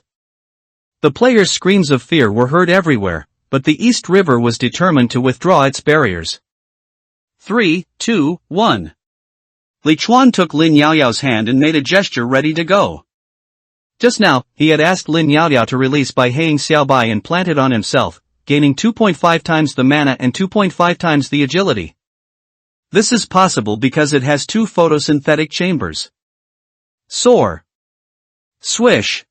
The players' screams of fear were heard everywhere, but the East River was determined to withdraw its barriers. 3, 2, 1. Li Chuan took Lin Yaoyao's hand and made a gesture ready to go. Just now, he had asked Lin Yaoyao to release Bai Haing Xiaobai and plant it on himself, gaining 2.5 times the mana and 2.5 times the agility. This is possible because it has 2 photosynthetic chambers. Soar. Swish.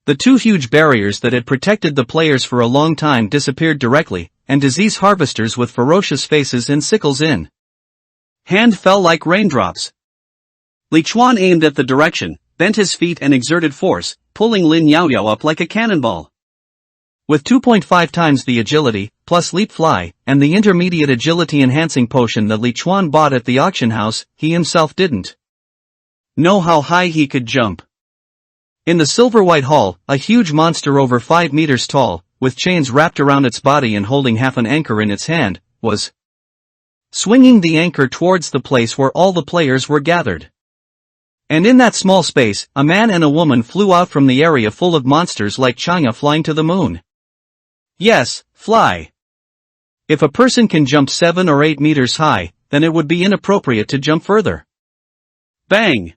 The 2 huge barriers that had protected the players for a long time disappeared directly, and disease harvesters with ferocious faces and sickles in hand fell like raindrops. Li Chuan aimed at the direction, bent his feet and exerted force, pulling Lin Yaoyao up like a cannonball. With 2.5 times the agility, plus leap fly, and the intermediate agility enhancing potion that Li Chuan bought at the auction house, he himself didn't know how high he could jump. In the silver-white hall, a huge monster over 5 meters tall, with chains wrapped around its body and holding half an anchor in its hand, was swinging the anchor towards the place where all the players were gathered. And in that small space, a man and a woman flew out from the area full of monsters like Chang'e flying to the moon. Yes, fly. If a person can jump 7 or 8 meters high, then it would be inappropriate to jump further. Bang!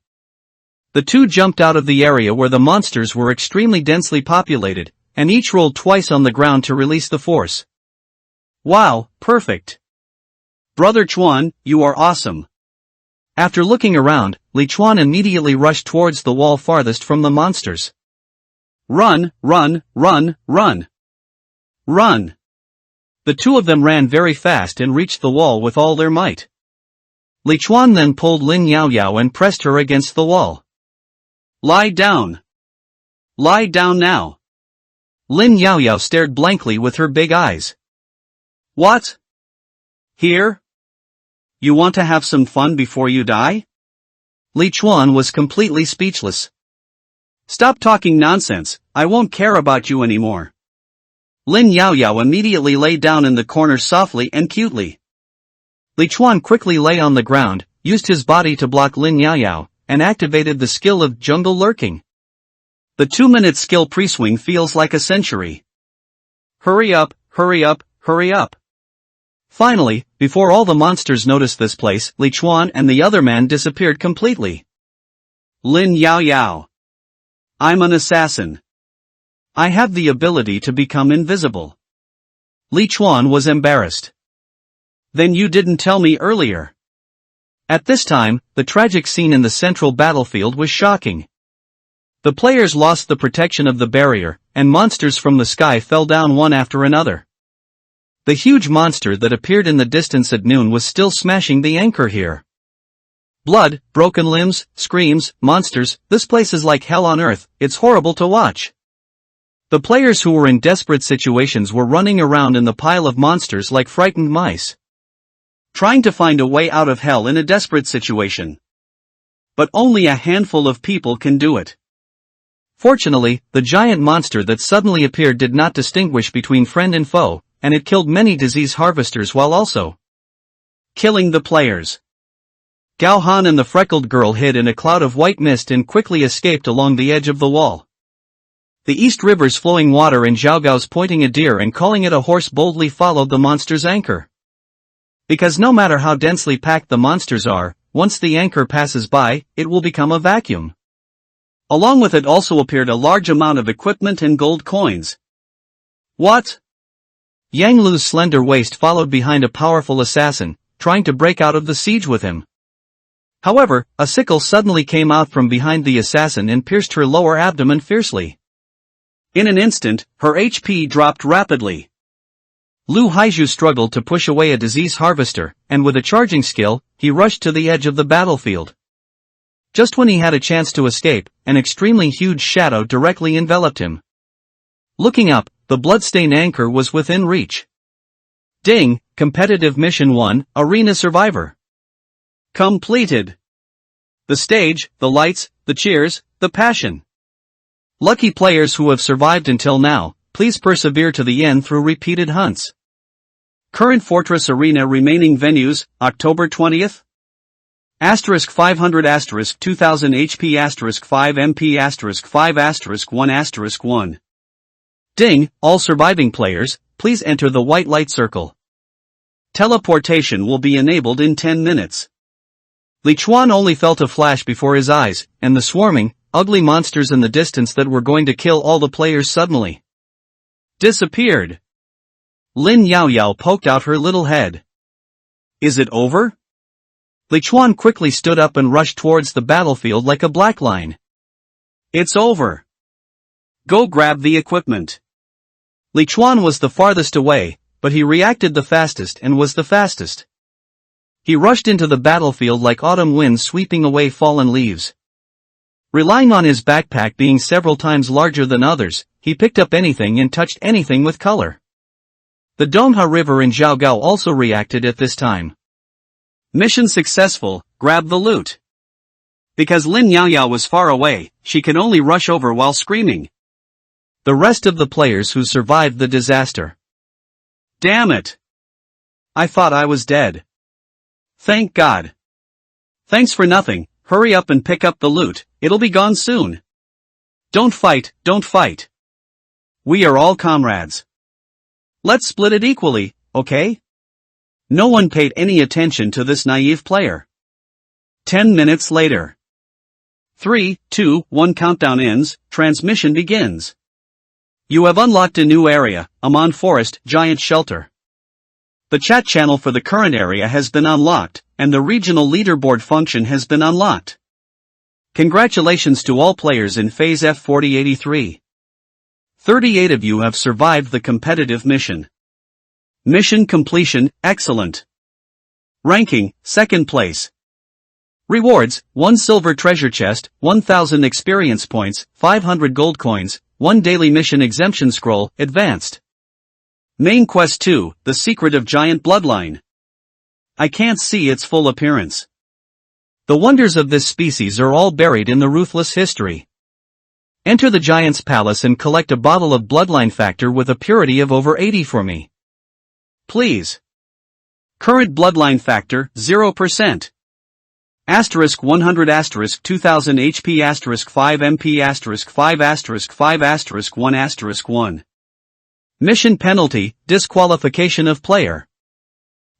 The 2 jumped out of the area where the monsters were extremely densely populated, and each rolled twice on the ground to release the force. Wow, perfect. Brother Chuan, you are awesome. After looking around, Li Chuan immediately rushed towards the wall farthest from the monsters. Run, run, run, run. Run. The 2 of them ran very fast and reached the wall with all their might. Li Chuan then pulled Lin Yaoyao and pressed her against the wall. Lie down. Lie down now. Lin Yaoyao stared blankly with her big eyes. What? Here? You want to have some fun before you die? Li Chuan was completely speechless. Stop talking nonsense, I won't care about you anymore. Lin Yaoyao immediately lay down in the corner softly and cutely. Li Chuan quickly lay on the ground, used his body to block Lin Yaoyao, and activated the skill of jungle lurking. The 2-minute skill pre-swing feels like a century. Hurry up, hurry up, hurry up. Finally, before all the monsters noticed this place, Li Chuan and the other man disappeared completely. Lin Yaoyao. I'm an assassin. I have the ability to become invisible. Li Chuan was embarrassed. Then you didn't tell me earlier. At this time, the tragic scene in the central battlefield was shocking. The players lost the protection of the barrier, and monsters from the sky fell down one after another. The huge monster that appeared in the distance at noon was still smashing the anchor here. Blood, broken limbs, screams, monsters, this place is like hell on earth, it's horrible to watch. The players who were in desperate situations were running around in the pile of monsters like frightened mice, trying to find a way out of hell in a desperate situation. But only a handful of people can do it. Fortunately, the giant monster that suddenly appeared did not distinguish between friend and foe, and it killed many disease harvesters while also killing the players. Gao Han and the freckled girl hid in a cloud of white mist and quickly escaped along the edge of the wall. The East River's flowing water and Zhao Gao's pointing a deer and calling it a horse boldly followed the monster's anchor. Because no matter how densely packed the monsters are, once the anchor passes by, it will become a vacuum. Along with it also appeared a large amount of equipment and gold coins. What? Yang Lu's slender waist followed behind a powerful assassin, trying to break out of the siege with him. However, a sickle suddenly came out from behind the assassin and pierced her lower abdomen fiercely. In an instant, her HP dropped rapidly. Lu Haiju struggled to push away a disease harvester, and with a charging skill, he rushed to the edge of the battlefield. Just when he had a chance to escape, an extremely huge shadow directly enveloped him. Looking up, the bloodstained anchor was within reach. Ding! Competitive Mission 1, Arena Survivor. Completed. The stage, the lights, the cheers, the passion. Lucky players who have survived until now, please persevere to the end through repeated hunts. Current Fortress Arena remaining venues, October 20th. Asterisk 500 asterisk 2000 HP asterisk 5 MP asterisk 5 asterisk 1 asterisk 1. Ding! All surviving players, please enter the white light circle. Teleportation will be enabled in 10 minutes. Li Chuan only felt a flash before his eyes, and the swarming, ugly monsters in the distance that were going to kill all the players suddenly disappeared. Lin Yaoyao poked out her little head. Is it over? Li Chuan quickly stood up and rushed towards the battlefield like a black line. It's over. Go grab the equipment. Li Chuan was the farthest away, but he reacted the fastest and was the fastest. He rushed into the battlefield like autumn winds sweeping away fallen leaves. Relying on his backpack being several times larger than others, he picked up anything and touched anything with color. The Dongha River in Zhaogao also reacted at this time. Mission successful, grab the loot. Because Lin Yaoyao was far away, she could only rush over while screaming. The rest of the players who survived the disaster. Damn it! I thought I was dead. Thank God. Thanks for nothing, hurry up and pick up the loot, it'll be gone soon. Don't fight, don't fight. We are all comrades. Let's split it equally, okay? No one paid any attention to this naive player. 10 minutes later. 3, 2, 1 countdown ends, transmission begins. You have unlocked a new area, Amon Forest, Giant Shelter. The chat channel for the current area has been unlocked, and the regional leaderboard function has been unlocked. Congratulations to all players in Phase F4083. 38 of you have survived the competitive mission. Mission completion, excellent. Ranking, 2nd place. Rewards, 1 silver treasure chest, 1000 experience points, 500 gold coins, 1 daily mission exemption scroll, advanced. Main Quest 2, The Secret of Giant Bloodline. I can't see its full appearance. The wonders of this species are all buried in the ruthless history. Enter the Giant's Palace and collect a bottle of bloodline factor with a purity of over 80 for me. Please. Current bloodline factor, 0%. Asterisk 100 asterisk 2000 HP asterisk 5 MP asterisk 5 asterisk 5 asterisk 1 asterisk 1. Mission penalty, disqualification of player.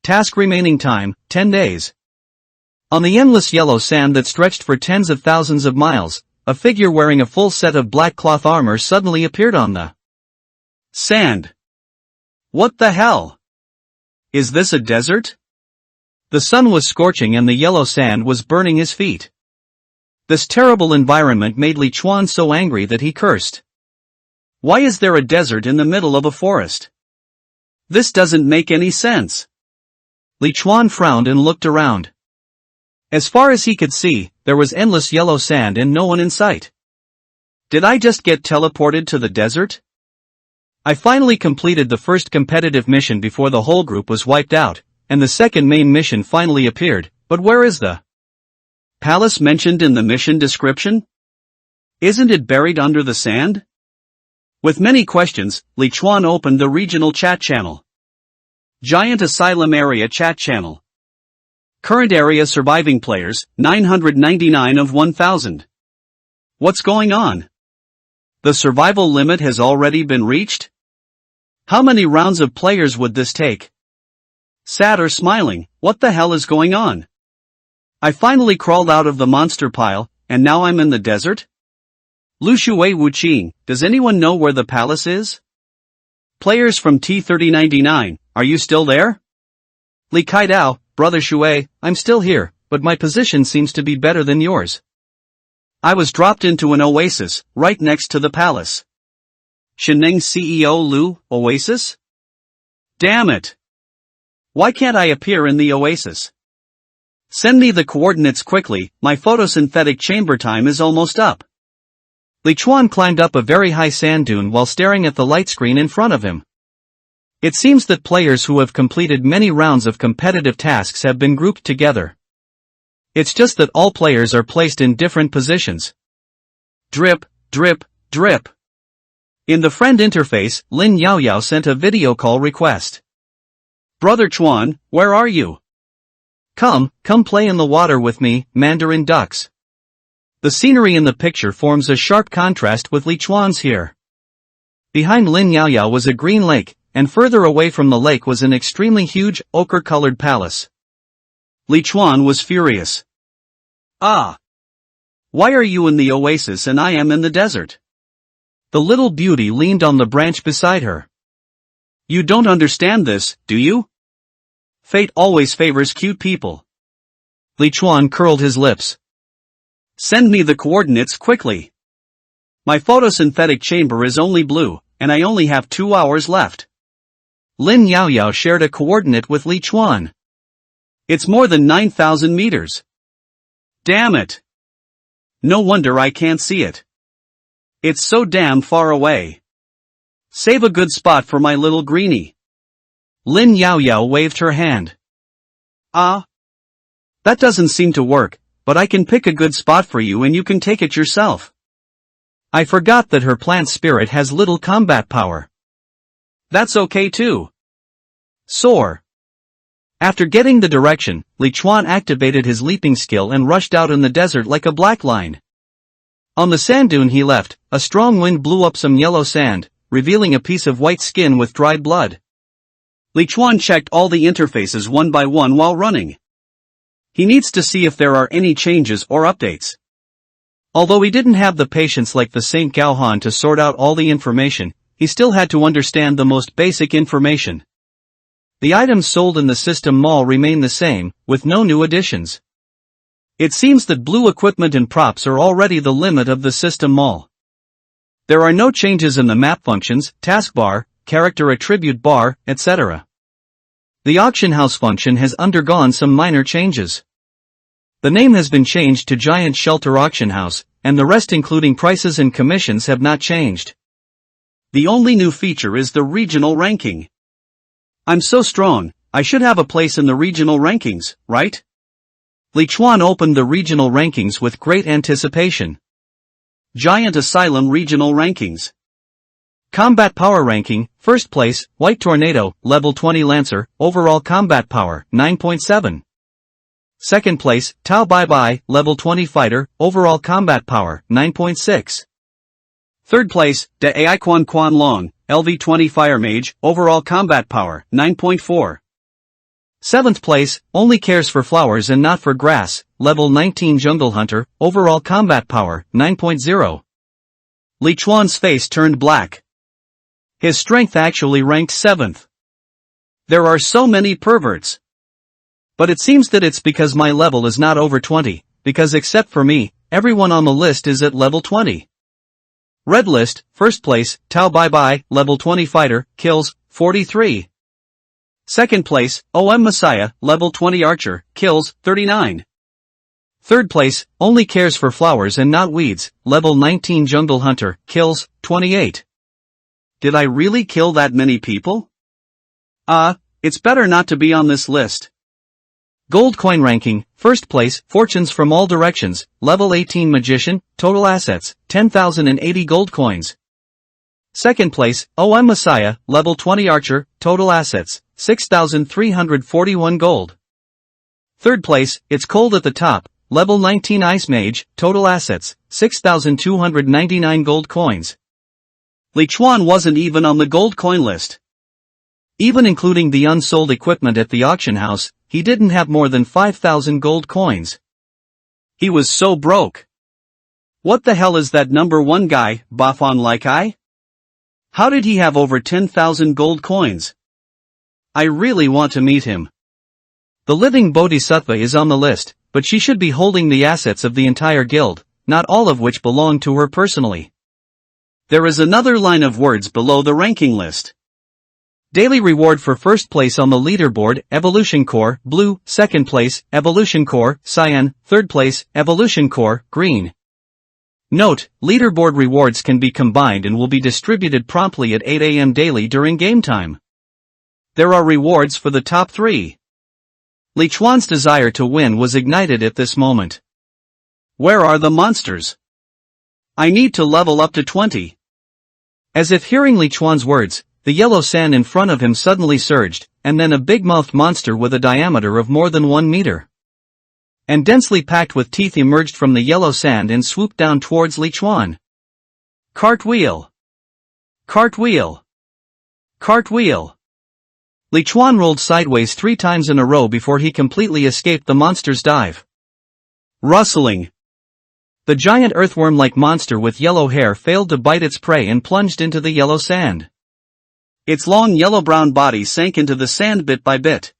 Task remaining time, 10 days. On the endless yellow sand that stretched for tens of thousands of miles, a figure wearing a full set of black cloth armor suddenly appeared on the sand. What the hell? Is this a desert? The sun was scorching and the yellow sand was burning his feet. This terrible environment made Li Chuan so angry that he cursed. Why is there a desert in the middle of a forest? This doesn't make any sense. Li Chuan frowned and looked around. As far as he could see, there was endless yellow sand and no one in sight. Did I just get teleported to the desert? I finally completed the first competitive mission before the whole group was wiped out, and the second main mission finally appeared, but where is the palace mentioned in the mission description? Isn't it buried under the sand? With many questions, Li Chuan opened the regional chat channel. Giant Asylum Area Chat Channel. Current area surviving players, 999 of 1000. What's going on? The survival limit has already been reached? How many rounds of players would this take? Sad or smiling, what the hell is going on? I finally crawled out of the monster pile, and now I'm in the desert? Lu Shui Wuqing, does anyone know where the palace is? Players from T3099, are you still there? Li Kaidao, brother Shui, I'm still here, but my position seems to be better than yours. I was dropped into an oasis, right next to the palace. Sheneng CEO Lu, oasis? Damn it! Why can't I appear in the oasis? Send me the coordinates quickly, my photosynthetic chamber time is almost up. Li Chuan climbed up a very high sand dune while staring at the light screen in front of him. It seems that players who have completed many rounds of competitive tasks have been grouped together. It's just that all players are placed in different positions. Drip, drip, drip. In the friend interface, Lin Yaoyao sent a video call request. Brother Chuan, where are you? Come play in the water with me, Mandarin ducks. The scenery in the picture forms a sharp contrast with Li Chuan's here. Behind Lin Yaoyao was a green lake, and further away from the lake was an extremely huge, ochre-colored palace. Li Chuan was furious. Ah! Why are you in the oasis and I am in the desert? The little beauty leaned on the branch beside her. You don't understand this, do you? Fate always favors cute people. Li Chuan curled his lips. Send me the coordinates quickly. My photosynthetic chamber is only blue, and I only have 2 hours left. Lin Yaoyao shared a coordinate with Li Chuan. It's more than 9,000 meters. Damn it! No wonder I can't see it. It's so damn far away. Save a good spot for my little greenie. Lin Yaoyao waved her hand. Ah? That doesn't seem to work, but I can pick a good spot for you and you can take it yourself. I forgot that her plant spirit has little combat power. That's okay too. Soar. After getting the direction, Li Chuan activated his leaping skill and rushed out in the desert like a black line. On the sand dune he left, a strong wind blew up some yellow sand, revealing a piece of white skin with dried blood. Li Chuan checked all the interfaces one by one while running. He needs to see if there are any changes or updates. Although he didn't have the patience like the Saint Gaohan to sort out all the information, he still had to understand the most basic information. The items sold in the system mall remain the same, with no new additions. It seems that blue equipment and props are already the limit of the system mall. There are no changes in the map functions, taskbar, character attribute bar, etc. The auction house function has undergone some minor changes. The name has been changed to Giant Shelter Auction House, and the rest including prices and commissions have not changed. The only new feature is the regional ranking. I'm so strong, I should have a place in the regional rankings, right? Li Chuan opened the regional rankings with great anticipation. Giant Asylum Regional Rankings. Combat Power Ranking, First Place, White Tornado, Level 20 Lancer, Overall Combat Power, 9.7. Second Place, Tao Bai Bai, Level 20 Fighter, Overall Combat Power, 9.6. Third Place, De Ai Quan Quan Long, LV20 Fire Mage, Overall Combat Power, 9.4. Seventh Place, Only Cares for Flowers and Not for Grass, Level 19 Jungle Hunter, Overall Combat Power, 9.0. Li Chuan's face turned black. His strength actually ranked 7th. There are so many perverts. But it seems that it's because my level is not over 20, because except for me, everyone on the list is at level 20. Red list, first place, Tao Bai Bai, level 20 fighter, kills, 43. Second place, OM Messiah, level 20 archer, kills, 39. Third place, Only Cares for Flowers and Not Weeds, level 19 jungle hunter, kills, 28. Did I really kill that many people? It's better not to be on this list. Gold coin ranking, first place, Fortunes from All Directions, level 18 magician, total assets, 10,080 gold coins. Second place, OM Messiah, level 20 archer, total assets, 6,341 gold. Third place, It's Cold at the Top, level 19 ice mage, total assets, 6,299 gold coins. Li Chuan wasn't even on the gold coin list. Even including the unsold equipment at the auction house, he didn't have more than 5,000 gold coins. He was so broke. What the hell is that number 1 guy, Bafon like I? How did he have over 10,000 gold coins? I really want to meet him. The living Bodhisattva is on the list, but she should be holding the assets of the entire guild, not all of which belong to her personally. There is another line of words below the ranking list. Daily reward for first place on the leaderboard, Evolution Core, blue, second place, Evolution Core, cyan, third place, Evolution Core, green. Note, leaderboard rewards can be combined and will be distributed promptly at 8 a.m. daily during game time. There are rewards for the top 3. Li Chuan's desire to win was ignited at this moment. Where are the monsters? I need to level up to 20. As if hearing Li Chuan's words, the yellow sand in front of him suddenly surged, and then a big-mouthed monster with a diameter of more than 1 meter. And densely packed with teeth emerged from the yellow sand and swooped down towards Li Chuan. Cartwheel! Cartwheel! Cartwheel! Li Chuan rolled sideways 3 times in a row before he completely escaped the monster's dive. Rustling! The giant earthworm-like monster with yellow hair failed to bite its prey and plunged into the yellow sand. Its long yellow-brown body sank into the sand bit by bit.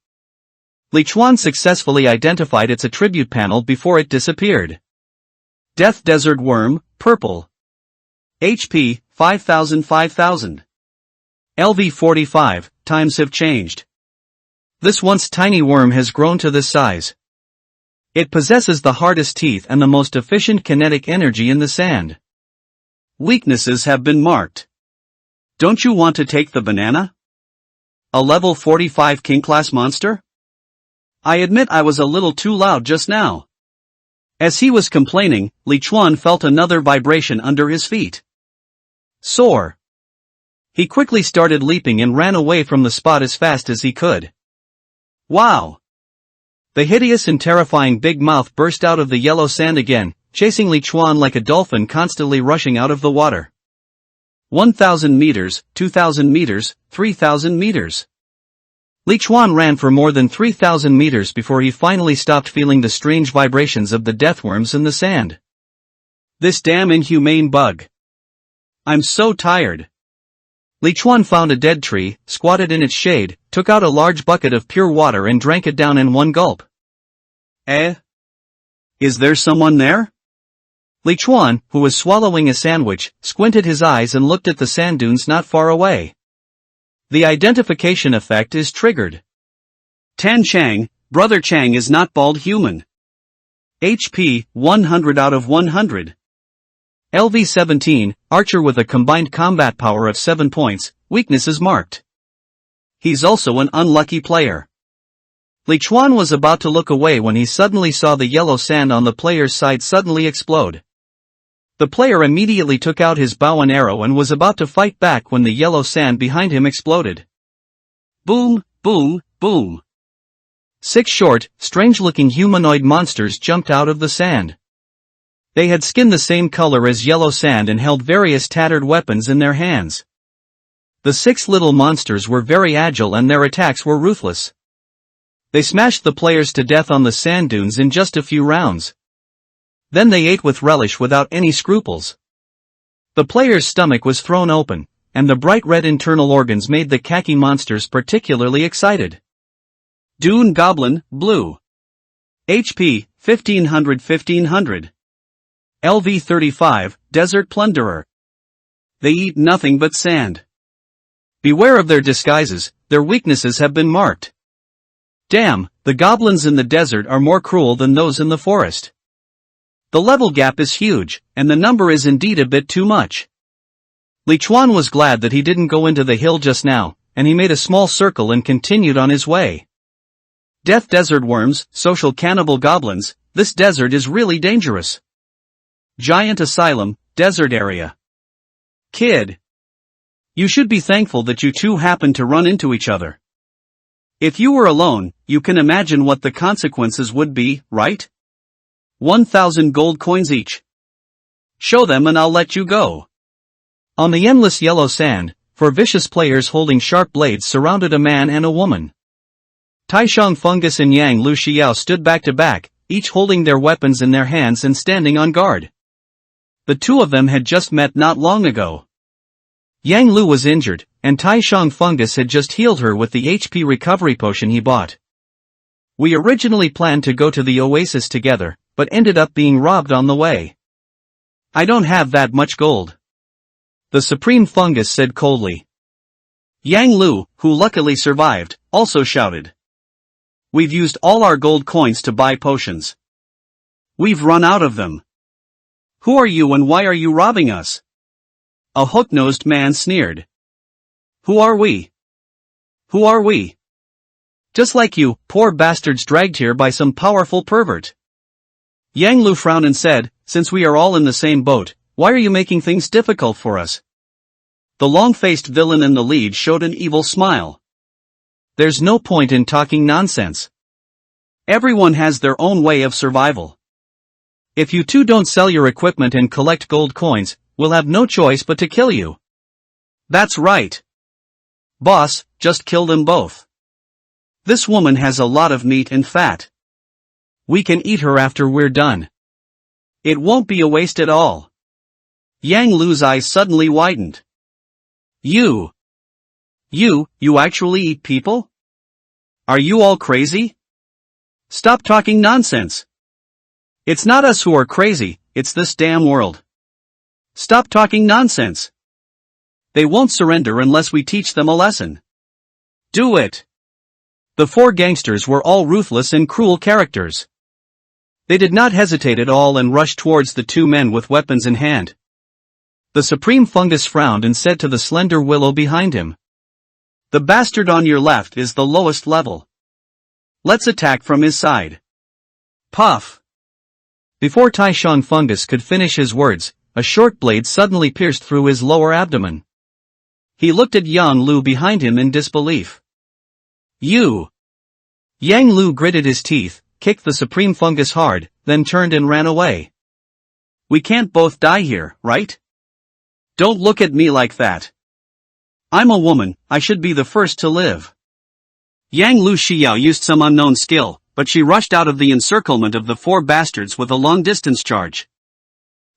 Li Chuan successfully identified its attribute panel before it disappeared. Death Desert Worm, purple. HP, 5000. LV 45, times have changed. This once tiny worm has grown to this size. It possesses the hardest teeth and the most efficient kinetic energy in the sand. Weaknesses have been marked. Don't you want to take the banana? A level 45 king-class monster? I admit I was a little too loud just now. As he was complaining, Li Chuan felt another vibration under his feet. Soar. He quickly started leaping and ran away from the spot as fast as he could. Wow! The hideous and terrifying big mouth burst out of the yellow sand again, chasing Li Chuan like a dolphin constantly rushing out of the water. 1,000 meters, 2,000 meters, 3,000 meters. Li Chuan ran for more than 3,000 meters before he finally stopped feeling the strange vibrations of the deathworms in the sand. This damn inhumane bug. I'm so tired. Li Chuan found a dead tree, squatted in its shade, took out a large bucket of pure water and drank it down in one gulp. Is there someone there? Li Chuan, who was swallowing a sandwich, squinted his eyes and looked at the sand dunes not far away. The identification effect is triggered. Tan Chang, Brother Chang is not bald human. HP, 100 out of 100. LV 17, Archer with a combined combat power of 7 points, weakness is marked. He's also an unlucky player. Li Chuan was about to look away when he suddenly saw the yellow sand on the player's side suddenly explode. The player immediately took out his bow and arrow and was about to fight back when the yellow sand behind him exploded. Boom, boom, boom. 6 short, strange-looking humanoid monsters jumped out of the sand. They had skin the same color as yellow sand and held various tattered weapons in their hands. The 6 little monsters were very agile and their attacks were ruthless. They smashed the players to death on the sand dunes in just a few rounds. Then they ate with relish without any scruples. The player's stomach was thrown open, and the bright red internal organs made the khaki monsters particularly excited. Dune Goblin, blue. HP, 1500. LV 35, Desert Plunderer. They eat nothing but sand. Beware of their disguises, their weaknesses have been marked. Damn, the goblins in the desert are more cruel than those in the forest. The level gap is huge, and the number is indeed a bit too much. Li Chuan was glad that he didn't go into the hill just now, and he made a small circle and continued on his way. Death Desert Worms, Social Cannibal Goblins, this desert is really dangerous. Giant Asylum, Desert Area. Kid. You should be thankful that you two happened to run into each other. If you were alone, you can imagine what the consequences would be, right? 1,000 gold coins each. Show them and I'll let you go. On the endless yellow sand, 4 vicious players holding sharp blades surrounded a man and a woman. Taishang Fungus and Yang Lu Xiao stood back to back, each holding their weapons in their hands and standing on guard. The two of them had just met not long ago. Yang Lu was injured, and Tai Shang Fungus had just healed her with the HP recovery potion he bought. We originally planned to go to the oasis together, but ended up being robbed on the way. I don't have that much gold. The Supreme Fungus said coldly. Yang Lu, who luckily survived, also shouted. We've used all our gold coins to buy potions. We've run out of them. Who are you and why are you robbing us? A hook-nosed man sneered. Who are we? Who are we? Just like you, poor bastards dragged here by some powerful pervert. Yang Lu frowned and said, since we are all in the same boat, why are you making things difficult for us? The long-faced villain in the lead showed an evil smile. There's no point in talking nonsense. Everyone has their own way of survival. If you two don't sell your equipment and collect gold coins, we'll have no choice but to kill you. That's right. Boss, just kill them both. This woman has a lot of meat and fat. We can eat her after we're done. It won't be a waste at all. Yang Lu's eyes suddenly widened. You actually eat people? Are you all crazy? Stop talking nonsense. It's not us who are crazy, it's this damn world. Stop talking nonsense. They won't surrender unless we teach them a lesson. Do it. The four gangsters were all ruthless and cruel characters. They did not hesitate at all and rushed towards the two men with weapons in hand. The Supreme Fungus frowned and said to the slender willow behind him. The bastard on your left is the lowest level. Let's attack from his side. Puff. Before Tai Shang Fungus could finish his words, a short blade suddenly pierced through his lower abdomen. He looked at Yang Lu behind him in disbelief. You! Yang Lu gritted his teeth, kicked the Supreme Fungus hard, then turned and ran away. We can't both die here, right? Don't look at me like that. I'm a woman, I should be the first to live. Yang Lu Xiao used some unknown skill, but she rushed out of the encirclement of the four bastards with a long-distance charge.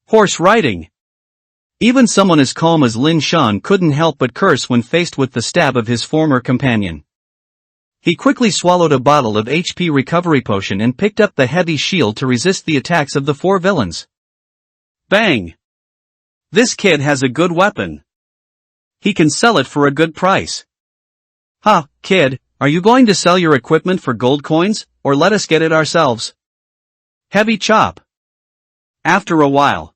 Horse riding. Even someone as calm as Lin Shan couldn't help but curse when faced with the stab of his former companion. He quickly swallowed a bottle of HP recovery potion and picked up the heavy shield to resist the attacks of the four villains. Bang! This kid has a good weapon. He can sell it for a good price. Ha, kid, are you going to sell your equipment for gold coins, or let us get it ourselves? Heavy chop. After a while.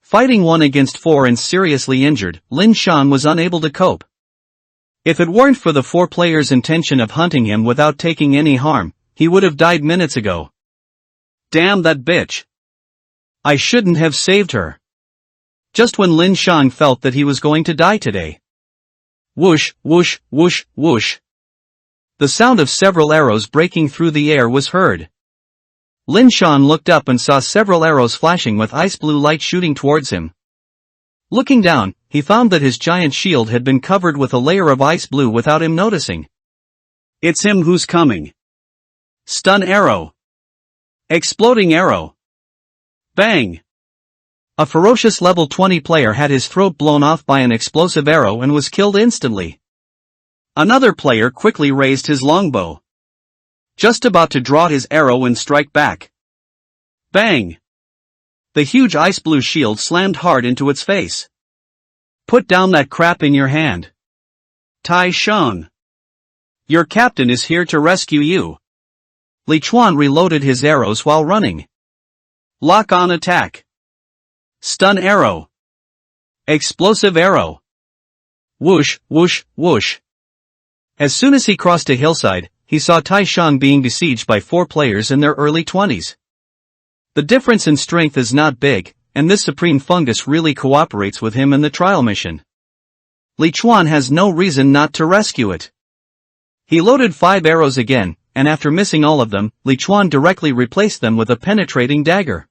Fighting 1 against 4 and seriously injured, Lin Shan was unable to cope. If it weren't for the 4 players' intention of hunting him without taking any harm, he would have died minutes ago. Damn that bitch. I shouldn't have saved her. Just when Lin Shan felt that he was going to die today. Whoosh, whoosh, whoosh, whoosh. The sound of several arrows breaking through the air was heard. Lin Shan looked up and saw several arrows flashing with ice blue light shooting towards him. Looking down, he found that his giant shield had been covered with a layer of ice blue without him noticing. It's him who's coming. Stun arrow. Exploding arrow. Bang! A ferocious level 20 player had his throat blown off by an explosive arrow and was killed instantly. Another player quickly raised his longbow. Just about to draw his arrow and strike back. Bang! The huge ice blue shield slammed hard into its face. Put down that crap in your hand. Tai Shang. Your captain is here to rescue you. Li Chuan reloaded his arrows while running. Lock on attack. Stun arrow. Explosive arrow. Whoosh, whoosh, whoosh. As soon as he crossed a hillside, he saw Tai Shang being besieged by 4 players in their early 20s. The difference in strength is not big, and this Supreme Fungus really cooperates with him in the trial mission. Li Chuan has no reason not to rescue it. He loaded 5 arrows again, and after missing all of them, Li Chuan directly replaced them with a penetrating dagger.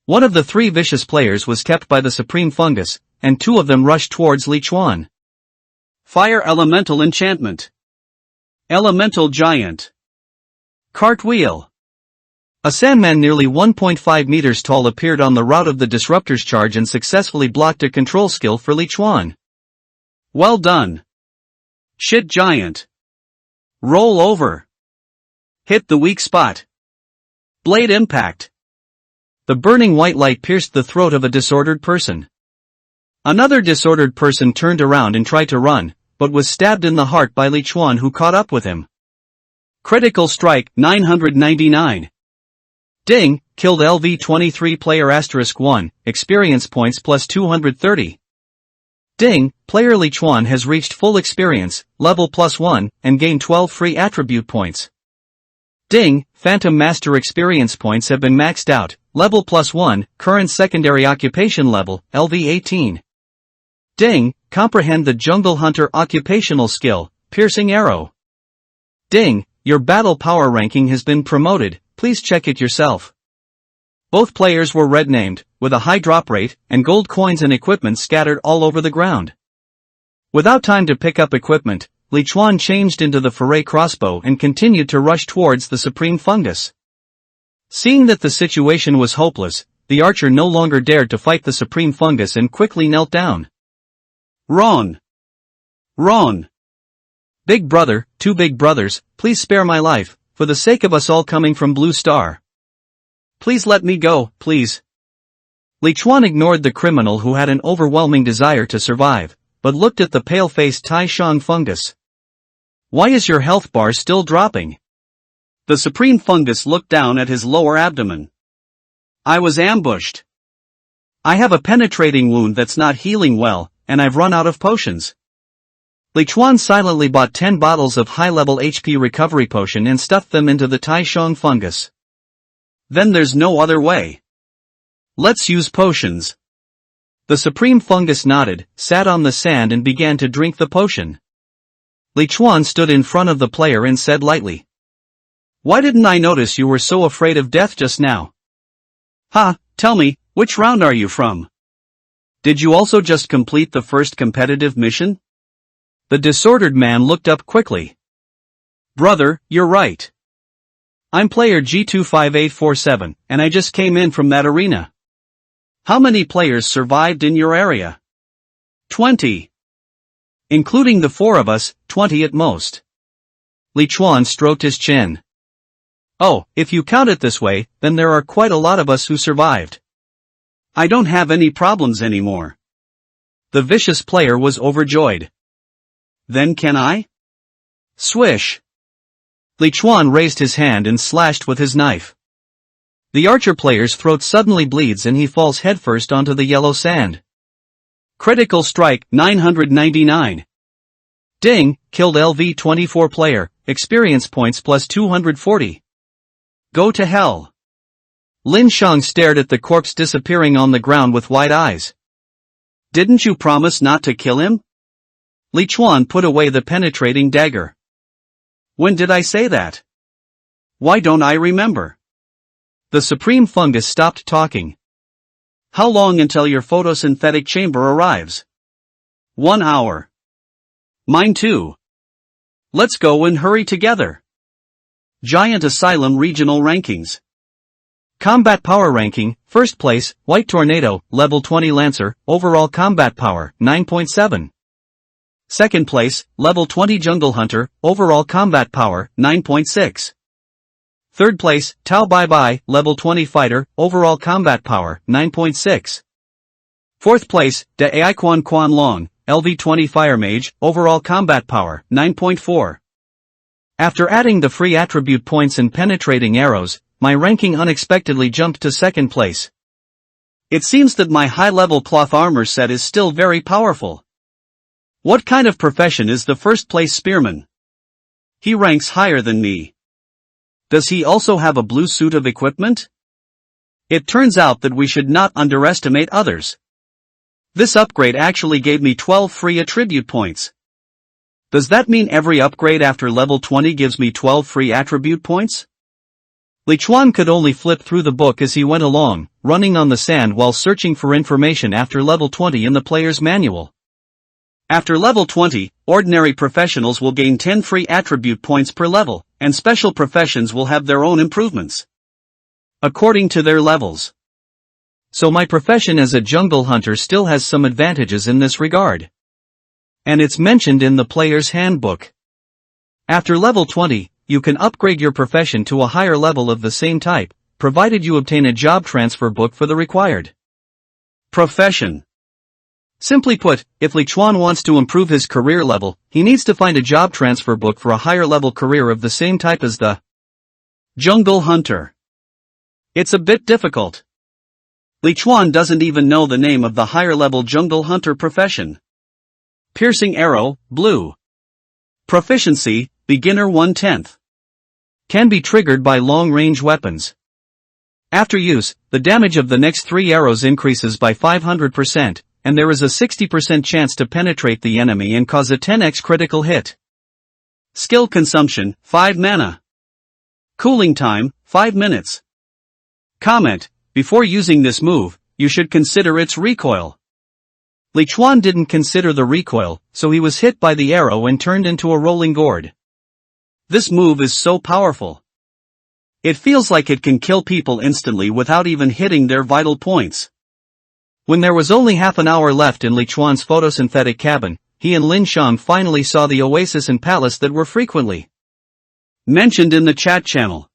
One of the 3 vicious players was kept by the Supreme Fungus, and 2 of them rushed towards Li Chuan. Fire Elemental Enchantment. Elemental Giant. Cartwheel. A sandman nearly 1.5 meters tall appeared on the route of the disruptor's charge and successfully blocked a control skill for Lichuan. Well done. Shit giant. Roll over. Hit the weak spot. Blade impact. The burning white light pierced the throat of a disordered person. Another disordered person turned around and tried to run, but was stabbed in the heart by Lichuan, who caught up with him. Critical strike, 999. Ding, killed LV23 player *1, experience points plus 230. Ding, player Lichuan has reached full experience, level +1, and gained 12 free attribute points. Ding, Phantom Master experience points have been maxed out, level +1, current secondary occupation level, LV18. Ding, comprehend the Jungle Hunter occupational skill, piercing arrow. Ding, your battle power ranking has been promoted, please check it yourself. Both players were red named, with a high drop rate, and gold coins and equipment scattered all over the ground. Without time to pick up equipment, Lichuan changed into the foray crossbow and continued to rush towards the supreme fungus. Seeing that the situation was hopeless, the archer no longer dared to fight the supreme fungus and quickly knelt down. Ron! Ron! Big brother, two big brothers, please spare my life, for the sake of us all coming from Blue Star. Please let me go, please. Lichuan ignored the criminal who had an overwhelming desire to survive, but looked at the pale-faced Tai Shang fungus. Why is your health bar still dropping? The supreme fungus looked down at his lower abdomen. I was ambushed. I have a penetrating wound that's not healing well, and I've run out of potions. Lichuan silently bought 10 bottles of high-level HP recovery potion and stuffed them into the Tai Shang fungus. Then there's no other way. Let's use potions. The supreme fungus nodded, sat on the sand and began to drink the potion. Lichuan stood in front of the player and said lightly. Why didn't I notice you were so afraid of death just now? Ha, tell me, which round are you from? Did you also just complete the first competitive mission? The disordered man looked up quickly. Brother, you're right. I'm player G25847, and I just came in from that arena. How many players survived in your area? 20. Including the 4 of us, 20 at most. Lichuan stroked his chin. Oh, if you count it this way, then there are quite a lot of us who survived. I don't have any problems anymore. The vicious player was overjoyed. Then can I? Swish. Lichuan raised his hand and slashed with his knife. The archer player's throat suddenly bleeds and he falls headfirst onto the yellow sand. Critical strike, 999. Ding, killed LV24 player, experience points plus 240. Go to hell. Lin Shang stared at the corpse disappearing on the ground with wide eyes. Didn't you promise not to kill him? Lichuan put away the penetrating dagger. When did I say that? Why don't I remember? The supreme fungus stopped talking. How long until your photosynthetic chamber arrives? 1 hour. Mine too. Let's go and hurry together. Giant Asylum Regional Rankings. Combat Power Ranking, First Place, White Tornado, Level 20 Lancer, Overall Combat Power, 9.7. Second Place, Level 20 Jungle Hunter, Overall Combat Power, 9.6. Third Place, Tao Bai Bai, Level 20 Fighter, Overall Combat Power, 9.6. Fourth Place, De Ai Quan Quan Long, LV20 Fire Mage, Overall Combat Power, 9.4. After adding the free attribute points and penetrating arrows, my ranking unexpectedly jumped to second place. It seems that my high-level cloth armor set is still very powerful. What kind of profession is the first-place spearman? He ranks higher than me. Does he also have a blue suit of equipment? It turns out that we should not underestimate others. This upgrade actually gave me 12 free attribute points. Does that mean every upgrade after level 20 gives me 12 free attribute points? Lichuan could only flip through the book as he went along, running on the sand while searching for information after level 20 in the player's manual. After level 20, ordinary professionals will gain 10 free attribute points per level, and special professions will have their own improvements. according to their levels. So my profession as a jungle hunter still has some advantages in this regard. And it's mentioned in the player's handbook. After level 20, you can upgrade your profession to a higher level of the same type, provided you obtain a job transfer book for the required profession. Simply put, if Li Chuan wants to improve his career level, he needs to find a job transfer book for a higher level career of the same type as the jungle hunter. It's a bit difficult. Li Chuan doesn't even know the name of the higher level jungle hunter profession. Piercing arrow, blue. Proficiency, beginner 1/10. Can be triggered by long-range weapons. After use, the damage of the next 3 arrows increases by 500%, and there is a 60% chance to penetrate the enemy and cause a 10x critical hit. Skill consumption, 5 mana. Cooling time, 5 minutes. Comment: before using this move, you should consider its recoil. Li Chuan didn't consider the recoil, so he was hit by the arrow and turned into a rolling gourd. This move is so powerful. It feels like it can kill people instantly without even hitting their vital points. When there was only half an hour left in Li Chuan's photosynthetic cabin, he and Lin Shang finally saw the oasis and palace that were frequently mentioned in the chat channel.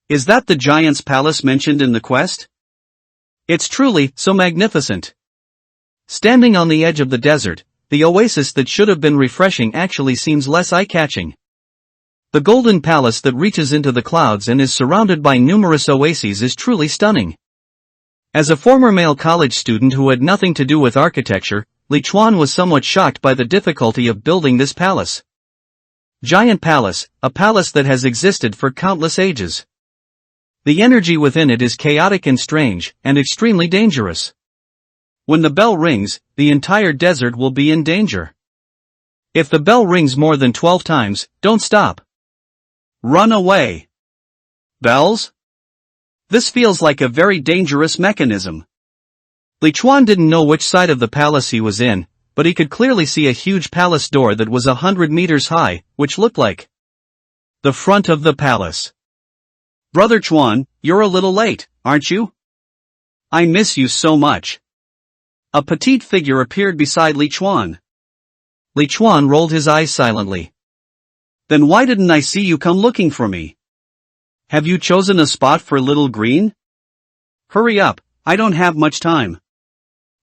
Is that the giant's palace mentioned in the quest? It's truly so magnificent. Standing on the edge of the desert, the oasis that should have been refreshing actually seems less eye-catching. The golden palace that reaches into the clouds and is surrounded by numerous oases is truly stunning. As a former male college student who had nothing to do with architecture, Li Chuan was somewhat shocked by the difficulty of building this palace. Giant palace, a palace that has existed for countless ages. The energy within it is chaotic and strange, and extremely dangerous. When the bell rings, the entire desert will be in danger. If the bell rings more than 12 times, don't stop. Run away. Bells? This feels like a very dangerous mechanism. Li Chuan didn't know which side of the palace he was in, but he could clearly see a huge palace door that was 100 meters high, which looked like the front of the palace. Brother Chuan, you're a little late, aren't you? I miss you so much. A petite figure appeared beside Li Chuan. Li Chuan rolled his eyes silently. Then why didn't I see you come looking for me? Have you chosen a spot for Little Green? Hurry up, I don't have much time.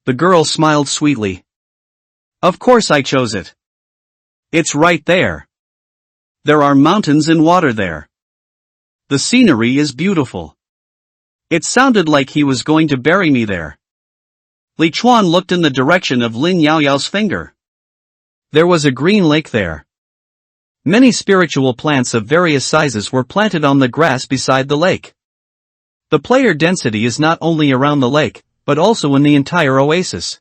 The girl smiled sweetly. Of course I chose it. It's right there. There are mountains and water there. The scenery is beautiful. It sounded like he was going to bury me there. Li Chuan looked in the direction of Lin Yaoyao's finger. There was a green lake there. Many spiritual plants of various sizes were planted on the grass beside the lake. The player density is not only around the lake, but also in the entire oasis.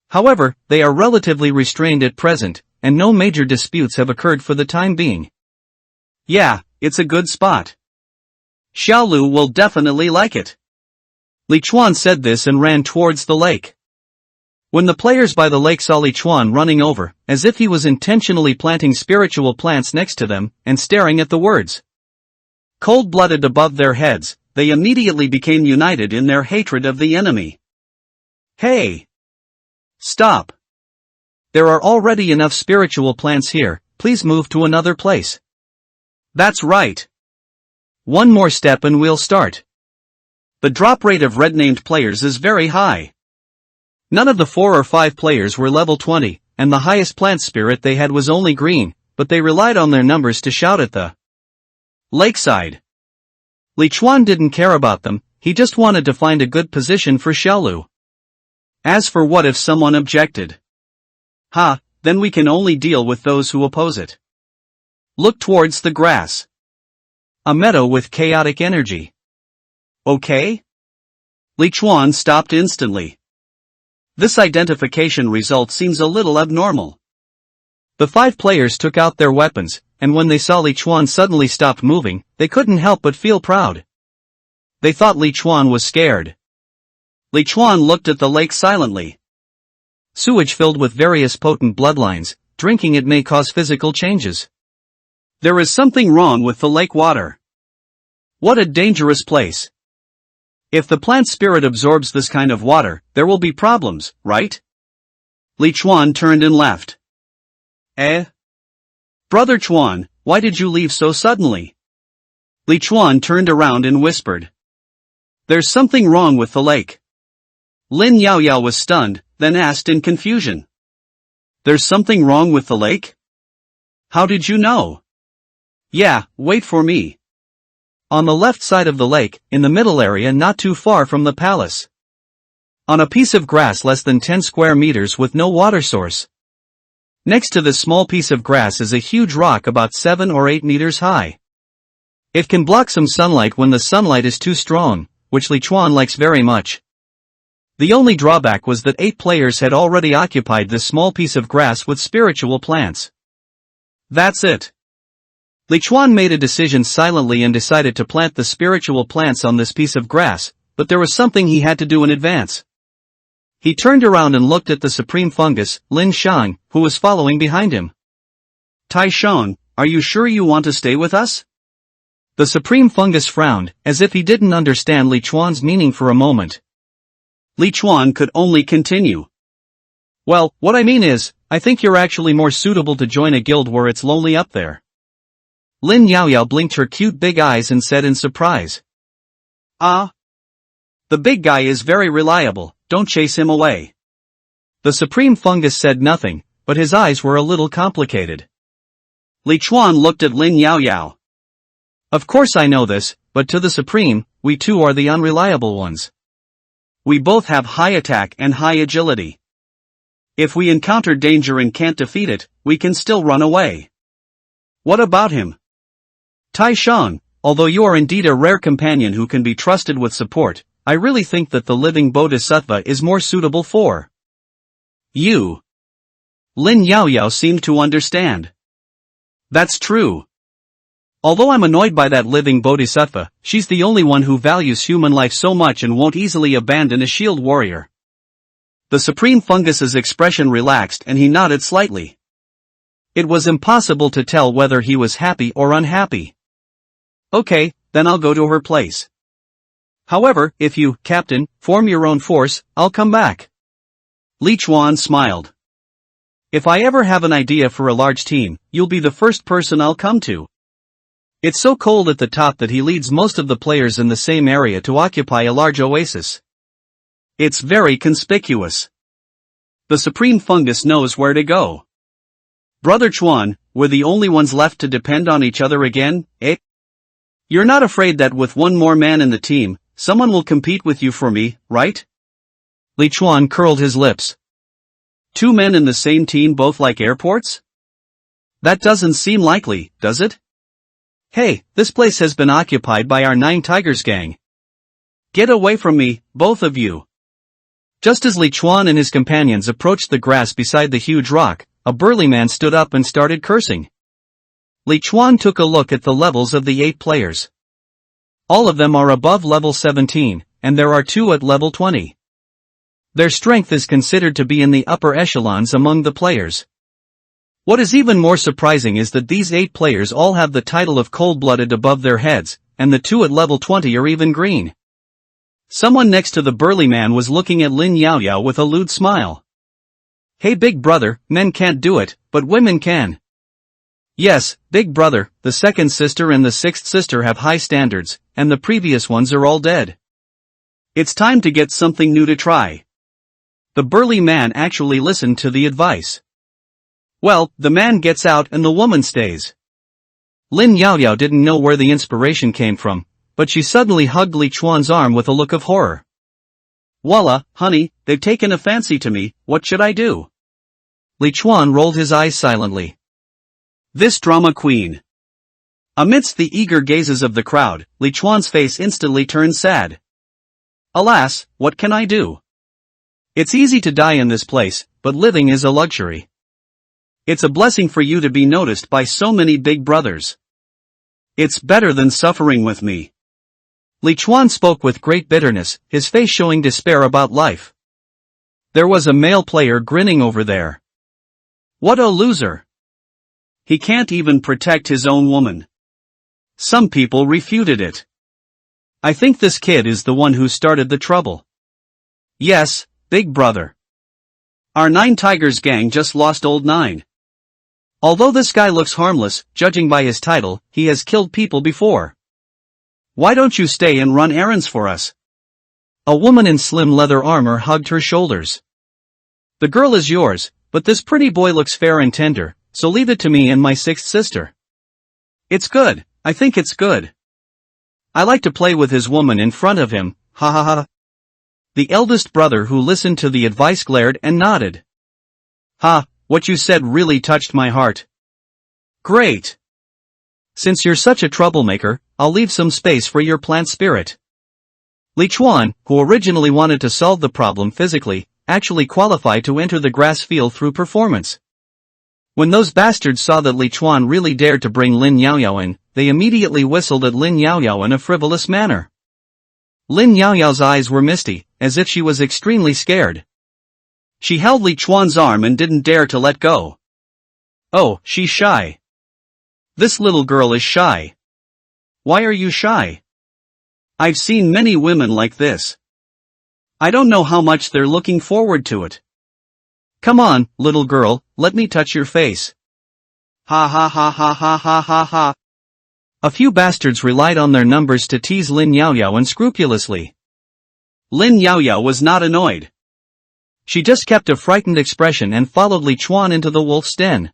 However, they are relatively restrained at present, and no major disputes have occurred for the time being. Yeah, it's a good spot. Xiaolu will definitely like it. Li Chuan said this and ran towards the lake. When the players by the lake saw Li Chuan running over, as if he was intentionally planting spiritual plants next to them, and staring at the words cold-blooded above their heads, they immediately became united in their hatred of the enemy. Hey! Stop! There are already enough spiritual plants here, please move to another place. That's right. One more step and we'll start. The drop rate of red-named players is very high. None of the 4 or 5 players were level 20, and the highest plant spirit they had was only green, but they relied on their numbers to shout at the lakeside. Li Chuan didn't care about them, he just wanted to find a good position for Xiaolu. As for what if someone objected? Then we can only deal with those who oppose it. Look towards the grass. A meadow with chaotic energy. Okay? Li Chuan stopped instantly. This identification result seems a little abnormal. The 5 players took out their weapons, and when they saw Li Chuan suddenly stopped moving, they couldn't help but feel proud. They thought Li Chuan was scared. Li Chuan looked at the lake silently. Sewage filled with various potent bloodlines, drinking it may cause physical changes. There is something wrong with the lake water. What a dangerous place. If the plant spirit absorbs this kind of water, there will be problems, right? Li Chuan turned and left. Eh? Brother Chuan, why did you leave so suddenly? Li Chuan turned around and whispered. There's something wrong with the lake. Lin Yaoyao was stunned, then asked in confusion. There's something wrong with the lake? How did you know? Yeah, wait for me. On the left side of the lake, in the middle area not too far from the palace. On a piece of grass less than 10 square meters with no water source. Next to this small piece of grass is a huge rock about 7 or 8 meters high. It can block some sunlight when the sunlight is too strong, which Li Chuan likes very much. The only drawback was that 8 players had already occupied this small piece of grass with spiritual plants. That's it. Li Chuan made a decision silently and decided to plant the spiritual plants on this piece of grass, but there was something he had to do in advance. He turned around and looked at the supreme fungus, Lin Shang, who was following behind him. Tai Shang, are you sure you want to stay with us? The supreme fungus frowned, as if he didn't understand Li Chuan's meaning for a moment. Li Chuan could only continue. Well, what I mean is, I think you're actually more suitable to join a guild where it's lonely up there. Lin Yaoyao blinked her cute big eyes and said in surprise. Ah. The big guy is very reliable, don't chase him away. The supreme fungus said nothing, but his eyes were a little complicated. Li Chuan looked at Lin Yaoyao. Of course I know this, but to the supreme, we two are the unreliable ones. We both have high attack and high agility. If we encounter danger and can't defeat it, we can still run away. What about him? Tai Shang, although you are indeed a rare companion who can be trusted with support, I really think that the living bodhisattva is more suitable for you. Lin Yaoyao seemed to understand. That's true. Although I'm annoyed by that living bodhisattva, she's the only one who values human life so much and won't easily abandon a shield warrior. The supreme fungus's expression relaxed and he nodded slightly. It was impossible to tell whether he was happy or unhappy. Okay, then I'll go to her place. However, if you, Captain, form your own force, I'll come back. Li Chuan smiled. If I ever have an idea for a large team, you'll be the first person I'll come to. It's so cold at the top that he leads most of the players in the same area to occupy a large oasis. It's very conspicuous. The supreme fungus knows where to go. Brother Chuan, we're the only ones left to depend on each other again, eh? You're not afraid that with one more man in the team, someone will compete with you for me, right? Li Chuan curled his lips. 2 men in the same team both like airports? That doesn't seem likely, does it? Hey, this place has been occupied by our 9 Tigers gang. Get away from me, both of you. Just as Li Chuan and his companions approached the grass beside the huge rock, a burly man stood up and started cursing. Li Chuan took a look at the levels of the 8 players. All of them are above level 17, and there are 2 at level 20. Their strength is considered to be in the upper echelons among the players. What is even more surprising is that these 8 players all have the title of cold-blooded above their heads, and the 2 at level 20 are even green. Someone next to the burly man was looking at Lin Yaoyao with a lewd smile. Hey big brother, men can't do it, but women can. Yes, big brother, the second sister and the 6th sister have high standards, and the previous ones are all dead. It's time to get something new to try. The burly man actually listened to the advice. Well, the man gets out and the woman stays. Lin Yaoyao didn't know where the inspiration came from, but she suddenly hugged Li Chuan's arm with a look of horror. Voila, honey, they've taken a fancy to me, what should I do? Li Chuan rolled his eyes silently. This drama queen. Amidst the eager gazes of the crowd, Li Chuan's face instantly turned sad. Alas, what can I do? It's easy to die in this place, but living is a luxury. It's a blessing for you to be noticed by so many big brothers. It's better than suffering with me. Li Chuan spoke with great bitterness, his face showing despair about life. There was a male player grinning over there. What a loser! He can't even protect his own woman. Some people refuted it. I think this kid is the one who started the trouble. Yes, big brother. Our Nine Tigers gang just lost old Nine. Although this guy looks harmless, judging by his title, he has killed people before. Why don't you stay and run errands for us? A woman in slim leather armor hugged her shoulders. The girl is yours, but this pretty boy looks fair and tender, so leave it to me and my sixth sister. It's good, I think it's good. I like to play with his woman in front of him, ha ha ha. The eldest brother who listened to the advice glared and nodded. Ha, what you said really touched my heart. Great. Since you're such a troublemaker, I'll leave some space for your plant spirit. Li Chuan, who originally wanted to solve the problem physically, actually qualified to enter the grass field through performance. When those bastards saw that Li Chuan really dared to bring Lin Yaoyao in, they immediately whistled at Lin Yaoyao in a frivolous manner. Lin Yaoyao's eyes were misty, as if she was extremely scared. She held Li Chuan's arm and didn't dare to let go. Oh, she's shy. This little girl is shy. Why are you shy? I've seen many women like this. I don't know how much they're looking forward to it. Come on, little girl, let me touch your face. Ha ha ha ha ha ha ha ha. A few bastards relied on their numbers to tease Lin Yaoyao unscrupulously. Lin Yaoyao was not annoyed. She just kept a frightened expression and followed Li Chuan into the wolf's den.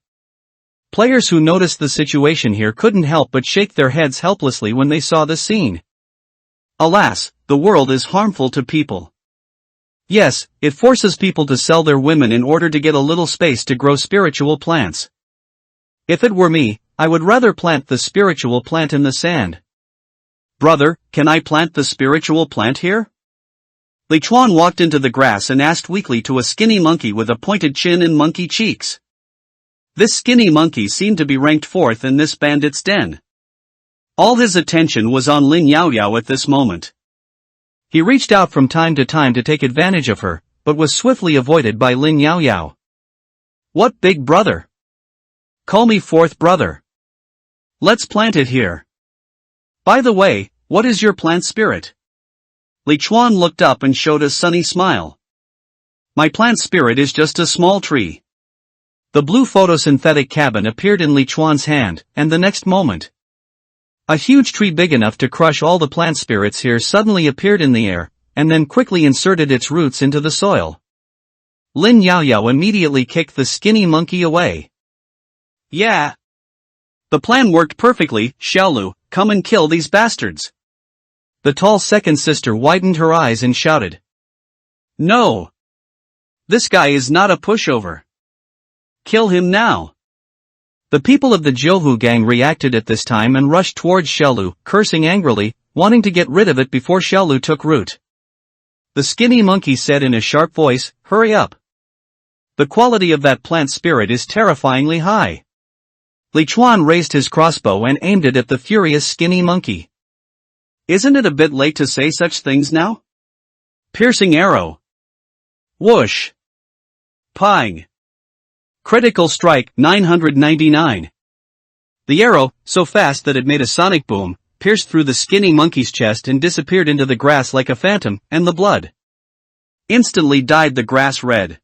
Players who noticed the situation here couldn't help but shake their heads helplessly when they saw the scene. Alas, the world is harmful to people. Yes, it forces people to sell their women in order to get a little space to grow spiritual plants. If it were me, I would rather plant the spiritual plant in the sand. Brother, can I plant the spiritual plant here? Li Chuan walked into the grass and asked weakly to a skinny monkey with a pointed chin and monkey cheeks. This skinny monkey seemed to be ranked fourth in this bandit's den. All his attention was on Lin Yaoyao at this moment. He reached out from time to time to take advantage of her, but was swiftly avoided by Lin Yaoyao. What big brother? Call me fourth brother. Let's plant it here. By the way, what is your plant spirit? Li Chuan looked up and showed a sunny smile. My plant spirit is just a small tree. The blue photosynthetic cabin appeared in Li Chuan's hand, and the next moment, a huge tree big enough to crush all the plant spirits here suddenly appeared in the air, and then quickly inserted its roots into the soil. Lin Yaoyao immediately kicked the skinny monkey away. Yeah. The plan worked perfectly, Xiaolu, come and kill these bastards. The tall second sister widened her eyes and shouted. No. This guy is not a pushover. Kill him now. The people of the Jiuhu gang reacted at this time and rushed towards Xiaolu, cursing angrily, wanting to get rid of it before Xiaolu took root. The skinny monkey said in a sharp voice, hurry up. The quality of that plant spirit is terrifyingly high. Li Chuan raised his crossbow and aimed it at the furious skinny monkey. Isn't it a bit late to say such things now? Piercing arrow. Whoosh. Pang. Critical strike, 999. The arrow, so fast that it made a sonic boom, pierced through the skinny monkey's chest and disappeared into the grass like a phantom, and the blood instantly dyed the grass red.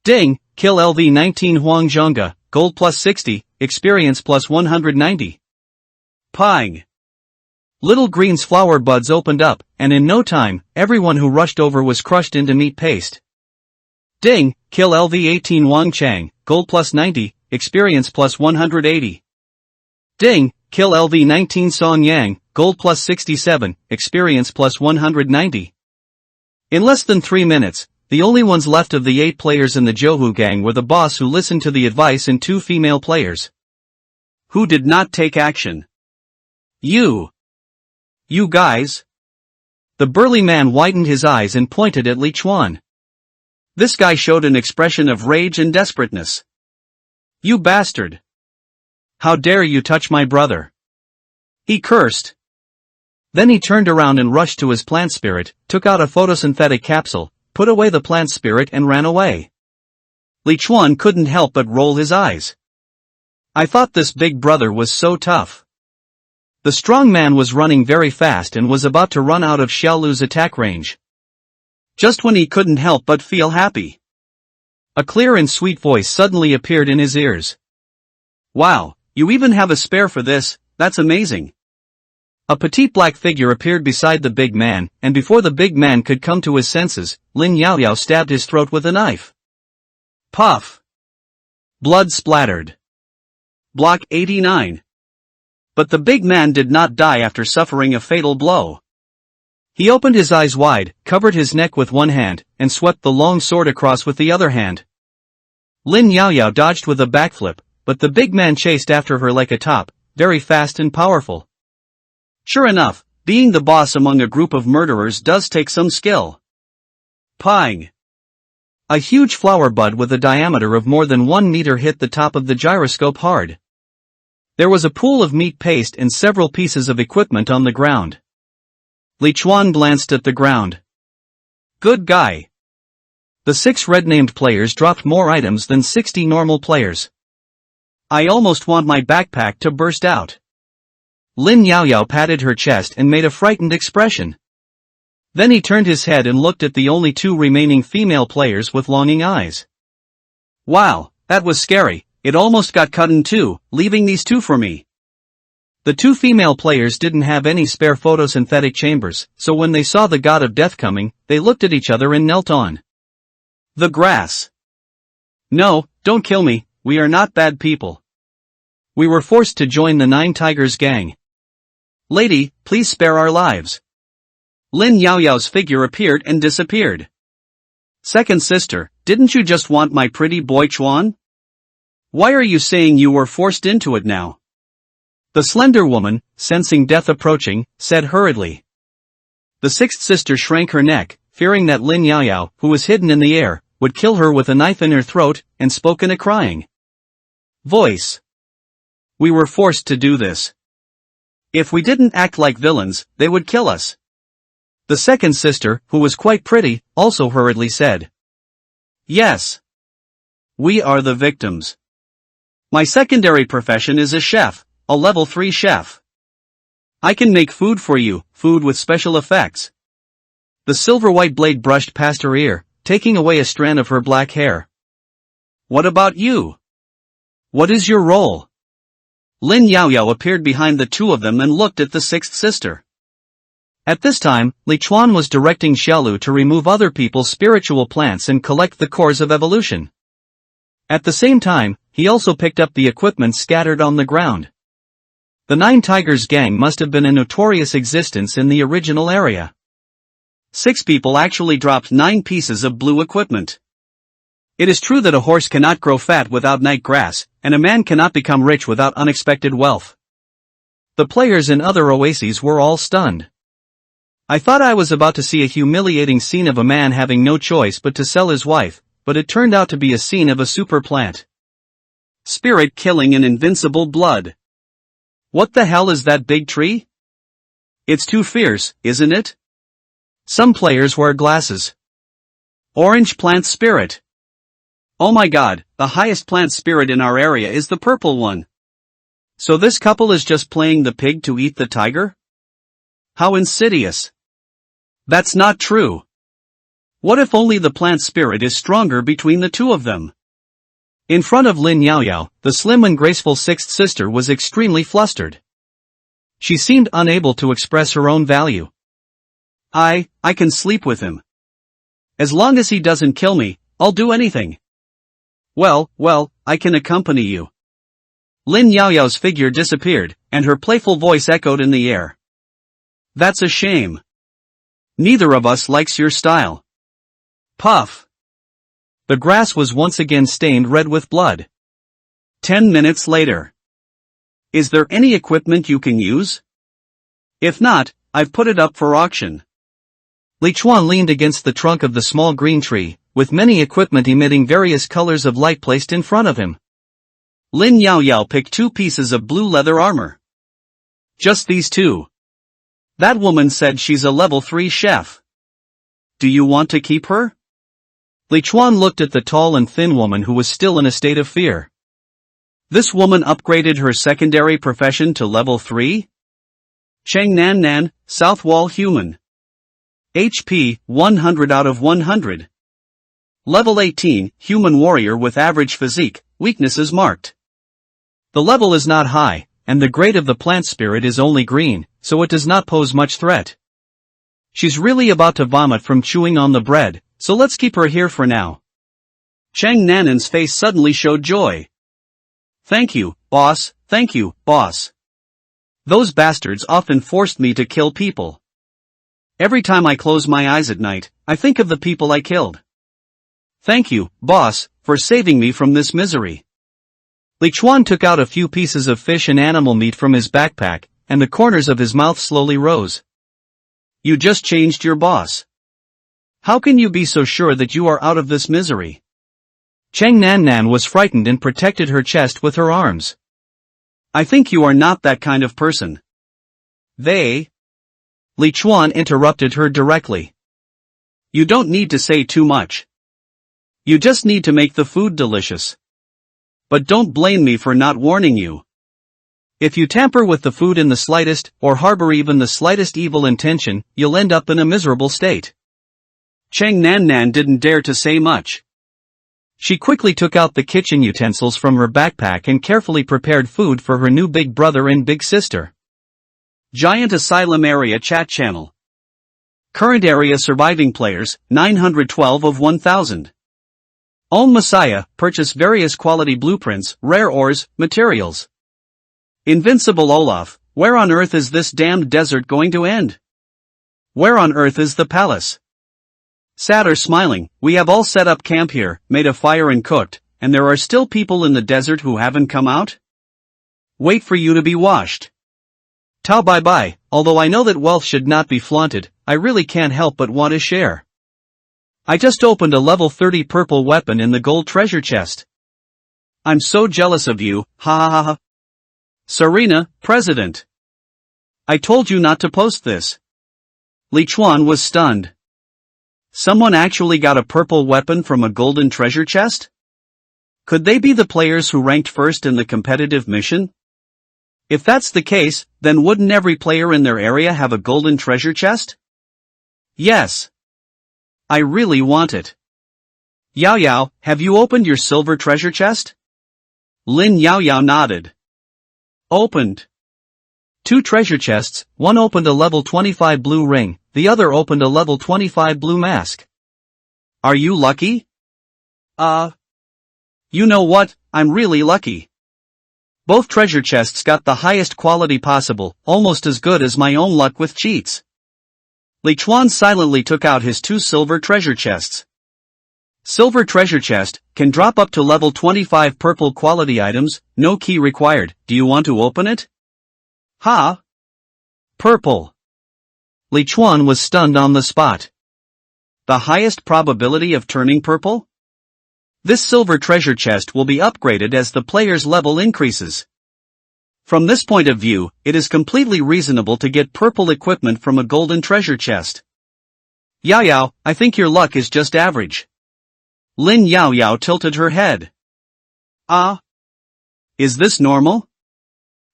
Ding, kill LV19 Huang Zhonga, gold plus 60, experience plus 190. Pang. Little Green's flower buds opened up, and in no time, everyone who rushed over was crushed into meat paste. Ding, kill LV18 Wang Chang, gold plus 90, experience plus 180. Ding, kill LV19 Song Yang, gold plus 67, experience plus 190. In less than 3 minutes, the only ones left of the 8 players in the Jiuhu gang were the boss who listened to the advice and 2 female players who did not take action. You guys. The burly man widened his eyes and pointed at Li Chuan. This guy showed an expression of rage and desperateness. You bastard! How dare you touch my brother? He cursed. Then he turned around and rushed to his plant spirit, took out a photosynthetic capsule, put away the plant spirit and ran away. Li Chuan couldn't help but roll his eyes. I thought this big brother was so tough. The strong man was running very fast and was about to run out of Xiaolu's attack range. Just when he couldn't help but feel happy. A clear and sweet voice suddenly appeared in his ears. "Wow, you even have a spare for this, that's amazing." A petite black figure appeared beside the big man, and before the big man could come to his senses, Lin Yaoyao stabbed his throat with a knife. Puff! Blood splattered. Block 89. But the big man did not die after suffering a fatal blow. He opened his eyes wide, covered his neck with one hand, and swept the long sword across with the other hand. Lin Yaoyao dodged with a backflip, but the big man chased after her like a top, very fast and powerful. Sure enough, being the boss among a group of murderers does take some skill. Pang! A huge flower bud with a diameter of more than 1 meter hit the top of the gyroscope hard. There was a pool of meat paste and several pieces of equipment on the ground. Li Chuan glanced at the ground. Good guy. The 6 red-named players dropped more items than 60 normal players. I almost want my backpack to burst out. Lin Yaoyao patted her chest and made a frightened expression. Then he turned his head and looked at the only 2 remaining female players with longing eyes. Wow, that was scary, it almost got cut in 2, leaving these 2 for me. The 2 female players didn't have any spare photosynthetic chambers, so when they saw the god of death coming, they looked at each other and knelt on the grass. No, don't kill me, we are not bad people. We were forced to join the 9 Tigers gang. Lady, please spare our lives. Lin Yaoyao's figure appeared and disappeared. Second sister, didn't you just want my pretty boy Chuan? Why are you saying you were forced into it now? The slender woman, sensing death approaching, said hurriedly. The 6th sister shrank her neck, fearing that Lin Yaoyao, who was hidden in the air, would kill her with a knife in her throat, and spoke in a crying voice. We were forced to do this. If we didn't act like villains, they would kill us. The 2nd sister, who was quite pretty, also hurriedly said. Yes. We are the victims. My secondary profession is a chef, a level 3 chef. I can make food for you, food with special effects. The silver-white blade brushed past her ear, taking away a strand of her black hair. What about you? What is your role? Lin Yaoyao appeared behind the 2 of them and looked at the 6th sister. At this time, Li Chuan was directing Xiaolu to remove other people's spiritual plants and collect the cores of evolution. At the same time, he also picked up the equipment scattered on the ground. The 9 Tigers gang must have been a notorious existence in the original area. 6 people actually dropped 9 pieces of blue equipment. It is true that a horse cannot grow fat without night grass, and a man cannot become rich without unexpected wealth. The players in other oases were all stunned. I thought I was about to see a humiliating scene of a man having no choice but to sell his wife, but it turned out to be a scene of a super plant. Spirit killing an invincible blood. What the hell is that big tree? It's too fierce, isn't it? Some players wear glasses. Orange plant spirit. Oh my god, the highest plant spirit in our area is the purple one. So this couple is just playing the pig to eat the tiger? How insidious. That's not true. What if only the plant spirit is stronger between the 2 of them? In front of Lin Yaoyao, the slim and graceful 6th sister was extremely flustered. She seemed unable to express her own value. I can sleep with him. As long as he doesn't kill me, I'll do anything. Well, I can accompany you. Lin Yaoyao's figure disappeared, and her playful voice echoed in the air. That's a shame. Neither of us likes your style. Puff. The grass was once again stained red with blood. 10 minutes later. Is there any equipment you can use? If not, I've put it up for auction. Li Chuan leaned against the trunk of the small green tree, with many equipment emitting various colors of light placed in front of him. Lin Yaoyao picked 2 pieces of blue leather armor. Just these 2. That woman said she's a level 3 chef. Do you want to keep her? Li Chuan looked at the tall and thin woman who was still in a state of fear. This woman upgraded her secondary profession to level 3? Cheng Nan Nan, South Wall Human. HP, 100 out of 100. Level 18, Human Warrior with average physique, weaknesses marked. The level is not high, and the grade of the plant spirit is only green, so it does not pose much threat. She's really about to vomit from chewing on the bread, so let's keep her here for now. Cheng Nanan's face suddenly showed joy. Thank you, boss, thank you, boss. Those bastards often forced me to kill people. Every time I close my eyes at night, I think of the people I killed. Thank you, boss, for saving me from this misery. Li Chuan took out a few pieces of fish and animal meat from his backpack, and the corners of his mouth slowly rose. You just changed your boss. How can you be so sure that you are out of this misery? Cheng Nan Nan was frightened and protected her chest with her arms. I think you are not that kind of person. Li Chuan interrupted her directly. You don't need to say too much. You just need to make the food delicious. But don't blame me for not warning you. If you tamper with the food in the slightest, or harbor even the slightest evil intention, you'll end up in a miserable state. Cheng Nan Nan didn't dare to say much. She quickly took out the kitchen utensils from her backpack and carefully prepared food for her new big brother and big sister. Giant Asylum Area Chat Channel. Current area surviving players, 912 of 1000. Own Messiah, purchase various quality blueprints, rare ores, materials. Invincible Olaf, where on earth is this damned desert going to end? Where on earth is the palace? Sad or smiling, we have all set up camp here, made a fire and cooked, and there are still people in the desert who haven't come out? Wait for you to be washed. Tao bye bye, although I know that wealth should not be flaunted, I really can't help but want to share. I just opened a level 30 purple weapon in the gold treasure chest. I'm so jealous of you, ha ha ha ha. Serena, President. I told you not to post this. Li Chuan was stunned. Someone actually got a purple weapon from a golden treasure chest? Could they be the players who ranked first in the competitive mission? If that's the case, then wouldn't every player in their area have a golden treasure chest? Yes. I really want it. Yao Yao, have you opened your silver treasure chest? Lin Yao Yao nodded. Opened. 2 treasure chests, one opened a level 25 blue ring, the other opened a level 25 blue mask. Are you lucky? You know what, I'm really lucky. Both treasure chests got the highest quality possible, almost as good as my own luck with cheats. Li Chuan silently took out his 2 silver treasure chests. Silver treasure chest, can drop up to level 25 purple quality items, no key required, do you want to open it? Ha! Purple. Li Chuan was stunned on the spot. The highest probability of turning purple? This silver treasure chest will be upgraded as the player's level increases. From this point of view, it is completely reasonable to get purple equipment from a golden treasure chest. Yao Yao, I think your luck is just average. Lin Yao Yao tilted her head. Is this normal?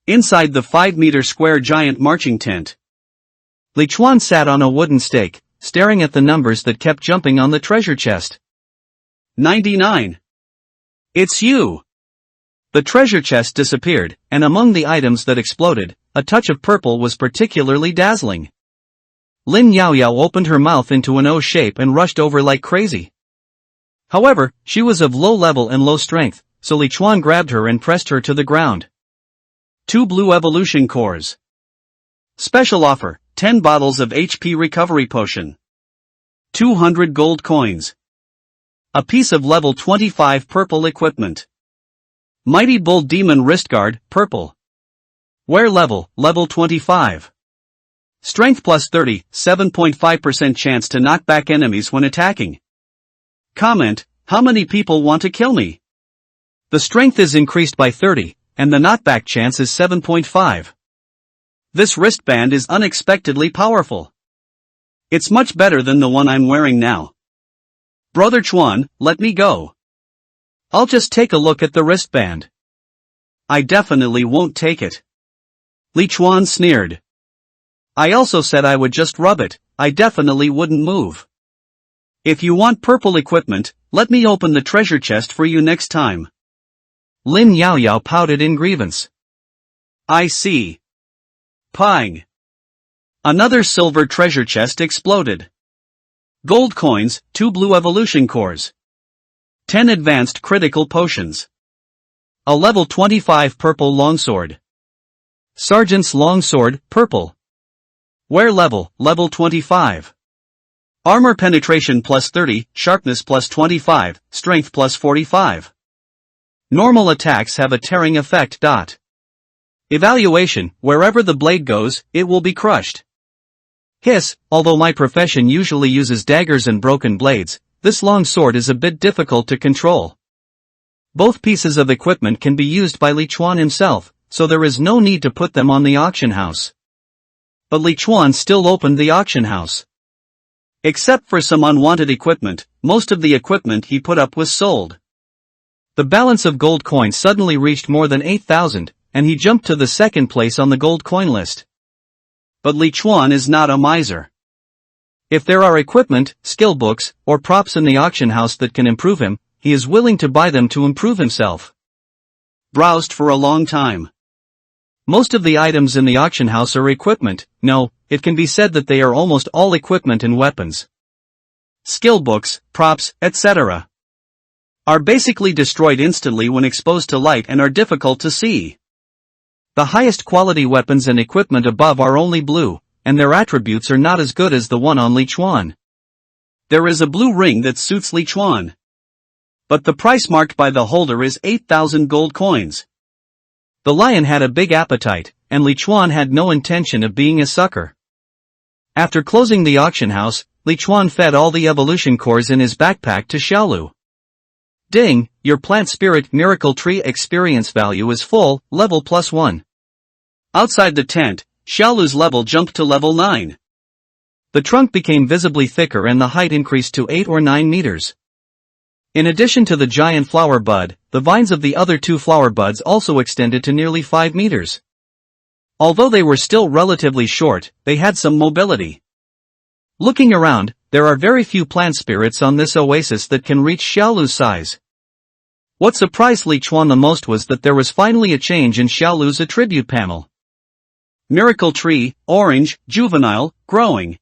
Inside the 5-meter square giant marching tent, Li Chuan sat on a wooden stake, staring at the numbers that kept jumping on the treasure chest. 99. It's you! The treasure chest disappeared, and among the items that exploded, a touch of purple was particularly dazzling. Lin Yao Yao opened her mouth into an O shape and rushed over like crazy. However, she was of low level and low strength, so Li Chuan grabbed her and pressed her to the ground. 2 blue evolution cores. Special offer, 10 bottles of HP recovery potion. 200 gold coins. A piece of level 25 purple equipment. Mighty Bull Demon Wristguard, purple. Wear level, level 25. Strength plus 30, 7.5% chance to knock back enemies when attacking. Comment, how many people want to kill me? The strength is increased by 30, and the knockback chance is 7.5. This wristband is unexpectedly powerful. It's much better than the one I'm wearing now. Brother Chuan, let me go. I'll just take a look at the wristband. I definitely won't take it. Li Chuan sneered. I also said I would just rub it, I definitely wouldn't move. If you want purple equipment, let me open the treasure chest for you next time. Lin Yaoyao pouted in grievance. I see. Pang. Another silver treasure chest exploded. Gold coins, 2 blue evolution cores. 10 advanced critical potions. A level 25 purple longsword. Sergeant's longsword, purple. Wear level, level 25. Armor penetration plus 30, sharpness plus 25, strength plus 45. Normal attacks have a tearing effect. Evaluation, wherever the blade goes, it will be crushed. Hiss, although my profession usually uses daggers and broken blades, this long sword is a bit difficult to control. Both pieces of equipment can be used by Li Chuan himself, so there is no need to put them on the auction house. But Li Chuan still opened the auction house. Except for some unwanted equipment, most of the equipment he put up was sold. The balance of gold coins suddenly reached more than 8,000, and he jumped to the second place on the gold coin list. But Li Chuan is not a miser. If there are equipment, skill books, or props in the auction house that can improve him, he is willing to buy them to improve himself. Browsed for a long time. Most of the items in the auction house are equipment. No, it can be said that they are almost all equipment and weapons. Skill books, props, etc. are basically destroyed instantly when exposed to light and are difficult to see. The highest quality weapons and equipment above are only blue, and their attributes are not as good as the one on Li Chuan. There is a blue ring that suits Li Chuan. But the price marked by the holder is 8,000 gold coins. The lion had a big appetite, and Li Chuan had no intention of being a sucker. After closing the auction house, Li Chuan fed all the evolution cores in his backpack to Xiaolu. Ding, your plant spirit miracle tree experience value is full, level +1. Outside the tent, Xiaolu's level jumped to level 9. The trunk became visibly thicker and the height increased to 8 or 9 meters. In addition to the giant flower bud, the vines of the other 2 flower buds also extended to nearly 5 meters. Although they were still relatively short, they had some mobility. Looking around, there are very few plant spirits on this oasis that can reach Xiaolu's size. What surprised Li Chuan the most was that there was finally a change in Xiaolu's attribute panel. Miracle Tree, Orange, Juvenile, Growing.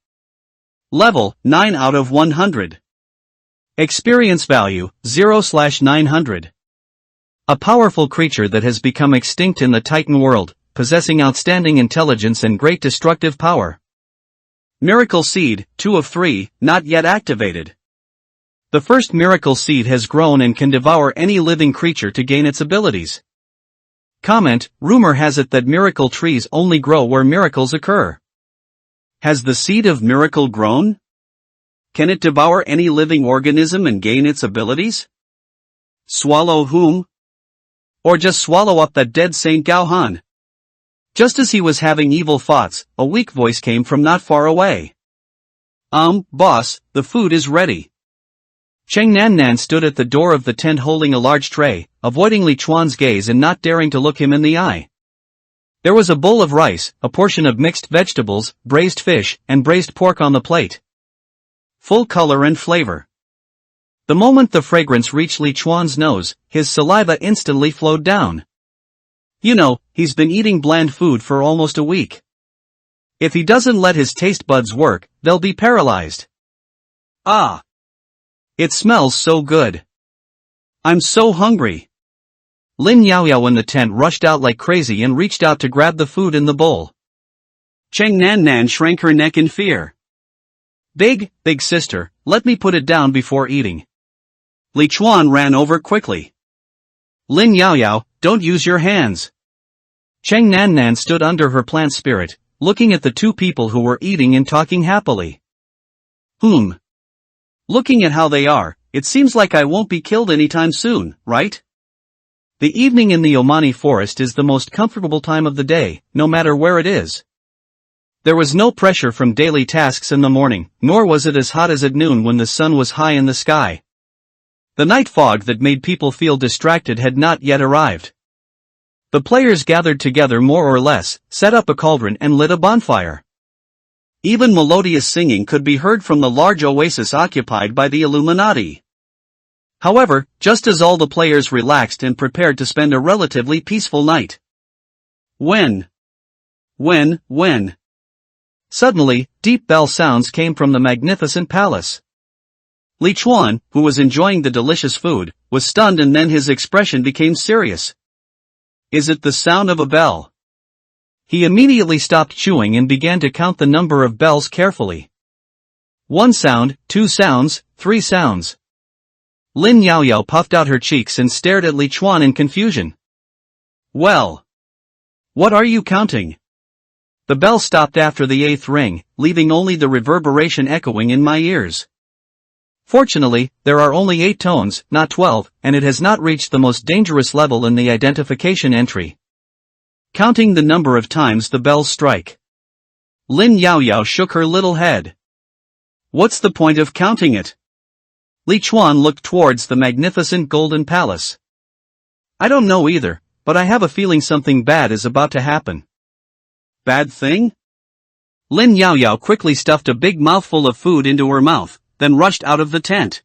Level, 9 out of 100. Experience value, 0/900. A powerful creature that has become extinct in the Titan world, possessing outstanding intelligence and great destructive power. Miracle Seed, 2 of 3, not yet activated. The first miracle seed has grown and can devour any living creature to gain its abilities. Comment, rumor has it that miracle trees only grow where miracles occur. Has the seed of miracle grown? Can it devour any living organism and gain its abilities? Swallow whom? Or just swallow up that dead Saint Gaohan? Just as he was having evil thoughts, a weak voice came from not far away. Boss, the food is ready. Cheng Nan stood at the door of the tent holding a large tray, avoiding Li Chuan's gaze and not daring to look him in the eye. There was a bowl of rice, a portion of mixed vegetables, braised fish, and braised pork on the plate. Full color and flavor. The moment the fragrance reached Li Chuan's nose, his saliva instantly flowed down. You know, he's been eating bland food for almost a week. If he doesn't let his taste buds work, they'll be paralyzed. Ah! It smells so good. I'm so hungry. Lin Yaoyao in the tent rushed out like crazy and reached out to grab the food in the bowl. Cheng Nan shrank her neck in fear. Big sister, let me put it down before eating. Li Chuan ran over quickly. Lin Yaoyao, don't use your hands. Cheng Nan stood under her plant spirit, looking at the 2 people who were eating and talking happily. Looking at how they are, it seems like I won't be killed anytime soon, right? The evening in the Omani forest is the most comfortable time of the day, no matter where it is. There was no pressure from daily tasks in the morning, nor was it as hot as at noon when the sun was high in the sky. The night fog that made people feel distracted had not yet arrived. The players gathered together more or less, set up a cauldron and lit a bonfire. Even melodious singing could be heard from the large oasis occupied by the Illuminati. However, just as all the players relaxed and prepared to spend a relatively peaceful night. When? Suddenly, deep bell sounds came from the magnificent palace. Li Chuan, who was enjoying the delicious food, was stunned and then his expression became serious. Is it the sound of a bell? He immediately stopped chewing and began to count the number of bells carefully. 1 sound, 2 sounds, 3 sounds. Lin Yaoyao puffed out her cheeks and stared at Li Chuan in confusion. Well, what are you counting? The bell stopped after the 8th ring, leaving only the reverberation echoing in my ears. Fortunately, there are only 8 tones, not 12, and it has not reached the most dangerous level in the identification entry. Counting the number of times the bells strike. Lin Yaoyao shook her little head. What's the point of counting it? Li Chuan looked towards the magnificent golden palace. I don't know either, but I have a feeling something bad is about to happen. Bad thing? Lin Yaoyao quickly stuffed a big mouthful of food into her mouth, then rushed out of the tent.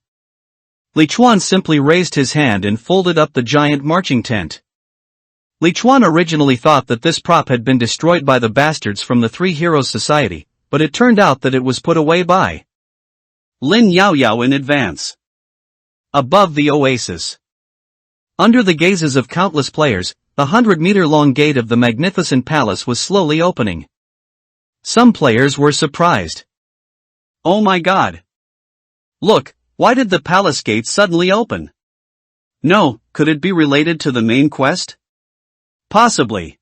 Li Chuan simply raised his hand and folded up the giant marching tent. Li Chuan originally thought that this prop had been destroyed by the bastards from the Three Heroes Society, but it turned out that it was put away by Lin Yaoyao in advance. Above the oasis. Under the gazes of countless players, the 100-meter-long gate of the magnificent palace was slowly opening. Some players were surprised. Oh my god! Look, why did the palace gate suddenly open? No, could it be related to the main quest? Possibly.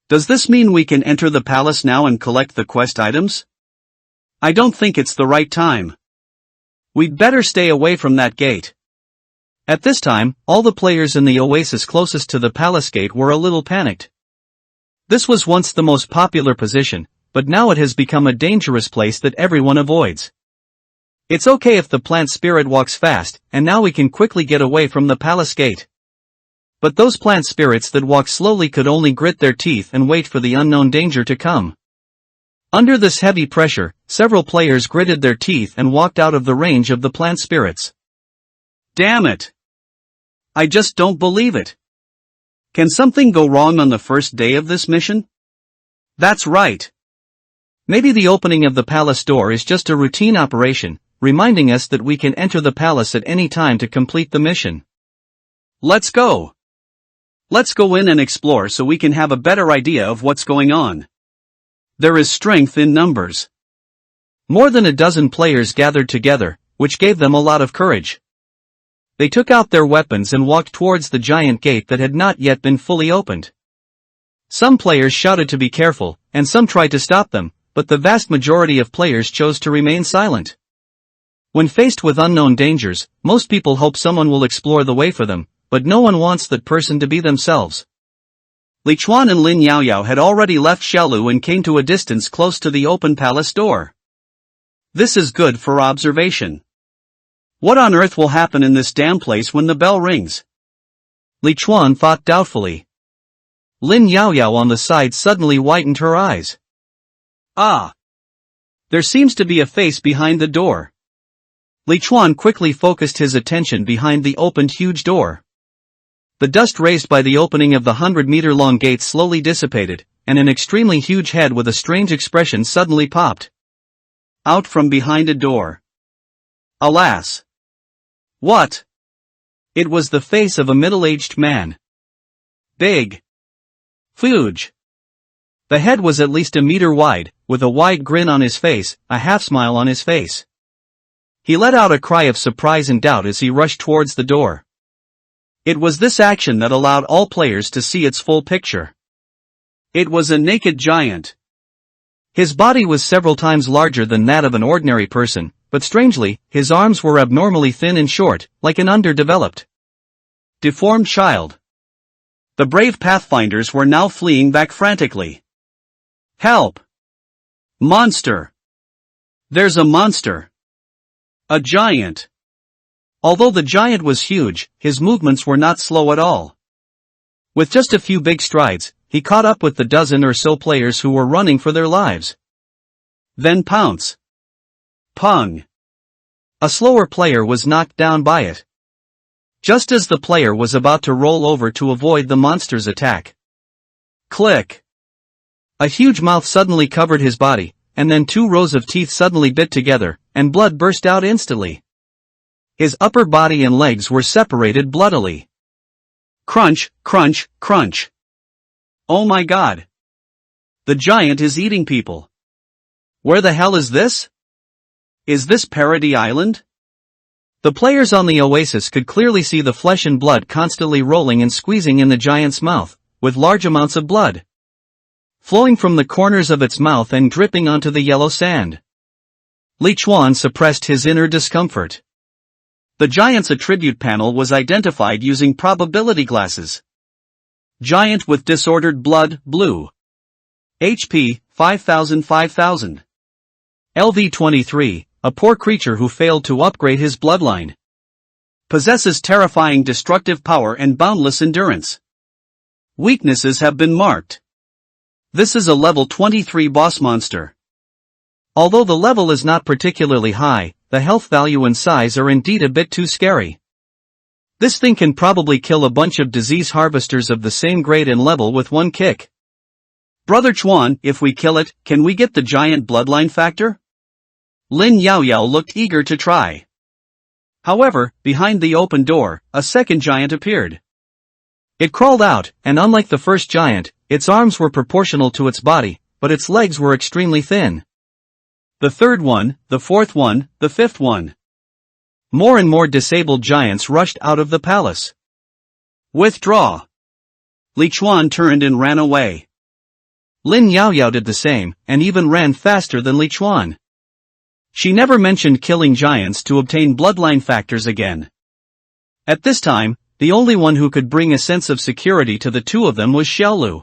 Does this mean we can enter the palace now and collect the quest items? I don't think it's the right time. We'd better stay away from that gate. At this time, all the players in the oasis closest to the palace gate were a little panicked. This was once the most popular position, but now it has become a dangerous place that everyone avoids. It's okay if the plant spirit walks fast, and now we can quickly get away from the palace gate. But those plant spirits that walk slowly could only grit their teeth and wait for the unknown danger to come. Under this heavy pressure, several players gritted their teeth and walked out of the range of the plant spirits. Damn it! I just don't believe it. Can something go wrong on the first day of this mission? That's right. Maybe the opening of the palace door is just a routine operation, reminding us that we can enter the palace at any time to complete the mission. Let's go. Let's go in and explore so we can have a better idea of what's going on. There is strength in numbers. More than a dozen players gathered together, which gave them a lot of courage. They took out their weapons and walked towards the giant gate that had not yet been fully opened. Some players shouted to be careful, and some tried to stop them, but the vast majority of players chose to remain silent. When faced with unknown dangers, most people hope someone will explore the way for them, but no one wants that person to be themselves. Li Chuan and Lin Yaoyao had already left Xiaolu and came to a distance close to the open palace door. This is good for observation. What on earth will happen in this damn place when the bell rings? Li Chuan thought doubtfully. Lin Yaoyao on the side suddenly whitened her eyes. Ah! There seems to be a face behind the door. Li Chuan quickly focused his attention behind the opened huge door. The dust raised by the opening of the 100-meter-long gate slowly dissipated, and an extremely huge head with a strange expression suddenly popped out from behind a door. Alas! What? It was the face of a middle-aged man. Big. Huge. The head was at least a meter wide, with a wide grin on his face, a half-smile on his face. He let out a cry of surprise and doubt as he rushed towards the door. It was this action that allowed all players to see its full picture. It was a naked giant. His body was several times larger than that of an ordinary person, but strangely, his arms were abnormally thin and short, like an underdeveloped, deformed child. The brave pathfinders were now fleeing back frantically. Help! Monster! There's a monster! A giant! Although the giant was huge, his movements were not slow at all. With just a few big strides, he caught up with the dozen or so players who were running for their lives. Then pounce. Pung. A slower player was knocked down by it. Just as the player was about to roll over to avoid the monster's attack. Click. A huge mouth suddenly covered his body, and then 2 rows of teeth suddenly bit together, and blood burst out instantly. His upper body and legs were separated bloodily. Crunch, crunch, crunch. Oh my god. The giant is eating people. Where the hell is this? Is this Parody Island? The players on the oasis could clearly see the flesh and blood constantly rolling and squeezing in the giant's mouth, with large amounts of blood flowing from the corners of its mouth and dripping onto the yellow sand. Li Chuan suppressed his inner discomfort. The giant's attribute panel was identified using probability glasses. Giant with disordered blood, blue. HP, 5000. LV-23, a poor creature who failed to upgrade his bloodline. Possesses terrifying destructive power and boundless endurance. Weaknesses have been marked. This is a level 23 boss monster. Although the level is not particularly high, the health value and size are indeed a bit too scary. This thing can probably kill a bunch of disease harvesters of the same grade and level with one kick. Brother Chuan, if we kill it, can we get the giant bloodline factor? Lin Yaoyao looked eager to try. However, behind the open door, a second giant appeared. It crawled out, and unlike the first giant, its arms were proportional to its body, but its legs were extremely thin. The third one, the fourth one, the fifth one. More and more disabled giants rushed out of the palace. Withdraw. Li Chuan turned and ran away. Lin Yaoyao did the same, and even ran faster than Li Chuan. She never mentioned killing giants to obtain bloodline factors again. At this time, the only one who could bring a sense of security to the two of them was Xiaolu.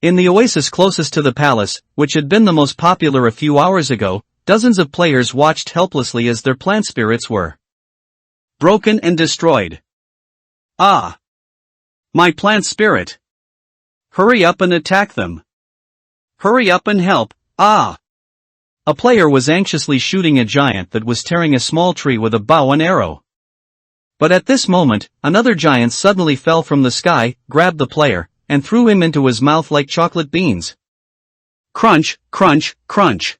In the oasis closest to the palace, which had been the most popular a few hours ago, dozens of players watched helplessly as their plant spirits were broken and destroyed. Ah! My plant spirit! Hurry up and attack them! Hurry up and help, ah! A player was anxiously shooting a giant that was tearing a small tree with a bow and arrow. But at this moment, another giant suddenly fell from the sky, grabbed the player, and threw him into his mouth like chocolate beans. Crunch, crunch, crunch.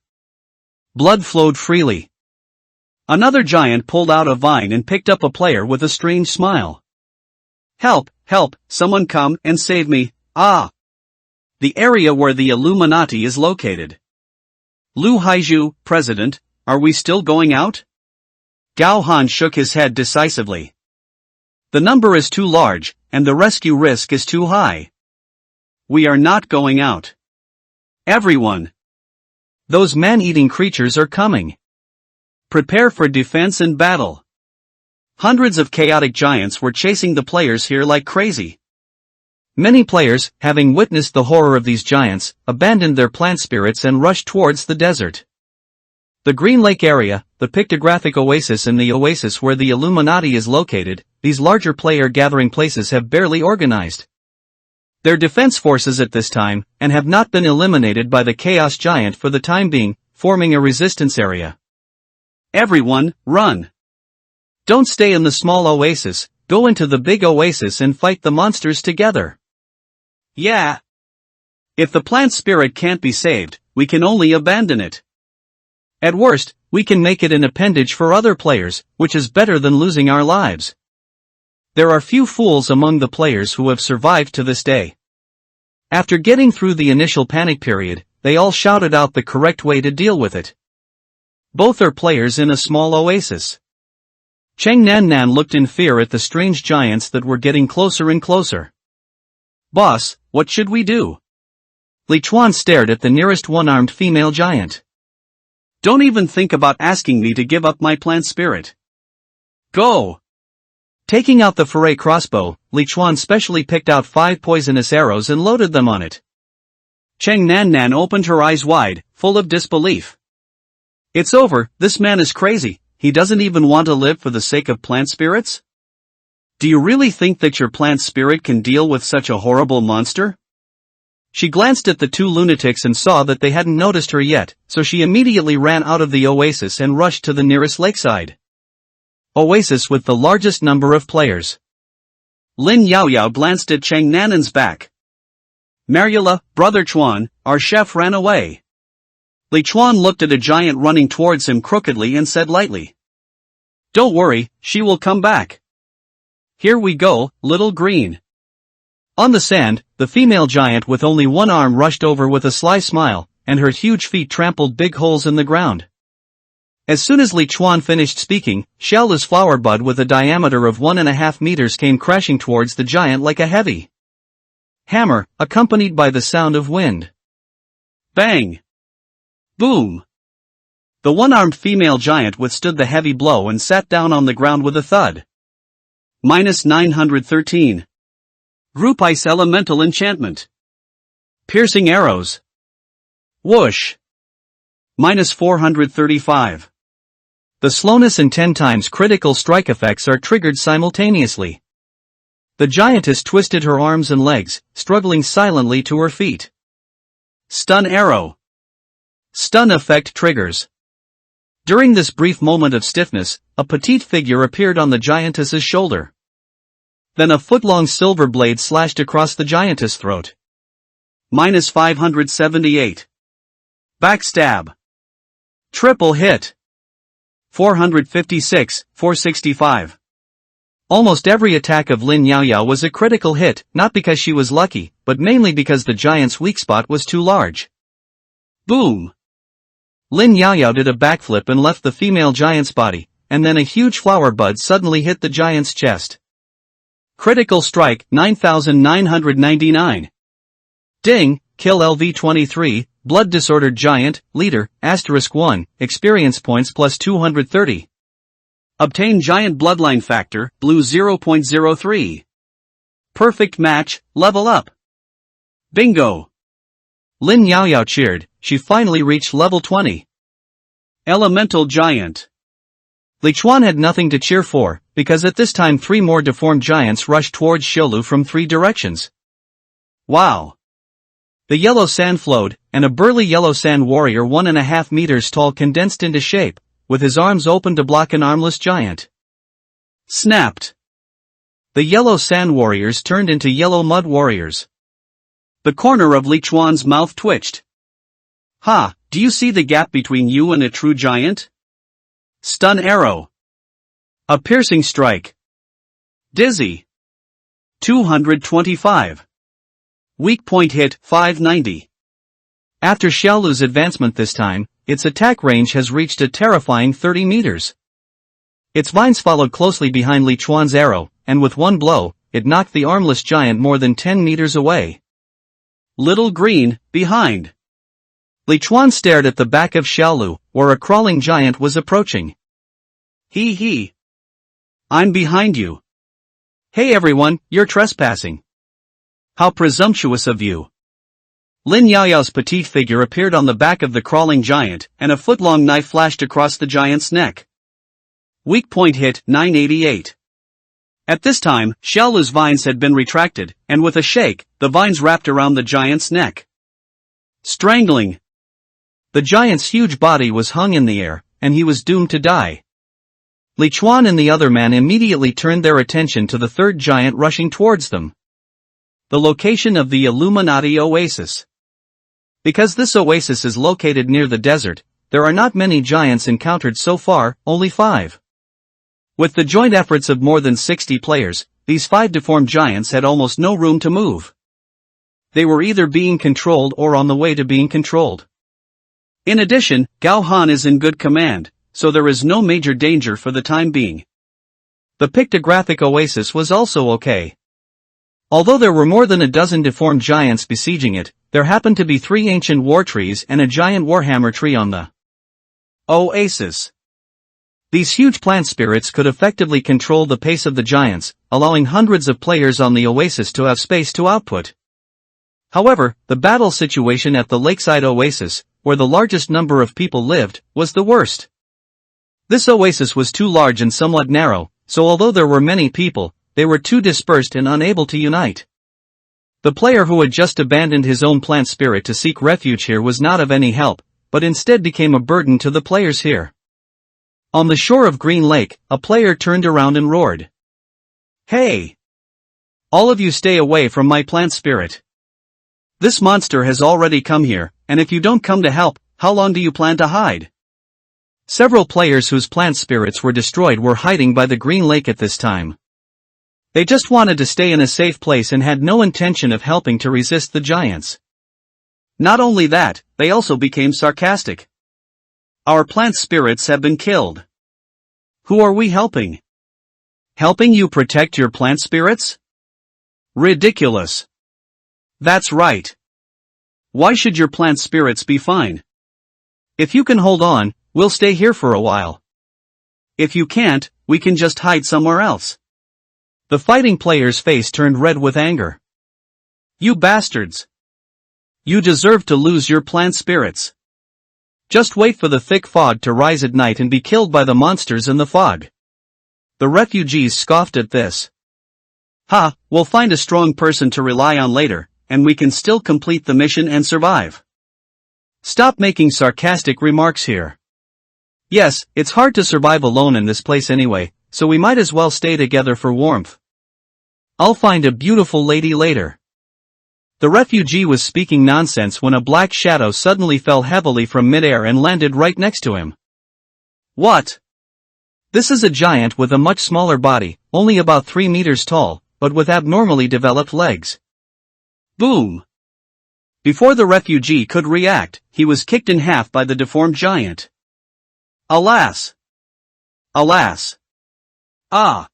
Blood flowed freely. Another giant pulled out a vine and picked up a player with a strange smile. Help, help, someone come and save me, ah! The area where the Illuminati is located. Lu Haizhu, President, are we still going out? Gao Han shook his head decisively. The number is too large, and the rescue risk is too high. We are not going out. Everyone! Those man-eating creatures are coming. Prepare for defense and battle. Hundreds of chaotic giants were chasing the players here like crazy. Many players, having witnessed the horror of these giants, abandoned their plant spirits and rushed towards the desert. The Green Lake area, the pictographic oasis and the oasis where the Illuminati is located, these larger player gathering places have barely organized their defense forces at this time, and have not been eliminated by the Chaos Giant for the time being, forming a resistance area. Everyone, run! Don't stay in the small oasis, go into the big oasis and fight the monsters together. Yeah. If the plant spirit can't be saved, we can only abandon it. At worst, we can make it an appendage for other players, which is better than losing our lives. There are few fools among the players who have survived to this day. After getting through the initial panic period, they all shouted out the correct way to deal with it. Both are players in a small oasis. Cheng Nan looked in fear at the strange giants that were getting closer and closer. Boss, what should we do? Li Chuan stared at the nearest one-armed female giant. Don't even think about asking me to give up my plant spirit. Go! Taking out the foray crossbow, Li Chuan specially picked out 5 poisonous arrows and loaded them on it. Cheng Nan opened her eyes wide, full of disbelief. It's over, this man is crazy, he doesn't even want to live for the sake of plant spirits? Do you really think that your plant spirit can deal with such a horrible monster? She glanced at the two lunatics and saw that they hadn't noticed her yet, so she immediately ran out of the oasis and rushed to the nearest lakeside oasis with the largest number of players. Lin Yaoyao glanced at Cheng Nanan's back. Mariela, Brother Chuan, our chef ran away. Li Chuan looked at a giant running towards him crookedly and said lightly, "Don't worry, she will come back. Here we go, little green." On the sand, the female giant with only one arm rushed over with a sly smile, and her huge feet trampled big holes in the ground. As soon as Li Chuan finished speaking, Xiaolu's flower bud with a diameter of 1.5 meters came crashing towards the giant like a heavy hammer, accompanied by the sound of wind. Bang! Boom! The one-armed female giant withstood the heavy blow and sat down on the ground with a thud. -913. Group Ice Elemental Enchantment. Piercing Arrows. Whoosh! -435. The slowness and 10 times critical strike effects are triggered simultaneously. The giantess twisted her arms and legs, struggling silently to her feet. Stun Arrow. Stun effect triggers. During this brief moment of stiffness, a petite figure appeared on the giantess's shoulder. Then a foot-long silver blade slashed across the giantess' throat. -578. Backstab. Triple hit. 456, 465. Almost every attack of Lin Yaoyao was a critical hit, not because she was lucky, but mainly because the giant's weak spot was too large. Boom! Lin Yaoyao did a backflip and left the female giant's body, and then a huge flower bud suddenly hit the giant's chest. Critical strike, 9,999. Ding, kill LV-23, blood disordered giant, leader, *1, experience points plus 230. Obtain giant bloodline factor, blue 0.03. Perfect match, level up. Bingo! Lin Yaoyao cheered, she finally reached level 20. Elemental Giant. Li Chuan had nothing to cheer for, because at this time 3 more deformed giants rushed towards Xiaolu from 3 directions. Wow! The yellow sand flowed, and a burly yellow sand warrior 1.5 meters tall condensed into shape, with his arms open to block an armless giant. Snapped! The yellow sand warriors turned into yellow mud warriors. The corner of Li Chuan's mouth twitched. Ha, do you see the gap between you and a true giant? Stun Arrow. A piercing strike. Dizzy. 225. Weak point hit, 590. After Xiaolu's advancement this time, its attack range has reached a terrifying 30 meters. Its vines followed closely behind Li Chuan's arrow, and with one blow, it knocked the armless giant more than 10 meters away. Little green, behind. Li Chuan stared at the back of Xiaolu, where a crawling giant was approaching. Hee. I'm behind you. Hey everyone, you're trespassing. How presumptuous of you. Lin Yaoyao's petite figure appeared on the back of the crawling giant, and a foot-long knife flashed across the giant's neck. Weak point hit, 988. At this time, Xiaolu's vines had been retracted, and with a shake, the vines wrapped around the giant's neck. Strangling. The giant's huge body was hung in the air, and he was doomed to die. Li Chuan and the other man immediately turned their attention to the third giant rushing towards them. The location of the Illuminati Oasis. Because this oasis is located near the desert, there are not many giants encountered so far, only 5. With the joint efforts of more than 60 players, these 5 deformed giants had almost no room to move. They were either being controlled or on the way to being controlled. In addition, Gao Han is in good command, so there is no major danger for the time being. The pictographic oasis was also okay. Although there were more than a dozen deformed giants besieging it, there happened to be 3 ancient war trees and a giant warhammer tree on the oasis. These huge plant spirits could effectively control the pace of the giants, allowing hundreds of players on the oasis to have space to output. However, the battle situation at the lakeside oasis, where the largest number of people lived, was the worst. This oasis was too large and somewhat narrow, so although there were many people, they were too dispersed and unable to unite. The player who had just abandoned his own plant spirit to seek refuge here was not of any help, but instead became a burden to the players here. On the shore of Green Lake, a player turned around and roared. "Hey! All of you stay away from my plant spirit. This monster has already come here, and if you don't come to help, how long do you plan to hide?" Several players whose plant spirits were destroyed were hiding by the Green Lake at this time. They just wanted to stay in a safe place and had no intention of helping to resist the giants. Not only that, they also became sarcastic. "Our plant spirits have been killed. Who are we helping? Helping you protect your plant spirits? Ridiculous. That's right. Why should your plant spirits be fine? If you can hold on, we'll stay here for a while. If you can't, we can just hide somewhere else." The fighting player's face turned red with anger. "You bastards! You deserve to lose your plant spirits. Just wait for the thick fog to rise at night and be killed by the monsters in the fog." The refugees scoffed at this. "Ha, we'll find a strong person to rely on later, and we can still complete the mission and survive. Stop making sarcastic remarks here. Yes, it's hard to survive alone in this place anyway, so we might as well stay together for warmth. I'll find a beautiful lady later." The refugee was speaking nonsense when a black shadow suddenly fell heavily from midair and landed right next to him. "What? This is a giant with a much smaller body, only about 3 meters tall, but with abnormally developed legs." Boom! Before the refugee could react, he was kicked in half by the deformed giant. Alas! Alas! Ah!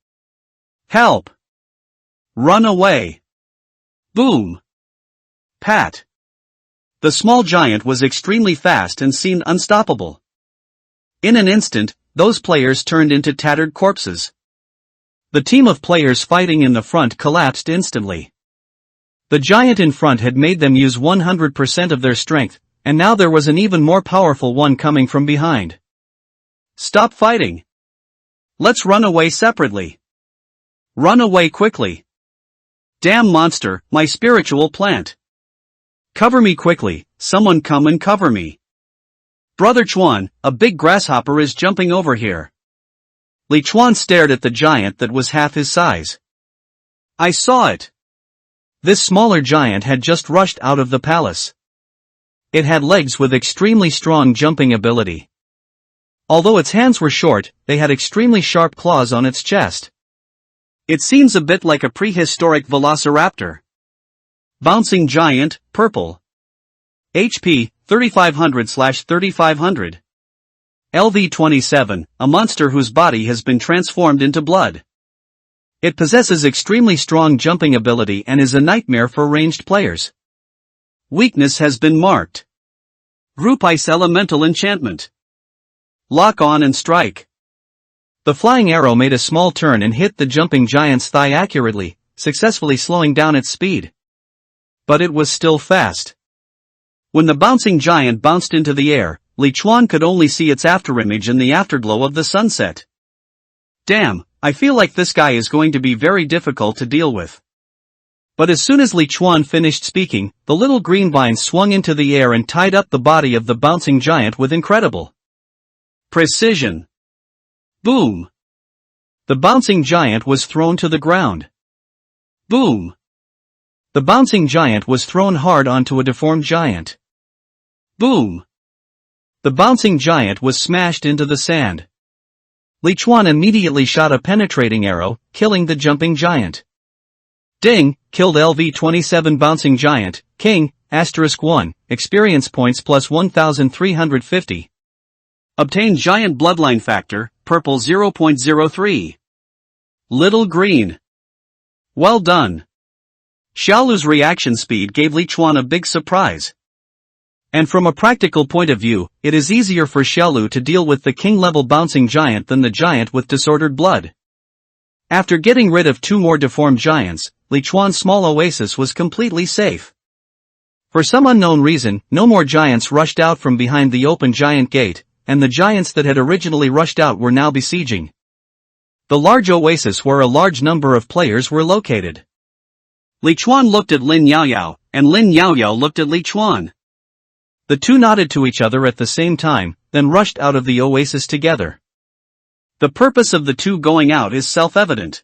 Help! Run away! Boom! Pat! The small giant was extremely fast and seemed unstoppable. In an instant, those players turned into tattered corpses. The team of players fighting in the front collapsed instantly. The giant in front had made them use 100% of their strength, and now there was an even more powerful one coming from behind. "Stop fighting! Let's run away separately! Run away quickly! Damn monster, my spiritual plant! Cover me quickly, someone come and cover me! Brother Chuan, a big grasshopper is jumping over here!" Li Chuan stared at the giant that was half his size. "I saw it! This smaller giant had just rushed out of the palace. It had legs with extremely strong jumping ability. Although its hands were short, they had extremely sharp claws on its chest. It seems a bit like a prehistoric velociraptor. Bouncing giant, purple. HP, 3500/3500. LV-27, a monster whose body has been transformed into blood. It possesses extremely strong jumping ability and is a nightmare for ranged players. Weakness has been marked. Group Ice Elemental Enchantment. Lock on and strike. The flying arrow made a small turn and hit the jumping giant's thigh accurately, successfully slowing down its speed. But it was still fast. When the bouncing giant bounced into the air, Li Chuan could only see its afterimage in the afterglow of the sunset. Damn, I feel like this guy is going to be very difficult to deal with. But as soon as Li Chuan finished speaking, the little green vine swung into the air and tied up the body of the bouncing giant with incredible precision. Boom! The bouncing giant was thrown to the ground. Boom! The bouncing giant was thrown hard onto a deformed giant. Boom! The bouncing giant was smashed into the sand. Li Chuan immediately shot a penetrating arrow, killing the jumping giant. Ding! Killed LV-27 bouncing giant, king, *1, experience points plus 1350. Obtain giant bloodline factor, purple 0.03. Little green. Well done. Xiaolu's reaction speed gave Li Chuan a big surprise. And from a practical point of view, it is easier for Xiaolu to deal with the king-level bouncing giant than the giant with disordered blood. After getting rid of 2 more deformed giants, Li Chuan's small oasis was completely safe. For some unknown reason, no more giants rushed out from behind the open giant gate, and the giants that had originally rushed out were now besieging the large oasis where a large number of players were located. Li Chuan looked at Lin Yaoyao, and Lin Yaoyao looked at Li Chuan. The two nodded to each other at the same time, then rushed out of the oasis together. The purpose of the two going out is self-evident.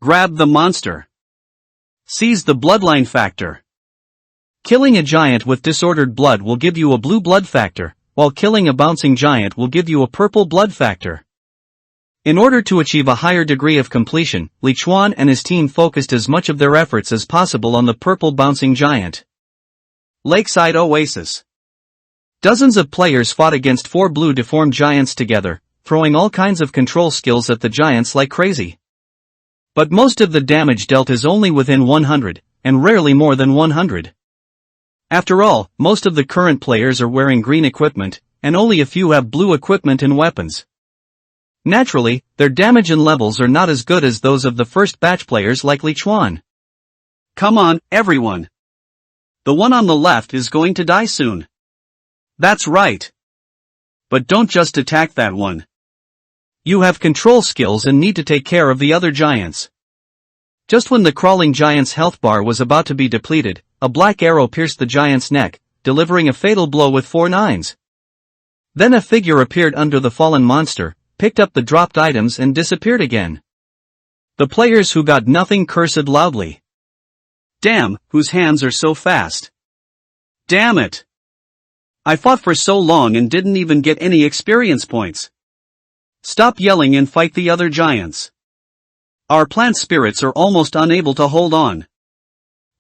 Grab the monster. Seize the bloodline factor. Killing a giant with disordered blood will give you a blue blood factor, while killing a bouncing giant will give you a purple blood factor. In order to achieve a higher degree of completion, Li Chuan and his team focused as much of their efforts as possible on the purple bouncing giant. Lakeside Oasis. Dozens of players fought against 4 blue deformed giants together, throwing all kinds of control skills at the giants like crazy. But most of the damage dealt is only within 100, and rarely more than 100. After all, most of the current players are wearing green equipment, and only a few have blue equipment and weapons. Naturally, their damage and levels are not as good as those of the first batch players like Li Chuan. Come on, everyone. The one on the left is going to die soon. That's right. But don't just attack that one. You have control skills and need to take care of the other giants. Just when the crawling giant's health bar was about to be depleted, a black arrow pierced the giant's neck, delivering a fatal blow with 4 nines. Then a figure appeared under the fallen monster, picked up the dropped items and disappeared again. The players who got nothing cursed loudly. Damn, whose hands are so fast. Damn it. I fought for so long and didn't even get any experience points. Stop yelling and fight the other giants. Our plant spirits are almost unable to hold on.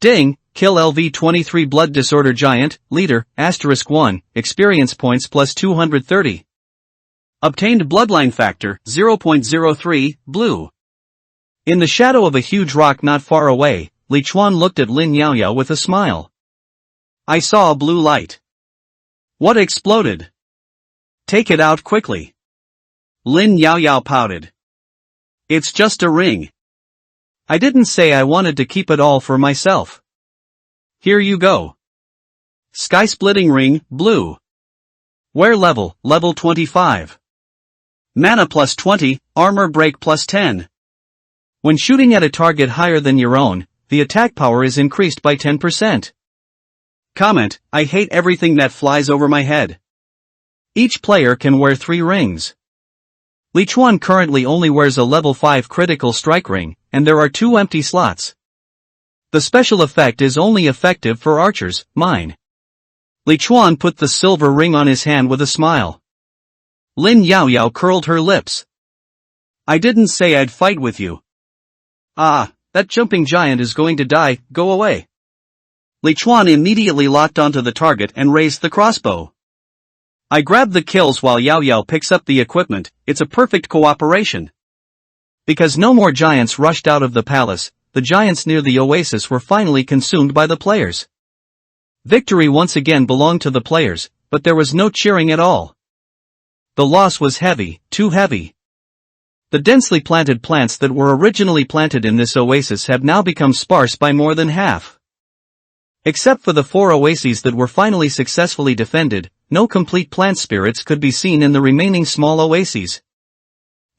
Ding, kill LV23 blood disorder giant, leader, *1, experience points plus 230. Obtained bloodline factor, 0.03, blue. In the shadow of a huge rock not far away, Li Chuan looked at Lin Yaoyao with a smile. I saw a blue light. What exploded? Take it out quickly. Lin Yaoyao pouted. It's just a ring. I didn't say I wanted to keep it all for myself. Here you go. Sky-splitting ring, blue. Wear level, level 25. Mana plus 20, armor break plus 10. When shooting at a target higher than your own, the attack power is increased by 10%. Comment, I hate everything that flies over my head. Each player can wear 3 rings. Li Chuan currently only wears a level 5 critical strike ring, and there are 2 empty slots. The special effect is only effective for archers, mine. Li Chuan put the silver ring on his hand with a smile. Lin Yaoyao curled her lips. I didn't say I'd fight with you. Ah, that jumping giant is going to die, go away. Li Chuan immediately locked onto the target and raised the crossbow. I grab the kills while Yaoyao picks up the equipment, it's a perfect cooperation. Because no more giants rushed out of the palace, the giants near the oasis were finally consumed by the players. Victory once again belonged to the players, but there was no cheering at all. The loss was heavy, too heavy. The densely planted plants that were originally planted in this oasis have now become sparse by more than half. Except for the 4 oases that were finally successfully defended, no complete plant spirits could be seen in the remaining small oases.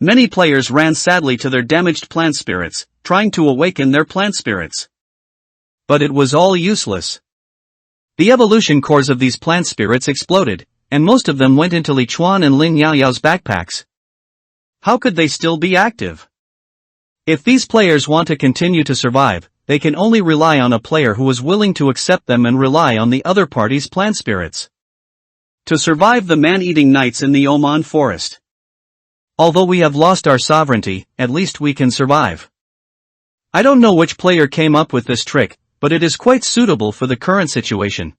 Many players ran sadly to their damaged plant spirits, trying to awaken their plant spirits. But it was all useless. The evolution cores of these plant spirits exploded, and most of them went into Li Chuan and Lin Yaoyao's backpacks. How could they still be active? If these players want to continue to survive, they can only rely on a player who is willing to accept them and rely on the other party's plant spirits. To survive the man-eating nights in the Oman forest. Although we have lost our sovereignty, at least we can survive. I don't know which player came up with this trick, but it is quite suitable for the current situation.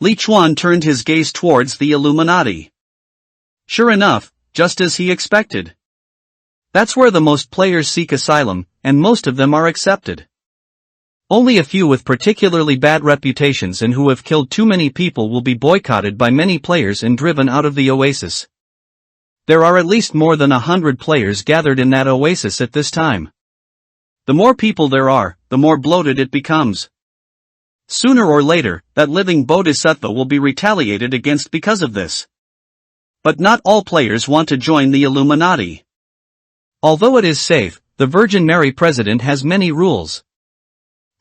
Li Chuan turned his gaze towards the Illuminati. Sure enough, just as he expected. That's where the most players seek asylum, and most of them are accepted. Only a few with particularly bad reputations and who have killed too many people will be boycotted by many players and driven out of the oasis. There are at least more than 100 players gathered in that oasis at this time. The more people there are, the more bloated it becomes. Sooner or later, that living bodhisattva will be retaliated against because of this. But not all players want to join the Illuminati. Although it is safe, the Virgin Mary President has many rules.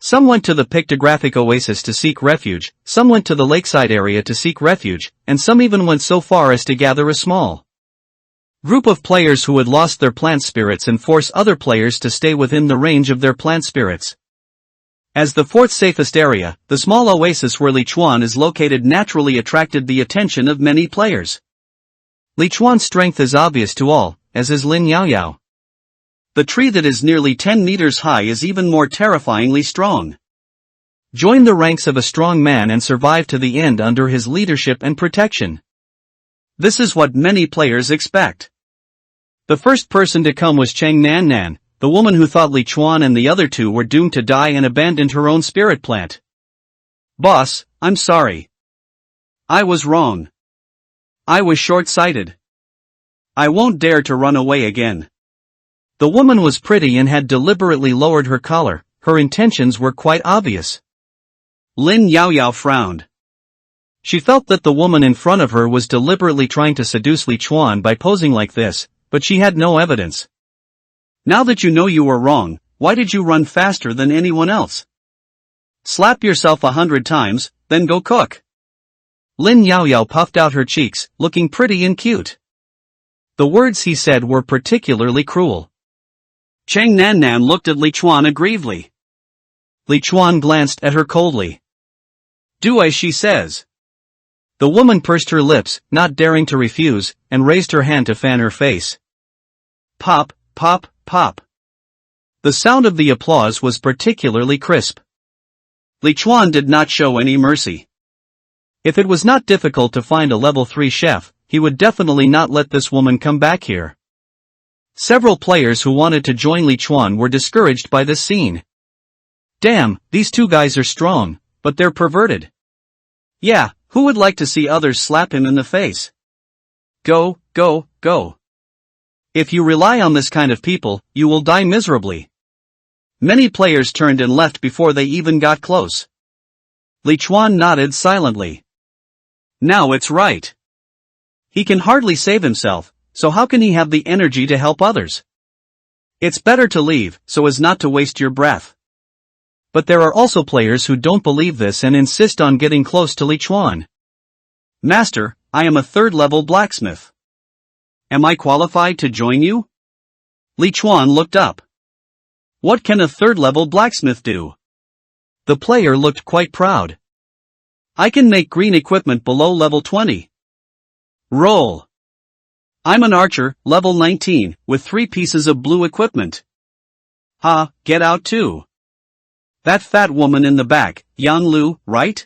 Some went to the pictographic oasis to seek refuge, some went to the lakeside area to seek refuge, and some even went so far as to gather a small group of players who had lost their plant spirits and force other players to stay within the range of their plant spirits. As the fourth safest area, the small oasis where Lichuan is located naturally attracted the attention of many players. Lichuan's strength is obvious to all, as is Lin Yaoyao. The tree that is nearly 10 meters high is even more terrifyingly strong. Join the ranks of a strong man and survive to the end under his leadership and protection. This is what many players expect. The first person to come was Cheng Nan, the woman who thought Lichuan and the other two were doomed to die and abandoned her own spirit plant. Boss, I'm sorry. I was wrong. I was short-sighted. I won't dare to run away again. The woman was pretty and had deliberately lowered her collar. Her intentions were quite obvious. Lin Yaoyao frowned. She felt that the woman in front of her was deliberately trying to seduce Lichuan by posing like this, but she had no evidence. Now that you know you were wrong, why did you run faster than anyone else? Slap yourself 100 times, then go cook. Lin Yaoyao puffed out her cheeks, looking pretty and cute. The words he said were particularly cruel. Cheng Nan looked at Lichuan aggrievedly. Lichuan glanced at her coldly. Do as she says. The woman pursed her lips, not daring to refuse, and raised her hand to fan her face. Pop, pop, pop. The sound of the applause was particularly crisp. Lichuan did not show any mercy. If it was not difficult to find a level 3 chef, he would definitely not let this woman come back here. Several players who wanted to join Lichuan were discouraged by this scene. Damn, these two guys are strong, but they're perverted. Yeah, who would like to see others slap him in the face? Go, go, go. If you rely on this kind of people, you will die miserably. Many players turned and left before they even got close. Lichuan nodded silently. Now it's right. He can hardly save himself, so how can he have the energy to help others? It's better to leave, so as not to waste your breath. But there are also players who don't believe this and insist on getting close to Lichuan. Master, I am a 3rd level blacksmith. Am I qualified to join you? Lichuan looked up. What can a 3rd level blacksmith do? The player looked quite proud. I can make green equipment below level 20. Roll. I'm an archer, level 19, with 3 pieces of blue equipment. Ha, get out too. That fat woman in the back, Yang Lu, right?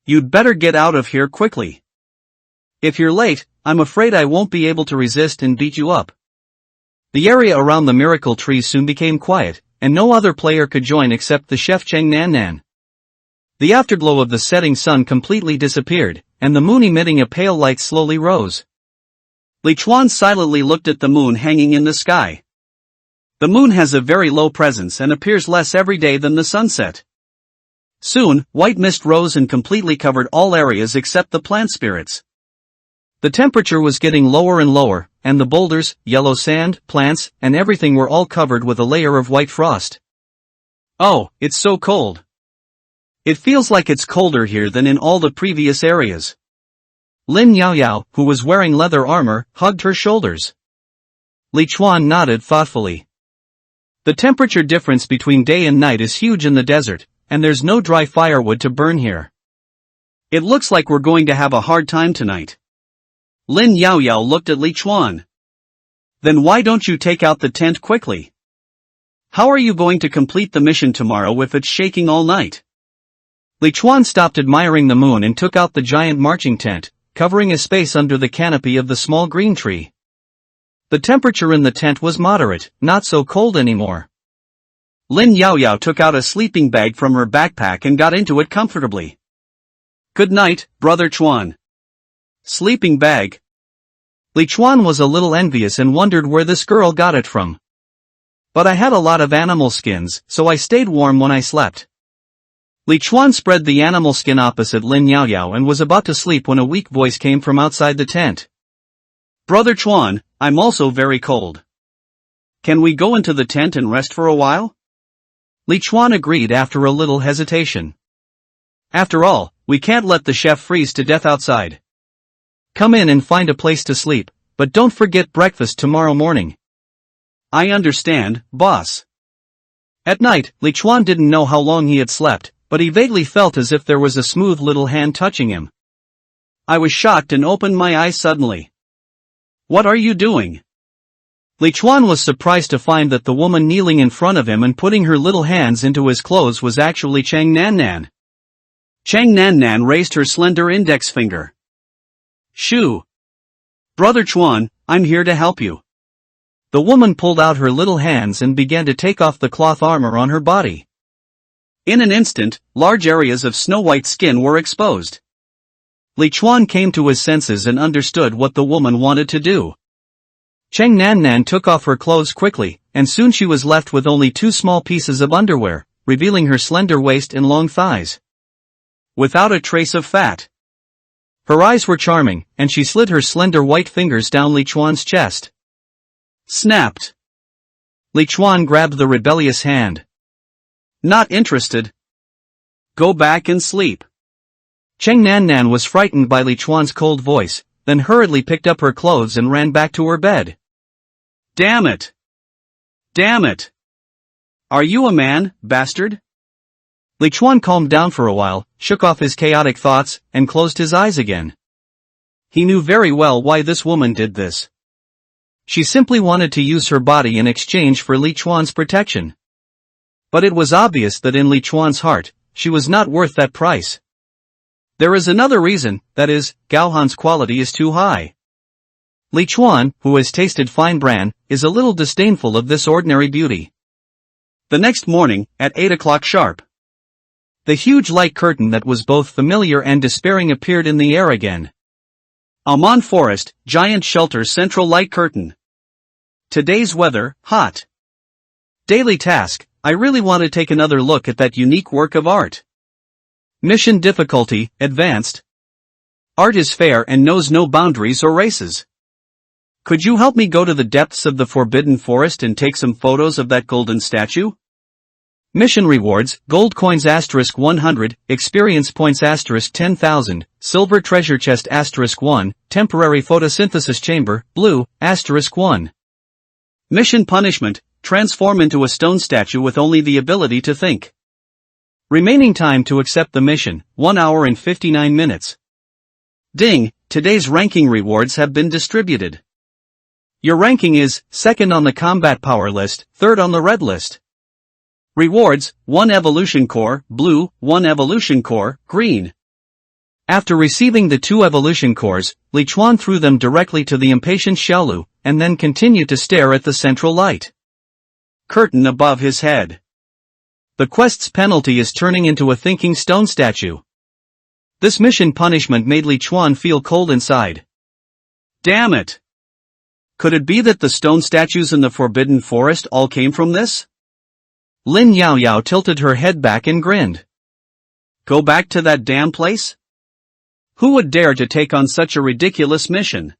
You'd better get out of here quickly. If you're late, I'm afraid I won't be able to resist and beat you up. The area around the miracle tree soon became quiet, and no other player could join except the chef Cheng Nan. The afterglow of the setting sun completely disappeared, and the moon emitting a pale light slowly rose. Lichuan silently looked at the moon hanging in the sky. The moon has a very low presence and appears less every day than the sunset. Soon, white mist rose and completely covered all areas except the plant spirits. The temperature was getting lower and lower, and the boulders, yellow sand, plants, and everything were all covered with a layer of white frost. Oh, it's so cold. It feels like it's colder here than in all the previous areas. Lin Yaoyao, who was wearing leather armor, hugged her shoulders. Lichuan nodded thoughtfully. The temperature difference between day and night is huge in the desert, and there's no dry firewood to burn here. It looks like we're going to have a hard time tonight. Lin Yaoyao looked at Lichuan. Then why don't you take out the tent quickly? How are you going to complete the mission tomorrow if it's shaking all night? Lichuan stopped admiring the moon and took out the giant marching tent, covering a space under the canopy of the small green tree. The temperature in the tent was moderate, not so cold anymore. Lin Yaoyao took out a sleeping bag from her backpack and got into it comfortably. Good night, Brother Chuan. Sleeping bag. Lichuan was a little envious and wondered where this girl got it from. But I had a lot of animal skins, so I stayed warm when I slept. Lichuan spread the animal skin opposite Lin Yaoyao and was about to sleep when a weak voice came from outside the tent. Brother Chuan, I'm also very cold. Can we go into the tent and rest for a while? Li Chuan agreed after a little hesitation. After all, we can't let the chef freeze to death outside. Come in and find a place to sleep, but don't forget breakfast tomorrow morning. I understand, boss. At night, Li Chuan didn't know how long he had slept, but he vaguely felt as if there was a smooth little hand touching him. I was shocked and opened my eyes suddenly. What are you doing? Li Chuan was surprised to find that the woman kneeling in front of him and putting her little hands into his clothes was actually Chang Nan. Chang Nan raised her slender index finger. Shoo! Brother Chuan, I'm here to help you. The woman pulled out her little hands and began to take off the cloth armor on her body. In an instant, large areas of snow-white skin were exposed. Li Chuan came to his senses and understood what the woman wanted to do. Chang Nan took off her clothes quickly, and soon she was left with only 2 small pieces of underwear, revealing her slender waist and long thighs. Without a trace of fat. Her eyes were charming, and she slid her slender white fingers down Li Chuan's chest. Snapped. Li Chuan grabbed the rebellious hand. Not interested. Go back and sleep. Chang Nan was frightened by Li Chuan's cold voice, then hurriedly picked up her clothes and ran back to her bed. Damn it! Damn it! Are you a man, bastard? Li Chuan calmed down for a while, shook off his chaotic thoughts, and closed his eyes again. He knew very well why this woman did this. She simply wanted to use her body in exchange for Li Chuan's protection. But it was obvious that in Li Chuan's heart, she was not worth that price. There is another reason, that is, Gao Han's quality is too high. Li Chuan, who has tasted fine bran, is a little disdainful of this ordinary beauty. The next morning, at 8 o'clock sharp. The huge light curtain that was both familiar and despairing appeared in the air again. Amon Forest, giant shelter central light curtain. Today's weather, hot. Daily task, I really want to take another look at that unique work of art. Mission difficulty, advanced. Art is fair and knows no boundaries or races. Could you help me go to the depths of the forbidden forest and take some photos of that golden statue? Mission rewards, gold coins *100, experience points *10,000, silver treasure chest *1, temporary photosynthesis chamber, blue, *1. Mission punishment, transform into a stone statue with only the ability to think. Remaining time to accept the mission, 1 hour and 59 minutes. Ding, today's ranking rewards have been distributed. Your ranking is, 2nd on the combat power list, 3rd on the red list. Rewards, 1 evolution core, blue, 1 evolution core, green. After receiving the 2 evolution cores, Li Chuan threw them directly to the impatient Xiaolu, and then continued to stare at the central light curtain above his head. The quest's penalty is turning into a thinking stone statue. This mission punishment made Li Chuan feel cold inside. Damn it! Could it be that the stone statues in the Forbidden Forest all came from this? Lin Yao tilted her head back and grinned. Go back to that damn place? Who would dare to take on such a ridiculous mission?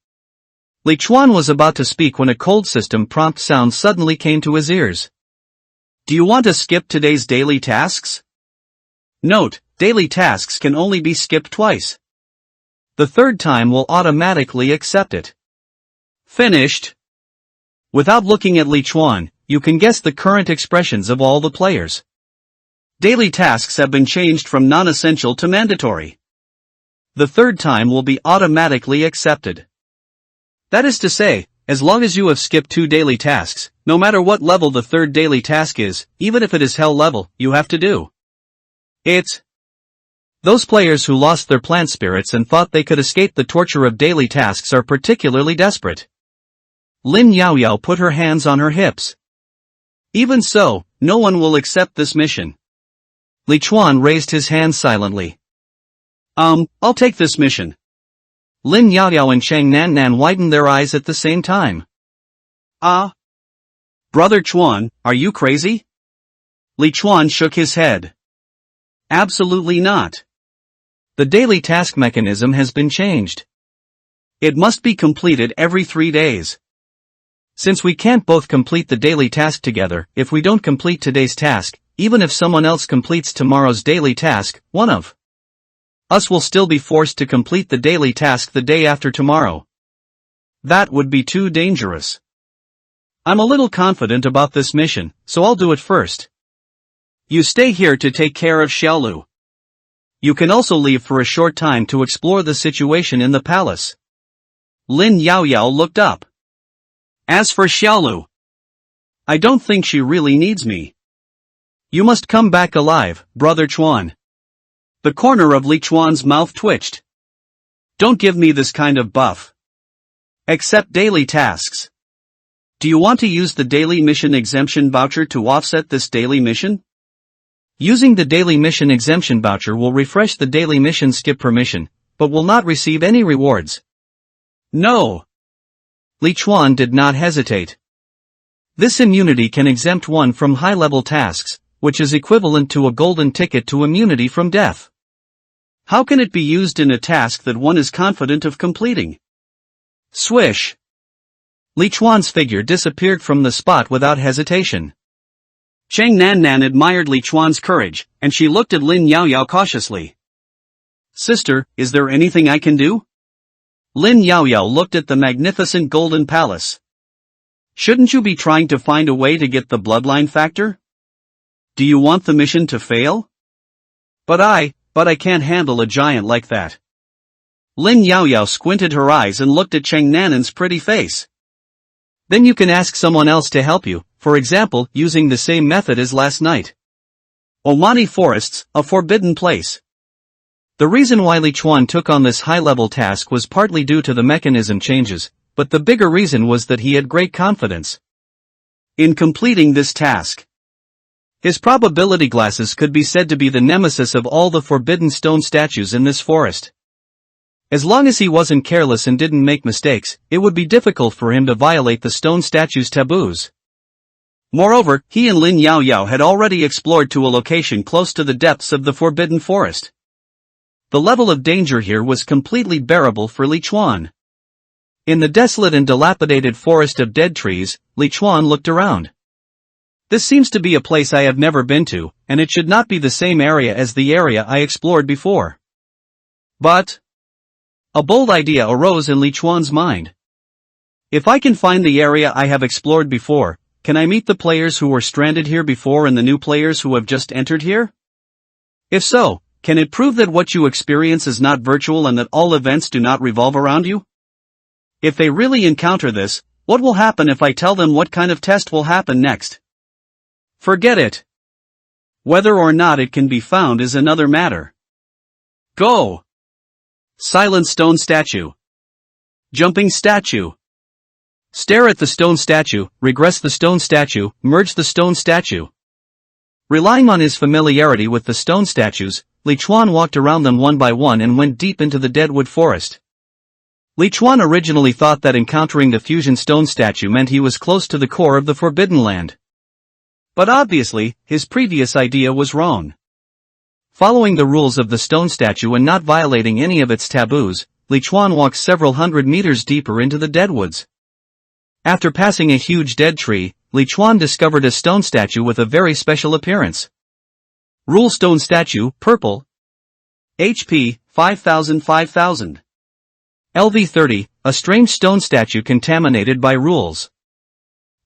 Li Chuan was about to speak when a cold system prompt sound suddenly came to his ears. Do you want to skip today's daily tasks? Note, daily tasks can only be skipped twice. The 3rd time will automatically accept it. Finished. Without looking at Li Chuan, you can guess the current expressions of all the players. Daily tasks have been changed from non-essential to mandatory. The 3rd time will be automatically accepted. That is to say, as long as you have skipped 2 daily tasks, no matter what level the 3rd daily task is, even if it is hell level, you have to do it. Those players who lost their plant spirits and thought they could escape the torture of daily tasks are particularly desperate. Lin Yao put her hands on her hips. Even so, no one will accept this mission. Li Chuan raised his hand silently. I'll take this mission. Lin Yao and Chang Nan widened their eyes at the same time. Brother Chuan, are you crazy? Li Chuan shook his head. Absolutely not. The daily task mechanism has been changed. It must be completed every 3 days. Since we can't both complete the daily task together, if we don't complete today's task, even if someone else completes tomorrow's daily task, one of us will still be forced to complete the daily task the day after tomorrow. That would be too dangerous. I'm a little confident about this mission, so I'll do it first. You stay here to take care of Xiaolu. You can also leave for a short time to explore the situation in the palace. Lin Yaoyao looked up. As for Xiaolu, I don't think she really needs me. You must come back alive, Brother Chuan. The corner of Li Chuan's mouth twitched. Don't give me this kind of buff. Accept daily tasks. Do you want to use the daily mission exemption voucher to offset this daily mission? Using the daily mission exemption voucher will refresh the daily mission skip permission, but will not receive any rewards. No. Li Chuan did not hesitate. This immunity can exempt one from high-level tasks, which is equivalent to a golden ticket to immunity from death. How can it be used in a task that one is confident of completing? Swish. Li Chuan's figure disappeared from the spot without hesitation. Cheng Nannan admired Li Chuan's courage, and she looked at Lin Yaoyao cautiously. Sister, is there anything I can do? Lin Yaoyao looked at the magnificent golden palace. Shouldn't you be trying to find a way to get the bloodline factor? Do you want the mission to fail? But I can't handle a giant like that. Lin Yaoyao squinted her eyes and looked at Cheng Nannan's pretty face. Then you can ask someone else to help you, for example, using the same method as last night. Omani Forests, a forbidden place. The reason why Li Chuan took on this high-level task was partly due to the mechanism changes, but the bigger reason was that he had great confidence in completing this task. His probability glasses could be said to be the nemesis of all the forbidden stone statues in this forest. As long as he wasn't careless and didn't make mistakes, it would be difficult for him to violate the stone statue's taboos. Moreover, he and Lin Yaoyao had already explored to a location close to the depths of the forbidden forest. The level of danger here was completely bearable for Li Chuan. In the desolate and dilapidated forest of dead trees, Li Chuan looked around. This seems to be a place I have never been to, and it should not be the same area as the area I explored before. But a bold idea arose in Li Chuan's mind. If I can find the area I have explored before, can I meet the players who were stranded here before and the new players who have just entered here? If so, can it prove that what you experience is not virtual and that all events do not revolve around you? If they really encounter this, what will happen if I tell them what kind of test will happen next? Forget it. Whether or not it can be found is another matter. Go! Silent stone statue. Jumping statue. Stare at the stone statue, regress the stone statue, merge the stone statue. Relying on his familiarity with the stone statues, Li Chuan walked around them one by one and went deep into the deadwood forest. Li Chuan originally thought that encountering the fusion stone statue meant he was close to the core of the Forbidden Land. But obviously, his previous idea was wrong. Following the rules of the stone statue and not violating any of its taboos, Li Chuan walked several hundred meters deeper into the deadwoods. After passing a huge dead tree, Li Chuan discovered a stone statue with a very special appearance. Rule stone statue, purple. HP, 5000. LV 30, a strange stone statue contaminated by rules.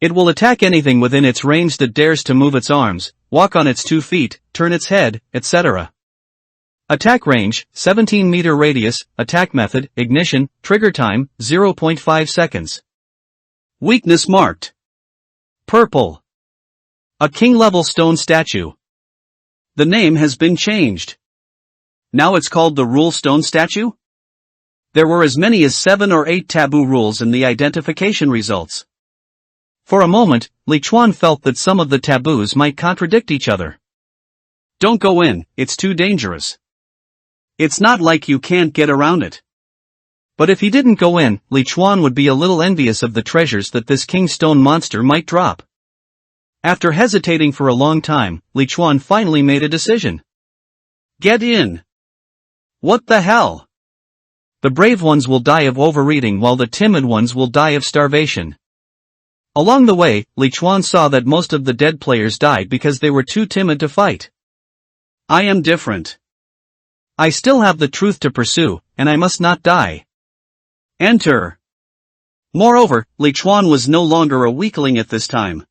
It will attack anything within its range that dares to move its arms, walk on its 2 feet, turn its head, etc. Attack range, 17-meter radius, attack method, ignition, trigger time, 0.5 seconds. Weakness marked. Purple. A king-level stone statue. The name has been changed. Now it's called the Rule Stone Statue? There were as many as 7 or 8 taboo rules in the identification results. For a moment, Li Chuan felt that some of the taboos might contradict each other. Don't go in, it's too dangerous. It's not like you can't get around it. But if he didn't go in, Li Chuan would be a little envious of the treasures that this king stone monster might drop. After hesitating for a long time, Li Chuan finally made a decision. Get in. What the hell? The brave ones will die of overeating while the timid ones will die of starvation. Along the way, Li Chuan saw that most of the dead players died because they were too timid to fight. I am different. I still have the truth to pursue, and I must not die. Enter. Moreover, Li Chuan was no longer a weakling at this time.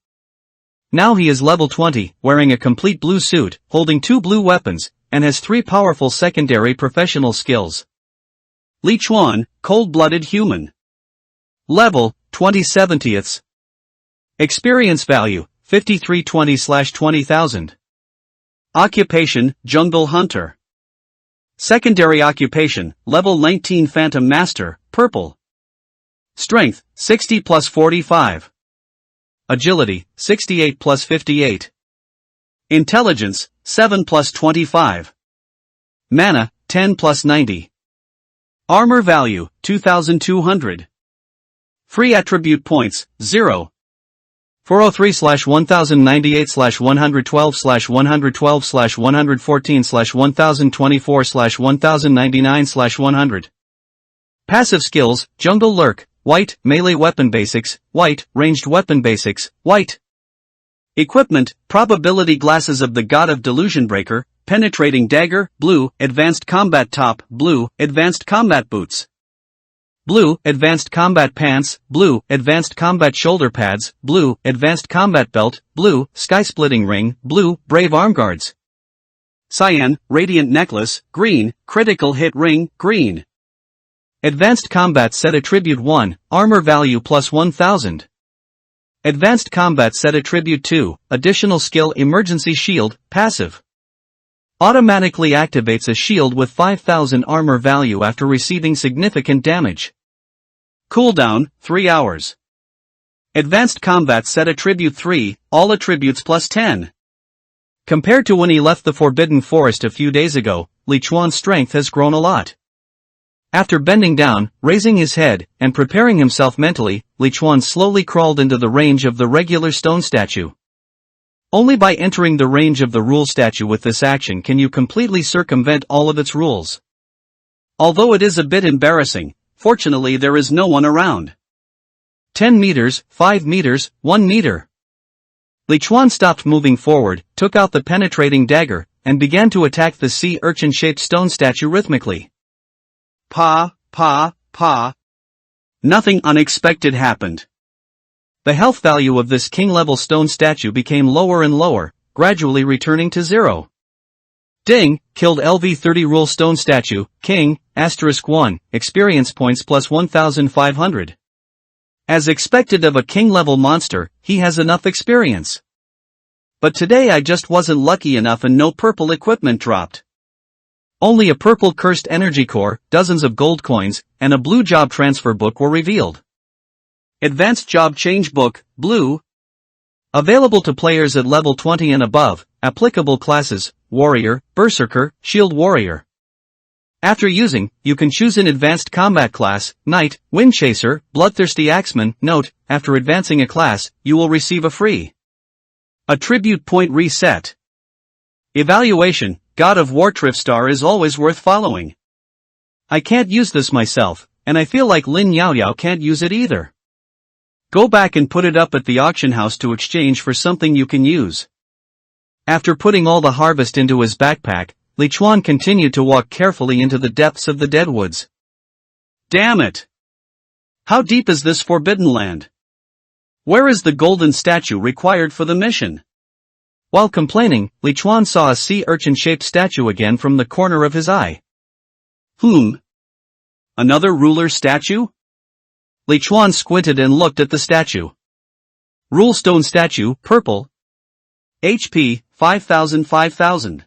Now he is level 20, wearing a complete blue suit, holding 2 blue weapons, and has 3 powerful secondary professional skills. Li Chuan, cold-blooded human. Level, 20/70ths. Experience value, 5320/20,000. Occupation, jungle hunter. Secondary occupation, level 19 phantom master, purple. Strength, 60 plus 45. Agility, 68 plus 58. Intelligence, 7 plus 25. Mana, 10 plus 90. Armor value, 2,200. Free attribute points, 0. 403/1098/112/114/1024/1099/100. Passive skills, jungle lurk, white, melee weapon basics, white, ranged weapon basics, white. Equipment, probability glasses of the god of delusion breaker, penetrating dagger, blue, advanced combat top, blue, advanced combat boots. Blue, advanced combat pants, blue, advanced combat shoulder pads, blue, advanced combat belt, blue, sky-splitting ring, blue, brave arm guards. Cyan, radiant necklace, green, critical hit ring, green. Advanced combat set attribute 1, armor value plus 1000. Advanced combat set attribute 2, additional skill emergency shield, passive. Automatically activates a shield with 5000 armor value after receiving significant damage. Cooldown, 3 hours. Advanced combat set attribute 3, all attributes plus 10. Compared to when he left the Forbidden Forest a few days ago, Li Chuan's strength has grown a lot. After bending down, raising his head, and preparing himself mentally, Li Chuan slowly crawled into the range of the regular stone statue. Only by entering the range of the rule statue with this action can you completely circumvent all of its rules. Although it is a bit embarrassing, fortunately there is no one around. 10 meters, 5 meters, 1 meter. Li Chuan stopped moving forward, took out the penetrating dagger, and began to attack the sea urchin-shaped stone statue rhythmically. Pa, pa, pa. Nothing unexpected happened. The health value of this king-level stone statue became lower and lower, gradually returning to 0. Ding, killed LV30 rule stone statue, king, *1, experience points plus 1500. As expected of a king-level monster, he has enough experience. But today I just wasn't lucky enough and no purple equipment dropped. Only a purple cursed energy core, dozens of gold coins, and a blue job transfer book were revealed. Advanced Job Change Book, Blue. Available to players at level 20 and above, applicable classes, Warrior, Berserker, Shield Warrior. After using, you can choose an advanced combat class, Knight, Wind Chaser, Bloodthirsty Axeman. Note, after advancing a class, you will receive a free attribute point reset. Evaluation, God of War Trifstar is always worth following. I can't use this myself, and I feel like Lin Yaoyao can't use it either. Go back and put it up at the auction house to exchange for something you can use. After putting all the harvest into his backpack, Li Chuan continued to walk carefully into the depths of the Deadwoods. Damn it! How deep is this forbidden land? Where is the golden statue required for the mission? While complaining, Li Chuan saw a sea urchin-shaped statue again from the corner of his eye. Another ruler statue? Li Chuan squinted and looked at the statue. Rule stone statue, purple. HP, 5000.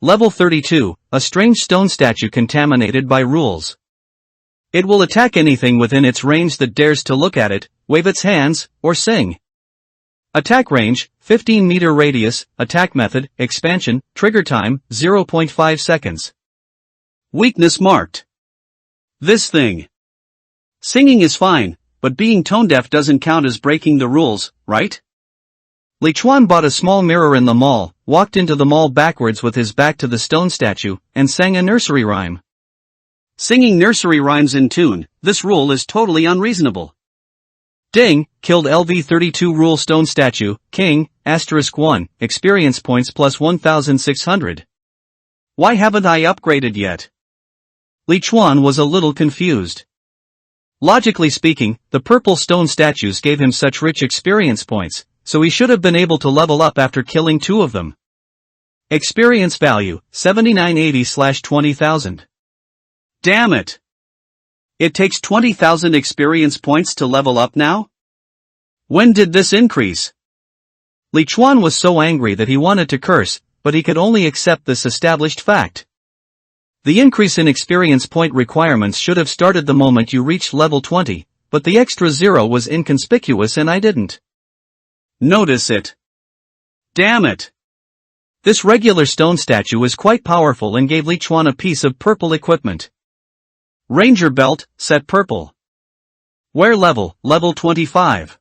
Level 32, a strange stone statue contaminated by rules. It will attack anything within its range that dares to look at it, wave its hands, or sing. Attack range, 15-meter radius, attack method, expansion, trigger time, 0.5 seconds. Weakness marked. This thing. Singing is fine, but being tone-deaf doesn't count as breaking the rules, right? Li Chuan bought a small mirror in the mall, walked into the mall backwards with his back to the stone statue, and sang a nursery rhyme. Singing nursery rhymes in tune, this rule is totally unreasonable. Ding, killed LV32 rule stone statue, king, *1, experience points plus 1,600. Why haven't I upgraded yet? Li Chuan was a little confused. Logically speaking, the purple stone statues gave him such rich experience points, so he should have been able to level up after killing 2 of them. Experience value, 7980/20,000. Damn it! It takes 20,000 experience points to level up now? When did this increase? Li Chuan was so angry that he wanted to curse, but he could only accept this established fact. The increase in experience point requirements should have started the moment you reached level 20, but the extra 0 was inconspicuous and I didn't notice it. Damn it! This regular stone statue is quite powerful and gave Li Chuan a piece of purple equipment. Ranger belt, set purple. Wear level, level 25.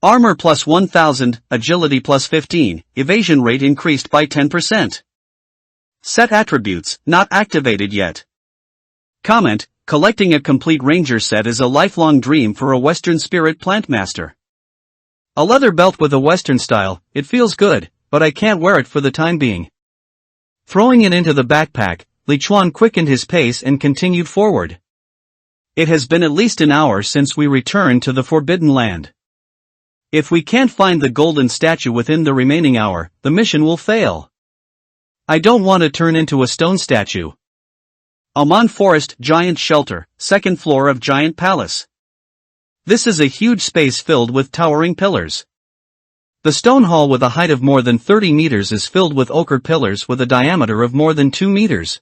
Armor plus 1000, agility plus 15, evasion rate increased by 10%. Set attributes, not activated yet. Comment, collecting a complete ranger set is a lifelong dream for a Western spirit plant master. A leather belt with a Western style, it feels good, but I can't wear it for the time being. Throwing it into the backpack, Li Chuan quickened his pace and continued forward. It has been at least an hour since we returned to the Forbidden Land. If we can't find the golden statue within the remaining hour, the mission will fail. I don't want to turn into a stone statue. Amon Forest Giant Shelter, 2nd floor of Giant Palace. This is a huge space filled with towering pillars. The stone hall with a height of more than 30 meters is filled with ochre pillars with a diameter of more than 2 meters.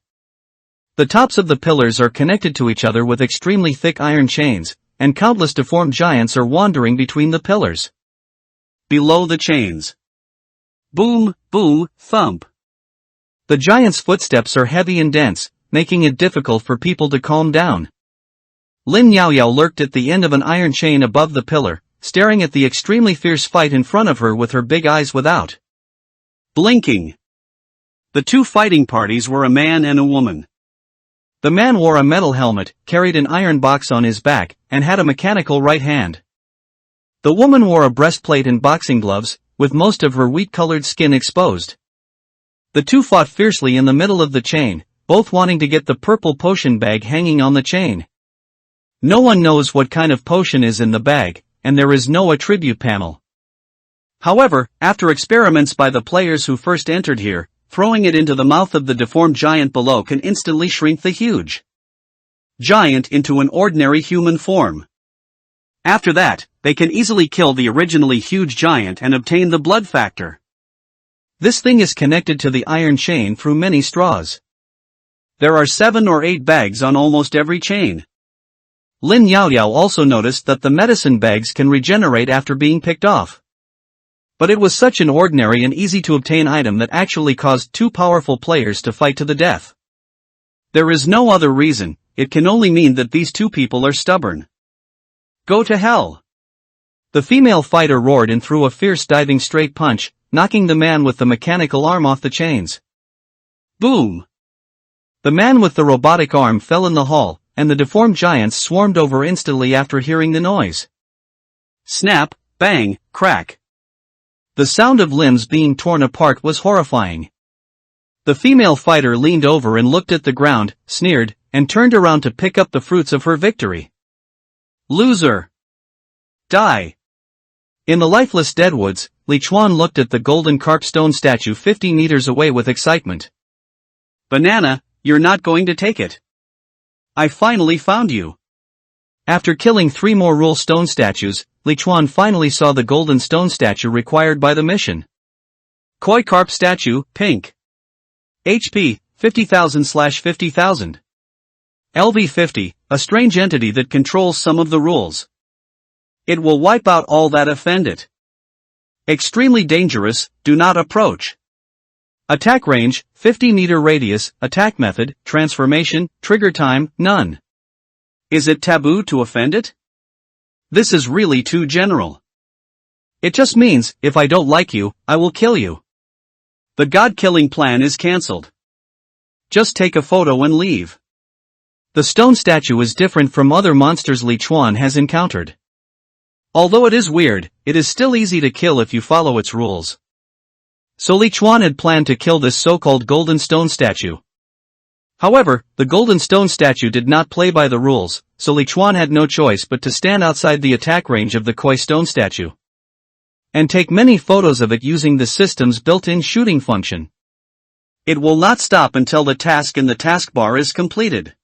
The tops of the pillars are connected to each other with extremely thick iron chains, and countless deformed giants are wandering between the pillars. Below the chains. Boom, boom, thump. The giants' footsteps are heavy and dense, making it difficult for people to calm down. Lin Yaoyao lurked at the end of an iron chain above the pillar, staring at the extremely fierce fight in front of her with her big eyes without blinking. The 2 fighting parties were a man and a woman. The man wore a metal helmet, carried an iron box on his back, and had a mechanical right hand. The woman wore a breastplate and boxing gloves, with most of her wheat-colored skin exposed. The 2 fought fiercely in the middle of the chain, both wanting to get the purple potion bag hanging on the chain. No one knows what kind of potion is in the bag, and there is no attribute panel. However, after experiments by the players who first entered here, throwing it into the mouth of the deformed giant below can instantly shrink the huge giant into an ordinary human form. After that, they can easily kill the originally huge giant and obtain the blood factor. This thing is connected to the iron chain through many straws. There are 7 or 8 bags on almost every chain. Lin Yaoyao also noticed that the medicine bags can regenerate after being picked off. But it was such an ordinary and easy-to-obtain item that actually caused 2 powerful players to fight to the death. There is no other reason, it can only mean that these 2 people are stubborn. Go to hell! The female fighter roared and threw a fierce diving straight punch, knocking the man with the mechanical arm off the chains. Boom! The man with the robotic arm fell in the hall, and the deformed giants swarmed over instantly after hearing the noise. Snap, bang, crack. The sound of limbs being torn apart was horrifying. The female fighter leaned over and looked at the ground, sneered, and turned around to pick up the fruits of her victory. Loser! Die! In the lifeless deadwoods, Li Chuan looked at the golden carp stone statue 50 meters away with excitement. Banana, you're not going to take it. I finally found you. After killing 3 more rule stone statues, Li Chuan finally saw the golden stone statue required by the mission. Koi carp statue, pink. HP, 50,000/50,000. LV50, a strange entity that controls some of the rules. It will wipe out all that offend it. Extremely dangerous, do not approach. Attack range, 50-meter radius, attack method, transformation, trigger time, none. Is it taboo to offend it? This is really too general. It just means, if I don't like you, I will kill you. The god-killing plan is cancelled. Just take a photo and leave. The stone statue is different from other monsters Li Chuan has encountered. Although it is weird, it is still easy to kill if you follow its rules. So Li Chuan had planned to kill this so-called golden stone statue. However, the golden stone statue did not play by the rules, so Li Chuan had no choice but to stand outside the attack range of the koi stone statue and take many photos of it using the system's built-in shooting function. It will not stop until the task in the taskbar is completed.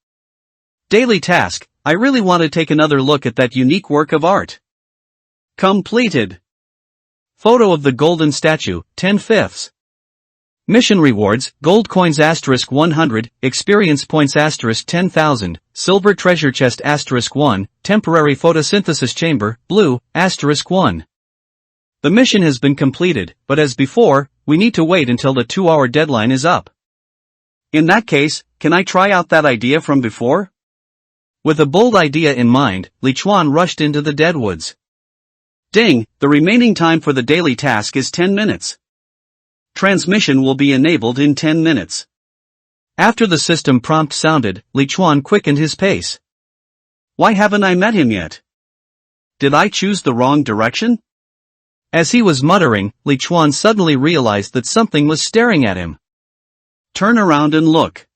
Daily task: I really want to take another look at that unique work of art. Completed. Photo of the golden statue, 10/5. Mission rewards: gold coins *100, experience points *10,000, silver treasure chest *1, temporary photosynthesis chamber, blue, *1. The mission has been completed, but as before, we need to wait until the 2-hour deadline is up. In that case, can I try out that idea from before? With a bold idea in mind, Li Chuan rushed into the deadwoods. Ding, the remaining time for the daily task is 10 minutes. Transmission will be enabled in 10 minutes. After the system prompt sounded, Li Chuan quickened his pace. Why haven't I met him yet? Did I choose the wrong direction? As he was muttering, Li Chuan suddenly realized that something was staring at him. Turn around and look.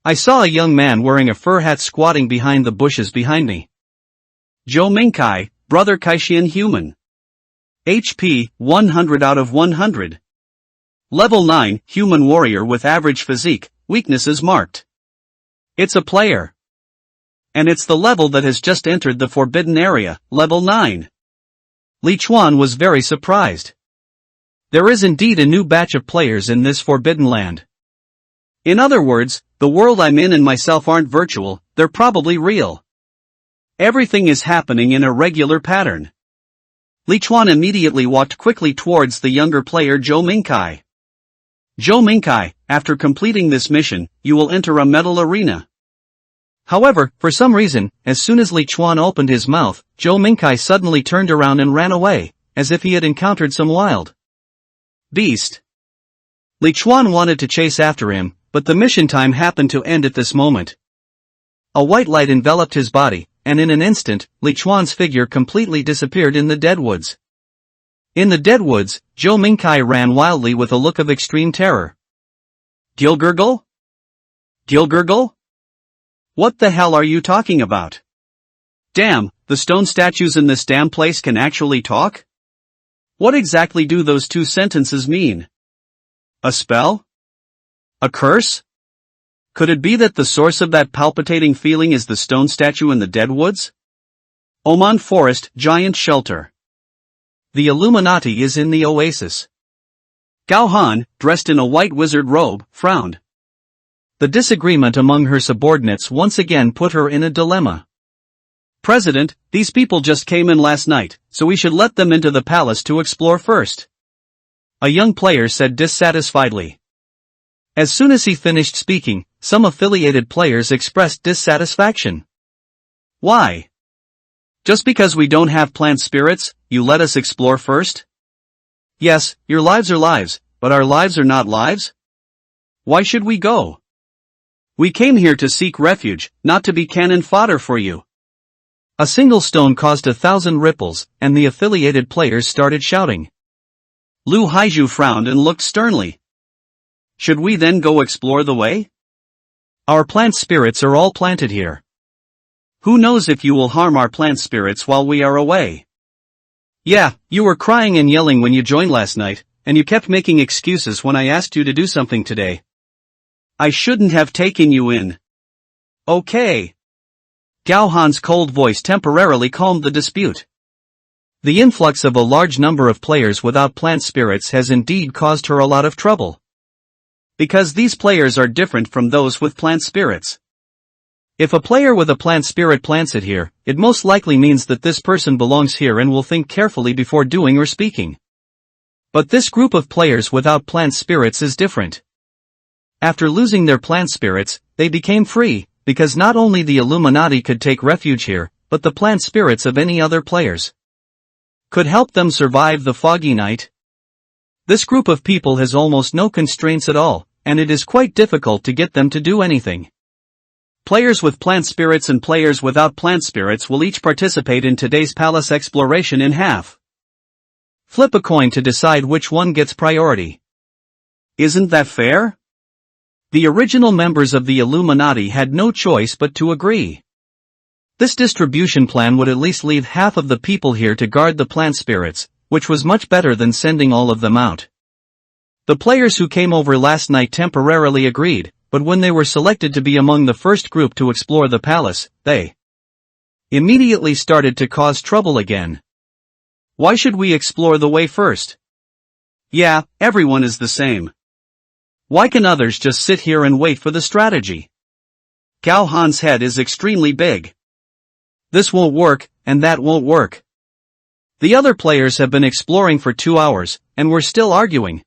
I saw a young man wearing a fur hat squatting behind the bushes behind me. Zhou Mingkai, Brother Kaishian human. HP, 100 out of 100. Level 9, human warrior with average physique, weaknesses marked. It's a player. And it's the level that has just entered the forbidden area, level 9. Li Chuan was very surprised. There is indeed a new batch of players in this forbidden land. In other words, the world I'm in and myself aren't virtual, they're probably real. Everything is happening in a regular pattern. Li Chuan immediately walked quickly towards the younger player Zhou Mingkai. Zhou Mingkai, after completing this mission, you will enter a metal arena. However, for some reason, as soon as Li Chuan opened his mouth, Zhou Mingkai suddenly turned around and ran away, as if he had encountered some wild beast. Li Chuan wanted to chase after him, but the mission time happened to end at this moment. A white light enveloped his body, and in an instant, Li Chuan's figure completely disappeared in the deadwoods. In the deadwoods, Zhou Mingkai ran wildly with a look of extreme terror. Gilgurgle? Gilgurgle? What the hell are you talking about? Damn, the stone statues in this damn place can actually talk? What exactly do those two sentences mean? A spell? A curse? Could it be that the source of that palpitating feeling is the stone statue in the deadwoods? Oman Forest, giant shelter. The Illuminati is in the oasis. Gao Han, dressed in a white wizard robe, frowned. The disagreement among her subordinates once again put her in a dilemma. President, these people just came in last night, so we should let them into the palace to explore first. A young player said dissatisfiedly. As soon as he finished speaking, some affiliated players expressed dissatisfaction. Why? Just because we don't have plant spirits, you let us explore first? Yes, your lives are lives, but our lives are not lives? Why should we go? We came here to seek refuge, not to be cannon fodder for you. A single stone caused 1,000 ripples, and the affiliated players started shouting. Lu Haizhu frowned and looked sternly. Should we then go explore the way? Our plant spirits are all planted here. Who knows if you will harm our plant spirits while we are away? Yeah, you were crying and yelling when you joined last night, and you kept making excuses when I asked you to do something today. I shouldn't have taken you in. Okay. Gao Han's cold voice temporarily calmed the dispute. The influx of a large number of players without plant spirits has indeed caused her a lot of trouble. Because these players are different from those with plant spirits. If a player with a plant spirit plants it here, it most likely means that this person belongs here and will think carefully before doing or speaking. But this group of players without plant spirits is different. After losing their plant spirits, they became free, because not only the Illuminati could take refuge here, but the plant spirits of any other players could help them survive the foggy night. This group of people has almost no constraints at all, and it is quite difficult to get them to do anything. Players with plant spirits and players without plant spirits will each participate in today's palace exploration in half. Flip a coin to decide which one gets priority. Isn't that fair? The original members of the Illuminati had no choice but to agree. This distribution plan would at least leave half of the people here to guard the plant spirits, which was much better than sending all of them out. The players who came over last night temporarily agreed, but when they were selected to be among the first group to explore the palace, they immediately started to cause trouble again. Why should we explore the way first? Yeah, everyone is the same. Why can others just sit here and wait for the strategy? Gao Han's head is extremely big. This won't work, and that won't work. The other players have been exploring for 2 hours, and we're still arguing.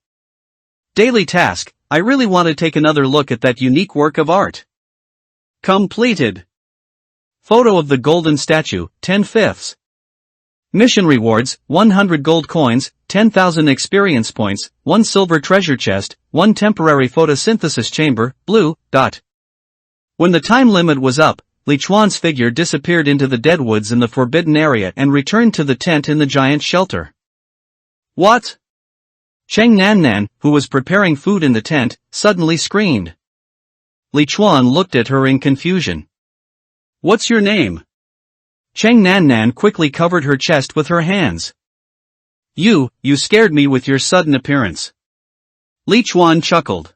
Daily task, I really want to take another look at that unique work of art. Completed. Photo of the golden statue, 10/5. Mission rewards, 100 gold coins, 10,000 experience points, 1 silver treasure chest, 1 temporary photosynthesis chamber, blue, dot. When the time limit was up, Li Chuan's figure disappeared into the deadwoods in the forbidden area and returned to the tent in the giant shelter. What? Cheng Nannan, who was preparing food in the tent, suddenly screamed. Li Chuan looked at her in confusion. What's your name? Cheng Nannan quickly covered her chest with her hands. You scared me with your sudden appearance. Li Chuan chuckled.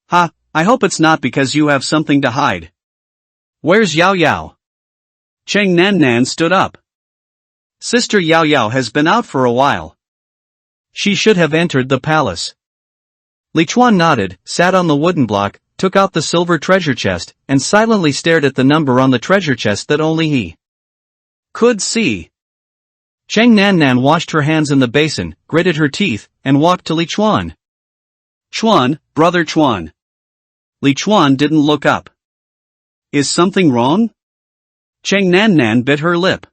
Ha, I hope it's not because you have something to hide. Where's Yao Yao? Cheng Nannan stood up. Sister Yao Yao has been out for a while. She should have entered the palace. Li Chuan nodded, sat on the wooden block, took out the silver treasure chest, and silently stared at the number on the treasure chest that only he could see. Cheng Nannan washed her hands in the basin, gritted her teeth, and walked to Li Chuan. Chuan, brother Chuan. Li Chuan didn't look up. Is something wrong? Cheng Nannan bit her lip.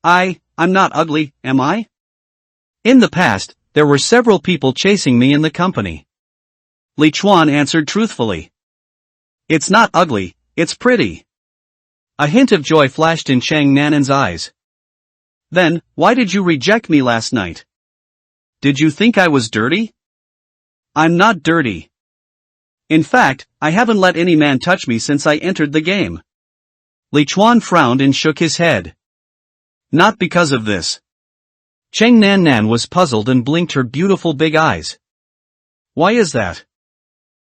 I'm not ugly, am I? In the past, there were several people chasing me in the company. Li Chuan answered truthfully. It's not ugly, it's pretty. A hint of joy flashed in Cheng Nannan's eyes. Then, why did you reject me last night? Did you think I was dirty? I'm not dirty. In fact, I haven't let any man touch me since I entered the game. Li Chuan frowned and shook his head. Not because of this. Cheng Nannan was puzzled and blinked her beautiful big eyes. Why is that?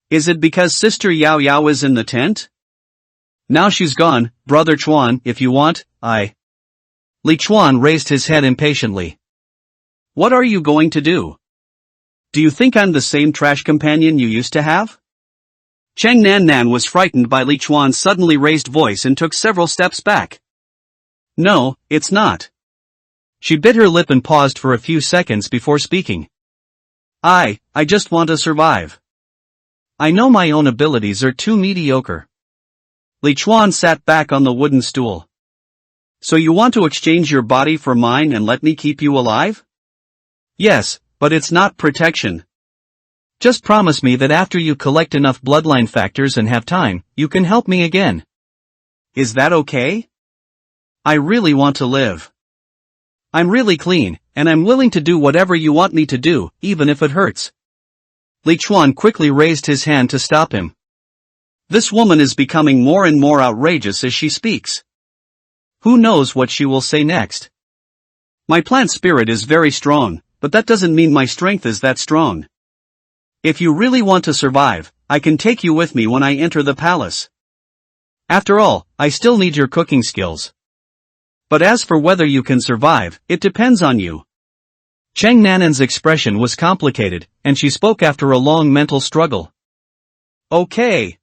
Is it because Sister Yao Yao is in the tent? Now she's gone, brother Chuan, if you want, Li Chuan raised his head impatiently. What are you going to do? Do you think I'm the same trash companion you used to have? Cheng Nannan was frightened by Li Chuan's suddenly raised voice and took several steps back. No, it's not. She bit her lip and paused for a few seconds before speaking. I just want to survive. I know my own abilities are too mediocre. Li Chuan sat back on the wooden stool. So you want to exchange your body for mine and let me keep you alive? Yes, but it's not protection. Just promise me that after you collect enough bloodline factors and have time, you can help me again. Is that okay? I really want to live. I'm really clean, and I'm willing to do whatever you want me to do, even if it hurts. Li Chuan quickly raised his hand to stop him. This woman is becoming more and more outrageous as she speaks. Who knows what she will say next? My plant spirit is very strong, but that doesn't mean my strength is that strong. If you really want to survive, I can take you with me when I enter the palace. After all, I still need your cooking skills. But as for whether you can survive, it depends on you. Cheng Nannan's expression was complicated, and she spoke after a long mental struggle. Okay.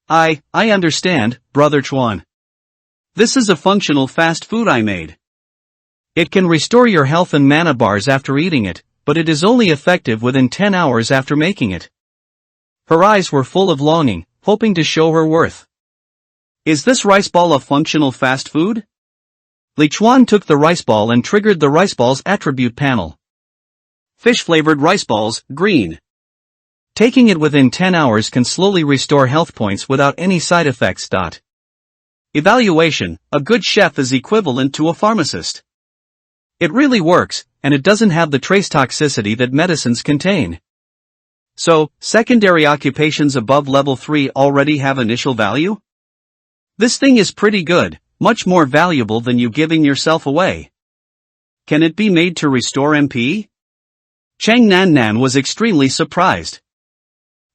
I understand, brother Chuan. This is a functional fast food I made. It can restore your health and mana bars after eating it, but it is only effective within 10 hours after making it. Her eyes were full of longing, hoping to show her worth. Is this rice ball a functional fast food? Li Chuan took the rice ball and triggered the rice ball's attribute panel. Fish-flavored rice balls, green. Taking it within 10 hours can slowly restore health points without any side effects. Evaluation: a good chef is equivalent to a pharmacist. It really works, and it doesn't have the trace toxicity that medicines contain. So, secondary occupations above level 3 already have initial value? This thing is pretty good, much more valuable than you giving yourself away. Can it be made to restore MP? Chang Nan Nan was extremely surprised.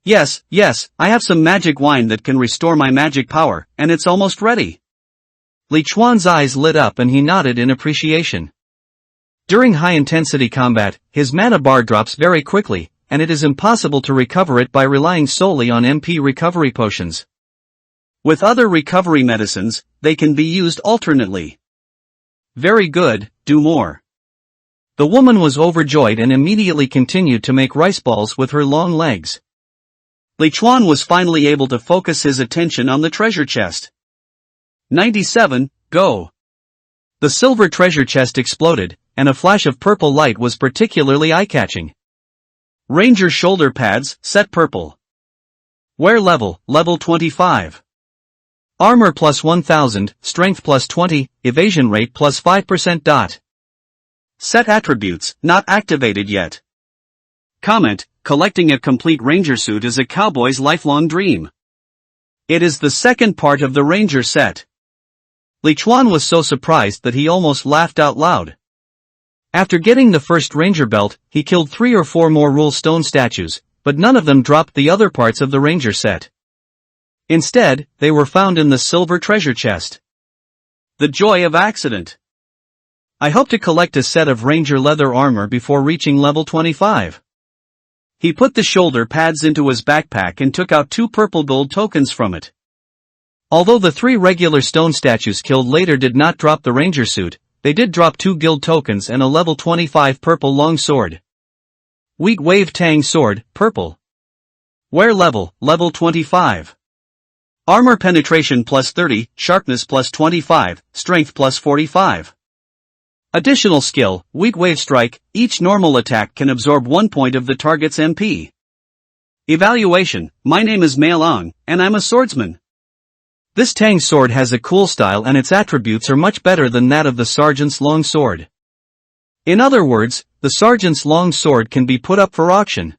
Yes, I have some magic wine that can restore my magic power, and it's almost ready. Li Chuan's eyes lit up and he nodded in appreciation. During high-intensity combat, his mana bar drops very quickly, and it is impossible to recover it by relying solely on MP recovery potions. With other recovery medicines, they can be used alternately. Very good, do more. The woman was overjoyed and immediately continued to make rice balls with her long legs. Li Chuan was finally able to focus his attention on the treasure chest. 97, go! The silver treasure chest exploded, and a flash of purple light was particularly eye-catching. Ranger shoulder pads, set purple. Wear level, level 25. Armor plus 1000, strength plus 20, evasion rate plus 5%. Set attributes, not activated yet. Comment: collecting a complete ranger suit is a cowboy's lifelong dream. It is the second part of the ranger set. Li Chuan was so surprised that he almost laughed out loud. After getting the first ranger belt, he killed 3 or 4 more rule stone statues, but none of them dropped the other parts of the ranger set. Instead, they were found in the silver treasure chest. The joy of accident. I hope to collect a set of ranger leather armor before reaching level 25. He put the shoulder pads into his backpack and took out 2 purple gold tokens from it. Although the 3 regular stone statues killed later did not drop the ranger suit, they did drop 2 guild tokens and a level 25 purple long sword. Weak Wave Tang Sword, purple. Wear level, level 25. Armor penetration plus 30, sharpness plus 25, strength plus 45. Additional skill, Weak Wave Strike, each normal attack can absorb 1 point of the target's MP. Evaluation: my name is Mei Long, and I'm a swordsman. This Tang sword has a cool style and its attributes are much better than that of the sergeant's long sword. In other words, the sergeant's long sword can be put up for auction.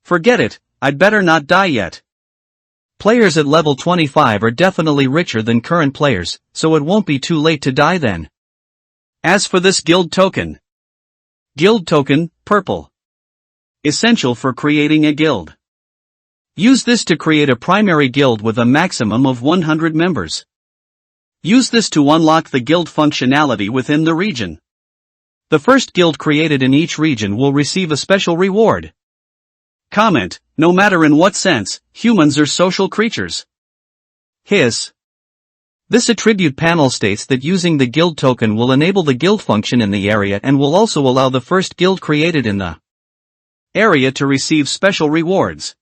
Forget it, I'd better not die yet. Players at level 25 are definitely richer than current players, so it won't be too late to die then. As for this guild token. Guild token, purple. Essential for creating a guild. Use this to create a primary guild with a maximum of 100 members. Use this to unlock the guild functionality within the region. The first guild created in each region will receive a special reward. Comment: no matter in what sense, humans are social creatures. Hiss. This attribute panel states that using the guild token will enable the guild function in the area and will also allow the first guild created in the area to receive special rewards.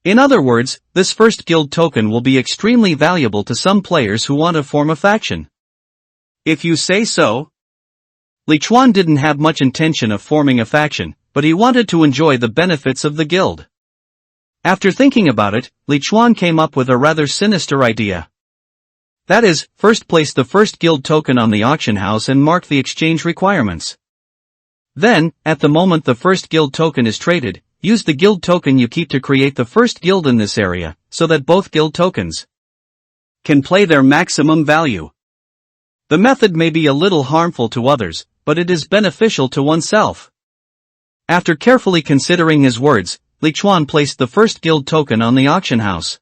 In other words, this first guild token will be extremely valuable to some players who want to form a faction. If you say so. Li Chuan didn't have much intention of forming a faction, but he wanted to enjoy the benefits of the guild. After thinking about it, Li Chuan came up with a rather sinister idea. That is, first place the first guild token on the auction house and mark the exchange requirements. Then, at the moment the first guild token is traded, use the guild token you keep to create the first guild in this area, so that both guild tokens can play their maximum value. The method may be a little harmful to others, but it is beneficial to oneself. After carefully considering his words, Li Chuan placed the first guild token on the auction house.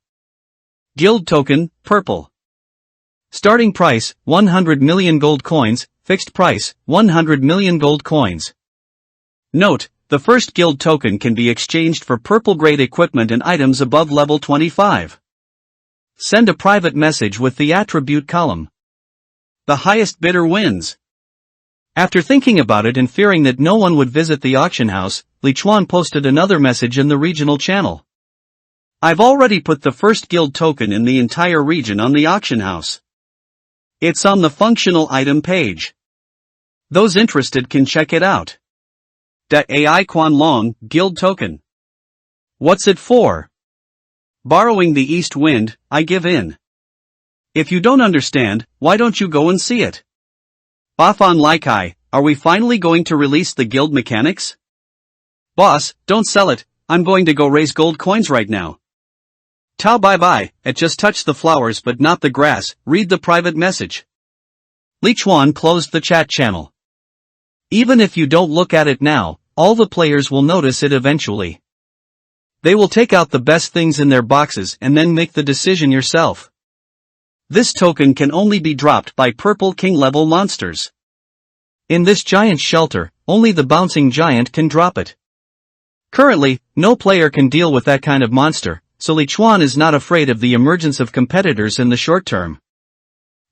Guild token, purple. Starting price, 100 million gold coins, fixed price, 100 million gold coins. Note: the first guild token can be exchanged for purple-grade equipment and items above level 25. Send a private message with the attribute column. The highest bidder wins. After thinking about it and fearing that no one would visit the auction house, Li Chuan posted another message in the regional channel. I've already put the first guild token in the entire region on the auction house. It's on the functional item page. Those interested can check it out. AI Quan Long, guild token. What's it for? Borrowing the east wind, I give in. If you don't understand, why don't you go and see it? Bafan Laikai, are we finally going to release the guild mechanics? Boss, don't sell it, I'm going to go raise gold coins right now. Tao bye bye, it just touched the flowers but not the grass, read the private message. Li Chuan closed the chat channel. Even if you don't look at it now, all the players will notice it eventually. They will take out the best things in their boxes and then make the decision yourself. This token can only be dropped by purple king level monsters. In this giant shelter, only the bouncing giant can drop it. Currently, no player can deal with that kind of monster, so Li Chuan is not afraid of the emergence of competitors in the short term.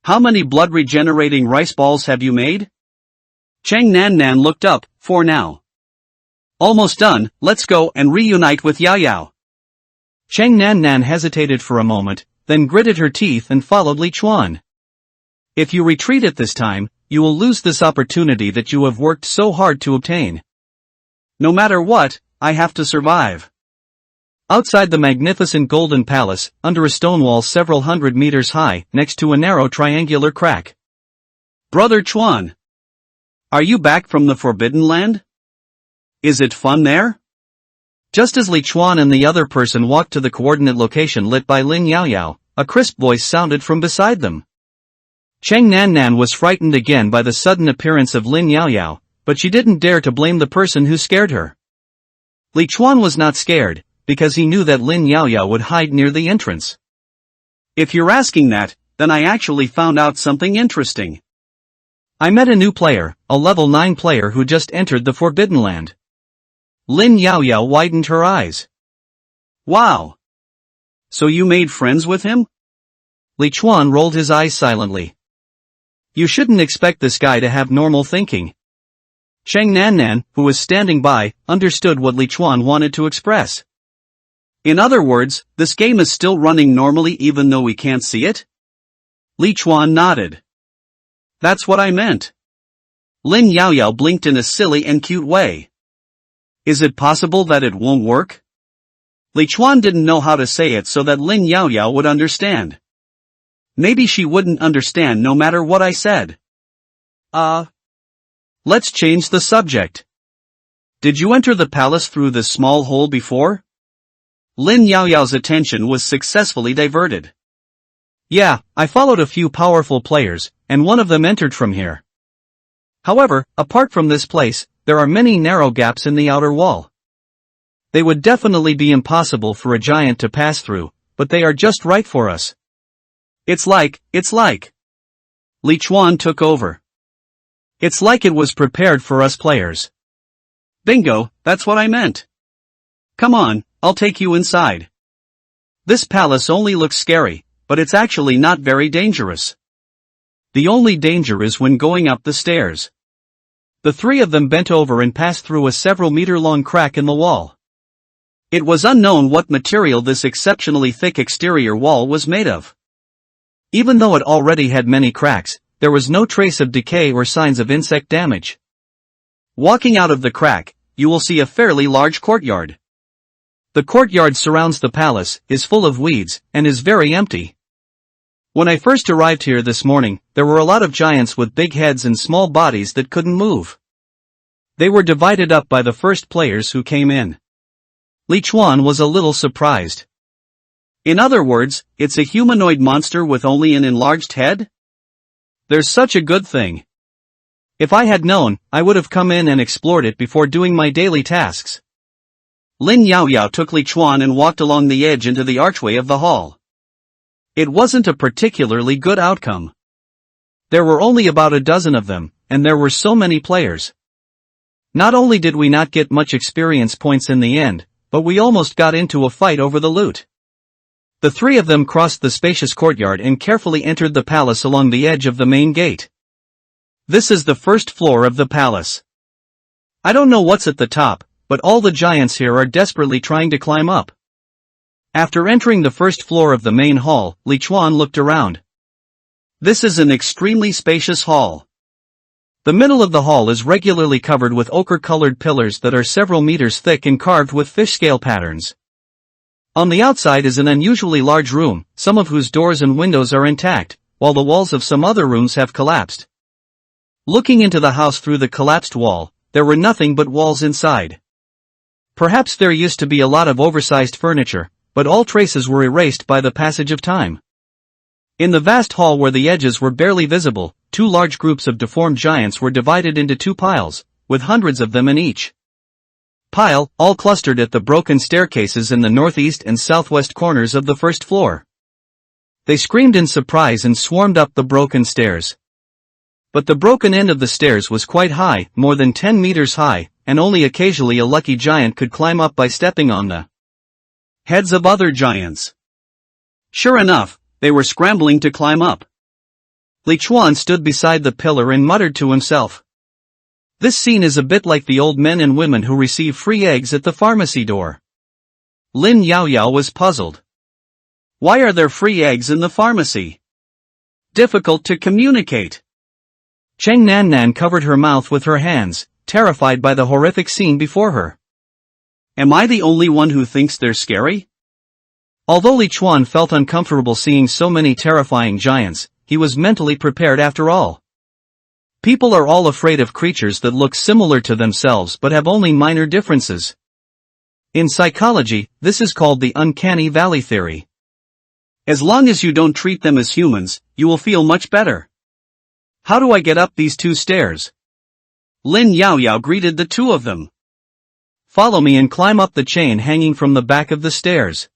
How many blood regenerating rice balls have you made? Cheng Nan Nan looked up, for now. Almost done, let's go and reunite with Yao Yao. Cheng Nan Nan hesitated for a moment, then gritted her teeth and followed Li Chuan. If you retreat at this time, you will lose this opportunity that you have worked so hard to obtain. No matter what, I have to survive. Outside the magnificent golden palace, under a stone wall several hundred meters high, next to a narrow triangular crack. Brother Chuan. Are you back from the Forbidden Land? Is it fun there? Just as Li Chuan and the other person walked to the coordinate location lit by Lin Yao Yao, a crisp voice sounded from beside them. Cheng Nan Nan was frightened again by the sudden appearance of Lin Yao Yao, but she didn't dare to blame the person who scared her. Li Chuan was not scared, because he knew that Lin Yao Yao would hide near the entrance. If you're asking that, then I actually found out something interesting. I met a new player, a level 9 player who just entered the Forbidden Land. Lin Yao Yao widened her eyes. Wow! So you made friends with him? Li Chuan rolled his eyes silently. You shouldn't expect this guy to have normal thinking. Cheng Nan Nan, who was standing by, understood what Li Chuan wanted to express. In other words, this game is still running normally even though we can't see it? Li Chuan nodded. That's what I meant. Lin Yao Yao blinked in a silly and cute way. Is it possible that it won't work? Li Chuan didn't know how to say it so that Lin Yao Yao would understand. Maybe she wouldn't understand no matter what I said. Let's change the subject. Did you enter the palace through this small hole before? Lin Yao Yao's attention was successfully diverted. Yeah, I followed a few powerful players, and one of them entered from here. However, apart from this place, there are many narrow gaps in the outer wall. They would definitely be impossible for a giant to pass through, but they are just right for us. It's like. Li Chuan took over. It's like it was prepared for us players. Bingo, that's what I meant. Come on, I'll take you inside. This palace only looks scary, but it's actually not very dangerous. The only danger is when going up the stairs. The three of them bent over and passed through a several-meter-long crack in the wall. It was unknown what material this exceptionally thick exterior wall was made of. Even though it already had many cracks, there was no trace of decay or signs of insect damage. Walking out of the crack, you will see a fairly large courtyard. The courtyard surrounds the palace, is full of weeds, and is very empty. When I first arrived here this morning, there were a lot of giants with big heads and small bodies that couldn't move. They were divided up by the first players who came in. Li Chuan was a little surprised. In other words, it's a humanoid monster with only an enlarged head? There's such a good thing. If I had known, I would have come in and explored it before doing my daily tasks. Lin Yao Yao took Li Chuan and walked along the edge into the archway of the hall. It wasn't a particularly good outcome. There were only about a dozen of them, and there were so many players. Not only did we not get much experience points in the end, but we almost got into a fight over the loot. The three of them crossed the spacious courtyard and carefully entered the palace along the edge of the main gate. This is the first floor of the palace. I don't know what's at the top, but all the giants here are desperately trying to climb up. After entering the first floor of the main hall, Li Chuan looked around. This is an extremely spacious hall. The middle of the hall is regularly covered with ochre-colored pillars that are several meters thick and carved with fish scale patterns. On the outside is an unusually large room, some of whose doors and windows are intact, while the walls of some other rooms have collapsed. Looking into the house through the collapsed wall, there were nothing but walls inside. Perhaps there used to be a lot of oversized furniture, but all traces were erased by the passage of time. In the vast hall where the edges were barely visible, two large groups of deformed giants were divided into two piles, with hundreds of them in each pile, all clustered at the broken staircases in the northeast and southwest corners of the first floor. They screamed in surprise and swarmed up the broken stairs. But the broken end of the stairs was quite high, more than 10 meters high, and only occasionally a lucky giant could climb up by stepping on the heads of other giants. Sure enough, they were scrambling to climb up. Li Chuan stood beside the pillar and muttered to himself. This scene is a bit like the old men and women who receive free eggs at the pharmacy door. Lin Yaoyao was puzzled. Why are there free eggs in the pharmacy? Difficult to communicate. Cheng Nan covered her mouth with her hands, terrified by the horrific scene before her. Am I the only one who thinks they're scary? Although Li Chuan felt uncomfortable seeing so many terrifying giants, he was mentally prepared after all. People are all afraid of creatures that look similar to themselves but have only minor differences. In psychology, this is called the uncanny valley theory. As long as you don't treat them as humans, you will feel much better. How do I get up these two stairs? Lin Yaoyao greeted the two of them. Follow me and climb up the chain hanging from the back of the stairs.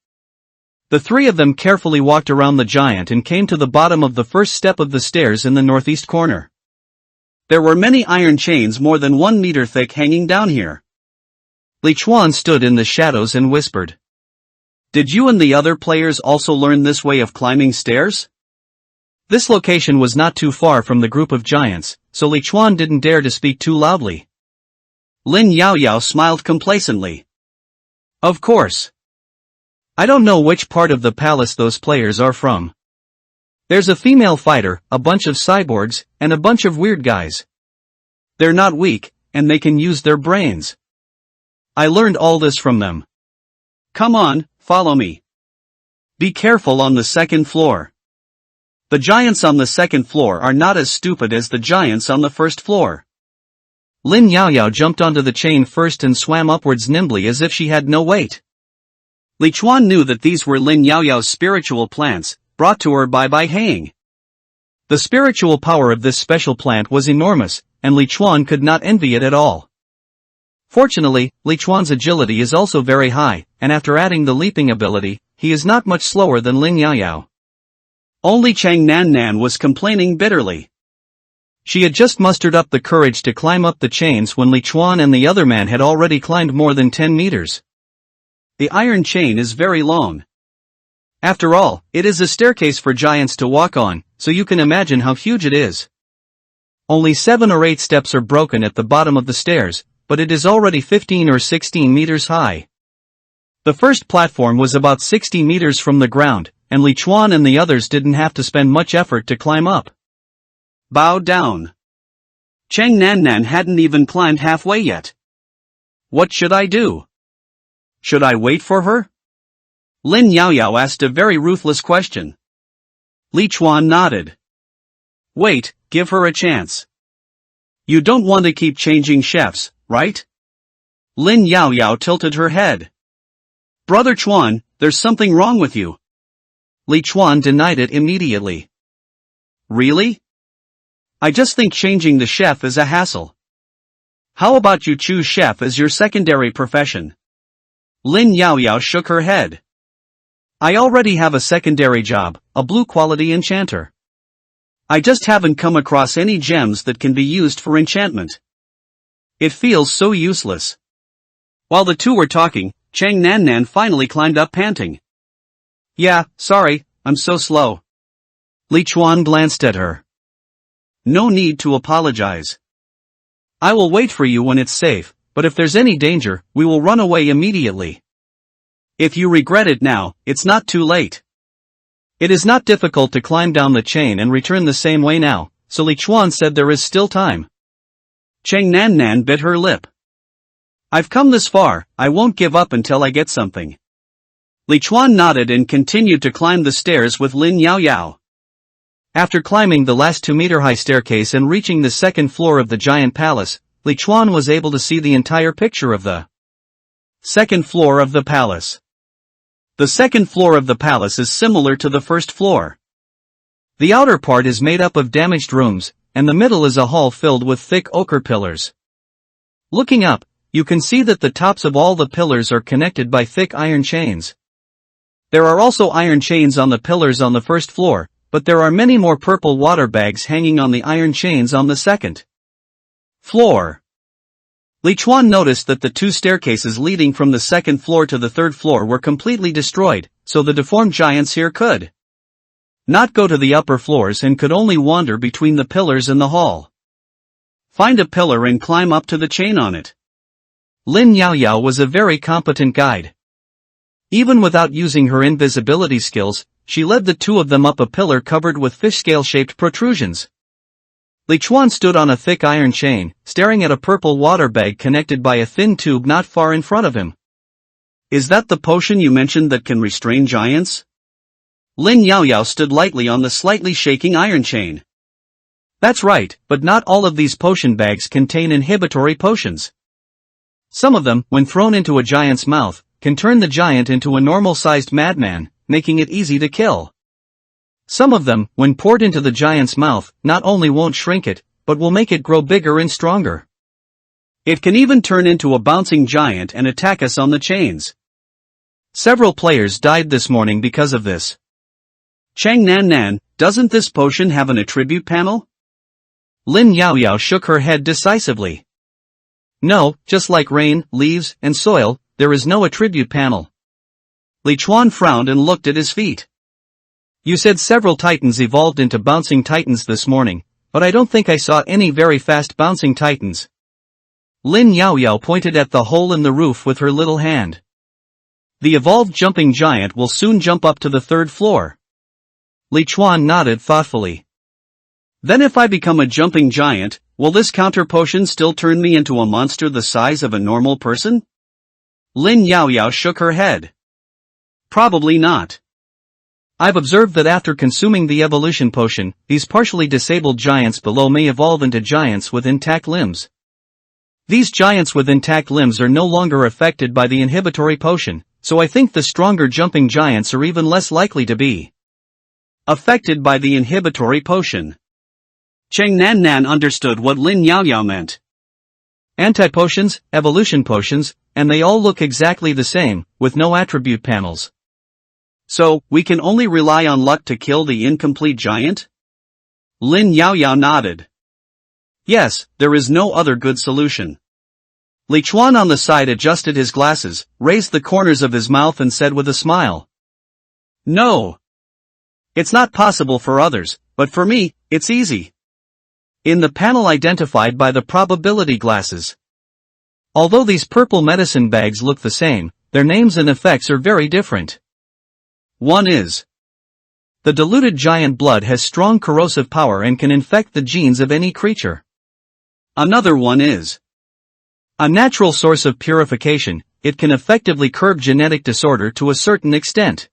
The three of them carefully walked around the giant and came to the bottom of the first step of the stairs in the northeast corner. There were many iron chains more than 1 meter thick hanging down here. Li Chuan stood in the shadows and whispered. Did you and the other players also learn this way of climbing stairs? This location was not too far from the group of giants, so Li Chuan didn't dare to speak too loudly. Lin Yaoyao smiled complacently. Of course. I don't know which part of the palace those players are from. There's a female fighter, a bunch of cyborgs, and a bunch of weird guys. They're not weak, and they can use their brains. I learned all this from them. Come on, follow me. Be careful on the second floor. The giants on the second floor are not as stupid as the giants on the first floor. Lin Yaoyao jumped onto the chain first and swam upwards nimbly as if she had no weight. Li Chuan knew that these were Lin Yaoyao's spiritual plants, brought to her by Bai Hang. The spiritual power of this special plant was enormous, and Li Chuan could not envy it at all. Fortunately, Li Chuan's agility is also very high, and after adding the leaping ability, he is not much slower than Lin Yaoyao. Only Cheng Nan was complaining bitterly. She had just mustered up the courage to climb up the chains when Li Chuan and the other man had already climbed more than 10 meters. The iron chain is very long. After all, it is a staircase for giants to walk on, so you can imagine how huge it is. Only 7 or 8 steps are broken at the bottom of the stairs, but it is already 15 or 16 meters high. The first platform was about 60 meters from the ground, and Li Chuan and the others didn't have to spend much effort to climb up. Bow down. Cheng Nan hadn't even climbed halfway yet. What should I do? Should I wait for her? Lin Yaoyao asked a very ruthless question. Li Chuan nodded. Wait, give her a chance. You don't want to keep changing chefs, right? Lin Yaoyao tilted her head. Brother Chuan, there's something wrong with you. Li Chuan denied it immediately. Really? I just think changing the chef is a hassle. How about you choose chef as your secondary profession? Lin Yaoyao shook her head. I already have a secondary job, a blue-quality enchanter. I just haven't come across any gems that can be used for enchantment. It feels so useless. While the two were talking, Cheng Nan finally climbed up panting. Yeah, sorry, I'm so slow. Li Chuan glanced at her. No need to apologize. I will wait for you when it's safe, but if there's any danger, we will run away immediately. If you regret it now, it's not too late. It is not difficult to climb down the chain and return the same way now, so Li Chuan said there is still time. Cheng Nan bit her lip. I've come this far, I won't give up until I get something. Li Chuan nodded and continued to climb the stairs with Lin Yaoyao. After climbing the last 2-meter-high staircase and reaching the second floor of the giant palace, Li Chuan was able to see the entire picture of the second floor of the palace. The second floor of the palace is similar to the first floor. The outer part is made up of damaged rooms, and the middle is a hall filled with thick ochre pillars. Looking up, you can see that the tops of all the pillars are connected by thick iron chains. There are also iron chains on the pillars on the first floor, but there are many more purple water bags hanging on the iron chains on the second floor. Li Chuan noticed that the 2 staircases leading from the second floor to the third floor were completely destroyed, so the deformed giants here could not go to the upper floors and could only wander between the pillars in the hall. Find a pillar and climb up to the chain on it. Lin Yaoyao was a very competent guide. Even without using her invisibility skills, she led the 2 of them up a pillar covered with fish scale-shaped protrusions. Li Chuan stood on a thick iron chain, staring at a purple water bag connected by a thin tube not far in front of him. Is that the potion you mentioned that can restrain giants? Lin Yaoyao stood lightly on the slightly shaking iron chain. That's right, but not all of these potion bags contain inhibitory potions. Some of them, when thrown into a giant's mouth, can turn the giant into a normal-sized madman, making it easy to kill. Some of them, when poured into the giant's mouth, not only won't shrink it, but will make it grow bigger and stronger. It can even turn into a bouncing giant and attack us on the chains. Several players died this morning because of this. Cheng Nan, doesn't this potion have an attribute panel? Lin Yaoyao shook her head decisively. No, just like rain, leaves, and soil, there is no attribute panel. Li Chuan frowned and looked at his feet. You said several titans evolved into bouncing titans this morning, but I don't think I saw any very fast bouncing titans. Lin Yaoyao pointed at the hole in the roof with her little hand. The evolved jumping giant will soon jump up to the third floor. Li Chuan nodded thoughtfully. Then if I become a jumping giant, will this counter potion still turn me into a monster the size of a normal person? Lin Yaoyao shook her head. Probably not. I've observed that after consuming the evolution potion, these partially disabled giants below may evolve into giants with intact limbs. These giants with intact limbs are no longer affected by the inhibitory potion, so I think the stronger jumping giants are even less likely to be affected by the inhibitory potion. Cheng Nan understood what Lin Yaoyao meant. Anti-potions, evolution potions, and they all look exactly the same, with no attribute panels. So, we can only rely on luck to kill the incomplete giant? Lin Yaoyao nodded. Yes, there is no other good solution. Li Chuan on the side adjusted his glasses, raised the corners of his mouth and said with a smile. No. It's not possible for others, but for me, it's easy. In the panel identified by the probability glasses. Although these purple medicine bags look the same, their names and effects are very different. One is, the diluted giant blood has strong corrosive power and can infect the genes of any creature. Another one is, a natural source of purification, it can effectively curb genetic disorder to a certain extent.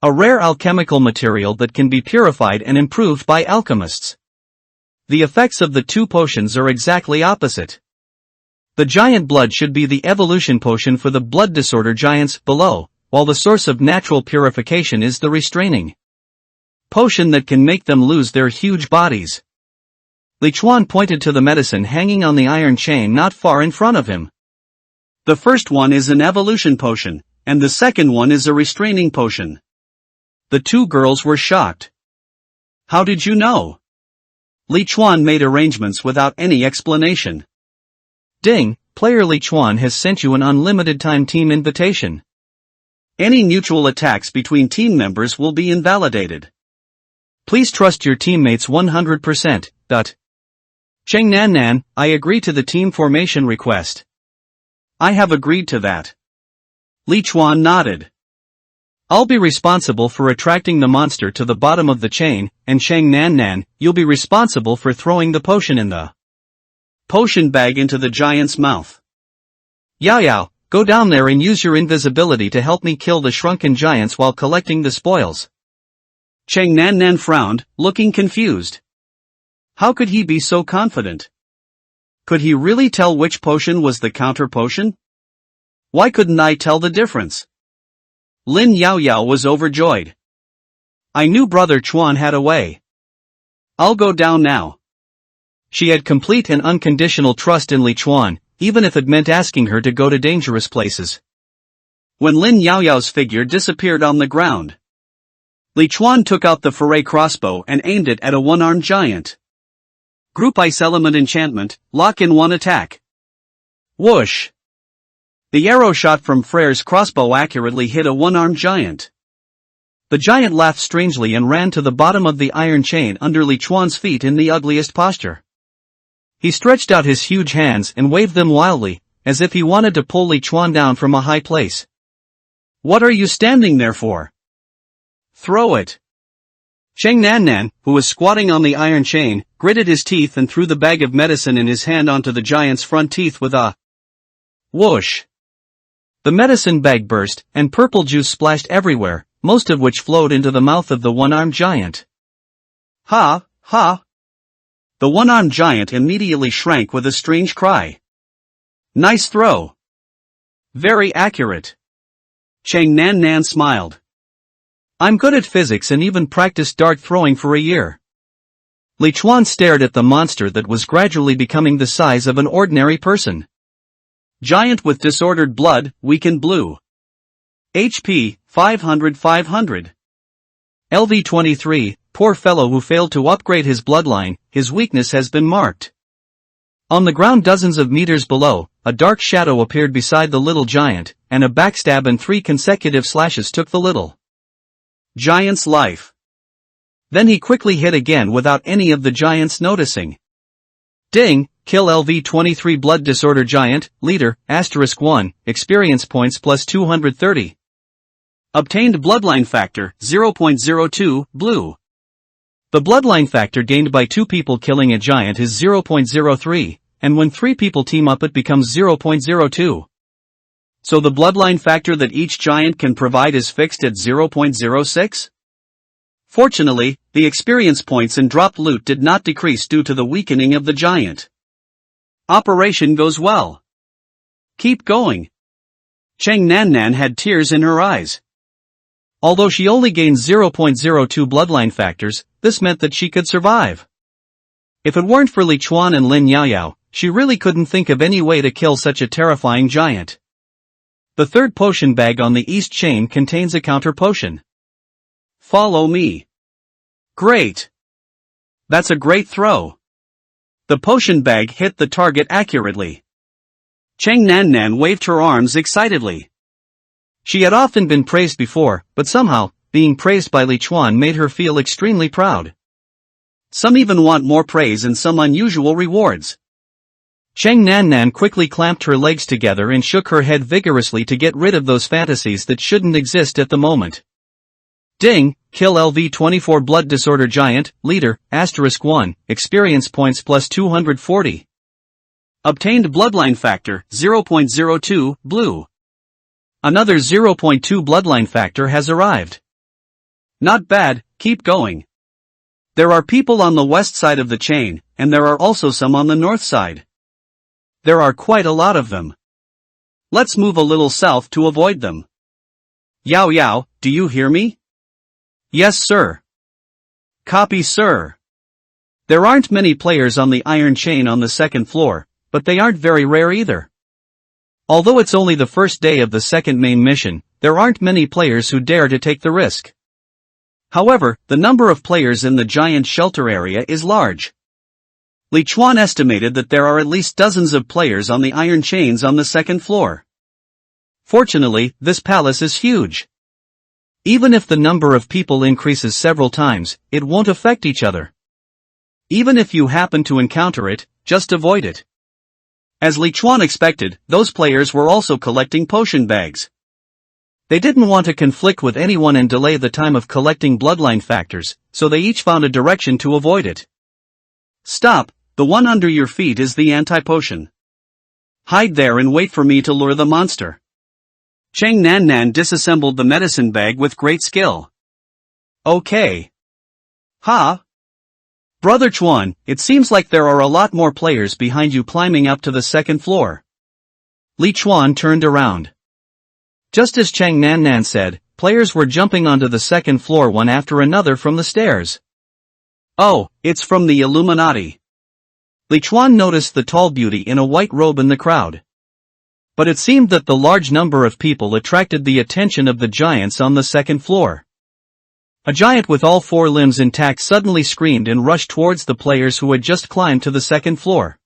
A rare alchemical material that can be purified and improved by alchemists. The effects of the 2 potions are exactly opposite. The giant blood should be the evolution potion for the blood disorder giants below, while the source of natural purification is the restraining potion that can make them lose their huge bodies. Li Chuan pointed to the medicine hanging on the iron chain not far in front of him. The first one is an evolution potion, and the second one is a restraining potion. The 2 girls were shocked. How did you know? Li Chuan made arrangements without any explanation. Ding, player Li Chuan has sent you an unlimited time team invitation. Any mutual attacks between team members will be invalidated. Please trust your teammates 100%. Cheng Nan, I agree to the team formation request. I have agreed to that. Li Chuan nodded. I'll be responsible for attracting the monster to the bottom of the chain, and Cheng Nan, you'll be responsible for throwing the potion in the potion bag into the giant's mouth. Yaoyao, go down there and use your invisibility to help me kill the shrunken giants while collecting the spoils. Cheng Nan frowned, looking confused. How could he be so confident? Could he really tell which potion was the counter potion? Why couldn't I tell the difference? Lin Yaoyao was overjoyed. I knew Brother Chuan had a way. I'll go down now. She had complete and unconditional trust in Li Chuan, even if it meant asking her to go to dangerous places. When Lin Yaoyao's figure disappeared on the ground, Li Chuan took out the foray crossbow and aimed it at a one-armed giant. Group Ice Element Enchantment, lock in one attack. Whoosh! The arrow shot from Frere's crossbow accurately hit a one-armed giant. The giant laughed strangely and ran to the bottom of the iron chain under Li Chuan's feet in the ugliest posture. He stretched out his huge hands and waved them wildly, as if he wanted to pull Li Chuan down from a high place. What are you standing there for? Throw it. Cheng Nan, who was squatting on the iron chain, gritted his teeth and threw the bag of medicine in his hand onto the giant's front teeth with a whoosh. The medicine bag burst, and purple juice splashed everywhere, most of which flowed into the mouth of the one-armed giant. Ha, ha! The one-armed giant immediately shrank with a strange cry. Nice throw. Very accurate. Cheng Nan smiled. I'm good at physics and even practiced dart throwing for a year. Li Chuan stared at the monster that was gradually becoming the size of an ordinary person. Giant with disordered blood, weakened blue. HP, 500. LV-23, poor fellow who failed to upgrade his bloodline, his weakness has been marked. On the ground dozens of meters below, a dark shadow appeared beside the little giant, and a backstab and 3 consecutive slashes took the little giant's life. Then he quickly hit again without any of the giants noticing. Ding, kill LV-23 blood disorder giant, leader, *1, experience points plus 230. Obtained bloodline factor, 0.02, blue. The bloodline factor gained by 2 people killing a giant is 0.03, and when 3 people team up it becomes 0.02. So the bloodline factor that each giant can provide is fixed at 0.06? Fortunately, the experience points and dropped loot did not decrease due to the weakening of the giant. Operation goes well. Keep going. Cheng Nan had tears in her eyes. Although she only gained 0.02 bloodline factors, this meant that she could survive. If it weren't for Li Chuan and Lin Yaoyao, she really couldn't think of any way to kill such a terrifying giant. The third potion bag on the east chain contains a counter potion. Follow me. Great. That's a great throw. The potion bag hit the target accurately. Cheng Nan waved her arms excitedly. She had often been praised before, but somehow, being praised by Li Chuan made her feel extremely proud. Some even want more praise and some unusual rewards. Cheng Nan quickly clamped her legs together and shook her head vigorously to get rid of those fantasies that shouldn't exist at the moment. Ding, kill LV-24 blood disorder giant, leader, *1, experience points plus 240. Obtained bloodline factor, 0.02, blue. Another 0.2 bloodline factor has arrived. Not bad, keep going. There are people on the west side of the chain, and there are also some on the north side. There are quite a lot of them. Let's move a little south to avoid them. Yaoyao, do you hear me? Yes, sir. Copy, sir. There aren't many players on the iron chain on the second floor, but they aren't very rare either. Although it's only the first day of the second main mission, there aren't many players who dare to take the risk. However, the number of players in the giant shelter area is large. Li Chuan estimated that there are at least dozens of players on the iron chains on the second floor. Fortunately, this palace is huge. Even if the number of people increases several times, it won't affect each other. Even if you happen to encounter it, just avoid it. As Li Chuan expected, those players were also collecting potion bags. They didn't want to conflict with anyone and delay the time of collecting bloodline factors, so they each found a direction to avoid it. Stop, the one under your feet is the anti-potion. Hide there and wait for me to lure the monster. Chang Nan disassembled the medicine bag with great skill. Okay. Ha! Brother Chuan, it seems like there are a lot more players behind you climbing up to the second floor. Li Chuan turned around. Just as Chang Nan said, players were jumping onto the second floor one after another from the stairs. Oh, it's from the Illuminati. Li Chuan noticed the tall beauty in a white robe in the crowd. But it seemed that the large number of people attracted the attention of the giants on the second floor. A giant with all four limbs intact suddenly screamed and rushed towards the players who had just climbed to the second floor.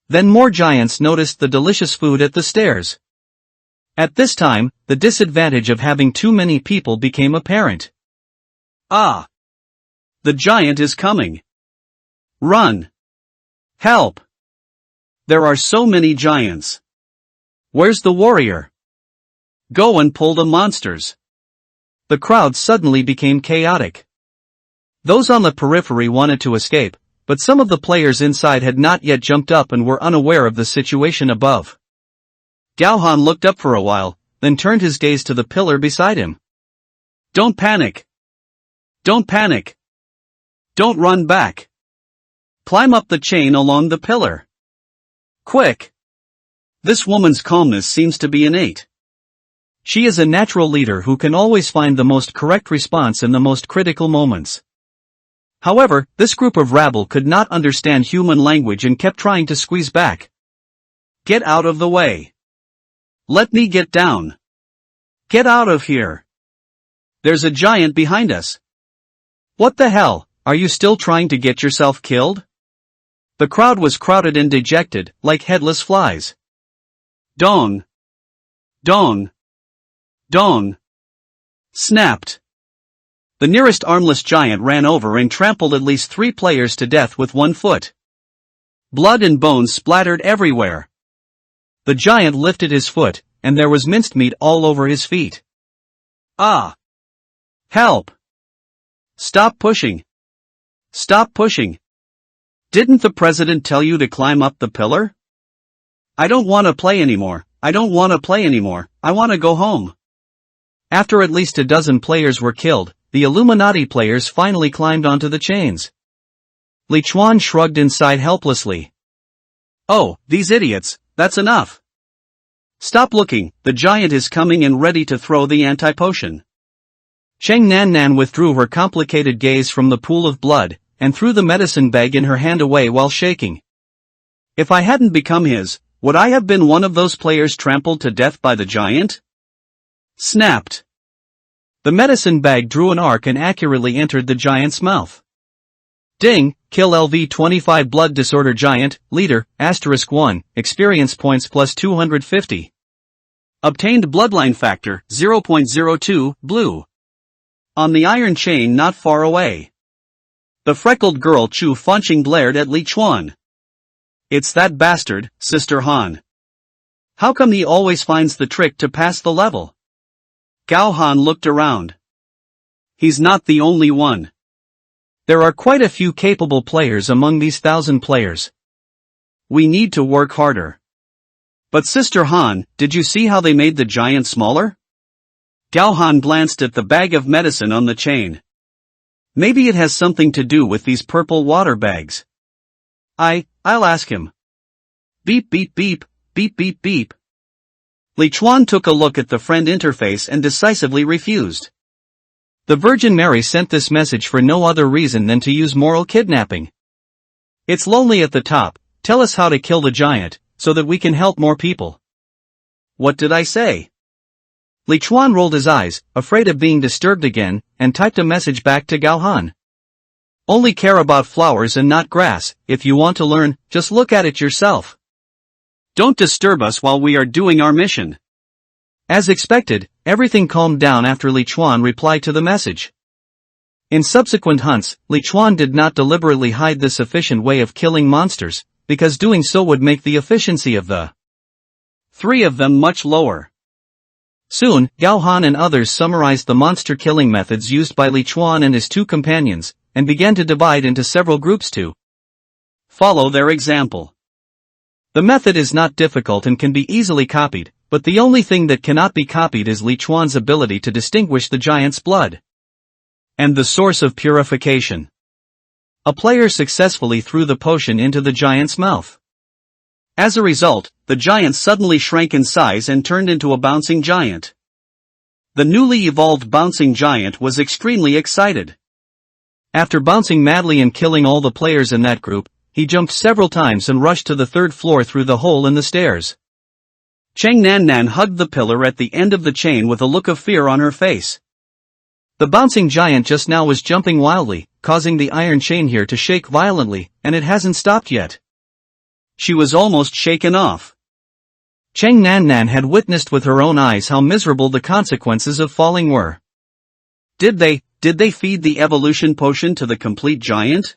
Then more giants noticed the delicious food at the stairs. At this time, the disadvantage of having too many people became apparent. Ah! The giant is coming. Run! Help! There are so many giants. Where's the warrior? Go and pull the monsters. The crowd suddenly became chaotic. Those on the periphery wanted to escape, but some of the players inside had not yet jumped up and were unaware of the situation above. Gao Han looked up for a while, then turned his gaze to the pillar beside him. Don't panic. Don't panic. Don't run back. Climb up the chain along the pillar. Quick. This woman's calmness seems to be innate. She is a natural leader who can always find the most correct response in the most critical moments. However, this group of rabble could not understand human language and kept trying to squeeze back. Get out of the way. Let me get down. Get out of here. There's a giant behind us. What the hell, are you still trying to get yourself killed? The crowd was crowded and dejected, like headless flies. Dong. Dong. Dong. Snapped. The nearest armless giant ran over and trampled at least 3 players to death with 1 foot. Blood and bones splattered everywhere. The giant lifted his foot, and there was minced meat all over his feet. Ah! Help! Stop pushing! Stop pushing! Didn't the president tell you to climb up the pillar? I don't want to play anymore, I don't want to play anymore, I want to go home. After at least a dozen players were killed, the Illuminati players finally climbed onto the chains. Li Chuan shrugged inside helplessly. Oh, these idiots, that's enough. Stop looking, the giant is coming and ready to throw the anti-potion. Chang Nan withdrew her complicated gaze from the pool of blood, and threw the medicine bag in her hand away while shaking. If I hadn't become his, would I have been one of those players trampled to death by the giant? Snapped. The medicine bag drew an arc and accurately entered the giant's mouth. Ding, kill LV25 blood disorder giant, leader, *1, experience points plus 250. Obtained bloodline factor, 0.02, blue. On the iron chain not far away. The freckled girl Chu Fanqing glared at Li Chuan. It's that bastard, Sister Han. How come he always finds the trick to pass the level? Gao Han looked around. He's not the only one. There are quite a few capable players among these 1,000 players. We need to work harder. But Sister Han, did you see how they made the giant smaller? Gao Han glanced at the bag of medicine on the chain. Maybe it has something to do with these purple water bags. I'll ask him. Beep beep beep, beep beep beep. Li Chuan took a look at the friend interface and decisively refused. The Virgin Mary sent this message for no other reason than to use moral kidnapping. It's lonely at the top, tell us how to kill the giant, so that we can help more people. What did I say? Li Chuan rolled his eyes, afraid of being disturbed again, and typed a message back to Gao Han. Only care about flowers and not grass, if you want to learn, just look at it yourself. Don't disturb us while we are doing our mission. As expected, everything calmed down after Li Chuan replied to the message. In subsequent hunts, Li Chuan did not deliberately hide this efficient way of killing monsters, because doing so would make the efficiency of the 3 of them much lower. Soon, Gao Han and others summarized the monster-killing methods used by Li Chuan and his 2 companions, and began to divide into several groups to Follow their example. The method is not difficult and can be easily copied, but the only thing that cannot be copied is Li Chuan's ability to distinguish the giant's blood and the source of purification. A player successfully threw the potion into the giant's mouth. As a result, the giant suddenly shrank in size and turned into a bouncing giant. The newly evolved bouncing giant was extremely excited. After bouncing madly and killing all the players in that group, he jumped several times and rushed to the third floor through the hole in the stairs. Cheng Nan hugged the pillar at the end of the chain with a look of fear on her face. The bouncing giant just now was jumping wildly, causing the iron chain here to shake violently, and it hasn't stopped yet. She was almost shaken off. Cheng Nan had witnessed with her own eyes how miserable the consequences of falling were. Did they feed the evolution potion to the complete giant?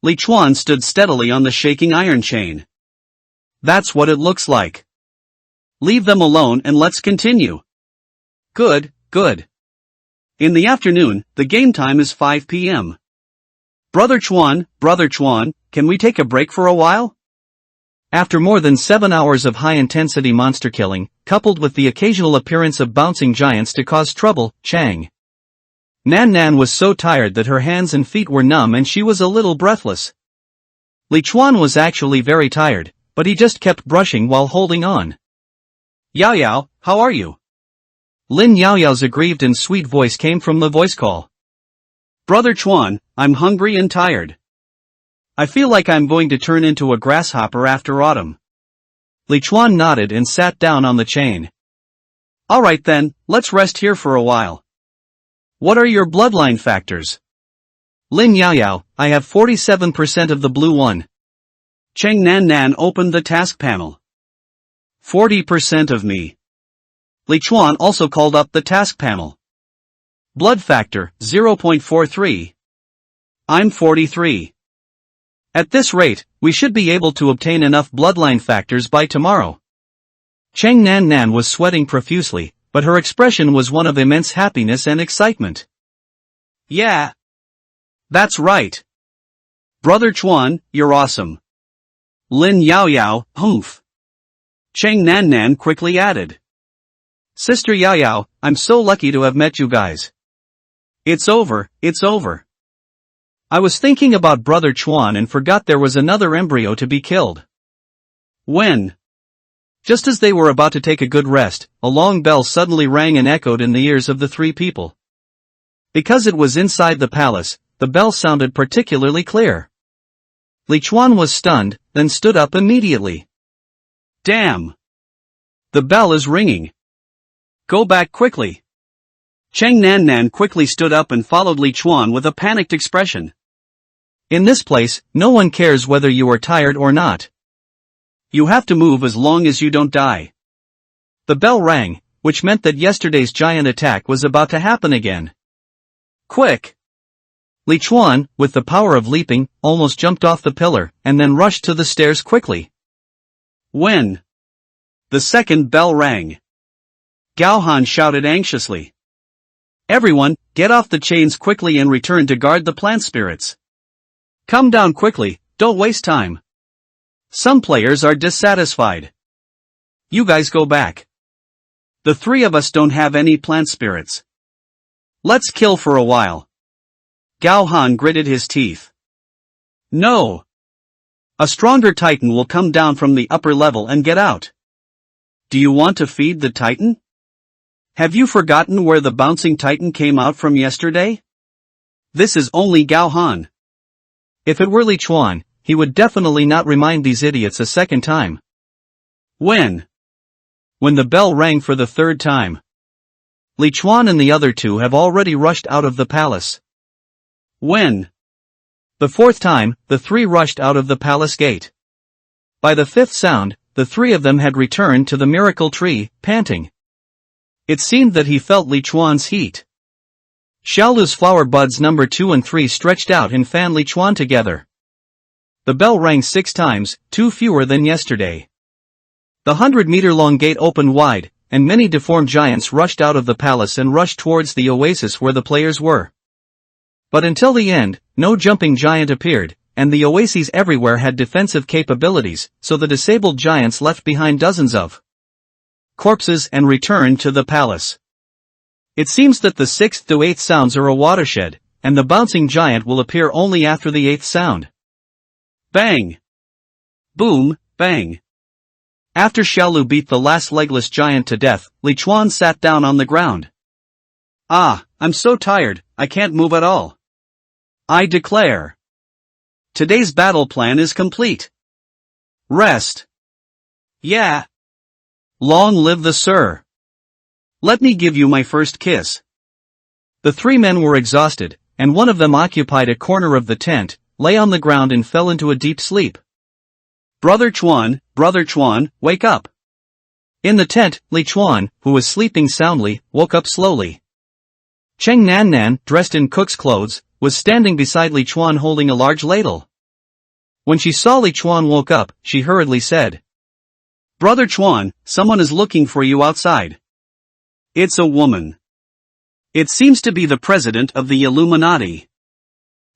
Li Chuan stood steadily on the shaking iron chain. That's what it looks like. Leave them alone and let's continue. Good. In the afternoon, the game time is 5 p.m. Brother Chuan, can we take a break for a while? After more than 7 hours of high-intensity monster killing, coupled with the occasional appearance of bouncing giants to cause trouble, Cheng Nan was so tired that her hands and feet were numb and she was a little breathless. Li Chuan was actually very tired, but he just kept brushing while holding on. Yao, how are you? Lin Yao's aggrieved and sweet voice came from the voice call. Brother Chuan, I'm hungry and tired. I feel like I'm going to turn into a grasshopper after autumn. Li Chuan nodded and sat down on the chain. Alright then, let's rest here for a while. What are your bloodline factors? Lin Yao, I have 47% of the blue one. Cheng Nan opened the task panel. 40% of me. Li Chuan also called up the task panel. Blood factor, 0.43. I'm 43. At this rate, we should be able to obtain enough bloodline factors by tomorrow. Cheng Nan was sweating profusely, but her expression was one of immense happiness and excitement. Yeah. That's right. Brother Chuan, you're awesome. Lin Yao, humph. Cheng Nan quickly added. Sister Yao, I'm so lucky to have met you guys. It's over. I was thinking about Brother Chuan and forgot there was another embryo to be killed. When? Just as they were about to take a good rest, a long bell suddenly rang and echoed in the ears of the three people. Because it was inside the palace, the bell sounded particularly clear. Li Chuan was stunned, then stood up immediately. Damn! The bell is ringing. Go back quickly. Cheng Nan quickly stood up and followed Li Chuan with a panicked expression. In this place, no one cares whether you are tired or not. You have to move as long as you don't die. The bell rang, which meant that yesterday's giant attack was about to happen again. Quick! Li Chuan, with the power of leaping, almost jumped off the pillar, and then rushed to the stairs quickly. When? The second bell rang. Gao Han shouted anxiously. Everyone, get off the chains quickly and return to guard the plant spirits. Come down quickly, don't waste time. Some players are dissatisfied. You guys go back. The three of us don't have any plant spirits. Let's kill for a while. Gao Han gritted his teeth. No. A stronger titan will come down from the upper level and get out. Do you want to feed the titan? Have you forgotten where the bouncing titan came out from yesterday? This is only Gao Han. If it were Li Chuan, he would definitely not remind these idiots a second time. When? When the bell rang for the third time. Li Chuan and the other two have already rushed out of the palace. When? The fourth time, the three rushed out of the palace gate. By the fifth sound, the three of them had returned to the miracle tree, panting. It seemed that he felt Li Chuan's heat. Xiaolu's flower buds number 2 and 3 stretched out and fanned Li Chuan together. The bell rang 6 times, 2 fewer than yesterday. The 100-meter-long gate opened wide, and many deformed giants rushed out of the palace and rushed towards the oasis where the players were. But until the end, no jumping giant appeared, and the oases everywhere had defensive capabilities, so the disabled giants left behind dozens of corpses and returned to the palace. It seems that the 6th to 8th sounds are a watershed, and the bouncing giant will appear only after the 8th sound. Bang! Boom, bang! After Xiaolu beat the last legless giant to death, Li Chuan sat down on the ground. Ah, I'm so tired, I can't move at all. I declare. Today's battle plan is complete. Rest. Yeah. Long live the Sir. Let me give you my first kiss. The 3 men were exhausted, and one of them occupied a corner of the tent, lay on the ground and fell into a deep sleep. Brother Chuan, wake up. In the tent, Li Chuan, who was sleeping soundly, woke up slowly. Cheng Nan, dressed in cook's clothes, was standing beside Li Chuan holding a large ladle. When she saw Li Chuan woke up, she hurriedly said, Brother Chuan, someone is looking for you outside. It's a woman. It seems to be the president of the Illuminati.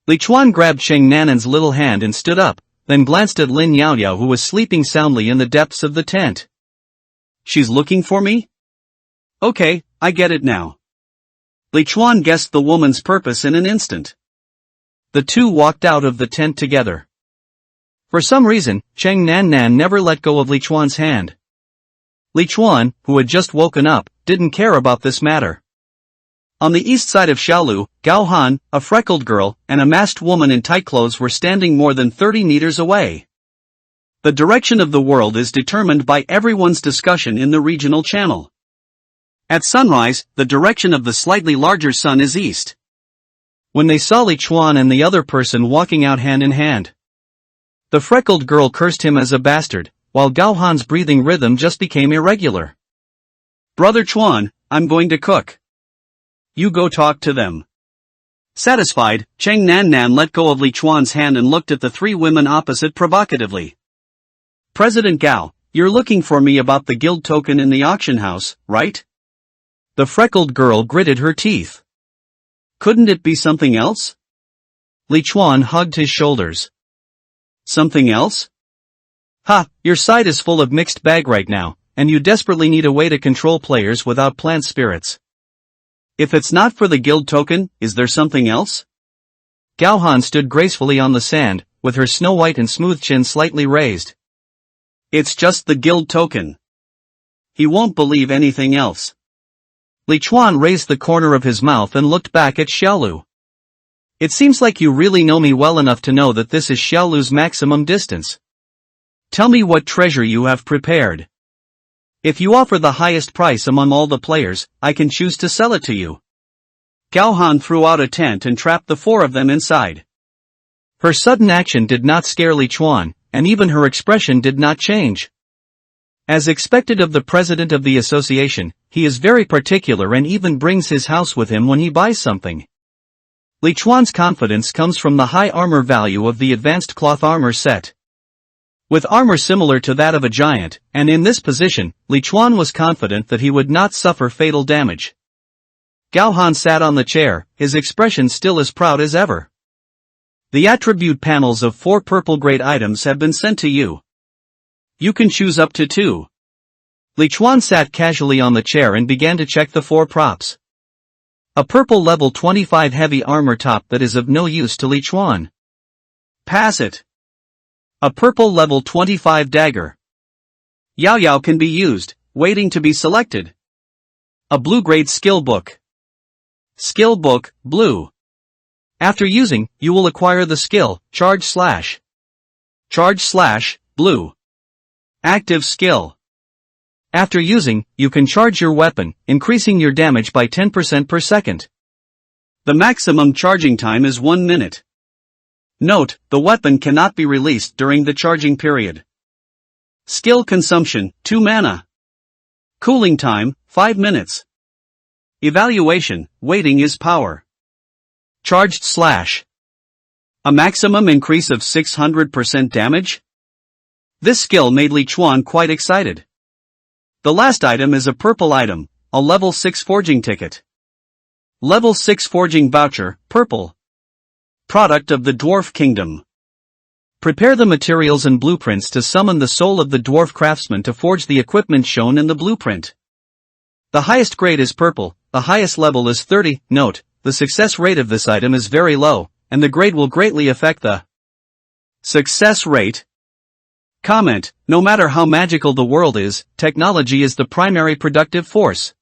Li Chuan grabbed Cheng Nan's little hand and stood up, then glanced at Lin Yaoyao who was sleeping soundly in the depths of the tent. She's looking for me? Okay, I get it now. Li Chuan guessed the woman's purpose in an instant. The two walked out of the tent together. For some reason, Cheng Nan never let go of Li Chuan's hand. Li Chuan, who had just woken up, didn't care about this matter. On the east side of Xiaolu, Gao Han, a freckled girl, and a masked woman in tight clothes were standing more than 30 meters away. The direction of the world is determined by everyone's discussion in the regional channel. At sunrise, the direction of the slightly larger sun is east. When they saw Li Chuan and the other person walking out hand in hand, the freckled girl cursed him as a bastard, while Gao Han's breathing rhythm just became irregular. Brother Chuan, I'm going to cook. You go talk to them. Satisfied, Cheng Nan let go of Li Chuan's hand and looked at the 3 women opposite provocatively. President Gao, you're looking for me about the guild token in the auction house, right? The freckled girl gritted her teeth. Couldn't it be something else? Li Chuan hugged his shoulders. Something else? Ha, your side is full of mixed bag right now, and you desperately need a way to control players without plant spirits. If it's not for the guild token, is there something else? Gao Han stood gracefully on the sand, with her snow-white and smooth chin slightly raised. It's just the guild token. He won't believe anything else. Li Chuan raised the corner of his mouth and looked back at Xiaolu. It seems like you really know me well enough to know that this is Xiaolu's maximum distance. Tell me what treasure you have prepared. If you offer the highest price among all the players, I can choose to sell it to you. Gao Han threw out a tent and trapped the 4 of them inside. Her sudden action did not scare Li Chuan, and even her expression did not change. As expected of the president of the association, he is very particular and even brings his house with him when he buys something. Li Chuan's confidence comes from the high armor value of the advanced cloth armor set. With armor similar to that of a giant, and in this position, Li Chuan was confident that he would not suffer fatal damage. Gao Han sat on the chair, his expression still as proud as ever. The attribute panels of 4 purple-grade items have been sent to you. You can choose up to 2. Li Chuan sat casually on the chair and began to check the 4 props. A purple level 25 heavy armor top that is of no use to Li Chuan. Pass it. A purple level 25 dagger. Yaoyao can be used, waiting to be selected. A blue grade skill book. Skill book, blue. After using, you will acquire the skill, charge slash. Charge slash, blue. Active skill. After using, you can charge your weapon, increasing your damage by 10% per second. The maximum charging time is 1 minute. Note, the weapon cannot be released during the charging period. Skill consumption, 2 mana. Cooling time, 5 minutes. Evaluation, waiting is power. Charged slash. A maximum increase of 600% damage? This skill made Li Chuan quite excited. The last item is a purple item, a level 6 forging ticket. Level 6 forging voucher, purple. Product of the Dwarf Kingdom. Prepare the materials and blueprints to summon the soul of the dwarf craftsman to forge the equipment shown in the blueprint. The highest grade is purple, the highest level is 30. Note, the success rate of this item is very low, and the grade will greatly affect the success rate. Comment, no matter how magical the world is, technology is the primary productive force.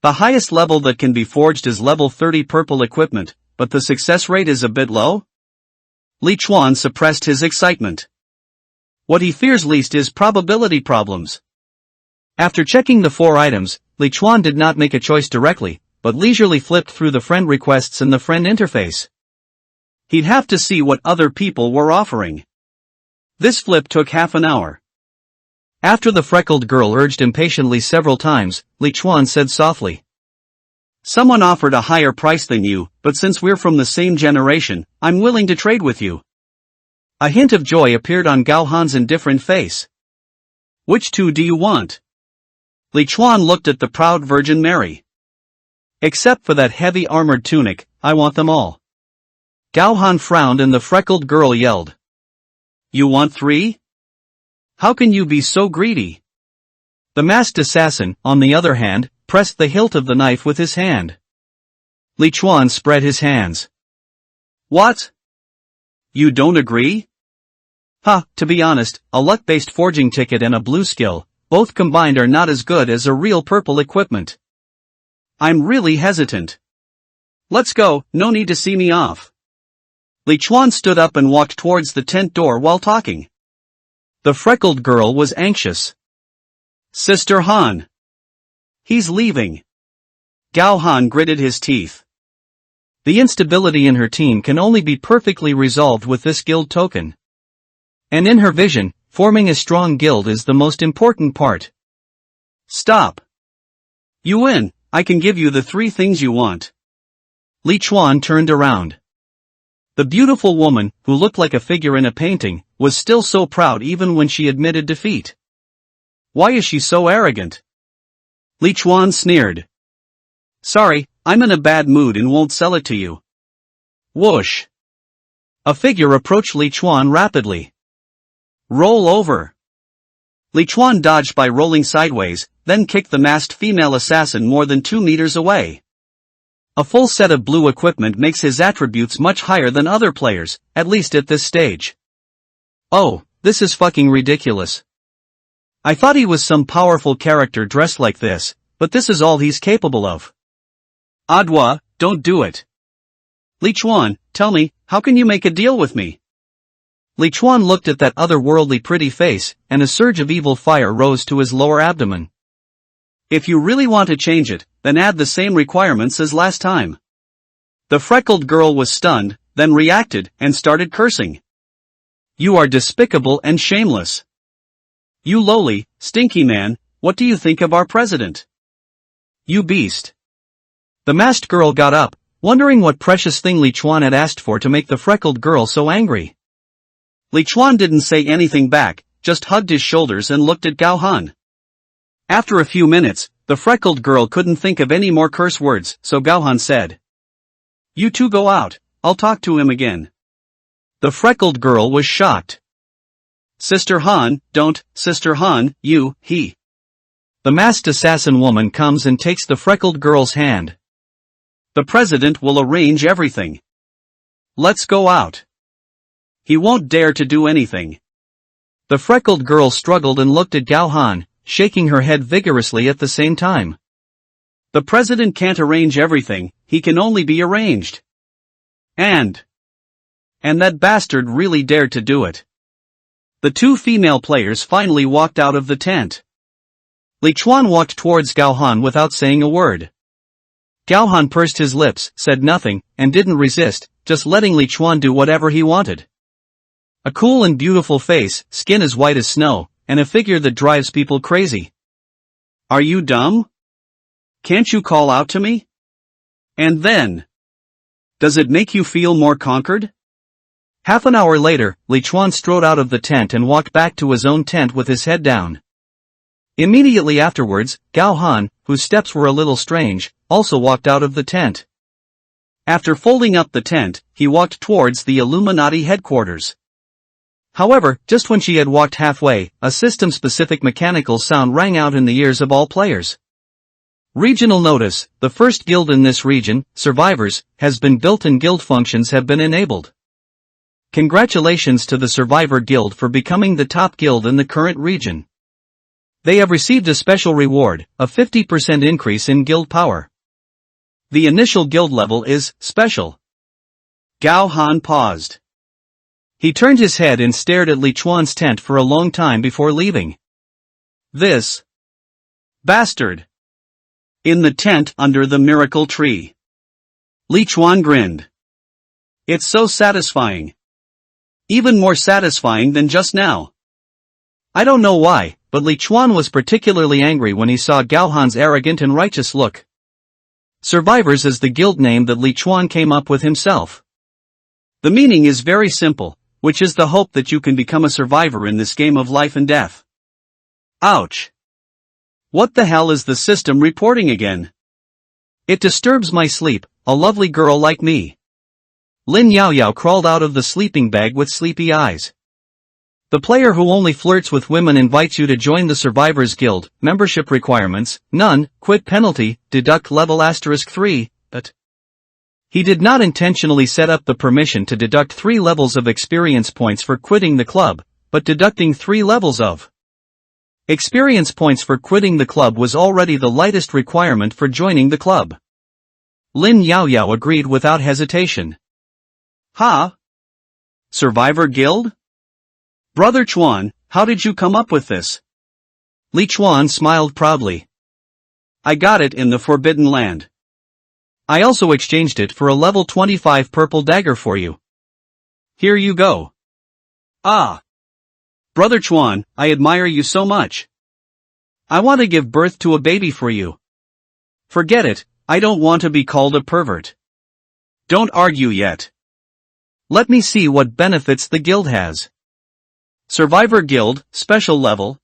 The highest level that can be forged is level 30 purple equipment, but the success rate is a bit low? Li Chuan suppressed his excitement. What he fears least is probability problems. After checking the 4 items, Li Chuan did not make a choice directly, but leisurely flipped through the friend requests in the friend interface. He'd have to see what other people were offering. This flip took half an hour. After the freckled girl urged impatiently several times, Li Chuan said softly, "Someone offered a higher price than you, but since we're from the same generation, I'm willing to trade with you." A hint of joy appeared on Gao Han's indifferent face. "Which 2 do you want?" Li Chuan looked at the proud Virgin Mary. "Except for that heavy armored tunic, I want them all." Gao Han frowned and the freckled girl yelled, "You want 3? How can you be so greedy?" The masked assassin, on the other hand, pressed the hilt of the knife with his hand. Li Chuan spread his hands. "What? You don't agree?" To be honest, a luck-based forging ticket and a blue skill, both combined are not as good as a real purple equipment. I'm really hesitant. Let's go, no need to see me off. Li Chuan stood up and walked towards the tent door while talking. The freckled girl was anxious. "Sister Han. He's leaving." Gao Han gritted his teeth. The instability in her team can only be perfectly resolved with this guild token. And in her vision, forming a strong guild is the most important part. "Stop. You win, I can give you the 3 things you want." Li Chuan turned around. The beautiful woman, who looked like a figure in a painting, was still so proud even when she admitted defeat. "Why is she so arrogant?" Li Chuan sneered. "Sorry, I'm in a bad mood and won't sell it to you." Whoosh! A figure approached Li Chuan rapidly. "Roll over." Li Chuan dodged by rolling sideways, then kicked the masked female assassin more than 2 meters away. A full set of blue equipment makes his attributes much higher than other players, at least at this stage. Oh, this is fucking ridiculous. I thought he was some powerful character dressed like this, but this is all he's capable of. Adwa, don't do it. Li Chuan, tell me, how can you make a deal with me? Li Chuan looked at that otherworldly pretty face, and a surge of evil fire rose to his lower abdomen. If you really want to change it, then add the same requirements as last time. The freckled girl was stunned, then reacted, and started cursing. You are despicable and shameless. You lowly, stinky man, what do you think of our president? You beast. The masked girl got up, wondering what precious thing Li Chuan had asked for to make the freckled girl so angry. Li Chuan didn't say anything back, just hugged his shoulders and looked at Gao Han. After a few minutes, the freckled girl couldn't think of any more curse words, so Gao Han said, You two go out, I'll talk to him again. The freckled girl was shocked. Sister Han, don't, Sister Han, you, he. The masked assassin woman comes and takes the freckled girl's hand. The president will arrange everything. Let's go out. He won't dare to do anything. The freckled girl struggled and looked at Gao Han, shaking her head vigorously at the same time. The president can't arrange everything, he can only be arranged. And that bastard really dared to do it. The two female players finally walked out of the tent. Li Chuan walked towards Gao Han without saying a word. Gao Han pursed his lips, said nothing, and didn't resist, just letting Li Chuan do whatever he wanted. A cool and beautiful face, skin as white as snow, and a figure that drives people crazy. Are you dumb? Can't you call out to me? And then, does it make you feel more conquered? Half an hour later, Li Chuan strode out of the tent and walked back to his own tent with his head down. Immediately afterwards, Gao Han, whose steps were a little strange, also walked out of the tent. After folding up the tent, he walked towards the Illuminati headquarters. However, just when she had walked halfway, a system-specific mechanical sound rang out in the ears of all players. Regional notice: the first guild in this region, Survivors, has been built and guild functions have been enabled. Congratulations to the Survivor Guild for becoming the top guild in the current region. They have received a special reward, a 50% increase in guild power. The initial guild level is Special. Gao Han paused. He turned his head and stared at Li Chuan's tent for a long time before leaving. This bastard. In the tent under the miracle tree. Li Chuan grinned. It's so satisfying. Even more satisfying than just now. I don't know why, but Li Chuan was particularly angry when he saw Gao Han's arrogant and righteous look. Survivors is the guild name that Li Chuan came up with himself. The meaning is very simple, which is the hope that you can become a survivor in this game of life and death. Ouch. What the hell is the system reporting again? It disturbs my sleep, a lovely girl like me. Lin Yao Yao crawled out of the sleeping bag with sleepy eyes. The player who only flirts with women invites you to join the Survivors Guild. Membership requirements: none, quit penalty, deduct level *3, but he did not intentionally set up the permission to deduct 3 levels of experience points for quitting the club, but deducting 3 levels of experience points for quitting the club was already the lightest requirement for joining the club. Lin Yao Yao agreed without hesitation. Huh? Survivor Guild? Brother Chuan, how did you come up with this? Li Chuan smiled proudly. I got it in the Forbidden Land. I also exchanged it for a level 25 purple dagger for you. Here you go. Ah. Brother Chuan, I admire you so much. I want to give birth to a baby for you. Forget it, I don't want to be called a pervert. Don't argue yet. Let me see what benefits the guild has. Survivor Guild, Special Level.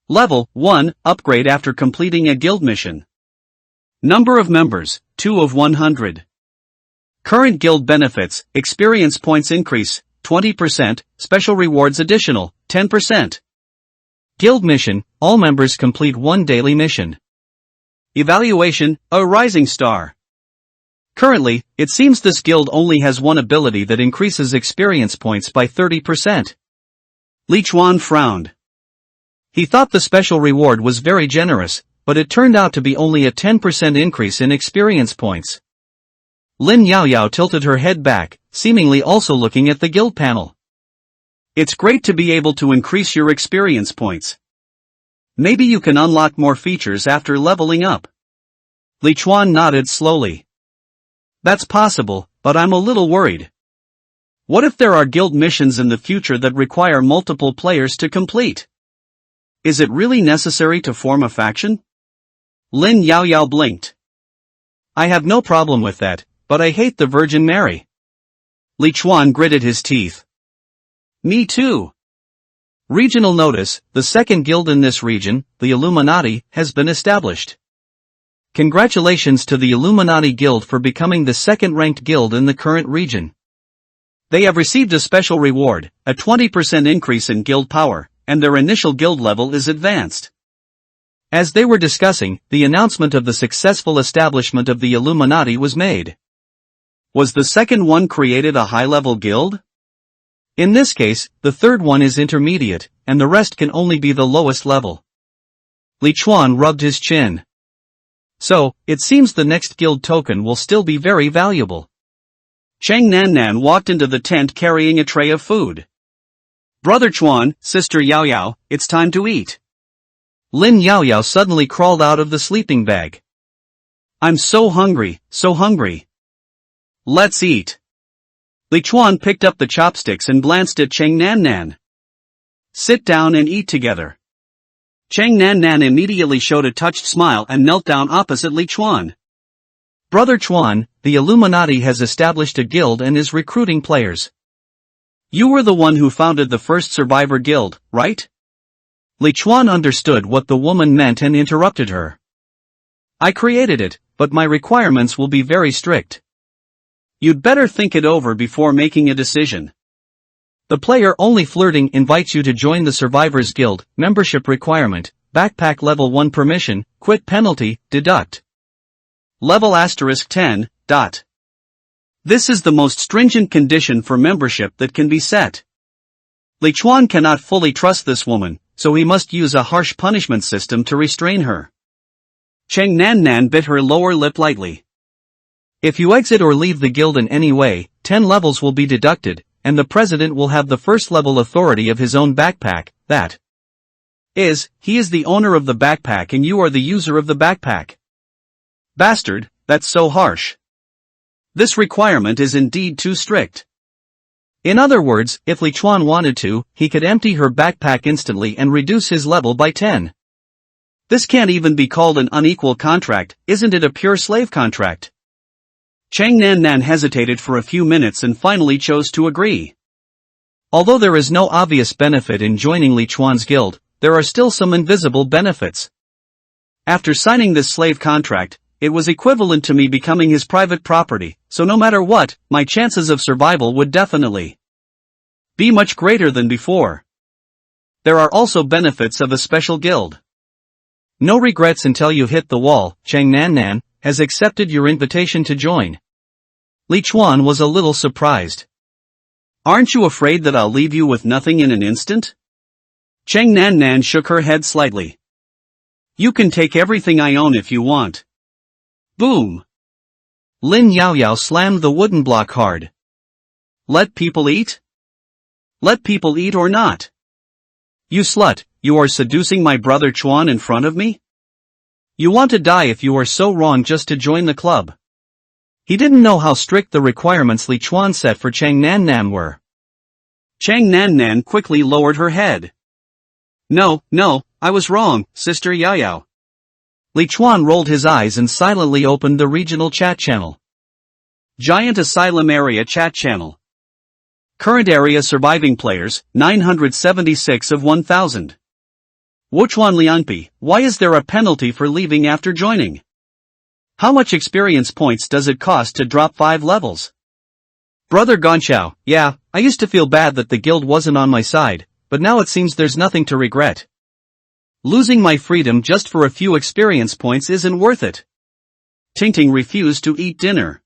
Level 1, upgrade after completing a guild mission. Number of members, 2 of 100. Current guild benefits: experience points increase, 20%, special rewards additional, 10%. Guild mission: all members complete 1 daily mission. Evaluation: a rising star. Currently, it seems this guild only has one ability that increases experience points by 30%. Li Chuan frowned. He thought the special reward was very generous, but it turned out to be only a 10% increase in experience points. Lin Yao Yao tilted her head back, seemingly also looking at the guild panel. It's great to be able to increase your experience points. Maybe you can unlock more features after leveling up. Li Chuan nodded slowly. That's possible, but I'm a little worried. What if there are guild missions in the future that require multiple players to complete? Is it really necessary to form a faction? Lin Yao Yao blinked. I have no problem with that, but I hate the Virgin Mary. Li Chuan gritted his teeth. Me too. Regional notice: the second guild in this region, the Illuminati, has been established. Congratulations to the Illuminati Guild for becoming the second-ranked guild in the current region. They have received a special reward, a 20% increase in guild power, and their initial guild level is advanced. As they were discussing, the announcement of the successful establishment of the Illuminati was made. Was the second one created a high-level guild? In this case, the third one is intermediate, and the rest can only be the lowest level. Li Chuan rubbed his chin. So, it seems the next guild token will still be very valuable. Cheng Nan walked into the tent carrying a tray of food. Brother Chuan, Sister Yao Yao, it's time to eat. Lin Yao Yao suddenly crawled out of the sleeping bag. I'm so hungry, so hungry. Let's eat. Li Chuan picked up the chopsticks and glanced at Cheng Nan. Sit down and eat together. Cheng Nan immediately showed a touched smile and knelt down opposite Li Chuan. Brother Chuan, the Illuminati has established a guild and is recruiting players. You were the one who founded the first Survivor Guild, right? Li Chuan understood what the woman meant and interrupted her. I created it, but my requirements will be very strict. You'd better think it over before making a decision. The player only flirting invites you to join the Survivors Guild, membership requirement, backpack level 1 permission, quit penalty, deduct. Level *10, . This is the most stringent condition for membership that can be set. Li Chuan cannot fully trust this woman, so he must use a harsh punishment system to restrain her. Cheng Nan Nan bit her lower lip lightly. If you exit or leave the guild in any way, 10 levels will be deducted, and the president will have the first level authority of his own backpack, that is, he is the owner of the backpack and you are the user of the backpack. Bastard, that's so harsh. This requirement is indeed too strict. In other words, if Li Chuan wanted to, he could empty her backpack instantly and reduce his level by 10. This can't even be called an unequal contract, isn't it a pure slave contract? Cheng Nan Nan hesitated for a few minutes and finally chose to agree. Although there is no obvious benefit in joining Li Chuan's guild, there are still some invisible benefits. After signing this slave contract, it was equivalent to me becoming his private property, so no matter what, my chances of survival would definitely be much greater than before. There are also benefits of a special guild. No regrets until you hit the wall. Cheng Nan Nan has accepted your invitation to join. Li Chuan was a little surprised. Aren't you afraid that I'll leave you with nothing in an instant? Cheng Nan Nan shook her head slightly. You can take everything I own if you want. Boom! Lin Yaoyao slammed the wooden block hard. Let people eat? Let people eat or not? You slut, you are seducing my brother Chuan in front of me? You want to die if you are so wrong just to join the club. He didn't know how strict the requirements Li Chuan set for Cheng Nan Nan were. Cheng Nan Nan quickly lowered her head. No, I was wrong, Sister Yaoyao. Li Chuan rolled his eyes and silently opened the regional chat channel. Giant Asylum Area Chat Channel. Current area surviving players, 976 of 1000. Wuchuan Liangpi, why is there a penalty for leaving after joining? How much experience points does it cost to drop 5 levels? Brother Gonchao, yeah, I used to feel bad that the guild wasn't on my side, but now it seems there's nothing to regret. Losing my freedom just for a few experience points isn't worth it. Tingting refused to eat dinner.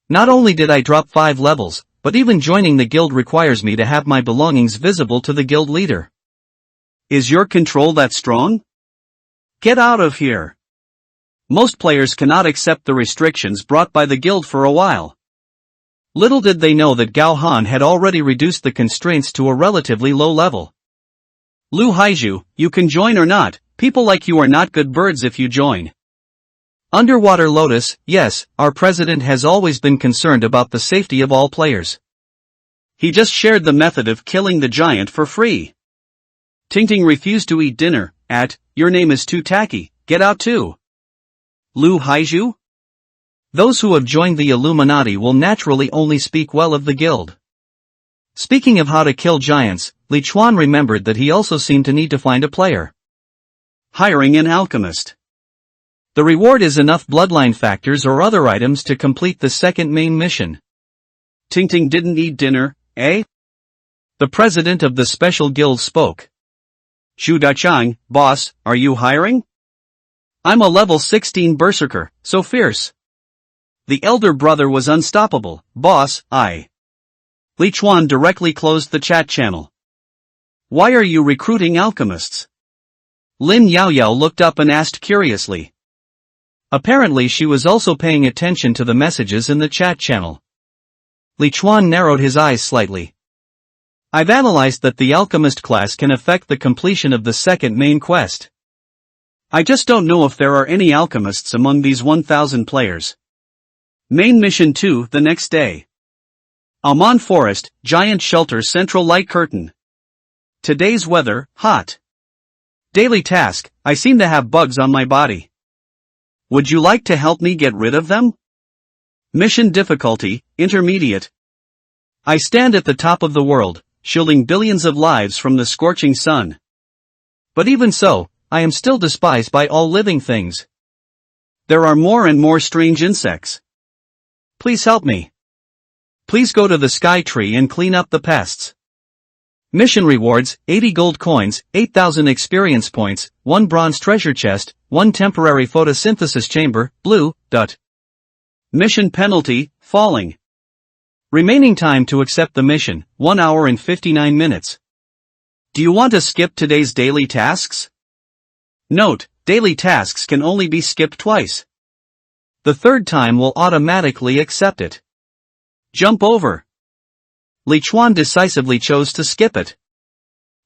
Not only did I drop 5 levels, but even joining the guild requires me to have my belongings visible to the guild leader. Is your control that strong? Get out of here. Most players cannot accept the restrictions brought by the guild for a while. Little did they know that Gao Han had already reduced the constraints to a relatively low level. Lu Haiju, you can join or not, people like you are not good birds if you join. Underwater Lotus, yes, our president has always been concerned about the safety of all players. He just shared the method of killing the giant for free. Tingting refused to eat dinner, your name is too tacky, get out too. Lu Haiju? Those who have joined the Illuminati will naturally only speak well of the guild. Speaking of how to kill giants, Li Chuan remembered that he also seemed to need to find a player. Hiring an alchemist. The reward is enough bloodline factors or other items to complete the second main mission. Tingting didn't eat dinner, eh? The president of the special guild spoke. Xu Dachang, boss, are you hiring? I'm a level 16 berserker, so fierce. The elder brother was unstoppable, boss, Li Chuan directly closed the chat channel. Why are you recruiting alchemists? Lin Yaoyao looked up and asked curiously. Apparently she was also paying attention to the messages in the chat channel. Li Chuan narrowed his eyes slightly. I've analyzed that the alchemist class can affect the completion of the second main quest. I just don't know if there are any alchemists among these 1000 players. Main mission 2 the next day. Amon Forest, Giant Shelter Central Light Curtain. Today's weather, hot. Daily task, I seem to have bugs on my body. Would you like to help me get rid of them? Mission difficulty, intermediate. I stand at the top of the world, shielding billions of lives from the scorching sun. But even so, I am still despised by all living things. There are more and more strange insects. Please help me. Please go to the sky tree and clean up the pests. Mission rewards, 80 gold coins, 8,000 experience points, 1 bronze treasure chest, 1 temporary photosynthesis chamber, blue. Mission penalty, falling. Remaining time to accept the mission, 1 hour and 59 minutes. Do you want to skip today's daily tasks? Note, daily tasks can only be skipped twice. The third time will automatically accept it. Jump over. Li Chuan decisively chose to skip it.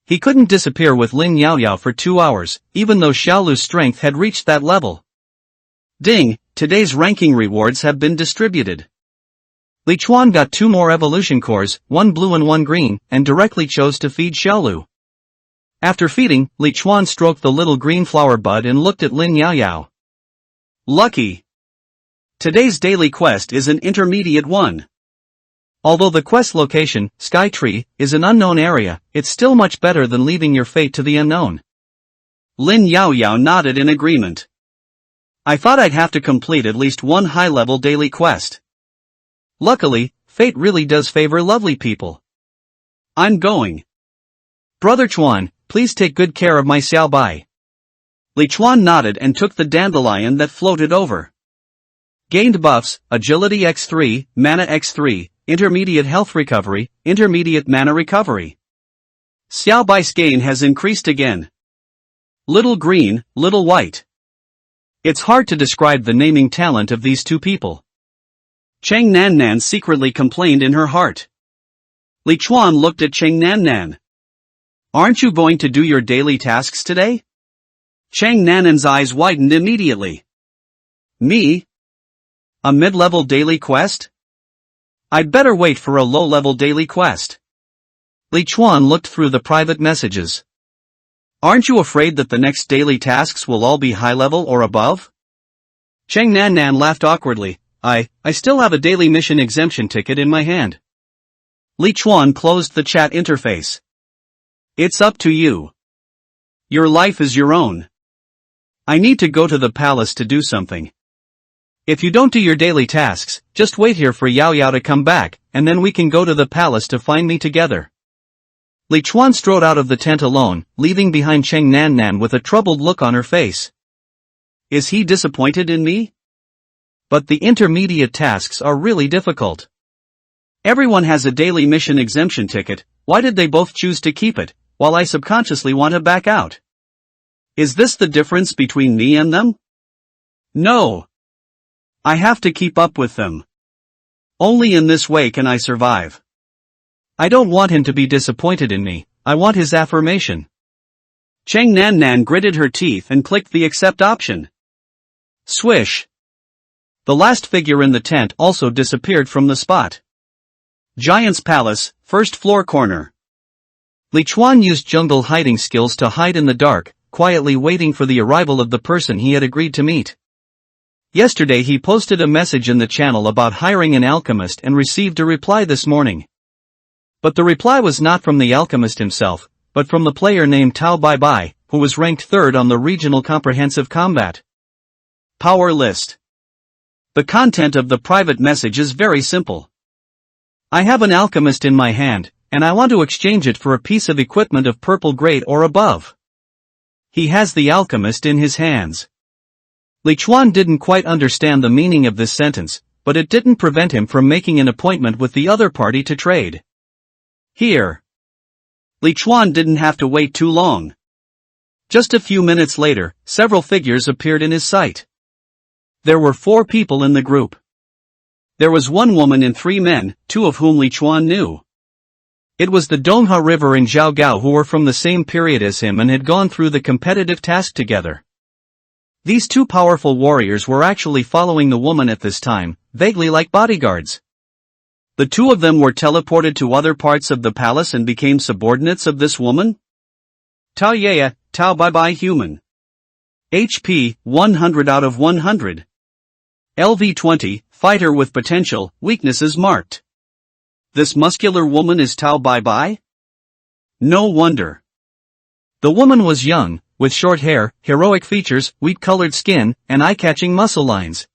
He couldn't disappear with Lin Yaoyao for 2 hours, even though Xiaolu's strength had reached that level. Ding, today's ranking rewards have been distributed. Li Chuan got 2 more evolution cores, 1 blue and 1 green, and directly chose to feed Xiaolu. After feeding, Li Chuan stroked the little green flower bud and looked at Lin Yaoyao. Lucky. Today's daily quest is an intermediate one. Although the quest location, Sky Tree, is an unknown area, it's still much better than leaving your fate to the unknown. Lin Yaoyao nodded in agreement. I thought I'd have to complete at least one high-level daily quest. Luckily, fate really does favor lovely people. I'm going. Brother Chuan, please take good care of my Xiao Bai. Li Chuan nodded and took the dandelion that floated over. Gained buffs, Agility X3, Mana X3, Intermediate Health Recovery, Intermediate Mana Recovery. Xiao Bai's gain has increased again. Little green, little white. It's hard to describe the naming talent of these two people. Cheng Nan secretly complained in her heart. Li Chuan looked at Cheng Nan. Aren't you going to do your daily tasks today? Cheng Nan's eyes widened immediately. Me? A mid-level daily quest? I'd better wait for a low-level daily quest. Li Chuan looked through the private messages. Aren't you afraid that the next daily tasks will all be high-level or above? Cheng Nan laughed awkwardly. I still have a daily mission exemption ticket in my hand. Li Chuan closed the chat interface. It's up to you. Your life is your own. I need to go to the palace to do something. If you don't do your daily tasks, just wait here for Yao Yao to come back, and then we can go to the palace to find me together. Li Chuan strode out of the tent alone, leaving behind Cheng Nan with a troubled look on her face. Is he disappointed in me? But the intermediate tasks are really difficult. Everyone has a daily mission exemption ticket, why did they both choose to keep it, while I subconsciously want to back out? Is this the difference between me and them? No. I have to keep up with them. Only in this way can I survive. I don't want him to be disappointed in me, I want his affirmation. Cheng Nan gritted her teeth and clicked the accept option. Swish. The last figure in the tent also disappeared from the spot. Giant's Palace, first floor corner. Li Chuan used jungle hiding skills to hide in the dark, quietly waiting for the arrival of the person he had agreed to meet. Yesterday he posted a message in the channel about hiring an alchemist and received a reply this morning. But the reply was not from the alchemist himself, but from the player named Tao Bai Bai, who was ranked 3rd on the regional comprehensive combat power list. The content of the private message is very simple. I have an alchemist in my hand, and I want to exchange it for a piece of equipment of purple grade or above. He has the alchemist in his hands. Li Chuan didn't quite understand the meaning of this sentence, but it didn't prevent him from making an appointment with the other party to trade. Here. Li Chuan didn't have to wait too long. Just a few minutes later, several figures appeared in his sight. There were 4 people in the group. There was 1 woman and 3 men, 2 of whom Li Chuan knew. It was the Dongha River and Zhao Gao who were from the same period as him and had gone through the competitive task together. These 2 powerful warriors were actually following the woman at this time, vaguely like bodyguards. The 2 of them were teleported to other parts of the palace and became subordinates of this woman? Tao Yaya, Tao Bai Bai human. HP, 100 out of 100. LV20, fighter with potential, weaknesses marked. This muscular woman is Tao Bai Bai? No wonder. The woman was young, with short hair, heroic features, wheat-colored skin, and eye-catching muscle lines.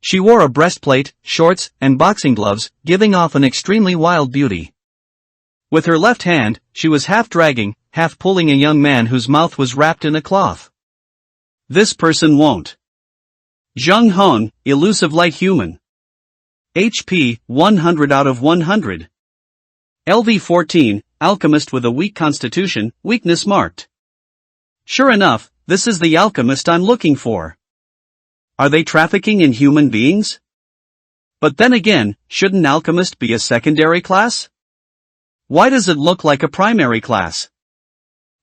She wore a breastplate, shorts, and boxing gloves, giving off an extremely wild beauty. With her left hand, she was half dragging, half pulling a young man whose mouth was wrapped in a cloth. This person won't. Jung Hong, elusive light human. HP, 100 out of 100. LV14, alchemist with a weak constitution, weakness marked. Sure enough, this is the alchemist I'm looking for. Are they trafficking in human beings? But then again, shouldn't alchemist be a secondary class? Why does it look like a primary class?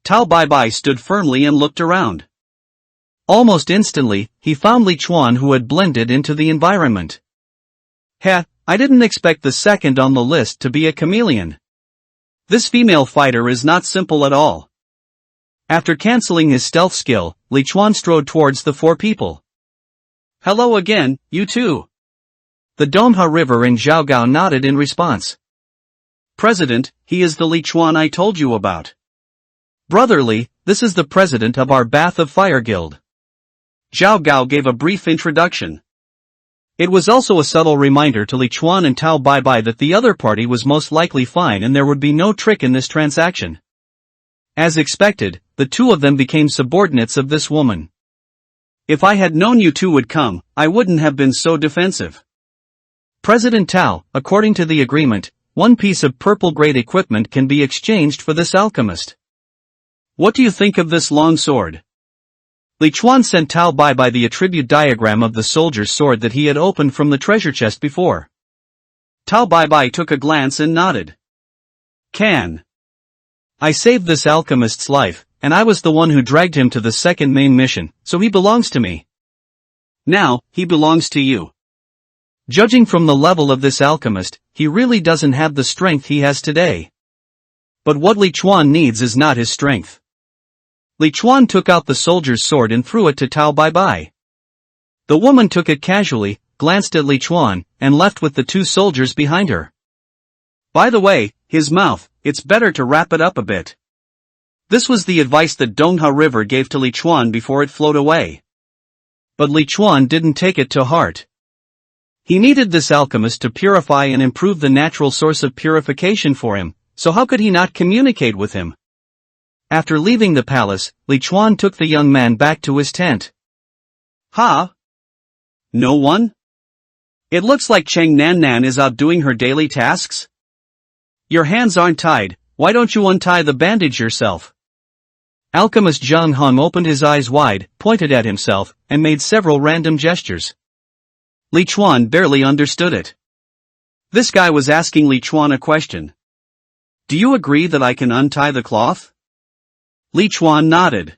Tao Bai stood firmly and looked around. Almost instantly, he found Li Chuan, who had blended into the environment. Heh, I didn't expect the second on the list to be a chameleon. This female fighter is not simple at all. After cancelling his stealth skill, Li Chuan strode towards the four people. Hello again, you two. The Donghua River and Zhaogao nodded in response. President, he is the Li Chuan I told you about. Brotherly, this is the president of our Bath of Fire Guild. Zhaogao gave a brief introduction. It was also a subtle reminder to Li Chuan and Tao Bai that the other party was most likely fine and there would be no trick in this transaction. As expected, the two of them became subordinates of this woman. If I had known you two would come, I wouldn't have been so defensive. President Tao, according to the agreement, one piece of purple-grade equipment can be exchanged for this alchemist. What do you think of this long sword? Li Chuan sent Tao Bai the attribute diagram of the soldier's sword that he had opened from the treasure chest before. Tao Bai took a glance and nodded. Can. I saved this alchemist's life, and I was the one who dragged him to the second main mission, so he belongs to me. Now, he belongs to you. Judging from the level of this alchemist, he really doesn't have the strength he has today. But what Li Chuan needs is not his strength. Li Chuan took out the soldier's sword and threw it to Tao Bai. The woman took it casually, glanced at Li Chuan, and left with the two soldiers behind her. By the way, his mouth, it's better to wrap it up a bit. This was the advice that Donghua River gave to Li Chuan before it flowed away. But Li Chuan didn't take it to heart. He needed this alchemist to purify and improve the natural source of purification for him, so how could he not communicate with him? After leaving the palace, Li Chuan took the young man back to his tent. Ha? No one? It looks like Cheng Nan is out doing her daily tasks. Your hands aren't tied, why don't you untie the bandage yourself? Alchemist Zhang Hong opened his eyes wide, pointed at himself, and made several random gestures. Li Chuan barely understood it. This guy was asking Li Chuan a question. Do you agree that I can untie the cloth? Li Chuan nodded.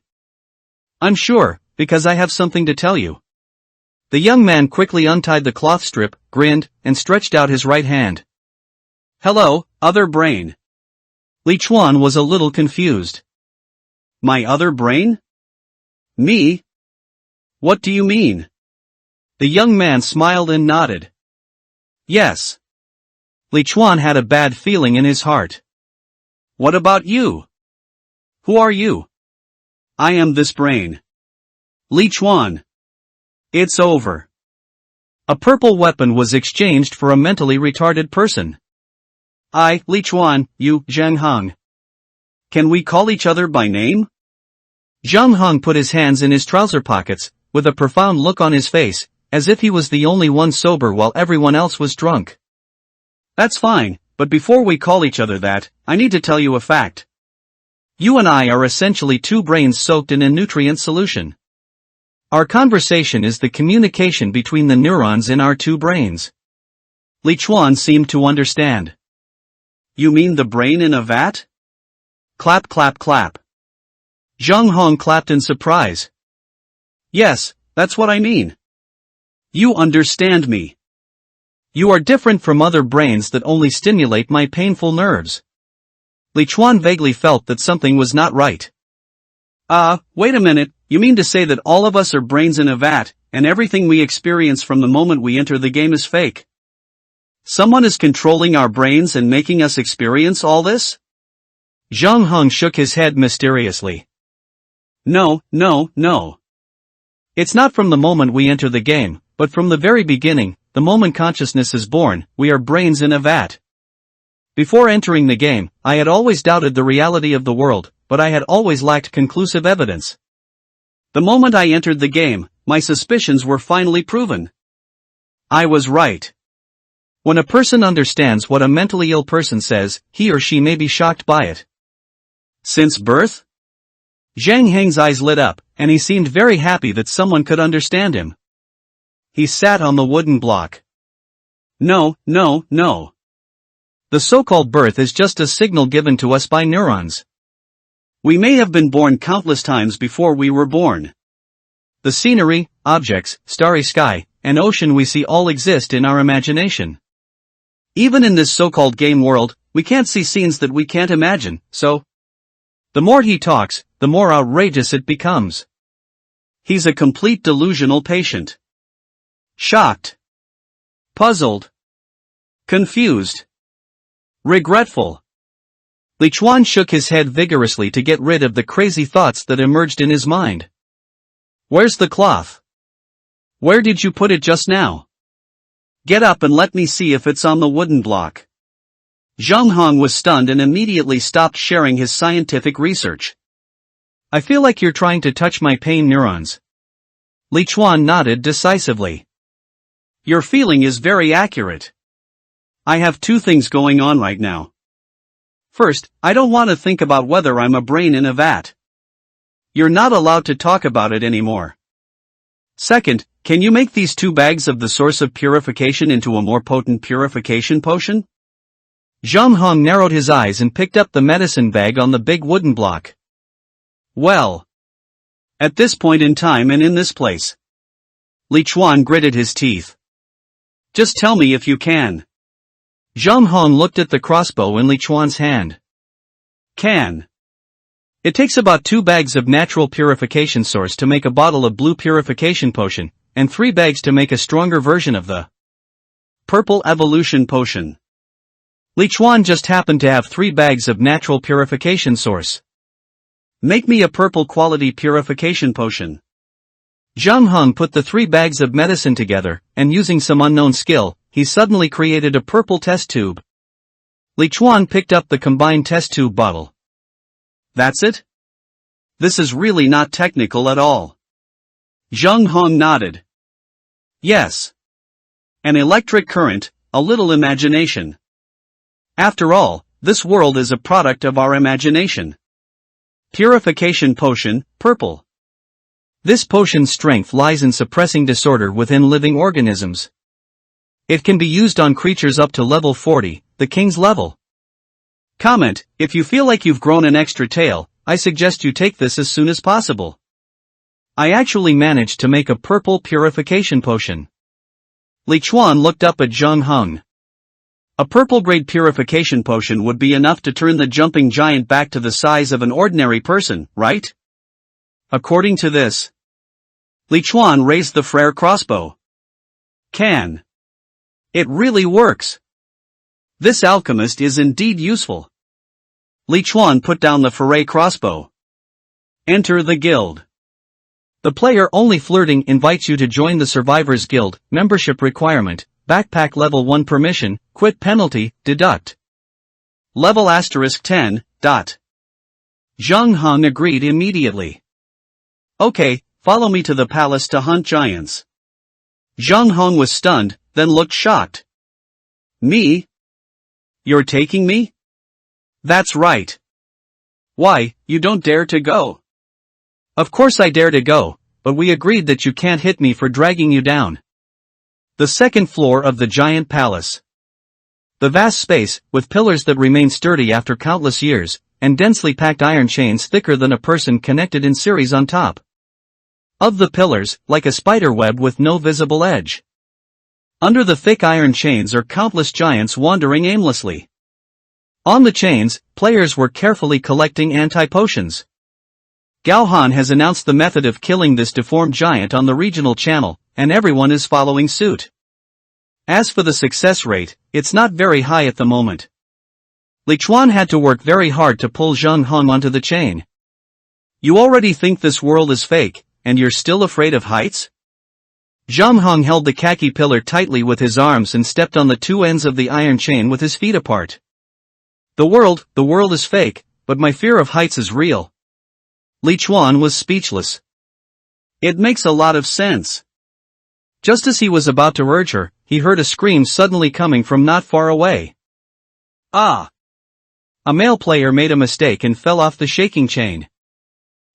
I'm sure, because I have something to tell you. The young man quickly untied the cloth strip, grinned, and stretched out his right hand. Hello, other brain. Li Chuan was a little confused. My other brain? Me? What do you mean? The young man smiled and nodded. Yes. Li Chuan had a bad feeling in his heart. What about you? Who are you? I am this brain. Li Chuan. It's over. A purple weapon was exchanged for a mentally retarded person. I, Li Chuan, you, Zhang Hong. Can we call each other by name? Zhang Hong put his hands in his trouser pockets, with a profound look on his face, as if he was the only one sober while everyone else was drunk. That's fine, but before we call each other that, I need to tell you a fact. You and I are essentially two brains soaked in a nutrient solution. Our conversation is the communication between the neurons in our two brains. Li Chuan seemed to understand. You mean the brain in a vat? Clap clap clap. Zhang Hong clapped in surprise. Yes, that's what I mean. You understand me. You are different from other brains that only stimulate my painful nerves. Li Chuan vaguely felt that something was not right. Wait a minute, you mean to say that all of us are brains in a vat, and everything we experience from the moment we enter the game is fake? Someone is controlling our brains and making us experience all this? Zhang Hong shook his head mysteriously. No. It's not from the moment we enter the game, but from the very beginning, the moment consciousness is born, we are brains in a vat. Before entering the game, I had always doubted the reality of the world, but I had always lacked conclusive evidence. The moment I entered the game, my suspicions were finally proven. I was right. When a person understands what a mentally ill person says, he or she may be shocked by it. Since birth? Zhang Heng's eyes lit up, and he seemed very happy that someone could understand him. He sat on the wooden block. No. The so-called birth is just a signal given to us by neurons. We may have been born countless times before we were born. The scenery, objects, starry sky, and ocean we see all exist in our imagination. Even in this so-called game world, we can't see scenes that we can't imagine, so the more he talks, the more outrageous it becomes. He's a complete delusional patient. Shocked. Puzzled. Confused. Regretful. Li Chuan shook his head vigorously to get rid of the crazy thoughts that emerged in his mind. Where's the cloth? Where did you put it just now? Get up and let me see if it's on the wooden block. Zhang Hong was stunned and immediately stopped sharing his scientific research. I feel like you're trying to touch my pain neurons. Li Chuan nodded decisively. Your feeling is very accurate. I have two things going on right now. First, I don't want to think about whether I'm a brain in a vat. You're not allowed to talk about it anymore. Second, can you make these 2 bags of the source of purification into a more potent purification potion? Zhang Hong narrowed his eyes and picked up the medicine bag on the big wooden block. Well. At this point in time and in this place. Li Chuan gritted his teeth. Just tell me if you can. Zhang Hong looked at the crossbow in Li Chuan's hand. Can. It takes about 2 bags of natural purification source to make a bottle of blue purification potion, and 3 bags to make a stronger version of the purple evolution potion. Li Chuan just happened to have 3 bags of natural purification source. Make me a purple quality purification potion. Zhang Hong put the 3 bags of medicine together, and using some unknown skill, he suddenly created a purple test tube. Li Chuan picked up the combined test tube bottle. That's it? This is really not technical at all. Zhang Hong nodded. Yes. An electric current, a little imagination. After all, this world is a product of our imagination. Purification potion, purple. This potion's strength lies in suppressing disorder within living organisms. It can be used on creatures up to level 40, the king's level. Comment, if you feel like you've grown an extra tail, I suggest you take this as soon as possible. I actually managed to make a purple purification potion. Li Chuan looked up at Zhang Hong. A purple-grade purification potion would be enough to turn the jumping giant back to the size of an ordinary person, right? According to this. Li Chuan raised the frere crossbow. Can. It really works. This alchemist is indeed useful. Li Chuan put down the frere crossbow. Enter the guild. The player only flirting invites you to join the Survivors Guild, membership requirement, backpack level 1 permission, quit penalty, deduct. Level *10, . Zhang Hong agreed immediately. Okay, follow me to the palace to hunt giants. Zhang Hong was stunned, then looked shocked. Me? You're taking me? That's right. Why, you don't dare to go. Of course I dare to go, but we agreed that you can't hit me for dragging you down. The second floor of the giant palace. The vast space, with pillars that remain sturdy after countless years, and densely packed iron chains thicker than a person connected in series on top of the pillars, like a spider web with no visible edge. Under the thick iron chains are countless giants wandering aimlessly. On the chains, players were carefully collecting anti-potions. Gaohan has announced the method of killing this deformed giant on the regional channel, and everyone is following suit. As for the success rate, it's not very high at the moment. Li Chuan had to work very hard to pull Zhang Hong onto the chain. You already think this world is fake, and you're still afraid of heights? Zhang Hong held the khaki pillar tightly with his arms and stepped on the 2 ends of the iron chain with his feet apart. The world is fake, but my fear of heights is real. Li Chuan was speechless. It makes a lot of sense. Just as he was about to urge her, he heard a scream suddenly coming from not far away. Ah! A male player made a mistake and fell off the shaking chain.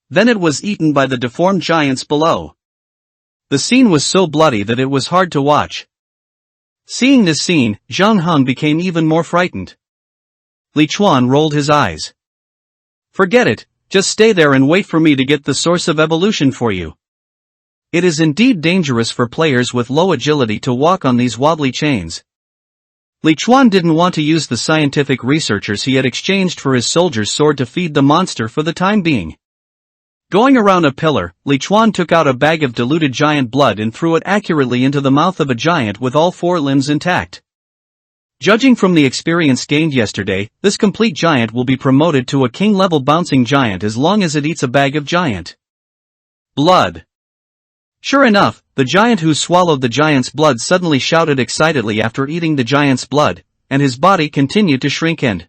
Then it was eaten by the deformed giants below. The scene was so bloody that it was hard to watch. Seeing this scene, Zhang Heng became even more frightened. Li Chuan rolled his eyes. Forget it, just stay there and wait for me to get the source of evolution for you. It is indeed dangerous for players with low agility to walk on these wobbly chains. Li Chuan didn't want to use the scientific researchers he had exchanged for his soldier's sword to feed the monster for the time being. Going around a pillar, Li Chuan took out a bag of diluted giant blood and threw it accurately into the mouth of a giant with all four limbs intact. Judging from the experience gained yesterday, this complete giant will be promoted to a king-level bouncing giant as long as it eats a bag of giant blood. Sure enough, the giant who swallowed the giant's blood suddenly shouted excitedly after eating the giant's blood, and his body continued to shrink and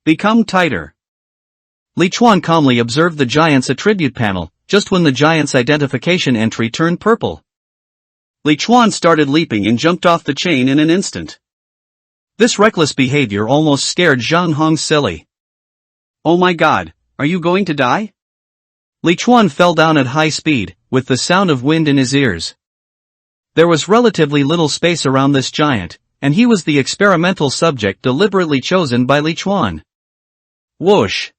become tighter. Li Chuan calmly observed the giant's attribute panel, just when the giant's identification entry turned purple. Li Chuan started leaping and jumped off the chain in an instant. This reckless behavior almost scared Zhang Heng silly. Oh my god, are you going to die? Li Chuan fell down at high speed, with the sound of wind in his ears. There was relatively little space around this giant, and he was the experimental subject deliberately chosen by Li Chuan. Whoosh!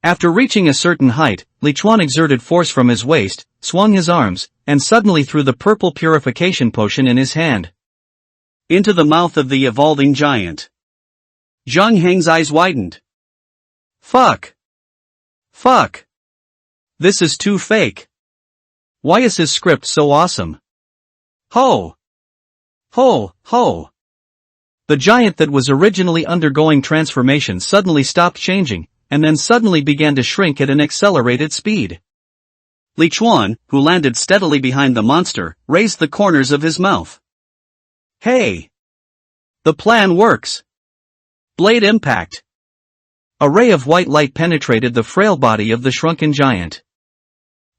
After reaching a certain height, Li Chuan exerted force from his waist, swung his arms, and suddenly threw the purple purification potion in his hand into the mouth of the evolving giant. Zhang Heng's eyes widened. Fuck! Fuck! This is too fake. Why is his script so awesome? Ho! Ho! Ho! The giant that was originally undergoing transformation suddenly stopped changing, and then suddenly began to shrink at an accelerated speed. Li Chuan, who landed steadily behind the monster, raised the corners of his mouth. Hey! The plan works! Blade impact! A ray of white light penetrated the frail body of the shrunken giant.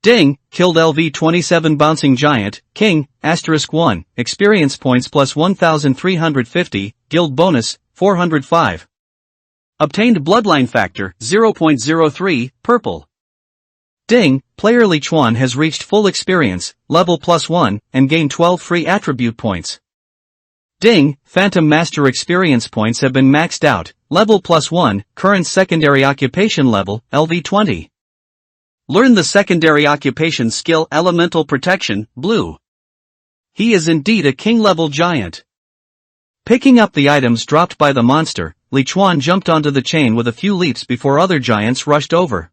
Ding! Killed LV-27 bouncing giant, king, *1, experience points plus 1350, guild bonus, 405. Obtained bloodline factor, 0.03, purple. Ding! Player Li Chuan has reached full experience, level +1, and gained 12 free attribute points. Ding! Phantom Master experience points have been maxed out, level +1, current secondary occupation level, LV-20. Learn the secondary occupation skill Elemental Protection, blue. He is indeed a king-level giant. Picking up the items dropped by the monster, Li Chuan jumped onto the chain with a few leaps before other giants rushed over.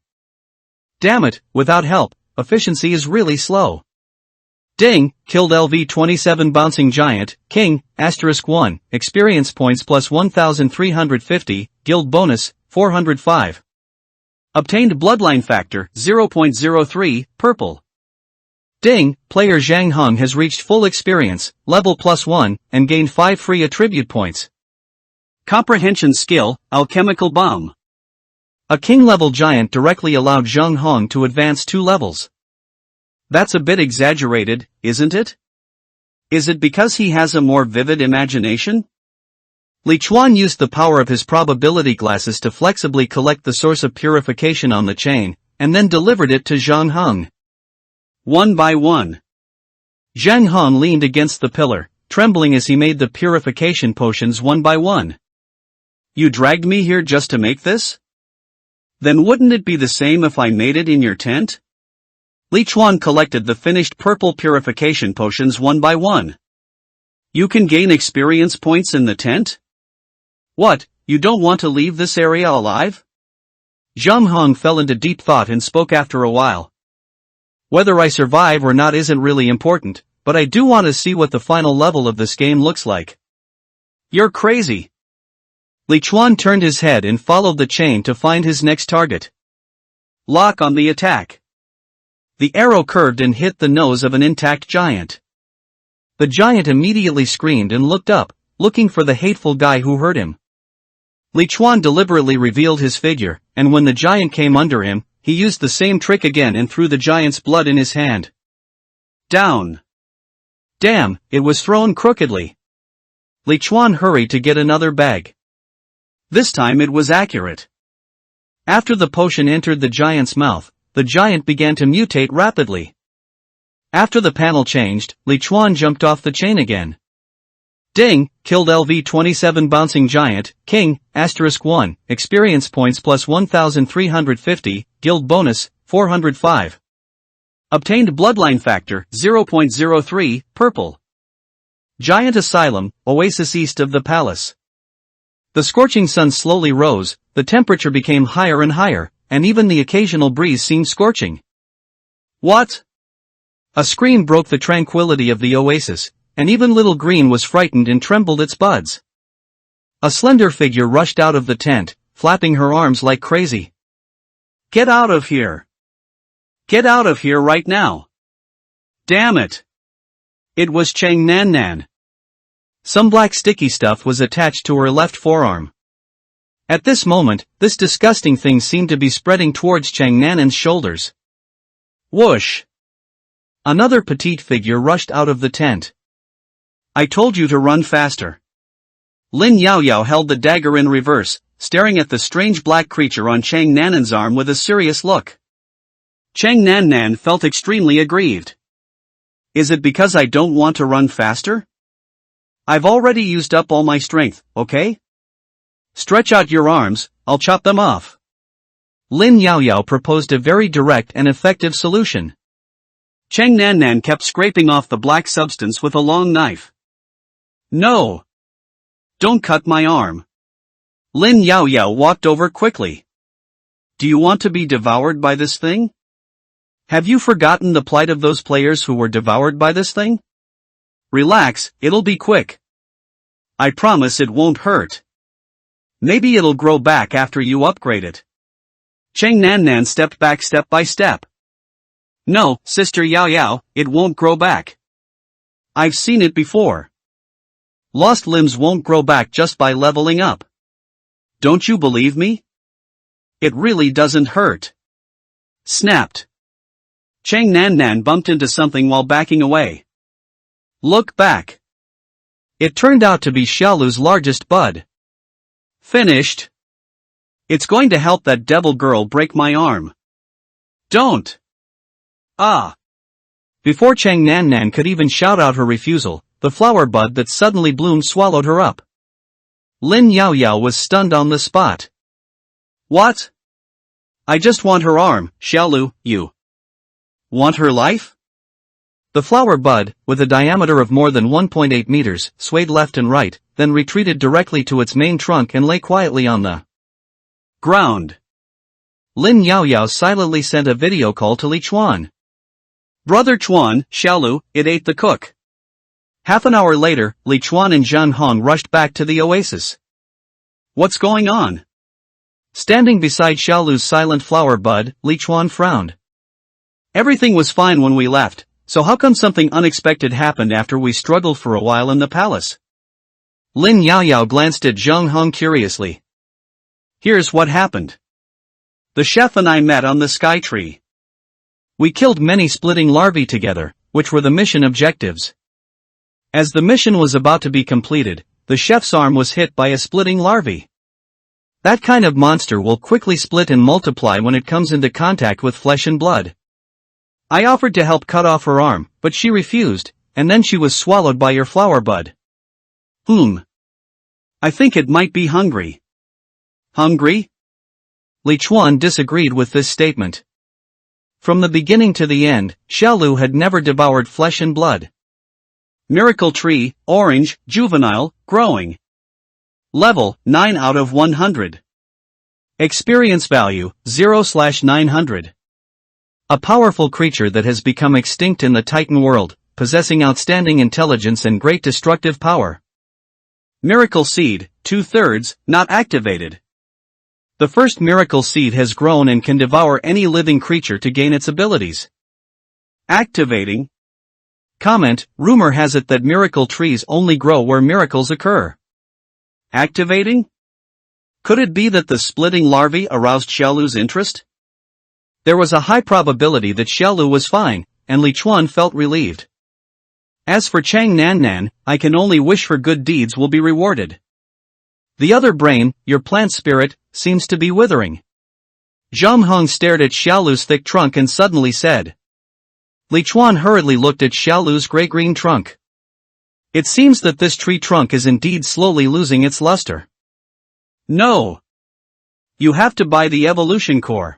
Damn it, without help, efficiency is really slow. Ding! Killed LV-27 bouncing giant, king, *1, experience points plus 1350, guild bonus, 405. Obtained bloodline factor, 0.03, purple. Ding! Player Zhang Heng has reached full experience, level +1, and gained 5 free attribute points. Comprehension skill, Alchemical Bomb. A king-level giant directly allowed Zhang Heng to advance 2 levels. That's a bit exaggerated, isn't it? Is it because he has a more vivid imagination? Li Chuan used the power of his probability glasses to flexibly collect the source of purification on the chain, and then delivered it to Zhang Heng. One by one. Zhang Heng leaned against the pillar, trembling as he made the purification potions one by one. You dragged me here just to make this? Then wouldn't it be the same if I made it in your tent? Li Chuan collected the finished purple purification potions one by one. You can gain experience points in the tent? What, you don't want to leave this area alive? Zhang Heng fell into deep thought and spoke after a while. Whether I survive or not isn't really important, but I do want to see what the final level of this game looks like. You're crazy. Li Chuan turned his head and followed the chain to find his next target. Lock on the attack. The arrow curved and hit the nose of an intact giant. The giant immediately screamed and looked up, looking for the hateful guy who hurt him. Li Chuan deliberately revealed his figure, and when the giant came under him, he used the same trick again and threw the giant's blood in his hand. Down. Damn, it was thrown crookedly. Li Chuan hurried to get another bag. This time it was accurate. After the potion entered the giant's mouth, the giant began to mutate rapidly. After the panel changed, Li Chuan jumped off the chain again. Ding, killed LV-27 bouncing giant, king, *1, experience points plus 1350, guild bonus, 405. Obtained bloodline factor, 0.03, purple. Giant asylum, oasis east of the palace. The scorching sun slowly rose, the temperature became higher and higher, and even the occasional breeze seemed scorching. What? A scream broke the tranquility of the oasis, and even little Green was frightened and trembled its buds. A slender figure rushed out of the tent, flapping her arms like crazy. Get out of here! Get out of here right now! Damn it! It was Chang Nan Nan. Some black sticky stuff was attached to her left forearm. At this moment, this disgusting thing seemed to be spreading towards Chang Nanan's shoulders. Whoosh! Another petite figure rushed out of the tent. I told you to run faster. Lin Yaoyao held the dagger in reverse, staring at the strange black creature on Chang Nanan's arm with a serious look. Chang Nan Nan felt extremely aggrieved. Is it because I don't want to run faster? I've already used up all my strength, okay? Stretch out your arms, I'll chop them off. Lin Yaoyao proposed a very direct and effective solution. Chang Nan Nan kept scraping off the black substance with a long knife. No! Don't cut my arm. Lin Yaoyao walked over quickly. Do you want to be devoured by this thing? Have you forgotten the plight of those players who were devoured by this thing? Relax, it'll be quick. I promise it won't hurt. Maybe it'll grow back after you upgrade it. Chang Nan Nan stepped back step by step. No, Sister Yaoyao, it won't grow back. I've seen it before. Lost limbs won't grow back just by leveling up. Don't you believe me? It really doesn't hurt. Snapped. Chang Nan Nan bumped into something while backing away. Look back. It turned out to be Xiaolu's largest bud. Finished. It's going to help that devil girl break my arm. Don't. Ah. Before Chang Nan Nan could even shout out her refusal, the flower bud that suddenly bloomed swallowed her up. Lin Yaoyao was stunned on the spot. What? I just want her arm, Xiaolu, you. Want her life? The flower bud, with a diameter of more than 1.8 meters, swayed left and right, then retreated directly to its main trunk and lay quietly on the ground. Lin Yaoyao silently sent a video call to Li Chuan. Brother Chuan, Xiaolu, it ate the cook. Half an hour later, Li Chuan and Zhang Hong rushed back to the oasis. What's going on? Standing beside Xiaolu's silent flower bud, Li Chuan frowned. Everything was fine when we left, so how come something unexpected happened after we struggled for a while in the palace? Lin Yaoyao glanced at Zhang Hong curiously. Here's what happened. The chef and I met on the sky tree. We killed many splitting larvae together, which were the mission objectives. As the mission was about to be completed, the chef's arm was hit by a splitting larvae. That kind of monster will quickly split and multiply when it comes into contact with flesh and blood. I offered to help cut off her arm, but she refused, and then she was swallowed by your flower bud. I think it might be hungry. Hungry? Li Chuan disagreed with this statement. From the beginning to the end, Xiaolu had never devoured flesh and blood. Miracle tree, orange, juvenile, growing. Level, 9 out of 100. Experience value, 0/900. A powerful creature that has become extinct in the Titan world, possessing outstanding intelligence and great destructive power. Miracle seed, 2/3, not activated. The first miracle seed has grown and can devour any living creature to gain its abilities. Activating. Comment, rumor has it that miracle trees only grow where miracles occur. Activating? Could it be that the splitting larvae aroused Xiaolu's interest? There was a high probability that Xiaolu was fine, and Li Chuan felt relieved. As for Chang Nannan, I can only wish for good deeds will be rewarded. The other brain, your plant spirit, seems to be withering. Zhang Heng stared at Xiaolu's thick trunk and suddenly said. Li Chuan hurriedly looked at Xiaolu's gray-green trunk. It seems that this tree trunk is indeed slowly losing its luster. No. You have to buy the evolution core.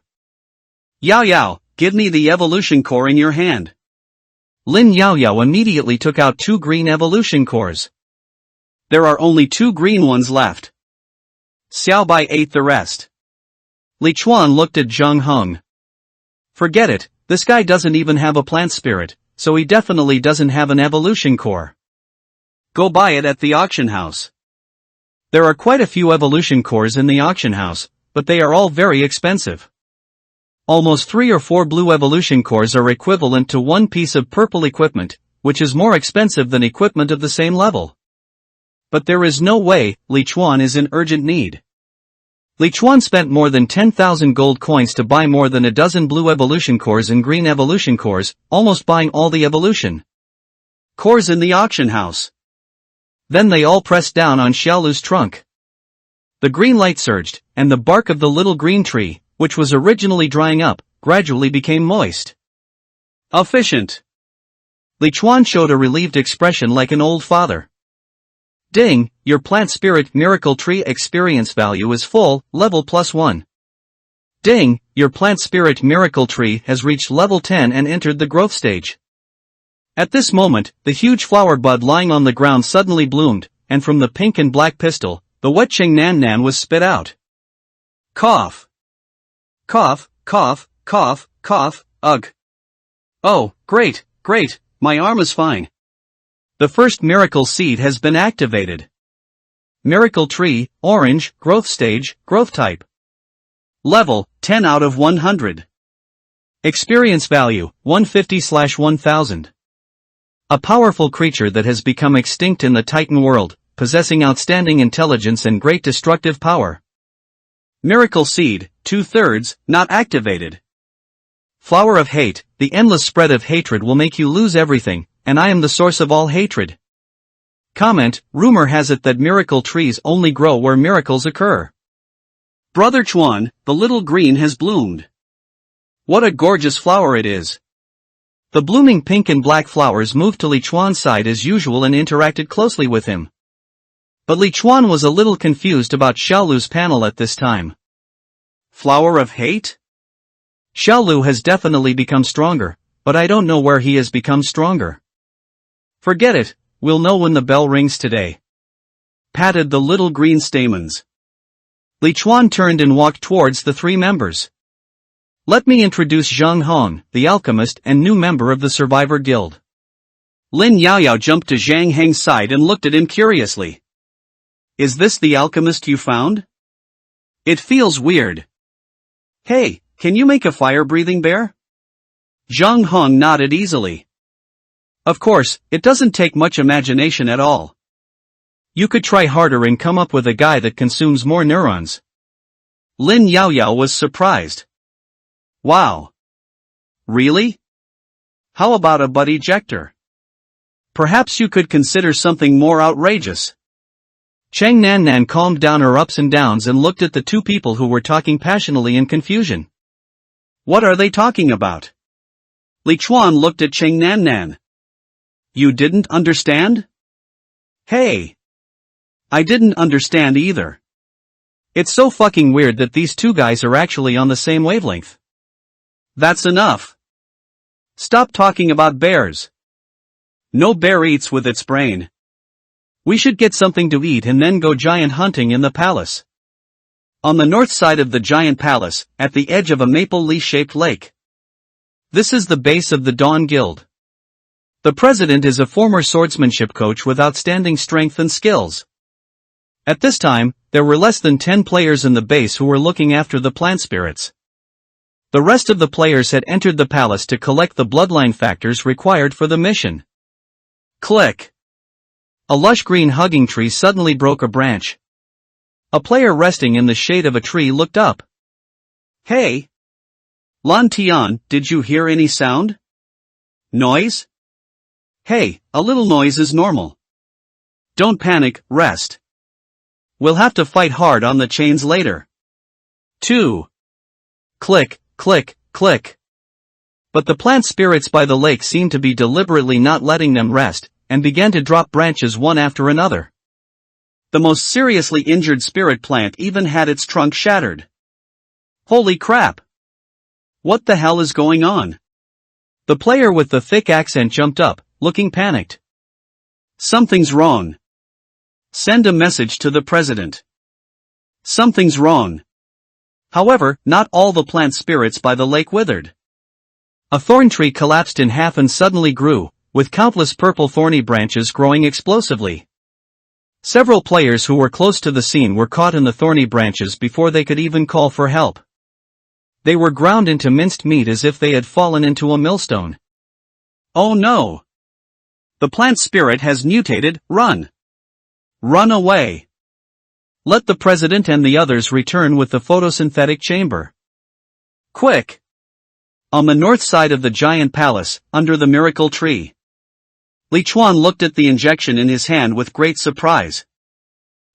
Yao Yao, give me the evolution core in your hand. Lin Yao Yao immediately took out 2 green evolution cores. There are only 2 green ones left. Xiao Bai ate the rest. Li Chuan looked at Zhang Heng. Forget it, this guy doesn't even have a plant spirit, so he definitely doesn't have an evolution core. Go buy it at the auction house. There are quite a few evolution cores in the auction house, but they are all very expensive. Almost 3 or 4 blue evolution cores are equivalent to 1 piece of purple equipment, which is more expensive than equipment of the same level. But there is no way, Li Chuan is in urgent need. Li Chuan spent more than 10,000 gold coins to buy more than a dozen blue evolution cores and green evolution cores, almost buying all the evolution cores in the auction house. Then they all pressed down on Xiaolu's trunk. The green light surged, and the bark of the little green tree, which was originally drying up, gradually became moist. Efficient. Li Chuan showed a relieved expression like an old father. Ding, your plant spirit miracle tree experience value is full, level +1. Ding, your plant spirit miracle tree has reached level 10 and entered the growth stage. At this moment, the huge flower bud lying on the ground suddenly bloomed, and from the pink and black pistil, the wet Cheng Nan Nan was spit out. Cough. Cough, cough, cough, cough, ugh. Oh, great, great, my arm is fine. The first miracle seed has been activated. Miracle tree, orange, growth stage, growth type. Level, 10 out of 100. Experience value, 150/1000. A powerful creature that has become extinct in the Titan world, possessing outstanding intelligence and great destructive power. Miracle seed, 2/3, not activated. Flower of hate, the endless spread of hatred will make you lose everything, and I am the source of all hatred. Comment, rumor has it that miracle trees only grow where miracles occur. Brother Chuan, the little green has bloomed. What a gorgeous flower it is. The blooming pink and black flowers moved to Li Chuan's side as usual and interacted closely with him. But Li Chuan was a little confused about Xiaolu's panel at this time. Flower of hate? Xiaolu has definitely become stronger, but I don't know where he has become stronger. Forget it, we'll know when the bell rings today. Patted the little green stamens. Li Chuan turned and walked towards the 3 members. Let me introduce Zhang Heng, the alchemist and new member of the Survivor Guild. Lin Yaoyao jumped to Zhang Heng's side and looked at him curiously. Is this the alchemist you found? It feels weird. Hey, can you make a fire-breathing bear? Zhang Heng nodded easily. Of course, it doesn't take much imagination at all. You could try harder and come up with a guy that consumes more neurons. Lin Yaoyao was surprised. Wow. Really? How about a butt ejector? Perhaps you could consider something more outrageous. Cheng Nan Nan calmed down her ups and downs and looked at the 2 people who were talking passionately in confusion. What are they talking about? Li Chuan looked at Cheng Nan Nan. You didn't understand? Hey. I didn't understand either. It's so fucking weird that these 2 guys are actually on the same wavelength. That's enough. Stop talking about bears. No bear eats with its brain. We should get something to eat and then go giant hunting in the palace. On the north side of the giant palace, at the edge of a maple leaf-shaped lake. This is the base of the Dawn Guild. The president is a former swordsmanship coach with outstanding strength and skills. At this time, there were less than 10 players in the base who were looking after the plant spirits. The rest of the players had entered the palace to collect the bloodline factors required for the mission. Click. A lush green hugging tree suddenly broke a branch. A player resting in the shade of a tree looked up. Hey! Lan Tian, did you hear any sound? Noise? Hey, a little noise is normal. Don't panic, rest. We'll have to fight hard on the chains later. 2. Click, click, click. But the plant spirits by the lake seemed to be deliberately not letting them rest, and began to drop branches one after another. The most seriously injured spirit plant even had its trunk shattered. Holy crap! What the hell is going on? The player with the thick accent jumped up, looking panicked. Something's wrong. Send a message to the president. Something's wrong. However, not all the plant spirits by the lake withered. A thorn tree collapsed in half and suddenly grew, with countless purple thorny branches growing explosively. Several players who were close to the scene were caught in the thorny branches before they could even call for help. They were ground into minced meat as if they had fallen into a millstone. Oh no! The plant spirit has mutated, run! Run away! Let the president and the others return with the photosynthetic chamber. Quick! On the north side of the giant palace, under the miracle tree. Li Chuan looked at the injection in his hand with great surprise.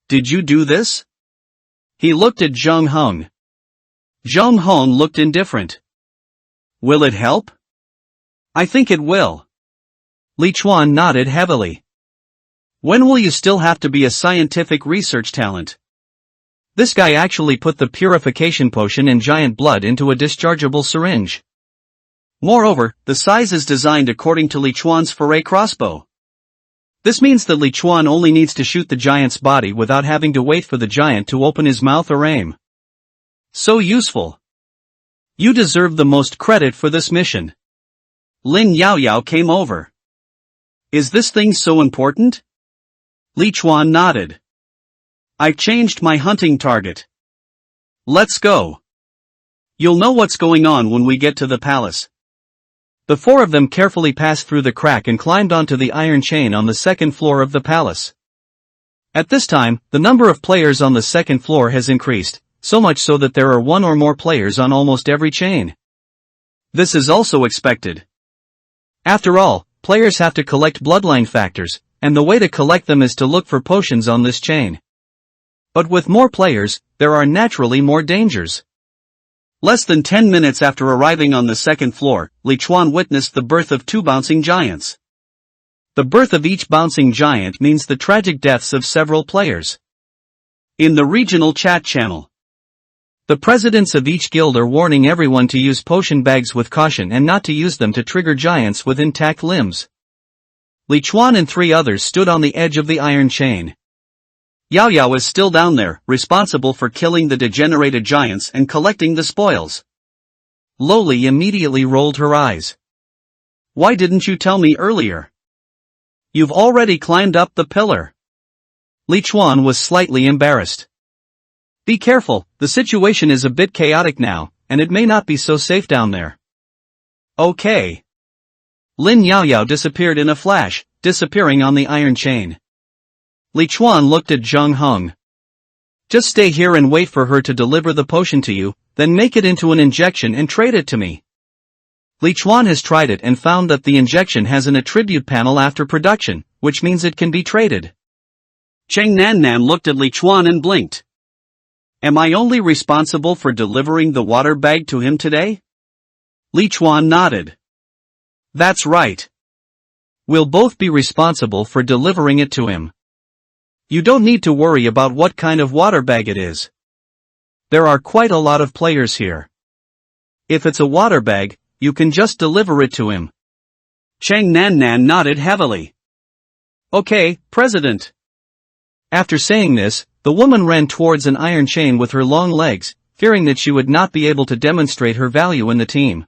Did you do this? He looked at Zheng Heng. Zheng Heng looked indifferent. Will it help? I think it will. Li Chuan nodded heavily. When will you still have to be a scientific research talent? This guy actually put the purification potion in giant blood into a dischargeable syringe. Moreover, the size is designed according to Li Chuan's foray crossbow. This means that Li Chuan only needs to shoot the giant's body without having to wait for the giant to open his mouth or aim. So useful. You deserve the most credit for this mission. Lin Yaoyao came over. Is this thing so important? Li Chuan nodded. I've changed my hunting target. Let's go. You'll know what's going on when we get to the palace. The four of them carefully passed through the crack and climbed onto the iron chain on the second floor of the palace. At this time, the number of players on the second floor has increased, so much so that there are one or more players on almost every chain. This is also expected. After all, players have to collect bloodline factors, and the way to collect them is to look for potions on this chain. But with more players, there are naturally more dangers. Less than 10 minutes after arriving on the second floor, Li Chuan witnessed the birth of two bouncing giants. The birth of each bouncing giant means the tragic deaths of several players. In the regional chat channel, the presidents of each guild are warning everyone to use potion bags with caution and not to use them to trigger giants with intact limbs. Li Chuan and three others stood on the edge of the iron chain. Yao Yao is still down there, responsible for killing the degenerated giants and collecting the spoils. Loli immediately rolled her eyes. Why didn't you tell me earlier? You've already climbed up the pillar. Li Chuan was slightly embarrassed. Be careful, the situation is a bit chaotic now, and it may not be so safe down there. Okay. Lin Yaoyao disappeared in a flash, disappearing on the iron chain. Li Chuan looked at Zheng Heng. Just stay here and wait for her to deliver the potion to you, then make it into an injection and trade it to me. Li Chuan has tried it and found that the injection has an attribute panel after production, which means it can be traded. Cheng Nan looked at Li Chuan and blinked. Am I only responsible for delivering the water bag to him today? Li Chuan nodded. That's right. We'll both be responsible for delivering it to him. You don't need to worry about what kind of water bag it is. There are quite a lot of players here. If it's a water bag, you can just deliver it to him. Cheng Nan nodded heavily. Okay, President. After saying this, the woman ran towards an iron chain with her long legs, fearing that she would not be able to demonstrate her value in the team.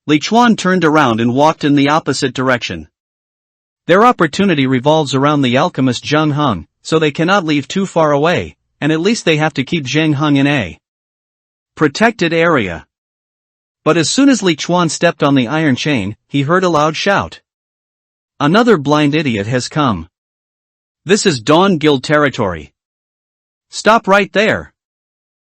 Li Chuan turned around and walked in the opposite direction. Their opportunity revolves around the alchemist Zheng Heng, so they cannot leave too far away, and at least they have to keep Zheng Heng in a protected area. But as soon as Li Chuan stepped on the iron chain, he heard a loud shout. Another blind idiot has come. This is Dawn Guild territory. Stop right there.